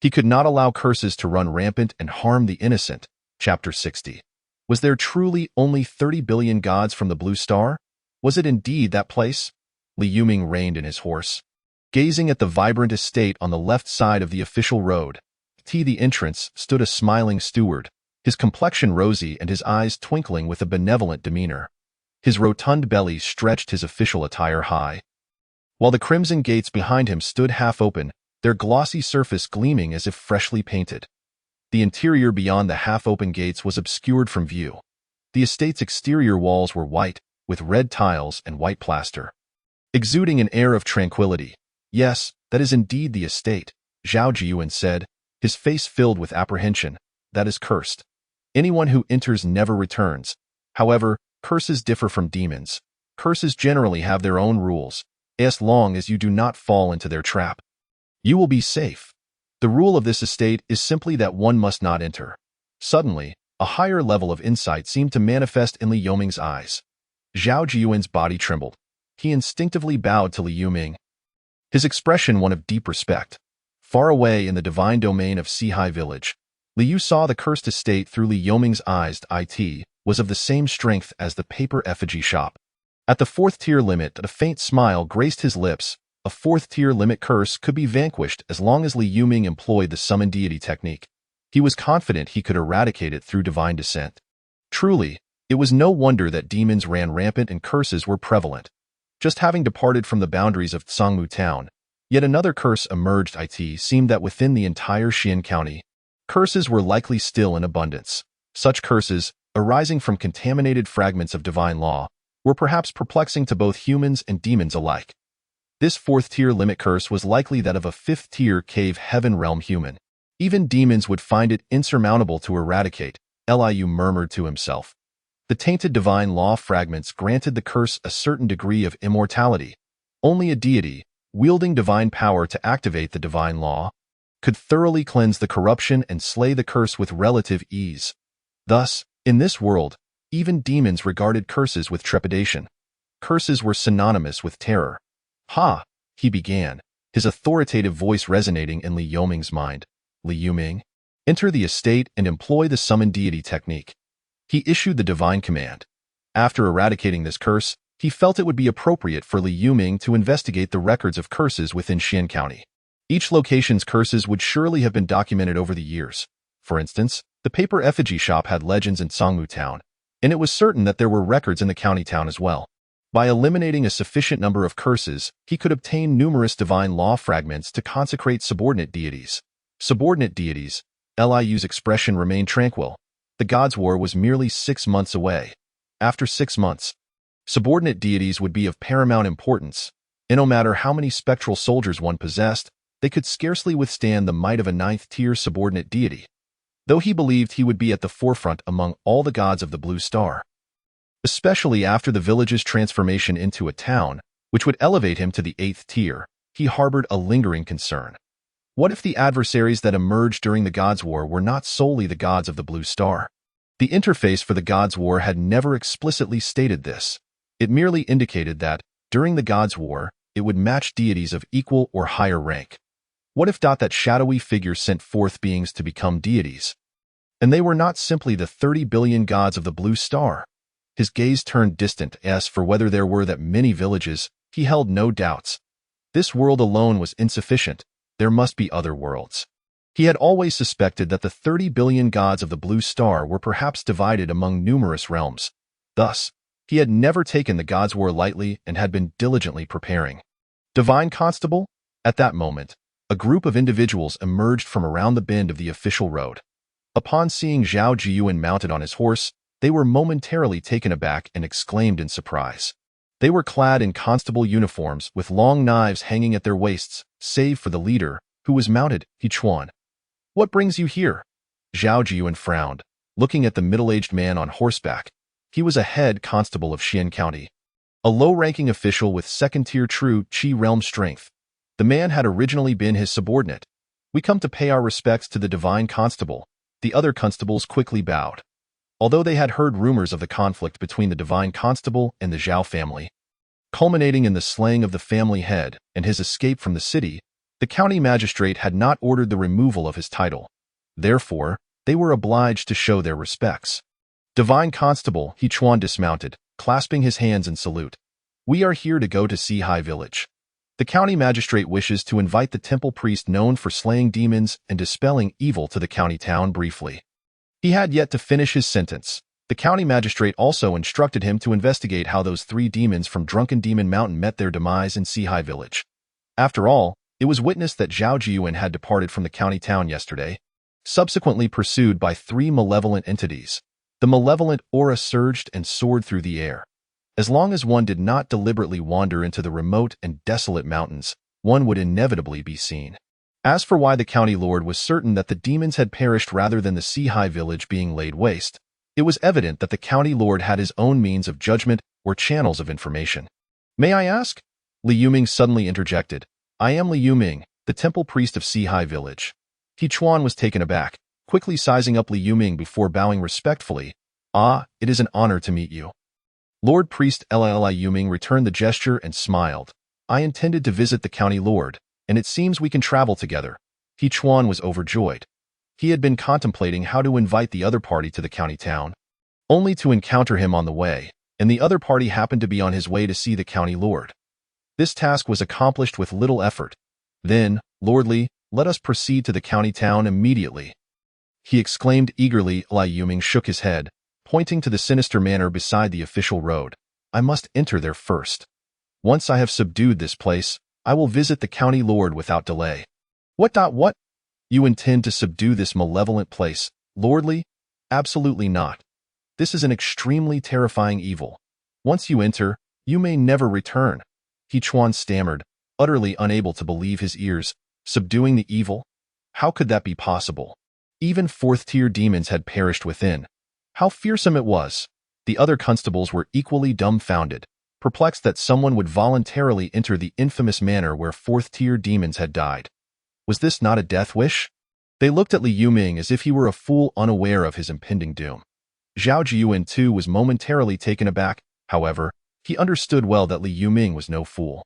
He could not allow curses to run rampant and harm the innocent. Chapter 60. Was there truly only 30 billion gods from the Blue Star? Was it indeed that place? Li Yuming reined in his horse. Gazing at the vibrant estate on the left side of the official road, the entrance stood a smiling steward, his complexion rosy and his eyes twinkling with a benevolent demeanor. His rotund belly stretched his official attire high, while the crimson gates behind him stood half open, their glossy surface gleaming as if freshly painted. The interior beyond the half-open gates was obscured from view. The estate's exterior walls were white, with red tiles and white plaster, exuding an air of tranquility. Yes, that is indeed the estate, Zhao Jiyuan said, his face filled with apprehension. That is cursed. Anyone who enters never returns. However, curses differ from demons. Curses generally have their own rules, as long as you do not fall into their trap. You will be safe. The rule of this estate is simply that one must not enter. Suddenly, a higher level of insight seemed to manifest in Li Yuming's eyes. Zhao Jiyuan's body trembled. He instinctively bowed to Li Yuming, his expression one of deep respect. Far away in the divine domain of Sihai village, Li Yu saw the cursed estate through Li Yuming's eyes. It was of the same strength as the paper effigy shop. At the fourth-tier limit, a faint smile graced his lips. A fourth-tier limit curse could be vanquished as long as Li Yuming employed the summon deity technique. He was confident he could eradicate it through divine descent. Truly, it was no wonder that demons ran rampant and curses were prevalent. Just having departed from the boundaries of Tsangmu town, yet another curse emerged. It seemed that within the entire Xian County, curses were likely still in abundance. Such curses, arising from contaminated fragments of divine law, were perhaps perplexing to both humans and demons alike. This fourth-tier limit curse was likely that of a fifth-tier cave heaven realm human. Even demons would find it insurmountable to eradicate, Liu murmured to himself. The tainted divine law fragments granted the curse a certain degree of immortality. Only a deity, wielding divine power to activate the divine law, could thoroughly cleanse the corruption and slay the curse with relative ease. Thus, in this world, even demons regarded curses with trepidation. Curses were synonymous with terror. Ha! He began, his authoritative voice resonating in Li Yuming's mind. Li Yuming, enter the estate and employ the summon deity technique. He issued the divine command. After eradicating this curse, he felt it would be appropriate for Li Yuming to investigate the records of curses within Xian County. Each location's curses would surely have been documented over the years. For instance, the paper effigy shop had legends in Tsangmu town, and it was certain that there were records in the county town as well. By eliminating a sufficient number of curses, he could obtain numerous divine law fragments to consecrate subordinate deities. Subordinate deities, Liu's expression remained tranquil. The Gods' War was merely 6 months away. After 6 months, subordinate deities would be of paramount importance, and no matter how many spectral soldiers one possessed, they could scarcely withstand the might of a 9th-tier subordinate deity, though he believed he would be at the forefront among all the gods of the Blue Star. Especially after the village's transformation into a town, which would elevate him to the 8th tier, he harbored a lingering concern. What if the adversaries that emerged during the Gods' War were not solely the gods of the Blue Star? The interface for the Gods' War had never explicitly stated this. It merely indicated that, during the Gods' War, it would match deities of equal or higher rank. What if that shadowy figure sent forth beings to become deities? And they were not simply the 30 billion gods of the blue star. His gaze turned distant as for whether there were that many villages, he held no doubts. This world alone was insufficient. There must be other worlds. He had always suspected that the 30 billion gods of the blue star were perhaps divided among numerous realms. Thus, he had never taken the Gods' War lightly and had been diligently preparing. Divine Constable? At that moment, a group of individuals emerged from around the bend of the official road. Upon seeing Zhao Jiyuan mounted on his horse, they were momentarily taken aback and exclaimed in surprise. They were clad in constable uniforms with long knives hanging at their waists, save for the leader, who was mounted, He Chuan. "What brings you here?" Zhao Jiyuan frowned, looking at the middle-aged man on horseback. He was a head constable of Xian County, a low-ranking official with second-tier true Qi realm strength. The man had originally been his subordinate. "We come to pay our respects to the Divine Constable." The other constables quickly bowed. Although they had heard rumors of the conflict between the Divine Constable and the Zhao family, culminating in the slaying of the family head and his escape from the city, the county magistrate had not ordered the removal of his title. Therefore, they were obliged to show their respects. "Divine Constable," He Chuan dismounted, clasping his hands in salute. "We are here to go to Sihai Village. The county magistrate wishes to invite the temple priest known for slaying demons and dispelling evil to the county town briefly." He had yet to finish his sentence. The county magistrate also instructed him to investigate how those 3 demons from Drunken Demon Mountain met their demise in Sihai Village. After all, it was witnessed that Zhao Jiyuan had departed from the county town yesterday, subsequently pursued by 3 malevolent entities. The malevolent aura surged and soared through the air. As long as one did not deliberately wander into the remote and desolate mountains, one would inevitably be seen. As for why the county lord was certain that the demons had perished rather than the Sihai village being laid waste, it was evident that the county lord had his own means of judgment or channels of information. "May I ask?" Li Yuming suddenly interjected. "I am Li Yuming, the temple priest of Sihai village." He Chuan was taken aback, quickly sizing up Li Yuming before bowing respectfully. "Ah, it is an honor to meet you." Lord Priest Li Yuming returned the gesture and smiled. "I intended to visit the county lord, and it seems we can travel together." He Chuan was overjoyed. He had been contemplating how to invite the other party to the county town, only to encounter him on the way, and the other party happened to be on his way to see the county lord. This task was accomplished with little effort. "Then, Lord Li, let us proceed to the county town immediately," he exclaimed eagerly. Li Yuming shook his head, pointing to the sinister manor beside the official road. "I must enter there first. Once I have subdued this place, I will visit the county lord without delay." What? You intend to subdue this malevolent place, Lord Li? Absolutely not. This is an extremely terrifying evil. Once you enter, you may never return." He Chuan stammered, utterly unable to believe his ears. Subduing the evil? How could that be possible? Even 4th-tier demons had perished within. How fearsome it was! The other constables were equally dumbfounded, perplexed that someone would voluntarily enter the infamous manor where 4th-tier demons had died. Was this not a death wish? They looked at Li Yuming as if he were a fool unaware of his impending doom. Zhao Jiyuan too was momentarily taken aback. However, he understood well that Li Yuming was no fool.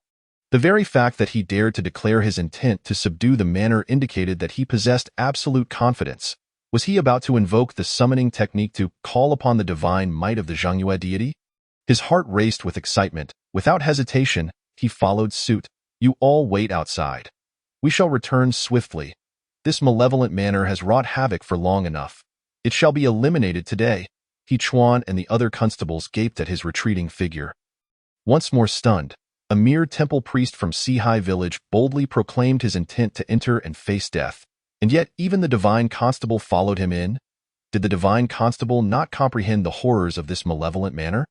The very fact that he dared to declare his intent to subdue the manor indicated that he possessed absolute confidence. Was he about to invoke the summoning technique to call upon the divine might of the Zhongyue deity? His heart raced with excitement. Without hesitation, he followed suit. "You all wait outside. We shall return swiftly. This malevolent manor has wrought havoc for long enough. It shall be eliminated today." He Chuan and the other constables gaped at his retreating figure. Once more stunned, a mere temple priest from Sihai village boldly proclaimed his intent to enter and face death. And yet even the Divine Constable followed him in? Did the Divine Constable not comprehend the horrors of this malevolent manor?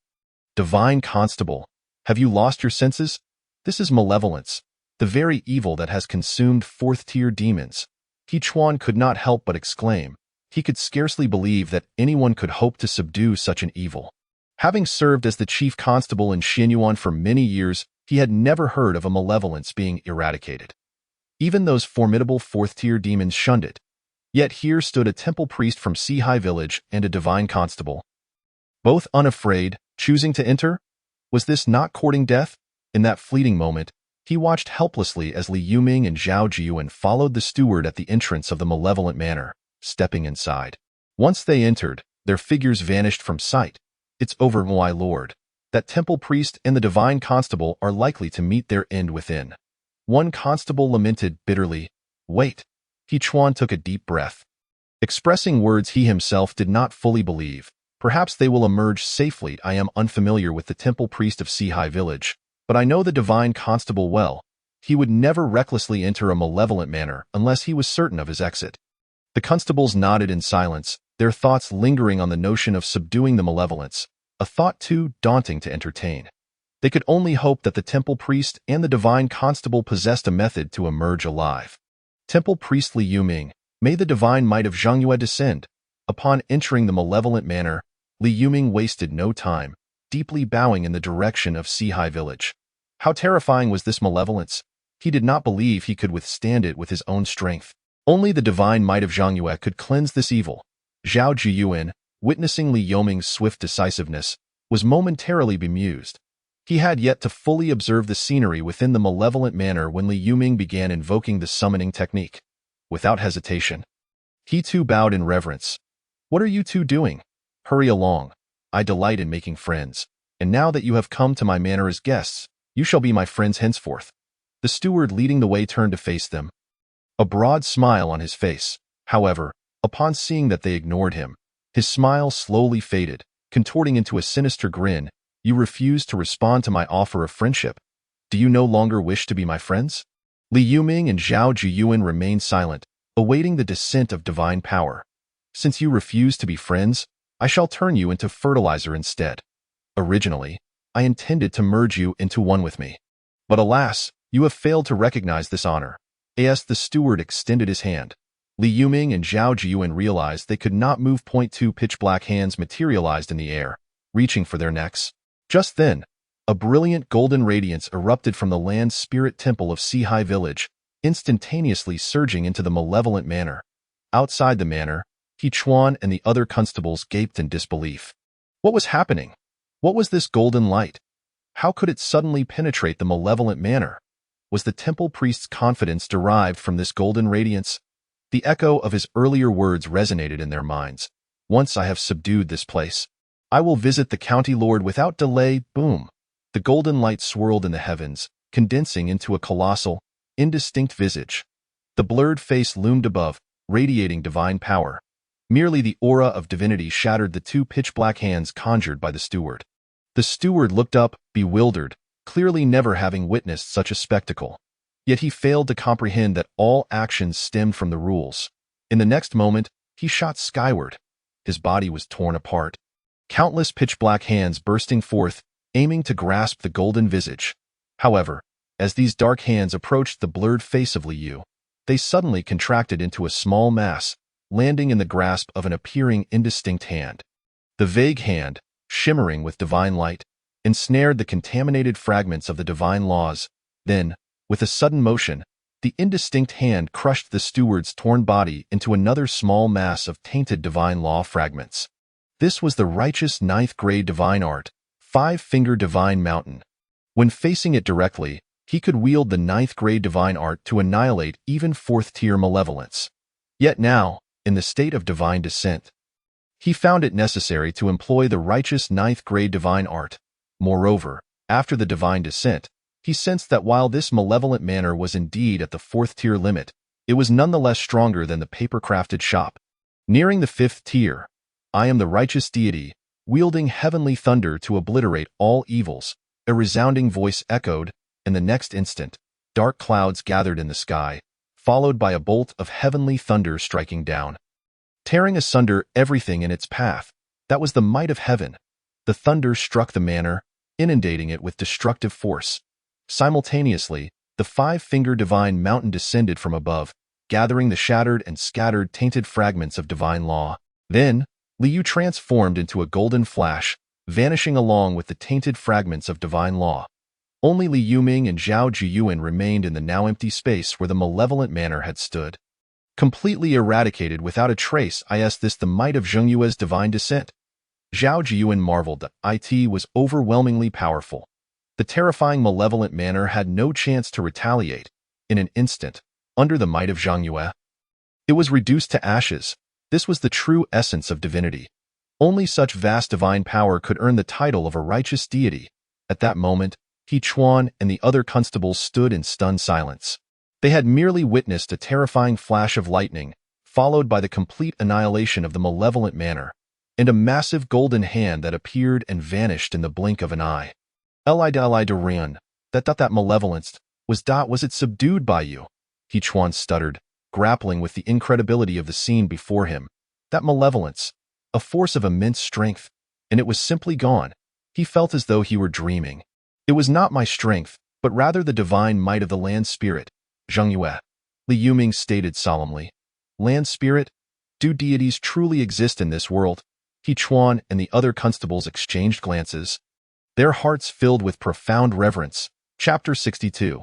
"Divine Constable, have you lost your senses? This is malevolence, the very evil that has consumed 4th-tier demons." He Chuan could not help but exclaim. He could scarcely believe that anyone could hope to subdue such an evil. Having served as the chief constable in Xianyuan for many years, he had never heard of a malevolence being eradicated. Even those formidable 4th-tier demons shunned it. Yet here stood a temple priest from Sihai village and a divine constable, both unafraid, choosing to enter? Was this not courting death? In that fleeting moment, He watched helplessly as Li Yuming and Zhao Jiyuan followed the steward at the entrance of the malevolent manor, stepping inside. Once they entered, their figures vanished from sight. It's over, my lord. That temple priest and the divine constable are likely to meet their end within. One constable lamented bitterly. Wait. He Chuan took a deep breath. Expressing words he himself did not fully believe. Perhaps they will emerge safely. I am unfamiliar with the temple priest of Sihai village, but I know the divine constable well. He would never recklessly enter a malevolent manor unless he was certain of his exit. The constables nodded in silence, their thoughts lingering on the notion of subduing the malevolence, a thought too daunting to entertain. They could only hope that the temple priest and the divine constable possessed a method to emerge alive. Temple priest Li Yuming, may the divine might of Zhangyue descend. Upon entering the malevolent manor, Li Yuming wasted no time, deeply bowing in the direction of Sihai village. How terrifying was this malevolence? He did not believe he could withstand it with his own strength. Only the divine might of Zhangyue could cleanse this evil. Zhao Jiyuan, witnessing Li Yuming's swift decisiveness, was momentarily bemused. He had yet to fully observe the scenery within the malevolent manor when Li Yuming began invoking the summoning technique. Without hesitation, he too bowed in reverence. What are you two doing? Hurry along. I delight in making friends, and now that you have come to my manor as guests, you shall be my friends henceforth. The steward leading the way turned to face them. A broad smile on his face, however, upon seeing that they ignored him, his smile slowly faded, contorting into a sinister grin. You refuse to respond to my offer of friendship. Do you no longer wish to be my friends? Li Yuming and Zhao Jiyuan remained silent, awaiting the descent of divine power. Since you refuse to be friends, I shall turn you into fertilizer instead. Originally, I intended to merge you into one with me. But alas, you have failed to recognize this honor. As the steward extended his hand, Li Yuming and Zhao Jiyuan realized they could not move. Two pitch-black hands materialized in the air, reaching for their necks. Just then, a brilliant golden radiance erupted from the land spirit temple of Sihai village, instantaneously surging into the malevolent manor. Outside the manor, He Chuan and the other constables gaped in disbelief. What was happening? What was this golden light? How could it suddenly penetrate the malevolent manor? Was the temple priest's confidence derived from this golden radiance? The echo of his earlier words resonated in their minds. Once I have subdued this place, I will visit the county lord without delay. Boom! The golden light swirled in the heavens, condensing into a colossal, indistinct visage. The blurred face loomed above, radiating divine power. Merely the aura of divinity shattered the two pitch-black hands conjured by the steward. The steward looked up, bewildered, clearly never having witnessed such a spectacle. Yet he failed to comprehend that all actions stemmed from the rules. In the next moment, he shot skyward. His body was torn apart. Countless pitch-black hands bursting forth, aiming to grasp the golden visage. However, as these dark hands approached the blurred face of Li Yu, they suddenly contracted into a small mass, landing in the grasp of an appearing indistinct hand. The vague hand, shimmering with divine light, ensnared the contaminated fragments of the divine laws. Then, with a sudden motion, the indistinct hand crushed the steward's torn body into another small mass of tainted divine law fragments. This was the righteous ninth-grade divine art, five-finger divine mountain. When facing it directly, he could wield the ninth-grade divine art to annihilate even fourth-tier malevolence. Yet now, in the state of divine descent, he found it necessary to employ the righteous ninth-grade divine art. Moreover, after the divine descent, he sensed that while this malevolent manor was indeed at the fourth-tier limit, it was nonetheless stronger than the paper-crafted shop. Nearing the fifth tier, I am the righteous deity, wielding heavenly thunder to obliterate all evils, a resounding voice echoed, and the next instant, dark clouds gathered in the sky, followed by a bolt of heavenly thunder striking down, tearing asunder everything in its path. That was the might of heaven. The thunder struck the manor, inundating it with destructive force. Simultaneously, the five-finger divine mountain descended from above, gathering the shattered and scattered tainted fragments of divine law. Then, Li Yu transformed into a golden flash, vanishing along with the tainted fragments of divine law. Only Li Yuming and Zhao Jiyuan remained in the now empty space where the malevolent manor had stood. Completely eradicated without a trace, is this the might of Zhengyue's divine descent? Zhao Jiyuan marveled that it was overwhelmingly powerful. The terrifying malevolent manor had no chance to retaliate. In an instant, under the might of Zhang Yue, it was reduced to ashes. This was the true essence of divinity. Only such vast divine power could earn the title of a righteous deity. At that moment, He Chuan and the other constables stood in stunned silence. They had merely witnessed a terrifying flash of lightning, followed by the complete annihilation of the malevolent manor, and a massive golden hand that appeared and vanished in the blink of an eye. Li Durian, that malevolence, was it subdued by you? He Chuan stuttered, grappling with the incredibility of the scene before him. That malevolence, a force of immense strength, and it was simply gone. He felt as though he were dreaming. It was not my strength, but rather the divine might of the land spirit, Zhang Yue. Li Yuming stated solemnly. Land spirit? Do deities truly exist in this world? He Chuan and the other constables exchanged glances, their hearts filled with profound reverence. Chapter 62.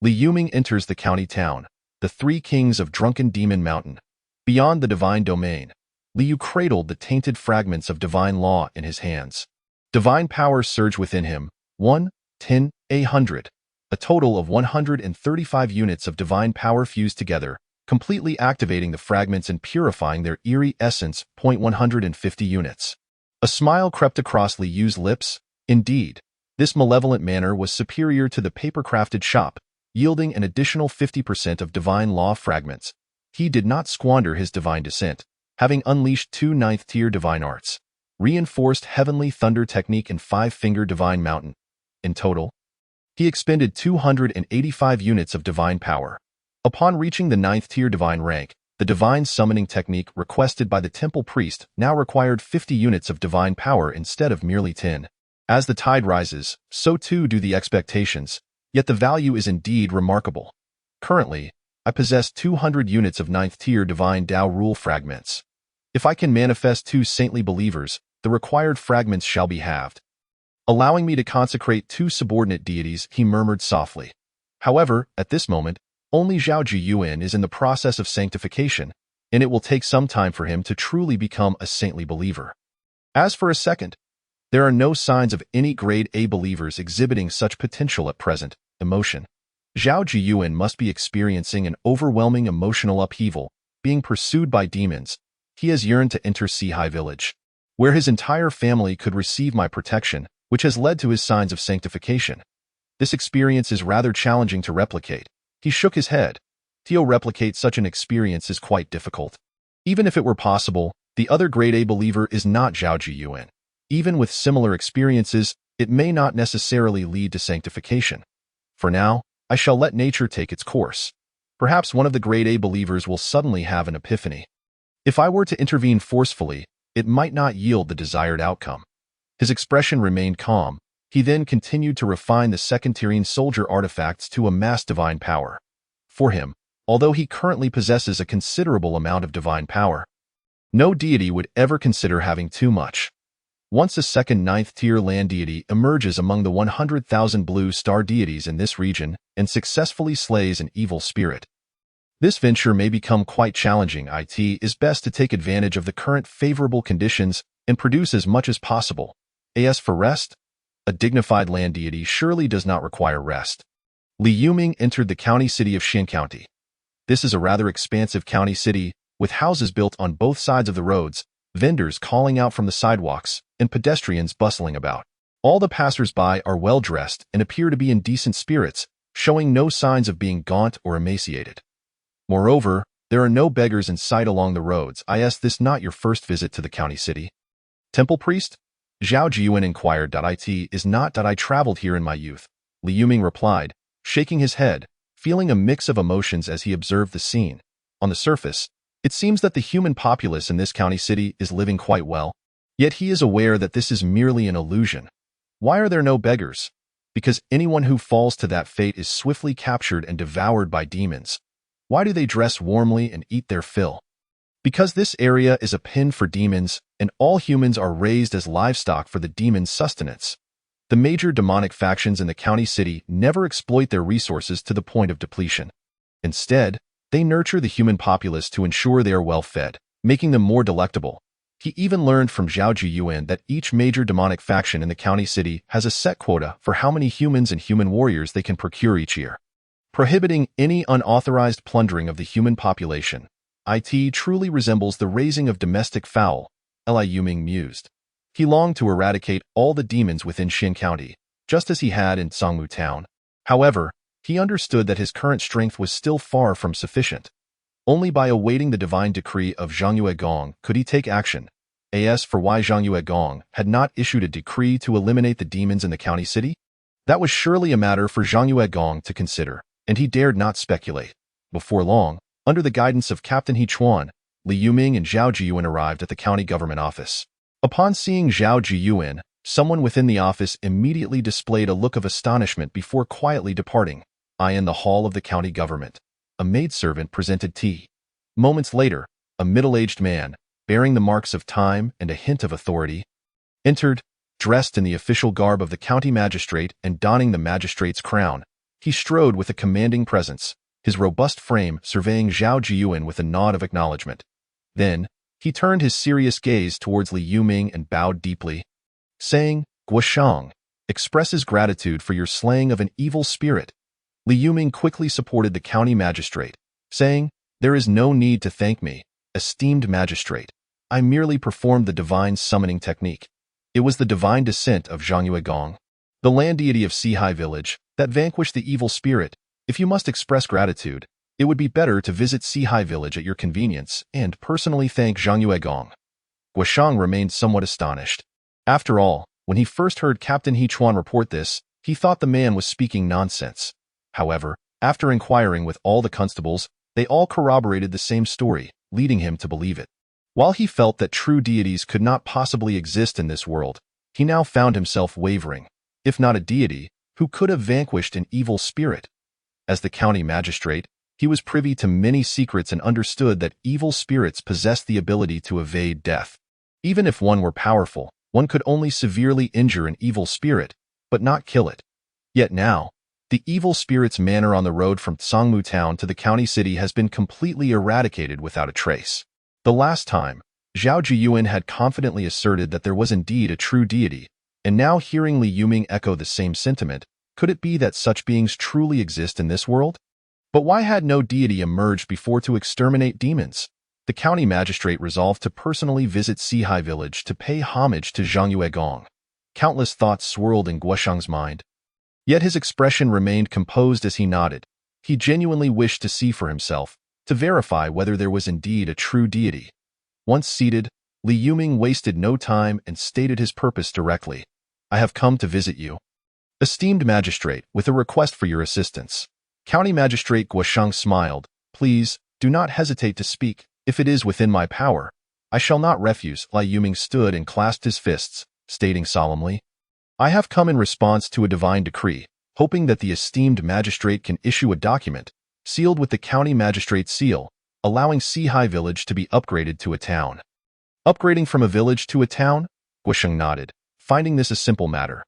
Li Yuming enters the county town, the three kings of Drunken Demon Mountain. Beyond the divine domain, Li Yu cradled the tainted fragments of divine law in his hands. Divine power surged within him, 1, 10, 100. A total of 135 units of divine power fused together, completely activating the fragments and purifying their eerie essence. 150 units. A smile crept across Li Yu's lips. Indeed, this malevolent manor was superior to the paper-crafted shop, yielding an additional 50% of divine law fragments. He did not squander his divine descent, having unleashed 2 ninth-tier divine arts, reinforced heavenly thunder technique and 5-finger divine mountain. In total, he expended 285 units of divine power. Upon reaching the 9th-tier divine rank, the divine summoning technique requested by the temple priest now required 50 units of divine power instead of merely 10. As the tide rises, so too do the expectations, yet the value is indeed remarkable. Currently, I possess 200 units of 9th-tier divine Tao rule fragments. If I can manifest 2 saintly believers, the required fragments shall be halved, allowing me to consecrate 2 subordinate deities, he murmured softly. However, at this moment, only Zhao Jiyuan is in the process of sanctification, and it will take some time for him to truly become a saintly believer. As for a second, there are no signs of any grade A believers exhibiting such potential at present. Emotion. Zhao Jiyuan must be experiencing an overwhelming emotional upheaval, being pursued by demons. He has yearned to enter Sihai village, where his entire family could receive my protection, which has led to his signs of sanctification. This experience is rather challenging to replicate. He shook his head. To replicate such an experience is quite difficult. Even if it were possible, the other grade A believer is not Zhao Jiyuan. Even with similar experiences, it may not necessarily lead to sanctification. For now, I shall let nature take its course. Perhaps one of the grade A believers will suddenly have an epiphany. If I were to intervene forcefully, it might not yield the desired outcome. His expression remained calm. He then continued to refine the second-tiering soldier artifacts to amass divine power. For him, although he currently possesses a considerable amount of divine power, no deity would ever consider having too much. Once a second 9th-tier land deity emerges among the 100,000 blue star deities in this region and successfully slays an evil spirit, this venture may become quite challenging. It is best to take advantage of the current favorable conditions and produce as much as possible. As for rest, a dignified land deity surely does not require rest. Li Yuming entered the county city of Xin County. This is a rather expansive county city, with houses built on both sides of the roads, vendors calling out from the sidewalks, and pedestrians bustling about. All the passers-by are well-dressed and appear to be in decent spirits, showing no signs of being gaunt or emaciated. Moreover, there are no beggars in sight along the roads. Is this not your first visit to the county city? Temple priest? Zhao Jiyuan inquired. It is not. I traveled here in my youth, Li Yuming replied, shaking his head, feeling a mix of emotions as he observed the scene. On the surface, it seems that the human populace in this county city is living quite well, yet he is aware that this is merely an illusion. Why are there no beggars? Because anyone who falls to that fate is swiftly captured and devoured by demons. Why do they dress warmly and eat their fill? Because this area is a pen for demons, and all humans are raised as livestock for the demons' sustenance. The major demonic factions in the county city never exploit their resources to the point of depletion. Instead, they nurture the human populace to ensure they are well fed, making them more delectable. He even learned from Zhao Jiyuan that each major demonic faction in the county city has a set quota for how many humans and human warriors they can procure each year, prohibiting any unauthorized plundering of the human population. It truly resembles the raising of domestic fowl, Li Yuming mused. He longed to eradicate all the demons within Xin County, just as he had in Songmu Town. However, he understood that his current strength was still far from sufficient. Only by awaiting the divine decree of Zhangyue Gong could he take action. As for why Zhangyue Gong had not issued a decree to eliminate the demons in the county city, that was surely a matter for Zhangyue Gong to consider, and he dared not speculate. Before long, under the guidance of Captain He Chuan, Li Yuming and Zhao Jiyuan arrived at the county government office. Upon seeing Zhao Jiyuan, someone within the office immediately displayed a look of astonishment before quietly departing. In the hall of the county government, a maidservant presented tea. Moments later, a middle-aged man, bearing the marks of time and a hint of authority, entered, dressed in the official garb of the county magistrate and donning the magistrate's crown. He strode with a commanding presence, his robust frame surveying Zhao Jiyuan with a nod of acknowledgement. Then, he turned his serious gaze towards Li Yuming and bowed deeply, saying, "Guoshang expresses gratitude for your slaying of an evil spirit." Li Yuming quickly supported the county magistrate, saying, "There is no need to thank me, esteemed magistrate. I merely performed the divine summoning technique. It was the divine descent of Zhangyue Gong, the land deity of Sihai village, that vanquished the evil spirit. If you must express gratitude, it would be better to visit Sihai village at your convenience and personally thank Zhangyue Gong." Guoshang remained somewhat astonished. After all, when he first heard Captain He Chuan report this, he thought the man was speaking nonsense. However, after inquiring with all the constables, they all corroborated the same story, leading him to believe it. While he felt that true deities could not possibly exist in this world, he now found himself wavering. If not a deity, who could have vanquished an evil spirit? As the county magistrate, he was privy to many secrets and understood that evil spirits possessed the ability to evade death. Even if one were powerful, one could only severely injure an evil spirit, but not kill it. Yet now, the evil spirit's manor on the road from Songmu Town to the county city has been completely eradicated without a trace. The last time, Zhao Jiyuan had confidently asserted that there was indeed a true deity, and now hearing Li Yuming echo the same sentiment, could it be that such beings truly exist in this world? But why had no deity emerged before to exterminate demons? The county magistrate resolved to personally visit Sihai village to pay homage to Zhangyue Gong. Countless thoughts swirled in Guoshang's mind. Yet his expression remained composed as he nodded. He genuinely wished to see for himself, to verify whether there was indeed a true deity. Once seated, Li Yuming wasted no time and stated his purpose directly. "I have come to visit you, esteemed magistrate, with a request for your assistance." County Magistrate Guoshang smiled. "Please, do not hesitate to speak. If it is within my power, I shall not refuse." Li Yuming stood and clasped his fists, stating solemnly, "I have come in response to a divine decree, hoping that the esteemed magistrate can issue a document, sealed with the county magistrate's seal, allowing Sihai village to be upgraded to a town." "Upgrading from a village to a town?" Guoshang nodded, finding this a simple matter.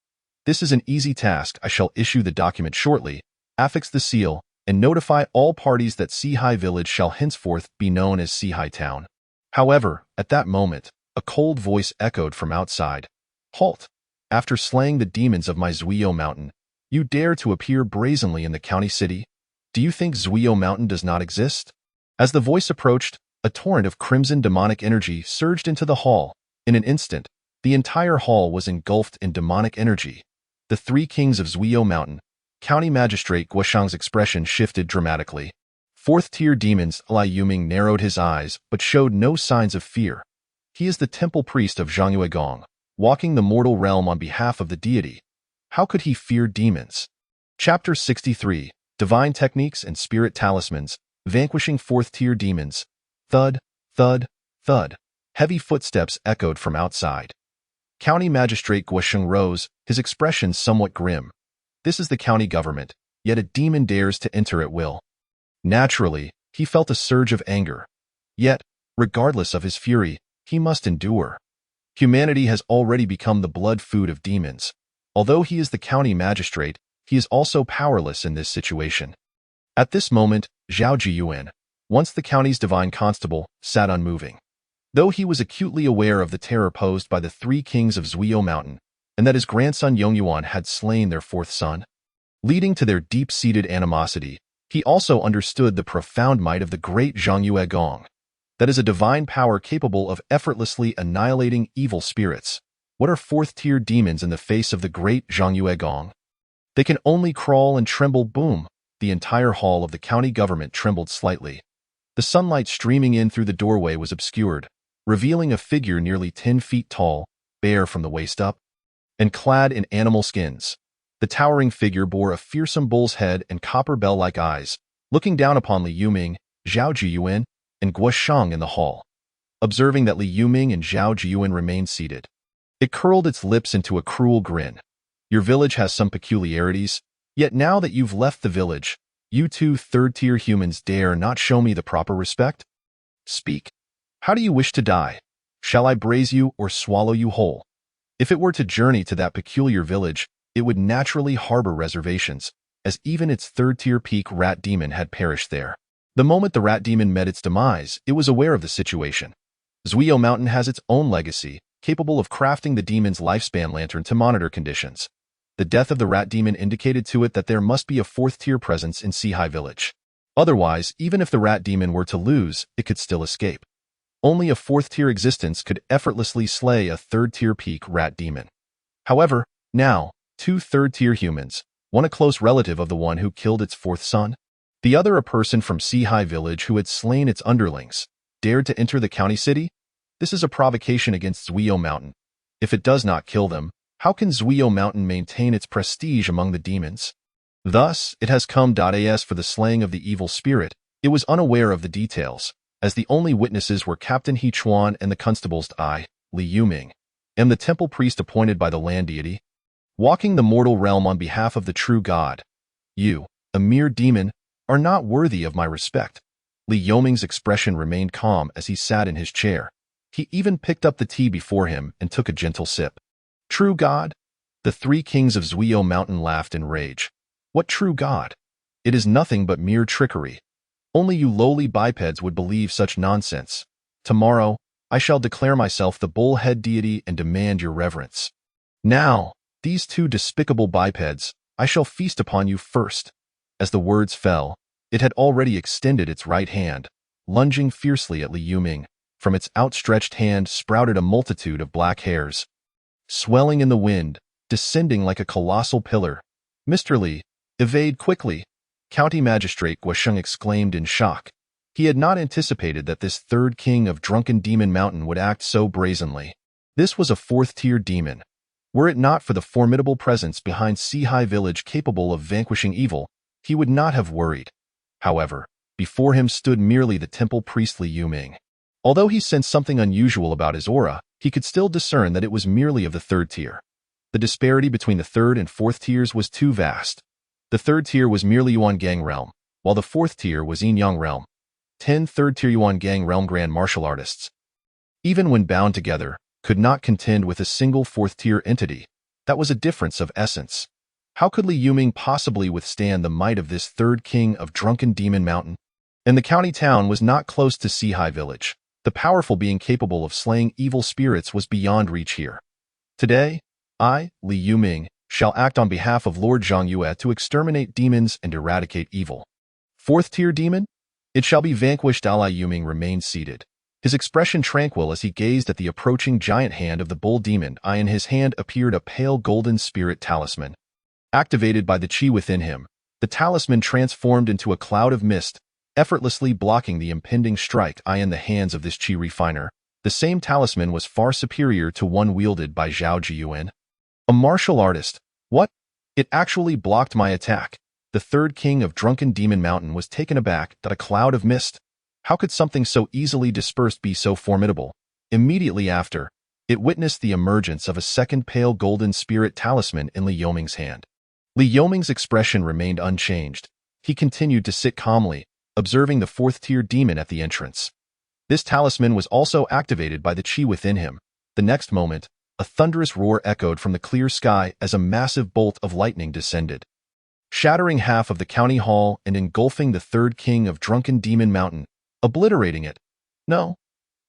"This is an easy task. I shall issue the document shortly, affix the seal, and notify all parties that Sihai village shall henceforth be known as Sihai Town." However, at that moment, a cold voice echoed from outside. "Halt! After slaying the demons of my Zuio Mountain, you dare to appear brazenly in the county city? Do you think Zuio Mountain does not exist?" As the voice approached, a torrent of crimson demonic energy surged into the hall. In an instant, the entire hall was engulfed in demonic energy. The three kings of Zuio Mountain. County Magistrate Guoshang's expression shifted dramatically. Fourth-tier demons. Li Yuming narrowed his eyes but showed no signs of fear. He is the temple priest of Zhangyue Gong, walking the mortal realm on behalf of the deity. How could he fear demons? Chapter 63, Divine Techniques and Spirit Talismans, Vanquishing Fourth-Tier Demons. Thud, thud, thud. Heavy footsteps echoed from outside. County Magistrate Guoshang rose, his expression somewhat grim. This is the county government, yet a demon dares to enter at will. Naturally, he felt a surge of anger. Yet, regardless of his fury, he must endure. Humanity has already become the blood food of demons. Although he is the county magistrate, he is also powerless in this situation. At this moment, Zhao Jiyuan, once the county's divine constable, sat unmoving. Though he was acutely aware of the terror posed by the three kings of Zuio Mountain, and that his grandson Yongyuan had slain their fourth son, leading to their deep-seated animosity, he also understood the profound might of the great Zhangyue Gong. That is a divine power capable of effortlessly annihilating evil spirits. What are fourth-tier demons in the face of the great Zhangyue Gong? They can only crawl and tremble. Boom! The entire hall of the county government trembled slightly. The sunlight streaming in through the doorway was obscured, revealing a figure nearly 10 feet tall, bare from the waist up, and clad in animal skins. The towering figure bore a fearsome bull's head and copper bell-like eyes, looking down upon Li Yuming, Zhao Jiyuan, and Guo Shang in the hall. Observing that Li Yuming and Zhao Jiyuan remained seated, it curled its lips into a cruel grin. Your village has some peculiarities, yet now that you've left the village, you two third-tier humans dare not show me the proper respect? Speak. How do you wish to die? Shall I braise you or swallow you whole? If it were to journey to that peculiar village, it would naturally harbor reservations, as even its third-tier peak rat demon had perished there. The moment the rat demon met its demise, it was aware of the situation. Zuio Mountain has its own legacy, capable of crafting the demon's lifespan lantern to monitor conditions. The death of the rat demon indicated to it that there must be a fourth-tier presence in Sihai Village. Otherwise, even if the rat demon were to lose, it could still escape. Only a fourth-tier existence could effortlessly slay a third-tier peak rat demon. However, now, two third-tier humans, one a close relative of the one who killed its fourth son, the other a person from Sihai Village who had slain its underlings, dared to enter the county city? This is a provocation against Zuio Mountain. If it does not kill them, how can Zuio Mountain maintain its prestige among the demons? Thus, it has come. As for the slaying of the evil spirit, it was unaware of the details, as the only witnesses were Captain He Chuan and the constables I, Li Yuming, and the temple priest appointed by the land deity, walking the mortal realm on behalf of the true God. You, a mere demon, are not worthy of my respect. Li Yuming's expression remained calm as he sat in his chair. He even picked up the tea before him and took a gentle sip. True God? The three kings of Zuio Mountain laughed in rage. What true God? It is nothing but mere trickery. Only you lowly bipeds would believe such nonsense. Tomorrow, I shall declare myself the bull-head deity and demand your reverence. Now, these two despicable bipeds, I shall feast upon you first. As the words fell, it had already extended its right hand, lunging fiercely at Li Yuming. From its outstretched hand sprouted a multitude of black hairs, swelling in the wind, descending like a colossal pillar. Mr. Li, evade quickly, County Magistrate Guo Sheng exclaimed in shock. He had not anticipated that this third king of Drunken Demon Mountain would act so brazenly. This was a fourth-tier demon. Were it not for the formidable presence behind Sihai Village capable of vanquishing evil, he would not have worried. However, before him stood merely the temple priest Li Yuming. Although he sensed something unusual about his aura, he could still discern that it was merely of the third tier. The disparity between the third and fourth tiers was too vast. The third tier was merely Yuan Gang realm, while the fourth tier was Yin Yang realm. 10 third-tier Yuan Gang realm grand martial artists, even when bound together, could not contend with a single fourth-tier entity. That was a difference of essence. How could Li Yuming possibly withstand the might of this third king of Drunken Demon Mountain? And the county town was not close to Sihai Village. The powerful being capable of slaying evil spirits was beyond reach here. Today, I, Li Yuming, shall act on behalf of Lord Zhangyue to exterminate demons and eradicate evil. Fourth-tier demon? It shall be vanquished. Li Yuming remained seated, his expression tranquil as he gazed at the approaching giant hand of the bull demon. In his hand appeared a pale golden spirit talisman. Activated by the chi within him, the talisman transformed into a cloud of mist, effortlessly blocking the impending strike. In the hands of this chi refiner, the same talisman was far superior to one wielded by Zhao Jiyuan. A martial artist. What? It actually blocked my attack. The third king of Drunken Demon Mountain was taken aback that a cloud of mist. How could something so easily dispersed be so formidable? Immediately after, it witnessed the emergence of a second pale golden spirit talisman in Li Yuming's hand. Li Yuming's expression remained unchanged. He continued to sit calmly, observing the fourth-tier demon at the entrance. This talisman was also activated by the chi within him. The next moment, a thunderous roar echoed from the clear sky as a massive bolt of lightning descended, shattering half of the county hall and engulfing the third king of Drunken Demon Mountain, obliterating it. No,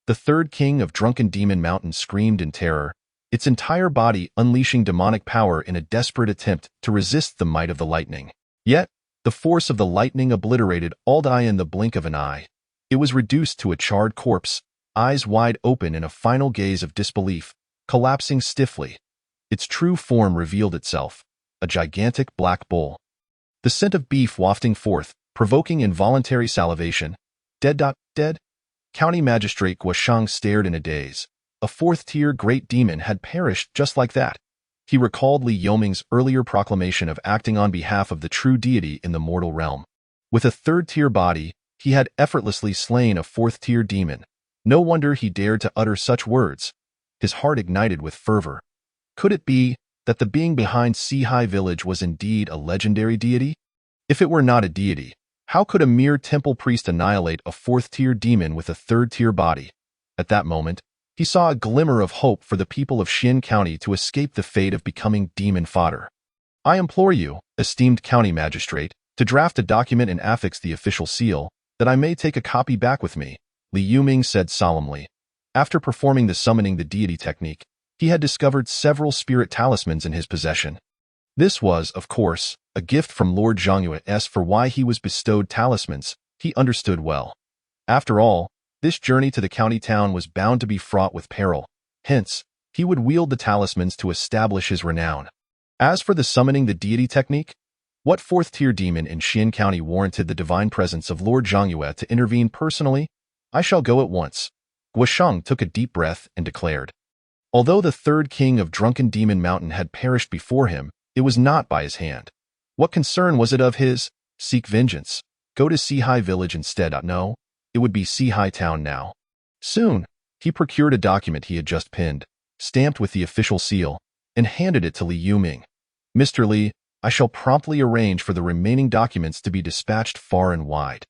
The third king of Drunken Demon Mountain screamed in terror, its entire body unleashing demonic power in a desperate attempt to resist the might of the lightning. Yet, the force of the lightning obliterated all Dai in the blink of an eye. It was reduced to a charred corpse, eyes wide open in a final gaze of disbelief, collapsing stiffly. Its true form revealed itself, a gigantic black bull. The scent of beef wafting forth, provoking involuntary salivation. Dead. County Magistrate Guoshang stared in a daze. A fourth-tier great demon had perished just like that. He recalled Li Yoming's earlier proclamation of acting on behalf of the true deity in the mortal realm. With a third-tier body, he had effortlessly slain a fourth-tier demon. No wonder he dared to utter such words. His heart ignited with fervor. Could it be that the being behind Sihai Village was indeed a legendary deity? If it were not a deity, how could a mere temple priest annihilate a fourth-tier demon with a third-tier body? At that moment, he saw a glimmer of hope for the people of Xin County to escape the fate of becoming demon fodder. I implore you, esteemed county magistrate, to draft a document and affix the official seal, that I may take a copy back with me, Li Yuming said solemnly. After performing the summoning the deity technique, he had discovered several spirit talismans in his possession. This was, of course, a gift from Lord Zhangyue. As for why he was bestowed talismans, he understood well. After all, this journey to the county town was bound to be fraught with peril. Hence, he would wield the talismans to establish his renown. As for the summoning the deity technique, what fourth-tier demon in Xin County warranted the divine presence of Lord Zhangyue to intervene personally? I shall go at once. Guoshang took a deep breath and declared. Although the third king of Drunken Demon Mountain had perished before him, it was not by his hand. What concern was it of his? Seek vengeance. Go to Sihai Village instead. No, it would be Sihai Town now. Soon, he procured a document he had just pinned, stamped with the official seal, and handed it to Li Yuming. Mr. Li, I shall promptly arrange for the remaining documents to be dispatched far and wide.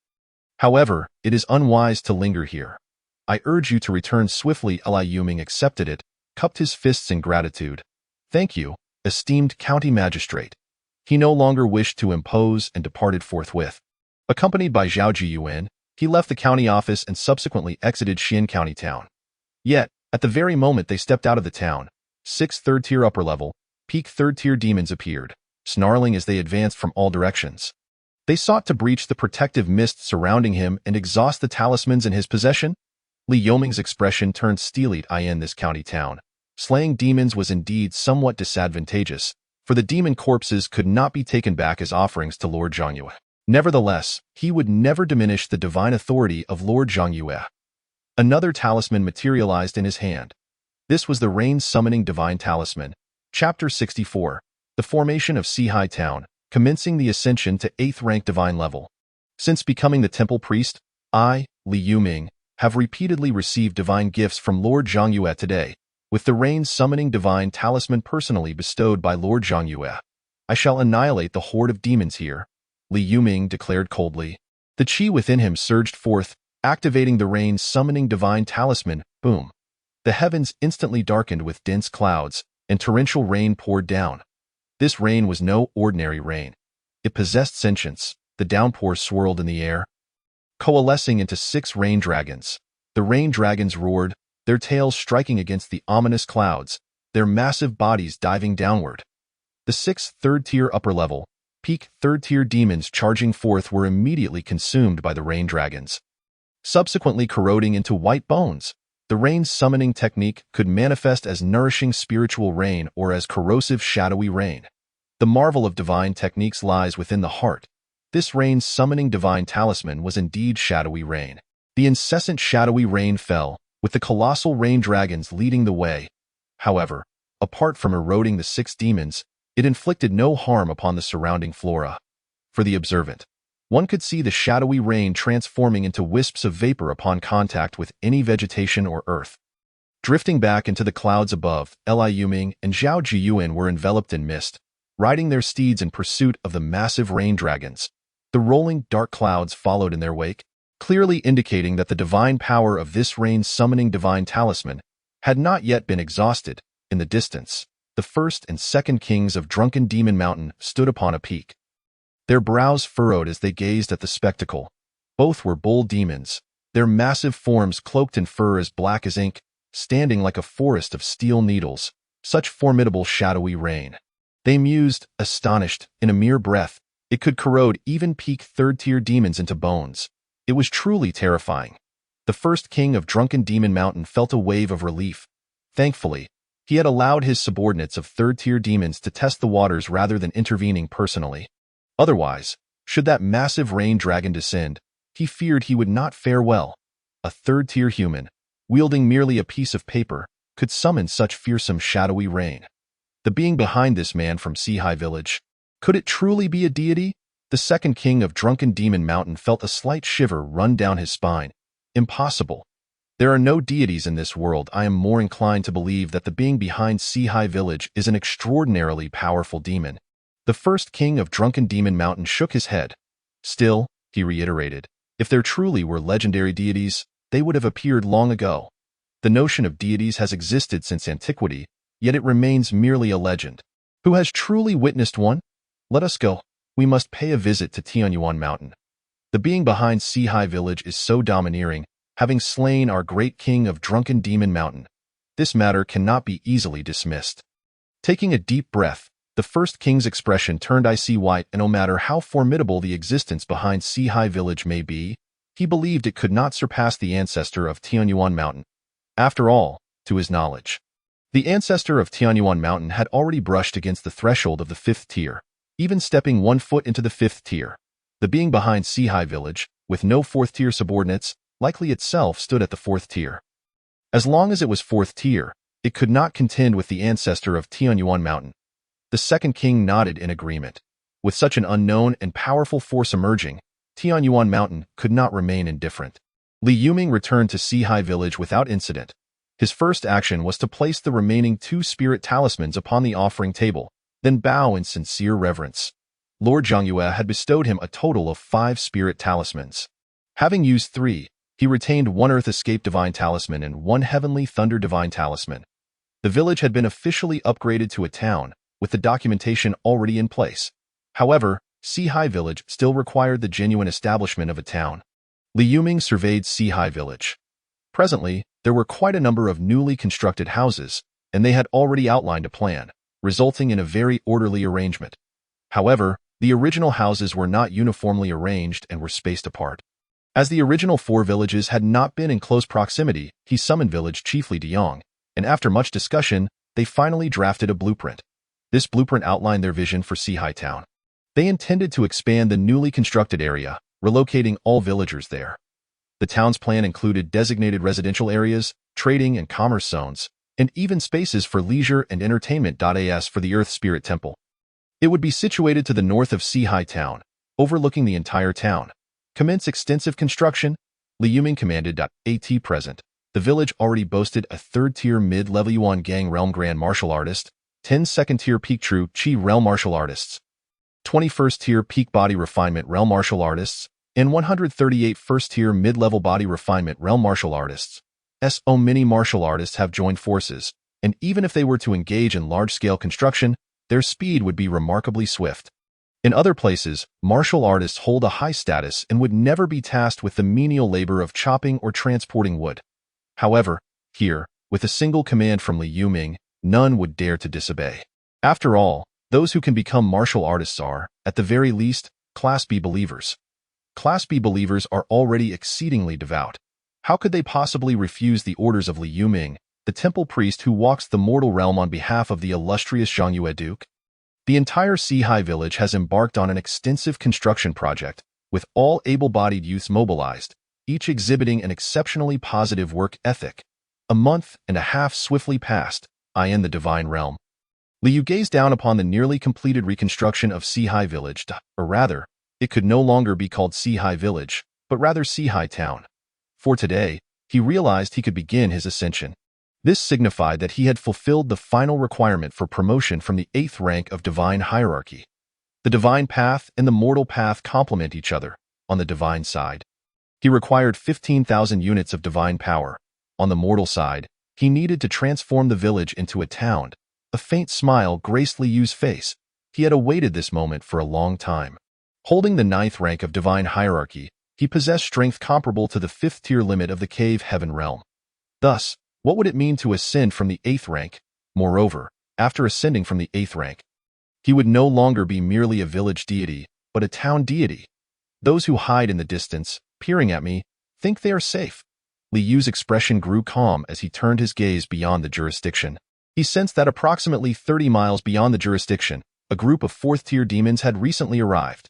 However, it is unwise to linger here. I urge you to return swiftly. Li Yuming accepted it, cupped his fists in gratitude. Thank you, esteemed county magistrate. He no longer wished to impose and departed forthwith. Accompanied by Zhao Jiyuan, he left the county office and subsequently exited Xin County town. Yet, at the very moment they stepped out of the town, 6 third-tier upper-level, peak third-tier demons appeared, snarling as they advanced from all directions. They sought to breach the protective mist surrounding him and exhaust the talismans in his possession. Li Yoming's expression turned steely. In this county town, slaying demons was indeed somewhat disadvantageous, for the demon corpses could not be taken back as offerings to Lord Zhangyue. Nevertheless, he would never diminish the divine authority of Lord Zhangyue. Another talisman materialized in his hand. This was the Rain Summoning Divine Talisman. Chapter 64. The Formation of Sihai Town, commencing the ascension to 8th rank divine level. Since becoming the temple priest, I, Li Yuming, have repeatedly received divine gifts from Lord Zhangyue today, with the Rain Summoning Divine Talisman personally bestowed by Lord Zhangyue. I shall annihilate the horde of demons here, Li Yuming declared coldly. The chi within him surged forth, activating the Rain Summoning Divine Talisman. Boom. The heavens instantly darkened with dense clouds, and torrential rain poured down. This rain was no ordinary rain. It possessed sentience. The downpour swirled in the air, coalescing into 6 rain dragons. The rain dragons roared, their tails striking against the ominous clouds, their massive bodies diving downward. The 6 third-tier upper-level, peak third-tier demons charging forth were immediately consumed by the rain dragons, subsequently corroding into white bones. The rain summoning technique could manifest as nourishing spiritual rain or as corrosive shadowy rain. The marvel of divine techniques lies within the heart. This rain summoning divine talisman was indeed shadowy rain. The incessant shadowy rain fell, with the colossal rain dragons leading the way. However, apart from eroding the 6 demons, it inflicted no harm upon the surrounding flora. For the observant, one could see the shadowy rain transforming into wisps of vapor upon contact with any vegetation or earth. Drifting back into the clouds above, Li Yuming and Zhao Jiyuan were enveloped in mist, riding their steeds in pursuit of the massive rain dragons. The rolling, dark clouds followed in their wake, clearly indicating that the divine power of this rain-summoning divine talisman had not yet been exhausted. In the distance, the first and second kings of Drunken Demon Mountain stood upon a peak. Their brows furrowed as they gazed at the spectacle. Both were bull demons, their massive forms cloaked in fur as black as ink, standing like a forest of steel needles, such formidable shadowy rain. They mused, astonished, in a mere breath. It could corrode even peak third-tier demons into bones. It was truly terrifying. The first king of Drunken Demon Mountain felt a wave of relief. Thankfully, he had allowed his subordinates of third-tier demons to test the waters rather than intervening personally. Otherwise, should that massive rain dragon descend, he feared he would not fare well. A third-tier human, wielding merely a piece of paper, could summon such fearsome shadowy rain. The being behind this man from Sea Village, could it truly be a deity? The second king of Drunken Demon Mountain felt a slight shiver run down his spine. Impossible. There are no deities in this world. I am more inclined to believe that the being behind Sea Village is an extraordinarily powerful demon. The first king of Drunken Demon Mountain shook his head. Still, he reiterated, if there truly were legendary deities, they would have appeared long ago. The notion of deities has existed since antiquity, yet it remains merely a legend. Who has truly witnessed one? Let us go. We must pay a visit to Tianyuan Mountain. The being behind Sea Village is so domineering, having slain our great king of Drunken Demon Mountain. This matter cannot be easily dismissed. Taking a deep breath, the first king's expression turned icy white, and no matter how formidable the existence behind Sea Village may be, he believed it could not surpass the ancestor of Tianyuan Mountain. After all, to his knowledge, the ancestor of Tianyuan Mountain had already brushed against the threshold of the 5th tier, even stepping 1 foot into the 5th tier. The being behind Sea Village, with no 4th tier subordinates, likely itself stood at the 4th tier. As long as it was 4th tier, it could not contend with the ancestor of Tianyuan Mountain. The second king nodded in agreement. With such an unknown and powerful force emerging, Tianyuan Mountain could not remain indifferent. Li Yuming returned to Sea Village without incident. His first action was to place the remaining 2 spirit talismans upon the offering table, then bow in sincere reverence. Lord Zhangyue had bestowed him a total of 5 spirit talismans. Having used 3, he retained 1 Earth Escape Divine Talisman and 1 Heavenly Thunder Divine Talisman. The village had been officially upgraded to a town, with the documentation already in place. However, Sea Village still required the genuine establishment of a town. Li Yuming surveyed Sea Village. Presently, there were quite a number of newly constructed houses, and they had already outlined a plan, resulting in a very orderly arrangement. However, the original houses were not uniformly arranged and were spaced apart. As the original 4 villages had not been in close proximity, he summoned village chief Li Deyong, and after much discussion, they finally drafted a blueprint. This blueprint outlined their vision for Sea Town. They intended to expand the newly constructed area, relocating all villagers there. The town's plan included designated residential areas, trading and commerce zones, and even spaces for leisure and entertainment. As for the Earth Spirit Temple, it would be situated to the north of Sea Town, overlooking the entire town. Commence extensive construction, Li Yuming commanded. At present, the village already boasted a 3rd-tier mid-level Yuan Gang Realm Grand Martial Artist, 10 2nd-tier Peak True Chi Realm Martial Artists, 21st-tier Peak Body Refinement Realm Martial Artists, and 138 1st-tier Mid-Level Body Refinement Realm Martial Artists. So many martial artists have joined forces, and even if they were to engage in large-scale construction, their speed would be remarkably swift. In other places, martial artists hold a high status and would never be tasked with the menial labor of chopping or transporting wood. However, here, with a single command from Li Yuming, none would dare to disobey. After all, those who can become martial artists are, at the very least, Class B believers. Class B believers are already exceedingly devout. How could they possibly refuse the orders of Li Yuming, the temple priest who walks the mortal realm on behalf of the illustrious Zhangyue Duke? The entire Sea Village has embarked on an extensive construction project, with all able-bodied youths mobilized, each exhibiting an exceptionally positive work ethic. A month and a half swiftly passed, in the divine realm. Li Yu gazed down upon the nearly completed reconstruction of Sea Village, or rather, it could no longer be called Sea Village, but rather Sea Town. For today, he realized he could begin his ascension. This signified that he had fulfilled the final requirement for promotion from the 8th rank of divine hierarchy. The divine path and the mortal path complement each other. On the divine side, he required 15,000 units of divine power. On the mortal side, he needed to transform the village into a town. A faint smile graced Li Yu's face. He had awaited this moment for a long time. Holding the 9th rank of divine hierarchy, he possessed strength comparable to the 5th-tier limit of the Cave Heaven realm. Thus, what would it mean to ascend from the 8th rank? Moreover, after ascending from the 8th rank, he would no longer be merely a village deity, but a town deity. Those who hide in the distance, peering at me, think they are safe. Li Yu's expression grew calm as he turned his gaze beyond the jurisdiction. He sensed that approximately 30 miles beyond the jurisdiction, a group of 4th-tier demons had recently arrived.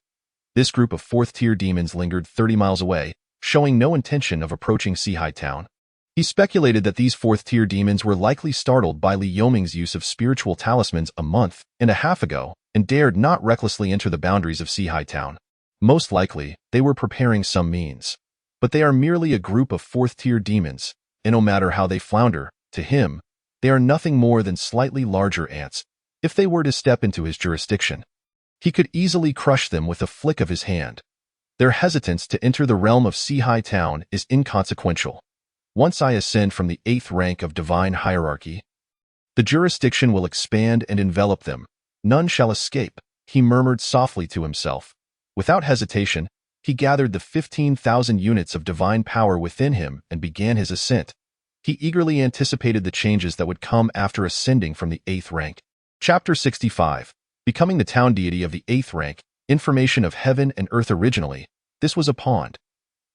This group of 4th-tier demons lingered 30 miles away, showing no intention of approaching Sihai Town. He speculated that these 4th-tier demons were likely startled by Li Yoming's use of spiritual talismans a month and a half ago and dared not recklessly enter the boundaries of Sihai Town. Most likely, they were preparing some means. But they are merely a group of 4th-tier demons, and no matter how they flounder, to him, they are nothing more than slightly larger ants. If they were to step into his jurisdiction, he could easily crush them with a flick of his hand. Their hesitance to enter the realm of Sihai Town is inconsequential. Once I ascend from the 8th rank of divine hierarchy, the jurisdiction will expand and envelop them. None shall escape, he murmured softly to himself. Without hesitation, he gathered the 15,000 units of divine power within him and began his ascent. He eagerly anticipated the changes that would come after ascending from the 8th rank. Chapter 65. Becoming the town deity of the 8th rank, information of heaven and earth originally, this was a pond.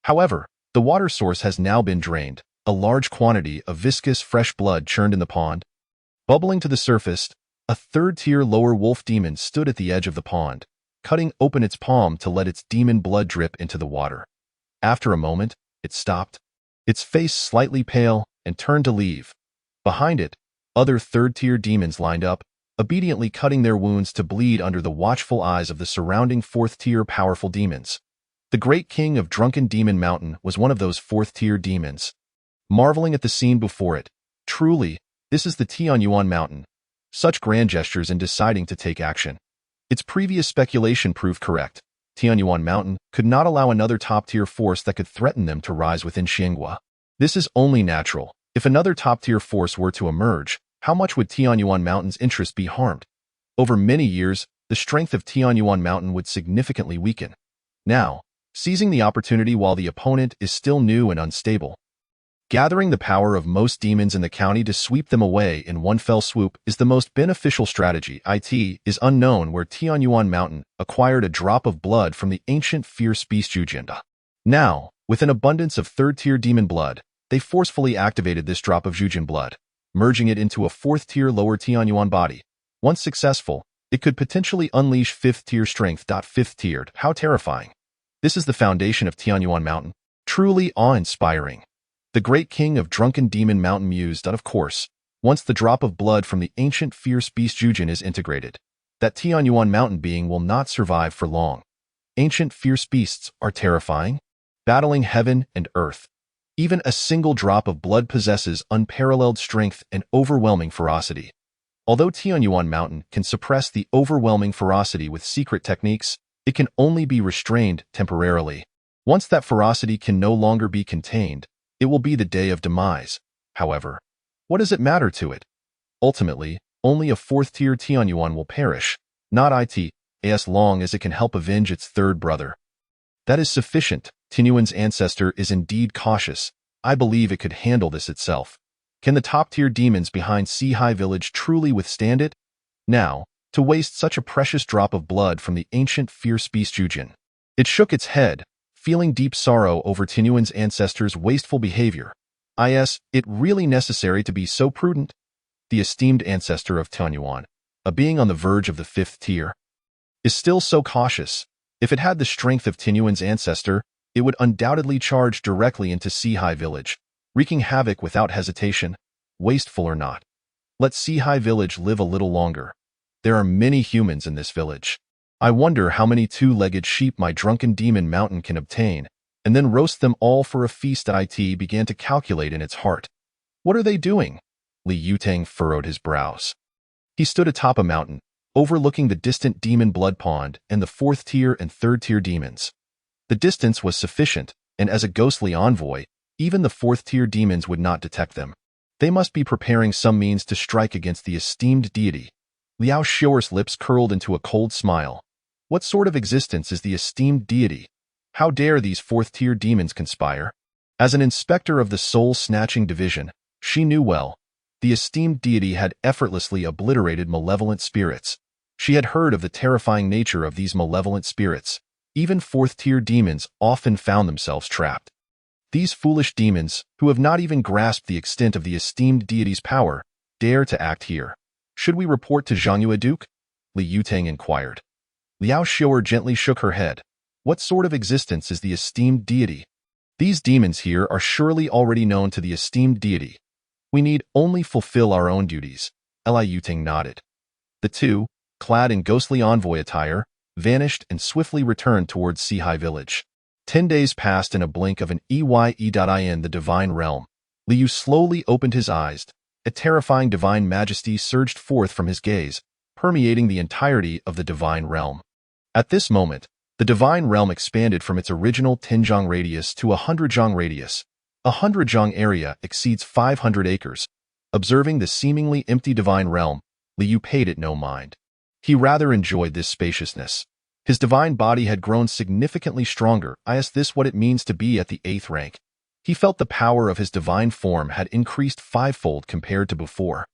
However, the water source has now been drained. A large quantity of viscous fresh blood churned in the pond. Bubbling to the surface, a 3rd-tier lower wolf demon stood at the edge of the pond, cutting open its palm to let its demon blood drip into the water. After a moment, it stopped, its face slightly pale, and turned to leave. Behind it, other 3rd-tier demons lined up, obediently cutting their wounds to bleed under the watchful eyes of the surrounding 4th-tier powerful demons. The great king of Drunken Demon Mountain was one of those 4th-tier demons. Marveling at the scene before it, truly, this is the Tianyuan Mountain. Such grand gestures in deciding to take action. Its previous speculation proved correct. Tianyuan Mountain could not allow another top-tier force that could threaten them to rise within Xianghua. This is only natural. If another top-tier force were to emerge, how much would Tianyuan Mountain's interest be harmed? Over many years, the strength of Tianyuan Mountain would significantly weaken. Now, seizing the opportunity while the opponent is still new and unstable, gathering the power of most demons in the county to sweep them away in one fell swoop is the most beneficial strategy. It is unknown where Tianyuan Mountain acquired a drop of blood from the ancient fierce beast Jujinda. Now, with an abundance of 3rd-tier demon blood, they forcefully activated this drop of Jujin blood, merging it into a 4th-tier lower Tianyuan body. Once successful, it could potentially unleash 5th-tier strength. 5th-tiered, how terrifying. This is the foundation of Tianyuan Mountain. Truly awe-inspiring. The great king of Drunken Demon Mountain mused that, of course, once the drop of blood from the ancient fierce beast Jujin is integrated, that Tianyuan Mountain being will not survive for long. Ancient fierce beasts are terrifying, battling heaven and earth. Even a single drop of blood possesses unparalleled strength and overwhelming ferocity. Although Tianyuan Mountain can suppress the overwhelming ferocity with secret techniques, it can only be restrained temporarily. Once that ferocity can no longer be contained, it will be the day of demise. However, what does it matter to it? Ultimately, only a 4th-tier Tianyuan will perish, not it, as long as it can help avenge its 3rd brother. That is sufficient. Tianyuan's ancestor is indeed cautious. I believe it could handle this itself. Can the top-tier demons behind Sihai Village truly withstand it? Now, to waste such a precious drop of blood from the ancient fierce beast Jujin. It shook its head, feeling deep sorrow over Tianyuan's ancestor's wasteful behavior. Is it really necessary to be so prudent? The esteemed ancestor of Tianyuan, a being on the verge of the 5th tier, is still so cautious. If it had the strength of Tianyuan's ancestor, it would undoubtedly charge directly into Sihai Village, wreaking havoc without hesitation, wasteful or not. Let Sihai Village live a little longer. There are many humans in this village. I wonder how many 2-legged sheep my Drunken Demon Mountain can obtain, and then roast them all for a feast. It began to calculate in its heart. What are they doing? Li Yutang furrowed his brows. He stood atop a mountain, overlooking the distant demon blood pond and the 4th-tier and 3rd-tier demons. The distance was sufficient, and as a ghostly envoy, even the 4th-tier demons would not detect them. They must be preparing some means to strike against the esteemed deity. Liao Xior's lips curled into a cold smile. What sort of existence is the esteemed deity? How dare these fourth-tier demons conspire? As an inspector of the soul-snatching division, she knew well. The esteemed deity had effortlessly obliterated malevolent spirits. She had heard of the terrifying nature of these malevolent spirits. Even fourth-tier demons often found themselves trapped. These foolish demons, who have not even grasped the extent of the esteemed deity's power, dare to act here. Should we report to Zhangyue, Duke? Li Yutang inquired. Liao Xiu'er gently shook her head. What sort of existence is the esteemed deity? These demons here are surely already known to the esteemed deity. We need only fulfill our own duties. Li Yutang nodded. The two, clad in ghostly envoy attire, vanished and swiftly returned towards Sihai village. 10 days passed in a blink of an EYE.in the divine realm. Liu slowly opened his eyes. A terrifying divine majesty surged forth from his gaze, permeating the entirety of the divine realm. At this moment, the divine realm expanded from its original 10 zhang radius to 100 zhang radius. 100 zhang area exceeds 500 acres. Observing the seemingly empty divine realm, Liu paid it no mind. He rather enjoyed this spaciousness. His divine body had grown significantly stronger. Is this what it means to be at the 8th rank? He felt the power of his divine form had increased fivefold compared to before.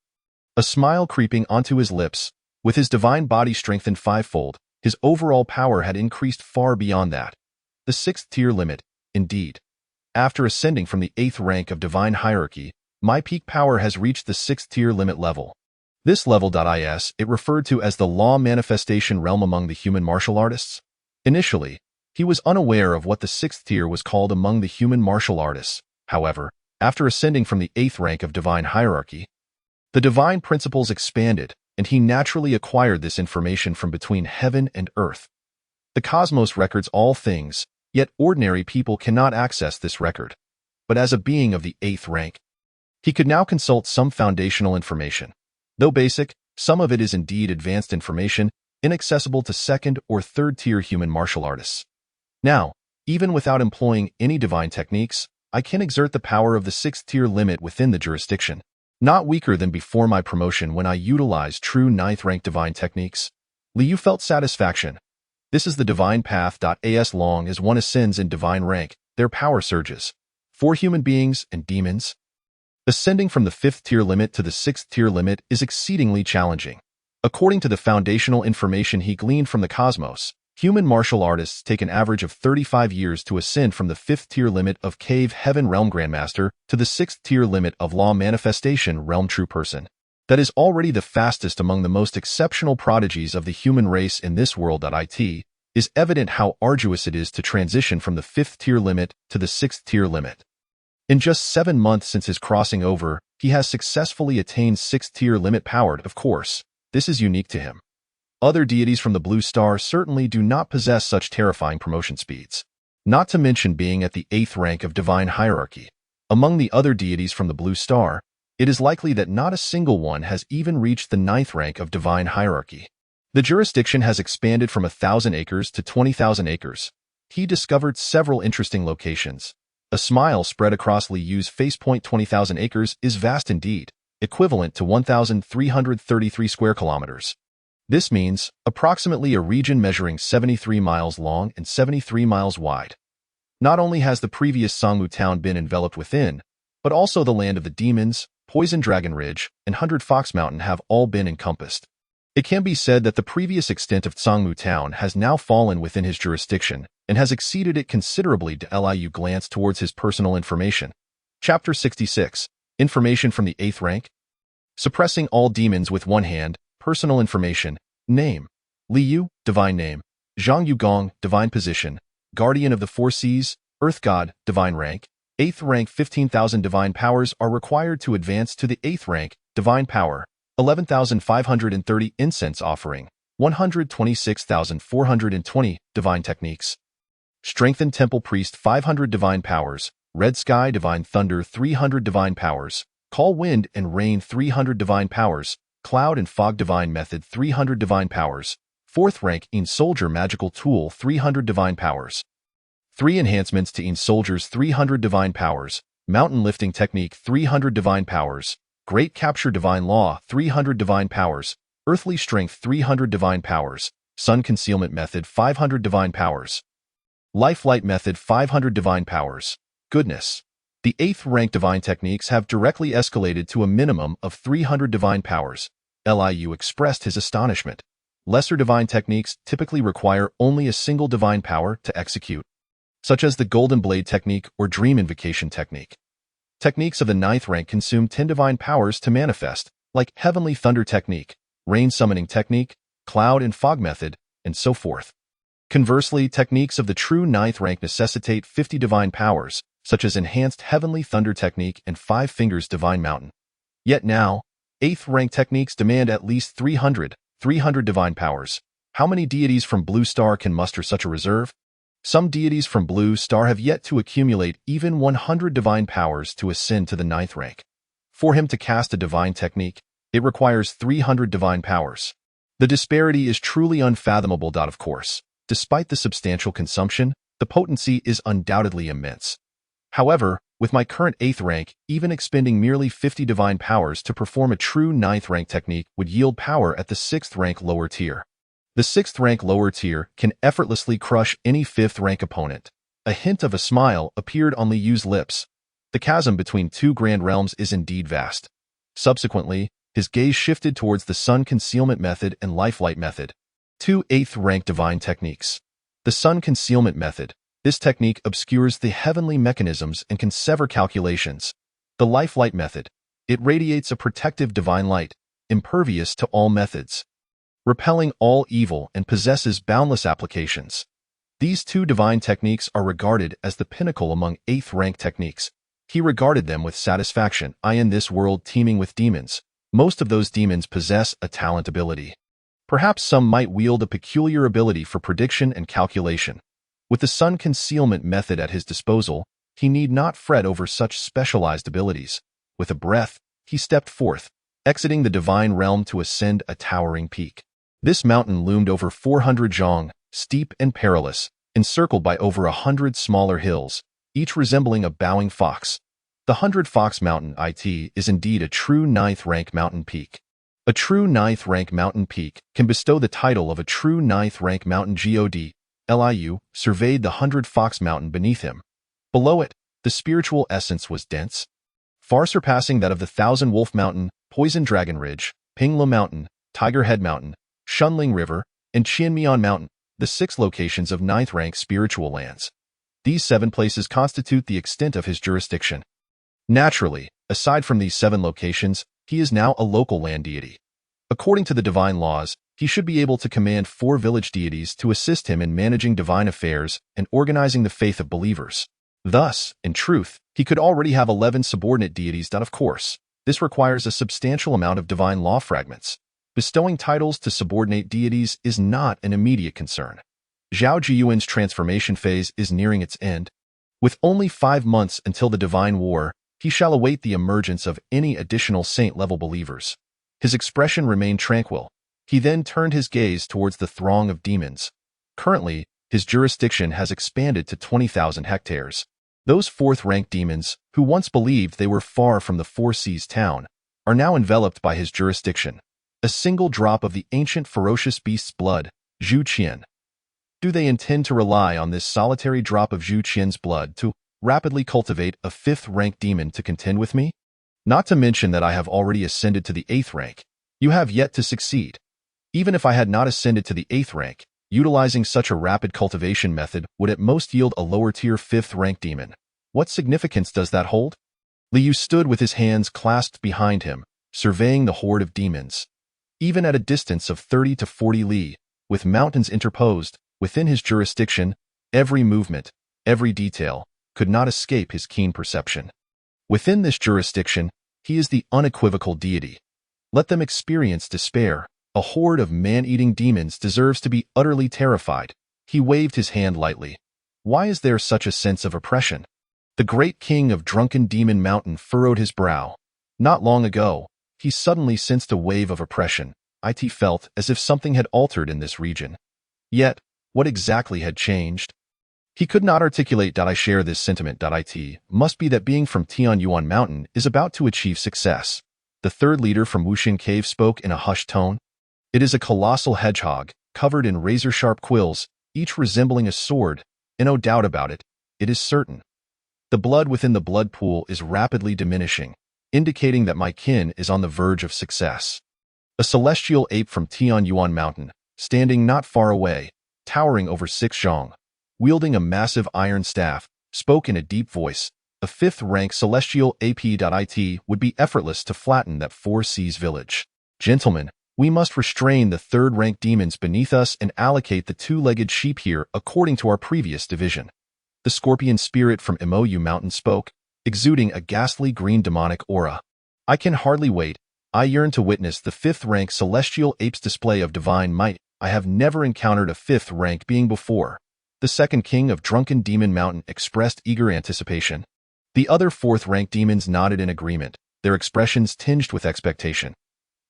A smile creeping onto his lips. With his divine body strengthened fivefold, his overall power had increased far beyond that. The 6th tier limit, indeed. After ascending from the 8th rank of divine hierarchy, my peak power has reached the 6th tier limit level. This level.is it referred to as the law manifestation realm among the human martial artists. Initially, he was unaware of what the 6th tier was called among the human martial artists. However, after ascending from the 8th rank of divine hierarchy, the divine principles expanded, and he naturally acquired this information from between heaven and earth. The cosmos records all things, yet ordinary people cannot access this record. But as a being of the 8th rank, he could now consult some foundational information. Though basic, some of it is indeed advanced information, inaccessible to 2nd or 3rd tier human martial artists. Now, even without employing any divine techniques, I can exert the power of the 6th tier limit within the jurisdiction, not weaker than before my promotion when I utilized true 9th rank divine techniques. Liu felt satisfaction. This is the divine path. As long as one ascends in divine rank, their power surges. For human beings and demons, ascending from the 5th tier limit to the 6th tier limit is exceedingly challenging. According to the foundational information he gleaned from the cosmos, human martial artists take an average of 35 years to ascend from the 5th tier limit of Cave Heaven Realm Grandmaster to the 6th tier limit of Law Manifestation Realm True Person. That is already the fastest among the most exceptional prodigies of the human race in this world. It is evident how arduous it is to transition from the 5th tier limit to the 6th tier limit. In just 7 months since his crossing over, he has successfully attained 6th tier limit powered. Of course, this is unique to him. Other deities from the Blue Star certainly do not possess such terrifying promotion speeds. Not to mention being at the 8th rank of divine hierarchy. Among the other deities from the Blue Star, it is likely that not a single one has even reached the 9th rank of divine hierarchy. The jurisdiction has expanded from 1,000 acres to 20,000 acres. He discovered several interesting locations. A smile spread across Liu's face. 20,000 acres is vast indeed, equivalent to 1,333 square kilometers. This means approximately a region measuring 73 miles long and 73 miles wide. Not only has the previous Sangmu town been enveloped within, but also the land of the demons, Poison Dragon Ridge, and 100 Fox Mountain have all been encompassed. It can be said that the previous extent of Sangmu town has now fallen within his jurisdiction and has exceeded it considerably. Liu glanced towards his personal information. Chapter 66. Information from the 8th rank. Suppressing all demons with one hand. Personal information. Name: Liu, divine name. Zhang Yugong, divine position. Guardian of the Four Seas, Earth God, divine rank. 8th rank. 15,000 divine powers are required to advance to the 8th rank, divine power. 11,530 incense offering. 126,420 divine techniques. Strengthened temple priest 500 divine powers. Red sky divine thunder 300 divine powers. Call wind and rain 300 divine powers. Cloud and fog divine method 300 divine powers. 4th rank in soldier magical tool 300 divine powers. 3 enhancements to in soldiers 300 divine powers. Mountain lifting technique 300 divine powers. Great capture divine law 300 divine powers. Earthly strength 300 divine powers. Sun concealment method 500 divine powers. Life Light Method 500 Divine Powers. Goodness. The 8th rank divine techniques have directly escalated to a minimum of 300 divine powers. Liu expressed his astonishment. Lesser divine techniques typically require only a single divine power to execute, such as the Golden Blade technique or Dream Invocation technique. Techniques of the 9th rank consume 10 divine powers to manifest, like Heavenly Thunder technique, Rain Summoning technique, Cloud and Fog method, and so forth. Conversely, techniques of the true 9th rank necessitate 50 divine powers, such as Enhanced Heavenly Thunder technique and 5 Fingers Divine Mountain. Yet now, 8th rank techniques demand at least 300 divine powers. How many deities from Blue Star can muster such a reserve? Some deities from Blue Star have yet to accumulate even 100 divine powers to ascend to the 9th rank. For him to cast a divine technique, it requires 300 divine powers. The disparity is truly unfathomable. Of course, despite the substantial consumption, the potency is undoubtedly immense. However, with my current 8th rank, even expending merely 50 divine powers to perform a true 9th rank technique would yield power at the 6th rank lower tier. The 6th rank lower tier can effortlessly crush any 5th rank opponent. A hint of a smile appeared on Liu's lips. The chasm between two grand realms is indeed vast. Subsequently, his gaze shifted towards the Sun Concealment Method and Life Light Method, two 8th rank divine techniques. The Sun Concealment Method. This technique obscures the heavenly mechanisms and can sever calculations. The Life Light Method. It radiates a protective divine light, impervious to all methods, repelling all evil and possesses boundless applications. These two divine techniques are regarded as the pinnacle among 8th rank techniques. He regarded them with satisfaction. In this world teeming with demons, most of those demons possess a talent ability. Perhaps some might wield a peculiar ability for prediction and calculation. With the Sun Concealment Method at his disposal, he need not fret over such specialized abilities. With a breath, he stepped forth, exiting the divine realm to ascend a towering peak. This mountain loomed over 400 zhong, steep and perilous, encircled by over 100 smaller hills, each resembling a bowing fox. The 100 Fox Mountain is indeed a true 9th rank mountain peak. A true 9th rank mountain peak can bestow the title of a true 9th rank mountain god. Liu surveyed the 100 Fox Mountain beneath him. Below it, the spiritual essence was dense, far surpassing that of the Thousand Wolf Mountain, Poison Dragon Ridge, Pingla Mountain, Tiger Head Mountain, Shunling River, and Qianmian Mountain, the 6 locations of 9th rank spiritual lands. These 7 places constitute the extent of his jurisdiction. Naturally, aside from these 7 locations, he is now a local land deity. According to the divine laws, he should be able to command 4 village deities to assist him in managing divine affairs and organizing the faith of believers. Thus, in truth, he could already have 11 subordinate deities. Of course, this requires a substantial amount of divine law fragments. Bestowing titles to subordinate deities is not an immediate concern. Zhao Jiyuan's transformation phase is nearing its end. With only 5 months until the divine war, he shall await the emergence of any additional saint-level believers. His expression remained tranquil. He then turned his gaze towards the throng of demons. Currently, his jurisdiction has expanded to 20,000 hectares. Those 4th-rank demons, who once believed they were far from the Four Seas town, are now enveloped by his jurisdiction. A single drop of the ancient ferocious beast's blood, Zhu Qian. Do they intend to rely on this solitary drop of Zhu Qian's blood to rapidly cultivate a 5th-rank demon to contend with me? Not to mention that I have already ascended to the 8th rank. You have yet to succeed. Even if I had not ascended to the 8th rank, utilizing such a rapid cultivation method would at most yield a lower-tier 5th-rank demon. What significance does that hold? Liu stood with his hands clasped behind him, surveying the horde of demons. Even at a distance of 30 to 40 li, with mountains interposed, within his jurisdiction, every movement, every detail, could not escape his keen perception. Within this jurisdiction, he is the unequivocal deity. Let them experience despair. A horde of man-eating demons deserves to be utterly terrified. He waved his hand lightly. Why is there such a sense of oppression? The great king of Drunken Demon Mountain furrowed his brow. Not long ago, he suddenly sensed a wave of oppression. It felt as if something had altered in this region. Yet, what exactly had changed? He could not articulate. I share this sentiment. It must be that being from Tianyuan Mountain is about to achieve success. The 3rd leader from Wuxin Cave spoke in a hushed tone. It is a colossal hedgehog, covered in razor-sharp quills, each resembling a sword, and no doubt about it, it is certain. The blood within the blood pool is rapidly diminishing, indicating that my kin is on the verge of success. A celestial ape from Tianyuan Mountain, standing not far away, towering over 6 zhang, wielding a massive iron staff, spoke in a deep voice. A 5th-rank celestial AP.IT would be effortless to flatten that 4 seas village. Gentlemen, we must restrain the 3rd-rank demons beneath us and allocate the 2-legged sheep here according to our previous division. The scorpion spirit from Imoyu Mountain spoke, exuding a ghastly green demonic aura. I can hardly wait. I yearn to witness the 5th-rank celestial ape's display of divine might. I have never encountered a 5th-rank being before. The 2nd king of Drunken Demon Mountain expressed eager anticipation. The other 4th-rank demons nodded in agreement, their expressions tinged with expectation.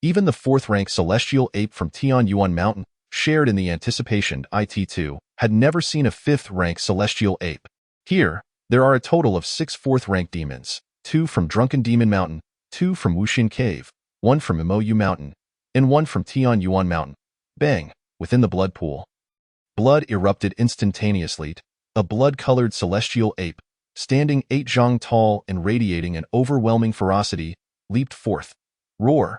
Even the 4th-rank celestial ape from Tianyuan Mountain shared in the anticipation. IT2 had never seen a 5th-rank celestial ape. Here, there are a total of 6 4th-rank demons, 2 from Drunken Demon Mountain, 2 from Wuxin Cave, 1 from Imoyu Mountain, and 1 from Tianyuan Mountain. Bang! Within the blood pool. Blood erupted instantaneously. A blood-colored celestial ape, standing 8 zhang tall and radiating an overwhelming ferocity, leaped forth. Roar!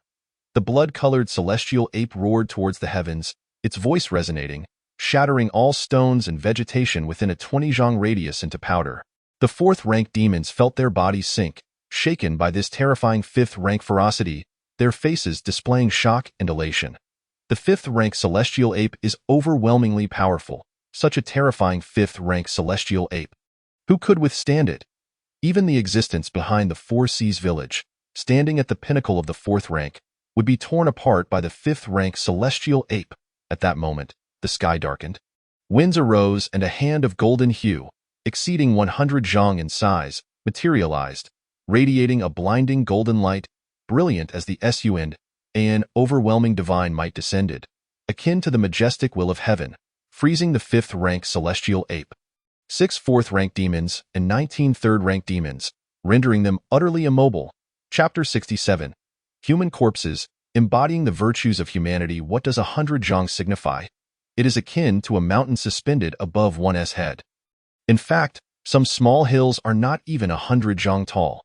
The blood-colored celestial ape roared towards the heavens, its voice resonating, shattering all stones and vegetation within a 20 zhang radius into powder. The 4th-rank demons felt their bodies sink, shaken by this terrifying 5th-rank ferocity, their faces displaying shock and elation. The 5th-rank celestial ape is overwhelmingly powerful, such a terrifying 5th-rank celestial ape. Who could withstand it? Even the existence behind the 4 seas village, standing at the pinnacle of the 4th rank, would be torn apart by the 5th-rank celestial ape. At that moment, the sky darkened. Winds arose and a hand of golden hue, exceeding 100 zhang in size, materialized, radiating a blinding golden light, brilliant as the sun, an overwhelming divine might descended, akin to the majestic will of heaven, freezing the 5th-rank celestial ape. 6 4th-rank demons and 19 3rd-rank demons, rendering them utterly immobile. Chapter 67. Human corpses, embodying the virtues of humanity. What does 100 zhang signify? It is akin to a mountain suspended above one's head. In fact, some small hills are not even 100 zhang tall.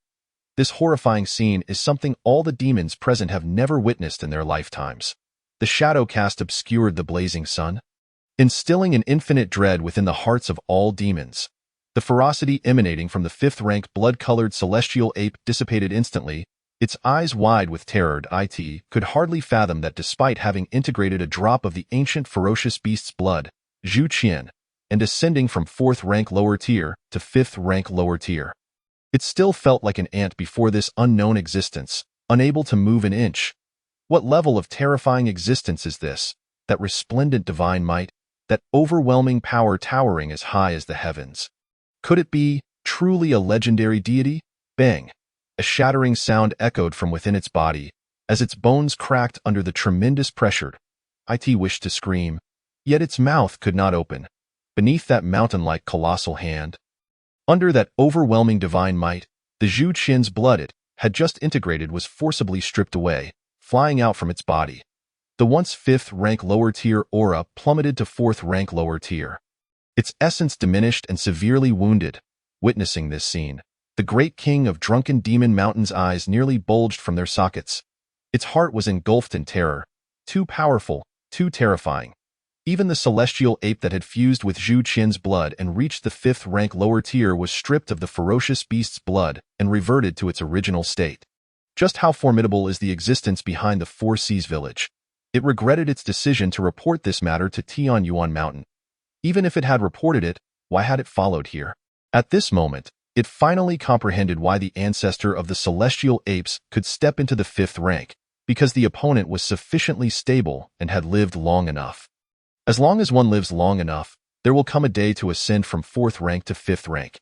This horrifying scene is something all the demons present have never witnessed in their lifetimes. The shadow cast obscured the blazing sun, instilling an infinite dread within the hearts of all demons. The ferocity emanating from the 5th-rank blood-colored celestial ape dissipated instantly, its eyes wide with terror. It could hardly fathom that despite having integrated a drop of the ancient ferocious beast's blood, Zhu Qian, and ascending from 4th-rank lower tier to 5th-rank lower tier, it still felt like an ant before this unknown existence, unable to move an inch. What level of terrifying existence is this? That resplendent divine might, that overwhelming power towering as high as the heavens. Could it be truly a legendary deity? Bang! A shattering sound echoed from within its body, as its bones cracked under the tremendous pressure. It wished to scream, yet its mouth could not open. Beneath that mountain-like colossal hand, under that overwhelming divine might, the Zhu Qian's blood it had just integrated was forcibly stripped away, flying out from its body. The once 5th-rank lower-tier aura plummeted to 4th-rank lower-tier. Its essence diminished and severely wounded. Witnessing this scene, the great king of Drunken Demon Mountain's eyes nearly bulged from their sockets. Its heart was engulfed in terror. Too powerful, too terrifying. Even the celestial ape that had fused with Zhu Qian's blood and reached the 5th-rank lower tier was stripped of the ferocious beast's blood and reverted to its original state. Just how formidable is the existence behind the 4 seas village? It regretted its decision to report this matter to Tianyuan Mountain. Even if it had reported it, why had it followed here? At this moment, it finally comprehended why the ancestor of the celestial apes could step into the 5th rank, because the opponent was sufficiently stable and had lived long enough. As long as one lives long enough, there will come a day to ascend from 4th rank to 5th rank.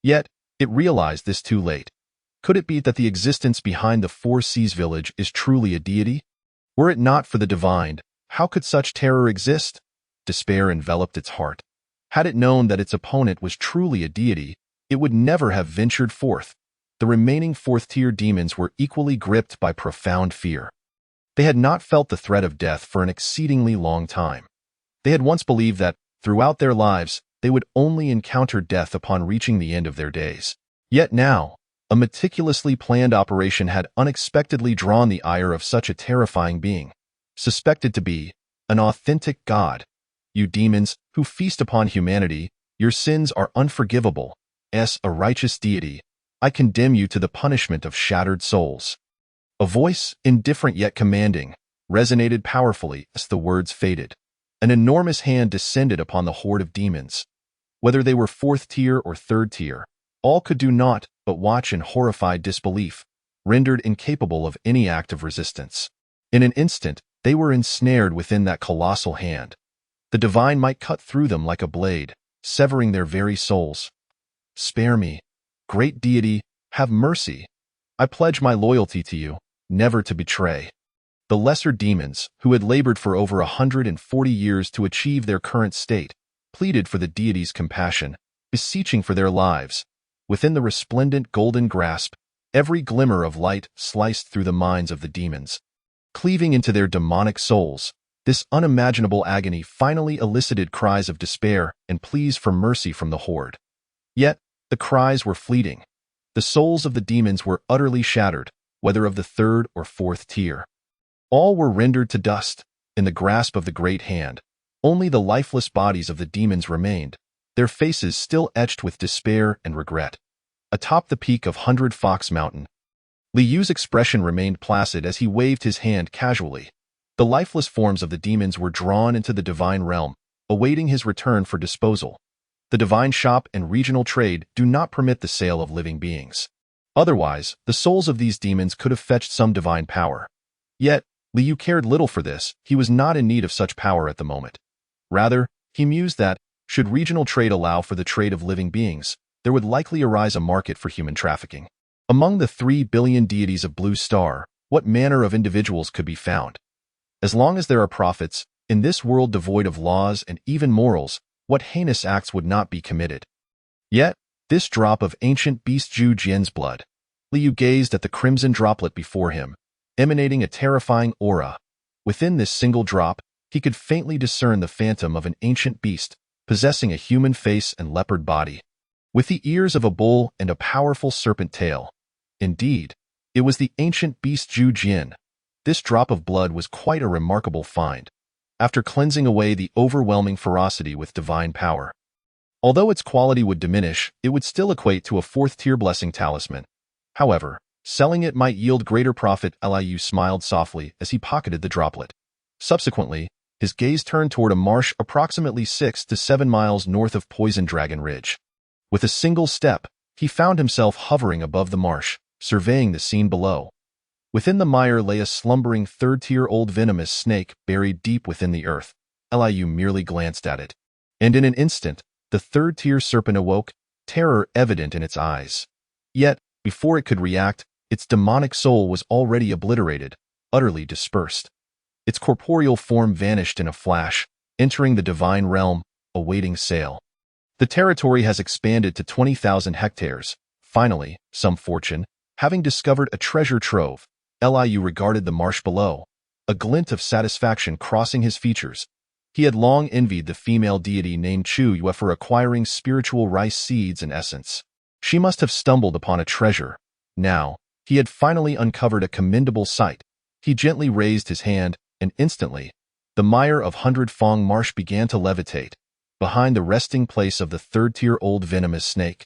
Yet, it realized this too late. Could it be that the existence behind the 4 seas village is truly a deity? Were it not for the divine, how could such terror exist? Despair enveloped its heart. Had it known that its opponent was truly a deity, it would never have ventured forth. The remaining 4th-tier demons were equally gripped by profound fear. They had not felt the threat of death for an exceedingly long time. They had once believed that, throughout their lives, they would only encounter death upon reaching the end of their days. Yet now, a meticulously planned operation had unexpectedly drawn the ire of such a terrifying being, suspected to be an authentic god. You demons who feast upon humanity, your sins are unforgivable. As a righteous deity, I condemn you to the punishment of shattered souls. A voice, indifferent yet commanding, resonated powerfully as the words faded. An enormous hand descended upon the horde of demons. Whether they were fourth tier or third tier, all could do naught but watch in horrified disbelief, rendered incapable of any act of resistance. In an instant, they were ensnared within that colossal hand. The divine might cut through them like a blade, severing their very souls. Spare me, great deity, have mercy. I pledge my loyalty to you, never to betray. The lesser demons, who had labored for over 140 years to achieve their current state, pleaded for the deity's compassion, beseeching for their lives. Within the resplendent golden grasp, every glimmer of light sliced through the minds of the demons. Cleaving into their demonic souls, this unimaginable agony finally elicited cries of despair and pleas for mercy from the horde. Yet, the cries were fleeting. The souls of the demons were utterly shattered, whether of the third or fourth tier. All were rendered to dust, in the grasp of the great hand. Only the lifeless bodies of the demons remained, their faces still etched with despair and regret. Atop the peak of 100 Fox Mountain, Li Yu's expression remained placid as he waved his hand casually. The lifeless forms of the demons were drawn into the divine realm, awaiting his return for disposal. The divine shop and regional trade do not permit the sale of living beings. Otherwise, the souls of these demons could have fetched some divine power. Yet, Li Yu cared little for this. He was not in need of such power at the moment. Rather, he mused that, should regional trade allow for the trade of living beings, there would likely arise a market for human trafficking. Among the 3 billion deities of Blue Star, what manner of individuals could be found? As long as there are prophets, in this world devoid of laws and even morals, what heinous acts would not be committed? Yet, this drop of ancient beast Zhu Jian's blood. Li Yu gazed at the crimson droplet before him, emanating a terrifying aura. Within this single drop, he could faintly discern the phantom of an ancient beast, possessing a human face and leopard body, with the ears of a bull and a powerful serpent tail. Indeed, it was the ancient beast Zhu Jian. This drop of blood was quite a remarkable find, after cleansing away the overwhelming ferocity with divine power. Although its quality would diminish, it would still equate to a fourth-tier blessing talisman. However, selling it might yield greater profit. Li Yu smiled softly as he pocketed the droplet. Subsequently, his gaze turned toward a marsh approximately 6 to 7 miles north of Poison Dragon Ridge. With a single step, he found himself hovering above the marsh, surveying the scene below. Within the mire lay a slumbering third-tier old venomous snake buried deep within the earth. Li Yu merely glanced at it, and in an instant, the third-tier serpent awoke, terror evident in its eyes. Yet, before it could react, its demonic soul was already obliterated, utterly dispersed. Its corporeal form vanished in a flash, entering the divine realm, awaiting sale. The territory has expanded to 20,000 hectares. Finally, some fortune, having discovered a treasure trove. Li Yu regarded the marsh below, a glint of satisfaction crossing his features. He had long envied the female deity named Chu Yue for acquiring spiritual rice seeds and essence. She must have stumbled upon a treasure. Now, he had finally uncovered a commendable sight. He gently raised his hand, and instantly, the mire of 100 Fong Marsh began to levitate, behind the resting place of the third-tier old venomous snake.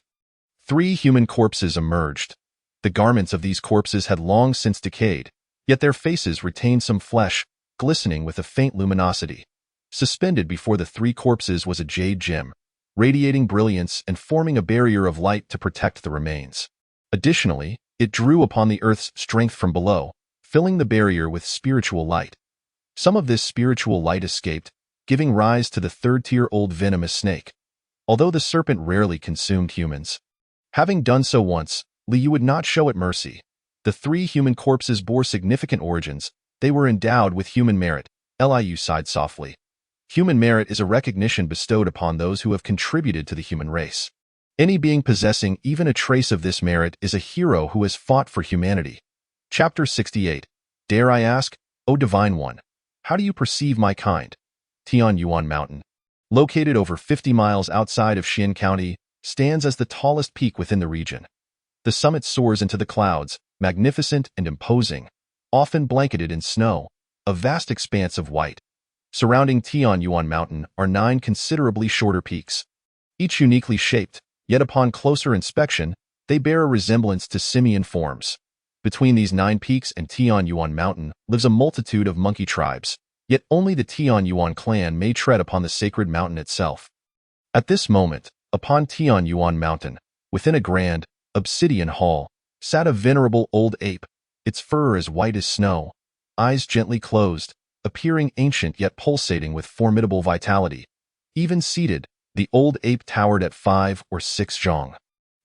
3 human corpses emerged. The garments of these corpses had long since decayed, yet their faces retained some flesh, glistening with a faint luminosity. Suspended before the 3 corpses was a jade gem, radiating brilliance and forming a barrier of light to protect the remains. Additionally, it drew upon the earth's strength from below, filling the barrier with spiritual light. Some of this spiritual light escaped, giving rise to the third-tier old venomous snake, although the serpent rarely consumed humans. Having done so once, Li Yu would not show it mercy. The 3 human corpses bore significant origins. They were endowed with human merit. Li Yu sighed softly. Human merit is a recognition bestowed upon those who have contributed to the human race. Any being possessing even a trace of this merit is a hero who has fought for humanity. Chapter 68. Dare I ask, O Divine One, how do you perceive my kind? Tianyuan Mountain. Located over 50 miles outside of Xian County, stands as the tallest peak within the region. The summit soars into the clouds, magnificent and imposing, often blanketed in snow, a vast expanse of white. Surrounding Tianyuan Mountain are 9 considerably shorter peaks, each uniquely shaped, yet upon closer inspection, they bear a resemblance to simian forms. Between these 9 peaks and Tianyuan Mountain lives a multitude of monkey tribes, yet only the Tianyuan clan may tread upon the sacred mountain itself. At this moment, upon Tianyuan Mountain, within a grand, obsidian hall, sat a venerable old ape, its fur as white as snow, eyes gently closed, appearing ancient yet pulsating with formidable vitality. Even seated, the old ape towered at 5 or 6 zhong.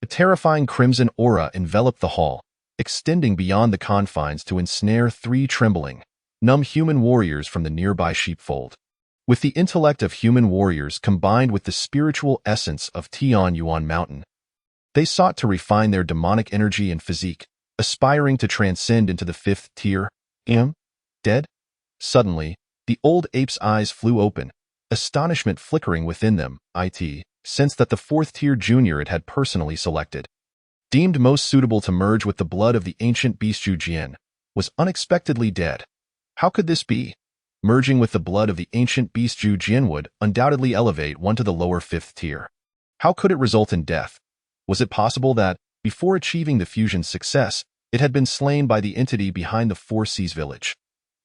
A terrifying crimson aura enveloped the hall, extending beyond the confines to ensnare 3 trembling, numb human warriors from the nearby sheepfold. With the intellect of human warriors combined with the spiritual essence of Tianyuan Mountain, they sought to refine their demonic energy and physique, aspiring to transcend into the 5th tier. Dead? Suddenly, the old ape's eyes flew open, astonishment flickering within them. It sensed that the 4th tier junior it had personally selected, deemed most suitable to merge with the blood of the ancient beast Zhu Jian, was unexpectedly dead. How could this be? Merging with the blood of the ancient beast Zhu Jian would undoubtedly elevate one to the lower 5th tier. How could it result in death? Was it possible that, before achieving the fusion's success, it had been slain by the entity behind the Four Seas village?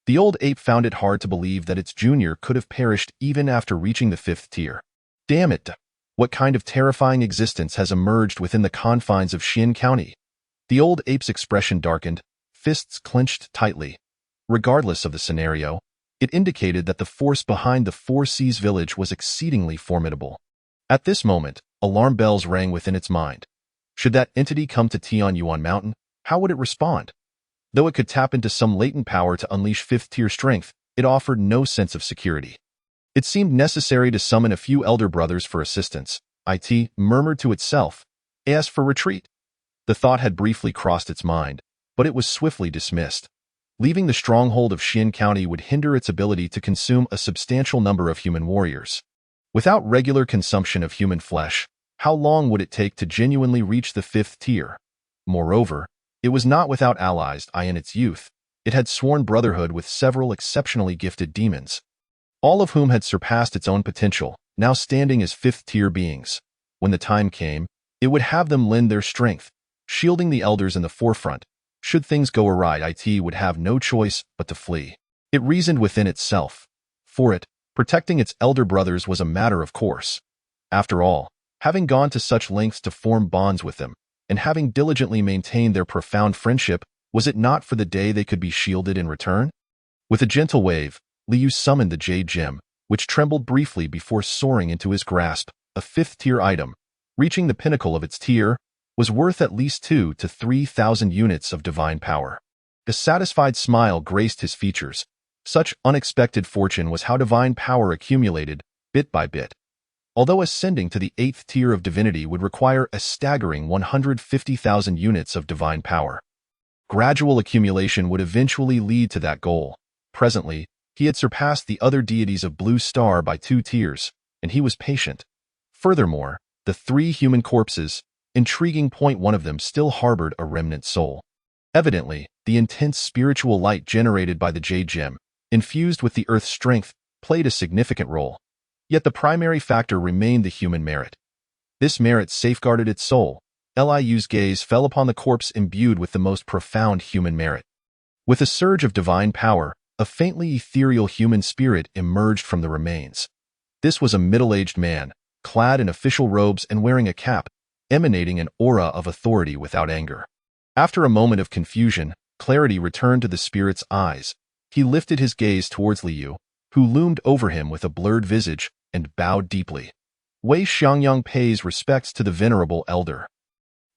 The old ape found it hard to believe that its junior could have perished even after reaching the 5th tier. Damn it! What kind of terrifying existence has emerged within the confines of Xian County? The old ape's expression darkened, fists clenched tightly. Regardless of the scenario, it indicated that the force behind the Four Seas village was exceedingly formidable. At this moment, alarm bells rang within its mind. Should that entity come to Tianyuan Mountain, how would it respond? Though it could tap into some latent power to unleash 5th tier strength, it offered no sense of security. It seemed necessary to summon a few elder brothers for assistance. It murmured to itself, asked for retreat. The thought had briefly crossed its mind, but it was swiftly dismissed. Leaving the stronghold of Xian County would hinder its ability to consume a substantial number of human warriors. Without regular consumption of human flesh, how long would it take to genuinely reach the 5th tier? Moreover, it was not without allies. In its youth, it had sworn brotherhood with several exceptionally gifted demons, all of whom had surpassed its own potential, now standing as 5th tier beings. When the time came, it would have them lend their strength, shielding the elders in the forefront. Should things go awry, it would have no choice but to flee. It reasoned within itself. For it, protecting its elder brothers was a matter of course. After all, having gone to such lengths to form bonds with them, and having diligently maintained their profound friendship, was it not for the day they could be shielded in return? With a gentle wave, Liu summoned the Jade Gem, which trembled briefly before soaring into his grasp. A 5th tier item, reaching the pinnacle of its tier, was worth at least 2,000 to 3,000 units of divine power. A satisfied smile graced his features. Such unexpected fortune was how divine power accumulated, bit by bit. Although ascending to the 8th tier of divinity would require a staggering 150,000 units of divine power, gradual accumulation would eventually lead to that goal. Presently, he had surpassed the other deities of Blue Star by 2 tiers, and he was patient. Furthermore, the 3 human corpses, intriguing point, one of them still harbored a remnant soul. Evidently, the intense spiritual light generated by the Jade Gem, infused with the Earth's strength, played a significant role. Yet the primary factor remained the human merit. This merit safeguarded its soul. Liu's gaze fell upon the corpse imbued with the most profound human merit. With a surge of divine power, a faintly ethereal human spirit emerged from the remains. This was a middle-aged man, clad in official robes and wearing a cap, emanating an aura of authority without anger. After a moment of confusion, clarity returned to the spirit's eyes. He lifted his gaze towards Liu, who loomed over him with a blurred visage, and bowed deeply. Wei Xiangyang pays respects to the venerable elder.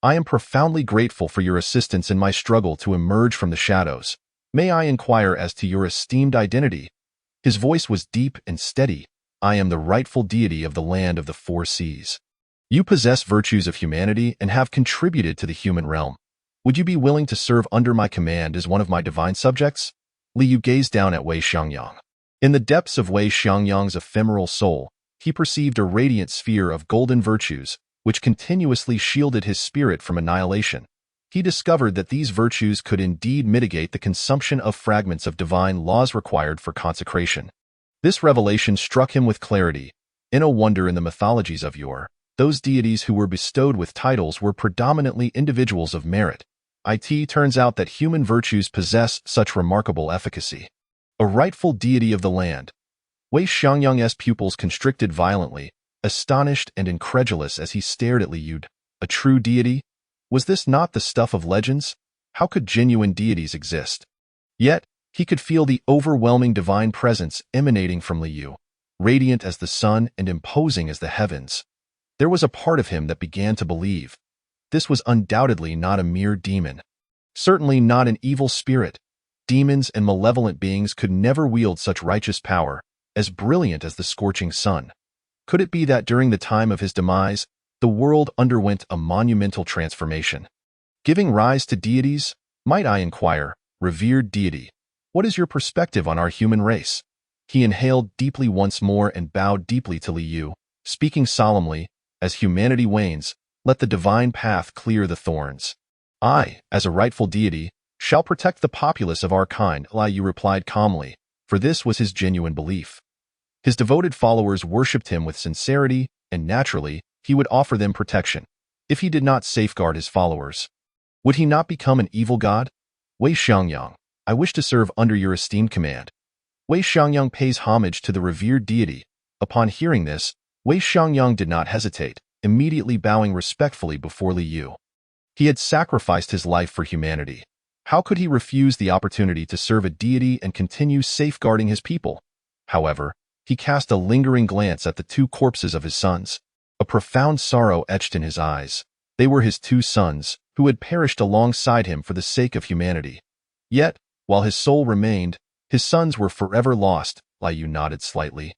I am profoundly grateful for your assistance in my struggle to emerge from the shadows. May I inquire as to your esteemed identity? His voice was deep and steady. I am the rightful deity of the land of the Four Seas. You possess virtues of humanity and have contributed to the human realm. Would you be willing to serve under my command as one of my divine subjects? Liu gazed down at Wei Xiangyang. In the depths of Wei Xiangyang's ephemeral soul, he perceived a radiant sphere of golden virtues, which continuously shielded his spirit from annihilation. He discovered that these virtues could indeed mitigate the consumption of fragments of divine laws required for consecration. This revelation struck him with clarity. No wonder in the mythologies of yore, those deities who were bestowed with titles were predominantly individuals of merit. It turns out that human virtues possess such remarkable efficacy. A rightful deity of the land. Wei Xiangyang's pupils constricted violently, astonished and incredulous as he stared at Li Yu. A true deity? Was this not the stuff of legends? How could genuine deities exist? Yet, he could feel the overwhelming divine presence emanating from Li Yu, radiant as the sun and imposing as the heavens. There was a part of him that began to believe. This was undoubtedly not a mere demon. Certainly not an evil spirit. Demons and malevolent beings could never wield such righteous power, as brilliant as the scorching sun. Could it be that during the time of his demise, the world underwent a monumental transformation? Giving rise to deities? Might I inquire, revered deity, what is your perspective on our human race? He inhaled deeply once more and bowed deeply to Li Yu, speaking solemnly, as humanity wanes, let the divine path clear the thorns. I, as a rightful deity, shall protect the populace of our kind, Li Yu replied calmly, for this was his genuine belief. His devoted followers worshipped him with sincerity, and naturally, he would offer them protection. If he did not safeguard his followers, would he not become an evil god? Wei Xiangyang, I wish to serve under your esteemed command. Wei Xiangyang pays homage to the revered deity. Upon hearing this, Wei Xiangyang did not hesitate, immediately bowing respectfully before Li Yu. He had sacrificed his life for humanity. How could he refuse the opportunity to serve a deity and continue safeguarding his people? However, he cast a lingering glance at the two corpses of his sons. A profound sorrow etched in his eyes. They were his two sons, who had perished alongside him for the sake of humanity. Yet, while his soul remained, his sons were forever lost. Li Yu nodded slightly.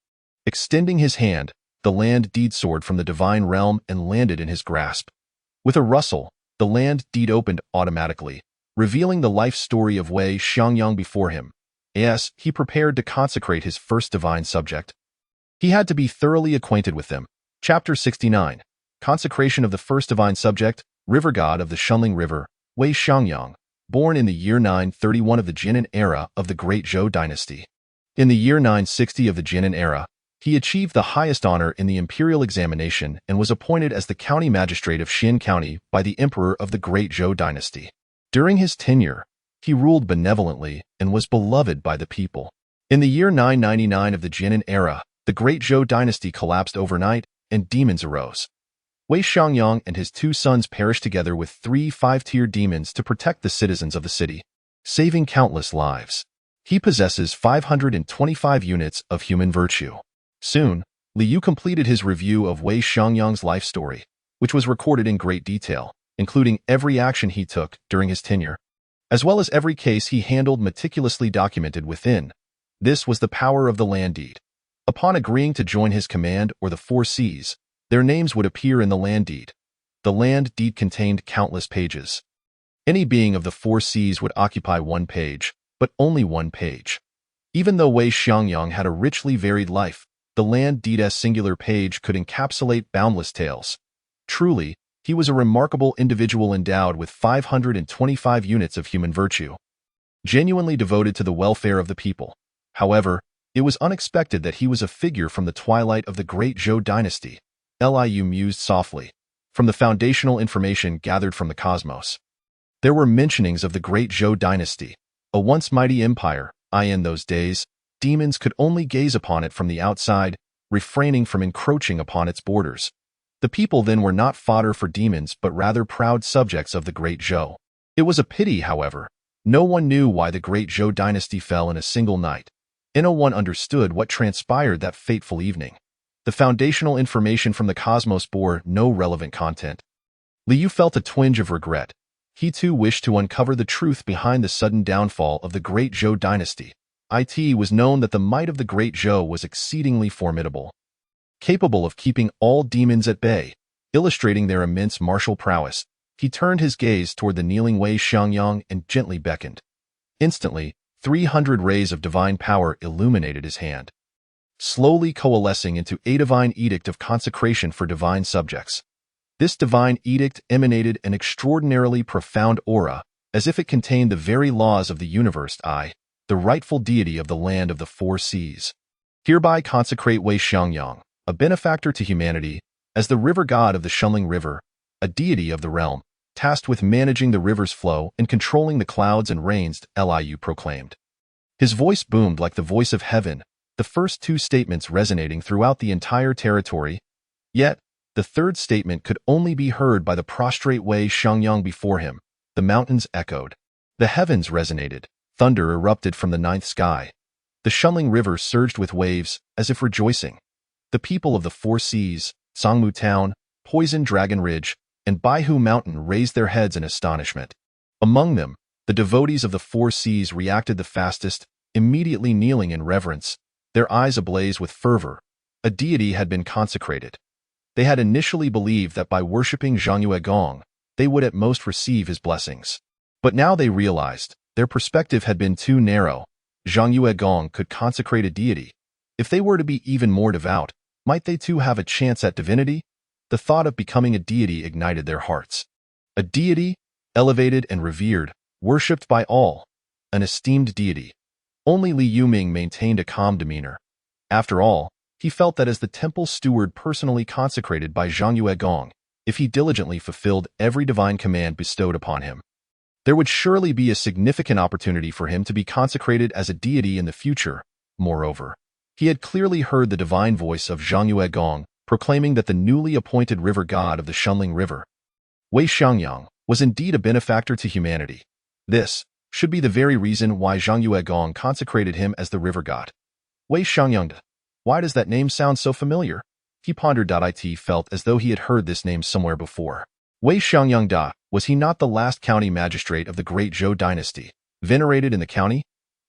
Extending his hand, the land deed soared from the divine realm and landed in his grasp. With a rustle, the land deed opened automatically, revealing the life story of Wei Xiangyang before him. As he prepared to consecrate his first divine subject, he had to be thoroughly acquainted with them. Chapter 69. Consecration of the first divine subject, river god of the Shunling River, Wei Xiangyang, born in the year 931 of the Jinan era of the Great Zhou dynasty. In the year 960 of the Jinan era, he achieved the highest honor in the imperial examination and was appointed as the county magistrate of Xin County by the emperor of the Great Zhou dynasty. During his tenure, he ruled benevolently and was beloved by the people. In the year 999 of the Jinan era, the Great Zhou dynasty collapsed overnight and demons arose. Wei Xiangyang and his two sons perished together with 3 5-tier demons to protect the citizens of the city, saving countless lives. He possesses 525 units of human virtue. Soon, Li Yu completed his review of Wei Xiangyang's life story, which was recorded in great detail, including every action he took during his tenure, as well as every case he handled meticulously documented within. This was the power of the land deed. Upon agreeing to join his command or the 4 Seas, their names would appear in the land deed. The land deed contained countless pages. Any being of the 4 Seas would occupy 1 page, but only 1 page. Even though Wei Xiangyang had a richly varied life, the land deed's singular page could encapsulate boundless tales. Truly, he was a remarkable individual endowed with 525 units of human virtue, genuinely devoted to the welfare of the people. However, it was unexpected that he was a figure from the twilight of the Great Zhou dynasty. Li Yu mused softly, from the foundational information gathered from the cosmos. There were mentionings of the Great Zhou dynasty, a once mighty empire. In those days, demons could only gaze upon it from the outside, refraining from encroaching upon its borders. The people then were not fodder for demons but rather proud subjects of the Great Zhou. It was a pity, however. No one knew why the Great Zhou dynasty fell in a single night. No one understood what transpired that fateful evening. The foundational information from the cosmos bore no relevant content. Li Yu felt a twinge of regret. He too wished to uncover the truth behind the sudden downfall of the Great Zhou dynasty. It was known that the might of the Great Zhou was exceedingly formidable, capable of keeping all demons at bay, illustrating their immense martial prowess. He turned his gaze toward the kneeling Wei Xiangyang and gently beckoned. Instantly, 300 rays of divine power illuminated his hand. slowly coalescing into a divine edict of consecration for divine subjects. This divine edict emanated an extraordinarily profound aura, as if it contained the very laws of the universe. I, the rightful deity of the land of the four seas, hereby consecrate Wei Xiangyang, a benefactor to humanity, as the river god of the Shenling River, a deity of the realm, tasked with managing the river's flow and controlling the clouds and rains. Liu proclaimed. His voice boomed like the voice of heaven, the first two statements resonating throughout the entire territory. Yet, the third statement could only be heard by the prostrate Wei Xiangyang before him. The mountains echoed. The heavens resonated. Thunder erupted from the ninth sky. The Shenling River surged with waves, as if rejoicing. The people of the four seas, Songmu Town, Poison Dragon Ridge, and Baihu Mountain raised their heads in astonishment. Among them, the devotees of the four seas reacted the fastest, immediately kneeling in reverence, their eyes ablaze with fervor. A deity had been consecrated. They had initially believed that by worshipping Zhangyue Gong, they would at most receive his blessings. But now they realized their perspective had been too narrow. Zhangyue Gong could consecrate a deity. If they were to be even more devout, might they too have a chance at divinity? The thought of becoming a deity ignited their hearts. A deity, elevated and revered, worshipped by all. An esteemed deity. Only Li Yuming maintained a calm demeanor. After all, he felt that as the temple steward personally consecrated by Zhangyue Gong, if he diligently fulfilled every divine command bestowed upon him, there would surely be a significant opportunity for him to be consecrated as a deity in the future. Moreover, he had clearly heard the divine voice of Zhangyue Gong proclaiming that the newly appointed river god of the Shenling River, Wei Xiangyang, was indeed a benefactor to humanity. This should be the very reason why Zhangyue Gong consecrated him as the river god. Wei Xiangyang. Why does that name sound so familiar? He pondered. It felt as though he had heard this name somewhere before. Wei Xiangyang. Was he not the last county magistrate of the great Zhou dynasty, venerated in the county?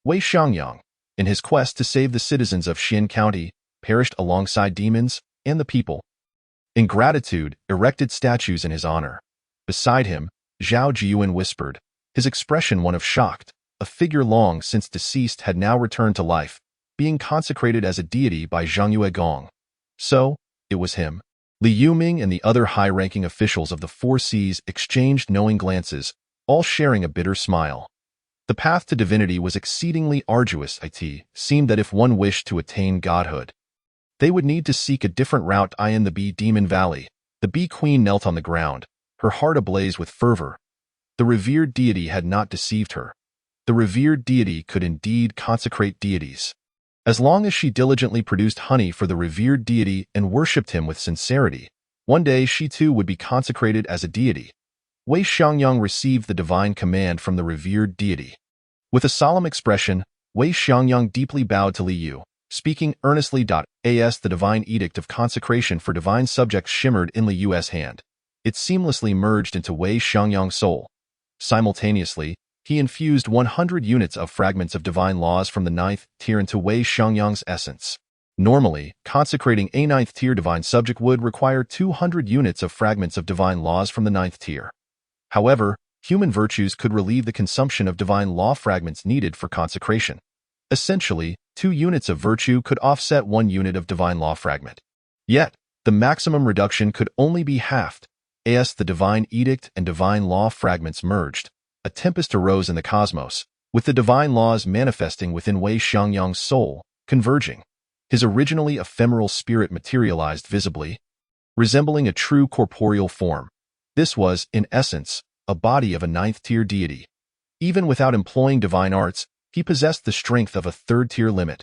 Wei Xiangyang, in his quest to save the citizens of Xian County, perished alongside demons and the people. In gratitude, erected statues in his honor. Beside him, Zhao Jiyuan whispered, his expression one of shocked. A figure long since deceased had now returned to life, being consecrated as a deity by Zhangyue Gong. So, it was him. Li Yuming and the other high-ranking officials of the Four Seas exchanged knowing glances, all sharing a bitter smile. The path to divinity was exceedingly arduous. It seemed that if one wished to attain godhood, they would need to seek a different route. In the Bee Demon Valley, the Bee Queen knelt on the ground, her heart ablaze with fervor. The revered deity had not deceived her. The revered deity could indeed consecrate deities. As long as she diligently produced honey for the revered deity and worshipped him with sincerity, one day she too would be consecrated as a deity. Wei Xiangyang received the divine command from the revered deity. With a solemn expression, Wei Xiangyang deeply bowed to Li Yu, speaking earnestly. As the divine edict of consecration for divine subjects shimmered in Li Yu's hand, it seamlessly merged into Wei Xiangyang's soul. Simultaneously, he infused 100 units of fragments of divine laws from the ninth tier into Wei Xiangyang's essence. Normally, consecrating a ninth tier divine subject would require 200 units of fragments of divine laws from the ninth tier. However, human virtues could relieve the consumption of divine law fragments needed for consecration. Essentially, 2 units of virtue could offset 1 unit of divine law fragment. Yet, the maximum reduction could only be halved. As the divine edict and divine law fragments merged, a tempest arose in the cosmos, with the divine laws manifesting within Wei Xiangyang's soul, converging. His originally ephemeral spirit materialized visibly, resembling a true corporeal form. This was, in essence, a body of a ninth-tier deity. Even without employing divine arts, he possessed the strength of a third-tier limit.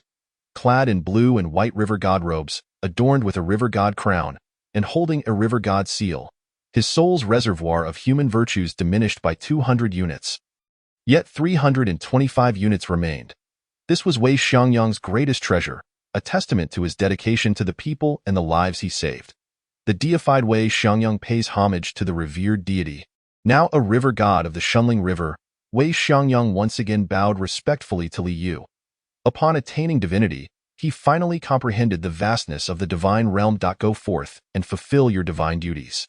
Clad in blue and white river god robes, adorned with a river god crown, and holding a river god seal, his soul's reservoir of human virtues diminished by 200 units. Yet 325 units remained. This was Wei Xiangyang's greatest treasure, a testament to his dedication to the people and the lives he saved. The deified Wei Xiangyang pays homage to the revered deity. Now a river god of the Shenling River, Wei Xiangyang once again bowed respectfully to Li Yu. Upon attaining divinity, he finally comprehended the vastness of the divine realm. Go forth and fulfill your divine duties.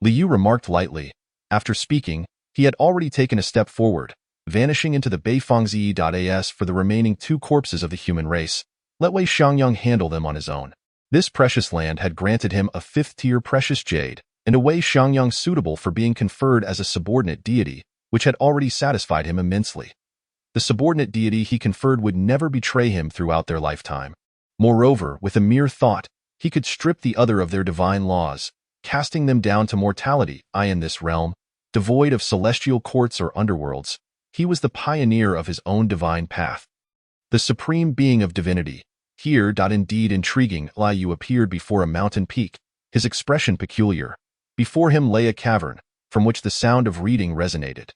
Li Yu remarked lightly. After speaking, he had already taken a step forward, vanishing into the Beifangzi.as for the remaining 2 corpses of the human race. Let Wei Xiangyang handle them on his own. This precious land had granted him a fifth-tier precious jade, and a Wei Xiangyang suitable for being conferred as a subordinate deity, which had already satisfied him immensely. The subordinate deity he conferred would never betray him throughout their lifetime. Moreover, with a mere thought, he could strip the other of their divine laws, casting them down to mortality. In this realm, devoid of celestial courts or underworlds, he was the pioneer of his own divine path. The supreme being of divinity. Here, indeed intriguing, Liu appeared before a mountain peak, his expression peculiar. Before him lay a cavern, from which the sound of reading resonated.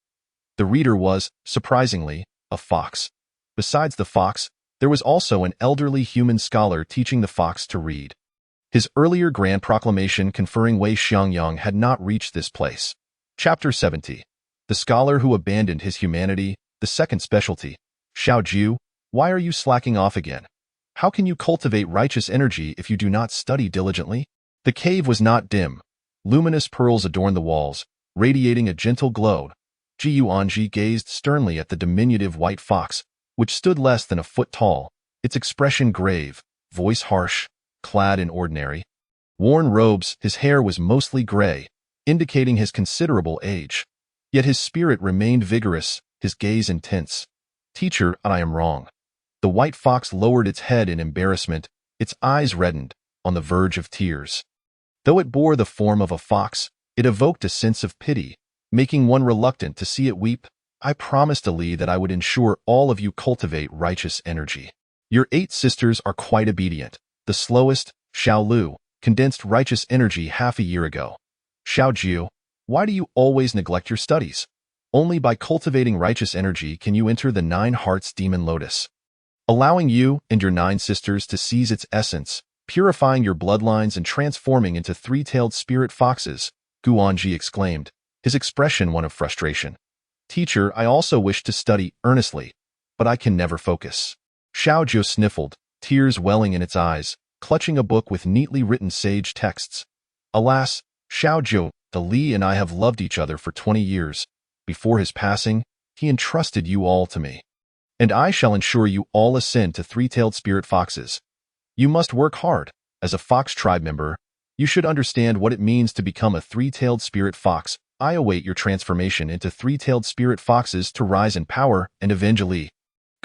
The reader was, surprisingly, a fox. Besides the fox, there was also an elderly human scholar teaching the fox to read. His earlier grand proclamation conferring Wei Xiangyang had not reached this place. Chapter 70. The Scholar Who Abandoned His Humanity, the Second Specialty. Xiaoju, why are you slacking off again? How can you cultivate righteous energy if you do not study diligently? The cave was not dim. Luminous pearls adorned the walls, radiating a gentle glow. Ji Yuanji gazed sternly at the diminutive white fox, which stood less than a foot tall, its expression grave, voice harsh, clad in ordinary, worn robes. His hair was mostly gray, indicating his considerable age. Yet his spirit remained vigorous, his gaze intense. Teacher, I am wrong. The white fox lowered its head in embarrassment, its eyes reddened, on the verge of tears. Though it bore the form of a fox, it evoked a sense of pity, making one reluctant to see it weep. I promised Ali that I would ensure all of you cultivate righteous energy. Your 8 sisters are quite obedient. The slowest, Xiao Lu, condensed righteous energy half a year ago. Xiao Jiu, why do you always neglect your studies? Only by cultivating righteous energy can you enter the 9 Hearts Demon Lotus, allowing you and your 9 sisters to seize its essence, purifying your bloodlines and transforming into 3-tailed spirit foxes, Guanji exclaimed, his expression one of frustration. Teacher, I also wish to study earnestly, but I can never focus. Xiao Jiu sniffled, tears welling in its eyes, clutching a book with neatly written sage texts. Alas, Xiao Jiu, the Li and I have loved each other for 20 years. Before his passing, he entrusted you all to me. And I shall ensure you all ascend to 3-tailed spirit foxes. You must work hard. As a fox tribe member, you should understand what it means to become a 3-tailed spirit fox. I await your transformation into 3-tailed spirit foxes to rise in power and avenge Ali.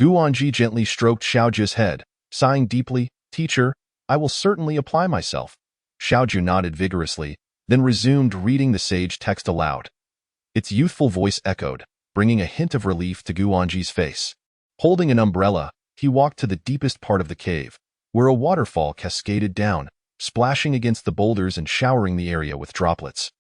Guanji gently stroked Xiaoju's head, sighing deeply. Teacher, I will certainly apply myself. Xiaoju nodded vigorously, then resumed reading the sage text aloud. Its youthful voice echoed, bringing a hint of relief to Guanji's face. Holding an umbrella, he walked to the deepest part of the cave, where a waterfall cascaded down, splashing against the boulders and showering the area with droplets.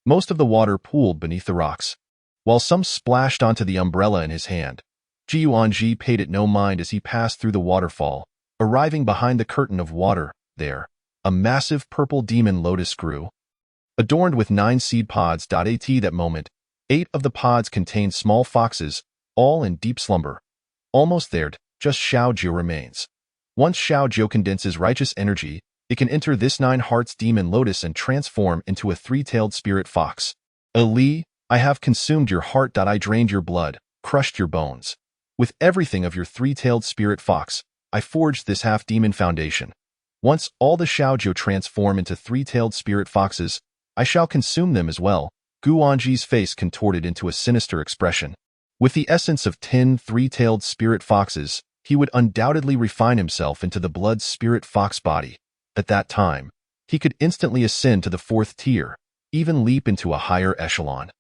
Most of the water pooled beneath the rocks, while some splashed onto the umbrella in his hand. Ji Yuanji paid it no mind as he passed through the waterfall, arriving behind the curtain of water. There, a massive purple demon lotus grew, adorned with 9 seed pods. At that moment, 8 of the pods contained small foxes, all in deep slumber. Almost there, just Xiao Jiu remains. Once Xiao Jiu condenses righteous energy, it can enter this 9 Hearts Demon Lotus and transform into a 3-tailed spirit fox. Ali, I have consumed your heart. I drained your blood, crushed your bones. With everything of your 3-tailed spirit fox, I forged this half-demon foundation. Once all the Xiao Jiu transform into 3-tailed spirit foxes, I shall consume them as well. Guanji's face contorted into a sinister expression. With the essence of 10 3-tailed spirit foxes, he would undoubtedly refine himself into the blood spirit fox body. At that time, he could instantly ascend to the 4th tier, even leap into a higher echelon.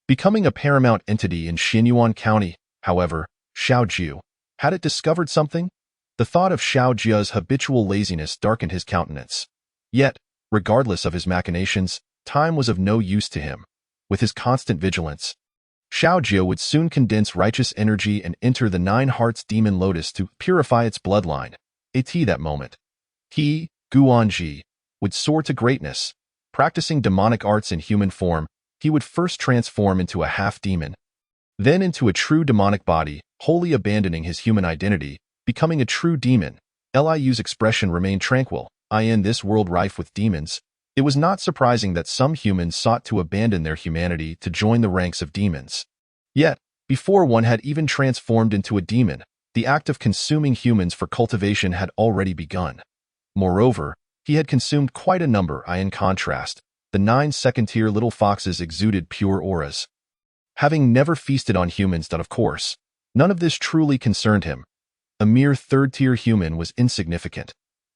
Becoming a paramount entity in Xinyuan County, however, Xiao Jiu, had it discovered something? The thought of Xiao Jiu's habitual laziness darkened his countenance. Yet, regardless of his machinations, time was of no use to him. With his constant vigilance, Xiao Jiu would soon condense righteous energy and enter the 9 Hearts Demon Lotus to purify its bloodline. At that moment, he, Guanji, would soar to greatness. Practicing demonic arts in human form, he would first transform into a half-demon, then into a true demonic body, wholly abandoning his human identity, becoming a true demon. Liu's expression remained tranquil. In this world rife with demons, it was not surprising that some humans sought to abandon their humanity to join the ranks of demons. Yet, before one had even transformed into a demon, The act of consuming humans for cultivation had already begun. Moreover, he had consumed quite a number. In contrast, the 9 second-tier little foxes exuded pure auras. Having never feasted on humans, of course, none of this truly concerned him. A mere third-tier human was insignificant.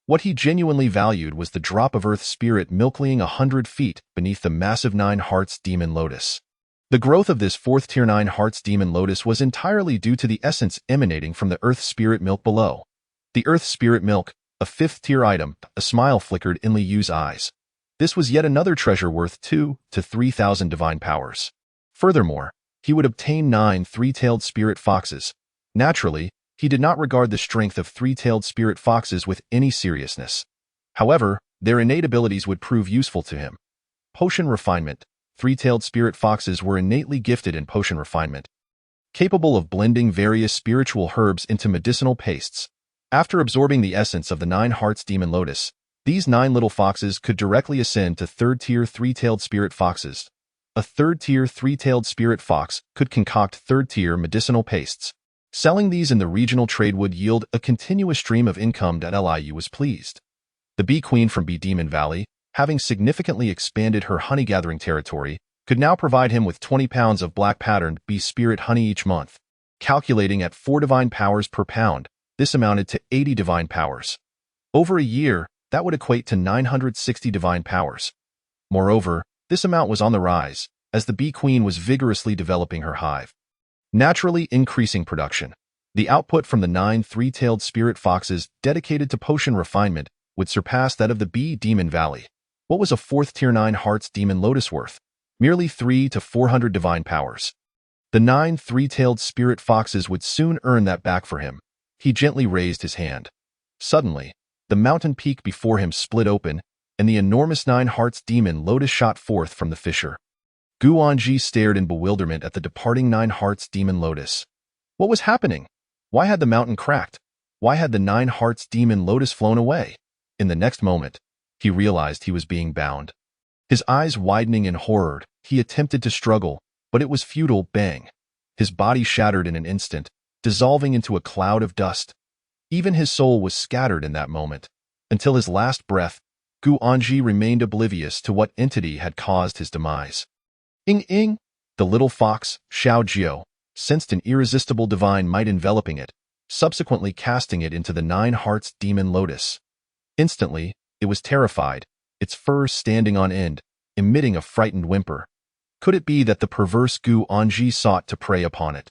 What he genuinely valued was the drop of earth spirit milkling 100 feet beneath the massive 9 Hearts Demon Lotus. The growth of this 4th-tier 9 Hearts Demon Lotus was entirely due to the essence emanating from the earth spirit milk below. The earth spirit milk, a 5th-tier item. A smile flickered in Li Yu's eyes. This was yet another treasure worth 2,000 to 3,000 divine powers. Furthermore, he would obtain 9 three-tailed spirit foxes. Naturally, he did not regard the strength of three-tailed spirit foxes with any seriousness. However, their innate abilities would prove useful to him. Potion refinement. Three-tailed spirit foxes were innately gifted in potion refinement, capable of blending various spiritual herbs into medicinal pastes. After absorbing the essence of the 9 Hearts Demon Lotus, these 9 little foxes could directly ascend to third-tier three-tailed spirit foxes. A third-tier three-tailed spirit fox could concoct third-tier medicinal pastes. Selling these in the regional trade would yield a continuous stream of income. Liu was pleased. The Bee Queen from Bee Demon Valley, having significantly expanded her honey-gathering territory, could now provide him with 20 pounds of black-patterned bee spirit honey each month. Calculating at 4 divine powers per pound, this amounted to 80 divine powers. Over a year, that would equate to 960 divine powers. Moreover, this amount was on the rise, as the Bee Queen was vigorously developing her hive, naturally increasing production. The output from the 9 three-tailed spirit foxes dedicated to potion refinement would surpass that of the Bee Demon Valley. What was a 4th-tier 9 Hearts Demon Lotus worth? Merely 300 to 400 divine powers. The 9 three-tailed spirit foxes would soon earn that back for him. He gently raised his hand. Suddenly, the mountain peak before him split open, and the enormous 9 Hearts Demon Lotus shot forth from the fissure. Guanji stared in bewilderment at the departing 9 Hearts Demon Lotus. What was happening? Why had the mountain cracked? Why had the 9 Hearts Demon Lotus flown away? In the next moment, he realized he was being bound. His eyes widening in horror, he attempted to struggle, but it was futile. Bang! His body shattered in an instant, dissolving into a cloud of dust. Even his soul was scattered in that moment. Until his last breath, Guanji remained oblivious to what entity had caused his demise. Ing! The little fox, Xiao Jiao, sensed an irresistible divine might enveloping it, subsequently casting it into the 9 Hearts Demon Lotus. Instantly, it was terrified, its fur standing on end, emitting a frightened whimper. Could it be that the perverse Guanji sought to prey upon it?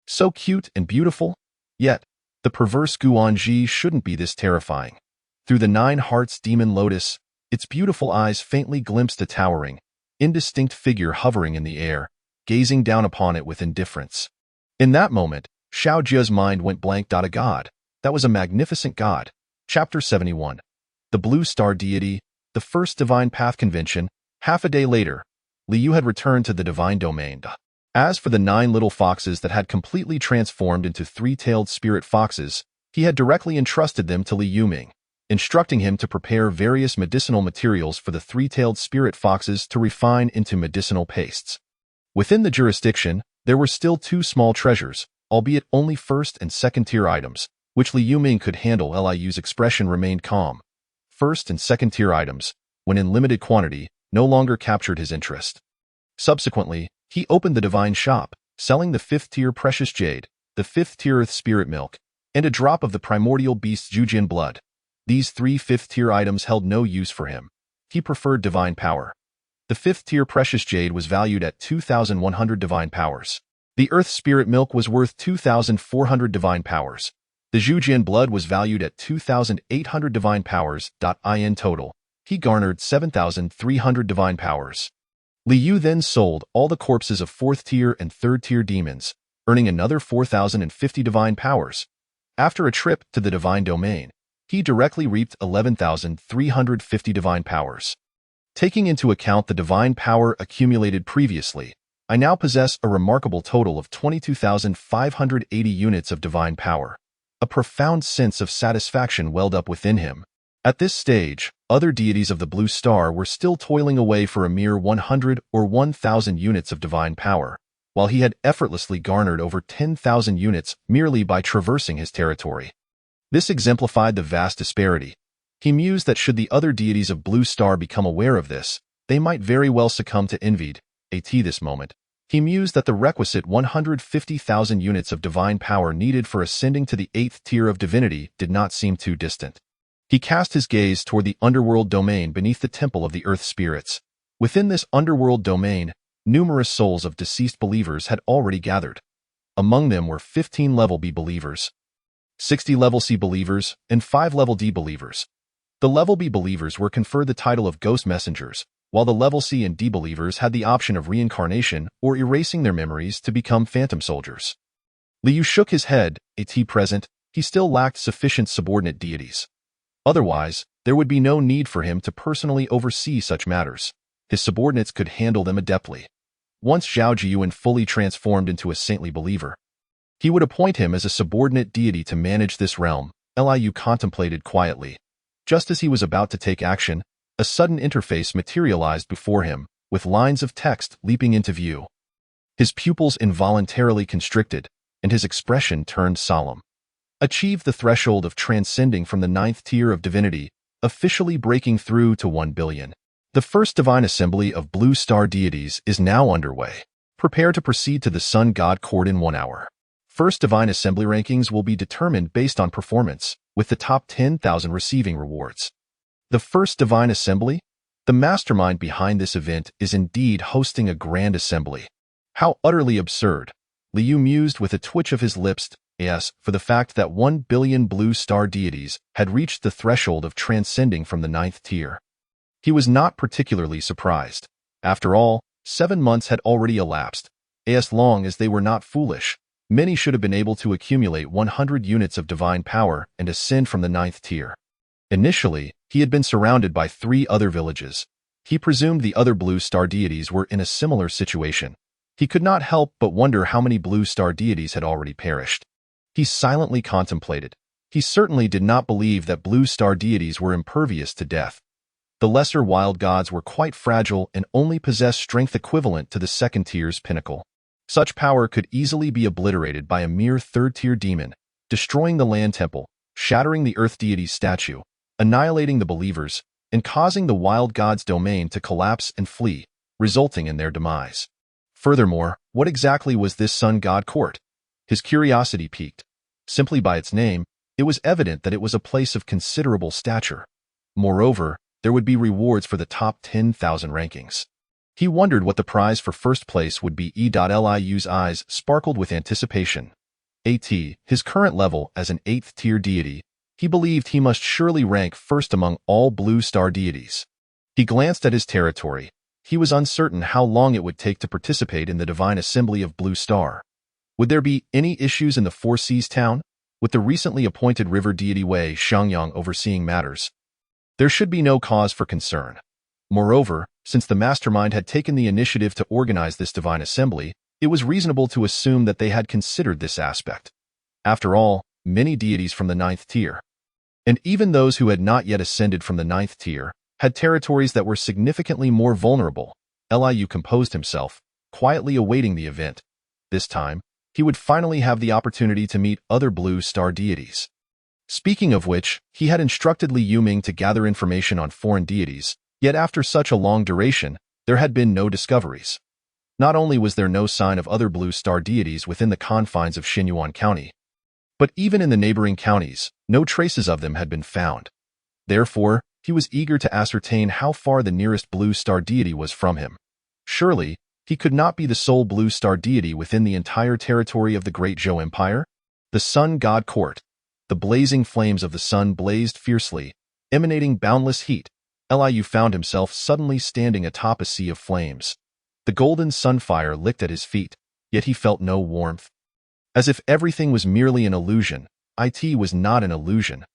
So cute and beautiful? Yet, the perverse Guanji shouldn't be this terrifying. Through the 9 Hearts Demon Lotus, its beautiful eyes faintly glimpsed a towering, indistinct figure hovering in the air, gazing down upon it with indifference. In that moment, Xiao Jia's mind went blank. A god. That was a magnificent god. Chapter 71. The Blue Star Deity, the first Divine Path Convention. Half a day later, Li Yu had returned to the Divine Domain. As for the 9 little foxes that had completely transformed into three-tailed spirit foxes, he had directly entrusted them to Li Yuming, instructing him to prepare various medicinal materials for the three-tailed spirit foxes to refine into medicinal pastes. Within the jurisdiction, there were still 2 small treasures, albeit only 1st and 2nd-tier items, which Li Yuming could handle. Liu's expression remained calm. 1st and 2nd-tier items, when in limited quantity, no longer captured his interest. Subsequently, he opened the Divine Shop, selling the 5th-tier precious jade, the 5th-tier earth spirit milk, and a drop of the primordial beast's Zhujian blood. These 3 5th-tier items held no use for him. He preferred divine power. The 5th-tier precious jade was valued at 2,100 divine powers. The earth spirit milk was worth 2,400 divine powers. The Zhujian blood was valued at 2,800 divine powers. In total, he garnered 7,300 divine powers. Li Yu then sold all the corpses of 4th-tier and 3rd-tier demons, earning another 4,050 divine powers. After a trip to the Divine Domain, he directly reaped 11,350 divine powers. Taking into account the divine power accumulated previously, I now possess a remarkable total of 22,580 units of divine power. A profound sense of satisfaction welled up within him. At this stage, other deities of the Blue Star were still toiling away for a mere 100 or 1,000 units of divine power, while he had effortlessly garnered over 10,000 units merely by traversing his territory. This exemplified the vast disparity. He mused that should the other deities of Blue Star become aware of this, they might very well succumb to envied. At this moment, he mused that the requisite 150,000 units of divine power needed for ascending to the 8th tier of divinity did not seem too distant. He cast his gaze toward the underworld domain beneath the temple of the earth spirits. Within this underworld domain, numerous souls of deceased believers had already gathered. Among them were 15 level B believers, 60 level C believers, and 5 level D believers. The level B believers were conferred the title of ghost messengers, while the level C and D believers had the option of reincarnation or erasing their memories to become phantom soldiers. Liu shook his head. At present, he still lacked sufficient subordinate deities. Otherwise, there would be no need for him to personally oversee such matters. His subordinates could handle them adeptly. Once Zhao Jiyuan fully transformed into a saintly believer, he would appoint him as a subordinate deity to manage this realm. Liu contemplated quietly. Just as he was about to take action, a sudden interface materialized before him, with lines of text leaping into view. His pupils involuntarily constricted, and his expression turned solemn. Achieve the threshold of transcending from the 9th tier of divinity, officially breaking through to 1 billion. The first divine assembly of Blue Star deities is now underway. Prepare to proceed to the Sun God Court in 1 hour. First divine assembly rankings will be determined based on performance, with the top 10,000 receiving rewards. The first divine assembly? The mastermind behind this event is indeed hosting a grand assembly. How utterly absurd. Liu mused with a twitch of his lips, as for the fact that 1 billion Blue Star deities had reached the threshold of transcending from the 9th tier. He was not particularly surprised. After all, 7 months had already elapsed. As long as they were not foolish, many should have been able to accumulate 100 units of divine power and ascend from the 9th tier. Initially, he had been surrounded by 3 other villages. He presumed the other Blue Star deities were in a similar situation. He could not help but wonder how many Blue Star deities had already perished. He silently contemplated. He certainly did not believe that Blue Star deities were impervious to death. The lesser wild gods were quite fragile and only possessed strength equivalent to the 2nd tier's pinnacle. Such power could easily be obliterated by a mere 3rd-tier demon, destroying the land temple, shattering the earth deity's statue, annihilating the believers, and causing the wild god's domain to collapse and flee, resulting in their demise. Furthermore, what exactly was this Sun God Court? His curiosity piqued. Simply by its name, it was evident that it was a place of considerable stature. Moreover, there would be rewards for the top 10,000 rankings. He wondered what the prize for first place would be. Liu's eyes sparkled with anticipation. His current level as an 8th tier deity, he believed he must surely rank first among all Blue Star deities. He glanced at his territory. He was uncertain how long it would take to participate in the divine assembly of Blue Star. Would there be any issues in the Four Seas town? With the recently appointed river deity Wei Xiangyang overseeing matters, there should be no cause for concern. Moreover, since the mastermind had taken the initiative to organize this divine assembly, it was reasonable to assume that they had considered this aspect. After all, many deities from the 9th tier, and even those who had not yet ascended from the 9th tier, had territories that were significantly more vulnerable. Liu composed himself, quietly awaiting the event. This time, he would finally have the opportunity to meet other Blue Star deities. Speaking of which, he had instructed Liu Ming to gather information on foreign deities, yet after such a long duration, there had been no discoveries. Not only was there no sign of other Blue Star deities within the confines of Xinyuan County, but even in the neighboring counties, no traces of them had been found. Therefore, he was eager to ascertain how far the nearest Blue Star deity was from him. Surely, he could not be the sole Blue Star deity within the entire territory of the Great Zhou Empire. The Sun God Court. The blazing flames of the sun blazed fiercely, emanating boundless heat. Liu found himself suddenly standing atop a sea of flames. The golden sunfire licked at his feet, yet he felt no warmth. As if everything was merely an illusion, it was not an illusion.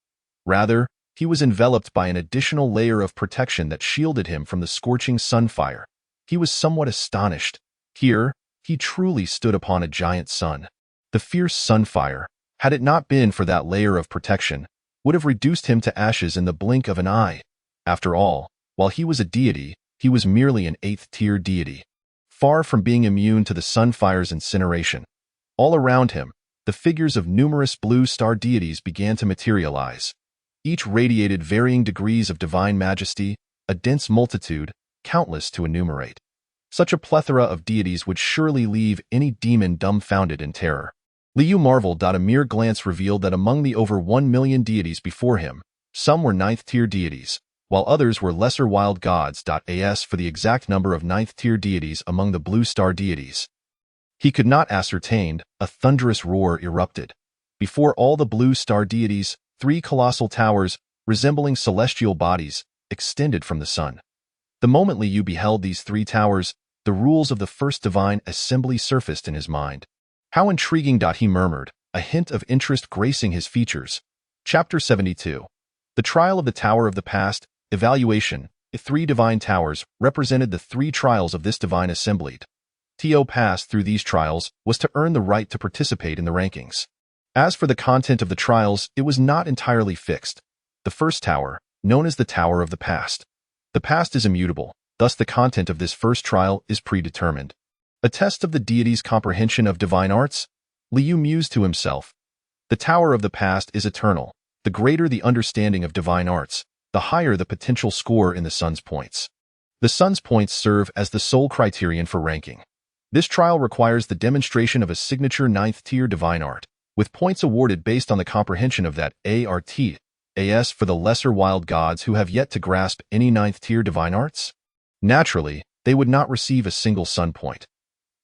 Rather, he was enveloped by an additional layer of protection that shielded him from the scorching sunfire. He was somewhat astonished. Here, he truly stood upon a giant sun. The fierce sunfire, had it not been for that layer of protection, would have reduced him to ashes in the blink of an eye. After all, while he was a deity, he was merely an 8th tier deity. far from being immune to the Sunfire's incineration. All around him, the figures of numerous blue star deities began to materialize. Each radiated varying degrees of divine majesty, a dense multitude, countless to enumerate. Such a plethora of deities would surely leave any demon dumbfounded in terror. Liu marveled. A mere glance revealed that among the over 1 million deities before him, some were ninth-tier deities, while others were lesser wild gods. As for the exact number of ninth-tier deities among the blue star deities, he could not ascertain. A thunderous roar erupted. Before all the blue star deities, 3 colossal towers, resembling celestial bodies, extended from the sun. The moment Liu beheld these 3 towers, the rules of the first divine assembly surfaced in his mind. How intriguing! He murmured, a hint of interest gracing his features. Chapter 72. The Trial of the Tower of the Past, Evaluation. The 3 divine towers represented the 3 trials of this divine assembly. To pass through these trials was to earn the right to participate in the rankings. As for the content of the trials, it was not entirely fixed. The first tower, known as the Tower of the Past. The past is immutable, thus the content of this first trial is predetermined. A test of the deity's comprehension of divine arts? Liu mused to himself. The Tower of the Past is eternal. The greater the understanding of divine arts, the higher the potential score in the sun's points. The sun's points serve as the sole criterion for ranking. This trial requires the demonstration of a signature 9th-tier divine art, with points awarded based on the comprehension of that art. As for the lesser wild gods who have yet to grasp any 9th-tier divine arts, naturally, they would not receive a single sun point.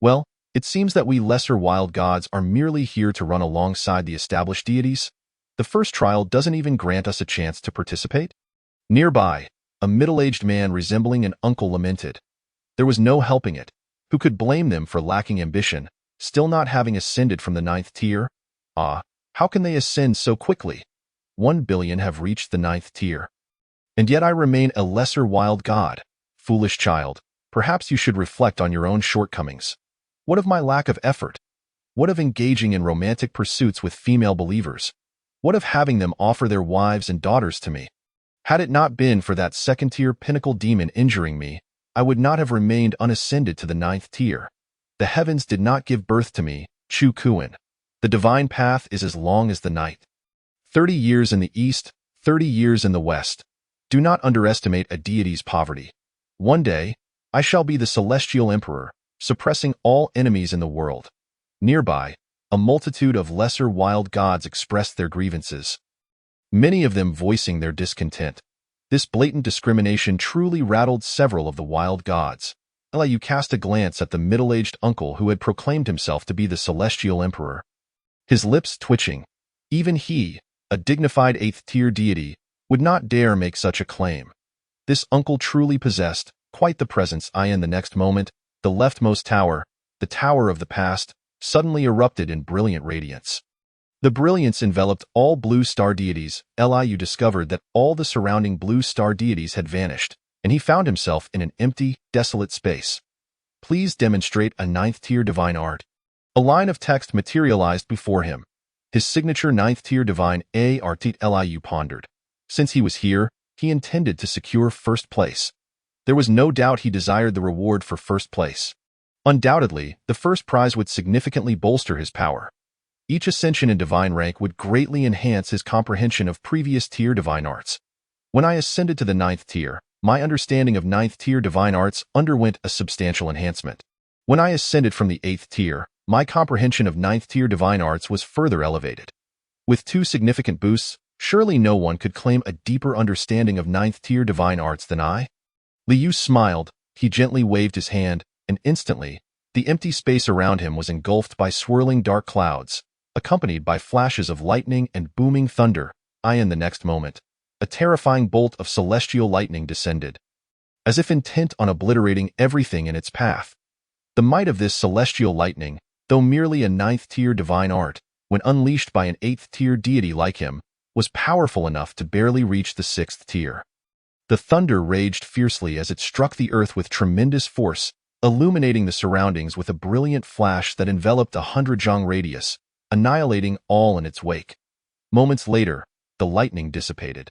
Well, it seems that we lesser wild gods are merely here to run alongside the established deities. The first trial doesn't even grant us a chance to participate. Nearby, a middle-aged man resembling an uncle lamented. There was no helping it. Who could blame them for lacking ambition, still not having ascended from the 9th tier? How can they ascend so quickly? 1 billion have reached the 9th tier. And yet I remain a lesser wild god. Foolish child, perhaps you should reflect on your own shortcomings. What of my lack of effort? What of engaging in romantic pursuits with female believers? What of having them offer their wives and daughters to me? Had it not been for that 2nd-tier pinnacle demon injuring me, I would not have remained unascended to the 9th tier. The heavens did not give birth to me, Chu Kuan. The divine path is as long as the night. 30 years in the east, 30 years in the west. Do not underestimate a deity's poverty. One day, I shall be the celestial emperor, suppressing all enemies in the world. Nearby, a multitude of lesser wild gods expressed their grievances, many of them voicing their discontent. This blatant discrimination truly rattled several of the wild gods. Liu cast a glance at the middle-aged uncle who had proclaimed himself to be the celestial emperor. His lips twitching. Even he, a dignified 8th-tier deity, would not dare make such a claim. This uncle truly possessed quite the presence. In the next moment, the leftmost tower, the Tower of the Past, suddenly erupted in brilliant radiance. The brilliance enveloped all blue star deities. Liu discovered that all the surrounding blue star deities had vanished, and he found himself in an empty, desolate space. Please demonstrate a 9th-tier divine art. A line of text materialized before him. His signature 9th-tier divine art. Liu pondered. Since he was here, he intended to secure first place. There was no doubt he desired the reward for first place. Undoubtedly, the first prize would significantly bolster his power. Each ascension in divine rank would greatly enhance his comprehension of previous tier divine arts. When I ascended to the 9th tier, my understanding of 9th tier divine arts underwent a substantial enhancement. When I ascended from the 8th tier, my comprehension of 9th tier divine arts was further elevated. With 2 significant boosts, surely no one could claim a deeper understanding of 9th tier divine arts than I. Liu smiled. He gently waved his hand, and instantly, the empty space around him was engulfed by swirling dark clouds, accompanied by flashes of lightning and booming thunder. In the next moment, a terrifying bolt of celestial lightning descended, as if intent on obliterating everything in its path. The might of this celestial lightning, though merely a 9th-tier divine art, when unleashed by an 8th-tier deity like him, was powerful enough to barely reach the 6th tier. The thunder raged fiercely as it struck the earth with tremendous force, illuminating the surroundings with a brilliant flash that enveloped 100 zhang radius, annihilating all in its wake. Moments later, the lightning dissipated,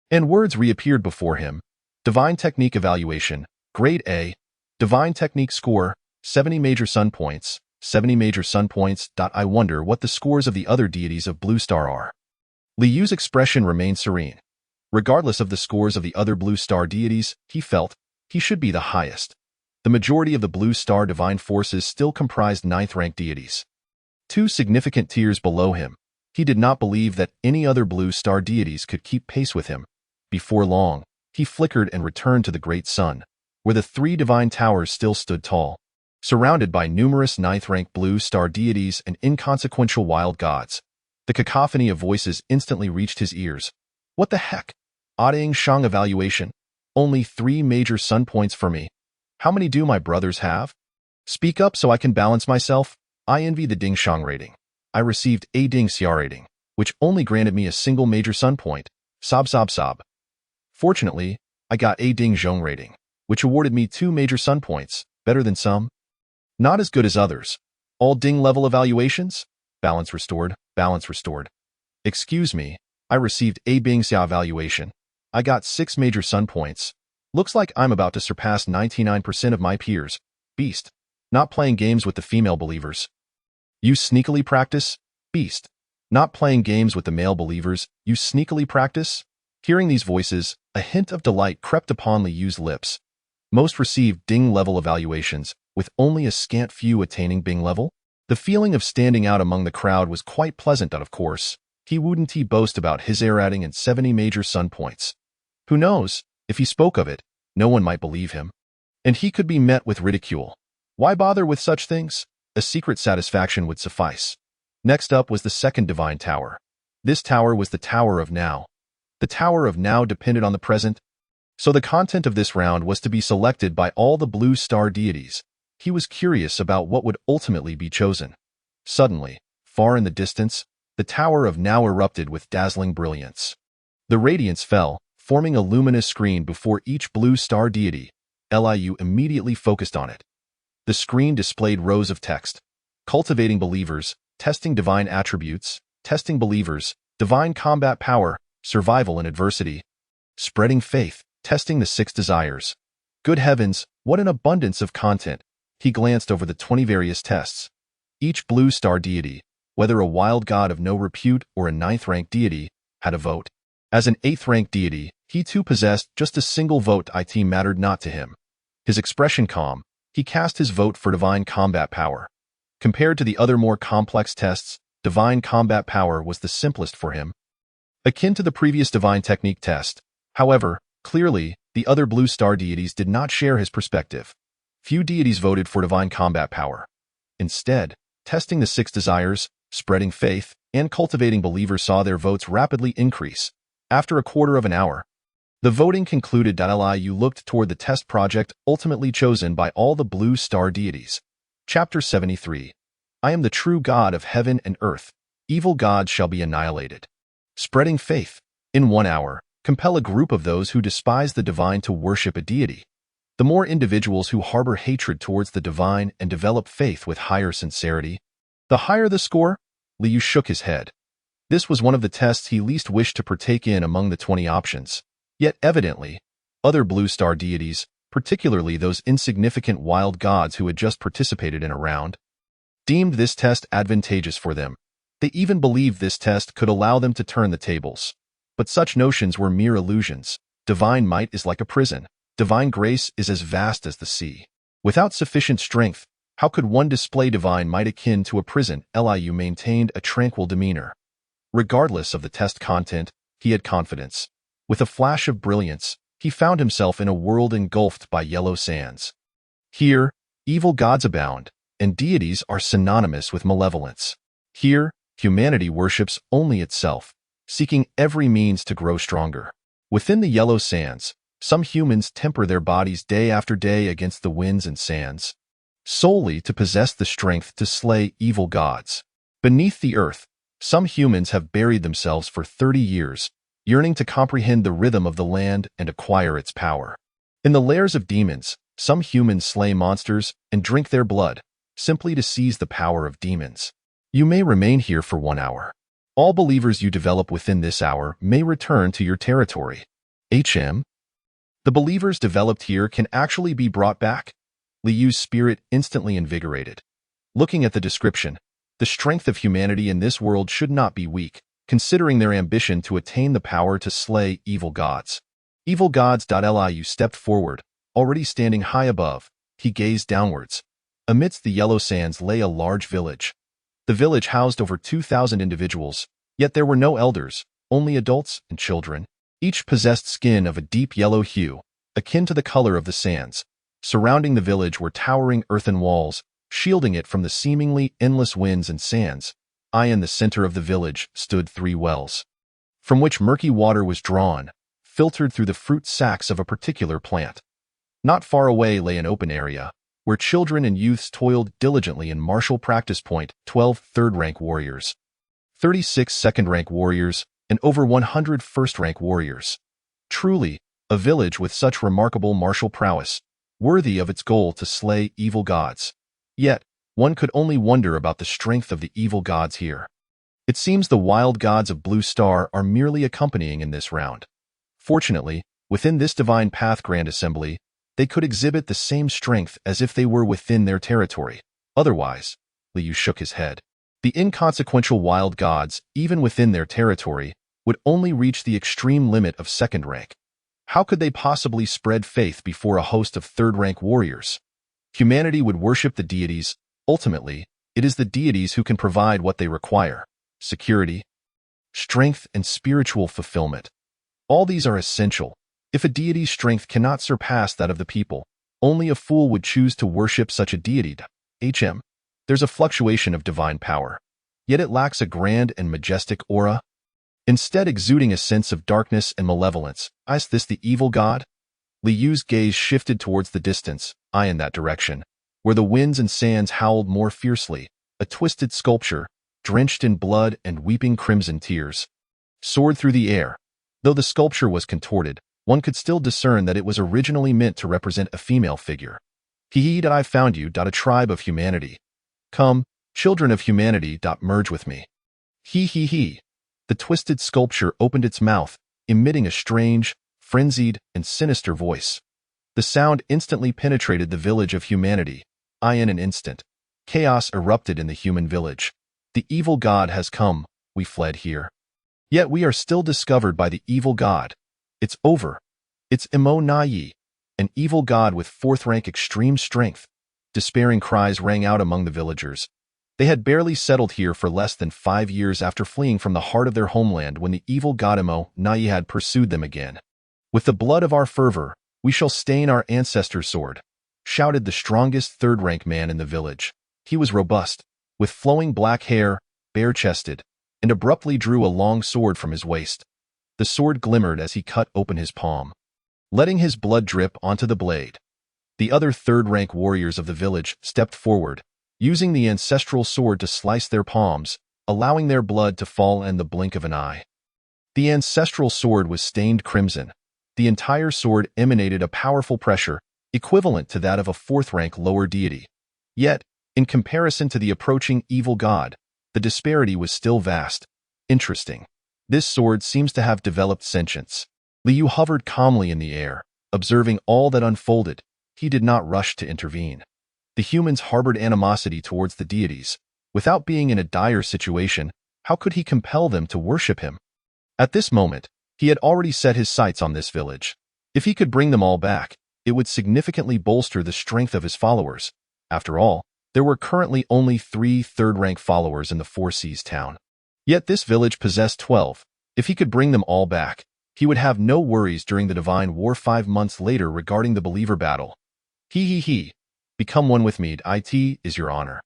and words reappeared before him. Divine Technique Evaluation, Grade A. Divine Technique Score, 70 major sun points, 70 major sun points. I wonder what the scores of the other deities of Blue Star are. Li Yu's expression remained serene. Regardless of the scores of the other Blue Star deities, he felt he should be the highest. The majority of the Blue Star divine forces still comprised ninth-rank deities. 2 significant tiers below him, he did not believe that any other Blue Star deities could keep pace with him. Before long, he flickered and returned to the Great Sun, where the 3 divine towers still stood tall, surrounded by numerous ninth-rank Blue Star deities and inconsequential wild gods. The cacophony of voices instantly reached his ears. What the heck? Ding Shang evaluation. Only 3 major sun points for me. How many do my brothers have? Speak up so I can balance myself. I envy the Ding Shang rating. I received a Ding Xia rating, which only granted me a single major sun point. Sob sob sob. Fortunately, I got a Ding Zhong rating, which awarded me 2 major sun points, better than some. Not as good as others. All Ding level evaluations? Balance restored, balance restored. Excuse me, I received a Bing Xia evaluation. I got 6 major sun points. Looks like I'm about to surpass 99% of my peers. Beast. Not playing games with the female believers. You sneakily practice? Beast. Not playing games with the male believers, you sneakily practice? Hearing these voices, a hint of delight crept upon Li Yu's lips. Most received Ding level evaluations, with only a scant few attaining Bing level. The feeling of standing out among the crowd was quite pleasant, of course. He wouldn't boast about his rating and 70 major sun points. Who knows, if he spoke of it, no one might believe him. And he could be met with ridicule. Why bother with such things? A secret satisfaction would suffice. Next up was the second divine tower. This tower was the Tower of Now. The Tower of Now depended on the present. So the content of this round was to be selected by all the Blue Star deities. He was curious about what would ultimately be chosen. Suddenly, far in the distance, the Tower of Now erupted with dazzling brilliance. The radiance fell, forming a luminous screen before each Blue Star deity. Liu immediately focused on it. The screen displayed rows of text. Cultivating believers, testing divine attributes, testing believers, divine combat power, survival in adversity. Spreading faith, testing the 6 desires. Good heavens, what an abundance of content. He glanced over the 20 various tests. Each Blue Star deity, whether a wild god of no repute or a 9th-rank deity, had a vote. As an 8th-rank deity, he too possessed just a single vote. It mattered not to him. His expression calm, he cast his vote for divine combat power. Compared to the other more complex tests, divine combat power was the simplest for him. Akin to the previous divine technique test, however, clearly, the other Blue Star deities did not share his perspective. Few deities voted for divine combat power. Instead, testing the 6 desires, spreading faith, and cultivating believers saw their votes rapidly increase. After a quarter of an hour, the voting concluded. Liu looked toward the test project ultimately chosen by all the Blue Star deities. Chapter 73. I am the true God of heaven and earth. Evil gods shall be annihilated. Spreading faith. In 1 hour, compel a group of those who despise the divine to worship a deity. The more individuals who harbor hatred towards the divine and develop faith with higher sincerity, the higher the score. Liu shook his head. This was one of the tests he least wished to partake in among the 20 options. Yet evidently, other Blue Star deities, particularly those insignificant wild gods who had just participated in a round, deemed this test advantageous for them. They even believed this test could allow them to turn the tables. But such notions were mere illusions. Divine might is like a prison. Divine grace is as vast as the sea. Without sufficient strength, how could one display divine might akin to a prison? Liu maintained a tranquil demeanor. Regardless of the test content, he had confidence. With a flash of brilliance, he found himself in a world engulfed by yellow sands. Here, evil gods abound, and deities are synonymous with malevolence. Here, humanity worships only itself, seeking every means to grow stronger. Within the yellow sands, some humans temper their bodies day after day against the winds and sands, solely to possess the strength to slay evil gods. Beneath the earth, some humans have buried themselves for 30 years, yearning to comprehend the rhythm of the land and acquire its power. In the lairs of demons, some humans slay monsters and drink their blood, simply to seize the power of demons. You may remain here for 1 hour. All believers you develop within this hour may return to your territory. The believers developed here can actually be brought back. Li Yu's spirit instantly invigorated. Looking at the description, the strength of humanity in this world should not be weak, considering their ambition to attain the power to slay evil gods. Evil gods. Liu stepped forward, already standing high above. He gazed downwards. Amidst the yellow sands lay a large village. The village housed over 2,000 individuals, yet there were no elders, only adults and children. Each possessed skin of a deep yellow hue, akin to the color of the sands. Surrounding the village were towering earthen walls, shielding it from the seemingly endless winds and sands. In the center of the village stood 3 wells, from which murky water was drawn, filtered through the fruit sacs of a particular plant. Not far away lay an open area, where children and youths toiled diligently in martial practice. 12 third-rank warriors, 36 second-rank warriors, and over 100 first-rank warriors. Truly, a village with such remarkable martial prowess, worthy of its goal to slay evil gods. Yet, one could only wonder about the strength of the evil gods here. It seems the wild gods of Blue Star are merely accompanying in this round. Fortunately, within this Divine Path Grand Assembly, they could exhibit the same strength as if they were within their territory. Otherwise, Liu shook his head. The inconsequential wild gods, even within their territory, would only reach the extreme limit of second rank. How could they possibly spread faith before a host of third-rank warriors? Humanity would worship the deities. Ultimately, it is the deities who can provide what they require: security, strength, and spiritual fulfillment. All these are essential. If a deity's strength cannot surpass that of the people, only a fool would choose to worship such a deity. There's a fluctuation of divine power, yet it lacks a grand and majestic aura, instead exuding a sense of darkness and malevolence. Is this the evil god? Liu's gaze shifted towards the distance, in that direction, where the winds and sands howled more fiercely. A twisted sculpture, drenched in blood and weeping crimson tears, soared through the air. Though the sculpture was contorted, one could still discern that it was originally meant to represent a female figure. I found you. A tribe of humanity. Come, children of humanity. Merge with me. The twisted sculpture opened its mouth, emitting a strange, frenzied, and sinister voice. The sound instantly penetrated the village of humanity. In an instant, chaos erupted in the human village. The evil god has come. We fled here. Yet we are still discovered by the evil god. It's over. It's Imo Nai, an evil god with 4th-rank extreme strength. Despairing cries rang out among the villagers. They had barely settled here for less than 5 years after fleeing from the heart of their homeland when the evil god Imo Nai had pursued them again. With the blood of our fervor, we shall stain our ancestors' sword, shouted the strongest 3rd-rank man in the village. He was robust, with flowing black hair, bare-chested, and abruptly drew a long sword from his waist. The sword glimmered as he cut open his palm, letting his blood drip onto the blade. The other 3rd-rank warriors of the village stepped forward, using the ancestral sword to slice their palms, allowing their blood to fall in the blink of an eye. The ancestral sword was stained crimson. The entire sword emanated a powerful pressure, equivalent to that of a 4th-rank lower deity. Yet, in comparison to the approaching evil god, the disparity was still vast. Interesting. This sword seems to have developed sentience. Liu hovered calmly in the air, observing all that unfolded. He did not rush to intervene. The humans harbored animosity towards the deities. Without being in a dire situation, how could he compel them to worship him? At this moment, he had already set his sights on this village. If he could bring them all back, it would significantly bolster the strength of his followers. After all, there were currently only 3 third-rank followers in the Four Seas town. Yet this village possessed 12. If he could bring them all back, he would have no worries during the Divine War 5 months later regarding the Believer battle. Become one with me. It is your honor.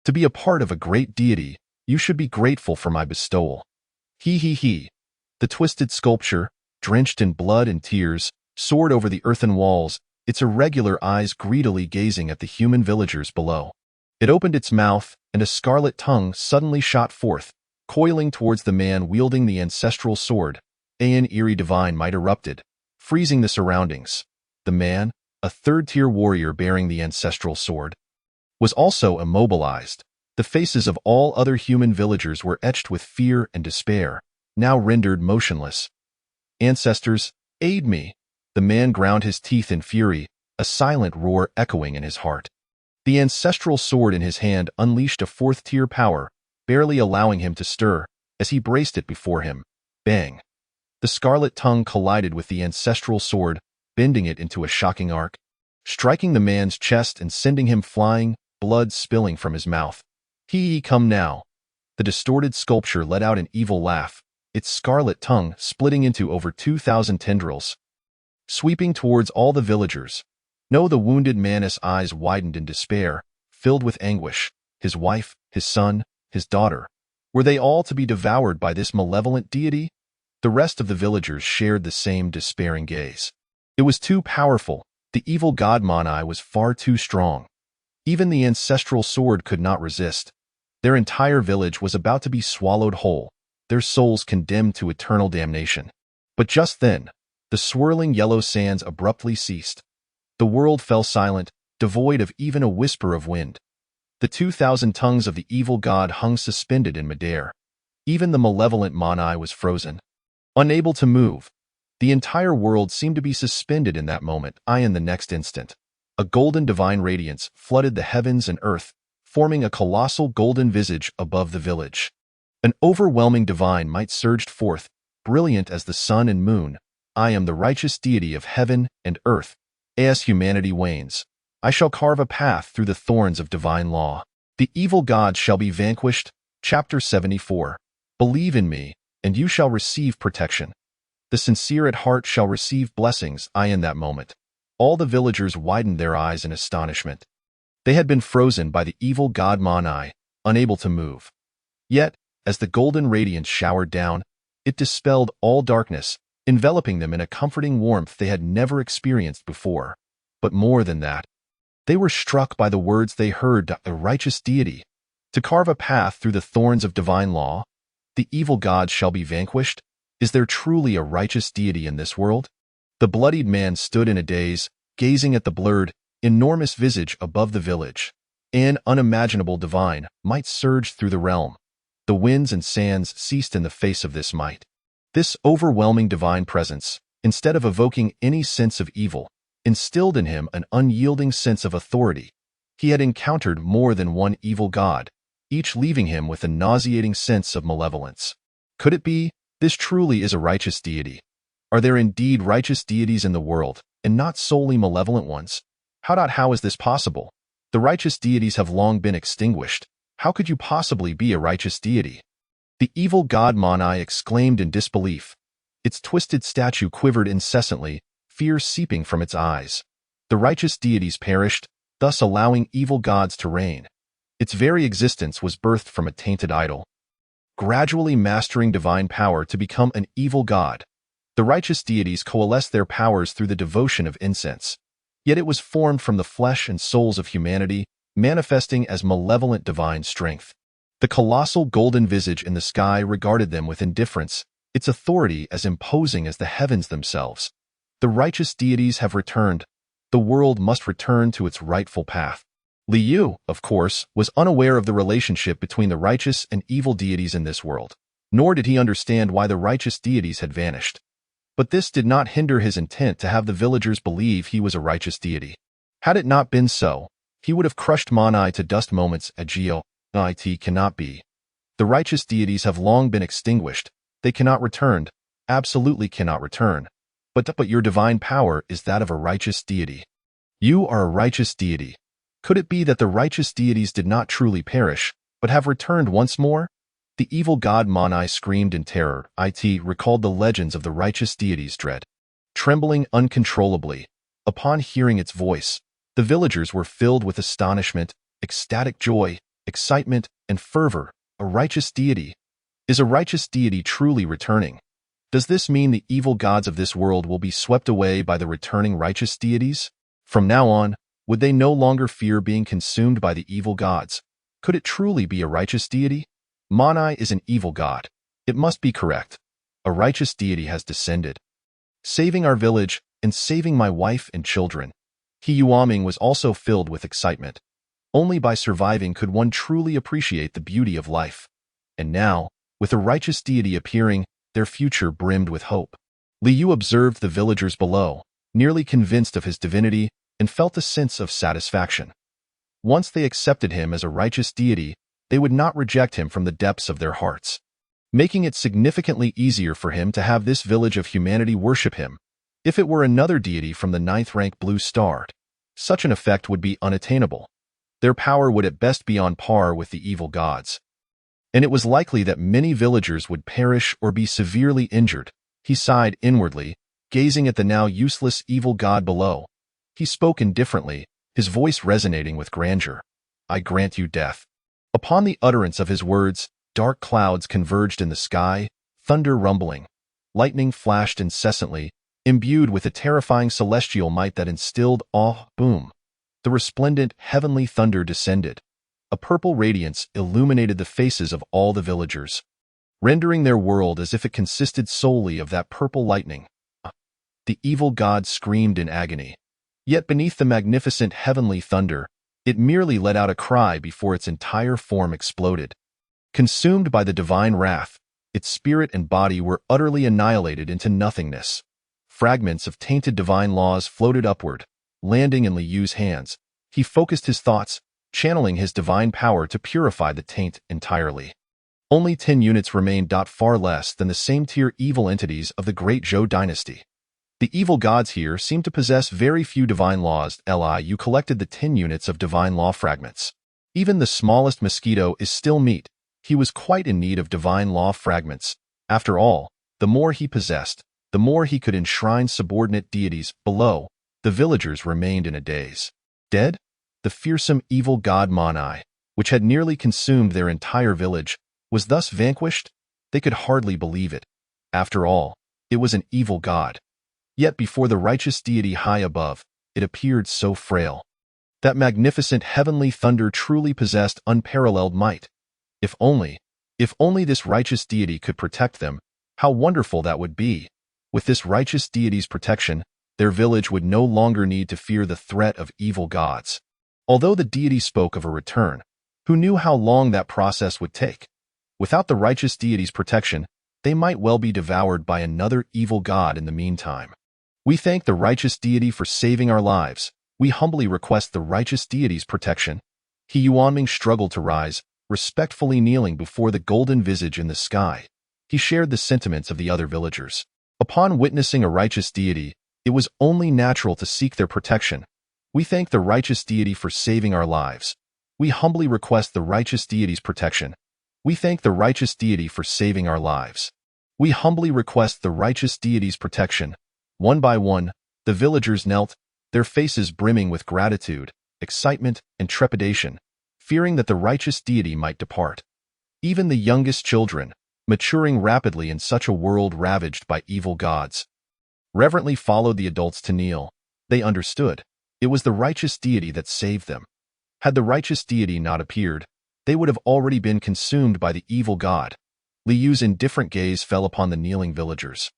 To be a part of a great deity, you should be grateful for my bestowal. The twisted sculpture, drenched in blood and tears, soared over the earthen walls, its irregular eyes greedily gazing at the human villagers below. It opened its mouth, and a scarlet tongue suddenly shot forth, coiling towards the man wielding the ancestral sword. An eerie divine might erupted, freezing the surroundings. The man, a 3rd-tier warrior bearing the ancestral sword, was also immobilized. The faces of all other human villagers were etched with fear and despair, now rendered motionless. Ancestors, aid me! The man ground his teeth in fury, a silent roar echoing in his heart. The ancestral sword in his hand unleashed a fourth-tier power, barely allowing him to stir, as he braced it before him. Bang! The scarlet tongue collided with the ancestral sword, bending it into a shocking arc, striking the man's chest and sending him flying, blood spilling from his mouth. He come now. The distorted sculpture let out an evil laugh, its scarlet tongue splitting into over 2,000 tendrils, sweeping towards all the villagers. No, the wounded man's eyes widened in despair, filled with anguish. His wife, his son, his daughter. Were they all to be devoured by this malevolent deity? The rest of the villagers shared the same despairing gaze. It was too powerful. The evil god Manai was far too strong. Even the ancestral sword could not resist. Their entire village was about to be swallowed whole, their souls condemned to eternal damnation. But just then, the swirling yellow sands abruptly ceased. The world fell silent, devoid of even a whisper of wind. The 2,000 tongues of the evil god hung suspended in midair. Even the malevolent Manai was frozen, unable to move. The entire world seemed to be suspended in that moment. In the next instant, a golden divine radiance flooded the heavens and earth, forming a colossal golden visage above the village. An overwhelming divine might surged forth, brilliant as the sun and moon. I am the righteous deity of heaven and earth. As humanity wanes, I shall carve a path through the thorns of divine law. The evil god shall be vanquished. Chapter 74. Believe in me, and you shall receive protection. The sincere at heart shall receive blessings. In that moment, all the villagers widened their eyes in astonishment. They had been frozen by the evil god Manai, unable to move. Yet, as the golden radiance showered down, it dispelled all darkness, enveloping them in a comforting warmth they had never experienced before. But more than that, they were struck by the words they heard. A righteous deity, to carve a path through the thorns of divine law. The evil god shall be vanquished. Is there truly a righteous deity in this world? The bloodied man stood in a daze, gazing at the blurred, enormous visage above the village. An unimaginable divine might surge through the realm. The winds and sands ceased in the face of this might. This overwhelming divine presence, instead of evoking any sense of evil, instilled in him an unyielding sense of authority. He had encountered more than one evil god, each leaving him with a nauseating sense of malevolence. Could it be? This truly is a righteous deity. Are there indeed righteous deities in the world, and not solely malevolent ones? How is this possible? The righteous deities have long been extinguished. How could you possibly be a righteous deity? The evil god Manai exclaimed in disbelief. Its twisted statue quivered incessantly, fear seeping from its eyes. The righteous deities perished, thus allowing evil gods to reign. Its very existence was birthed from a tainted idol, gradually mastering divine power to become an evil god. The righteous deities coalesced their powers through the devotion of incense. Yet it was formed from the flesh and souls of humanity, manifesting as malevolent divine strength. The colossal golden visage in the sky regarded them with indifference, its authority as imposing as the heavens themselves. The righteous deities have returned. The world must return to its rightful path. Li Yu, of course, was unaware of the relationship between the righteous and evil deities in this world, nor did he understand why the righteous deities had vanished. But this did not hinder his intent to have the villagers believe he was a righteous deity. Had it not been so, he would have crushed Manai to dust moments ago. It cannot be. The righteous deities have long been extinguished. They cannot return, absolutely cannot return. But your divine power is that of a righteous deity. You are a righteous deity. Could it be that the righteous deities did not truly perish, but have returned once more? The evil god Manai screamed in terror. It recalled the legends of the righteous deity's dread. Trembling uncontrollably, upon hearing its voice, the villagers were filled with astonishment, ecstatic joy, excitement, and fervor. A righteous deity? Is a righteous deity truly returning? Does this mean the evil gods of this world will be swept away by the returning righteous deities? From now on, would they no longer fear being consumed by the evil gods? Could it truly be a righteous deity? Manai is an evil god. It must be correct. A righteous deity has descended, saving our village and saving my wife and children. He Yuaming was also filled with excitement. Only by surviving could one truly appreciate the beauty of life. And now, with a righteous deity appearing, their future brimmed with hope. Li Yu observed the villagers below, nearly convinced of his divinity. and felt a sense of satisfaction. Once they accepted him as a righteous deity, they would not reject him from the depths of their hearts, making it significantly easier for him to have this village of humanity worship him. If it were another deity from the 9th rank Blue Star, such an effect would be unattainable. Their power would at best be on par with the evil gods, and it was likely that many villagers would perish or be severely injured. He sighed inwardly, gazing at the now useless evil god below. He spoke indifferently, his voice resonating with grandeur. "I grant you death." Upon the utterance of his words, dark clouds converged in the sky, thunder rumbling. Lightning flashed incessantly, imbued with a terrifying celestial might that instilled awe. Boom! The resplendent, heavenly thunder descended. A purple radiance illuminated the faces of all the villagers, rendering their world as if it consisted solely of that purple lightning. The evil god screamed in agony. Yet beneath the magnificent heavenly thunder, it merely let out a cry before its entire form exploded. Consumed by the divine wrath, its spirit and body were utterly annihilated into nothingness. Fragments of tainted divine laws floated upward, landing in Liyu's hands. He focused his thoughts, channeling his divine power to purify the taint entirely. Only 10 units remained, far less than the same-tier evil entities of the Great Zhou dynasty. The evil gods here seemed to possess very few divine laws. You collected the 10 units of divine law fragments. Even the smallest mosquito is still meat. He was quite in need of divine law fragments. After all, the more he possessed, the more he could enshrine subordinate deities. Below, the villagers remained in a daze. Dead? The fearsome evil god Manai, which had nearly consumed their entire village, was thus vanquished? They could hardly believe it. After all, it was an evil god. Yet before the righteous deity high above, it appeared so frail. That magnificent heavenly thunder truly possessed unparalleled might. If only this righteous deity could protect them, how wonderful that would be. With this righteous deity's protection, their village would no longer need to fear the threat of evil gods. Although the deity spoke of a return, who knew how long that process would take? Without the righteous deity's protection, they might well be devoured by another evil god in the meantime. We thank the righteous deity for saving our lives. We humbly request the righteous deity's protection. He Yuanming struggled to rise, respectfully kneeling before the golden visage in the sky. He shared the sentiments of the other villagers. Upon witnessing a righteous deity, it was only natural to seek their protection. We thank the righteous deity for saving our lives. We humbly request the righteous deity's protection. We thank the righteous deity for saving our lives. We humbly request the righteous deity's protection. One by one, the villagers knelt, their faces brimming with gratitude, excitement, and trepidation, fearing that the righteous deity might depart. Even the youngest children, maturing rapidly in such a world ravaged by evil gods, reverently followed the adults to kneel. They understood. It was the righteous deity that saved them. Had the righteous deity not appeared, they would have already been consumed by the evil god. Liyu's indifferent gaze fell upon the kneeling villagers.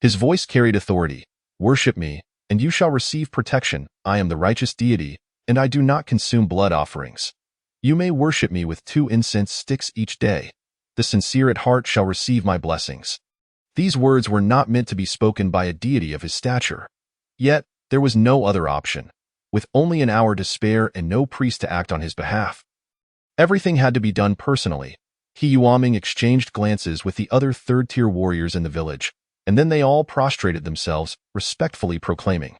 His voice carried authority. "Worship me, and you shall receive protection. I am the righteous deity, and I do not consume blood offerings. You may worship me with 2 incense sticks each day. The sincere at heart shall receive my blessings." These words were not meant to be spoken by a deity of his stature. Yet, there was no other option. With only an hour to spare and no priest to act on his behalf, everything had to be done personally. He Yuanming exchanged glances with the other third-tier warriors in the village, and then they all prostrated themselves, respectfully proclaiming,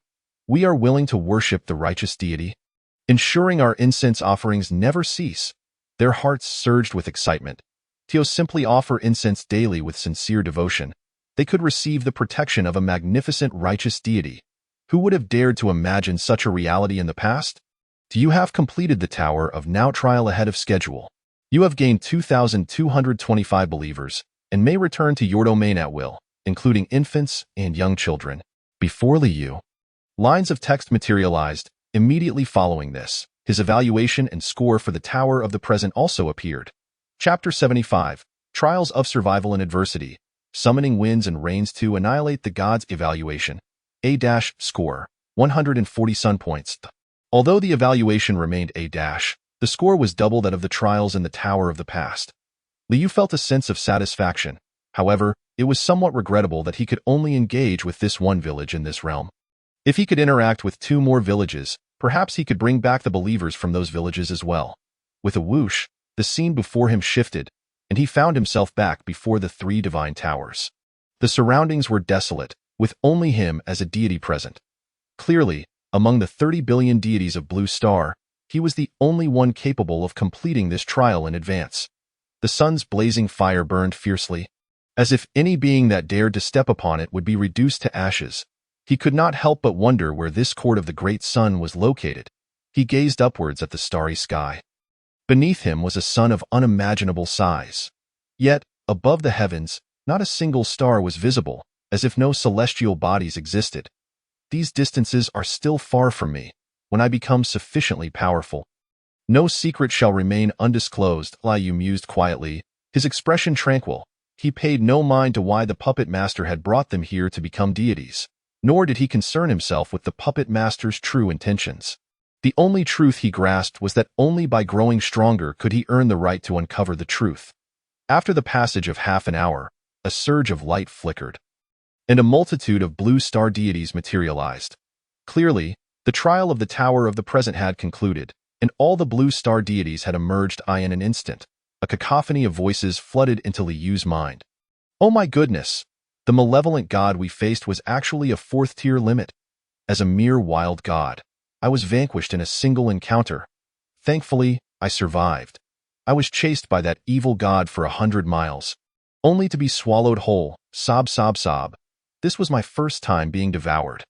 "We are willing to worship the righteous deity, ensuring our incense offerings never cease." Their hearts surged with excitement. To simply offer incense daily with sincere devotion, they could receive the protection of a magnificent righteous deity. Who would have dared to imagine such a reality in the past? You have completed the Tower of Now trial ahead of schedule. You have gained 2,225 believers and may return to your domain at will, including infants and young children. Before Liyu, lines of text materialized. Immediately following this, his evaluation and score for the Tower of the Present also appeared. Chapter 75, Trials of Survival in Adversity, Summoning Winds and Rains to Annihilate the Gods. Evaluation. A-score, 140 sun points. Although the evaluation remained A-, the score was double that of the trials in the Tower of the Past. Liu felt a sense of satisfaction. However, it was somewhat regrettable that he could only engage with this one village in this realm. If he could interact with 2 more villages, Perhaps he could bring back the believers from those villages as well. With a whoosh, the scene before him shifted, and he found himself back before the three divine towers. The surroundings were desolate, with only him as a deity present. Clearly, among the 30 billion deities of Blue Star, he was the only one capable of completing this trial in advance. The sun's blazing fire burned fiercely, as if any being that dared to step upon it would be reduced to ashes. He could not help but wonder where this court of the great sun was located. He gazed upwards at the starry sky. Beneath him was a sun of unimaginable size. Yet, above the heavens, not a single star was visible, as if no celestial bodies existed. These distances are still far from me, when I become sufficiently powerful. No secret shall remain undisclosed, Liu mused quietly, his expression tranquil. He paid no mind to why the puppet master had brought them here to become deities, nor did he concern himself with the puppet master's true intentions. The only truth he grasped was that only by growing stronger could he earn the right to uncover the truth. After the passage of half an hour, a surge of light flickered, and a multitude of blue star deities materialized. Clearly, the trial of the Tower of the Present had concluded, and all the blue star deities had emerged in an instant. A cacophony of voices flooded into Liu's mind. Oh my goodness! The malevolent god we faced was actually a fourth-tier limit. As a mere wild god, I was vanquished in a single encounter. Thankfully, I survived. I was chased by that evil god for 100 miles, only to be swallowed whole. Sob, sob, sob. This was my first time being devoured.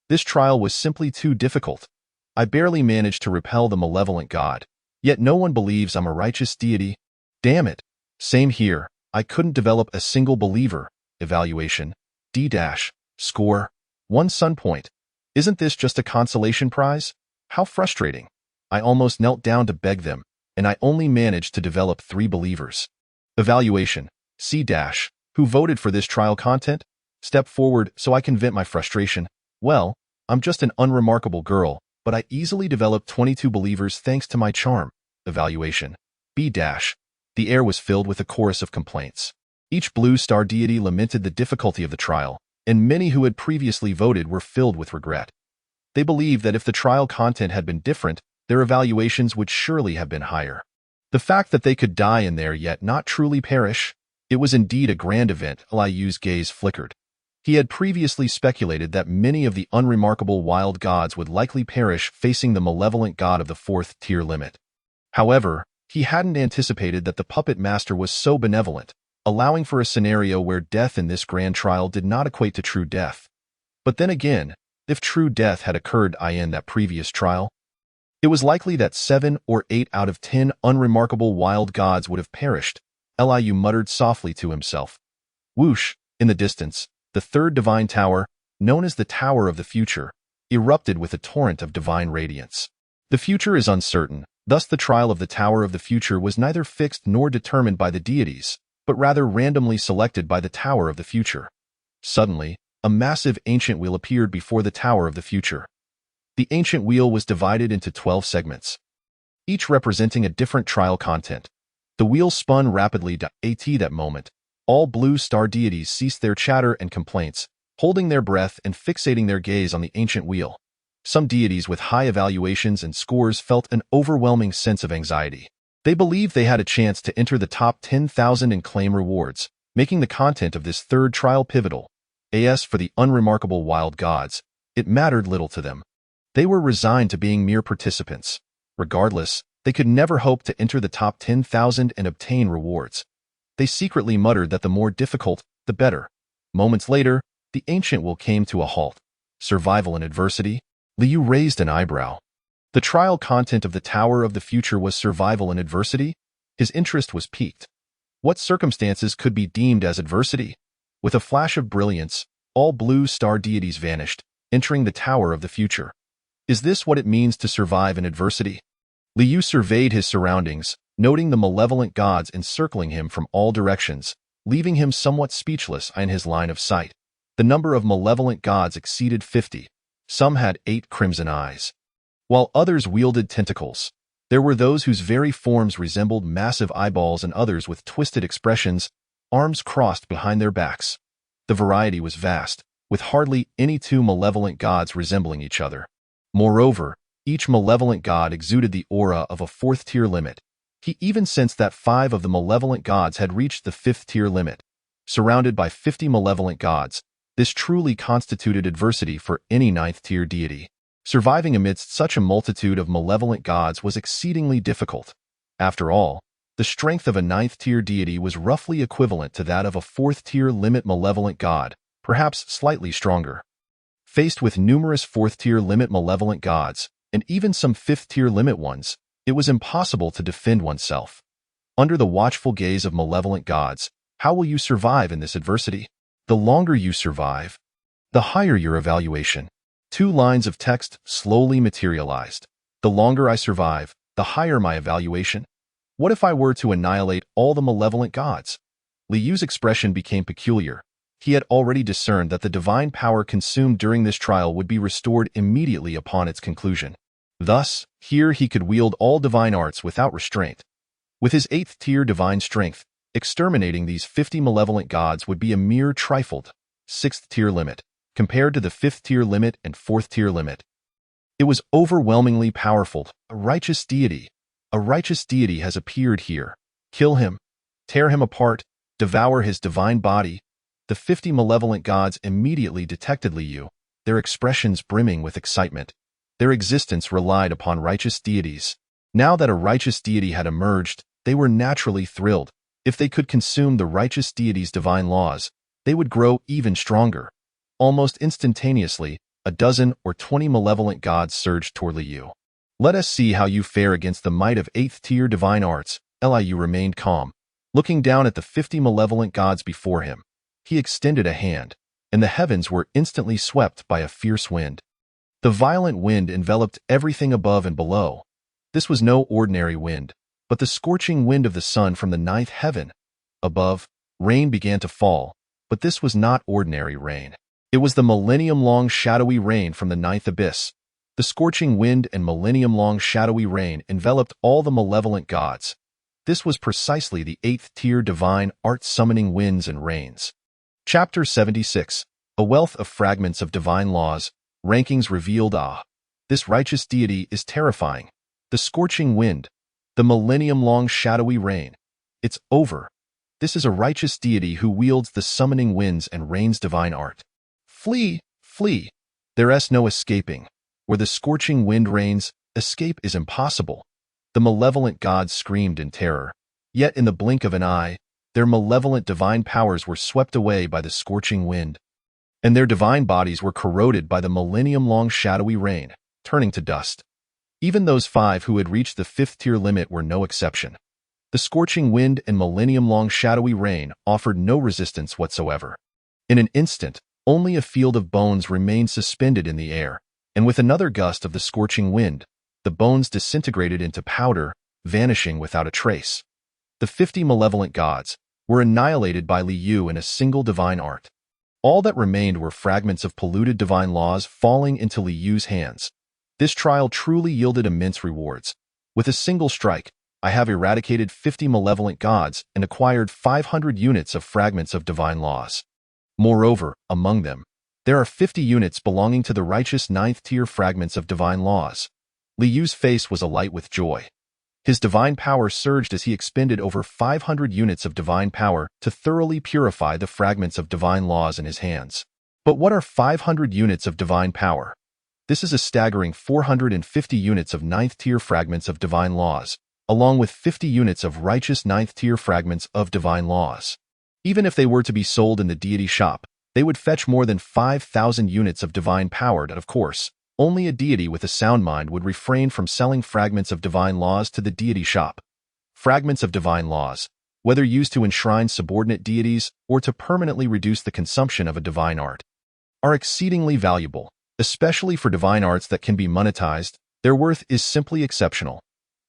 This trial was simply too difficult. I barely managed to repel the malevolent god, yet no one believes I'm a righteous deity. Damn it. Same here. I couldn't develop a single believer. Evaluation. D-. Score. 1 sun point. Isn't this just a consolation prize? How frustrating. I almost knelt down to beg them, and I only managed to develop 3 believers. Evaluation. C-. Who voted for this trial content? Step forward so I can vent my frustration. Well, I'm just an unremarkable girl, but I easily developed 22 believers thanks to my charm. Evaluation. B-. The air was filled with a chorus of complaints. Each blue star deity lamented the difficulty of the trial, and many who had previously voted were filled with regret. They believed that if the trial content had been different, their evaluations would surely have been higher. The fact that they could die in there yet not truly perish, it was indeed a grand event. Liu's gaze flickered. He had previously speculated that many of the unremarkable wild gods would likely perish facing the malevolent god of the 4th tier limit. However, he hadn't anticipated that the puppet master was so benevolent, allowing for a scenario where death in this grand trial did not equate to true death. But then again, if true death had occurred in that previous trial, it was likely that 7 or 8 out of 10 unremarkable wild gods would have perished. Liu muttered softly to himself. Whoosh! In the distance, the 3rd divine tower, known as the Tower of the Future, erupted with a torrent of divine radiance. The future is uncertain, thus the trial of the Tower of the Future was neither fixed nor determined by the deities, but rather randomly selected by the Tower of the Future. Suddenly, a massive ancient wheel appeared before the Tower of the Future. The ancient wheel was divided into 12 segments, each representing a different trial content. The wheel spun rapidly. At that moment, all blue star deities ceased their chatter and complaints, holding their breath and fixating their gaze on the ancient wheel. Some deities with high evaluations and scores felt an overwhelming sense of anxiety. They believed they had a chance to enter the top 10,000 and claim rewards, making the content of this 3rd trial pivotal. As for the unremarkable wild gods, it mattered little to them. They were resigned to being mere participants. Regardless, they could never hope to enter the top 10,000 and obtain rewards. They secretly muttered that the more difficult, the better. Moments later, the ancient will came to a halt. Survival in adversity? Liu raised an eyebrow. The trial content of the Tower of the Future was survival in adversity? His interest was piqued. What circumstances could be deemed as adversity? With a flash of brilliance, all blue star deities vanished, entering the Tower of the Future. Is this what it means to survive in adversity? Liu surveyed his surroundings, noting the malevolent gods encircling him from all directions, leaving him somewhat speechless in his line of sight. The number of malevolent gods exceeded 50. Some had 8 crimson eyes, while others wielded tentacles. There were those whose very forms resembled massive eyeballs and others with twisted expressions, arms crossed behind their backs. The variety was vast, with hardly any 2 malevolent gods resembling each other. Moreover, Each malevolent god exuded the aura of a fourth-tier limit. He even sensed that 5 of the malevolent gods had reached the 5th-tier limit. Surrounded by 50 malevolent gods, this truly constituted adversity for any 9th-tier deity. Surviving amidst such a multitude of malevolent gods was exceedingly difficult. After all, the strength of a 9th-tier deity was roughly equivalent to that of a 4th-tier limit malevolent god, perhaps slightly stronger. Faced with numerous 4th-tier limit malevolent gods, and even some 5th-tier limit ones, it was impossible to defend oneself. Under the watchful gaze of malevolent gods, how will you survive in this adversity? The longer you survive, the higher your evaluation. 2 lines of text slowly materialized. The longer I survive, the higher my evaluation. What if I were to annihilate all the malevolent gods? Li Yu's expression became peculiar. He had already discerned that the divine power consumed during this trial would be restored immediately upon its conclusion. Thus, here he could wield all divine arts without restraint. With his 8th-tier divine strength, exterminating these 50 malevolent gods would be a mere trifled 6th-tier limit, compared to the 5th-tier limit and 4th-tier limit. It was overwhelmingly powerful. A righteous deity has appeared here. Kill him, tear him apart, devour his divine body. The 50 malevolent gods immediately detected Li Yu, their expressions brimming with excitement. Their existence relied upon righteous deities. Now that a righteous deity had emerged, they were naturally thrilled. If they could consume the righteous deity's divine laws, they would grow even stronger. Almost instantaneously, a dozen or 20 malevolent gods surged toward Li Yu. Let us see how you fare against the might of 8th-tier divine arts. Li Yu remained calm, looking down at the 50 malevolent gods before him. He extended a hand, and the heavens were instantly swept by a fierce wind. The violent wind enveloped everything above and below. This was no ordinary wind, but the scorching wind of the sun from the 9th heaven. Above, rain began to fall, but this was not ordinary rain. It was the millennium-long shadowy rain from the 9th abyss. The scorching wind and millennium-long shadowy rain enveloped all the malevolent gods. This was precisely the 8th-tier divine art summoning winds and rains. Chapter 76. A wealth of fragments of divine laws. Rankings revealed. This righteous deity is terrifying. The scorching wind, the millennium-long shadowy rain. It's over. This is a righteous deity who wields the summoning winds and rains divine art. Flee, flee. There's no escaping. Where the scorching wind reigns, escape is impossible. The malevolent gods screamed in terror. Yet in the blink of an eye, their malevolent divine powers were swept away by the scorching wind, and their divine bodies were corroded by the millennium-long shadowy rain, turning to dust. Even those 5 who had reached the 5th-tier limit were no exception. The scorching wind and millennium-long shadowy rain offered no resistance whatsoever. In an instant, only a field of bones remained suspended in the air, and with another gust of the scorching wind, the bones disintegrated into powder, vanishing without a trace. The 50 malevolent gods were annihilated by Li Yu in a single divine art. All that remained were fragments of polluted divine laws falling into Li Yu's hands. This trial truly yielded immense rewards. With a single strike, I have eradicated 50 malevolent gods and acquired 500 units of fragments of divine laws. Moreover, among them, there are 50 units belonging to the righteous 9th-tier fragments of divine laws. Li Yu's face was alight with joy. His divine power surged as he expended over 500 units of divine power to thoroughly purify the fragments of divine laws in his hands. But what are 500 units of divine power? This is a staggering 450 units of 9th-tier fragments of divine laws, along with 50 units of righteous 9th-tier fragments of divine laws. Even if they were to be sold in the deity shop, they would fetch more than 5,000 units of divine power, and of course, only a deity with a sound mind would refrain from selling fragments of divine laws to the deity shop. Fragments of divine laws, whether used to enshrine subordinate deities or to permanently reduce the consumption of a divine art, are exceedingly valuable, especially for divine arts that can be monetized. Their worth is simply exceptional.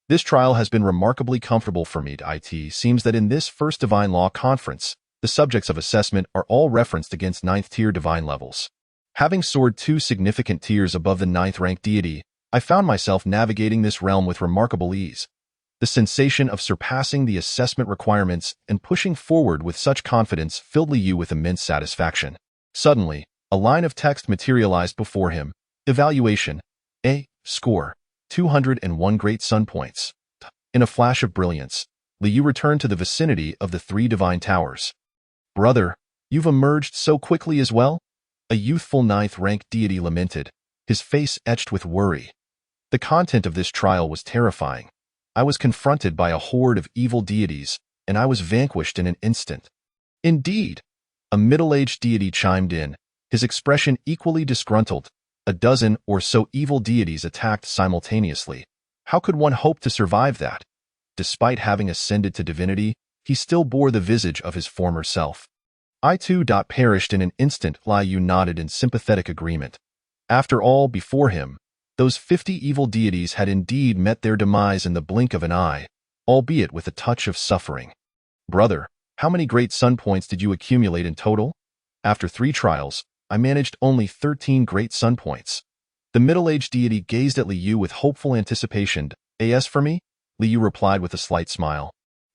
This trial has been remarkably comfortable for me. It seems that in this first divine law conference, the subjects of assessment are all referenced against 9th-tier divine levels. Having soared 2 significant tiers above the 9th-ranked deity, I found myself navigating this realm with remarkable ease. The sensation of surpassing the assessment requirements and pushing forward with such confidence filled Li Yu with immense satisfaction. Suddenly, a line of text materialized before him. Evaluation. A. Score. 201 great sun points. In a flash of brilliance, Liu returned to the vicinity of the three divine towers. Brother, you've emerged so quickly as well? A youthful ninth-rank deity lamented, his face etched with worry. The content of this trial was terrifying. I was confronted by a horde of evil deities, and I was vanquished in an instant. Indeed, a middle-aged deity chimed in, his expression equally disgruntled. A dozen or so evil deities attacked simultaneously. How could one hope to survive that? Despite having ascended to divinity, he still bore the visage of his former self. I too perished in an instant. Liu nodded in sympathetic agreement. After all, before him, those 50 evil deities had indeed met their demise in the blink of an eye, albeit with a touch of suffering. Brother, how many great sun points did you accumulate in total? After 3 trials, I managed only 13 great sun points. The middle-aged deity gazed at Liu with hopeful anticipation. As for me? Liu replied with a slight smile.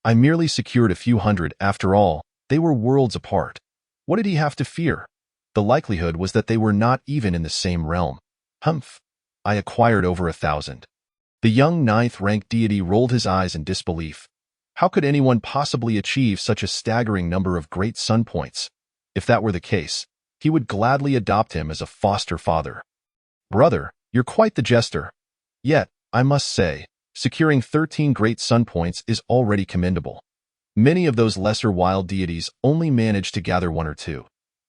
I merely secured a few hundred. After all, they were worlds apart. What did he have to fear? The likelihood was that they were not even in the same realm. Humph. I acquired over 1,000. The young ninth-rank deity rolled his eyes in disbelief. How could anyone possibly achieve such a staggering number of great sun points? If that were the case, he would gladly adopt him as a foster father. Brother, you're quite the jester. Yet, I must say, securing 13 great sun points is already commendable. Many of those lesser wild deities only managed to gather 1 or 2.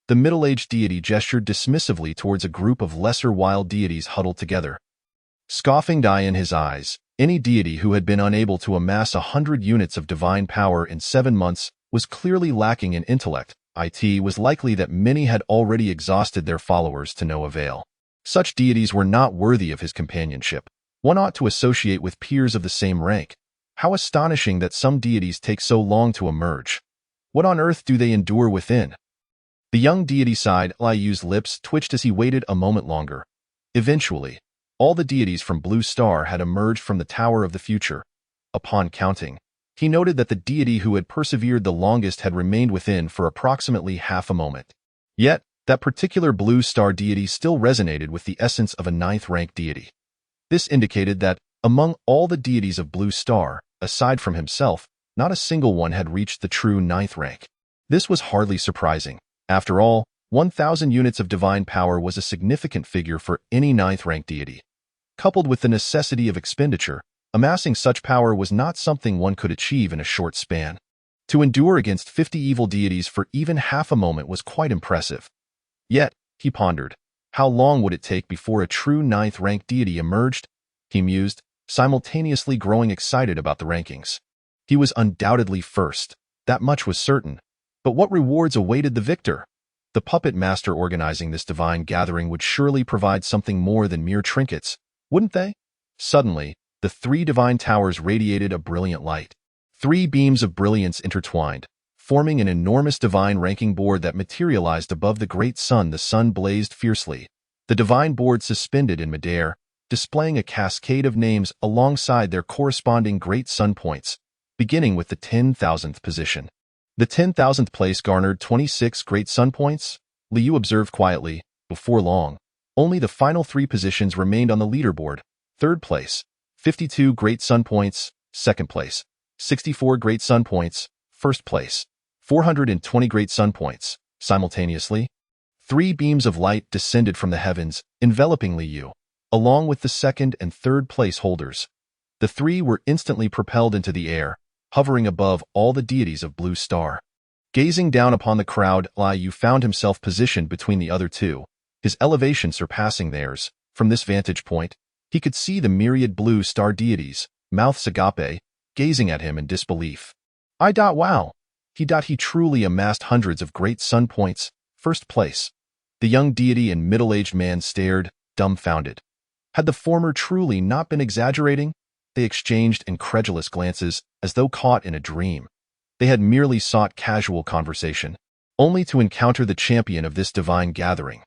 The middle-aged deity gestured dismissively towards a group of lesser wild deities huddled together. Scoffing dye in his eyes, any deity who had been unable to amass 100 units of divine power in 7 months was clearly lacking in intellect. It was likely that many had already exhausted their followers to no avail. Such deities were not worthy of his companionship. One ought to associate with peers of the same rank. How astonishing that some deities take so long to emerge. What on earth do they endure within? The young deity sighed. Liu's lips twitched as he waited a moment longer. Eventually, all the deities from Blue Star had emerged from the Tower of the Future. Upon counting, he noted that the deity who had persevered the longest had remained within for approximately half a moment. Yet, that particular Blue Star deity still resonated with the essence of a 9th-rank deity. This indicated that, among all the deities of Blue Star, aside from himself, not a single one had reached the true 9th rank. This was hardly surprising. After all, 1,000 units of divine power was a significant figure for any 9th-rank deity. Coupled with the necessity of expenditure, amassing such power was not something one could achieve in a short span. To endure against 50 evil deities for even half a moment was quite impressive. Yet, he pondered, how long would it take before a true 9th-rank deity emerged? He mused, simultaneously growing excited about the rankings. He was undoubtedly first, that much was certain. But what rewards awaited the victor? The puppet master organizing this divine gathering would surely provide something more than mere trinkets, wouldn't they? Suddenly, the 3 divine towers radiated a brilliant light. 3 beams of brilliance intertwined, forming an enormous divine ranking board that materialized above the great sun. The sun blazed fiercely. The divine board suspended in midair, displaying a cascade of names alongside their corresponding great sun points, beginning with the 10,000th position. The 10,000th place garnered 26 great sun points, Liu observed quietly. Before long, only the final 3 positions remained on the leaderboard. 3rd place, 52 great sun points. 2nd place, 64 great sun points. 1st place, 420 great sun points. Simultaneously, 3 beams of light descended from the heavens, enveloping Liu, along with the 2nd and 3rd place holders. The 3 were instantly propelled into the air, hovering above all the deities of Blue Star. Gazing down upon the crowd, Liu found himself positioned between the other 2, his elevation surpassing theirs. From this vantage point, he could see the myriad Blue Star deities, mouths agape, gazing at him in disbelief. Wow! He truly amassed hundreds of great sun points. 1st place. The young deity and middle-aged man stared, dumbfounded. Had the former truly not been exaggerating? They exchanged incredulous glances, as though caught in a dream. They had merely sought casual conversation, only to encounter the champion of this divine gathering.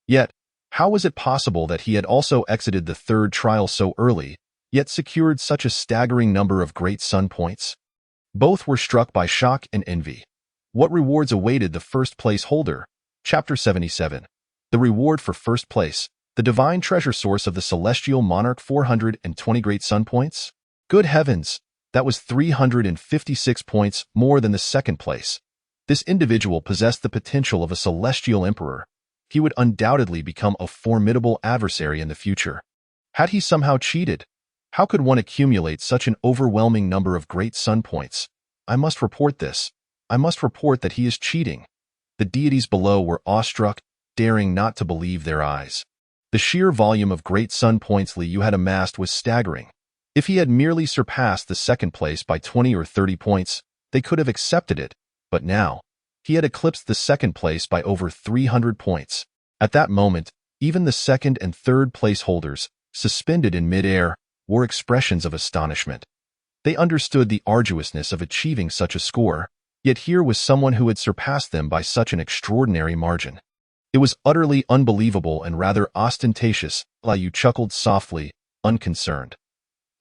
Yet, how was it possible that he had also exited the 3rd trial so early, yet secured such a staggering number of great sun points? Both were struck by shock and envy. What rewards awaited the 1st place holder? Chapter 77. The reward for 1st place. The divine treasure source of the celestial monarch 420 great sun points? Good heavens, that was 356 points more than the second place. This individual possessed the potential of a celestial emperor. He would undoubtedly become a formidable adversary in the future. Had he somehow cheated? How could one accumulate such an overwhelming number of great sun points? I must report this. I must report that he is cheating. The deities below were awestruck, daring not to believe their eyes. The sheer volume of great sun points Liu had amassed was staggering. If he had merely surpassed the second place by 20 or 30 points, they could have accepted it, but now, he had eclipsed the second place by over 300 points. At that moment, even the second and third place holders, suspended in mid-air, wore expressions of astonishment. They understood the arduousness of achieving such a score, yet here was someone who had surpassed them by such an extraordinary margin. It was utterly unbelievable and rather ostentatious. Liu chuckled softly, unconcerned.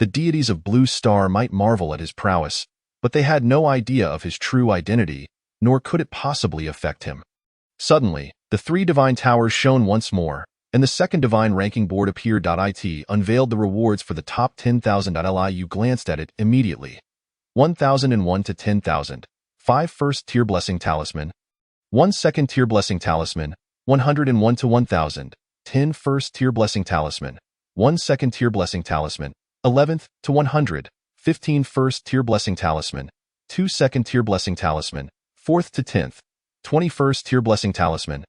The deities of Blue Star might marvel at his prowess, but they had no idea of his true identity, nor could it possibly affect him. Suddenly, the three divine towers shone once more, and the second divine ranking board appeared. It unveiled the rewards for the top 10,000. Liu glanced at it immediately. 1,001 to 10,000. 5 first-tier blessing talisman. 1 second-tier blessing talisman. 101 to 1,000. 10 first-tier blessing talisman. 1 second-tier blessing talisman. 11th to 100. 15 first-tier blessing talisman. 2 second-tier blessing talisman. 4th to 10th. 21st-tier blessing talisman.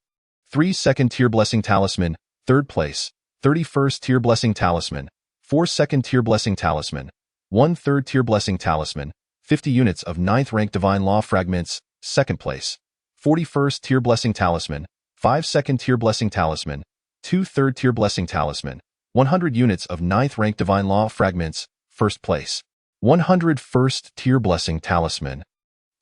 3 second-tier blessing talisman. 3rd place. 31st-tier blessing talisman. 4 second-tier blessing talisman. 1 third-tier blessing talisman. 50 units of 9th rank divine law fragments. 2nd place. 41st-tier blessing talisman. 5 second-tier blessing talisman. 2 third-tier blessing talisman. 100 units of 9th rank divine law fragments. 1st place. 101st-tier blessing talisman.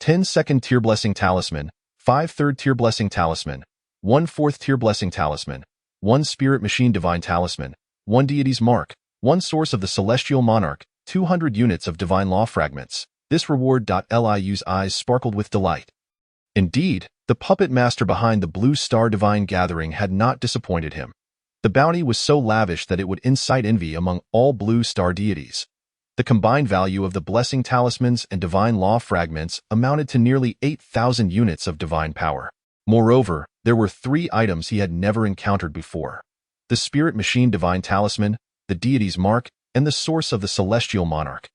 10 second-tier blessing talisman. 5 third-tier blessing talisman. 1 4th-tier blessing talisman. 1 spirit machine divine talisman. 1 deity's mark. 1 source of the celestial monarch. 200 units of divine law fragments. This reward. Liu's eyes sparkled with delight. Indeed, the puppet master behind the Blue Star Divine Gathering had not disappointed him. The bounty was so lavish that it would incite envy among all Blue Star deities. The combined value of the blessing talismans and divine law fragments amounted to nearly 8,000 units of divine power. Moreover, there were 3 items he had never encountered before: the spirit machine divine talisman, the deity's mark, and the source of the celestial monarch.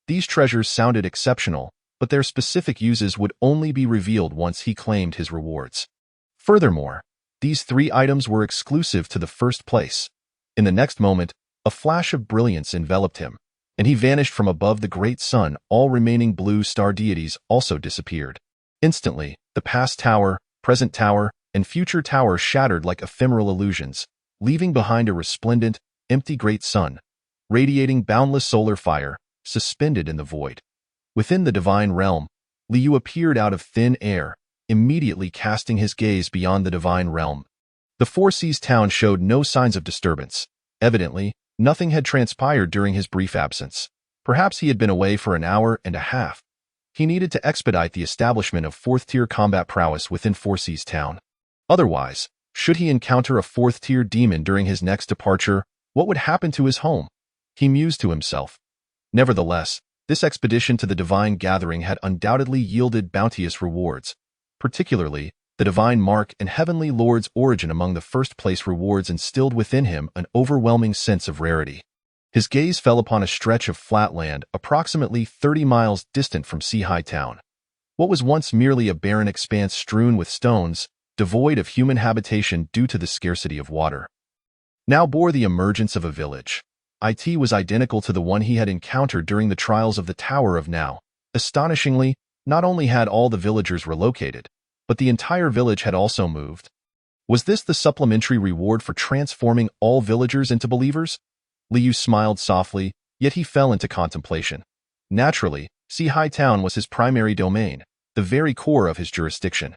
These treasures sounded exceptional, but their specific uses would only be revealed once he claimed his rewards. Furthermore, these 3 items were exclusive to the first place. In the next moment, a flash of brilliance enveloped him, and he vanished from above the great sun. All remaining Blue Star deities also disappeared. Instantly, the past tower, present tower, and future tower shattered like ephemeral illusions, leaving behind a resplendent, empty great sun, radiating boundless solar fire, suspended in the void. Within the divine realm, Liu appeared out of thin air, immediately casting his gaze beyond the divine realm. The Four Seas town showed no signs of disturbance. Evidently, nothing had transpired during his brief absence. Perhaps he had been away for an hour and a half. He needed to expedite the establishment of 4th-tier combat prowess within Four Seas town. Otherwise, should he encounter a 4th-tier demon during his next departure, what would happen to his home? He mused to himself. Nevertheless, this expedition to the divine gathering had undoubtedly yielded bounteous rewards. Particularly, the divine mark and heavenly lord's origin among the first-place rewards instilled within him an overwhelming sense of rarity. His gaze fell upon a stretch of flat land approximately 30 miles distant from Seahai town. What was once merely a barren expanse strewn with stones, devoid of human habitation due to the scarcity of water, now bore the emergence of a village. It was identical to the one he had encountered during the trials of the Tower of Now. Astonishingly, not only had all the villagers relocated, but the entire village had also moved. Was this the supplementary reward for transforming all villagers into believers? Liu smiled softly, yet he fell into contemplation. Naturally, Seahai town was his primary domain, the very core of his jurisdiction.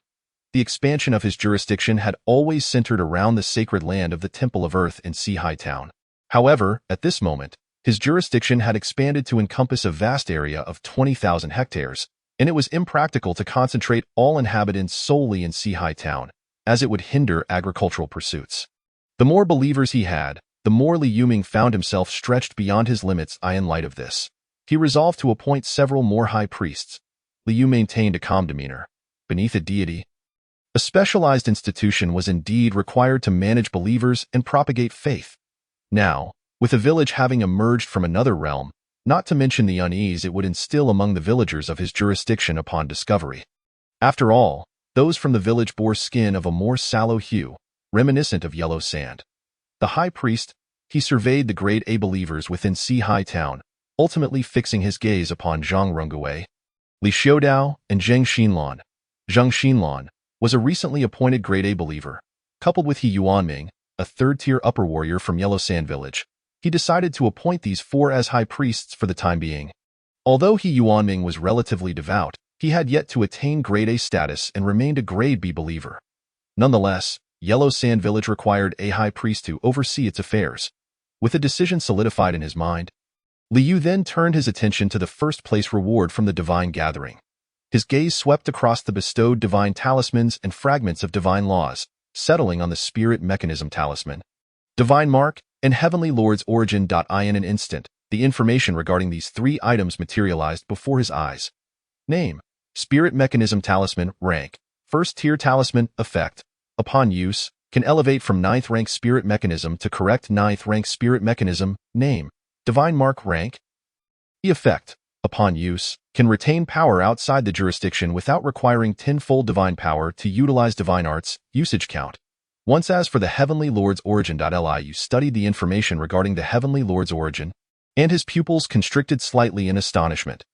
The expansion of his jurisdiction had always centered around the sacred land of the Temple of Earth in Seahai town. However, at this moment, his jurisdiction had expanded to encompass a vast area of 20,000 hectares, and it was impractical to concentrate all inhabitants solely in Seahai town, as it would hinder agricultural pursuits. The more believers he had, the more Li Yuming found himself stretched beyond his limits. In light of this, he resolved to appoint several more high priests. Li Yu maintained a calm demeanor. Beneath a deity, a specialized institution was indeed required to manage believers and propagate faith. Now, with a village having emerged from another realm, not to mention the unease it would instill among the villagers of his jurisdiction upon discovery. After all, those from the village bore skin of a more sallow hue, reminiscent of yellow sand. The high priest, he surveyed the grade A believers within Si-Hai town, ultimately fixing his gaze upon Zhang Rongui, Li Xiaodao, and Zheng Xinlan. Zheng Xinlan was a recently appointed grade A believer. Coupled with He Yuanming, a third-tier upper warrior from Yellow Sand Village, he decided to appoint these four as high priests for the time being. Although He Yuanming was relatively devout, he had yet to attain grade A status and remained a grade B believer. Nonetheless, Yellow Sand Village required a high priest to oversee its affairs. With a decision solidified in his mind, Li Yu then turned his attention to the first-place reward from the divine gathering. His gaze swept across the bestowed divine talismans and fragments of divine laws, settling on the spirit mechanism talisman, divine mark, and Heavenly Lord's origin. In an instant, the information regarding these three items materialized before his eyes. Name: Spirit Mechanism Talisman. Rank: First Tier Talisman. Effect: Upon use, can elevate from 9th rank Spirit Mechanism to correct 9th rank Spirit Mechanism. Name: Divine Mark. Rank: The effect, upon use, can retain power outside the jurisdiction without requiring tenfold divine power to utilize divine arts. Usage count: Once. As for the Heavenly Lord's origin. Li Yu studied the information regarding the Heavenly Lord's origin, and his pupils constricted slightly in astonishment.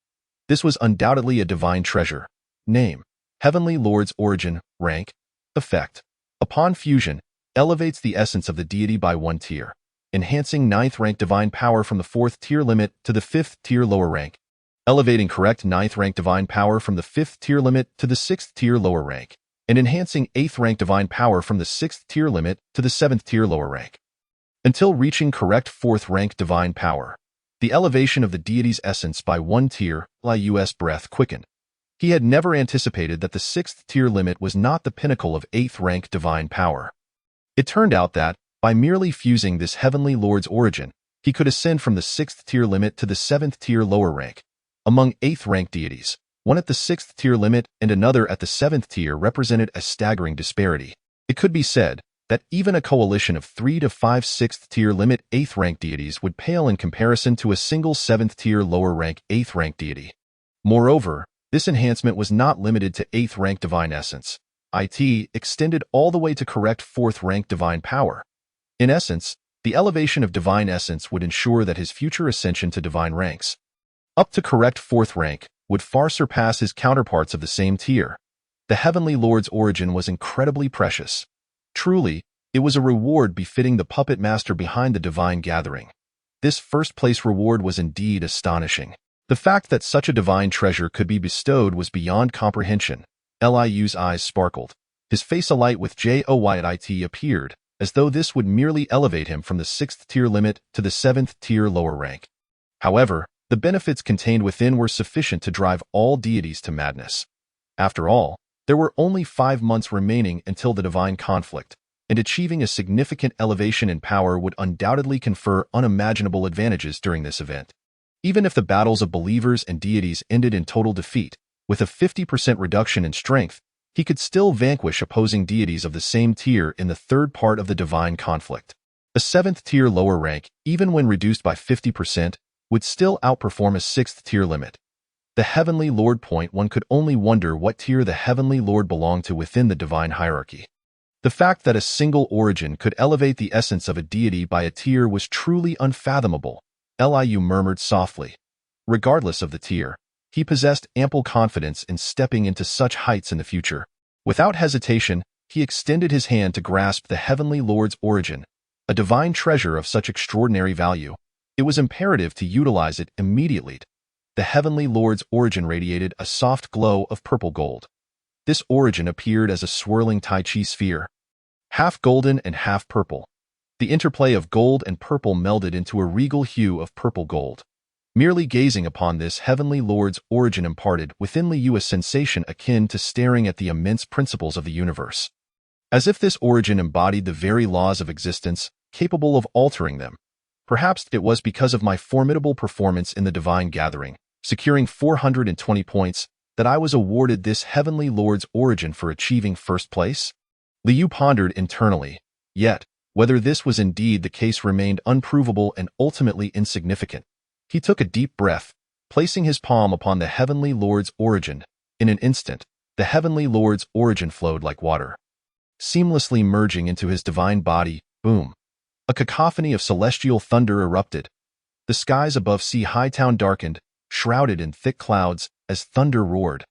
This was undoubtedly a divine treasure. Name: Heavenly Lord's origin. Rank: Effect: Upon fusion, elevates the essence of the deity by 1 tier, enhancing 9th rank divine power from the 4th tier limit to the 5th tier lower rank, elevating correct 9th rank divine power from the 5th tier limit to the 6th tier lower rank, and enhancing 8th rank divine power from the 6th tier limit to the 7th tier lower rank, until reaching correct 4th rank divine power. The elevation of the deity's essence by 1 tier. Li Yu's breath quickened. He had never anticipated that the 6th tier limit was not the pinnacle of 8th rank divine power. It turned out that, by merely fusing this Heavenly Lord's origin, he could ascend from the 6th tier limit to the 7th tier lower rank. Among 8th rank deities, one at the 6th tier limit and another at the 7th tier represented a staggering disparity. It could be said that even a coalition of 3 to 5 6th tier limit 8th rank deities would pale in comparison to a single 7th tier lower rank 8th rank deity. Moreover, this enhancement was not limited to 8th rank divine essence. It extended all the way to correct 4th rank divine power. In essence, the elevation of divine essence would ensure that his future ascension to divine ranks, up to correct 4th rank, would far surpass his counterparts of the same tier. The Heavenly Lord's origin was incredibly precious. Truly, it was a reward befitting the puppet master behind the divine gathering. This first-place reward was indeed astonishing. The fact that such a divine treasure could be bestowed was beyond comprehension. Li Yu's eyes sparkled. His face alight with joy appeared, as though this would merely elevate him from the 6th tier limit to the 7th tier lower rank. However, the benefits contained within were sufficient to drive all deities to madness. After all, there were only 5 months remaining until the divine conflict, and achieving a significant elevation in power would undoubtedly confer unimaginable advantages during this event. Even if the battles of believers and deities ended in total defeat, with a 50% reduction in strength, he could still vanquish opposing deities of the same tier in the third part of the divine conflict. A 7th tier lower rank, even when reduced by 50%, would still outperform a 6th tier limit. The Heavenly Lord point: one could only wonder what tier the Heavenly Lord belonged to within the divine hierarchy. The fact that a single origin could elevate the essence of a deity by a tier was truly unfathomable. Li Yu murmured softly. Regardless of the tier, he possessed ample confidence in stepping into such heights in the future. Without hesitation, he extended his hand to grasp the Heavenly Lord's origin, a divine treasure of such extraordinary value. It was imperative to utilize it immediately. The Heavenly Lord's origin radiated a soft glow of purple gold. This origin appeared as a swirling Tai Chi sphere, half golden and half purple. The interplay of gold and purple melded into a regal hue of purple gold. Merely gazing upon this Heavenly Lord's origin imparted within Li Yu a sensation akin to staring at the immense principles of the universe. as if this origin embodied the very laws of existence, capable of altering them. Perhaps it was because of my formidable performance in the divine gathering, securing 420 points, that I was awarded this heavenly lord's origin for achieving first place? Liu pondered internally. Yet, whether this was indeed the case remained unprovable and ultimately insignificant. He took a deep breath, placing his palm upon the heavenly lord's origin. In an instant, the heavenly lord's origin flowed like water, seamlessly merging into his divine body. Boom! A cacophony of celestial thunder erupted. The skies above Sea Hightown darkened, shrouded in thick clouds, as thunder roared.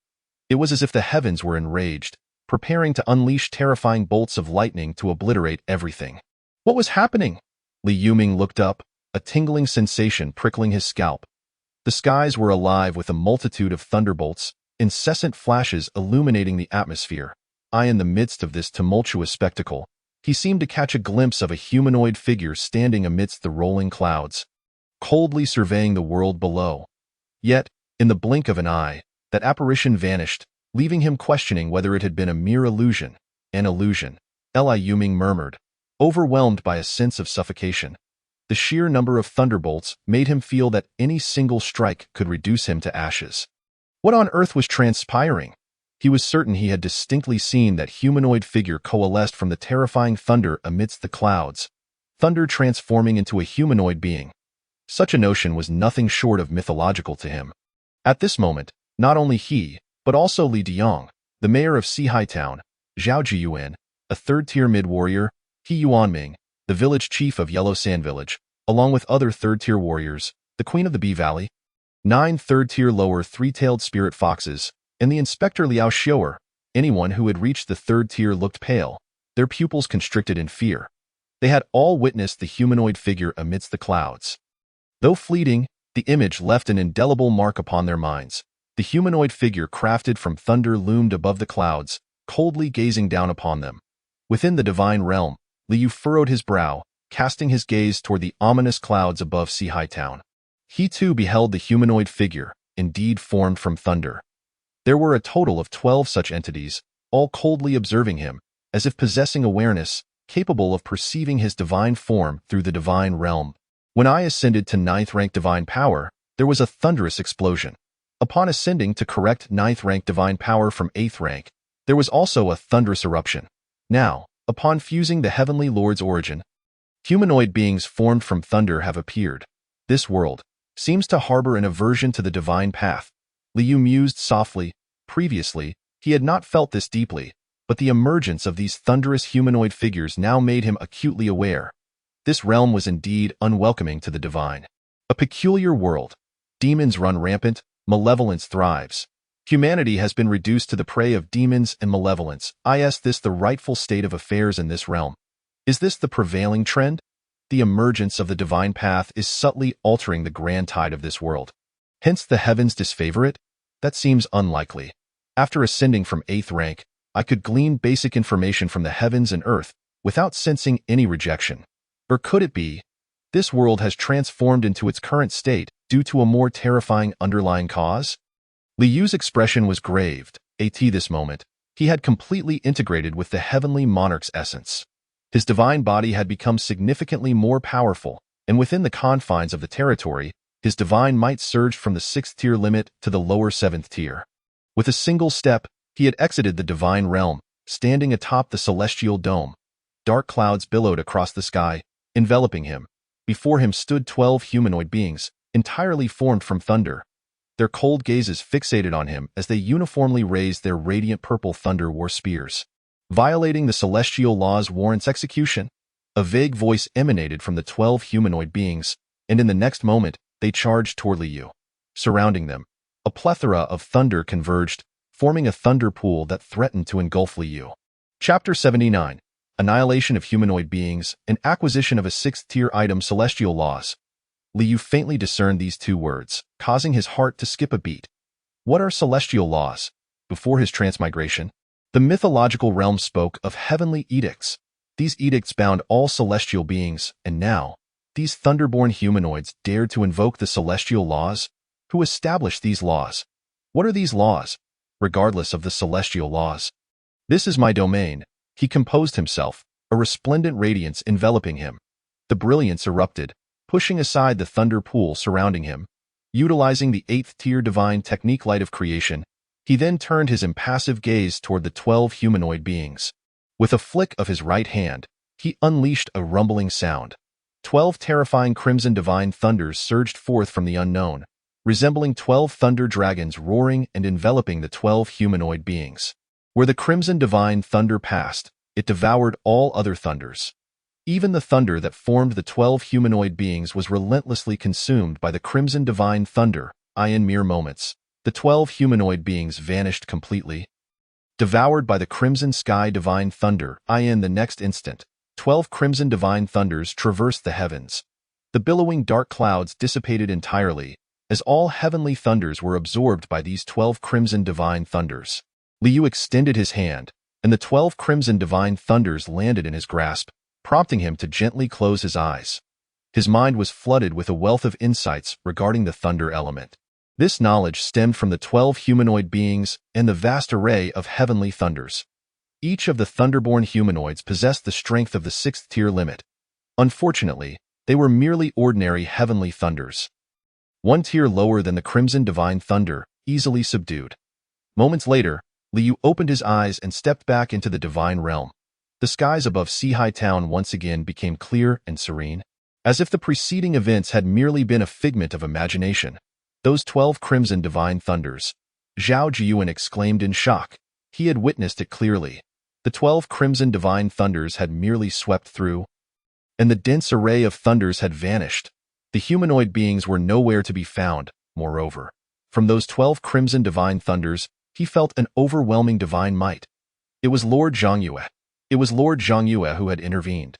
It was as if the heavens were enraged, preparing to unleash terrifying bolts of lightning to obliterate everything. What was happening? Li Yuming looked up, a tingling sensation prickling his scalp. The skies were alive with a multitude of thunderbolts, incessant flashes illuminating the atmosphere. In the midst of this tumultuous spectacle, he seemed to catch a glimpse of a humanoid figure standing amidst the rolling clouds, coldly surveying the world below. Yet, in the blink of an eye, that apparition vanished, leaving him questioning whether it had been a mere illusion. An illusion, Li Yuming murmured, overwhelmed by a sense of suffocation. The sheer number of thunderbolts made him feel that any single strike could reduce him to ashes. What on earth was transpiring? He was certain he had distinctly seen that humanoid figure coalesced from the terrifying thunder amidst the clouds, thunder transforming into a humanoid being. Such a notion was nothing short of mythological to him. At this moment, not only he, but also Li Diong, the mayor of Sea Hightown, Zhao Jiyuan, a third-tier mid-warrior, He Yuanming, the village chief of Yellow Sand Village, along with other third-tier warriors, the queen of the Bee Valley, 9 third-tier lower three-tailed spirit foxes, and the inspector Liao Xiuer. Anyone who had reached the third tier looked pale, their pupils constricted in fear. They had all witnessed the humanoid figure amidst the clouds. Though fleeting, the image left an indelible mark upon their minds. The humanoid figure crafted from thunder loomed above the clouds, coldly gazing down upon them. Within the divine realm, Liu furrowed his brow, casting his gaze toward the ominous clouds above Sea Hightown. He too beheld the humanoid figure, indeed formed from thunder. There were a total of 12 such entities, all coldly observing him, as if possessing awareness, capable of perceiving his divine form through the divine realm. When I ascended to 9th rank divine power, there was a thunderous explosion. Upon ascending to correct 9th rank divine power from 8th rank, there was also a thunderous eruption. Now, upon fusing the heavenly lord's origin, humanoid beings formed from thunder have appeared. This world seems to harbor an aversion to the divine path. Liu mused softly. Previously, he had not felt this deeply, but the emergence of these thunderous humanoid figures now made him acutely aware. This realm was indeed unwelcoming to the divine. A peculiar world. Demons run rampant, malevolence thrives. Humanity has been reduced to the prey of demons and malevolence. Is this the rightful state of affairs in this realm? Is this the prevailing trend? The emergence of the divine path is subtly altering the grand tide of this world. Hence the heavens disfavor it? That seems unlikely. After ascending from 8th rank, I could glean basic information from the heavens and earth without sensing any rejection. Or could it be, this world has transformed into its current state due to a more terrifying underlying cause? Liu's expression was graved. At this moment, he had completely integrated with the heavenly monarch's essence. His divine body had become significantly more powerful, and within the confines of the territory, his divine might surged from the 6th tier limit to the lower 7th tier. With a single step, he had exited the divine realm, standing atop the celestial dome. Dark clouds billowed across the sky, enveloping him. Before him stood 12 humanoid beings, entirely formed from thunder. Their cold gazes fixated on him as they uniformly raised their radiant purple thunder war spears. Violating the celestial laws warrants execution. A vague voice emanated from the 12 humanoid beings, and in the next moment, they charged toward Liu. Surrounding them, a plethora of thunder converged, forming a thunder pool that threatened to engulf Liu. Chapter 79. Annihilation of Humanoid Beings and Acquisition of a 6th-tier Item. Celestial Laws. Liu faintly discerned these 2 words, causing his heart to skip a beat. What are celestial laws? Before his transmigration, the mythological realm spoke of heavenly edicts. These edicts bound all celestial beings, and now, these thunderborn humanoids dared to invoke the celestial laws? Who established these laws? What are these laws, regardless of the celestial laws? This is my domain, He composed himself, a resplendent radiance enveloping him. The brilliance erupted, pushing aside the thunder pool surrounding him. Utilizing the 8th-tier divine technique Light of Creation, he then turned his impassive gaze toward the 12 humanoid beings. With a flick of his right hand, he unleashed a rumbling sound. 12 terrifying crimson divine thunders surged forth from the unknown, resembling 12 thunder dragons roaring and enveloping the 12 humanoid beings. Where the crimson divine thunder passed, it devoured all other thunders. Even the thunder that formed the 12 humanoid beings was relentlessly consumed by the crimson divine thunder. In mere moments, the 12 humanoid beings vanished completely. Devoured by the crimson sky divine thunder, in the next instant, 12 crimson divine thunders traversed the heavens. The billowing dark clouds dissipated entirely, as all heavenly thunders were absorbed by these 12 crimson divine thunders. Liu extended his hand, and the 12 crimson divine thunders landed in his grasp, prompting him to gently close his eyes. His mind was flooded with a wealth of insights regarding the thunder element. This knowledge stemmed from the 12 humanoid beings and the vast array of heavenly thunders. Each of the thunderborn humanoids possessed the strength of the 6th-tier limit. Unfortunately, they were merely ordinary heavenly thunders. One tier lower than the crimson divine thunder, easily subdued. Moments later, Liu opened his eyes and stepped back into the divine realm. The skies above Sihai Town once again became clear and serene, as if the preceding events had merely been a figment of imagination. Those 12 crimson divine thunders. Zhao Jiyuan exclaimed in shock. He had witnessed it clearly. The 12 crimson divine thunders had merely swept through, and the dense array of thunders had vanished. The humanoid beings were nowhere to be found. Moreover, from those 12 crimson divine thunders, he felt an overwhelming divine might. It was Lord Zhongyue. It was Lord Zhongyue who had intervened.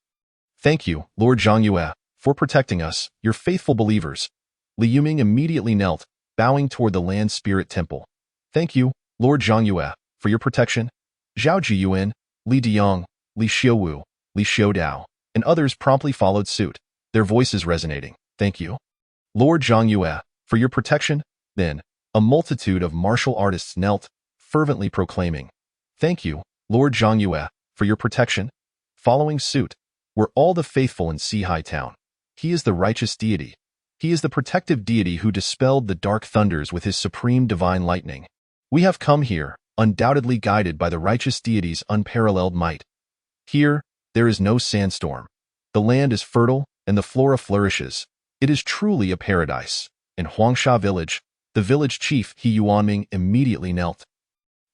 Thank you, Lord Zhongyue, for protecting us, your faithful believers. Li Yuming immediately knelt, bowing toward the Land Spirit Temple. Thank you, Lord Zhongyue, for your protection. Zhao Jiyuan, Li Diyong, Li Xiuwu, Li Xiudao, and others promptly followed suit, their voices resonating. Thank you, Lord Zhongyue, for your protection. Then, a multitude of martial artists knelt, fervently proclaiming, Thank you, Lord Zhongyue, for your protection. Following suit were all the faithful in Sihai Town. He is the righteous deity. He is the protective deity who dispelled the dark thunders with his supreme divine lightning. We have come here, undoubtedly guided by the righteous deity's unparalleled might. Here, there is no sandstorm. The land is fertile, and the flora flourishes. It is truly a paradise. In Huangsha village, the village chief He Yuanming immediately knelt,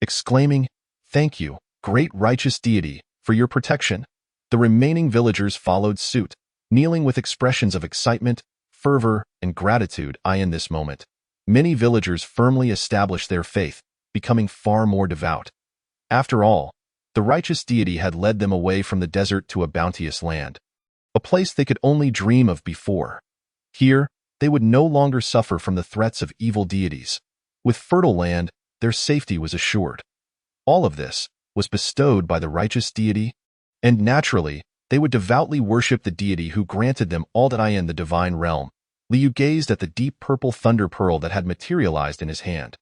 exclaiming, Thank you, great righteous deity, for your protection. The remaining villagers followed suit, kneeling with expressions of excitement, fervor, and gratitude. In this moment, many villagers firmly established their faith, becoming far more devout. After all, the righteous deity had led them away from the desert to a bounteous land, a place they could only dream of before. Here, they would no longer suffer from the threats of evil deities. With fertile land, their safety was assured. All of this was bestowed by the righteous deity, and naturally, they would devoutly worship the deity who granted them all that in the divine realm. Liu gazed at the deep purple thunder pearl that had materialized in his hand.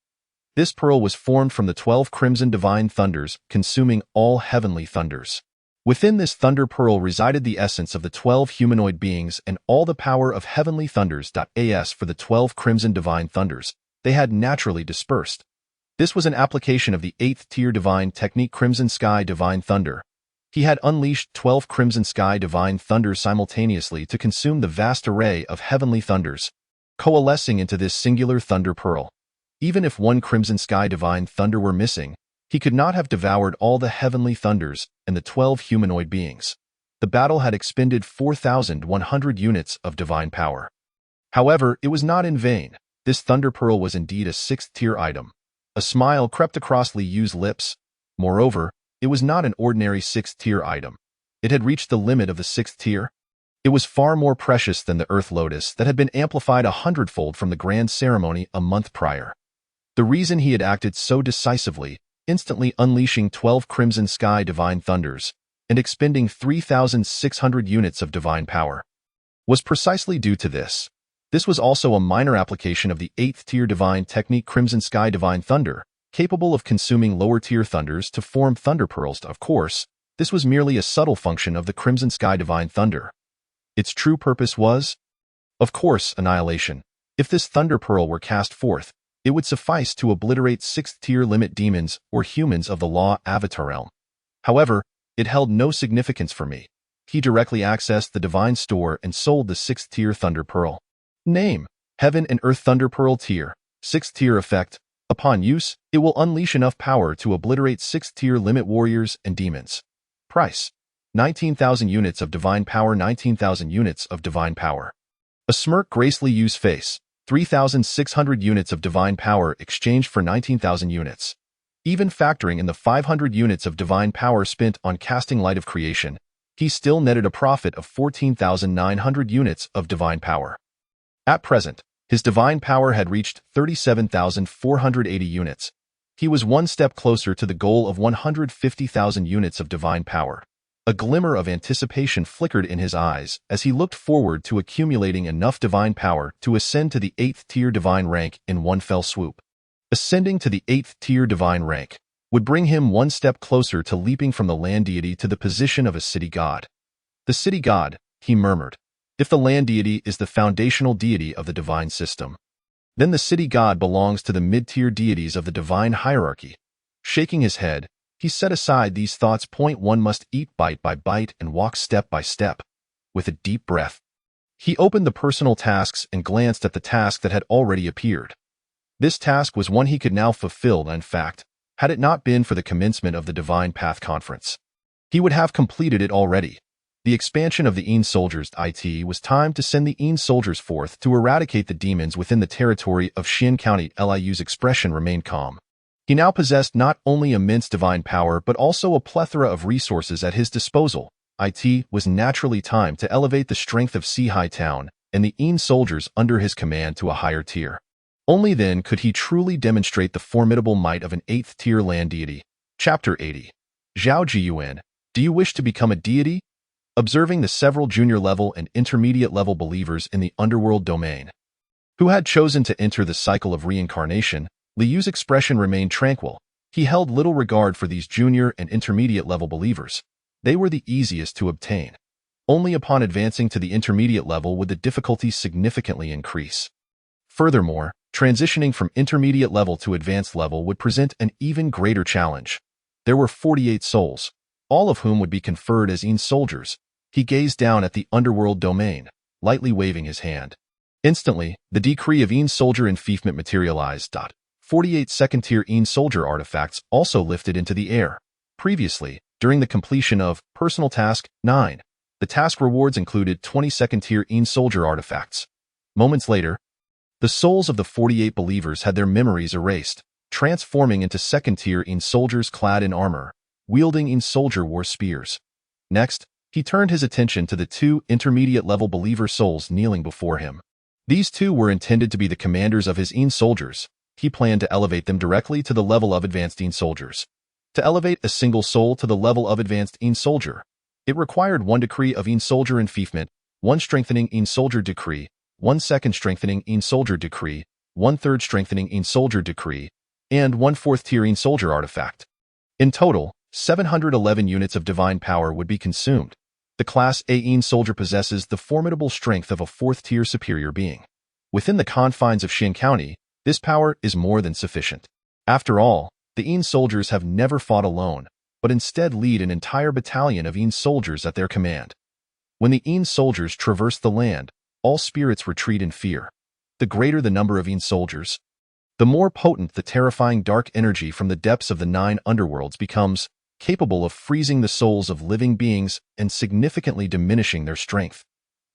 This pearl was formed from the 12 crimson divine thunders, consuming all heavenly thunders. Within this thunder pearl resided the essence of the 12 humanoid beings and all the power of heavenly thunders. As for the 12 crimson divine thunders, they had naturally dispersed. This was an application of the 8th-tier divine technique Crimson Sky Divine Thunder. He had unleashed 12 Crimson Sky Divine Thunders simultaneously to consume the vast array of heavenly thunders, coalescing into this singular thunder pearl. Even if one Crimson Sky Divine Thunder were missing, he could not have devoured all the heavenly thunders and the 12 humanoid beings. The battle had expended 4,100 units of divine power. However, it was not in vain. This thunder pearl was indeed a 6th-tier item. A smile crept across Li Yu's lips. Moreover, it was not an ordinary 6th-tier item. It had reached the limit of the 6th tier. It was far more precious than the Earth Lotus that had been amplified 100-fold from the grand ceremony a month prior. The reason he had acted so decisively, instantly unleashing 12 Crimson Sky Divine Thunders and expending 3,600 units of divine power, was precisely due to this. This was also a minor application of the 8th-tier divine technique Crimson Sky Divine Thunder, capable of consuming lower-tier thunders to form thunder pearls. Of course, This was merely a subtle function of the Crimson Sky Divine Thunder. Its true purpose was, of course, annihilation. If this Thunder Pearl were cast forth, it would suffice to obliterate 6th-tier limit demons or humans of the Law Avatar realm. However, it held no significance for me. He directly accessed the Divine Store and sold the 6th-tier Thunder Pearl. Name: Heaven and Earth Thunder Pearl Tier. 6th-tier effect. Upon use, it will unleash enough power to obliterate 6th-tier limit warriors and demons. Price: 19,000 units of divine power. 19,000 units of divine power. A smirk gracefully used face. 3,600 units of divine power exchanged for 19,000 units. Even factoring in the 500 units of divine power spent on casting Light of Creation, he still netted a profit of 14,900 units of divine power. At present, his divine power had reached 37,480 units. He was one step closer to the goal of 150,000 units of divine power. A glimmer of anticipation flickered in his eyes as he looked forward to accumulating enough divine power to ascend to the 8th-tier divine rank in one fell swoop. Ascending to the 8th-tier divine rank would bring him one step closer to leaping from the land deity to the position of a city god. The city god, he murmured. If the land deity is the foundational deity of the divine system, then the city god belongs to the mid-tier deities of the divine hierarchy. Shaking his head, he set aside these thoughts. One must eat bite by bite and walk step by step. With a deep breath, he opened the personal tasks and glanced at the task that had already appeared. This task was one he could now fulfill. In fact, had it not been for the commencement of the Divine Path Conference, he would have completed it already. The expansion of the Een soldiers. It was time to send the Een soldiers forth to eradicate the demons within the territory of Xian County. Liu's expression remained calm. He now possessed not only immense divine power but also a plethora of resources at his disposal. It was naturally time to elevate the strength of Sihai Town and the Een soldiers under his command to a higher tier. Only then could he truly demonstrate the formidable might of an 8th-tier land deity. Chapter 80. Zhao Jiyuan, do you wish to become a deity? Observing the several junior-level and intermediate-level believers in the underworld domain, who had chosen to enter the cycle of reincarnation, Liu's expression remained tranquil. He held little regard for these junior and intermediate-level believers. They were the easiest to obtain. Only upon advancing to the intermediate level would the difficulty significantly increase. Furthermore, transitioning from intermediate level to advanced level would present an even greater challenge. There were 48 souls, all of whom would be conferred as Een soldiers. He gazed down at the underworld domain, lightly waving his hand. Instantly, the decree of Een soldier enfeoffment materialized. 48 second-tier Een soldier artifacts also lifted into the air. Previously, during the completion of Personal Task 9, the task rewards included 20 second-tier Een soldier artifacts. Moments later, the souls of the 48 believers had their memories erased, transforming into second-tier Een soldiers clad in armor, wielding Een soldier war spears. Next, he turned his attention to the 2 intermediate-level believer souls kneeling before him. These 2 were intended to be the commanders of his Een soldiers. He planned to elevate them directly to the level of advanced Een soldiers. To elevate a single soul to the level of advanced Een soldier, it required 1 decree of Een soldier enfeoffment, 1 strengthening Een soldier decree, 1 second strengthening Een soldier decree, 1 third strengthening Een soldier decree, and 1 4th-tier Een soldier artifact. In total, 711 units of divine power would be consumed. The Class A Een soldier possesses the formidable strength of a 4th-tier superior being. Within the confines of Xian County, this power is more than sufficient. After all, the Een soldiers have never fought alone, but instead lead an entire battalion of Een soldiers at their command. When the Een soldiers traverse the land, all spirits retreat in fear. The greater the number of Een soldiers, the more potent the terrifying dark energy from the depths of the 9 underworlds becomes, capable of freezing the souls of living beings and significantly diminishing their strength.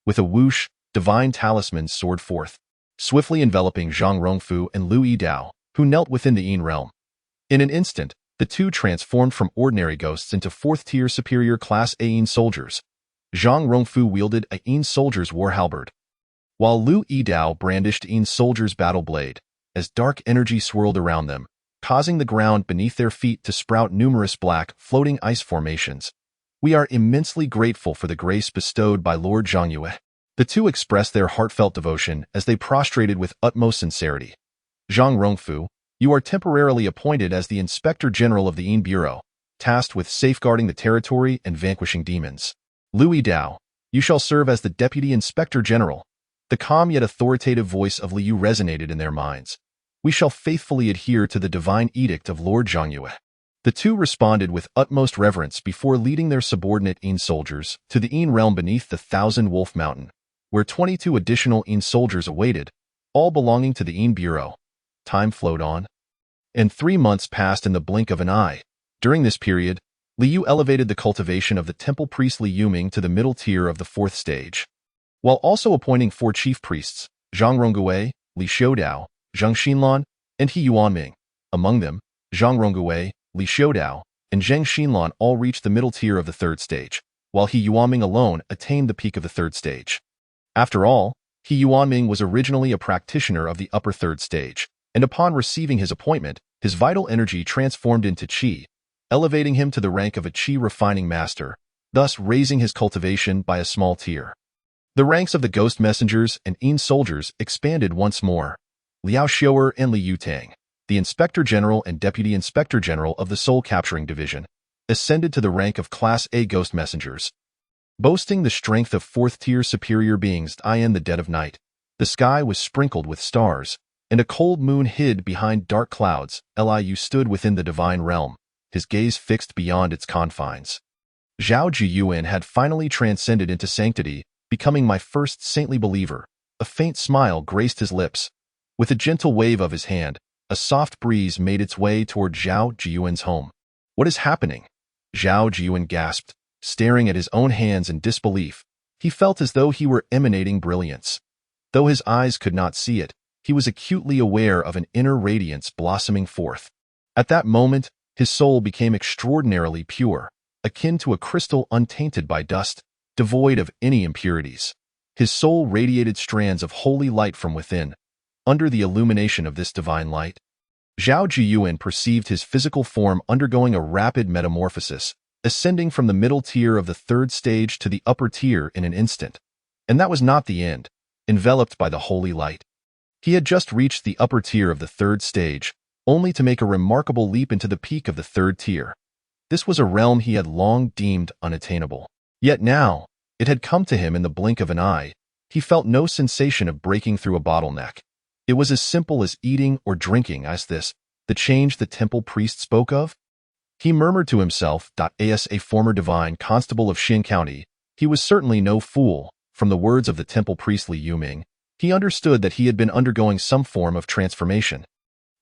With a whoosh, divine talismans soared forth, swiftly enveloping Zhang Rongfu and Lu Yidao, who knelt within the Een realm. In an instant, the 2 transformed from ordinary ghosts into 4th-tier superior Class A Een soldiers. Zhang Rongfu wielded a Een soldier's war halberd, while Lu Yidao brandished Een soldier's battle blade, as dark energy swirled around them, causing the ground beneath their feet to sprout numerous black, floating ice formations. We are immensely grateful for the grace bestowed by Lord Zhangyue. The 2 expressed their heartfelt devotion as they prostrated with utmost sincerity. Zhang Rongfu, you are temporarily appointed as the Inspector General of the Een Bureau. tasked with safeguarding the territory and vanquishing demons. Louis Dao, you shall serve as the Deputy Inspector General. The calm yet authoritative voice of Liu resonated in their minds. We shall faithfully adhere to the divine edict of Lord Zhangyue. The two responded with utmost reverence before leading their subordinate Yin soldiers to the Yin realm beneath the Thousand Wolf Mountain, where 22 additional Yin soldiers awaited, all belonging to the Yin Bureau. Time flowed on, and 3 months passed in the blink of an eye. During this period, Liu elevated the cultivation of the temple priest Li Yuming to the middle tier of the 4th stage, while also appointing 4 chief priests, Zhang Rongui, Li Xiudao, Zhang Xinlan, and He Yuanming. Among them, Zhang Rongui, Li Xiudao, and Zheng Xinlan all reached the middle tier of the 3rd stage, while He Yuanming alone attained the peak of the 3rd stage. After all, He Yuanming was originally a practitioner of the upper 3rd stage, and upon receiving his appointment, his vital energy transformed into qi, elevating him to the rank of a qi refining master, thus raising his cultivation by a small tier. The ranks of the ghost messengers and Yin soldiers expanded once more. Liao Xiuer and Li Yutang, the Inspector General and Deputy Inspector General of the Soul Capturing Division, ascended to the rank of Class A ghost messengers. Boasting the strength of 4th-tier superior beings in the dead of night, the sky was sprinkled with stars, and a cold moon hid behind dark clouds. Liu stood within the divine realm, his gaze fixed beyond its confines. Zhao Jiyuan had finally transcended into sanctity, becoming my first saintly believer. A faint smile graced his lips. With a gentle wave of his hand, a soft breeze made its way toward Zhao Jiyuan's home. What is happening? Zhao Jiyuan gasped, staring at his own hands in disbelief. He felt as though he were emanating brilliance. Though his eyes could not see it, he was acutely aware of an inner radiance blossoming forth. At that moment, his soul became extraordinarily pure, akin to a crystal untainted by dust, devoid of any impurities. His soul radiated strands of holy light from within. Under the illumination of this divine light, Zhao Jiyuan perceived his physical form undergoing a rapid metamorphosis, ascending from the middle tier of the 3rd stage to the upper tier in an instant. And that was not the end. Enveloped by the holy light, he had just reached the upper tier of the 3rd stage, only to make a remarkable leap into the peak of the 3rd tier. This was a realm he had long deemed unattainable. Yet now, it had come to him in the blink of an eye. He felt no sensation of breaking through a bottleneck. It was as simple as eating or drinking. As this, the change the temple priest spoke of? He murmured to himself, as a former divine constable of Xin County, he was certainly no fool. From the words of the temple priest Li Yuming, he understood that he had been undergoing some form of transformation.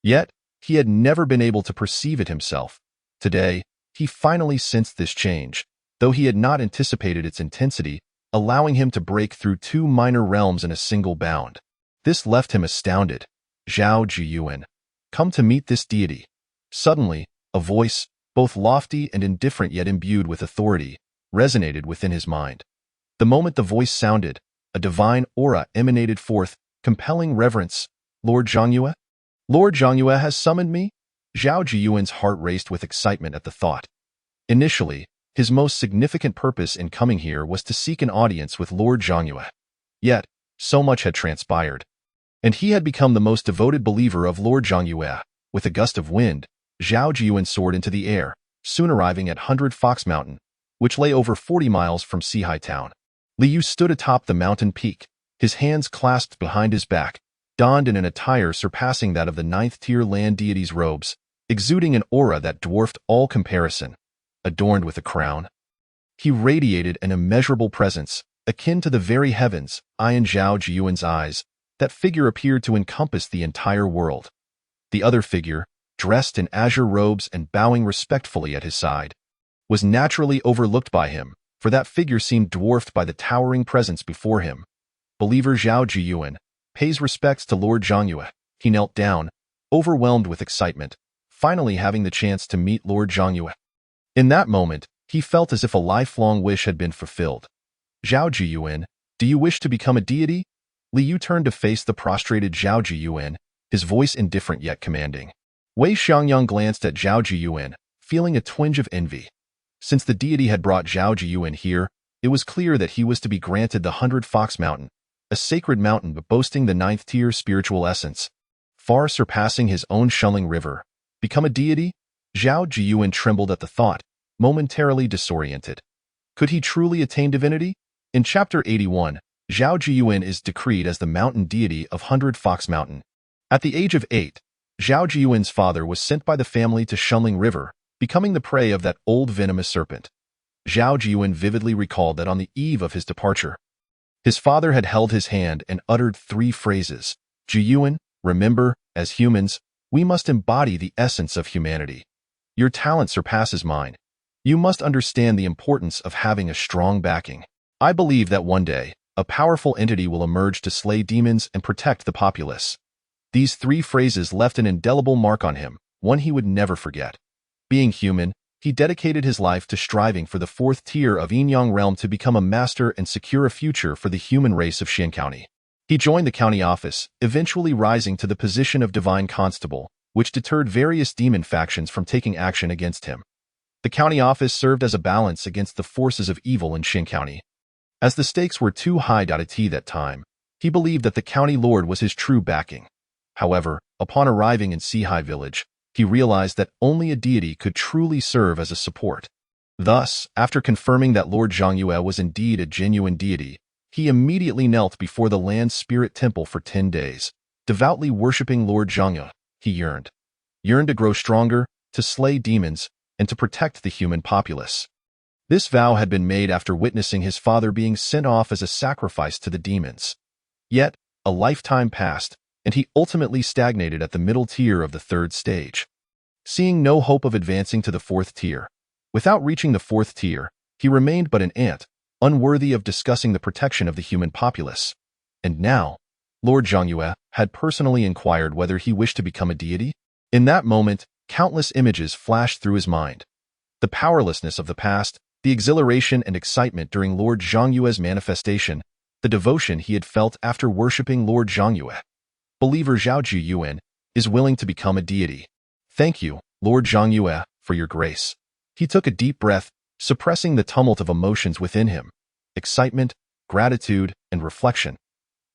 Yet, he had never been able to perceive it himself. Today, he finally sensed this change, though he had not anticipated its intensity, allowing him to break through 2 minor realms in a single bound. This left him astounded. Zhao Jiyuan, come to meet this deity. Suddenly, a voice, both lofty and indifferent yet imbued with authority, resonated within his mind. The moment the voice sounded, a divine aura emanated forth, compelling reverence. Lord Zhangyue? Lord Zhangyue has summoned me? Zhao Jiyuan's heart raced with excitement at the thought. Initially, his most significant purpose in coming here was to seek an audience with Lord Zhangyue. Yet, so much had transpired, and he had become the most devoted believer of Lord Zhangyue. With a gust of wind, Zhao Jiyuan soared into the air, soon arriving at 100 Fox Mountain, which lay over 40 miles from Sihai Town. Liu stood atop the mountain peak, his hands clasped behind his back, donned in an attire surpassing that of the 9th-tier land deity's robes, exuding an aura that dwarfed all comparison. Adorned with a crown, he radiated an immeasurable presence, akin to the very heavens. In Zhao Jiyuan's eyes, that figure appeared to encompass the entire world. The other figure, dressed in azure robes and bowing respectfully at his side, was naturally overlooked by him, for that figure seemed dwarfed by the towering presence before him. Believer Zhao Jiyuan pays respects to Lord Zhangyue. He knelt down, overwhelmed with excitement, finally having the chance to meet Lord Zhangyue. In that moment, he felt as if a lifelong wish had been fulfilled. Zhao Jiyuan, do you wish to become a deity? Liu turned to face the prostrated Zhao Jiyuan, his voice indifferent yet commanding. Wei Xiangyang glanced at Zhao Jiyuan, feeling a twinge of envy. Since the deity had brought Zhao Jiyuan here, it was clear that he was to be granted the 100 Fox Mountain, a sacred mountain but boasting the 9th-tier spiritual essence, far surpassing his own Shenling River. Become a deity? Zhao Jiyuan trembled at the thought, momentarily disoriented. Could he truly attain divinity? In Chapter 81, Zhao Jiyuan is decreed as the mountain deity of 100 Fox Mountain. At the age of 8, Zhao Jiyuan's father was sent by the family to Shunling River, becoming the prey of that old venomous serpent. Zhao Jiyuan vividly recalled that on the eve of his departure, his father had held his hand and uttered 3 phrases. Jiyuan, remember, as humans, we must embody the essence of humanity. Your talent surpasses mine. You must understand the importance of having a strong backing. I believe that one day, a powerful entity will emerge to slay demons and protect the populace. These 3 phrases left an indelible mark on him, one he would never forget. Being human, he dedicated his life to striving for the 4th tier of Yinyang realm to become a master and secure a future for the human race of Xian County. He joined the county office, eventually rising to the position of Divine Constable, which deterred various demon factions from taking action against him. The county office served as a balance against the forces of evil in Xian County. As the stakes were too high at that time, he believed that the county lord was his true backing. However, upon arriving in Sihai village, he realized that only a deity could truly serve as a support. Thus, after confirming that Lord Zhangyue was indeed a genuine deity, he immediately knelt before the land spirit temple for 10 days, devoutly worshipping Lord Zhangyue. He yearned to grow stronger, to slay demons, and to protect the human populace. This vow had been made after witnessing his father being sent off as a sacrifice to the demons. Yet, a lifetime passed, and he ultimately stagnated at the middle tier of the 3rd stage. Seeing no hope of advancing to the 4th tier, without reaching the 4th tier, he remained but an ant, unworthy of discussing the protection of the human populace. And now, Lord Zhangyue had personally inquired whether he wished to become a deity. In that moment, countless images flashed through his mind. The powerlessness of the past, the exhilaration and excitement during Lord Zhangyue's manifestation, the devotion he had felt after worshipping Lord Zhangyue. Believer Zhao Jiyuan is willing to become a deity. Thank you, Lord Zhangyue, for your grace. He took a deep breath, suppressing the tumult of emotions within him, excitement, gratitude, and reflection,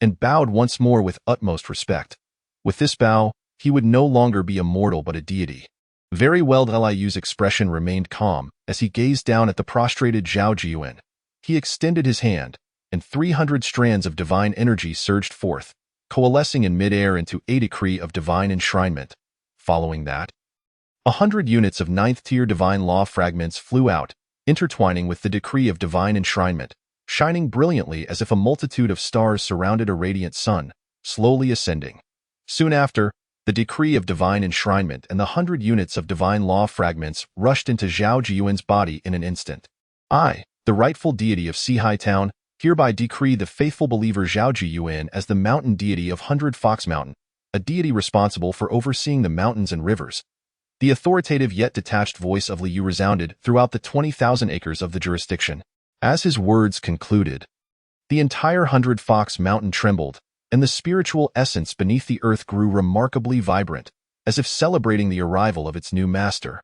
and bowed once more with utmost respect. With this bow, he would no longer be a mortal but a deity. Very well. Liu's expression remained calm as he gazed down at the prostrated Zhao Jiyuan. He extended his hand, and 300 strands of divine energy surged forth, coalescing in midair into a decree of divine enshrinement. Following that, 100 units of 9th-tier divine law fragments flew out, intertwining with the decree of divine enshrinement, shining brilliantly as if a multitude of stars surrounded a radiant sun, slowly ascending. Soon after, the decree of divine enshrinement and the 100 units of divine law fragments rushed into Zhao Jiyuan's body in an instant. I, the rightful deity of Sihai Town, hereby decree the faithful believer Zhao Jiyuan as the mountain deity of 100 Fox Mountain, a deity responsible for overseeing the mountains and rivers. The authoritative yet detached voice of Liu resounded throughout the 20,000 acres of the jurisdiction. As his words concluded, the entire 100 Fox Mountain trembled, and the spiritual essence beneath the earth grew remarkably vibrant, as if celebrating the arrival of its new master.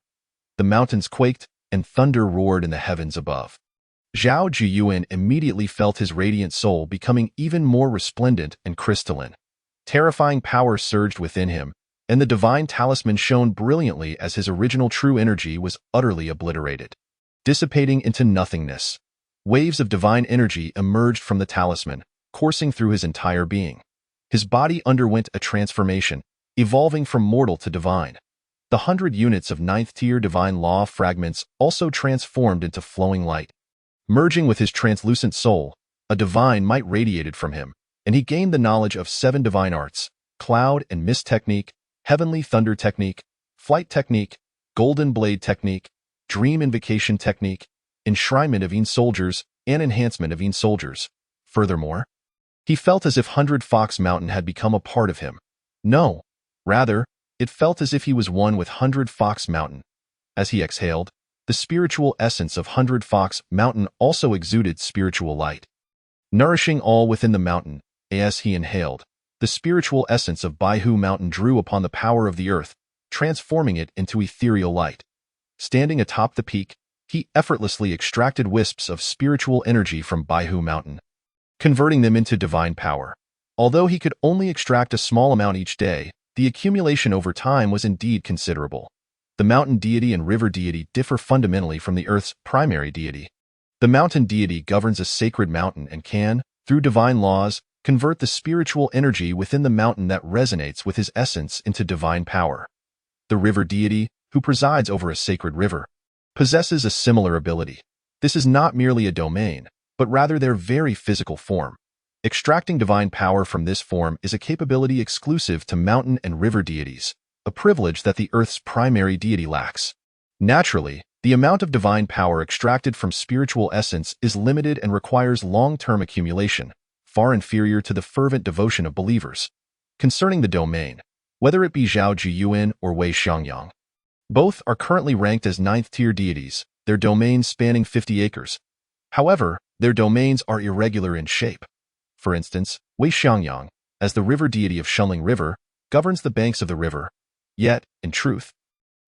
The mountains quaked, and thunder roared in the heavens above. Zhao Jiyuan immediately felt his radiant soul becoming even more resplendent and crystalline. Terrifying power surged within him, and the divine talisman shone brilliantly as his original true energy was utterly obliterated. Dissipating into nothingness, waves of divine energy emerged from the talisman, coursing through his entire being. His body underwent a transformation, evolving from mortal to divine. The 100 units of 9th-tier divine law fragments also transformed into flowing light. Merging with his translucent soul, a divine might radiated from him, and he gained the knowledge of 7 divine arts: cloud and mist technique, heavenly thunder technique, flight technique, golden blade technique, dream invocation technique, enshrinement of Yin soldiers, and enhancement of Yin soldiers. Furthermore, he felt as if 100 Fox Mountain had become a part of him. No, rather, it felt as if he was one with 100 Fox Mountain. As he exhaled, the spiritual essence of 100 Fox Mountain also exuded spiritual light, nourishing all within the mountain. As he inhaled, the spiritual essence of Baihu Mountain drew upon the power of the earth, transforming it into ethereal light. Standing atop the peak, he effortlessly extracted wisps of spiritual energy from Baihu Mountain, converting them into divine power. Although he could only extract a small amount each day, the accumulation over time was indeed considerable. The mountain deity and river deity differ fundamentally from the earth's primary deity. The mountain deity governs a sacred mountain and can, through divine laws, convert the spiritual energy within the mountain that resonates with his essence into divine power. The river deity, who presides over a sacred river, possesses a similar ability. This is not merely a domain, but rather their very physical form. Extracting divine power from this form is a capability exclusive to mountain and river deities, a privilege that the earth's primary deity lacks. Naturally, the amount of divine power extracted from spiritual essence is limited and requires long-term accumulation, far inferior to the fervent devotion of believers. Concerning the domain, whether it be Zhao Jiyuan or Wei Xiangyang, both are currently ranked as ninth-tier deities, their domains spanning 50 acres. However, their domains are irregular in shape. For instance, Wei Xiangyang, as the river deity of Shenling River, governs the banks of the river. Yet, in truth,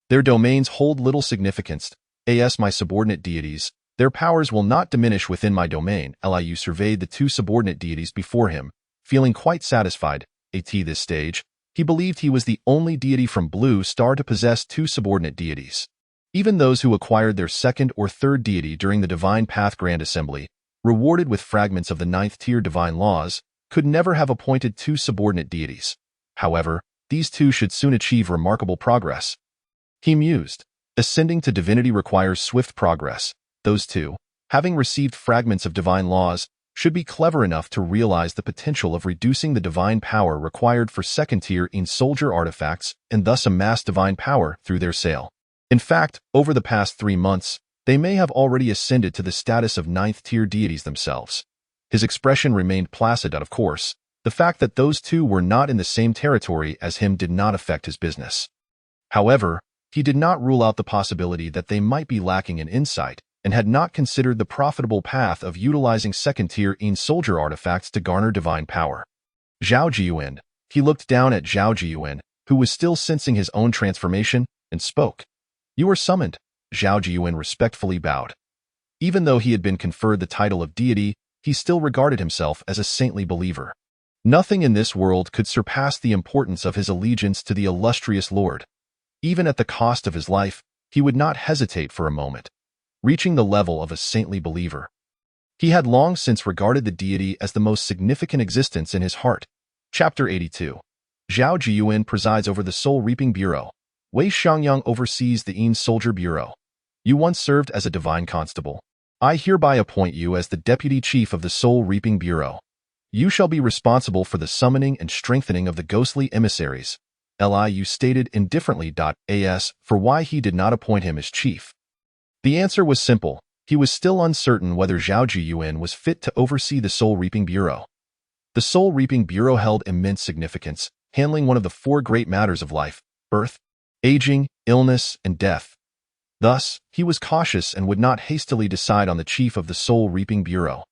their domains hold little significance. As my subordinate deities, their powers will not diminish within my domain. Liu surveyed the two subordinate deities before him, feeling quite satisfied. At this stage, he believed he was the only deity from Blue Star to possess two subordinate deities. Even those who acquired their second or third deity during the Divine Path Grand Assembly, rewarded with fragments of the ninth-tier divine laws, could never have appointed two subordinate deities. However, these two should soon achieve remarkable progress. He mused. Ascending to divinity requires swift progress. Those two, having received fragments of divine laws, should be clever enough to realize the potential of reducing the divine power required for second-tier soldier artifacts and thus amass divine power through their sale. In fact, over the past 3 months, they may have already ascended to the status of ninth-tier deities themselves. His expression remained placid, of course. The fact that those two were not in the same territory as him did not affect his business. However, he did not rule out the possibility that they might be lacking in insight and had not considered the profitable path of utilizing second-tier soldier artifacts to garner divine power. Zhao Jiyuan. He looked down at Zhao Jiyuan, who was still sensing his own transformation, and spoke. You are summoned. Zhao Jiyuan respectfully bowed. Even though he had been conferred the title of deity, he still regarded himself as a saintly believer. Nothing in this world could surpass the importance of his allegiance to the illustrious Lord. Even at the cost of his life, he would not hesitate for a moment, reaching the level of a saintly believer. He had long since regarded the deity as the most significant existence in his heart. Chapter 82. Zhao Jiyuan presides over the Soul Reaping Bureau. Wei Xiangyang oversees the Soldier Bureau. You once served as a divine constable. I hereby appoint you as the Deputy Chief of the Soul Reaping Bureau. You shall be responsible for the summoning and strengthening of the ghostly emissaries. Liu stated indifferently. As for why he did not appoint him as chief. The answer was simple. He was still uncertain whether Zhao Jiyuan was fit to oversee the Soul Reaping Bureau. The Soul Reaping Bureau held immense significance, handling one of the 4 great matters of life: birth, aging, illness, and death. Thus, he was cautious and would not hastily decide on the chief of the Soul Reaping Bureau.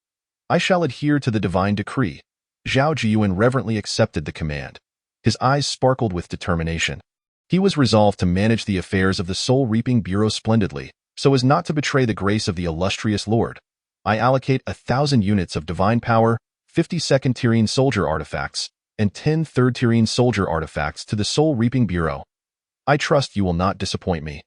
I shall adhere to the divine decree. Zhao Jiyuan reverently accepted the command. His eyes sparkled with determination. He was resolved to manage the affairs of the Soul Reaping Bureau splendidly, so as not to betray the grace of the illustrious Lord. I allocate 1,000 units of divine power, 50 second-tier soldier artifacts, and 10 third-tier soldier artifacts to the Soul Reaping Bureau. I trust you will not disappoint me.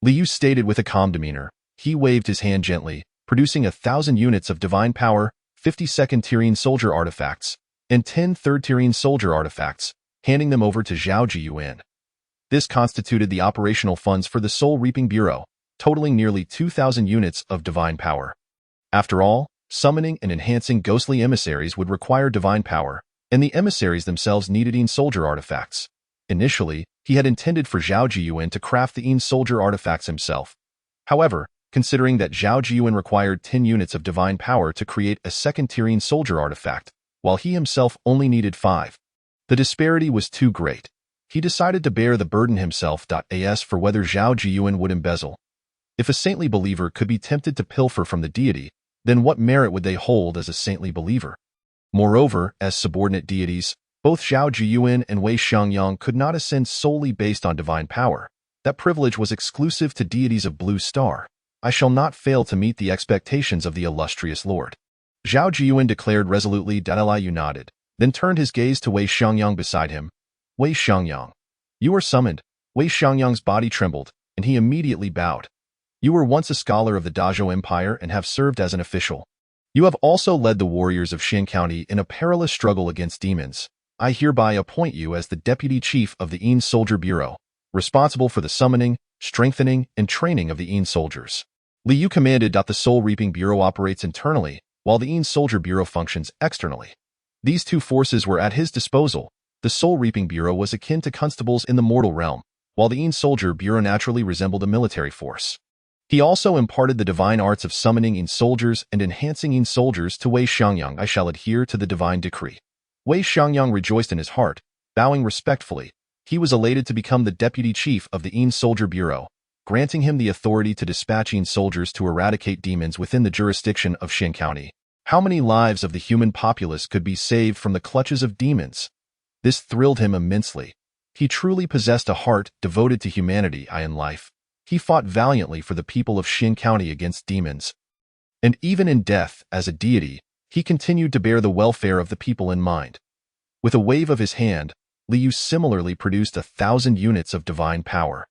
Liu stated with a calm demeanor. He waved his hand gently, producing 1,000 units of divine power, 50 second-tier soldier artifacts, and 10 third-tier soldier artifacts, handing them over to Zhao Jiyuan. This constituted the operational funds for the Soul Reaping Bureau, totaling nearly 2,000 units of divine power. After all, summoning and enhancing ghostly emissaries would require divine power, and the emissaries themselves needed soldier artifacts. Initially, he had intended for Zhao Jiyuan to craft the soldier artifacts himself. However, considering that Zhao Jiyuan required 10 units of divine power to create a second-tier soldier artifact, while he himself only needed 5, the disparity was too great. He decided to bear the burden himself. As for whether Zhao Jiyuan would embezzle. If a saintly believer could be tempted to pilfer from the deity, then what merit would they hold as a saintly believer? Moreover, as subordinate deities, both Zhao Jiyuan and Wei Xiangyang could not ascend solely based on divine power. That privilege was exclusive to deities of Blue Star. I shall not fail to meet the expectations of the illustrious Lord. Zhao Jiyuan declared resolutely. Liu nodded, then turned his gaze to Wei Xiangyang beside him. Wei Xiangyang. You are summoned. Wei Xiangyang's body trembled. and he immediately bowed. You were once a scholar of the Dazhou Empire and have served as an official. You have also led the warriors of Xin County in a perilous struggle against demons. I hereby appoint you as the Deputy Chief of the Yin Soldier Bureau, responsible for the summoning, strengthening, and training of the Yin soldiers. Li Yu commanded that the Soul Reaping Bureau operates internally, while the Yin Soldier Bureau functions externally. These two forces were at his disposal. The Soul Reaping Bureau was akin to constables in the mortal realm, while the Yin Soldier Bureau naturally resembled a military force. He also imparted the divine arts of summoning Yin soldiers and enhancing Yin soldiers to Wei Xiangyang. I shall adhere to the divine decree. Wei Xiangyang rejoiced in his heart, bowing respectfully. He was elated to become the deputy chief of the Yin Soldier Bureau, granting him the authority to dispatch Yin soldiers to eradicate demons within the jurisdiction of Xin County. How many lives of the human populace could be saved from the clutches of demons? This thrilled him immensely. He truly possessed a heart devoted to humanity and life. He fought valiantly for the people of Xin County against demons. And even in death, as a deity, he continued to bear the welfare of the people in mind. With a wave of his hand, Li Yu similarly produced 1,000 units of divine power,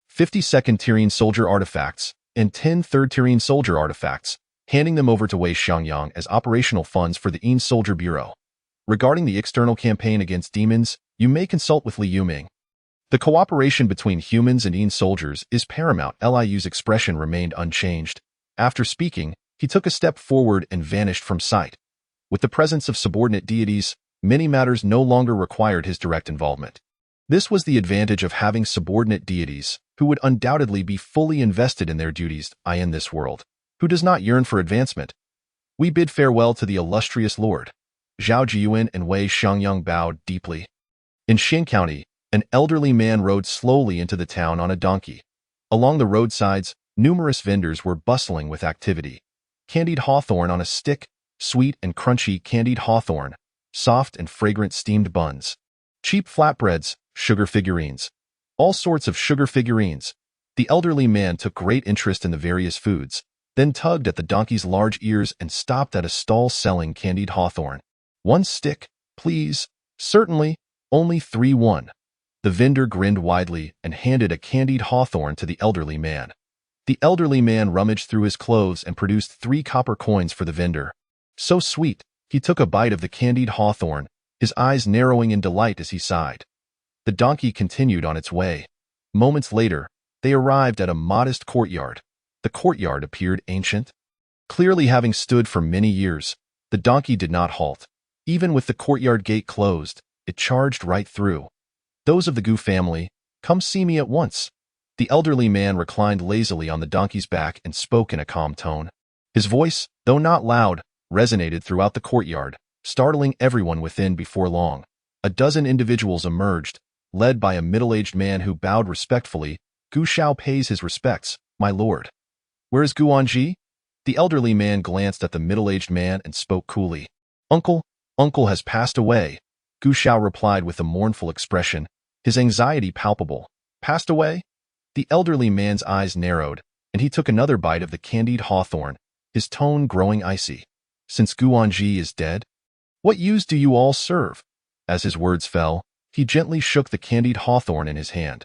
50 second-tier Yin soldier artifacts, and 10 third-tier Yin soldier artifacts, handing them over to Wei Xiangyang as operational funds for the Yin Soldier Bureau. Regarding the external campaign against demons, you may consult with Li Yuming. The cooperation between humans and Yin soldiers is paramount. Liu's expression remained unchanged. After speaking, he took a step forward and vanished from sight. With the presence of subordinate deities, many matters no longer required his direct involvement. This was the advantage of having subordinate deities, who would undoubtedly be fully invested in their duties in this world. Who does not yearn for advancement? We bid farewell to the illustrious lord. Zhao Jiyuan and Wei Xiangyang bowed deeply. In Xin County, an elderly man rode slowly into the town on a donkey. Along the roadsides, numerous vendors were bustling with activity. Candied hawthorn on a stick, sweet and crunchy candied hawthorn, soft and fragrant steamed buns, cheap flatbreads, sugar figurines, all sorts of sugar figurines. The elderly man took great interest in the various foods, then tugged at the donkey's large ears and stopped at a stall selling candied hawthorn. One stick, please. Certainly, only 3 The vendor grinned widely and handed a candied hawthorn to the elderly man. The elderly man rummaged through his clothes and produced 3 copper coins for the vendor. So sweet, he took a bite of the candied hawthorn, his eyes narrowing in delight as he sighed. The donkey continued on its way. Moments later, they arrived at a modest courtyard. The courtyard appeared ancient. Clearly having stood for many years, the donkey did not halt. Even with the courtyard gate closed, it charged right through. Those of the Gu family, come see me at once. The elderly man reclined lazily on the donkey's back and spoke in a calm tone. His voice, though not loud, resonated throughout the courtyard, startling everyone within. Before long, a dozen individuals emerged, led by a middle-aged man who bowed respectfully. Gu Shao pays his respects, my lord. Where is Gu Anji? The elderly man glanced at the middle-aged man and spoke coolly. Uncle has passed away. Gu Shao replied with a mournful expression, his anxiety palpable. Passed away? The elderly man's eyes narrowed, and he took another bite of the candied hawthorn, his tone growing icy. Since Gu Anji is dead? What use do you all serve? As his words fell, he gently shook the candied hawthorn in his hand.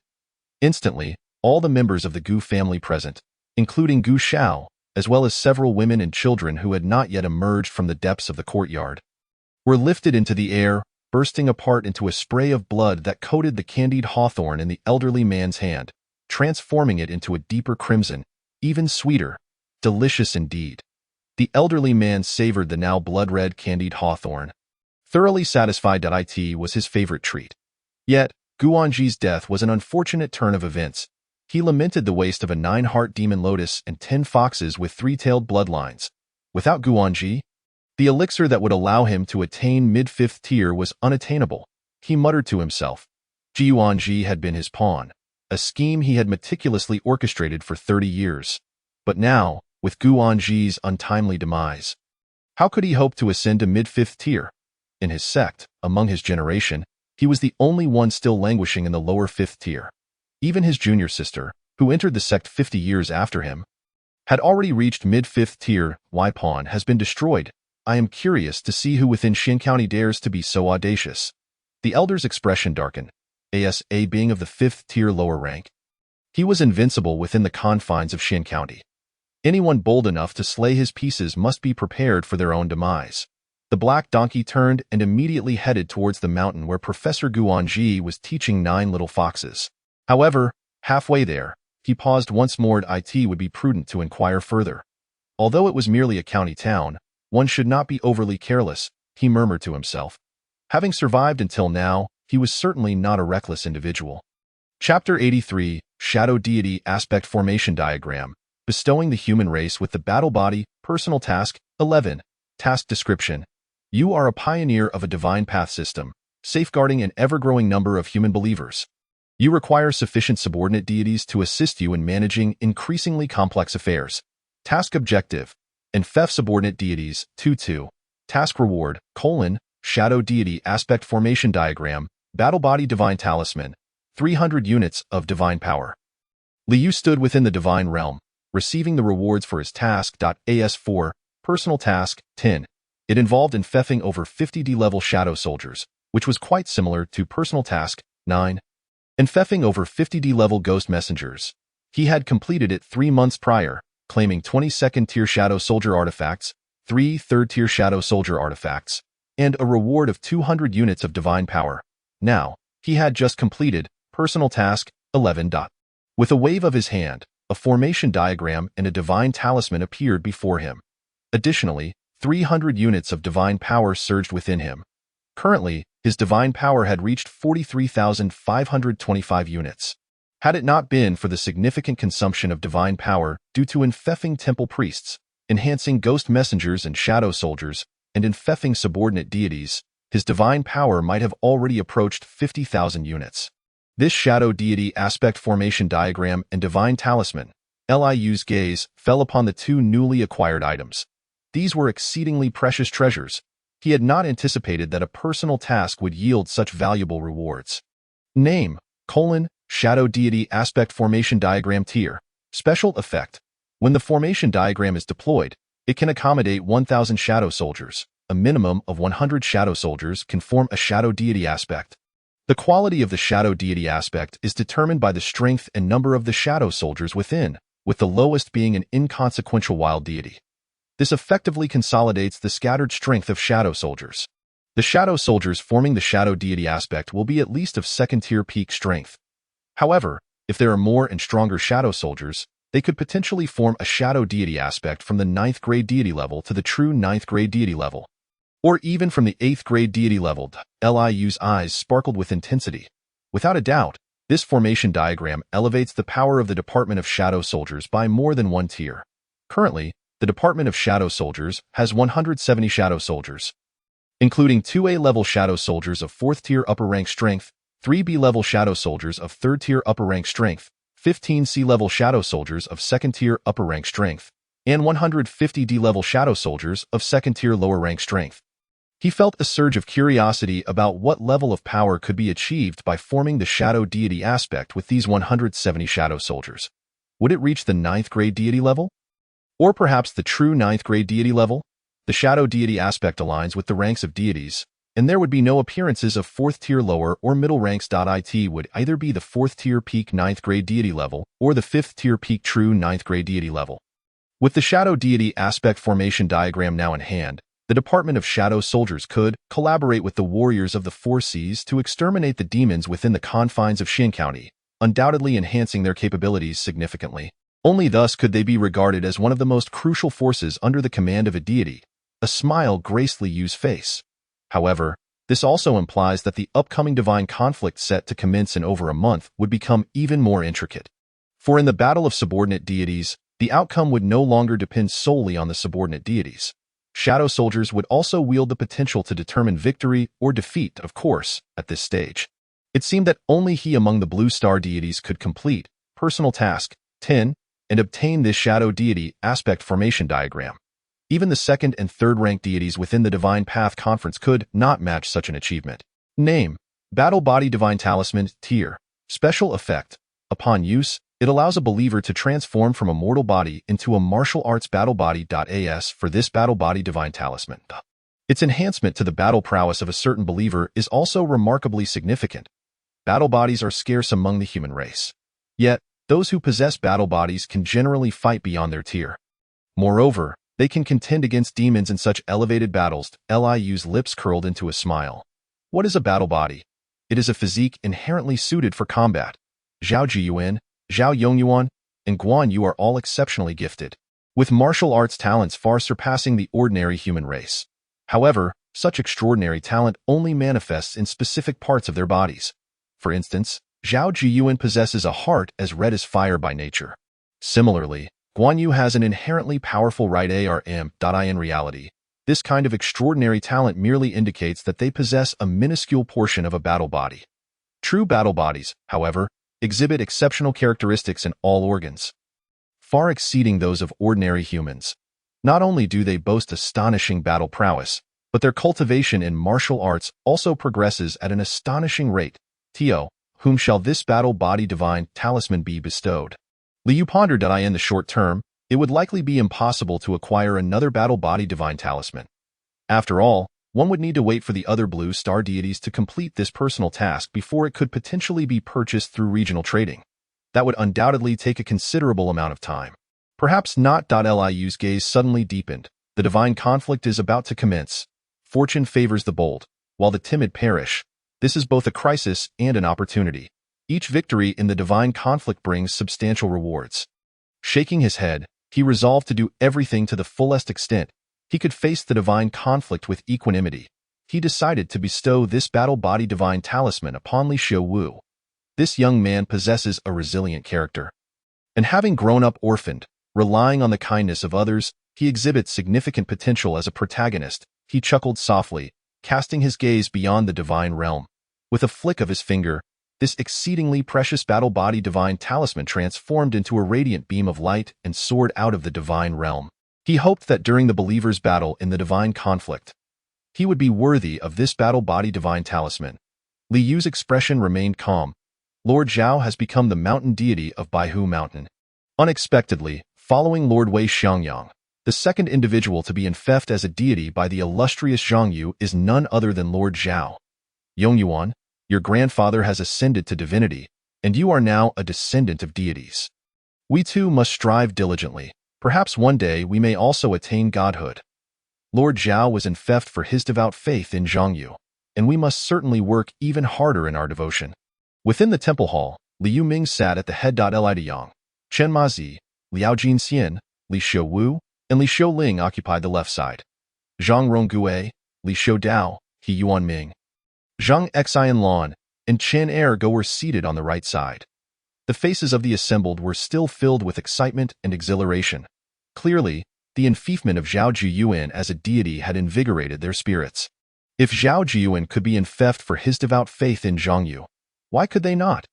Instantly, all the members of the Gu family present, including Gu Shao, as well as several women and children who had not yet emerged from the depths of the courtyard, were lifted into the air, bursting apart into a spray of blood that coated the candied hawthorn in the elderly man's hand, transforming it into a deeper crimson, even sweeter, delicious indeed. The elderly man savored the now blood-red candied hawthorn. Thoroughly satisfied that it was his favorite treat. Yet, Gu Anji's death was an unfortunate turn of events. He lamented the waste of a 9-heart demon lotus and 10 foxes with 3-tailed bloodlines. Without Gu Anji, the elixir that would allow him to attain mid-5th tier was unattainable. He muttered to himself. Gu Anji had been his pawn, a scheme he had meticulously orchestrated for 30 years. But now, with Gu Anji's untimely demise, how could he hope to ascend to mid-5th tier? In his sect, among his generation, he was the only one still languishing in the lower 5th tier. Even his junior sister, who entered the sect 50 years after him, had already reached mid-5th tier. Why pawn has been destroyed? I am curious to see who within Xin County dares to be so audacious. The elder's expression darkened. ASA being of the 5th tier lower rank. He was invincible within the confines of Xin County. Anyone bold enough to slay his pieces must be prepared for their own demise. The black donkey turned and immediately headed towards the mountain where Professor Guanji was teaching 9 little foxes. However, halfway there, he paused once more. It would be prudent to inquire further. Although it was merely a county town, one should not be overly careless, he murmured to himself. Having survived until now, he was certainly not a reckless individual. Chapter 83, Shadow Deity Aspect Formation Diagram, Bestowing the Human Race with the Battle Body, Personal Task, 11. Task Description. You are a pioneer of a divine path system, safeguarding an ever-growing number of human believers. You require sufficient subordinate deities to assist you in managing increasingly complex affairs. Task Objective. Enfeff subordinate deities, 2-2. Task Reward, Shadow Deity Aspect Formation Diagram, Battle Body Divine Talisman, 300 units of divine power. Liu stood within the divine realm, receiving the rewards for his task. As4, Personal Task, 10. It involved enfeffing over 50 D-level shadow soldiers, which was quite similar to Personal Task, 9. Enfeffing over 50 D-level ghost messengers. He had completed it 3 months prior, claiming 20 second-tier shadow soldier artifacts, 3 third-tier shadow soldier artifacts, and a reward of 200 units of divine power. Now, he had just completed Personal Task, 11. With a wave of his hand, a formation diagram and a divine talisman appeared before him. Additionally, 300 units of divine power surged within him. Currently, his divine power had reached 43,525 units. Had it not been for the significant consumption of divine power due to enfeffing temple priests, enhancing ghost messengers and shadow soldiers, and enfeffing subordinate deities, his divine power might have already approached 50,000 units. This shadow deity aspect formation diagram and divine talisman, Liu's gaze fell upon the 2 newly acquired items. These were exceedingly precious treasures. He had not anticipated that a personal task would yield such valuable rewards. Name, Shadow Deity Aspect Formation Diagram Tier. Special Effect. When the formation diagram is deployed, it can accommodate 1,000 shadow soldiers. A minimum of 100 shadow soldiers can form a shadow deity aspect. The quality of the shadow deity aspect is determined by the strength and number of the shadow soldiers within, with the lowest being an inconsequential wild deity. This effectively consolidates the scattered strength of shadow soldiers. The shadow soldiers forming the shadow deity aspect will be at least of second-tier peak strength. However, if there are more and stronger shadow soldiers, they could potentially form a shadow deity aspect from the 9th grade deity level to the true 9th grade deity level, or even from the 8th grade deity level. Liu's eyes sparkled with intensity. Without a doubt, this formation diagram elevates the power of the Department of Shadow Soldiers by more than 1 tier. Currently, the Department of Shadow Soldiers has 170 shadow soldiers, including 2A-level shadow soldiers of 4th tier upper rank strength, 3 B-level shadow soldiers of 3rd tier upper rank strength, 15 C-level shadow soldiers of 2nd tier upper rank strength, and 150 D-level shadow soldiers of 2nd tier lower rank strength. He felt a surge of curiosity about what level of power could be achieved by forming the shadow deity aspect with these 170 shadow soldiers. Would it reach the 9th grade deity level? Or perhaps the true 9th grade deity level? The shadow deity aspect aligns with the ranks of deities, and there would be no appearances of 4th tier lower or middle ranks. It would either be the 4th tier peak 9th grade deity level or the 5th tier peak true 9th grade deity level. With the shadow deity aspect formation diagram now in hand, the Department of Shadow Soldiers could collaborate with the warriors of the 4 Seas to exterminate the demons within the confines of Xin County, undoubtedly enhancing their capabilities significantly. Only thus could they be regarded as one of the most crucial forces under the command of a deity. A smile graced Liu's face. However, this also implies that the upcoming divine conflict set to commence in over a month would become even more intricate. For in the battle of subordinate deities, the outcome would no longer depend solely on the subordinate deities. Shadow soldiers would also wield the potential to determine victory or defeat, of course, at this stage. It seemed that only he among the blue star deities could complete Personal Task 10 and obtain this shadow deity aspect formation diagram. Even the 2nd and 3rd rank deities within the Divine Path Conference could not match such an achievement. Name: Battle Body Divine Talisman Tier. Special Effect. Upon use, it allows a believer to transform from a mortal body into a martial arts battle body. As for this battle body divine talisman, its enhancement to the battle prowess of a certain believer is also remarkably significant. Battle bodies are scarce among the human race. Yet, Those who possess battle bodies can generally fight beyond their tier. Moreover, they can contend against demons in such elevated battles. Liu's lips curled into a smile. What is a battle body? It is a physique inherently suited for combat. Zhao Jiyuan, Zhao Yongyuan, and Guan Yu are all exceptionally gifted, with martial arts talents far surpassing the ordinary human race. However, such extraordinary talent only manifests in specific parts of their bodies. For instance, Zhao Jiyuan possesses a heart as red as fire by nature. Similarly, Guan Yu has an inherently powerful right arm. In reality, this kind of extraordinary talent merely indicates that they possess a minuscule portion of a battle body. True battle bodies, however, exhibit exceptional characteristics in all organs, far exceeding those of ordinary humans. Not only do they boast astonishing battle prowess, but their cultivation in martial arts also progresses at an astonishing rate. Tio, whom shall this battle body divine talisman be bestowed? Liu pondered that in the short term, it would likely be impossible to acquire another battle body divine talisman. After all, one would need to wait for the other blue star deities to complete this personal task before it could potentially be purchased through regional trading. That would undoubtedly take a considerable amount of time. Perhaps not. Liu's gaze suddenly deepened. The divine conflict is about to commence. Fortune favors the bold, while the timid perish. This is both a crisis and an opportunity. Each victory in the divine conflict brings substantial rewards. Shaking his head, he resolved to do everything to the fullest extent he could face the divine conflict with equanimity. He decided to bestow this battle body divine talisman upon Li Xiaowu. This young man possesses a resilient character, and having grown up orphaned, relying on the kindness of others, he exhibits significant potential as a protagonist. He chuckled softly, casting his gaze beyond the divine realm. With a flick of his finger, this exceedingly precious battle body divine talisman transformed into a radiant beam of light and soared out of the divine realm. He hoped that during the believer's battle in the divine conflict, he would be worthy of this battle body divine talisman. Li Yu's expression remained calm. Lord Zhao has become the mountain deity of Baihu Mountain. Unexpectedly, following Lord Wei Xiangyang, the second individual to be infected as a deity by the illustrious Zhang Yu is none other than Lord Zhao. Yongyuan, your grandfather has ascended to divinity, and you are now a descendant of deities. We too must strive diligently. Perhaps one day we may also attain godhood. Lord Zhao was infected for his devout faith in Zhang Yu, and we must certainly work even harder in our devotion. Within the temple hall, Liu Ming sat at the head. Li Yang, Chen Mazi, Liao Jinxian, Li Xiaowu, and Li Xiuling occupied the left side. Zhang Ronggue, Li Xiudao, He Yuan Ming, Zhang Xianlan, and Chen Ergo were seated on the right side. The faces of the assembled were still filled with excitement and exhilaration. Clearly, the enfeoffment of Zhao Jiyuan as a deity had invigorated their spirits. If Zhao Jiyuan could be infected for his devout faith in Zhang Yu, why could they not?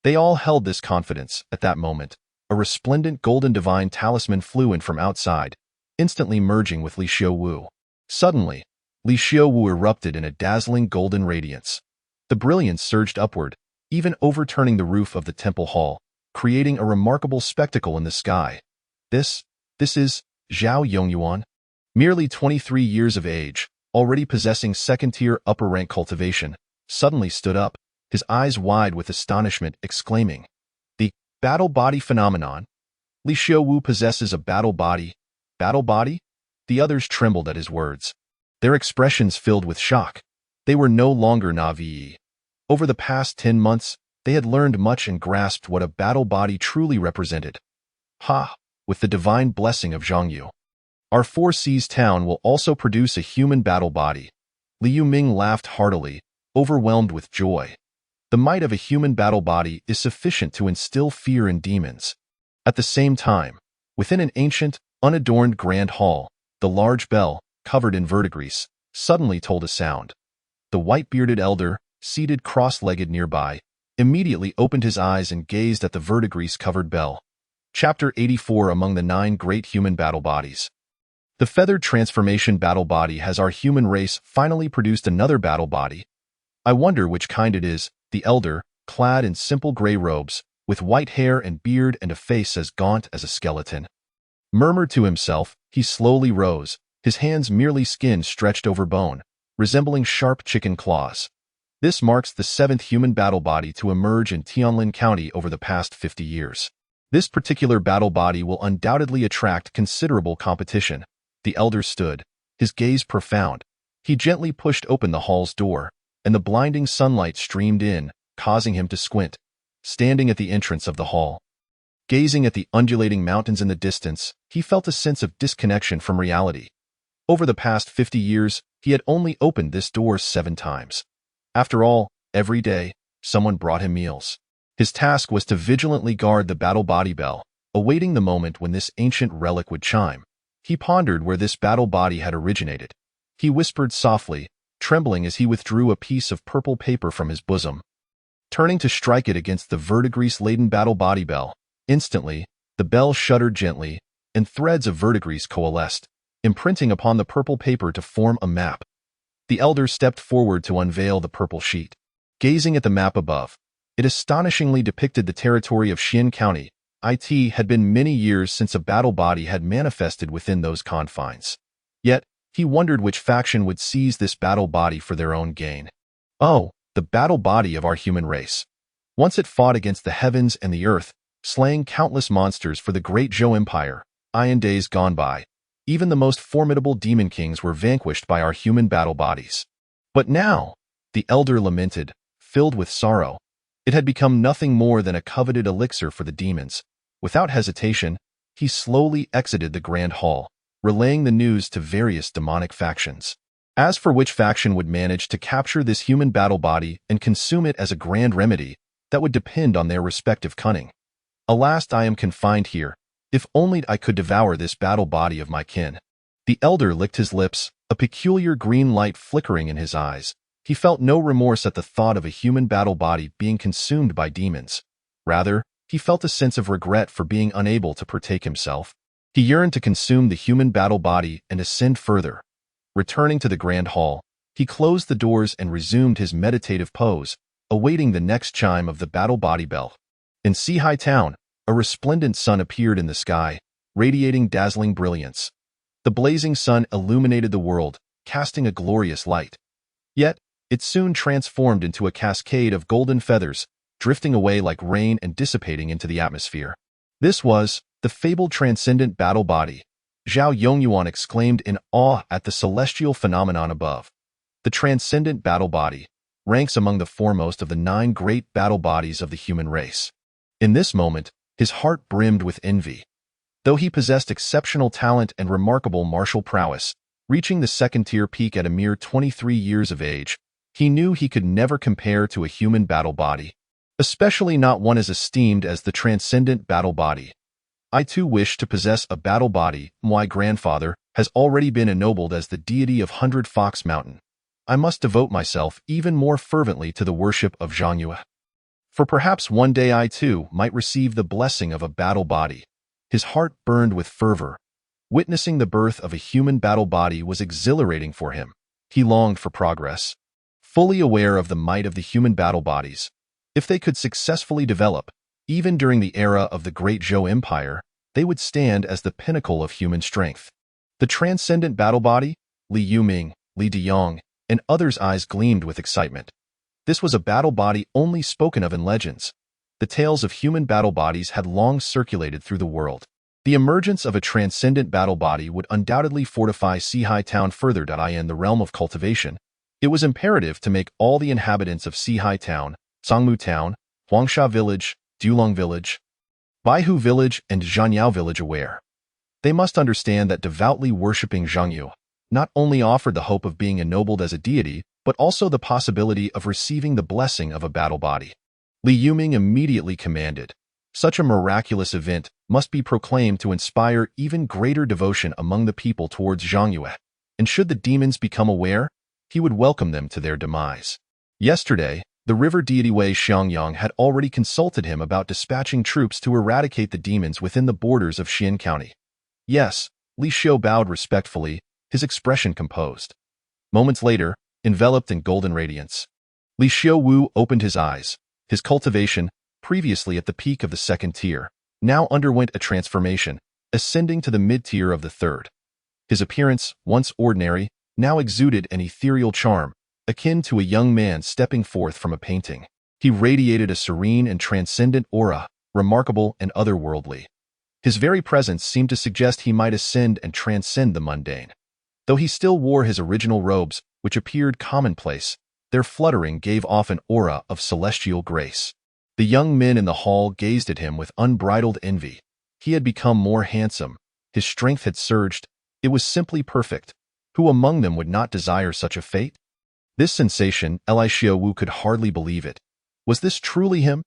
They all held this confidence. At that moment, a resplendent golden divine talisman flew in from outside, instantly merging with Li Xiaowu. Suddenly, Li Xiaowu erupted in a dazzling golden radiance. The brilliance surged upward, even overturning the roof of the temple hall, creating a remarkable spectacle in the sky. This is Zhao Yongyuan, merely 23 years of age, already possessing second-tier upper-rank cultivation, suddenly stood up, his eyes wide with astonishment, exclaiming, "The battle body phenomenon? Li Xiaowu possesses a battle body? Battle body?" The others trembled at his words. Their expressions filled with shock. They were no longer naive. Over the past 10 months, they had learned much and grasped what a battle body truly represented. With the divine blessing of Zhang Yu, our Four Seas town will also produce a human battle body. Liu Ming laughed heartily, overwhelmed with joy. The might of a human battle body is sufficient to instill fear in demons. At the same time, within an ancient, unadorned grand hall, the large bell, covered in verdigris, suddenly told a sound. The white-bearded elder, seated cross-legged nearby, immediately opened his eyes and gazed at the verdigris-covered bell. Chapter 84 Among the 9 Great Human Battle Bodies. The feathered transformation battle body has our human race finally produced another battle body. I wonder which kind it is. The elder, clad in simple gray robes, with white hair and beard and a face as gaunt as a skeleton, murmured to himself. He slowly rose, his hands merely skin stretched over bone, resembling sharp chicken claws. This marks the 7th human battle body to emerge in Tianlin County over the past 50 years. This particular battle body will undoubtedly attract considerable competition. The elder stood, his gaze profound. He gently pushed open the hall's door, and the blinding sunlight streamed in, causing him to squint. Standing at the entrance of the hall, gazing at the undulating mountains in the distance, he felt a sense of disconnection from reality. Over the past 50 years, he had only opened this door 7 times. After all, every day, someone brought him meals. His task was to vigilantly guard the battle body bell, awaiting the moment when this ancient relic would chime. He pondered where this battle body had originated. He whispered softly, trembling as he withdrew a piece of purple paper from his bosom. Turning to strike it against the verdigris-laden battle body bell, instantly, the bell shuddered gently, and threads of verdigris coalesced, imprinting upon the purple paper to form a map. The elder stepped forward to unveil the purple sheet. Gazing at the map above, it astonishingly depicted the territory of Xian County. It had been many years since a battle body had manifested within those confines. Yet, he wondered which faction would seize this battle body for their own gain. Oh, the battle body of our human race. Once it fought against the heavens and the earth, slaying countless monsters for the great Zhou Empire. In days gone by, even the most formidable demon kings were vanquished by our human battle bodies. But now, the elder lamented, filled with sorrow. It had become nothing more than a coveted elixir for the demons. Without hesitation, he slowly exited the grand hall, relaying the news to various demonic factions. As for which faction would manage to capture this human battle body and consume it as a grand remedy, that would depend on their respective cunning. Alas, I am confined here. If only I could devour this battle body of my kin. The elder licked his lips, a peculiar green light flickering in his eyes. He felt no remorse at the thought of a human battle body being consumed by demons. Rather, he felt a sense of regret for being unable to partake himself. He yearned to consume the human battle body and ascend further. Returning to the grand hall, he closed the doors and resumed his meditative pose, awaiting the next chime of the battle body bell. In Sihai Town, a resplendent sun appeared in the sky, radiating dazzling brilliance. The blazing sun illuminated the world, casting a glorious light. Yet, it soon transformed into a cascade of golden feathers, drifting away like rain and dissipating into the atmosphere. This was the fabled transcendent battle body. Zhao Yongyuan exclaimed in awe at the celestial phenomenon above. The transcendent battle body ranks among the foremost of the 9 great battle bodies of the human race. In this moment, his heart brimmed with envy. Though he possessed exceptional talent and remarkable martial prowess, reaching the second-tier peak at a mere 23 years of age, he knew he could never compare to a human battle body, especially not one as esteemed as the transcendent battle body. I too wish to possess a battle body. My grandfather has already been ennobled as the deity of 100 Fox Mountain. I must devote myself even more fervently to the worship of Zhangyue. For perhaps one day I too might receive the blessing of a battle body. His heart burned with fervor. Witnessing the birth of a human battle body was exhilarating for him. He longed for progress. Fully aware of the might of the human battle bodies, if they could successfully develop, even during the era of the great Zhou Empire, they would stand as the pinnacle of human strength. The transcendent battle body, Li Yuming, Li Deyong, and others' eyes gleamed with excitement. This was a battle body only spoken of in legends. The tales of human battle bodies had long circulated through the world. The emergence of a transcendent battle body would undoubtedly fortify Sihai Town further. In the realm of cultivation, it was imperative to make all the inhabitants of Sihai Town, Songmu Town, Huangsha Village, Dulong Village, Baihu Village, and Zhanyao Village aware. They must understand that devoutly worshipping Zhangyu not only offered the hope of being ennobled as a deity, but also the possibility of receiving the blessing of a battle body. Li Yuming immediately commanded, such a miraculous event must be proclaimed to inspire even greater devotion among the people towards Zhangyue, and should the demons become aware, he would welcome them to their demise. Yesterday, the river deity Wei Xiangyang had already consulted him about dispatching troops to eradicate the demons within the borders of Xian County. Yes, Li Xiu bowed respectfully, his expression composed. Moments later, enveloped in golden radiance, Li Xiu Wu opened his eyes. His cultivation, previously at the peak of the 2nd tier, now underwent a transformation, ascending to the mid-tier of the 3rd. His appearance, once ordinary, now exuded an ethereal charm, akin to a young man stepping forth from a painting. He radiated a serene and transcendent aura, remarkable and otherworldly. His very presence seemed to suggest he might ascend and transcend the mundane. Though he still wore his original robes, which appeared commonplace, their fluttering gave off an aura of celestial grace. The young men in the hall gazed at him with unbridled envy. He had become more handsome. His strength had surged. It was simply perfect. Who among them would not desire such a fate? This sensation, Li Xiaowu could hardly believe it. Was this truly him?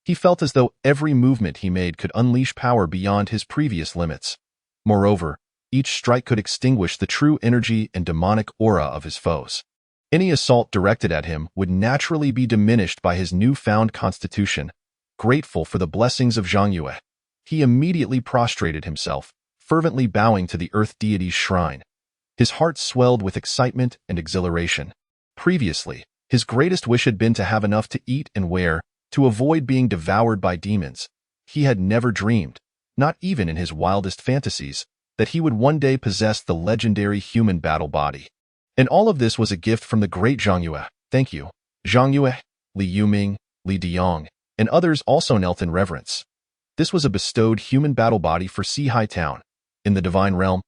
He felt as though every movement he made could unleash power beyond his previous limits. Moreover, each strike could extinguish the true energy and demonic aura of his foes. Any assault directed at him would naturally be diminished by his newfound constitution. Grateful for the blessings of Zhang Yue, he immediately prostrated himself, fervently bowing to the earth deity's shrine. His heart swelled with excitement and exhilaration. Previously, his greatest wish had been to have enough to eat and wear, to avoid being devoured by demons. He had never dreamed, not even in his wildest fantasies, that he would one day possess the legendary human battle body. And all of this was a gift from the great Zhang Yue. Thank you. Zhang Yue, Li Yuming, Li Diyong, and others also knelt in reverence. This was a bestowed human battle body for Sihai Town. In the divine realm,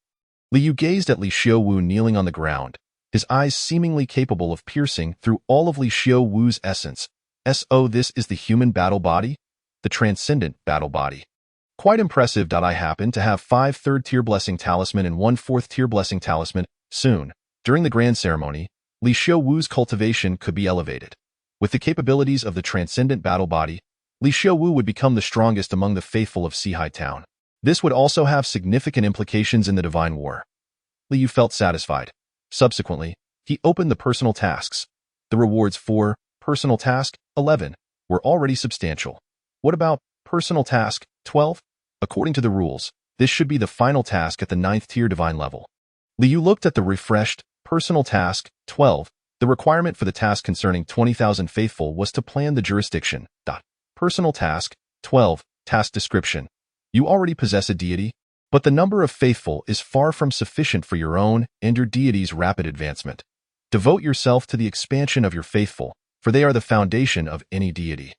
Li Yu gazed at Li Xiaowu kneeling on the ground, his eyes seemingly capable of piercing through all of Li Xiaowu's essence. So this is the human battle body? The transcendent battle body. Quite impressive. I happen to have 5 third-tier blessing talisman and 1 4th-tier blessing talisman. Soon, during the grand ceremony, Li Xiaowu's cultivation could be elevated. With the capabilities of the transcendent battle body, Li Xiaowu would become the strongest among the faithful of Sihai Town. This would also have significant implications in the divine war. Li Yu felt satisfied. Subsequently, he opened the personal tasks. The rewards for personal task 11 were already substantial. What about personal task 12? According to the rules, this should be the final task at the 9th tier divine level. Li Yu looked at the refreshed personal task 12. The requirement for the task concerning 20,000 faithful was to plan the jurisdiction. Personal task 12. Task description. You already possess a deity, but the number of faithful is far from sufficient for your own and your deity's rapid advancement. Devote yourself to the expansion of your faithful, for they are the foundation of any deity.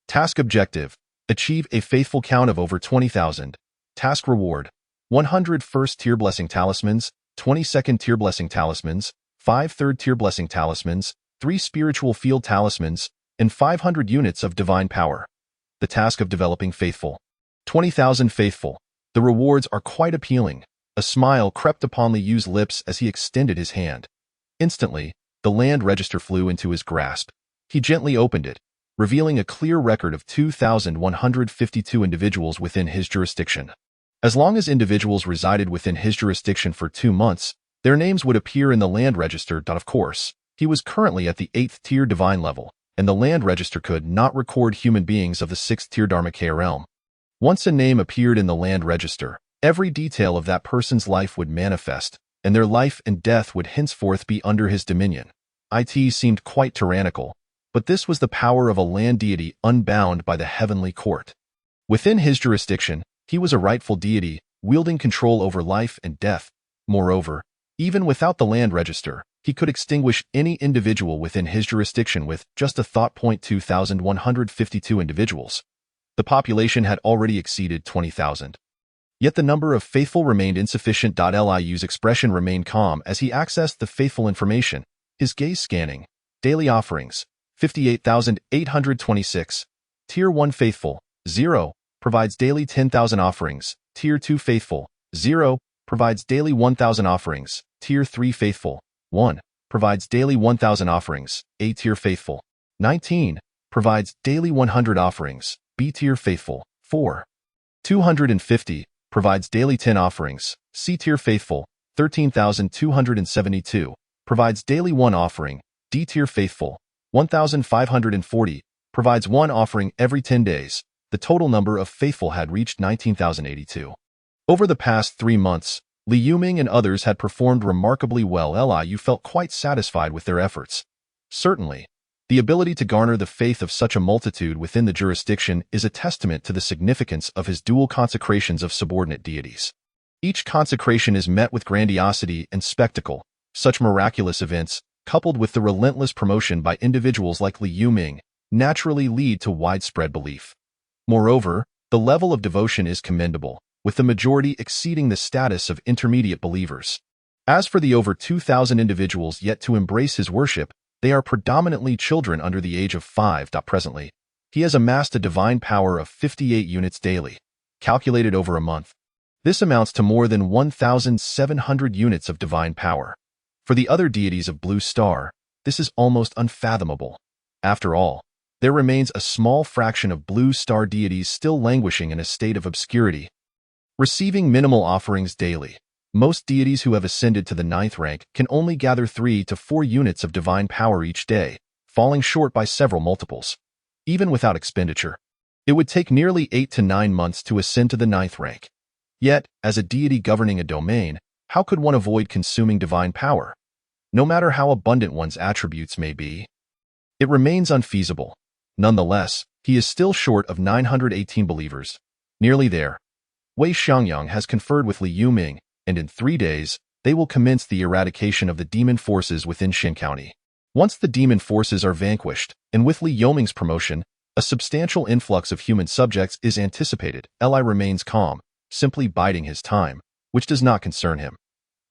Task objective. Achieve a faithful count of over 20,000. Task reward. 100 first-tier blessing talismans, 20 second-tier blessing talismans, 5 third-tier blessing talismans, 3 spiritual field talismans, and 500 units of divine power. The task of developing faithful. 20,000 faithful. The rewards are quite appealing. A smile crept upon Li Yu's lips as he extended his hand. Instantly, the land register flew into his grasp. He gently opened it, revealing a clear record of 2,152 individuals within his jurisdiction. As long as individuals resided within his jurisdiction for 2 months, their names would appear in the land register. Of course, he was currently at the 8th tier divine level, and the land register could not record human beings of the 6th tier Dharmakaya realm. Once a name appeared in the land register, every detail of that person's life would manifest, and their life and death would henceforth be under his dominion. It seemed quite tyrannical, but this was the power of a land deity unbound by the heavenly court. Within his jurisdiction, he was a rightful deity, wielding control over life and death. Moreover, even without the land register, he could extinguish any individual within his jurisdiction with just a thought. 2,152 individuals. The population had already exceeded 20,000. Yet the number of faithful remained insufficient. Li Yu's expression remained calm as he accessed the faithful information, his gaze scanning. Daily offerings, 58,826. Tier 1 faithful, 0, provides daily 10,000 offerings. Tier 2 faithful, 0, provides daily 1,000 offerings. Tier 3 faithful, 1, provides daily 1,000 offerings. A tier faithful, 19, provides daily 100 offerings. B tier faithful, 4, 250, provides daily 10 offerings. C tier faithful, 13,272, provides daily 1 offering. D tier faithful, 1,540, provides 1 offering every 10 days. The total number of faithful had reached 19,082. Over the past 3 months, Li Yuming and others had performed remarkably well. Li Yu felt quite satisfied with their efforts. Certainly, the ability to garner the faith of such a multitude within the jurisdiction is a testament to the significance of his dual consecrations of subordinate deities. Each consecration is met with grandiosity and spectacle. Such miraculous events, coupled with the relentless promotion by individuals like Li Yuming, naturally lead to widespread belief. Moreover, The level of devotion is commendable, with the majority exceeding the status of intermediate believers. As for the over 2,000 individuals yet to embrace his worship, they are predominantly children under the age of 5. Presently, he has amassed a divine power of 58 units daily, calculated over a month. This amounts to more than 1,700 units of divine power. For the other deities of Blue Star, this is almost unfathomable. After all, there remains a small fraction of Blue Star deities still languishing in a state of obscurity, receiving minimal offerings daily. Most deities who have ascended to the 9th rank can only gather 3 to 4 units of divine power each day, falling short by several multiples. Even without expenditure, it would take nearly 8 to 9 months to ascend to the 9th rank. Yet, as a deity governing a domain, how could one avoid consuming divine power? No matter how abundant one's attributes may be, it remains unfeasible. Nonetheless, he is still short of 918 believers. Nearly there. Wei Xiangyang has conferred with Li Yuming, and in 3 days, they will commence the eradication of the demon forces within Xin County. Once the demon forces are vanquished, and with Li Yuming's promotion, a substantial influx of human subjects is anticipated. Li remains calm, simply biding his time, which does not concern him.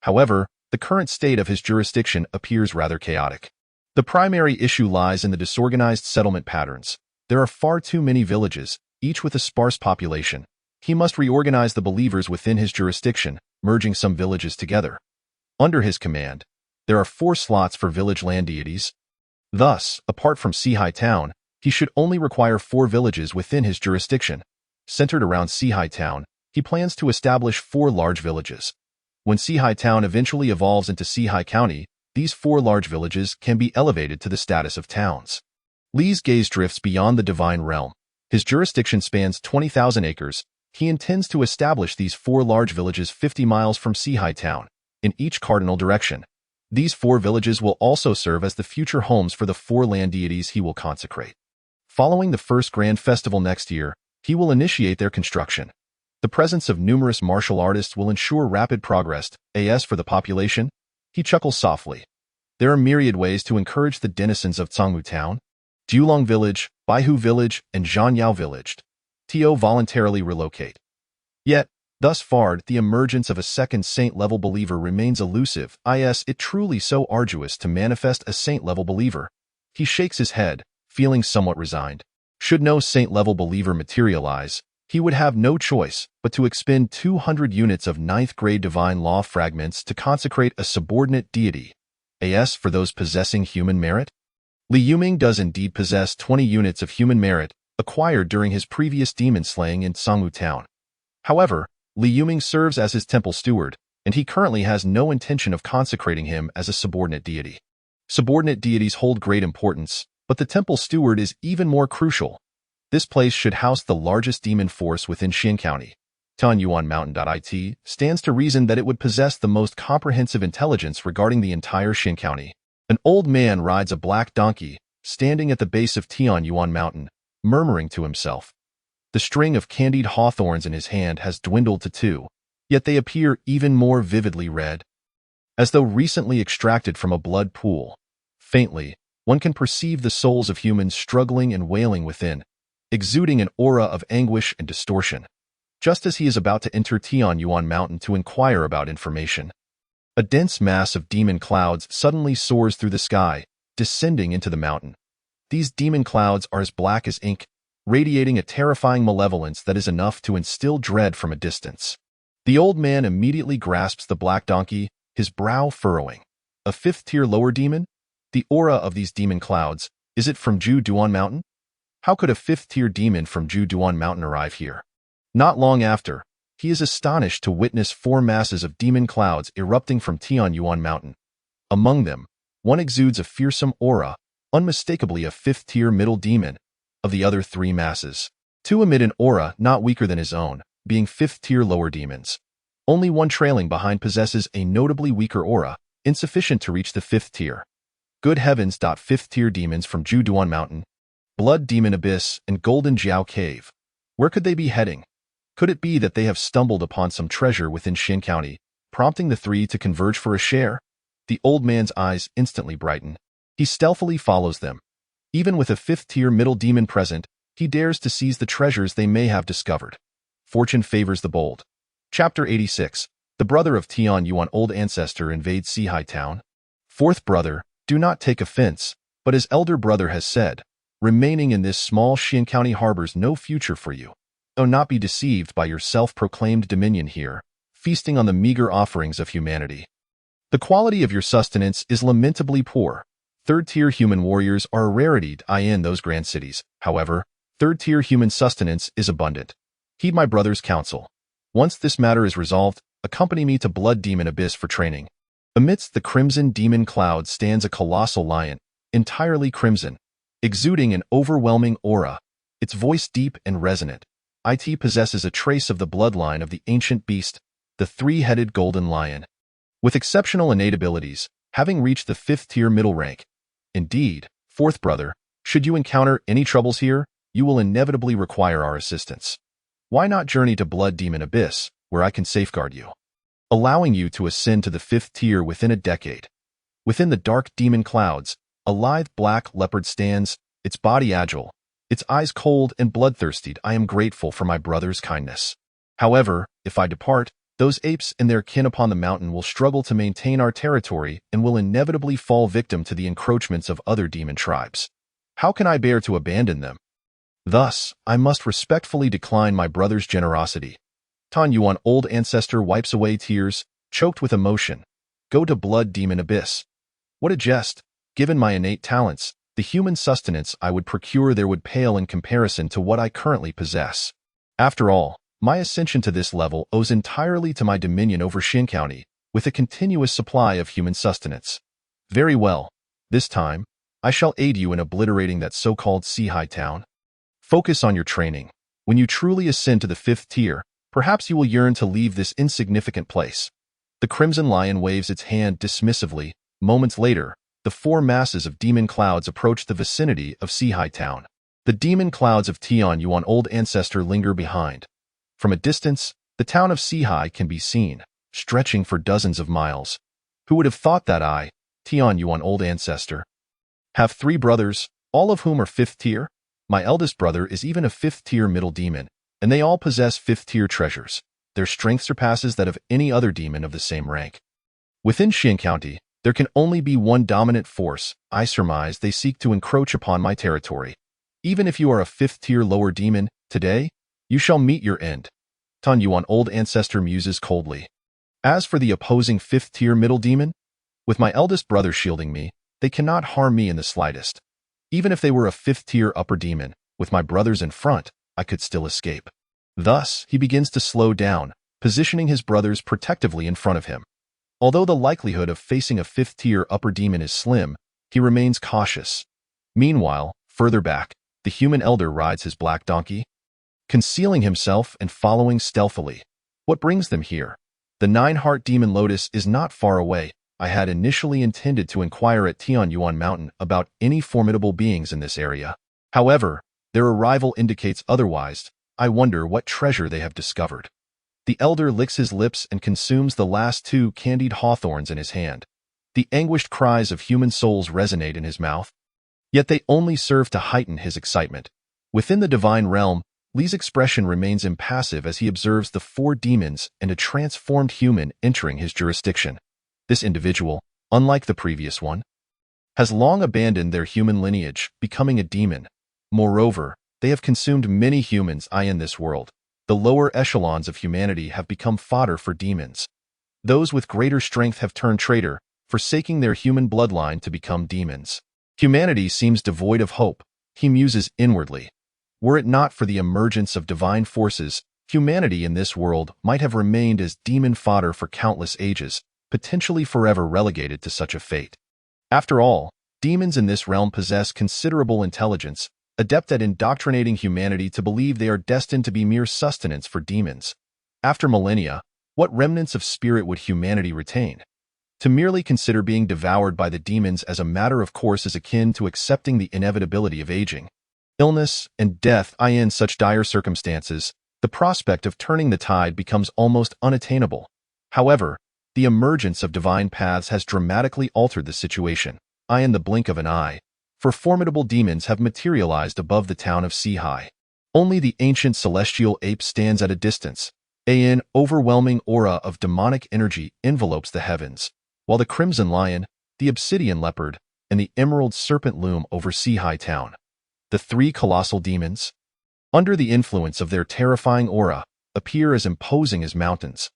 However, the current state of his jurisdiction appears rather chaotic. The primary issue lies in the disorganized settlement patterns. There are far too many villages, each with a sparse population. He must reorganize the believers within his jurisdiction, merging some villages together. Under his command, there are 4 slots for village land deities. Thus, apart from Sihai Town, he should only require 4 villages within his jurisdiction. Centered around Sihai Town, he plans to establish 4 large villages. When Sihai Town eventually evolves into Sihai County, these 4 large villages can be elevated to the status of towns. Li's gaze drifts beyond the divine realm. His jurisdiction spans 20,000 acres. He intends to establish these 4 large villages 50 miles from Sihai Town, in each cardinal direction. These 4 villages will also serve as the future homes for the 4 land deities he will consecrate. Following the first grand festival next year, he will initiate their construction. The presence of numerous martial artists will ensure rapid progress. As for the population, he chuckles softly. There are myriad ways to encourage the denizens of Cangmu Town. Julong Village, Baihu Village, and Zhanyao Village to voluntarily relocate. Yet, thus far, the emergence of a second saint-level believer remains elusive. It truly so arduous to manifest a saint-level believer. He shakes his head, feeling somewhat resigned. Should no saint-level believer materialize, he would have no choice but to expend 200 units of 9th-grade divine law fragments to consecrate a subordinate deity. As for those possessing human merit, Li Yuming does indeed possess 20 units of human merit, acquired during his previous demon slaying in Cangmu Town. However, Li Yuming serves as his temple steward, and he currently has no intention of consecrating him as a subordinate deity. Subordinate deities hold great importance, but the temple steward is even more crucial. This place should house the largest demon force within Xin County. Tanyuan Mountain.it stands to reason that it would possess the most comprehensive intelligence regarding the entire Xin County. An old man rides a black donkey, standing at the base of Tianyuan Mountain, murmuring to himself. The string of candied hawthorns in his hand has dwindled to 2, yet they appear even more vividly red, as though recently extracted from a blood pool. Faintly, one can perceive the souls of humans struggling and wailing within, exuding an aura of anguish and distortion. Just as he is about to enter Tianyuan Mountain to inquire about information, a dense mass of demon clouds suddenly soars through the sky, descending into the mountain. These demon clouds are as black as ink, radiating a terrifying malevolence that is enough to instill dread from a distance. The old man immediately grasps the black donkey, his brow furrowing. A 5th-tier lower demon? The aura of these demon clouds, is it from Ju Duan Mountain? How could a 5th-tier demon from Ju Duan Mountain arrive here? Not long after, he is astonished to witness 4 masses of demon clouds erupting from Tianyuan Mountain. Among them, one exudes a fearsome aura, unmistakably a 5th-tier middle demon. Of the other 3 masses, 2 emit an aura not weaker than his own, being 5th-tier lower demons. Only one trailing behind possesses a notably weaker aura, insufficient to reach the 5th tier. Good heavens! 5th-tier demons from Ju Duan Mountain, Blood Demon Abyss, and Golden Jiao Cave. Where could they be heading? Could it be that they have stumbled upon some treasure within Xin County, prompting the 3 to converge for a share? The old man's eyes instantly brighten. He stealthily follows them. Even with a 5th-tier middle demon present, he dares to seize the treasures they may have discovered. Fortune favors the bold. Chapter 86. The brother of Tian Yuan, old ancestor, invades Sihai town. Fourth brother, do not take offense, but as elder brother has said, remaining in this small Xian County harbors no future for you. Do not be deceived by your self-proclaimed dominion here, feasting on the meager offerings of humanity. The quality of your sustenance is lamentably poor. Third-tier human warriors are a rarity in those grand cities. However, third-tier human sustenance is abundant. Heed my brother's counsel. Once this matter is resolved, accompany me to Blood Demon Abyss for training. Amidst the crimson demon cloud stands a colossal lion, entirely crimson, exuding an overwhelming aura, its voice deep and resonant. It possesses a trace of the bloodline of the ancient beast, the three-headed golden lion. With exceptional innate abilities, having reached the 5th-tier middle rank. Indeed, fourth brother, should you encounter any troubles here, you will inevitably require our assistance. Why not journey to Blood Demon Abyss, where I can safeguard you, allowing you to ascend to the 5th tier within a decade. Within the dark demon clouds, a lithe black leopard stands, its body agile, its eyes cold and bloodthirsty. I am grateful for my brother's kindness. However, if I depart, those apes and their kin upon the mountain will struggle to maintain our territory and will inevitably fall victim to the encroachments of other demon tribes. How can I bear to abandon them? Thus, I must respectfully decline my brother's generosity. Tian Yuan, old ancestor, wipes away tears, choked with emotion. Go to Blood Demon Abyss. What a jest! Given my innate talents, the human sustenance I would procure there would pale in comparison to what I currently possess. After all, my ascension to this level owes entirely to my dominion over Xian County, with a continuous supply of human sustenance. Very well. This time, I shall aid you in obliterating that so-called Sihai town. Focus on your training. When you truly ascend to the 5th tier, perhaps you will yearn to leave this insignificant place. The Crimson Lion waves its hand dismissively. Moments later, the 4 masses of demon clouds approach the vicinity of Sihai town. The demon clouds of Tian Yuan, old ancestor, linger behind. From a distance, the town of Sihai can be seen, stretching for dozens of miles. Who would have thought that I, Tian Yuan, old ancestor, have 3 brothers, all of whom are 5th tier? My eldest brother is even a 5th tier middle demon, and they all possess 5th tier treasures. Their strength surpasses that of any other demon of the same rank. Within Xian County, there can only be one dominant force. I surmise they seek to encroach upon my territory. Even if you are a 5th tier lower demon, today, you shall meet your end. Tian Yuan, old ancestor, muses coldly. As for the opposing 5th tier middle demon, with my eldest brother shielding me, they cannot harm me in the slightest. Even if they were a 5th tier upper demon, with my brothers in front, I could still escape. Thus, he begins to slow down, positioning his brothers protectively in front of him. Although the likelihood of facing a 5th tier upper demon is slim, he remains cautious. Meanwhile, further back, the human elder rides his black donkey, concealing himself and following stealthily. What brings them here? The 9-heart demon Lotus is not far away. I had initially intended to inquire at Tian Yuan Mountain about any formidable beings in this area. However, their arrival indicates otherwise. I wonder what treasure they have discovered. The elder licks his lips and consumes the last 2 candied hawthorns in his hand. The anguished cries of human souls resonate in his mouth. Yet they only serve to heighten his excitement. Within the divine realm, Li's expression remains impassive as he observes the 4 demons and a transformed human entering his jurisdiction. This individual, unlike the previous one, has long abandoned their human lineage, becoming a demon. Moreover, they have consumed many humans in this world. The lower echelons of humanity have become fodder for demons. Those with greater strength have turned traitor, forsaking their human bloodline to become demons. Humanity seems devoid of hope, he muses inwardly. Were it not for the emergence of divine forces, humanity in this world might have remained as demon fodder for countless ages, potentially forever relegated to such a fate. After all, demons in this realm possess considerable intelligence, adept at indoctrinating humanity to believe they are destined to be mere sustenance for demons. After millennia, what remnants of spirit would humanity retain? To merely consider being devoured by the demons as a matter of course is akin to accepting the inevitability of aging, illness, and death. In such dire circumstances, the prospect of turning the tide becomes almost unattainable. However, the emergence of divine paths has dramatically altered the situation. In the blink of an eye, for formidable demons have materialized above the town of Seahai. Only the ancient celestial ape stands at a distance. An overwhelming aura of demonic energy envelopes the heavens, while the crimson lion, the obsidian leopard, and the emerald serpent loom over Seahai town. The three colossal demons, under the influence of their terrifying aura, appear as imposing as mountains.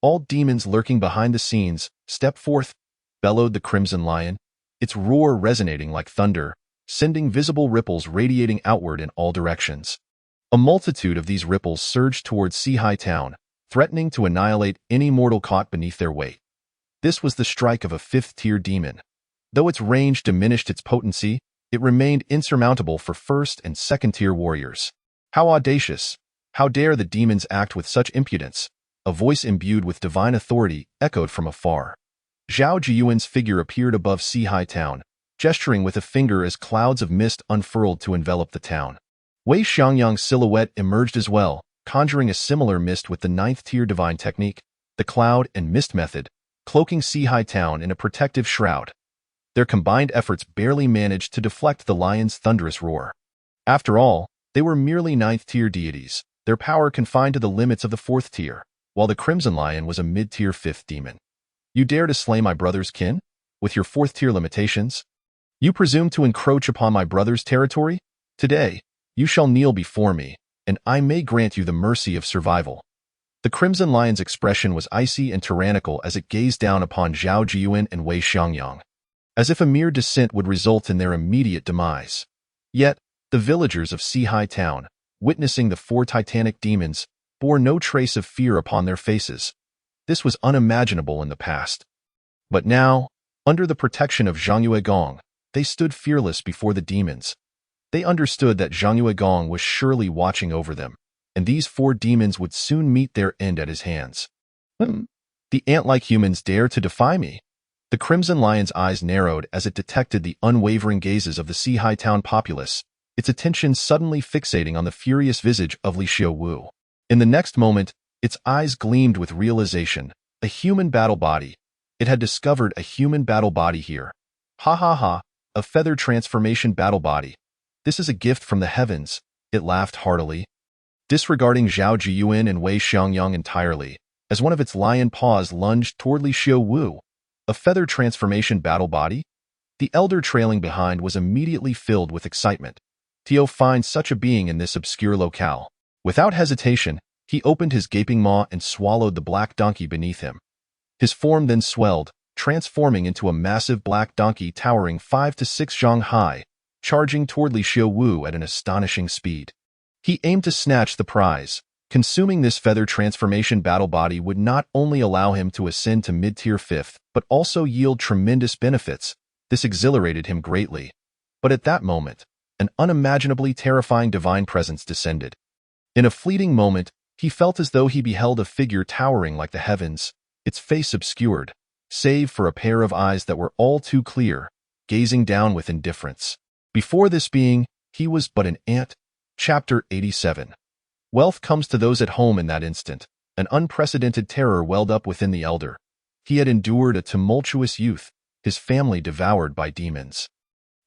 All demons lurking behind the scenes, step forth, bellowed the crimson lion, its roar resonating like thunder, sending visible ripples radiating outward in all directions. A multitude of these ripples surged towards Seahai town, threatening to annihilate any mortal caught beneath their weight. This was the strike of a fifth-tier demon. Though its range diminished its potency, it remained insurmountable for first- and second-tier warriors. How audacious! How dare the demons act with such impudence? A voice imbued with divine authority echoed from afar. Zhao Jiyuan's figure appeared above Seahai town, gesturing with a finger as clouds of mist unfurled to envelop the town. Wei Xiangyang's silhouette emerged as well, conjuring a similar mist with the ninth-tier divine technique, the cloud and mist method, cloaking Seahai town in a protective shroud. Their combined efforts barely managed to deflect the lion's thunderous roar. After all, they were merely ninth-tier deities, their power confined to the limits of the fourth tier, while the Crimson Lion was a mid-tier fifth demon. You dare to slay my brother's kin? With your fourth-tier limitations? You presume to encroach upon my brother's territory? Today, you shall kneel before me, and I may grant you the mercy of survival. The Crimson Lion's expression was icy and tyrannical as it gazed down upon Zhao Jiyuan and Wei Xiangyang, as if a mere dissent would result in their immediate demise. Yet, the villagers of Seahai town, witnessing the four titanic demons, bore no trace of fear upon their faces. This was unimaginable in the past. But now, under the protection of Zhangyue Gong, they stood fearless before the demons. They understood that Zhangyue Gong was surely watching over them, and these four demons would soon meet their end at his hands. The ant-like humans dare to defy me. The Crimson Lion's eyes narrowed as it detected the unwavering gazes of the Seahai town populace, its attention suddenly fixating on the furious visage of Li Xiaowu. In the next moment, its eyes gleamed with realization. A human battle body. It had discovered a human battle body here. Ha ha ha, a feather transformation battle body. This is a gift from the heavens, it laughed heartily. Disregarding Zhao Jiyuan and Wei Xiangyang entirely, as one of its lion paws lunged toward Li Xiaowu. A feather transformation battle body? The elder trailing behind was immediately filled with excitement. To find such a being in this obscure locale. Without hesitation, he opened his gaping maw and swallowed the black donkey beneath him. His form then swelled, transforming into a massive black donkey towering 5 to 6 zhang high, charging toward Li Xiaowu at an astonishing speed. He aimed to snatch the prize. Consuming this feather transformation battle body would not only allow him to ascend to mid-tier 5th, but also yield tremendous benefits. This exhilarated him greatly. But at that moment, an unimaginably terrifying divine presence descended. In a fleeting moment, he felt as though he beheld a figure towering like the heavens, its face obscured, save for a pair of eyes that were all too clear, gazing down with indifference. Before this being, he was but an ant. Chapter 87. Wealth comes to those at home in that instant. An unprecedented terror welled up within the elder. He had endured a tumultuous youth, his family devoured by demons.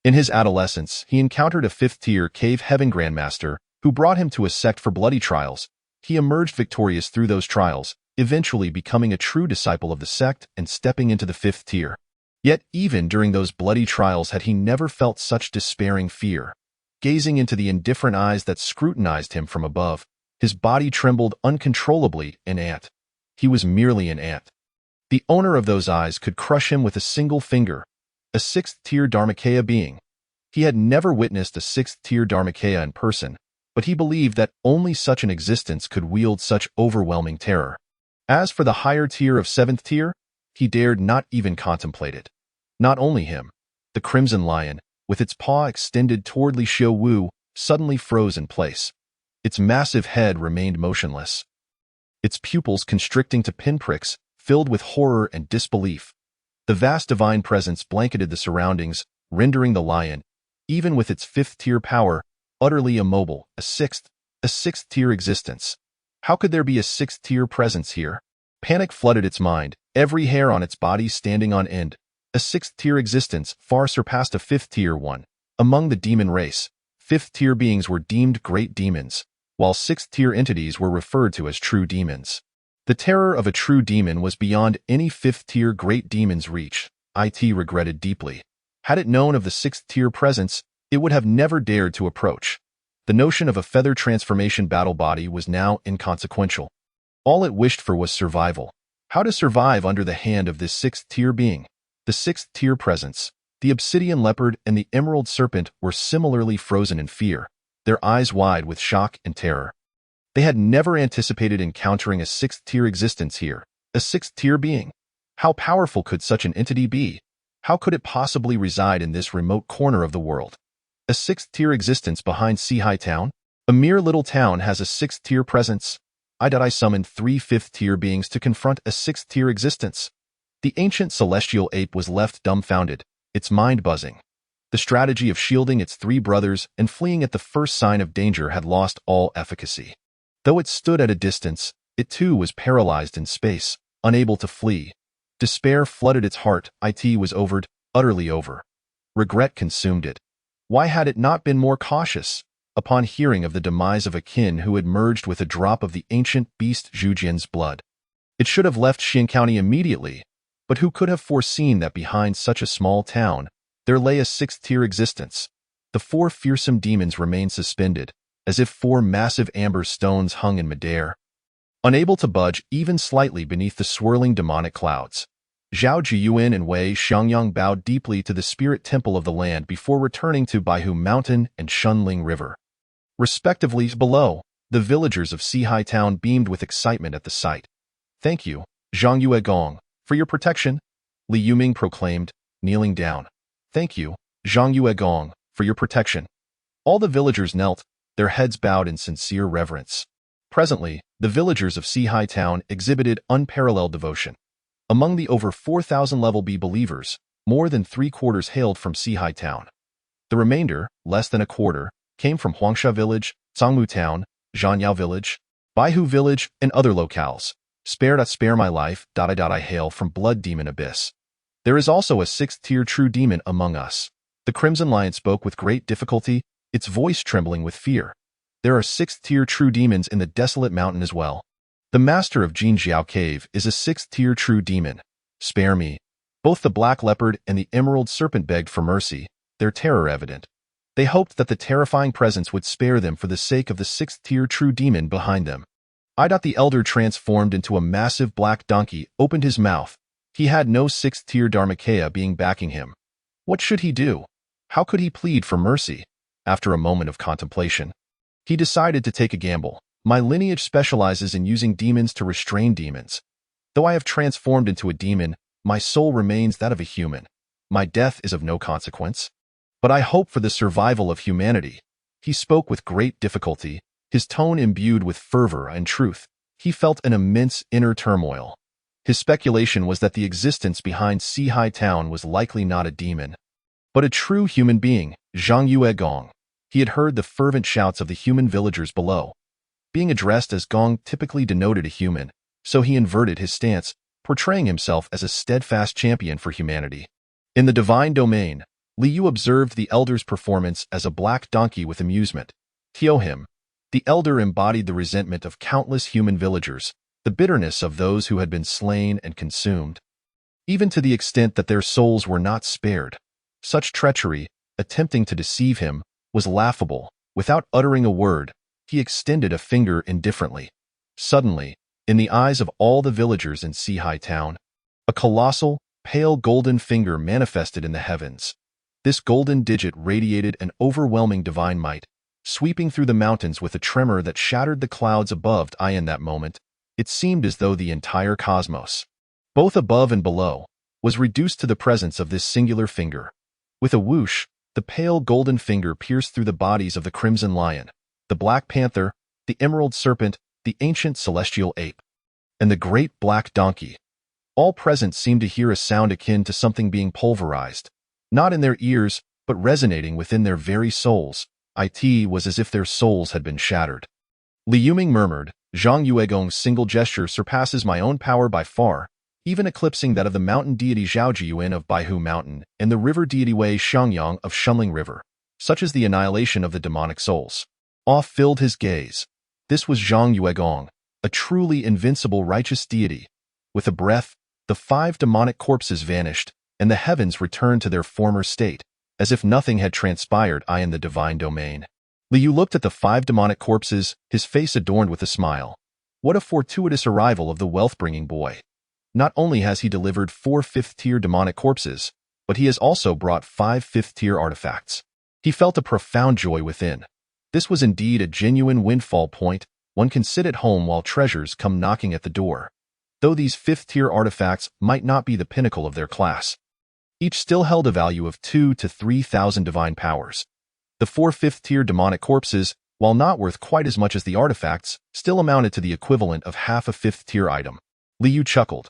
In his adolescence, he encountered a fifth-tier cave heaven grandmaster who brought him to a sect for bloody trials. He emerged victorious through those trials, eventually becoming a true disciple of the sect and stepping into the fifth tier. Yet even during those bloody trials had he never felt such despairing fear. Gazing into the indifferent eyes that scrutinized him from above, his body trembled uncontrollably. An ant. He was merely an ant. The owner of those eyes could crush him with a single finger. A sixth-tier Dharmakaya being. He had never witnessed a sixth-tier Dharmakaya in person, but he believed that only such an existence could wield such overwhelming terror. As for the higher tier of seventh tier, he dared not even contemplate it. Not only him, the Crimson Lion, with its paw extended toward Li Xiaowu, suddenly froze in place. Its massive head remained motionless. Its pupils constricting to pinpricks, filled with horror and disbelief. The vast divine presence blanketed the surroundings, rendering the lion, even with its fifth-tier power, utterly immobile. A sixth-tier existence. How could there be a sixth-tier presence here? Panic flooded its mind, every hair on its body standing on end. A sixth-tier existence far surpassed a fifth-tier one. Among the demon race, 5th-tier beings were deemed great demons, while 6th-tier entities were referred to as true demons. The terror of a true demon was beyond any 5th-tier great demon's reach. It regretted deeply. Had it known of the 6th-tier presence, it would have never dared to approach. The notion of a feather transformation battle body was now inconsequential. All it wished for was survival. How to survive under the hand of this 6th-tier being? The 6th-tier presence, the obsidian leopard and the emerald serpent were similarly frozen in fear, their eyes wide with shock and terror. They had never anticipated encountering a 6th-tier existence here, a 6th-tier being. How powerful could such an entity be? How could it possibly reside in this remote corner of the world? A 6th-tier existence behind Seahai Town? A mere little town has a 6th-tier presence. I summoned 3 5th-tier beings to confront a 6th-tier existence. The ancient celestial ape was left dumbfounded, its mind buzzing. The strategy of shielding its 3 brothers and fleeing at the first sign of danger had lost all efficacy. Though it stood at a distance, it too was paralyzed in space, unable to flee. Despair flooded its heart. It was overed, utterly over. Regret consumed it. Why had it not been more cautious? Upon hearing of the demise of a kin who had merged with a drop of the ancient beast Zhujian's blood, it should have left Xian County immediately, but who could have foreseen that behind such a small town, there lay a 6th-tier existence? The 4 fearsome demons remained suspended, as if 4 massive amber stones hung in midair, unable to budge even slightly beneath the swirling demonic clouds. Zhao Jiyuan and Wei Xiangyang bowed deeply to the spirit temple of the land before returning to Baihu Mountain and Shunling River. Respectively, below, the villagers of Seahai Town beamed with excitement at the sight. "Thank you, Zhang Yue Gong, for your protection," Li Yuming proclaimed, kneeling down. "Thank you, Zhang Yue Gong, for your protection." All the villagers knelt, their heads bowed in sincere reverence. Presently, the villagers of Seahai Town exhibited unparalleled devotion. Among the over 4,000 level B believers, more than 3/4 hailed from Seahai Town. The remainder, less than a quarter, came from Huangsha Village, Zhangmu Town, Zhanyao Village, Baihu Village, and other locales. Spare my life. I hail from Blood Demon Abyss. There is also a 6th-tier true demon among us. The Crimson Lion spoke with great difficulty, its voice trembling with fear. There are 6th-tier true demons in the desolate mountain as well. The master of Jinjiao Cave is a 6th-tier true demon. Spare me. Both the black leopard and the emerald serpent begged for mercy, their terror evident. They hoped that the terrifying presence would spare them for the sake of the 6th-tier true demon behind them. The elder, transformed into a massive black donkey, opened his mouth. He had no 6th-tier Dharmakaya being backing him. What should he do? How could he plead for mercy? After a moment of contemplation, he decided to take a gamble. My lineage specializes in using demons to restrain demons. Though I have transformed into a demon, my soul remains that of a human. My death is of no consequence. But I hope for the survival of humanity. He spoke with great difficulty, his tone imbued with fervor and truth. He felt an immense inner turmoil. His speculation was that the existence behind Seahai Town was likely not a demon, but a true human being, Zhang Yue Gong. He had heard the fervent shouts of the human villagers below. Being addressed as Gong typically denoted a human, so he inverted his stance, portraying himself as a steadfast champion for humanity. In the divine domain, Li Yu observed the elder's performance as a black donkey with amusement. Tiohim, the elder, embodied the resentment of countless human villagers, the bitterness of those who had been slain and consumed, even to the extent that their souls were not spared. Such treachery, attempting to deceive him, was laughable. Without uttering a word, he extended a finger indifferently. Suddenly, in the eyes of all the villagers in Seahai Town, a colossal, pale golden finger manifested in the heavens. This golden digit radiated an overwhelming divine might, sweeping through the mountains with a tremor that shattered the clouds above. In that moment, it seemed as though the entire cosmos, both above and below, was reduced to the presence of this singular finger. With a whoosh, the pale golden finger pierced through the bodies of the Crimson Lion, the Black Panther, the Emerald Serpent, the ancient celestial ape, and the great black donkey. All present seemed to hear a sound akin to something being pulverized, not in their ears, but resonating within their very souls. It was as if their souls had been shattered. Li Yuming murmured, "Zhang Yuegong's single gesture surpasses my own power by far, even eclipsing that of the mountain deity Zhao Jiyuan of Baihu Mountain and the river deity Wei Xiangyang of Shunling River." such as the annihilation of the demonic souls. Awe filled his gaze. This was Zhang Yuegong, a truly invincible righteous deity. With a breath, the 5 demonic corpses vanished, and the heavens returned to their former state, as if nothing had transpired in the divine domain. Li Yu looked at the 5 demonic corpses, his face adorned with a smile. What a fortuitous arrival of the wealth-bringing boy. Not only has he delivered 4 fifth-tier demonic corpses, but he has also brought 5 fifth-tier artifacts. He felt a profound joy within. This was indeed a genuine windfall point. One can sit at home while treasures come knocking at the door. Though these 5th-tier artifacts might not be the pinnacle of their class, each still held a value of 2,000 to 3,000 divine powers. The 4 5th-tier demonic corpses, while not worth quite as much as the artifacts, still amounted to the equivalent of half a 5th-tier item. Li Yu chuckled.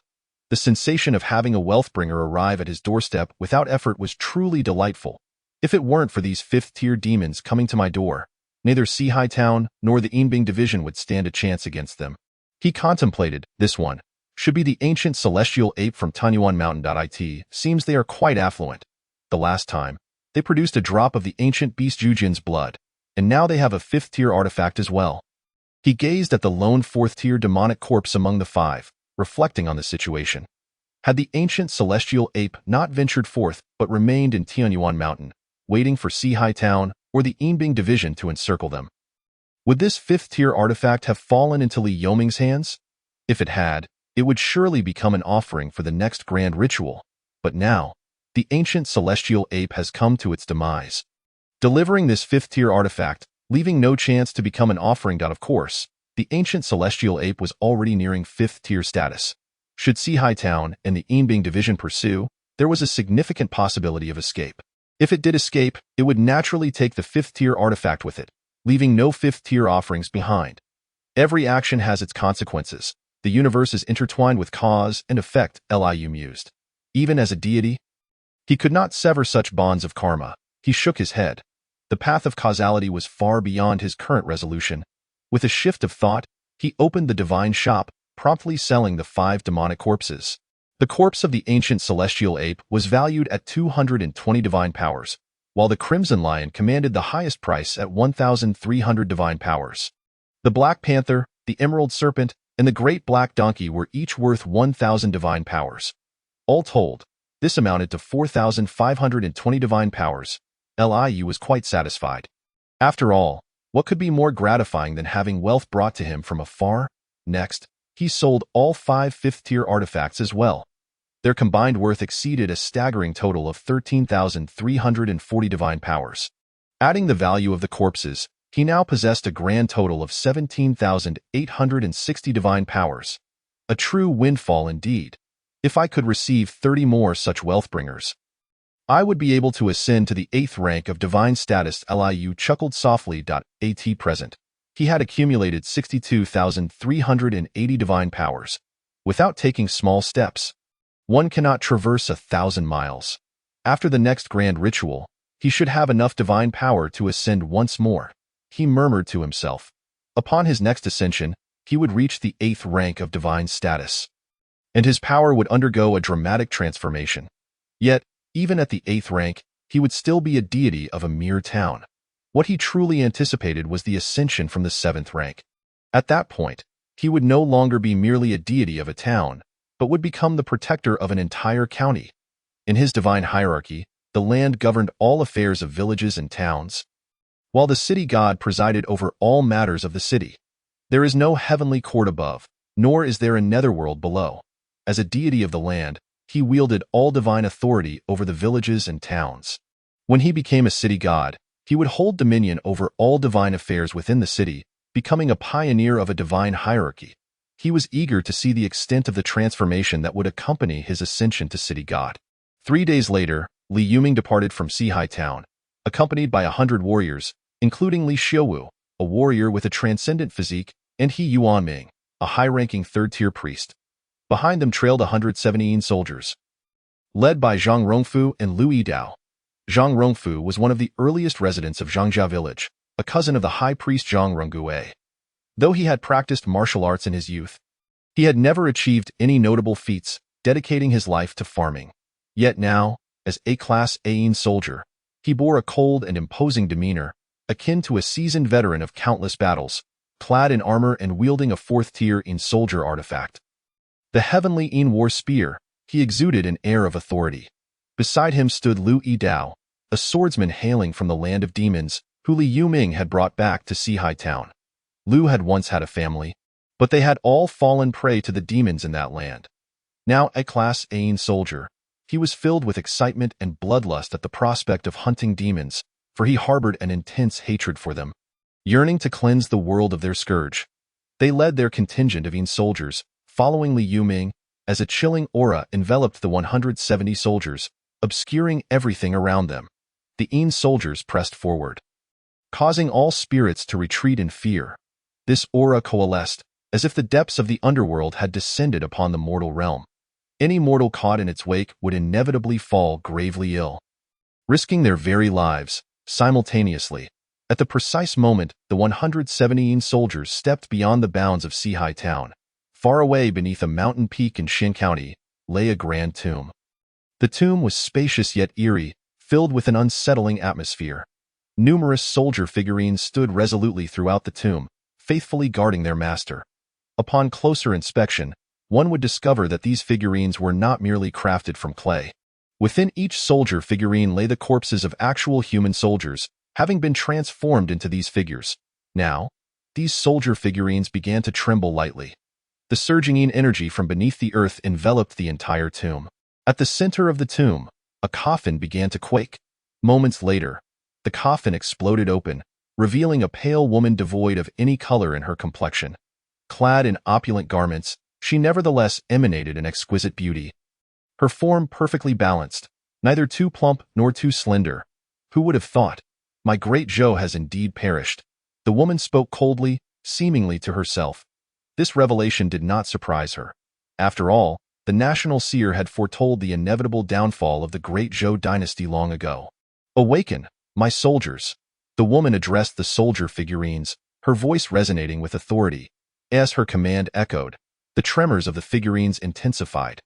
The sensation of having a wealth-bringer arrive at his doorstep without effort was truly delightful. If it weren't for these 5th-tier demons coming to my door, neither Sihai Town nor the Yinbing division would stand a chance against them. He contemplated. This one should be the ancient celestial ape from Tanyuan Mountain. It seems they are quite affluent. The last time, they produced a drop of the ancient beast Jujin's blood, and now they have a 5th-tier artifact as well. He gazed at the lone 4th-tier demonic corpse among the 5, reflecting on the situation. Had the ancient celestial ape not ventured forth but remained in Tianyuan Mountain, waiting for Sihai Town or the Yinbing division to encircle them? Would this 5th-tier artifact have fallen into Li Yoming's hands? If it had, it would surely become an offering for the next grand ritual. But now, the ancient celestial ape has come to its demise. Delivering this 5th-tier artifact, leaving no chance to become an offering. Of course, the ancient celestial ape was already nearing 5th-tier status. Should Sihai Town and the Yinbing division pursue, there was a significant possibility of escape. If it did escape, it would naturally take the 5th-tier artifact with it, leaving no 5th-tier offerings behind. Every action has its consequences. The universe is intertwined with cause and effect, Liu mused. Even as a deity, he could not sever such bonds of karma. He shook his head. The path of causality was far beyond his current resolution. With a shift of thought, he opened the divine shop, promptly selling the 5 demonic corpses. The corpse of the ancient celestial ape was valued at 220 divine powers, while the crimson lion commanded the highest price at 1,300 divine powers. The black panther, the emerald serpent, and the great black donkey were each worth 1,000 divine powers. All told, this amounted to 4,520 divine powers. Liu was quite satisfied. After all, what could be more gratifying than having wealth brought to him from afar? Next, he sold all 5 5th-tier artifacts as well. Their combined worth exceeded a staggering total of 13,340 divine powers. Adding the value of the corpses, he now possessed a grand total of 17,860 divine powers. A true windfall indeed. If I could receive 30 more such wealth-bringers, I would be able to ascend to the 8th rank of divine status. Liu chuckled softly. At present, he had accumulated 62,380 divine powers. Without taking small steps, one cannot traverse 1,000 miles. After the next grand ritual, he should have enough divine power to ascend once more. He murmured to himself. Upon his next ascension, he would reach the 8th rank of divine status, and his power would undergo a dramatic transformation. Yet, even at the 8th rank, he would still be a deity of a mere town. What he truly anticipated was the ascension from the 7th rank. At that point, he would no longer be merely a deity of a town, but would become the protector of an entire county. In his divine hierarchy, the land governed all affairs of villages and towns, while the city god presided over all matters of the city. There is no heavenly court above, nor is there a netherworld below. As a deity of the land, he wielded all divine authority over the villages and towns. When he became a city god, he would hold dominion over all divine affairs within the city, becoming a pioneer of a divine hierarchy. He was eager to see the extent of the transformation that would accompany his ascension to city god. 3 days later, Li Yuming departed from Sihai Town, accompanied by 100 warriors, including Li Xiuwu, a warrior with a transcendent physique, and He Yuanming, a high-ranking 3rd-tier priest. Behind them trailed 117 soldiers, led by Zhang Rongfu and Lu Yidao. Zhang Rongfu was one of the earliest residents of Zhangjia village, a cousin of the high priest Zhang Ronggue. Though he had practiced martial arts in his youth, he had never achieved any notable feats, dedicating his life to farming. Yet now, as A-class Ain soldier, He bore a cold and imposing demeanor, akin to a seasoned veteran of countless battles, clad in armor and wielding a fourth-tier soldier artifact. The heavenly war spear, he exuded an air of authority. Beside him stood Lu Yidao, a swordsman hailing from the land of demons, who Li Yuming had brought back to Sihai Town. Lu had once had a family, but they had all fallen prey to the demons in that land. Now a Class A soldier, he was filled with excitement and bloodlust at the prospect of hunting demons, for he harbored an intense hatred for them, yearning to cleanse the world of their scourge. They led their contingent of soldiers, following Li Yuming, as a chilling aura enveloped the 170 soldiers, obscuring everything around them. The soldiers pressed forward, causing all spirits to retreat in fear. This aura coalesced, as if the depths of the underworld had descended upon the mortal realm. Any mortal caught in its wake would inevitably fall gravely ill. Risking their very lives, simultaneously, at the precise moment the 170 soldiers stepped beyond the bounds of Sihai Town. Far away beneath a mountain peak in Xin County lay a grand tomb. The tomb was spacious yet eerie, filled with an unsettling atmosphere. Numerous soldier figurines stood resolutely throughout the tomb, faithfully guarding their master. Upon closer inspection, one would discover that these figurines were not merely crafted from clay. Within each soldier figurine lay the corpses of actual human soldiers, having been transformed into these figures. Now, these soldier figurines began to tremble lightly. The surging energy from beneath the earth enveloped the entire tomb. At the center of the tomb, a coffin began to quake. Moments later, the coffin exploded open, revealing a pale woman devoid of any color in her complexion. Clad in opulent garments, she nevertheless emanated an exquisite beauty. Her form perfectly balanced, neither too plump nor too slender. Who would have thought? My great Zhou has indeed perished. The woman spoke coldly, seemingly to herself. This revelation did not surprise her. After all, the national seer had foretold the inevitable downfall of the great Zhou dynasty long ago. Awaken, my soldiers. The woman addressed the soldier figurines, her voice resonating with authority. As her command echoed, the tremors of the figurines intensified.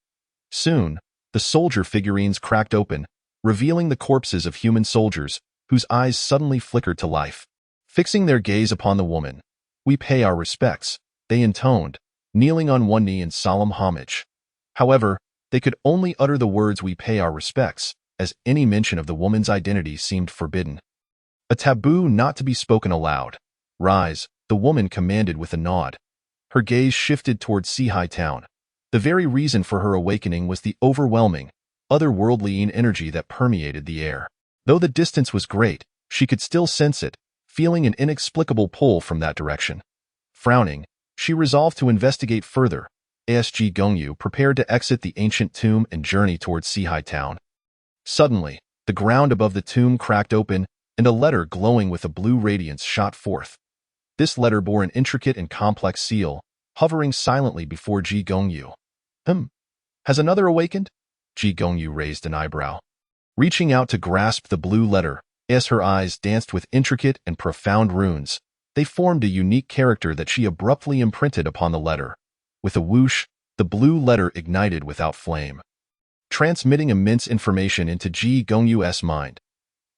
Soon, the soldier figurines cracked open, revealing the corpses of human soldiers, whose eyes suddenly flickered to life. Fixing their gaze upon the woman, "We pay our respects," they intoned, kneeling on one knee in solemn homage. However, they could only utter the words "we pay our respects," as any mention of the woman's identity seemed forbidden. A taboo not to be spoken aloud. "Rise," the woman commanded with a nod. Her gaze shifted toward Sihai Town. The very reason for her awakening was the overwhelming, otherworldly energy that permeated the air. Though the distance was great, she could still sense it, feeling an inexplicable pull from that direction. Frowning, she resolved to investigate further. Ji Gongyu prepared to exit the ancient tomb and journey towards Sihai Town. Suddenly, the ground above the tomb cracked open, and a letter glowing with a blue radiance shot forth. This letter bore an intricate and complex seal, hovering silently before Ji Gongyu. Has another awakened? Ji Gongyu raised an eyebrow. Reaching out to grasp the blue letter, as her eyes danced with intricate and profound runes, they formed a unique character that she abruptly imprinted upon the letter. With a whoosh, the blue letter ignited without flame, transmitting immense information into Ji Gongyu's mind.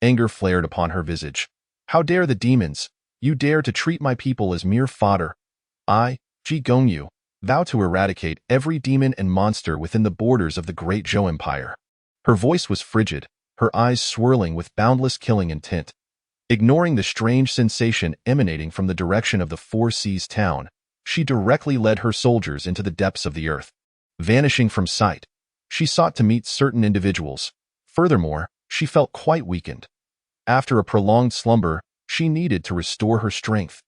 Anger flared upon her visage. "How dare the demons? You dare to treat my people as mere fodder. I, Ji Gongyu, vow to eradicate every demon and monster within the borders of the great Zhou Empire." Her voice was frigid, her eyes swirling with boundless killing intent. Ignoring the strange sensation emanating from the direction of the Four Seas town, she directly led her soldiers into the depths of the earth. Vanishing from sight, she sought to meet certain individuals. Furthermore, she felt quite weakened. After a prolonged slumber, she needed to restore her strength.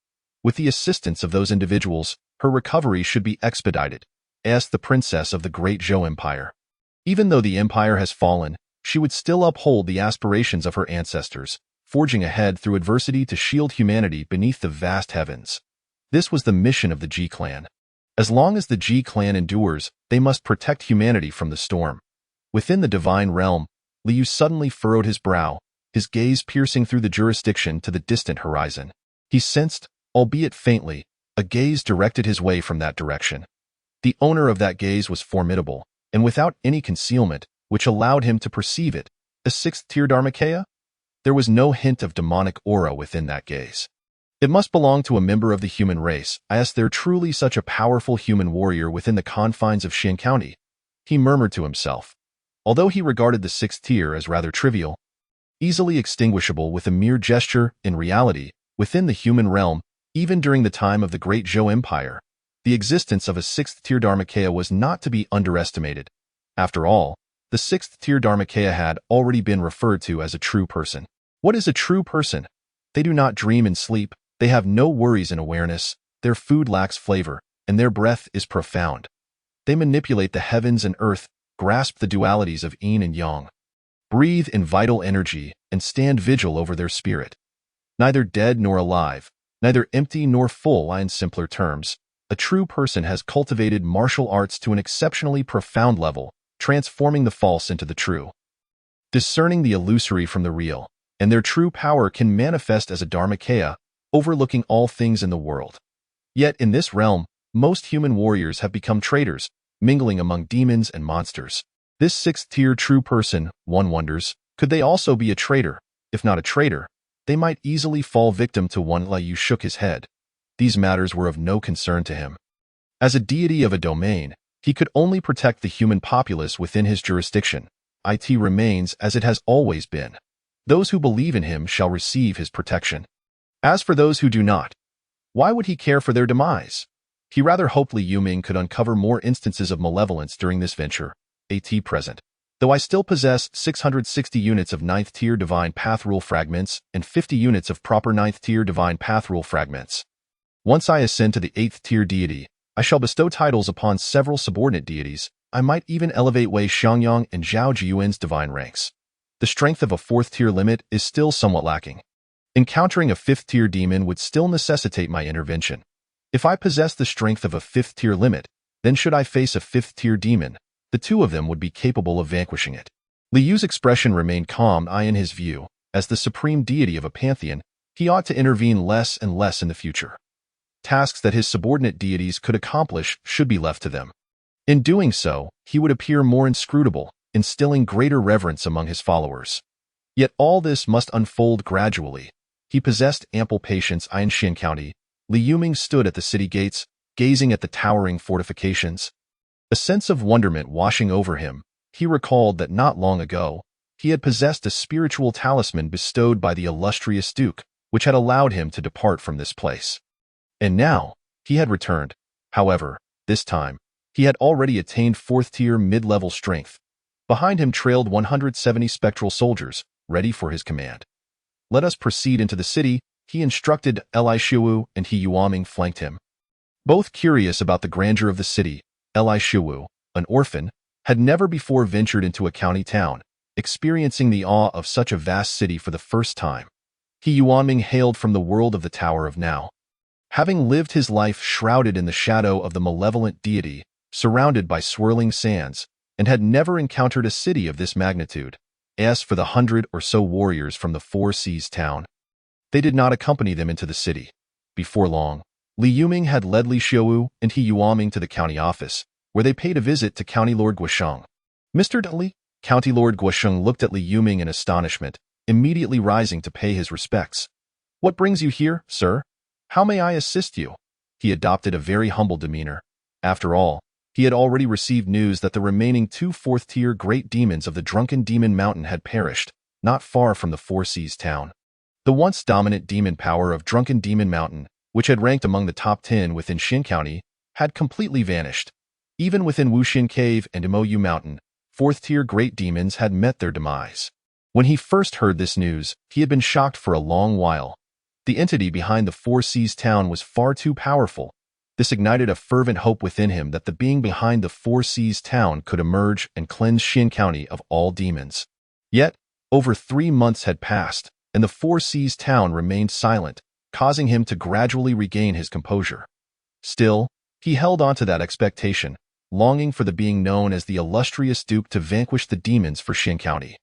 With the assistance of those individuals, her recovery should be expedited, asked the princess of the great Zhou Empire. Even though the empire has fallen, she would still uphold the aspirations of her ancestors, forging ahead through adversity to shield humanity beneath the vast heavens. This was the mission of the Ji clan. As long as the Ji clan endures, they must protect humanity from the storm. Within the divine realm, Liu suddenly furrowed his brow, his gaze piercing through the jurisdiction to the distant horizon. He sensed, albeit faintly, a gaze directed his way from that direction. The owner of that gaze was formidable, and without any concealment, which allowed him to perceive it, a sixth-tier Dharmakaya? There was no hint of demonic aura within that gaze. It must belong to a member of the human race. Is there truly such a powerful human warrior within the confines of Xian County? He murmured to himself. Although he regarded the sixth tier as rather trivial, easily extinguishable with a mere gesture, in reality, within the human realm, even during the time of the Great Zhou Empire, the existence of a sixth-tier Dharmakaya was not to be underestimated. After all, the sixth-tier Dharmakaya had already been referred to as a true person. What is a true person? They do not dream and sleep, they have no worries and awareness, their food lacks flavor, and their breath is profound. They manipulate the heavens and earth, grasp the dualities of yin and yang, breathe in vital energy, and stand vigil over their spirit. Neither dead nor alive, neither empty nor full. In simpler terms, a true person has cultivated martial arts to an exceptionally profound level, transforming the false into the true, discerning the illusory from the real, and their true power can manifest as a Dharmakaya, overlooking all things in the world. Yet in this realm, most human warriors have become traitors, mingling among demons and monsters. This sixth-tier true person, one wonders, could they also be a traitor? If not a traitor, they might easily fall victim to one. Liu shook his head. These matters were of no concern to him. As a deity of a domain, he could only protect the human populace within his jurisdiction. It remains as it has always been. Those who believe in him shall receive his protection. As for those who do not, why would he care for their demise? He rather hoped Li Yuming could uncover more instances of malevolence during this venture. At present, though I still possess 660 units of 9th tier Divine Path Rule fragments and 50 units of proper 9th tier Divine Path Rule fragments. Once I ascend to the 8th tier deity, I shall bestow titles upon several subordinate deities. I might even elevate Wei Xiangyang and Zhao Jiyuan's divine ranks. The strength of a 4th tier limit is still somewhat lacking. Encountering a 5th tier demon would still necessitate my intervention. If I possess the strength of a 5th tier limit, then should I face a 5th tier demon, the two of them would be capable of vanquishing it. Li Yu's expression remained calm. In his view, as the supreme deity of a pantheon, he ought to intervene less and less in the future. Tasks that his subordinate deities could accomplish should be left to them. In doing so, he would appear more inscrutable, instilling greater reverence among his followers. Yet all this must unfold gradually. He possessed ample patience. In Xian County, Li Yuming stood at the city gates, gazing at the towering fortifications. A sense of wonderment washing over him, he recalled that not long ago, he had possessed a spiritual talisman bestowed by the illustrious Duke, which had allowed him to depart from this place. And now, he had returned. However, this time, he had already attained 4th tier mid-level strength. Behind him trailed 170 spectral soldiers, ready for his command. Let us proceed into the city, he instructed. Li Shiwu and He Yuaming flanked him. Both curious about the grandeur of the city, Li Shiwu, an orphan, had never before ventured into a county town, experiencing the awe of such a vast city for the first time. He Yuaming hailed from the world of the Tower of Now. Having lived his life shrouded in the shadow of the malevolent deity, surrounded by swirling sands, and had never encountered a city of this magnitude. As for the 100 or so warriors from the Four Seas town, they did not accompany them into the city. Before long, Li Yuming had led Li Xiaowu and He Yuaming to the county office, where they paid a visit to County Lord Guosheng. Mr. Li, County Lord Guosheng looked at Li Yuming in astonishment, immediately rising to pay his respects. What brings you here, sir? How may I assist you? He adopted a very humble demeanor. After all, he had already received news that the remaining 2 4th-tier great demons of the Drunken Demon Mountain had perished, not far from the Four Seas town. The once dominant demon power of Drunken Demon Mountain, which had ranked among the top 10 within Xian County, had completely vanished. Even within Wuxian Cave and Imoyu Mountain, 4th-tier great demons had met their demise. When he first heard this news, he had been shocked for a long while. The entity behind the Four Seas town was far too powerful. This ignited a fervent hope within him that the being behind the Four Seas town could emerge and cleanse Xian County of all demons. Yet, over 3 months had passed, and the Four Seas town remained silent, causing him to gradually regain his composure. Still, he held on to that expectation, longing for the being known as the illustrious Duke to vanquish the demons for Xian County.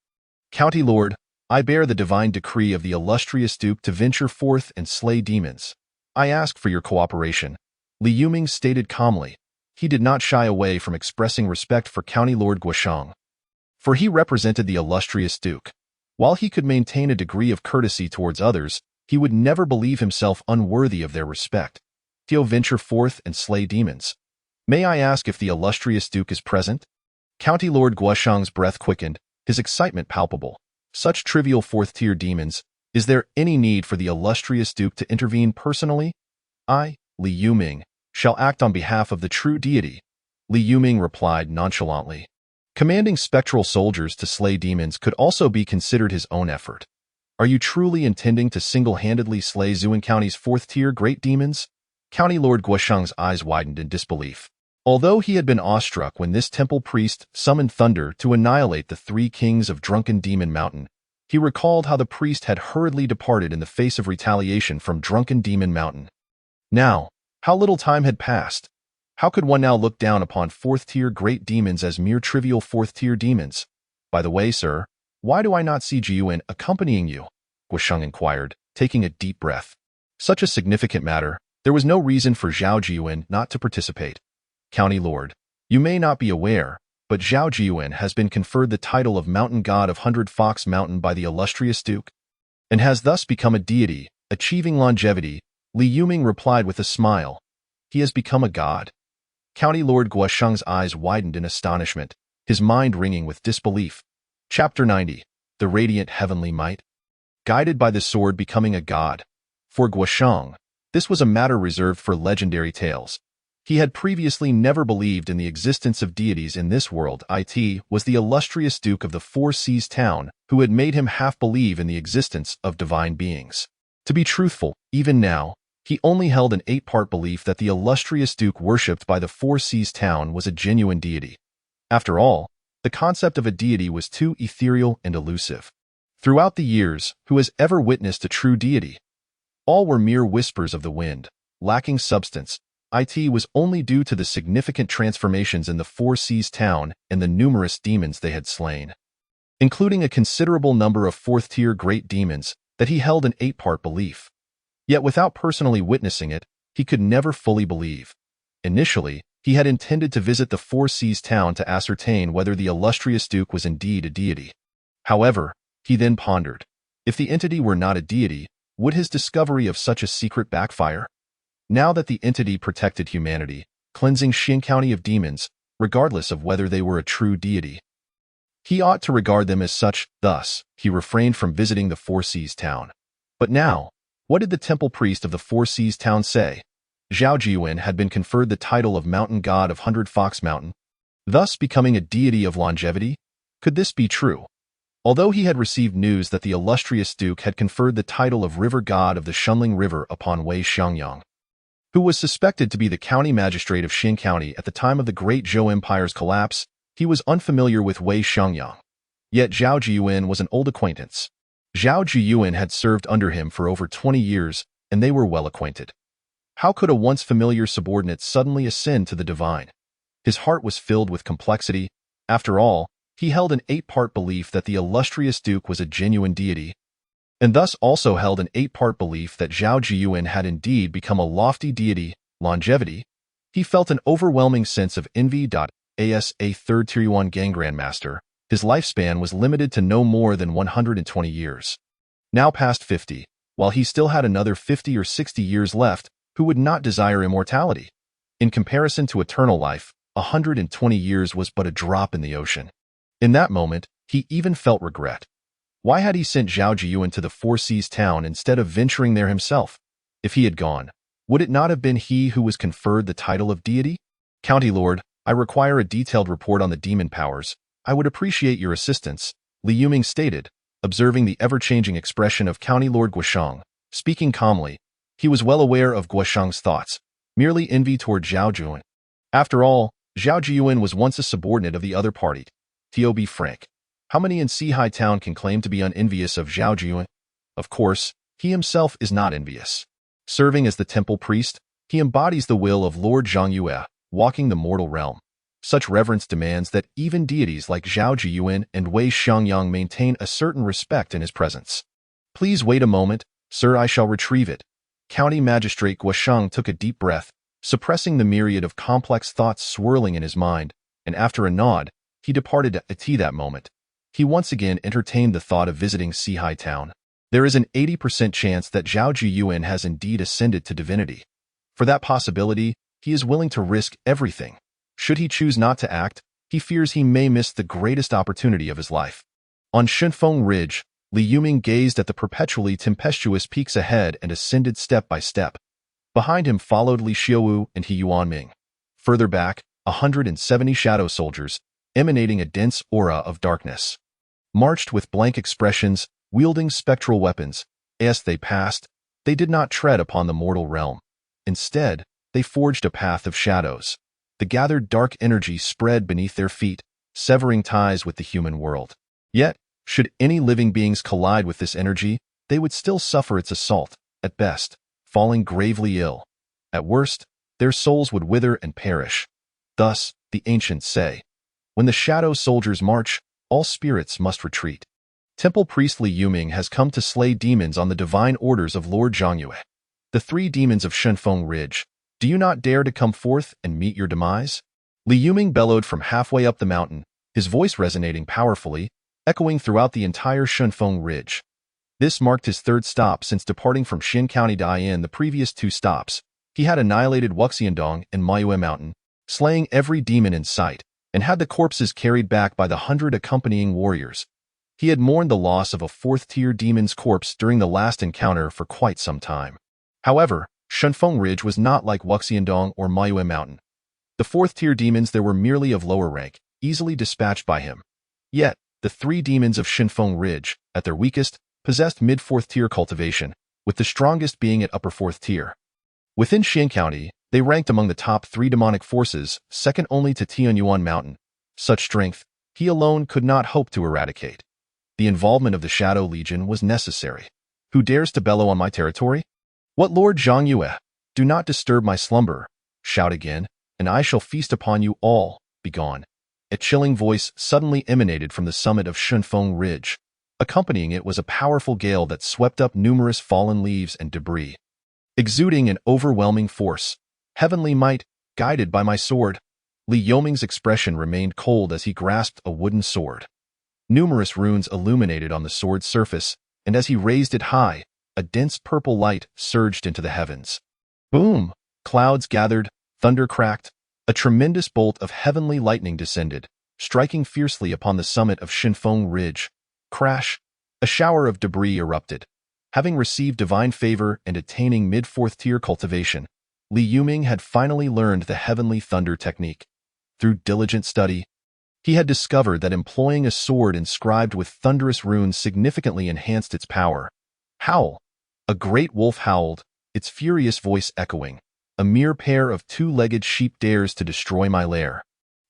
County Lord, I bear the divine decree of the illustrious Duke to venture forth and slay demons. I ask for your cooperation. Li Yuming stated calmly. He did not shy away from expressing respect for County Lord Guosheng, for he represented the illustrious Duke. While he could maintain a degree of courtesy towards others, he would never believe himself unworthy of their respect. Tio venture forth and slay demons. May I ask if the illustrious Duke is present? County Lord Guoshang's breath quickened, his excitement palpable. Such trivial fourth-tier demons, is there any need for the illustrious Duke to intervene personally? I, Li Yuming, shall act on behalf of the true deity. Li Yuming replied nonchalantly. Commanding spectral soldiers to slay demons could also be considered his own effort. Are you truly intending to single-handedly slay Zuan County's fourth-tier great demons? County Lord Guoshang's eyes widened in disbelief. Although he had been awestruck when this temple priest summoned thunder to annihilate the 3 kings of Drunken Demon Mountain, he recalled how the priest had hurriedly departed in the face of retaliation from Drunken Demon Mountain. Now, how little time had passed. How could one now look down upon fourth-tier great demons as mere trivial fourth-tier demons? By the way, sir, why do I not see Jiyuan accompanying you? Guoshang inquired, taking a deep breath. Such a significant matter, there was no reason for Zhao Jiyuan not to participate. County Lord, you may not be aware, but Zhao Jiyuan has been conferred the title of Mountain God of 100 Fox Mountain by the illustrious Duke, and has thus become a deity, achieving longevity. Li Yuming replied with a smile. He has become a god. County Lord Guoshang's eyes widened in astonishment, his mind ringing with disbelief. Chapter 90. The Radiant Heavenly Might. Guided by the sword becoming a god. For Guoshang, this was a matter reserved for legendary tales. He had previously never believed in the existence of deities in this world. It was the illustrious Duke of the Four Seas town who had made him half believe in the existence of divine beings. To be truthful, even now, he only held an 8-part belief that the illustrious Duke worshipped by the Four Seas town was a genuine deity. After all, the concept of a deity was too ethereal and elusive. Throughout the years, who has ever witnessed a true deity? All were mere whispers of the wind, lacking substance. It was only due to the significant transformations in the Four Seas town and the numerous demons they had slain, including a considerable number of fourth-tier great demons, that he held an 8-part belief. Yet without personally witnessing it, he could never fully believe. Initially, he had intended to visit the Four Seas town to ascertain whether the illustrious Duke was indeed a deity. However, he then pondered, if the entity were not a deity, would his discovery of such a secret backfire? Now that the entity protected humanity, cleansing Xin County of demons, regardless of whether they were a true deity, he ought to regard them as such. Thus, he refrained from visiting the Four Seas town. But now, what did the temple priest of the Four Seas town say? Zhao Jiyuan had been conferred the title of Mountain God of 100 Fox Mountain, thus becoming a deity of longevity? Could this be true? Although he had received news that the illustrious Duke had conferred the title of River God of the Shunling River upon Wei Xiangyang, who was suspected to be the county magistrate of Xin County at the time of the Great Zhou Empire's collapse, he was unfamiliar with Wei Xiangyang. Yet Zhao Jiyuan was an old acquaintance. Zhao Jiyuan had served under him for over 20 years, and they were well acquainted. How could a once familiar subordinate suddenly ascend to the divine? His heart was filled with complexity. After all, he held an 8-part belief that the illustrious Duke was a genuine deity, and thus also held an 8-part belief that Zhao Jiyuan had indeed become a lofty deity, longevity. He felt an overwhelming sense of envy. As a third-tier Yuan Gang Grandmaster, his lifespan was limited to no more than 120 years. Now past 50, while he still had another 50 or 60 years left, who would not desire immortality? In comparison to eternal life, 120 years was but a drop in the ocean. In that moment, he even felt regret. Why had he sent Zhao Jiyuan to the Four Seas town instead of venturing there himself? If he had gone, would it not have been he who was conferred the title of deity? County Lord, I require a detailed report on the demon powers. I would appreciate your assistance, Li Yuming stated, observing the ever-changing expression of County Lord Guoshang. Speaking calmly, he was well aware of Guoshang's thoughts, merely envy toward Zhao Jiyuan. After all, Zhao Jiyuan was once a subordinate of the other party. To be frank, how many in Sihai town can claim to be unenvious of Zhao Jiyuan? Of course, he himself is not envious. Serving as the temple priest, he embodies the will of Lord Zhongyue, walking the mortal realm. Such reverence demands that even deities like Zhao Jiyuan and Wei Xiangyang maintain a certain respect in his presence. Please wait a moment, sir, I shall retrieve it. County Magistrate Guoshang took a deep breath, suppressing the myriad of complex thoughts swirling in his mind, and after a nod, he departed at that moment. he once again entertained the thought of visiting Sihai Town. There is an 80% chance that Zhao Jiyuan has indeed ascended to divinity. For that possibility, he is willing to risk everything. Should he choose not to act, he fears he may miss the greatest opportunity of his life. On Shunfeng Ridge, Li Yuming gazed at the perpetually tempestuous peaks ahead and ascended step by step. Behind him followed Li Xiaowu and He Yuanming. Further back, 170 shadow soldiers, emanating a dense aura of darkness, marched with blank expressions, wielding spectral weapons. As they passed, they did not tread upon the mortal realm. Instead, they forged a path of shadows. The gathered dark energy spread beneath their feet, severing ties with the human world. Yet, should any living beings collide with this energy, they would still suffer its assault, at best, falling gravely ill. At worst, their souls would wither and perish. Thus, the ancients say, when the shadow soldiers march, all spirits must retreat. Temple priest Li Yuming has come to slay demons on the divine orders of Lord Zhangyue. The three demons of Shunfeng Ridge, do you not dare to come forth and meet your demise? Li Yuming bellowed from halfway up the mountain, his voice resonating powerfully, echoing throughout the entire Shunfeng Ridge. This marked his third stop since departing from Xin County Daiyan. The previous two stops, he had annihilated Wuxiandong and Maiyue Mountain, slaying every demon in sight, and had the corpses carried back by the 100 accompanying warriors. He had mourned the loss of a fourth-tier demon's corpse during the last encounter for quite some time. However, Shunfeng Ridge was not like Wuxiandong or Maiyue Mountain. The fourth-tier demons there were merely of lower rank, easily dispatched by him. Yet, the three demons of Shunfeng Ridge, at their weakest, possessed mid-fourth-tier cultivation, with the strongest being at upper fourth-tier. Within Xin County, they ranked among the top 3 demonic forces, second only to Tianyuan Mountain. Such strength, he alone could not hope to eradicate. The involvement of the Shadow Legion was necessary. Who dares to bellow on my territory? What Lord Zhangyue? Do not disturb my slumber. Shout again, and I shall feast upon you all. Begone. A chilling voice suddenly emanated from the summit of Shunfeng Ridge. Accompanying it was a powerful gale that swept up numerous fallen leaves and debris. Exuding an overwhelming force, heavenly might, guided by my sword. Li Yuming's expression remained cold as he grasped a wooden sword. Numerous runes illuminated on the sword's surface, and as he raised it high, a dense purple light surged into the heavens. Boom! Clouds gathered, thunder cracked, a tremendous bolt of heavenly lightning descended, striking fiercely upon the summit of Shunfeng Ridge. Crash! A shower of debris erupted. Having received divine favor and attaining mid-fourth-tier cultivation, Li Yuming had finally learned the heavenly thunder technique. Through diligent study, he had discovered that employing a sword inscribed with thunderous runes significantly enhanced its power. Howl! A great wolf howled, its furious voice echoing. A mere pair of two-legged sheep dares to destroy my lair.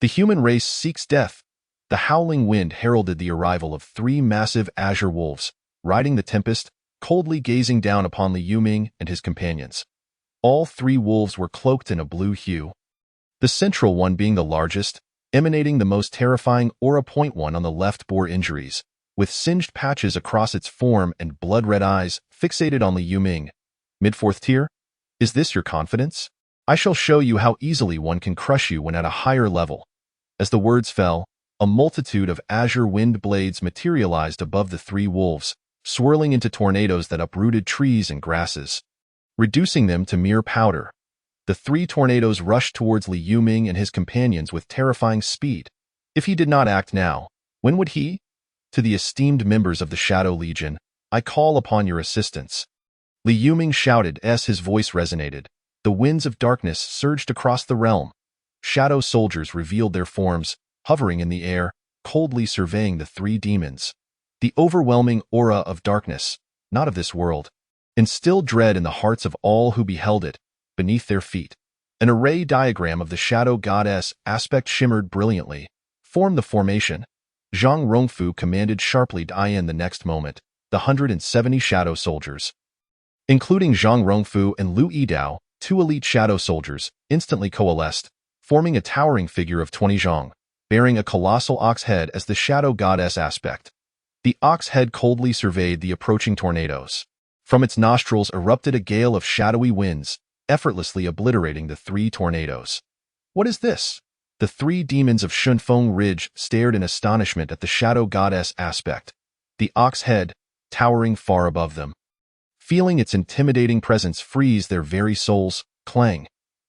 The human race seeks death. The howling wind heralded the arrival of 3 massive azure wolves, riding the tempest, coldly gazing down upon Li Yuming and his companions. All 3 wolves were cloaked in a blue hue. The central one being the largest, emanating the most terrifying aura. Point 1 on the left bore injuries, with singed patches across its form and blood-red eyes fixated on Li Yuming. Mid-fourth tier? Is this your confidence? I shall show you how easily one can crush you when at a higher level. As the words fell, a multitude of azure wind blades materialized above the 3 wolves, swirling into tornadoes that uprooted trees and grasses, reducing them to mere powder. The 3 tornadoes rushed towards Li Yuming and his companions with terrifying speed. If he did not act now, when would he? To the esteemed members of the Shadow Legion, I call upon your assistance. Li Yuming shouted as his voice resonated. The winds of darkness surged across the realm. Shadow soldiers revealed their forms, hovering in the air, coldly surveying the 3 demons. The overwhelming aura of darkness, not of this world, instilled dread in the hearts of all who beheld it. Beneath their feet, an array diagram of the shadow goddess aspect shimmered brilliantly. Form the formation. Zhang Rongfu commanded sharply. Daiyan the next moment, the 170 shadow soldiers, including Zhang Rongfu and Lu Yidao, 2 elite shadow soldiers, instantly coalesced, forming a towering figure of 20 Zhang, bearing a colossal ox head as the shadow goddess aspect. The ox head coldly surveyed the approaching tornadoes. From its nostrils erupted a gale of shadowy winds, effortlessly obliterating the 3 tornadoes. What is this? The three demons of Shunfeng Ridge stared in astonishment at the shadow goddess aspect, the ox head towering far above them. Feeling its intimidating presence freeze their very souls, clang.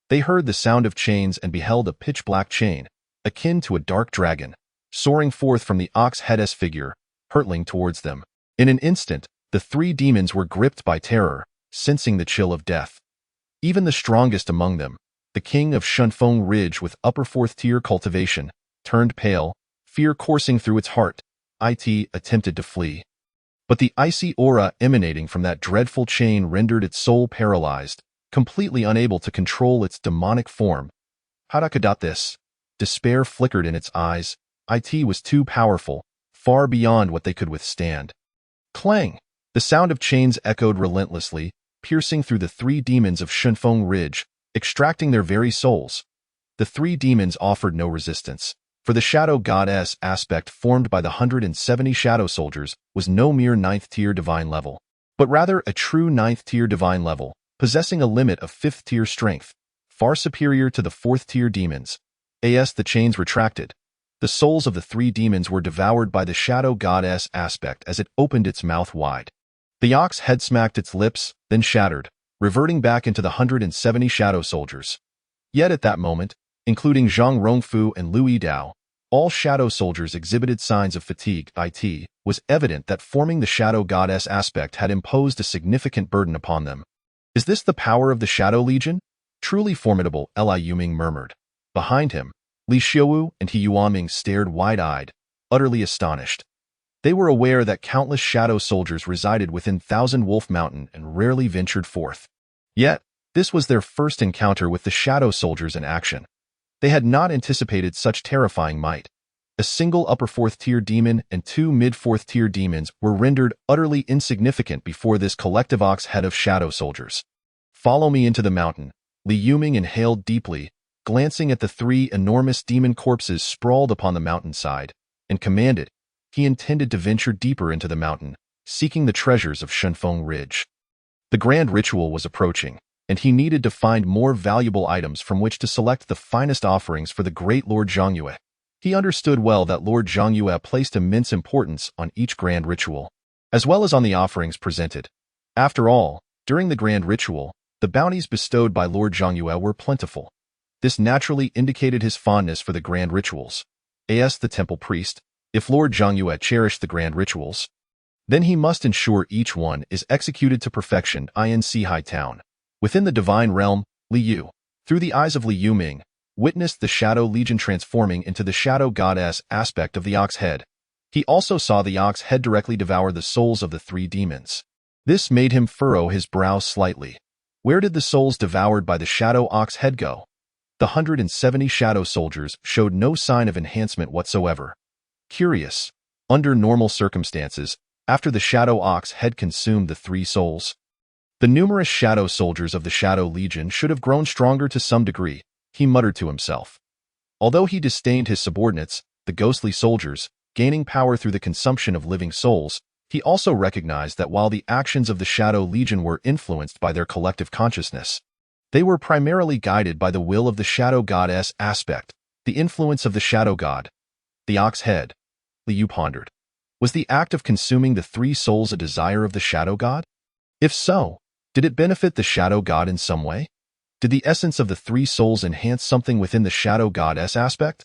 They heard the sound of chains and beheld a pitch-black chain, akin to a dark dragon, soaring forth from the ox head's figure, hurtling towards them. In an instant, the three demons were gripped by terror, sensing the chill of death. Even the strongest among them, the king of Shunfeng Ridge with upper fourth-tier cultivation, turned pale, fear coursing through its heart. It attempted to flee. But the icy aura emanating from that dreadful chain rendered its soul paralyzed, completely unable to control its demonic form. This. Despair flickered in its eyes. It was too powerful, far beyond what they could withstand. Clang! The sound of chains echoed relentlessly, piercing through the three demons of Shunfeng Ridge, extracting their very souls. The three demons offered no resistance, for the shadow goddess aspect formed by the 170 shadow soldiers was no mere 9th-tier divine level, but rather a true 9th-tier divine level, possessing a limit of 5th-tier strength, far superior to the 4th-tier demons. The chains retracted. The souls of the three demons were devoured by the shadow goddess aspect as it opened its mouth wide. The ox head smacked its lips, then shattered, reverting back into the 170 shadow soldiers. Yet at that moment, including Zhang Rongfu and Lu Yidao, all shadow soldiers exhibited signs of fatigue. It was evident that forming the shadow goddess aspect had imposed a significant burden upon them. Is this the power of the Shadow Legion? Truly formidable, Li Yuming murmured. Behind him, Li Xiaowu and He Yuanming stared wide-eyed, utterly astonished. They were aware that countless shadow soldiers resided within Thousand Wolf Mountain and rarely ventured forth. Yet, this was their first encounter with the shadow soldiers in action. They had not anticipated such terrifying might. A single upper 4th-tier demon and two mid-4th-tier demons were rendered utterly insignificant before this collective ox head of shadow soldiers. Follow me into the mountain, Li Yuming inhaled deeply, glancing at the three enormous demon corpses sprawled upon the mountainside, and commanded. He intended to venture deeper into the mountain, seeking the treasures of Shunfeng Ridge. The grand ritual was approaching, and he needed to find more valuable items from which to select the finest offerings for the great Lord Zhangyue. He understood well that Lord Zhangyue placed immense importance on each grand ritual, as well as on the offerings presented. After all, during the grand ritual, the bounties bestowed by Lord Zhangyue were plentiful. This naturally indicated his fondness for the grand rituals. The temple priest, if Lord Zhangyue cherished the grand rituals, then he must ensure each one is executed to perfection. High Town. Within the divine realm, Li Yu, through the eyes of Li Yuming, witnessed the Shadow Legion transforming into the shadow goddess aspect of the ox head. He also saw the ox head directly devour the souls of the three demons. This made him furrow his brow slightly. Where did the souls devoured by the shadow ox head go? The 170 shadow soldiers showed no sign of enhancement whatsoever. Curious. Under normal circumstances, after the shadow ox head consumed the three souls, the numerous shadow soldiers of the Shadow Legion should have grown stronger to some degree, he muttered to himself. Although he disdained his subordinates, the ghostly soldiers, gaining power through the consumption of living souls, he also recognized that while the actions of the Shadow Legion were influenced by their collective consciousness, they were primarily guided by the will of the shadow goddess aspect, the influence of the shadow god. The ox head, Li Yu pondered. Was the act of consuming the three souls a desire of the shadow god? If so, did it benefit the shadow god in some way? Did the essence of the three souls enhance something within the shadow goddess aspect?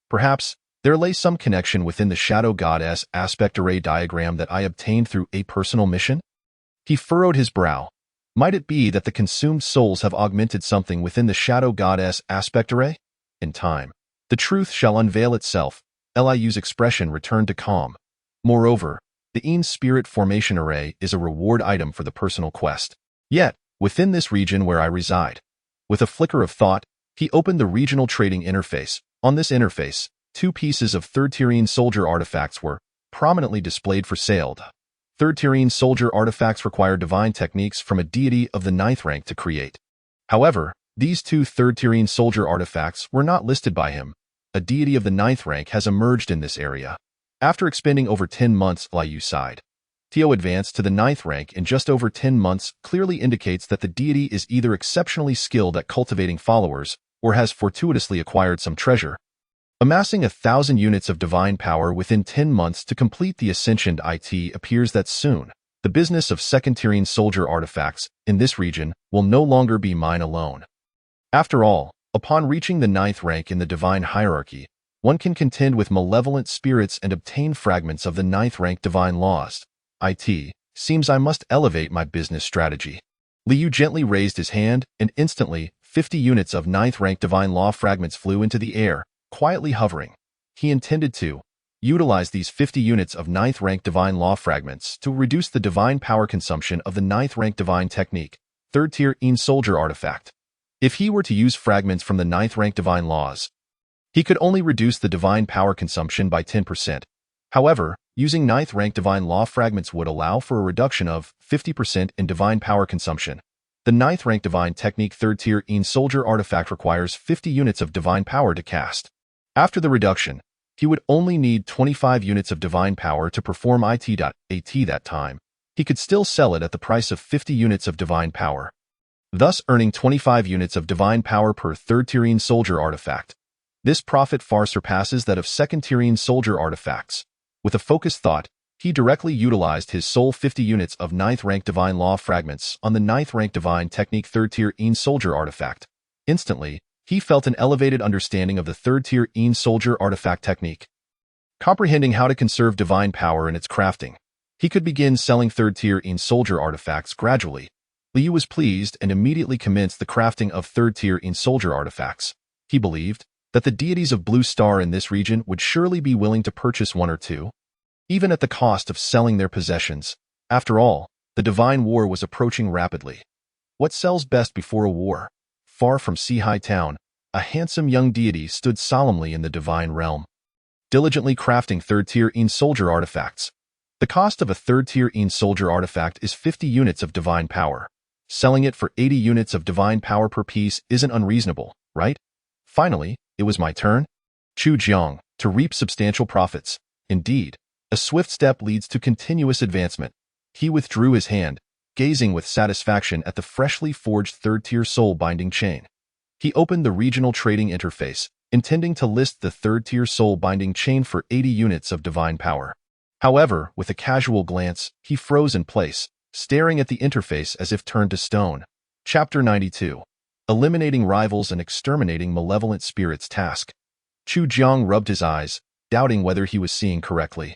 Perhaps there lay some connection within the shadow goddess aspect array diagram that I obtained through a personal mission? He furrowed his brow. Might it be that the consumed souls have augmented something within the shadow goddess aspect array? In time, the truth shall unveil itself. Liu's expression returned to calm. Moreover, the Een Spirit Formation Array is a reward item for the personal quest. Yet, within this region where I reside. With a flicker of thought, he opened the regional trading interface. On this interface, two pieces of third-tier soldier artifacts were prominently displayed for sale. Third-tier soldier artifacts require divine techniques from a deity of the 9th rank to create. However, these two third-tier soldier artifacts were not listed by him. A deity of the 9th rank has emerged in this area. After expending over 10 months, Liu sighed. Tio advanced to the 9th rank in just over 10 months clearly indicates that the deity is either exceptionally skilled at cultivating followers or has fortuitously acquired some treasure. Amassing 1,000 units of divine power within 10 months to complete the Ascension, it appears that soon, the business of second-tier soldier artifacts in this region will no longer be mine alone. After all, upon reaching the 9th rank in the divine hierarchy, one can contend with malevolent spirits and obtain fragments of the 9th rank divine laws. It seems I must elevate my business strategy. Liu gently raised his hand, and instantly, 50 units of 9th rank divine law fragments flew into the air, quietly hovering. He intended to utilize these 50 units of 9th rank divine law fragments to reduce the divine power consumption of the 9th rank divine technique, 3rd tier soldier artifact. If he were to use fragments from the 9th rank divine laws, he could only reduce the divine power consumption by 10%. However, using 9th rank divine law fragments would allow for a reduction of 50% in divine power consumption. The 9th rank divine technique 3rd tier soldier artifact requires 50 units of divine power to cast. After the reduction, he would only need 25 units of divine power to perform it. That time, he could still sell it at the price of 50 units of divine power, thus earning 25 units of divine power per 3rd tier soldier artifact. This profit far surpasses that of 2nd tier soldier artifacts. With a focused thought, he directly utilized his sole 50 units of 9th rank divine law fragments on the 9th rank divine technique 3rd tier soldier artifact. Instantly, he felt an elevated understanding of the 3rd tier soldier artifact technique. Comprehending how to conserve divine power in its crafting, he could begin selling 3rd tier soldier artifacts gradually. Liu was pleased and immediately commenced the crafting of 3rd tier soldier artifacts. He believed that the deities of Blue Star in this region would surely be willing to purchase one or two, even at the cost of selling their possessions. After all, the divine war was approaching rapidly. What sells best before a war? Far from Sihai Town, a handsome young deity stood solemnly in the divine realm, diligently crafting 3rd tier soldier artifacts. The cost of a 3rd tier soldier artifact is 50 units of divine power. Selling it for 80 units of divine power per piece isn't unreasonable, right? Finally, it was my turn, Chu Jiang, to reap substantial profits. Indeed, a swift step leads to continuous advancement. He withdrew his hand, gazing with satisfaction at the freshly forged 3rd tier soul binding chain. He opened the regional trading interface, intending to list the 3rd tier soul binding chain for 80 units of divine power. However, with a casual glance, he froze in place, staring at the interface as if turned to stone. Chapter 92. Eliminating Rivals and Exterminating Malevolent Spirits Task. Chu Jiang rubbed his eyes, doubting whether he was seeing correctly.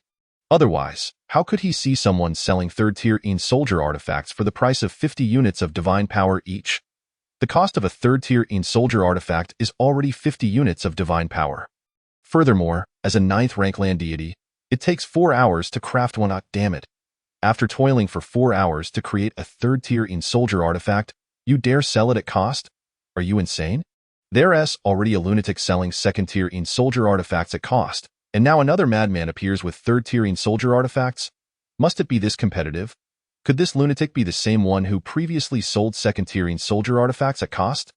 Otherwise, how could he see someone selling 3rd tier soldier artifacts for the price of 50 units of divine power each? The cost of a 3rd tier soldier artifact is already 50 units of divine power. Furthermore, as a 9th rank land deity, it takes 4 hours to craft one. Damn it. After toiling for 4 hours to create a 3rd tier soldier artifact, you dare sell it at cost? Are you insane? There's already a lunatic selling 2nd tier soldier artifacts at cost, and now another madman appears with 3rd tier soldier artifacts? Must it be this competitive? Could this lunatic be the same one who previously sold 2nd tier soldier artifacts at cost?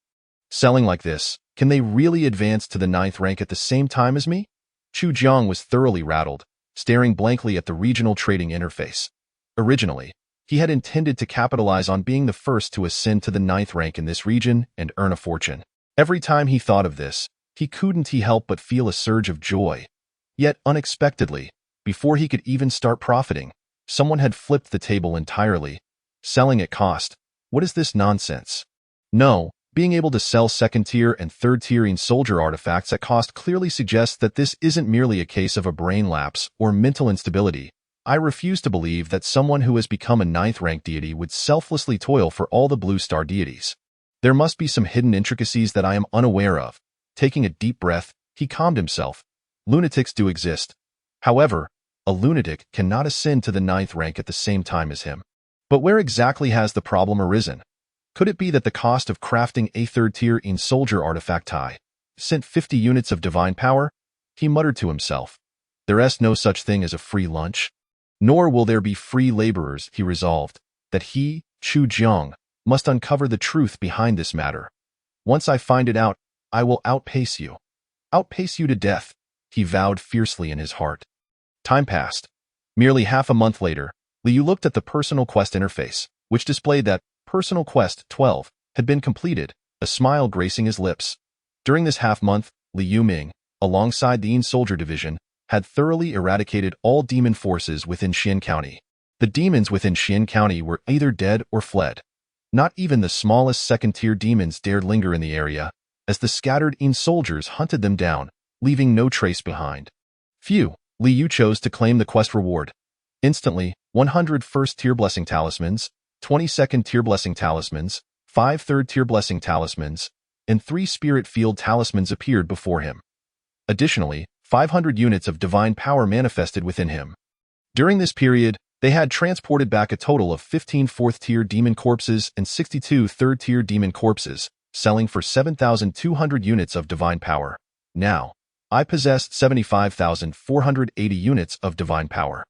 Selling like this, can they really advance to the 9th rank at the same time as me? Chu Jiang was thoroughly rattled, staring blankly at the regional trading interface. Originally, he had intended to capitalize on being the first to ascend to the 9th rank in this region and earn a fortune. Every time he thought of this, he couldn't help but feel a surge of joy. Yet, unexpectedly, before he could even start profiting, someone had flipped the table entirely. Selling at cost. What is this nonsense? No, being able to sell 2nd tier and 3rd tier soldier artifacts at cost clearly suggests that this isn't merely a case of a brain lapse or mental instability. I refuse to believe that someone who has become a 9th rank deity would selflessly toil for all the Blue Star deities. There must be some hidden intricacies that I am unaware of. Taking a deep breath, he calmed himself. Lunatics do exist. However, a lunatic cannot ascend to the 9th rank at the same time as him. But where exactly has the problem arisen? Could it be that the cost of crafting a 3rd tier soldier artifact sent 50 units of divine power? He muttered to himself. There's no such thing as a free lunch. Nor will there be free laborers, he resolved, that he, Chu Jiang, must uncover the truth behind this matter. Once I find it out, I will outpace you. Outpace you to death, he vowed fiercely in his heart. Time passed. Merely half a month later, Liu looked at the Personal Quest interface, which displayed that Personal Quest 12 had been completed, a smile gracing his lips. During this half-month, Liu Ming, alongside the Yin Soldier Division, had thoroughly eradicated all demon forces within Xian County. The demons within Xian County were either dead or fled. Not even the smallest second-tier demons dared linger in the area, as the scattered Yin soldiers hunted them down, leaving no trace behind. Phew, Li Yu chose to claim the quest reward. Instantly, 100 first-tier blessing talismans, 20 second-tier blessing talismans, 5 third-tier blessing talismans, and 3 spirit field talismans appeared before him. Additionally, 500 units of divine power manifested within him. During this period, they had transported back a total of 15 fourth-tier demon corpses and 62 third-tier demon corpses, selling for 7,200 units of divine power. Now, I possessed 75,480 units of divine power.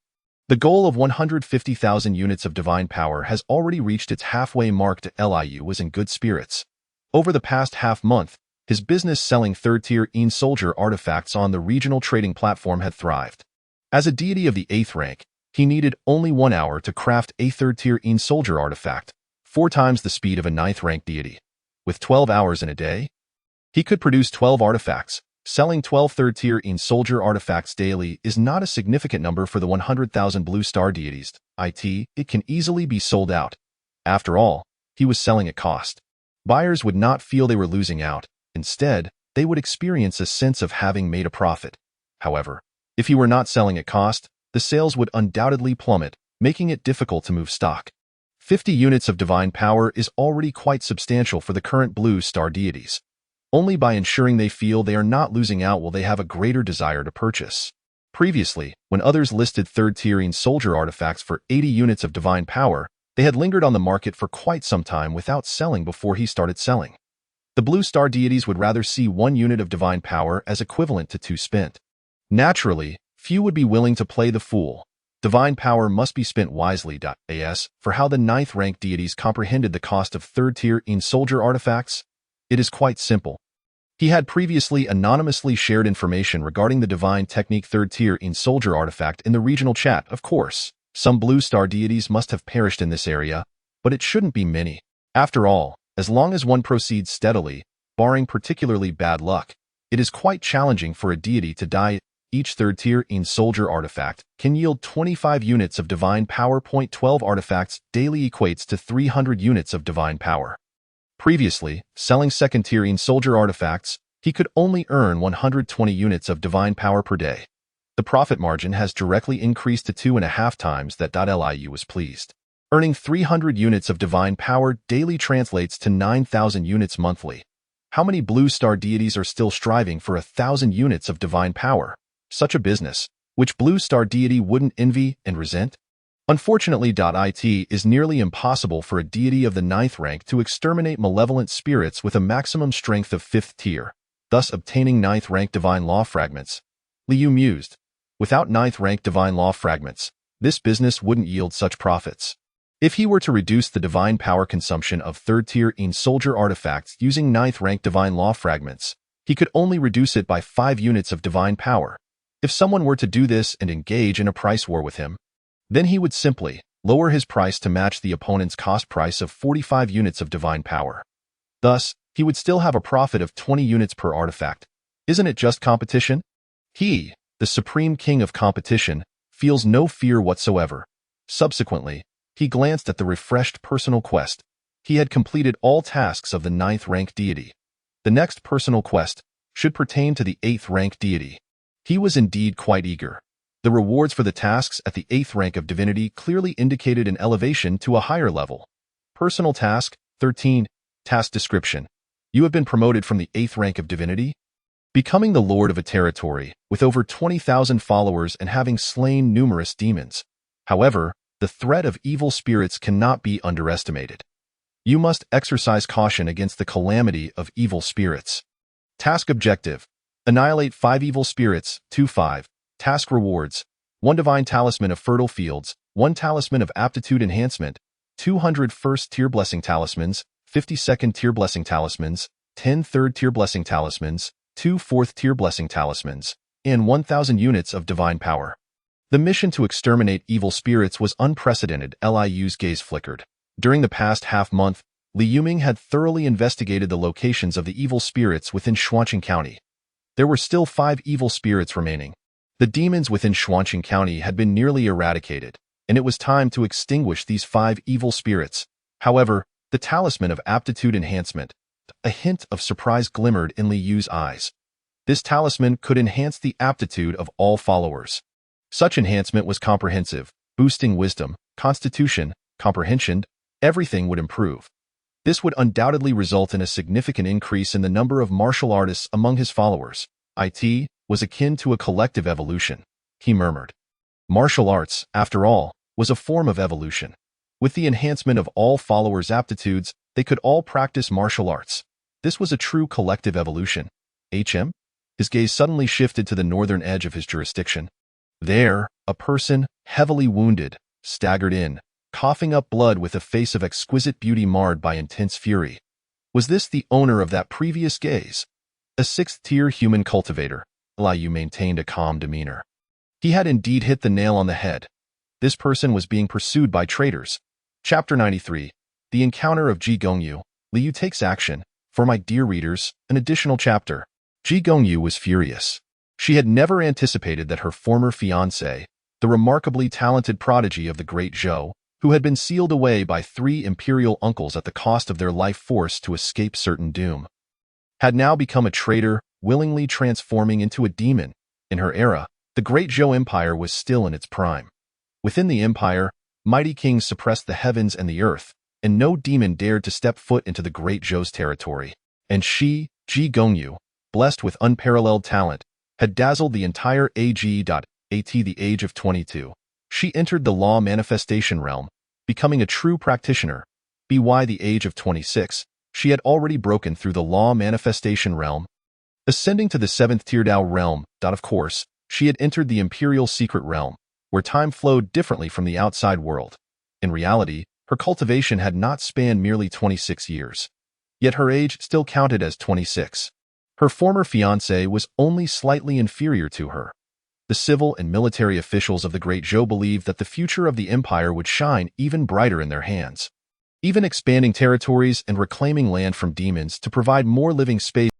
The goal of 150,000 units of divine power has already reached its halfway mark. Liu was in good spirits. Over the past half-month, his business selling third-tier Yin Soldier artifacts on the regional trading platform had thrived. As a deity of the 8th rank, he needed only 1 hour to craft a third-tier Yin Soldier artifact, 4 times the speed of a 9th rank deity. With 12 hours in a day, he could produce 12 artifacts. Selling 12 third-tier Yin Soldier artifacts daily is not a significant number for the 100,000 blue star deities. It can easily be sold out. After all, he was selling at cost. Buyers would not feel they were losing out. Instead, they would experience a sense of having made a profit. However, if he were not selling at cost, the sales would undoubtedly plummet, making it difficult to move stock. 50 units of divine power is already quite substantial for the current blue star deities. Only by ensuring they feel they are not losing out will they have a greater desire to purchase. Previously, when others listed third-tier Yin Soldier artifacts for 80 units of divine power, they had lingered on the market for quite some time without selling before he started selling. The blue star deities would rather see 1 unit of divine power as equivalent to 2 spent. Naturally, few would be willing to play the fool. Divine power must be spent wisely. As for how the 9th rank deities comprehended the cost of third-tier Yin Soldier artifacts, it is quite simple. He had previously anonymously shared information regarding the divine technique third-tier Yin Soldier artifact in the regional chat. Of course, some blue star deities must have perished in this area, but it shouldn't be many. After all, as long as one proceeds steadily, barring particularly bad luck, it is quite challenging for a deity to die. Each third-tier Yin Soldier artifact can yield 25 units of divine power. 12 artifacts daily equates to 300 units of divine power. Previously, selling second-tier Yin Soldier artifacts, he could only earn 120 units of divine power per day. The profit margin has directly increased to 2.5 times that. Liu was pleased. Earning 300 units of divine power daily translates to 9,000 units monthly. How many blue star deities are still striving for 1,000 units of divine power? Such a business, which blue star deity wouldn't envy and resent? Unfortunately, it is nearly impossible for a deity of the 9th rank to exterminate malevolent spirits with a maximum strength of 5th tier, thus obtaining 9th rank divine law fragments. Liu mused. Without 9th rank divine law fragments, this business wouldn't yield such profits. If he were to reduce the divine power consumption of third-tier Yin Soldier artifacts using 9th rank divine law fragments, he could only reduce it by 5 units of divine power. If someone were to do this and engage in a price war with him, then he would simply lower his price to match the opponent's cost price of 45 units of divine power. Thus, he would still have a profit of 20 units per artifact. Isn't it just competition? He, the supreme king of competition, feels no fear whatsoever. Subsequently, he glanced at the refreshed personal quest. He had completed all tasks of the 9th rank deity. The next personal quest should pertain to the 8th rank deity. He was indeed quite eager. The rewards for the tasks at the 8th rank of divinity clearly indicated an elevation to a higher level. Personal task, 13. Task description. You have been promoted from the 8th rank of divinity, becoming the lord of a territory, with over 20,000 followers and having slain numerous demons. However, the threat of evil spirits cannot be underestimated. You must exercise caution against the calamity of evil spirits. Task objective. Annihilate 5 evil spirits, 2-5. Task rewards. 1 divine talisman of fertile fields, 1 talisman of aptitude enhancement, 200 first-tier blessing talismans, 50 second-tier blessing talismans, 10 third-tier blessing talismans, 2 fourth-tier blessing talismans, and 1,000 units of divine power. The mission to exterminate evil spirits was unprecedented. Liu's gaze flickered. During the past half-month, Li Yuming had thoroughly investigated the locations of the evil spirits within Shuangqing County. There were still 5 evil spirits remaining. The demons within Xuanqing County had been nearly eradicated, and it was time to extinguish these 5 evil spirits. However, the talisman of aptitude enhancement, a hint of surprise glimmered in Li Yu's eyes. This talisman could enhance the aptitude of all followers. Such enhancement was comprehensive, boosting wisdom, constitution, comprehension, everything would improve. This would undoubtedly result in a significant increase in the number of martial artists among his followers. It was akin to a collective evolution, he murmured. Martial arts, after all, was a form of evolution. With the enhancement of all followers' aptitudes, they could all practice martial arts. This was a true collective evolution. His gaze suddenly shifted to the northern edge of his jurisdiction. There, a person, heavily wounded, staggered in, coughing up blood with a face of exquisite beauty marred by intense fury. Was this the owner of that previous gaze? A 6th-tier human cultivator. Li Yu maintained a calm demeanor. He had indeed hit the nail on the head. This person was being pursued by traitors. Chapter 93. The Encounter of Ji Gongyu. Li Yu takes action. For my dear readers, an additional chapter. Ji Gongyu was furious. She had never anticipated that her former fiancé, the remarkably talented prodigy of the great Zhou, who had been sealed away by 3 imperial uncles at the cost of their life force to escape certain doom, had now become a traitor, willingly transforming into a demon. In her era, the great Zhou Empire was still in its prime. Within the empire, mighty kings suppressed the heavens and the earth, and no demon dared to step foot into the great Zhou's territory. And she, Ji Gongyu, blessed with unparalleled talent, had dazzled the entire AG.at the age of 22. She entered the law manifestation realm, becoming a true practitioner. By the age of 26, she had already broken through the law manifestation realm, ascending to the 7th-tier Dao realm. Of course, she had entered the imperial secret realm, where time flowed differently from the outside world. In reality, her cultivation had not spanned merely 26 years. Yet her age still counted as 26. Her former fiancé was only slightly inferior to her. The civil and military officials of the Great Zhou believed that the future of the empire would shine even brighter in their hands. Even expanding territories and reclaiming land from demons to provide more living space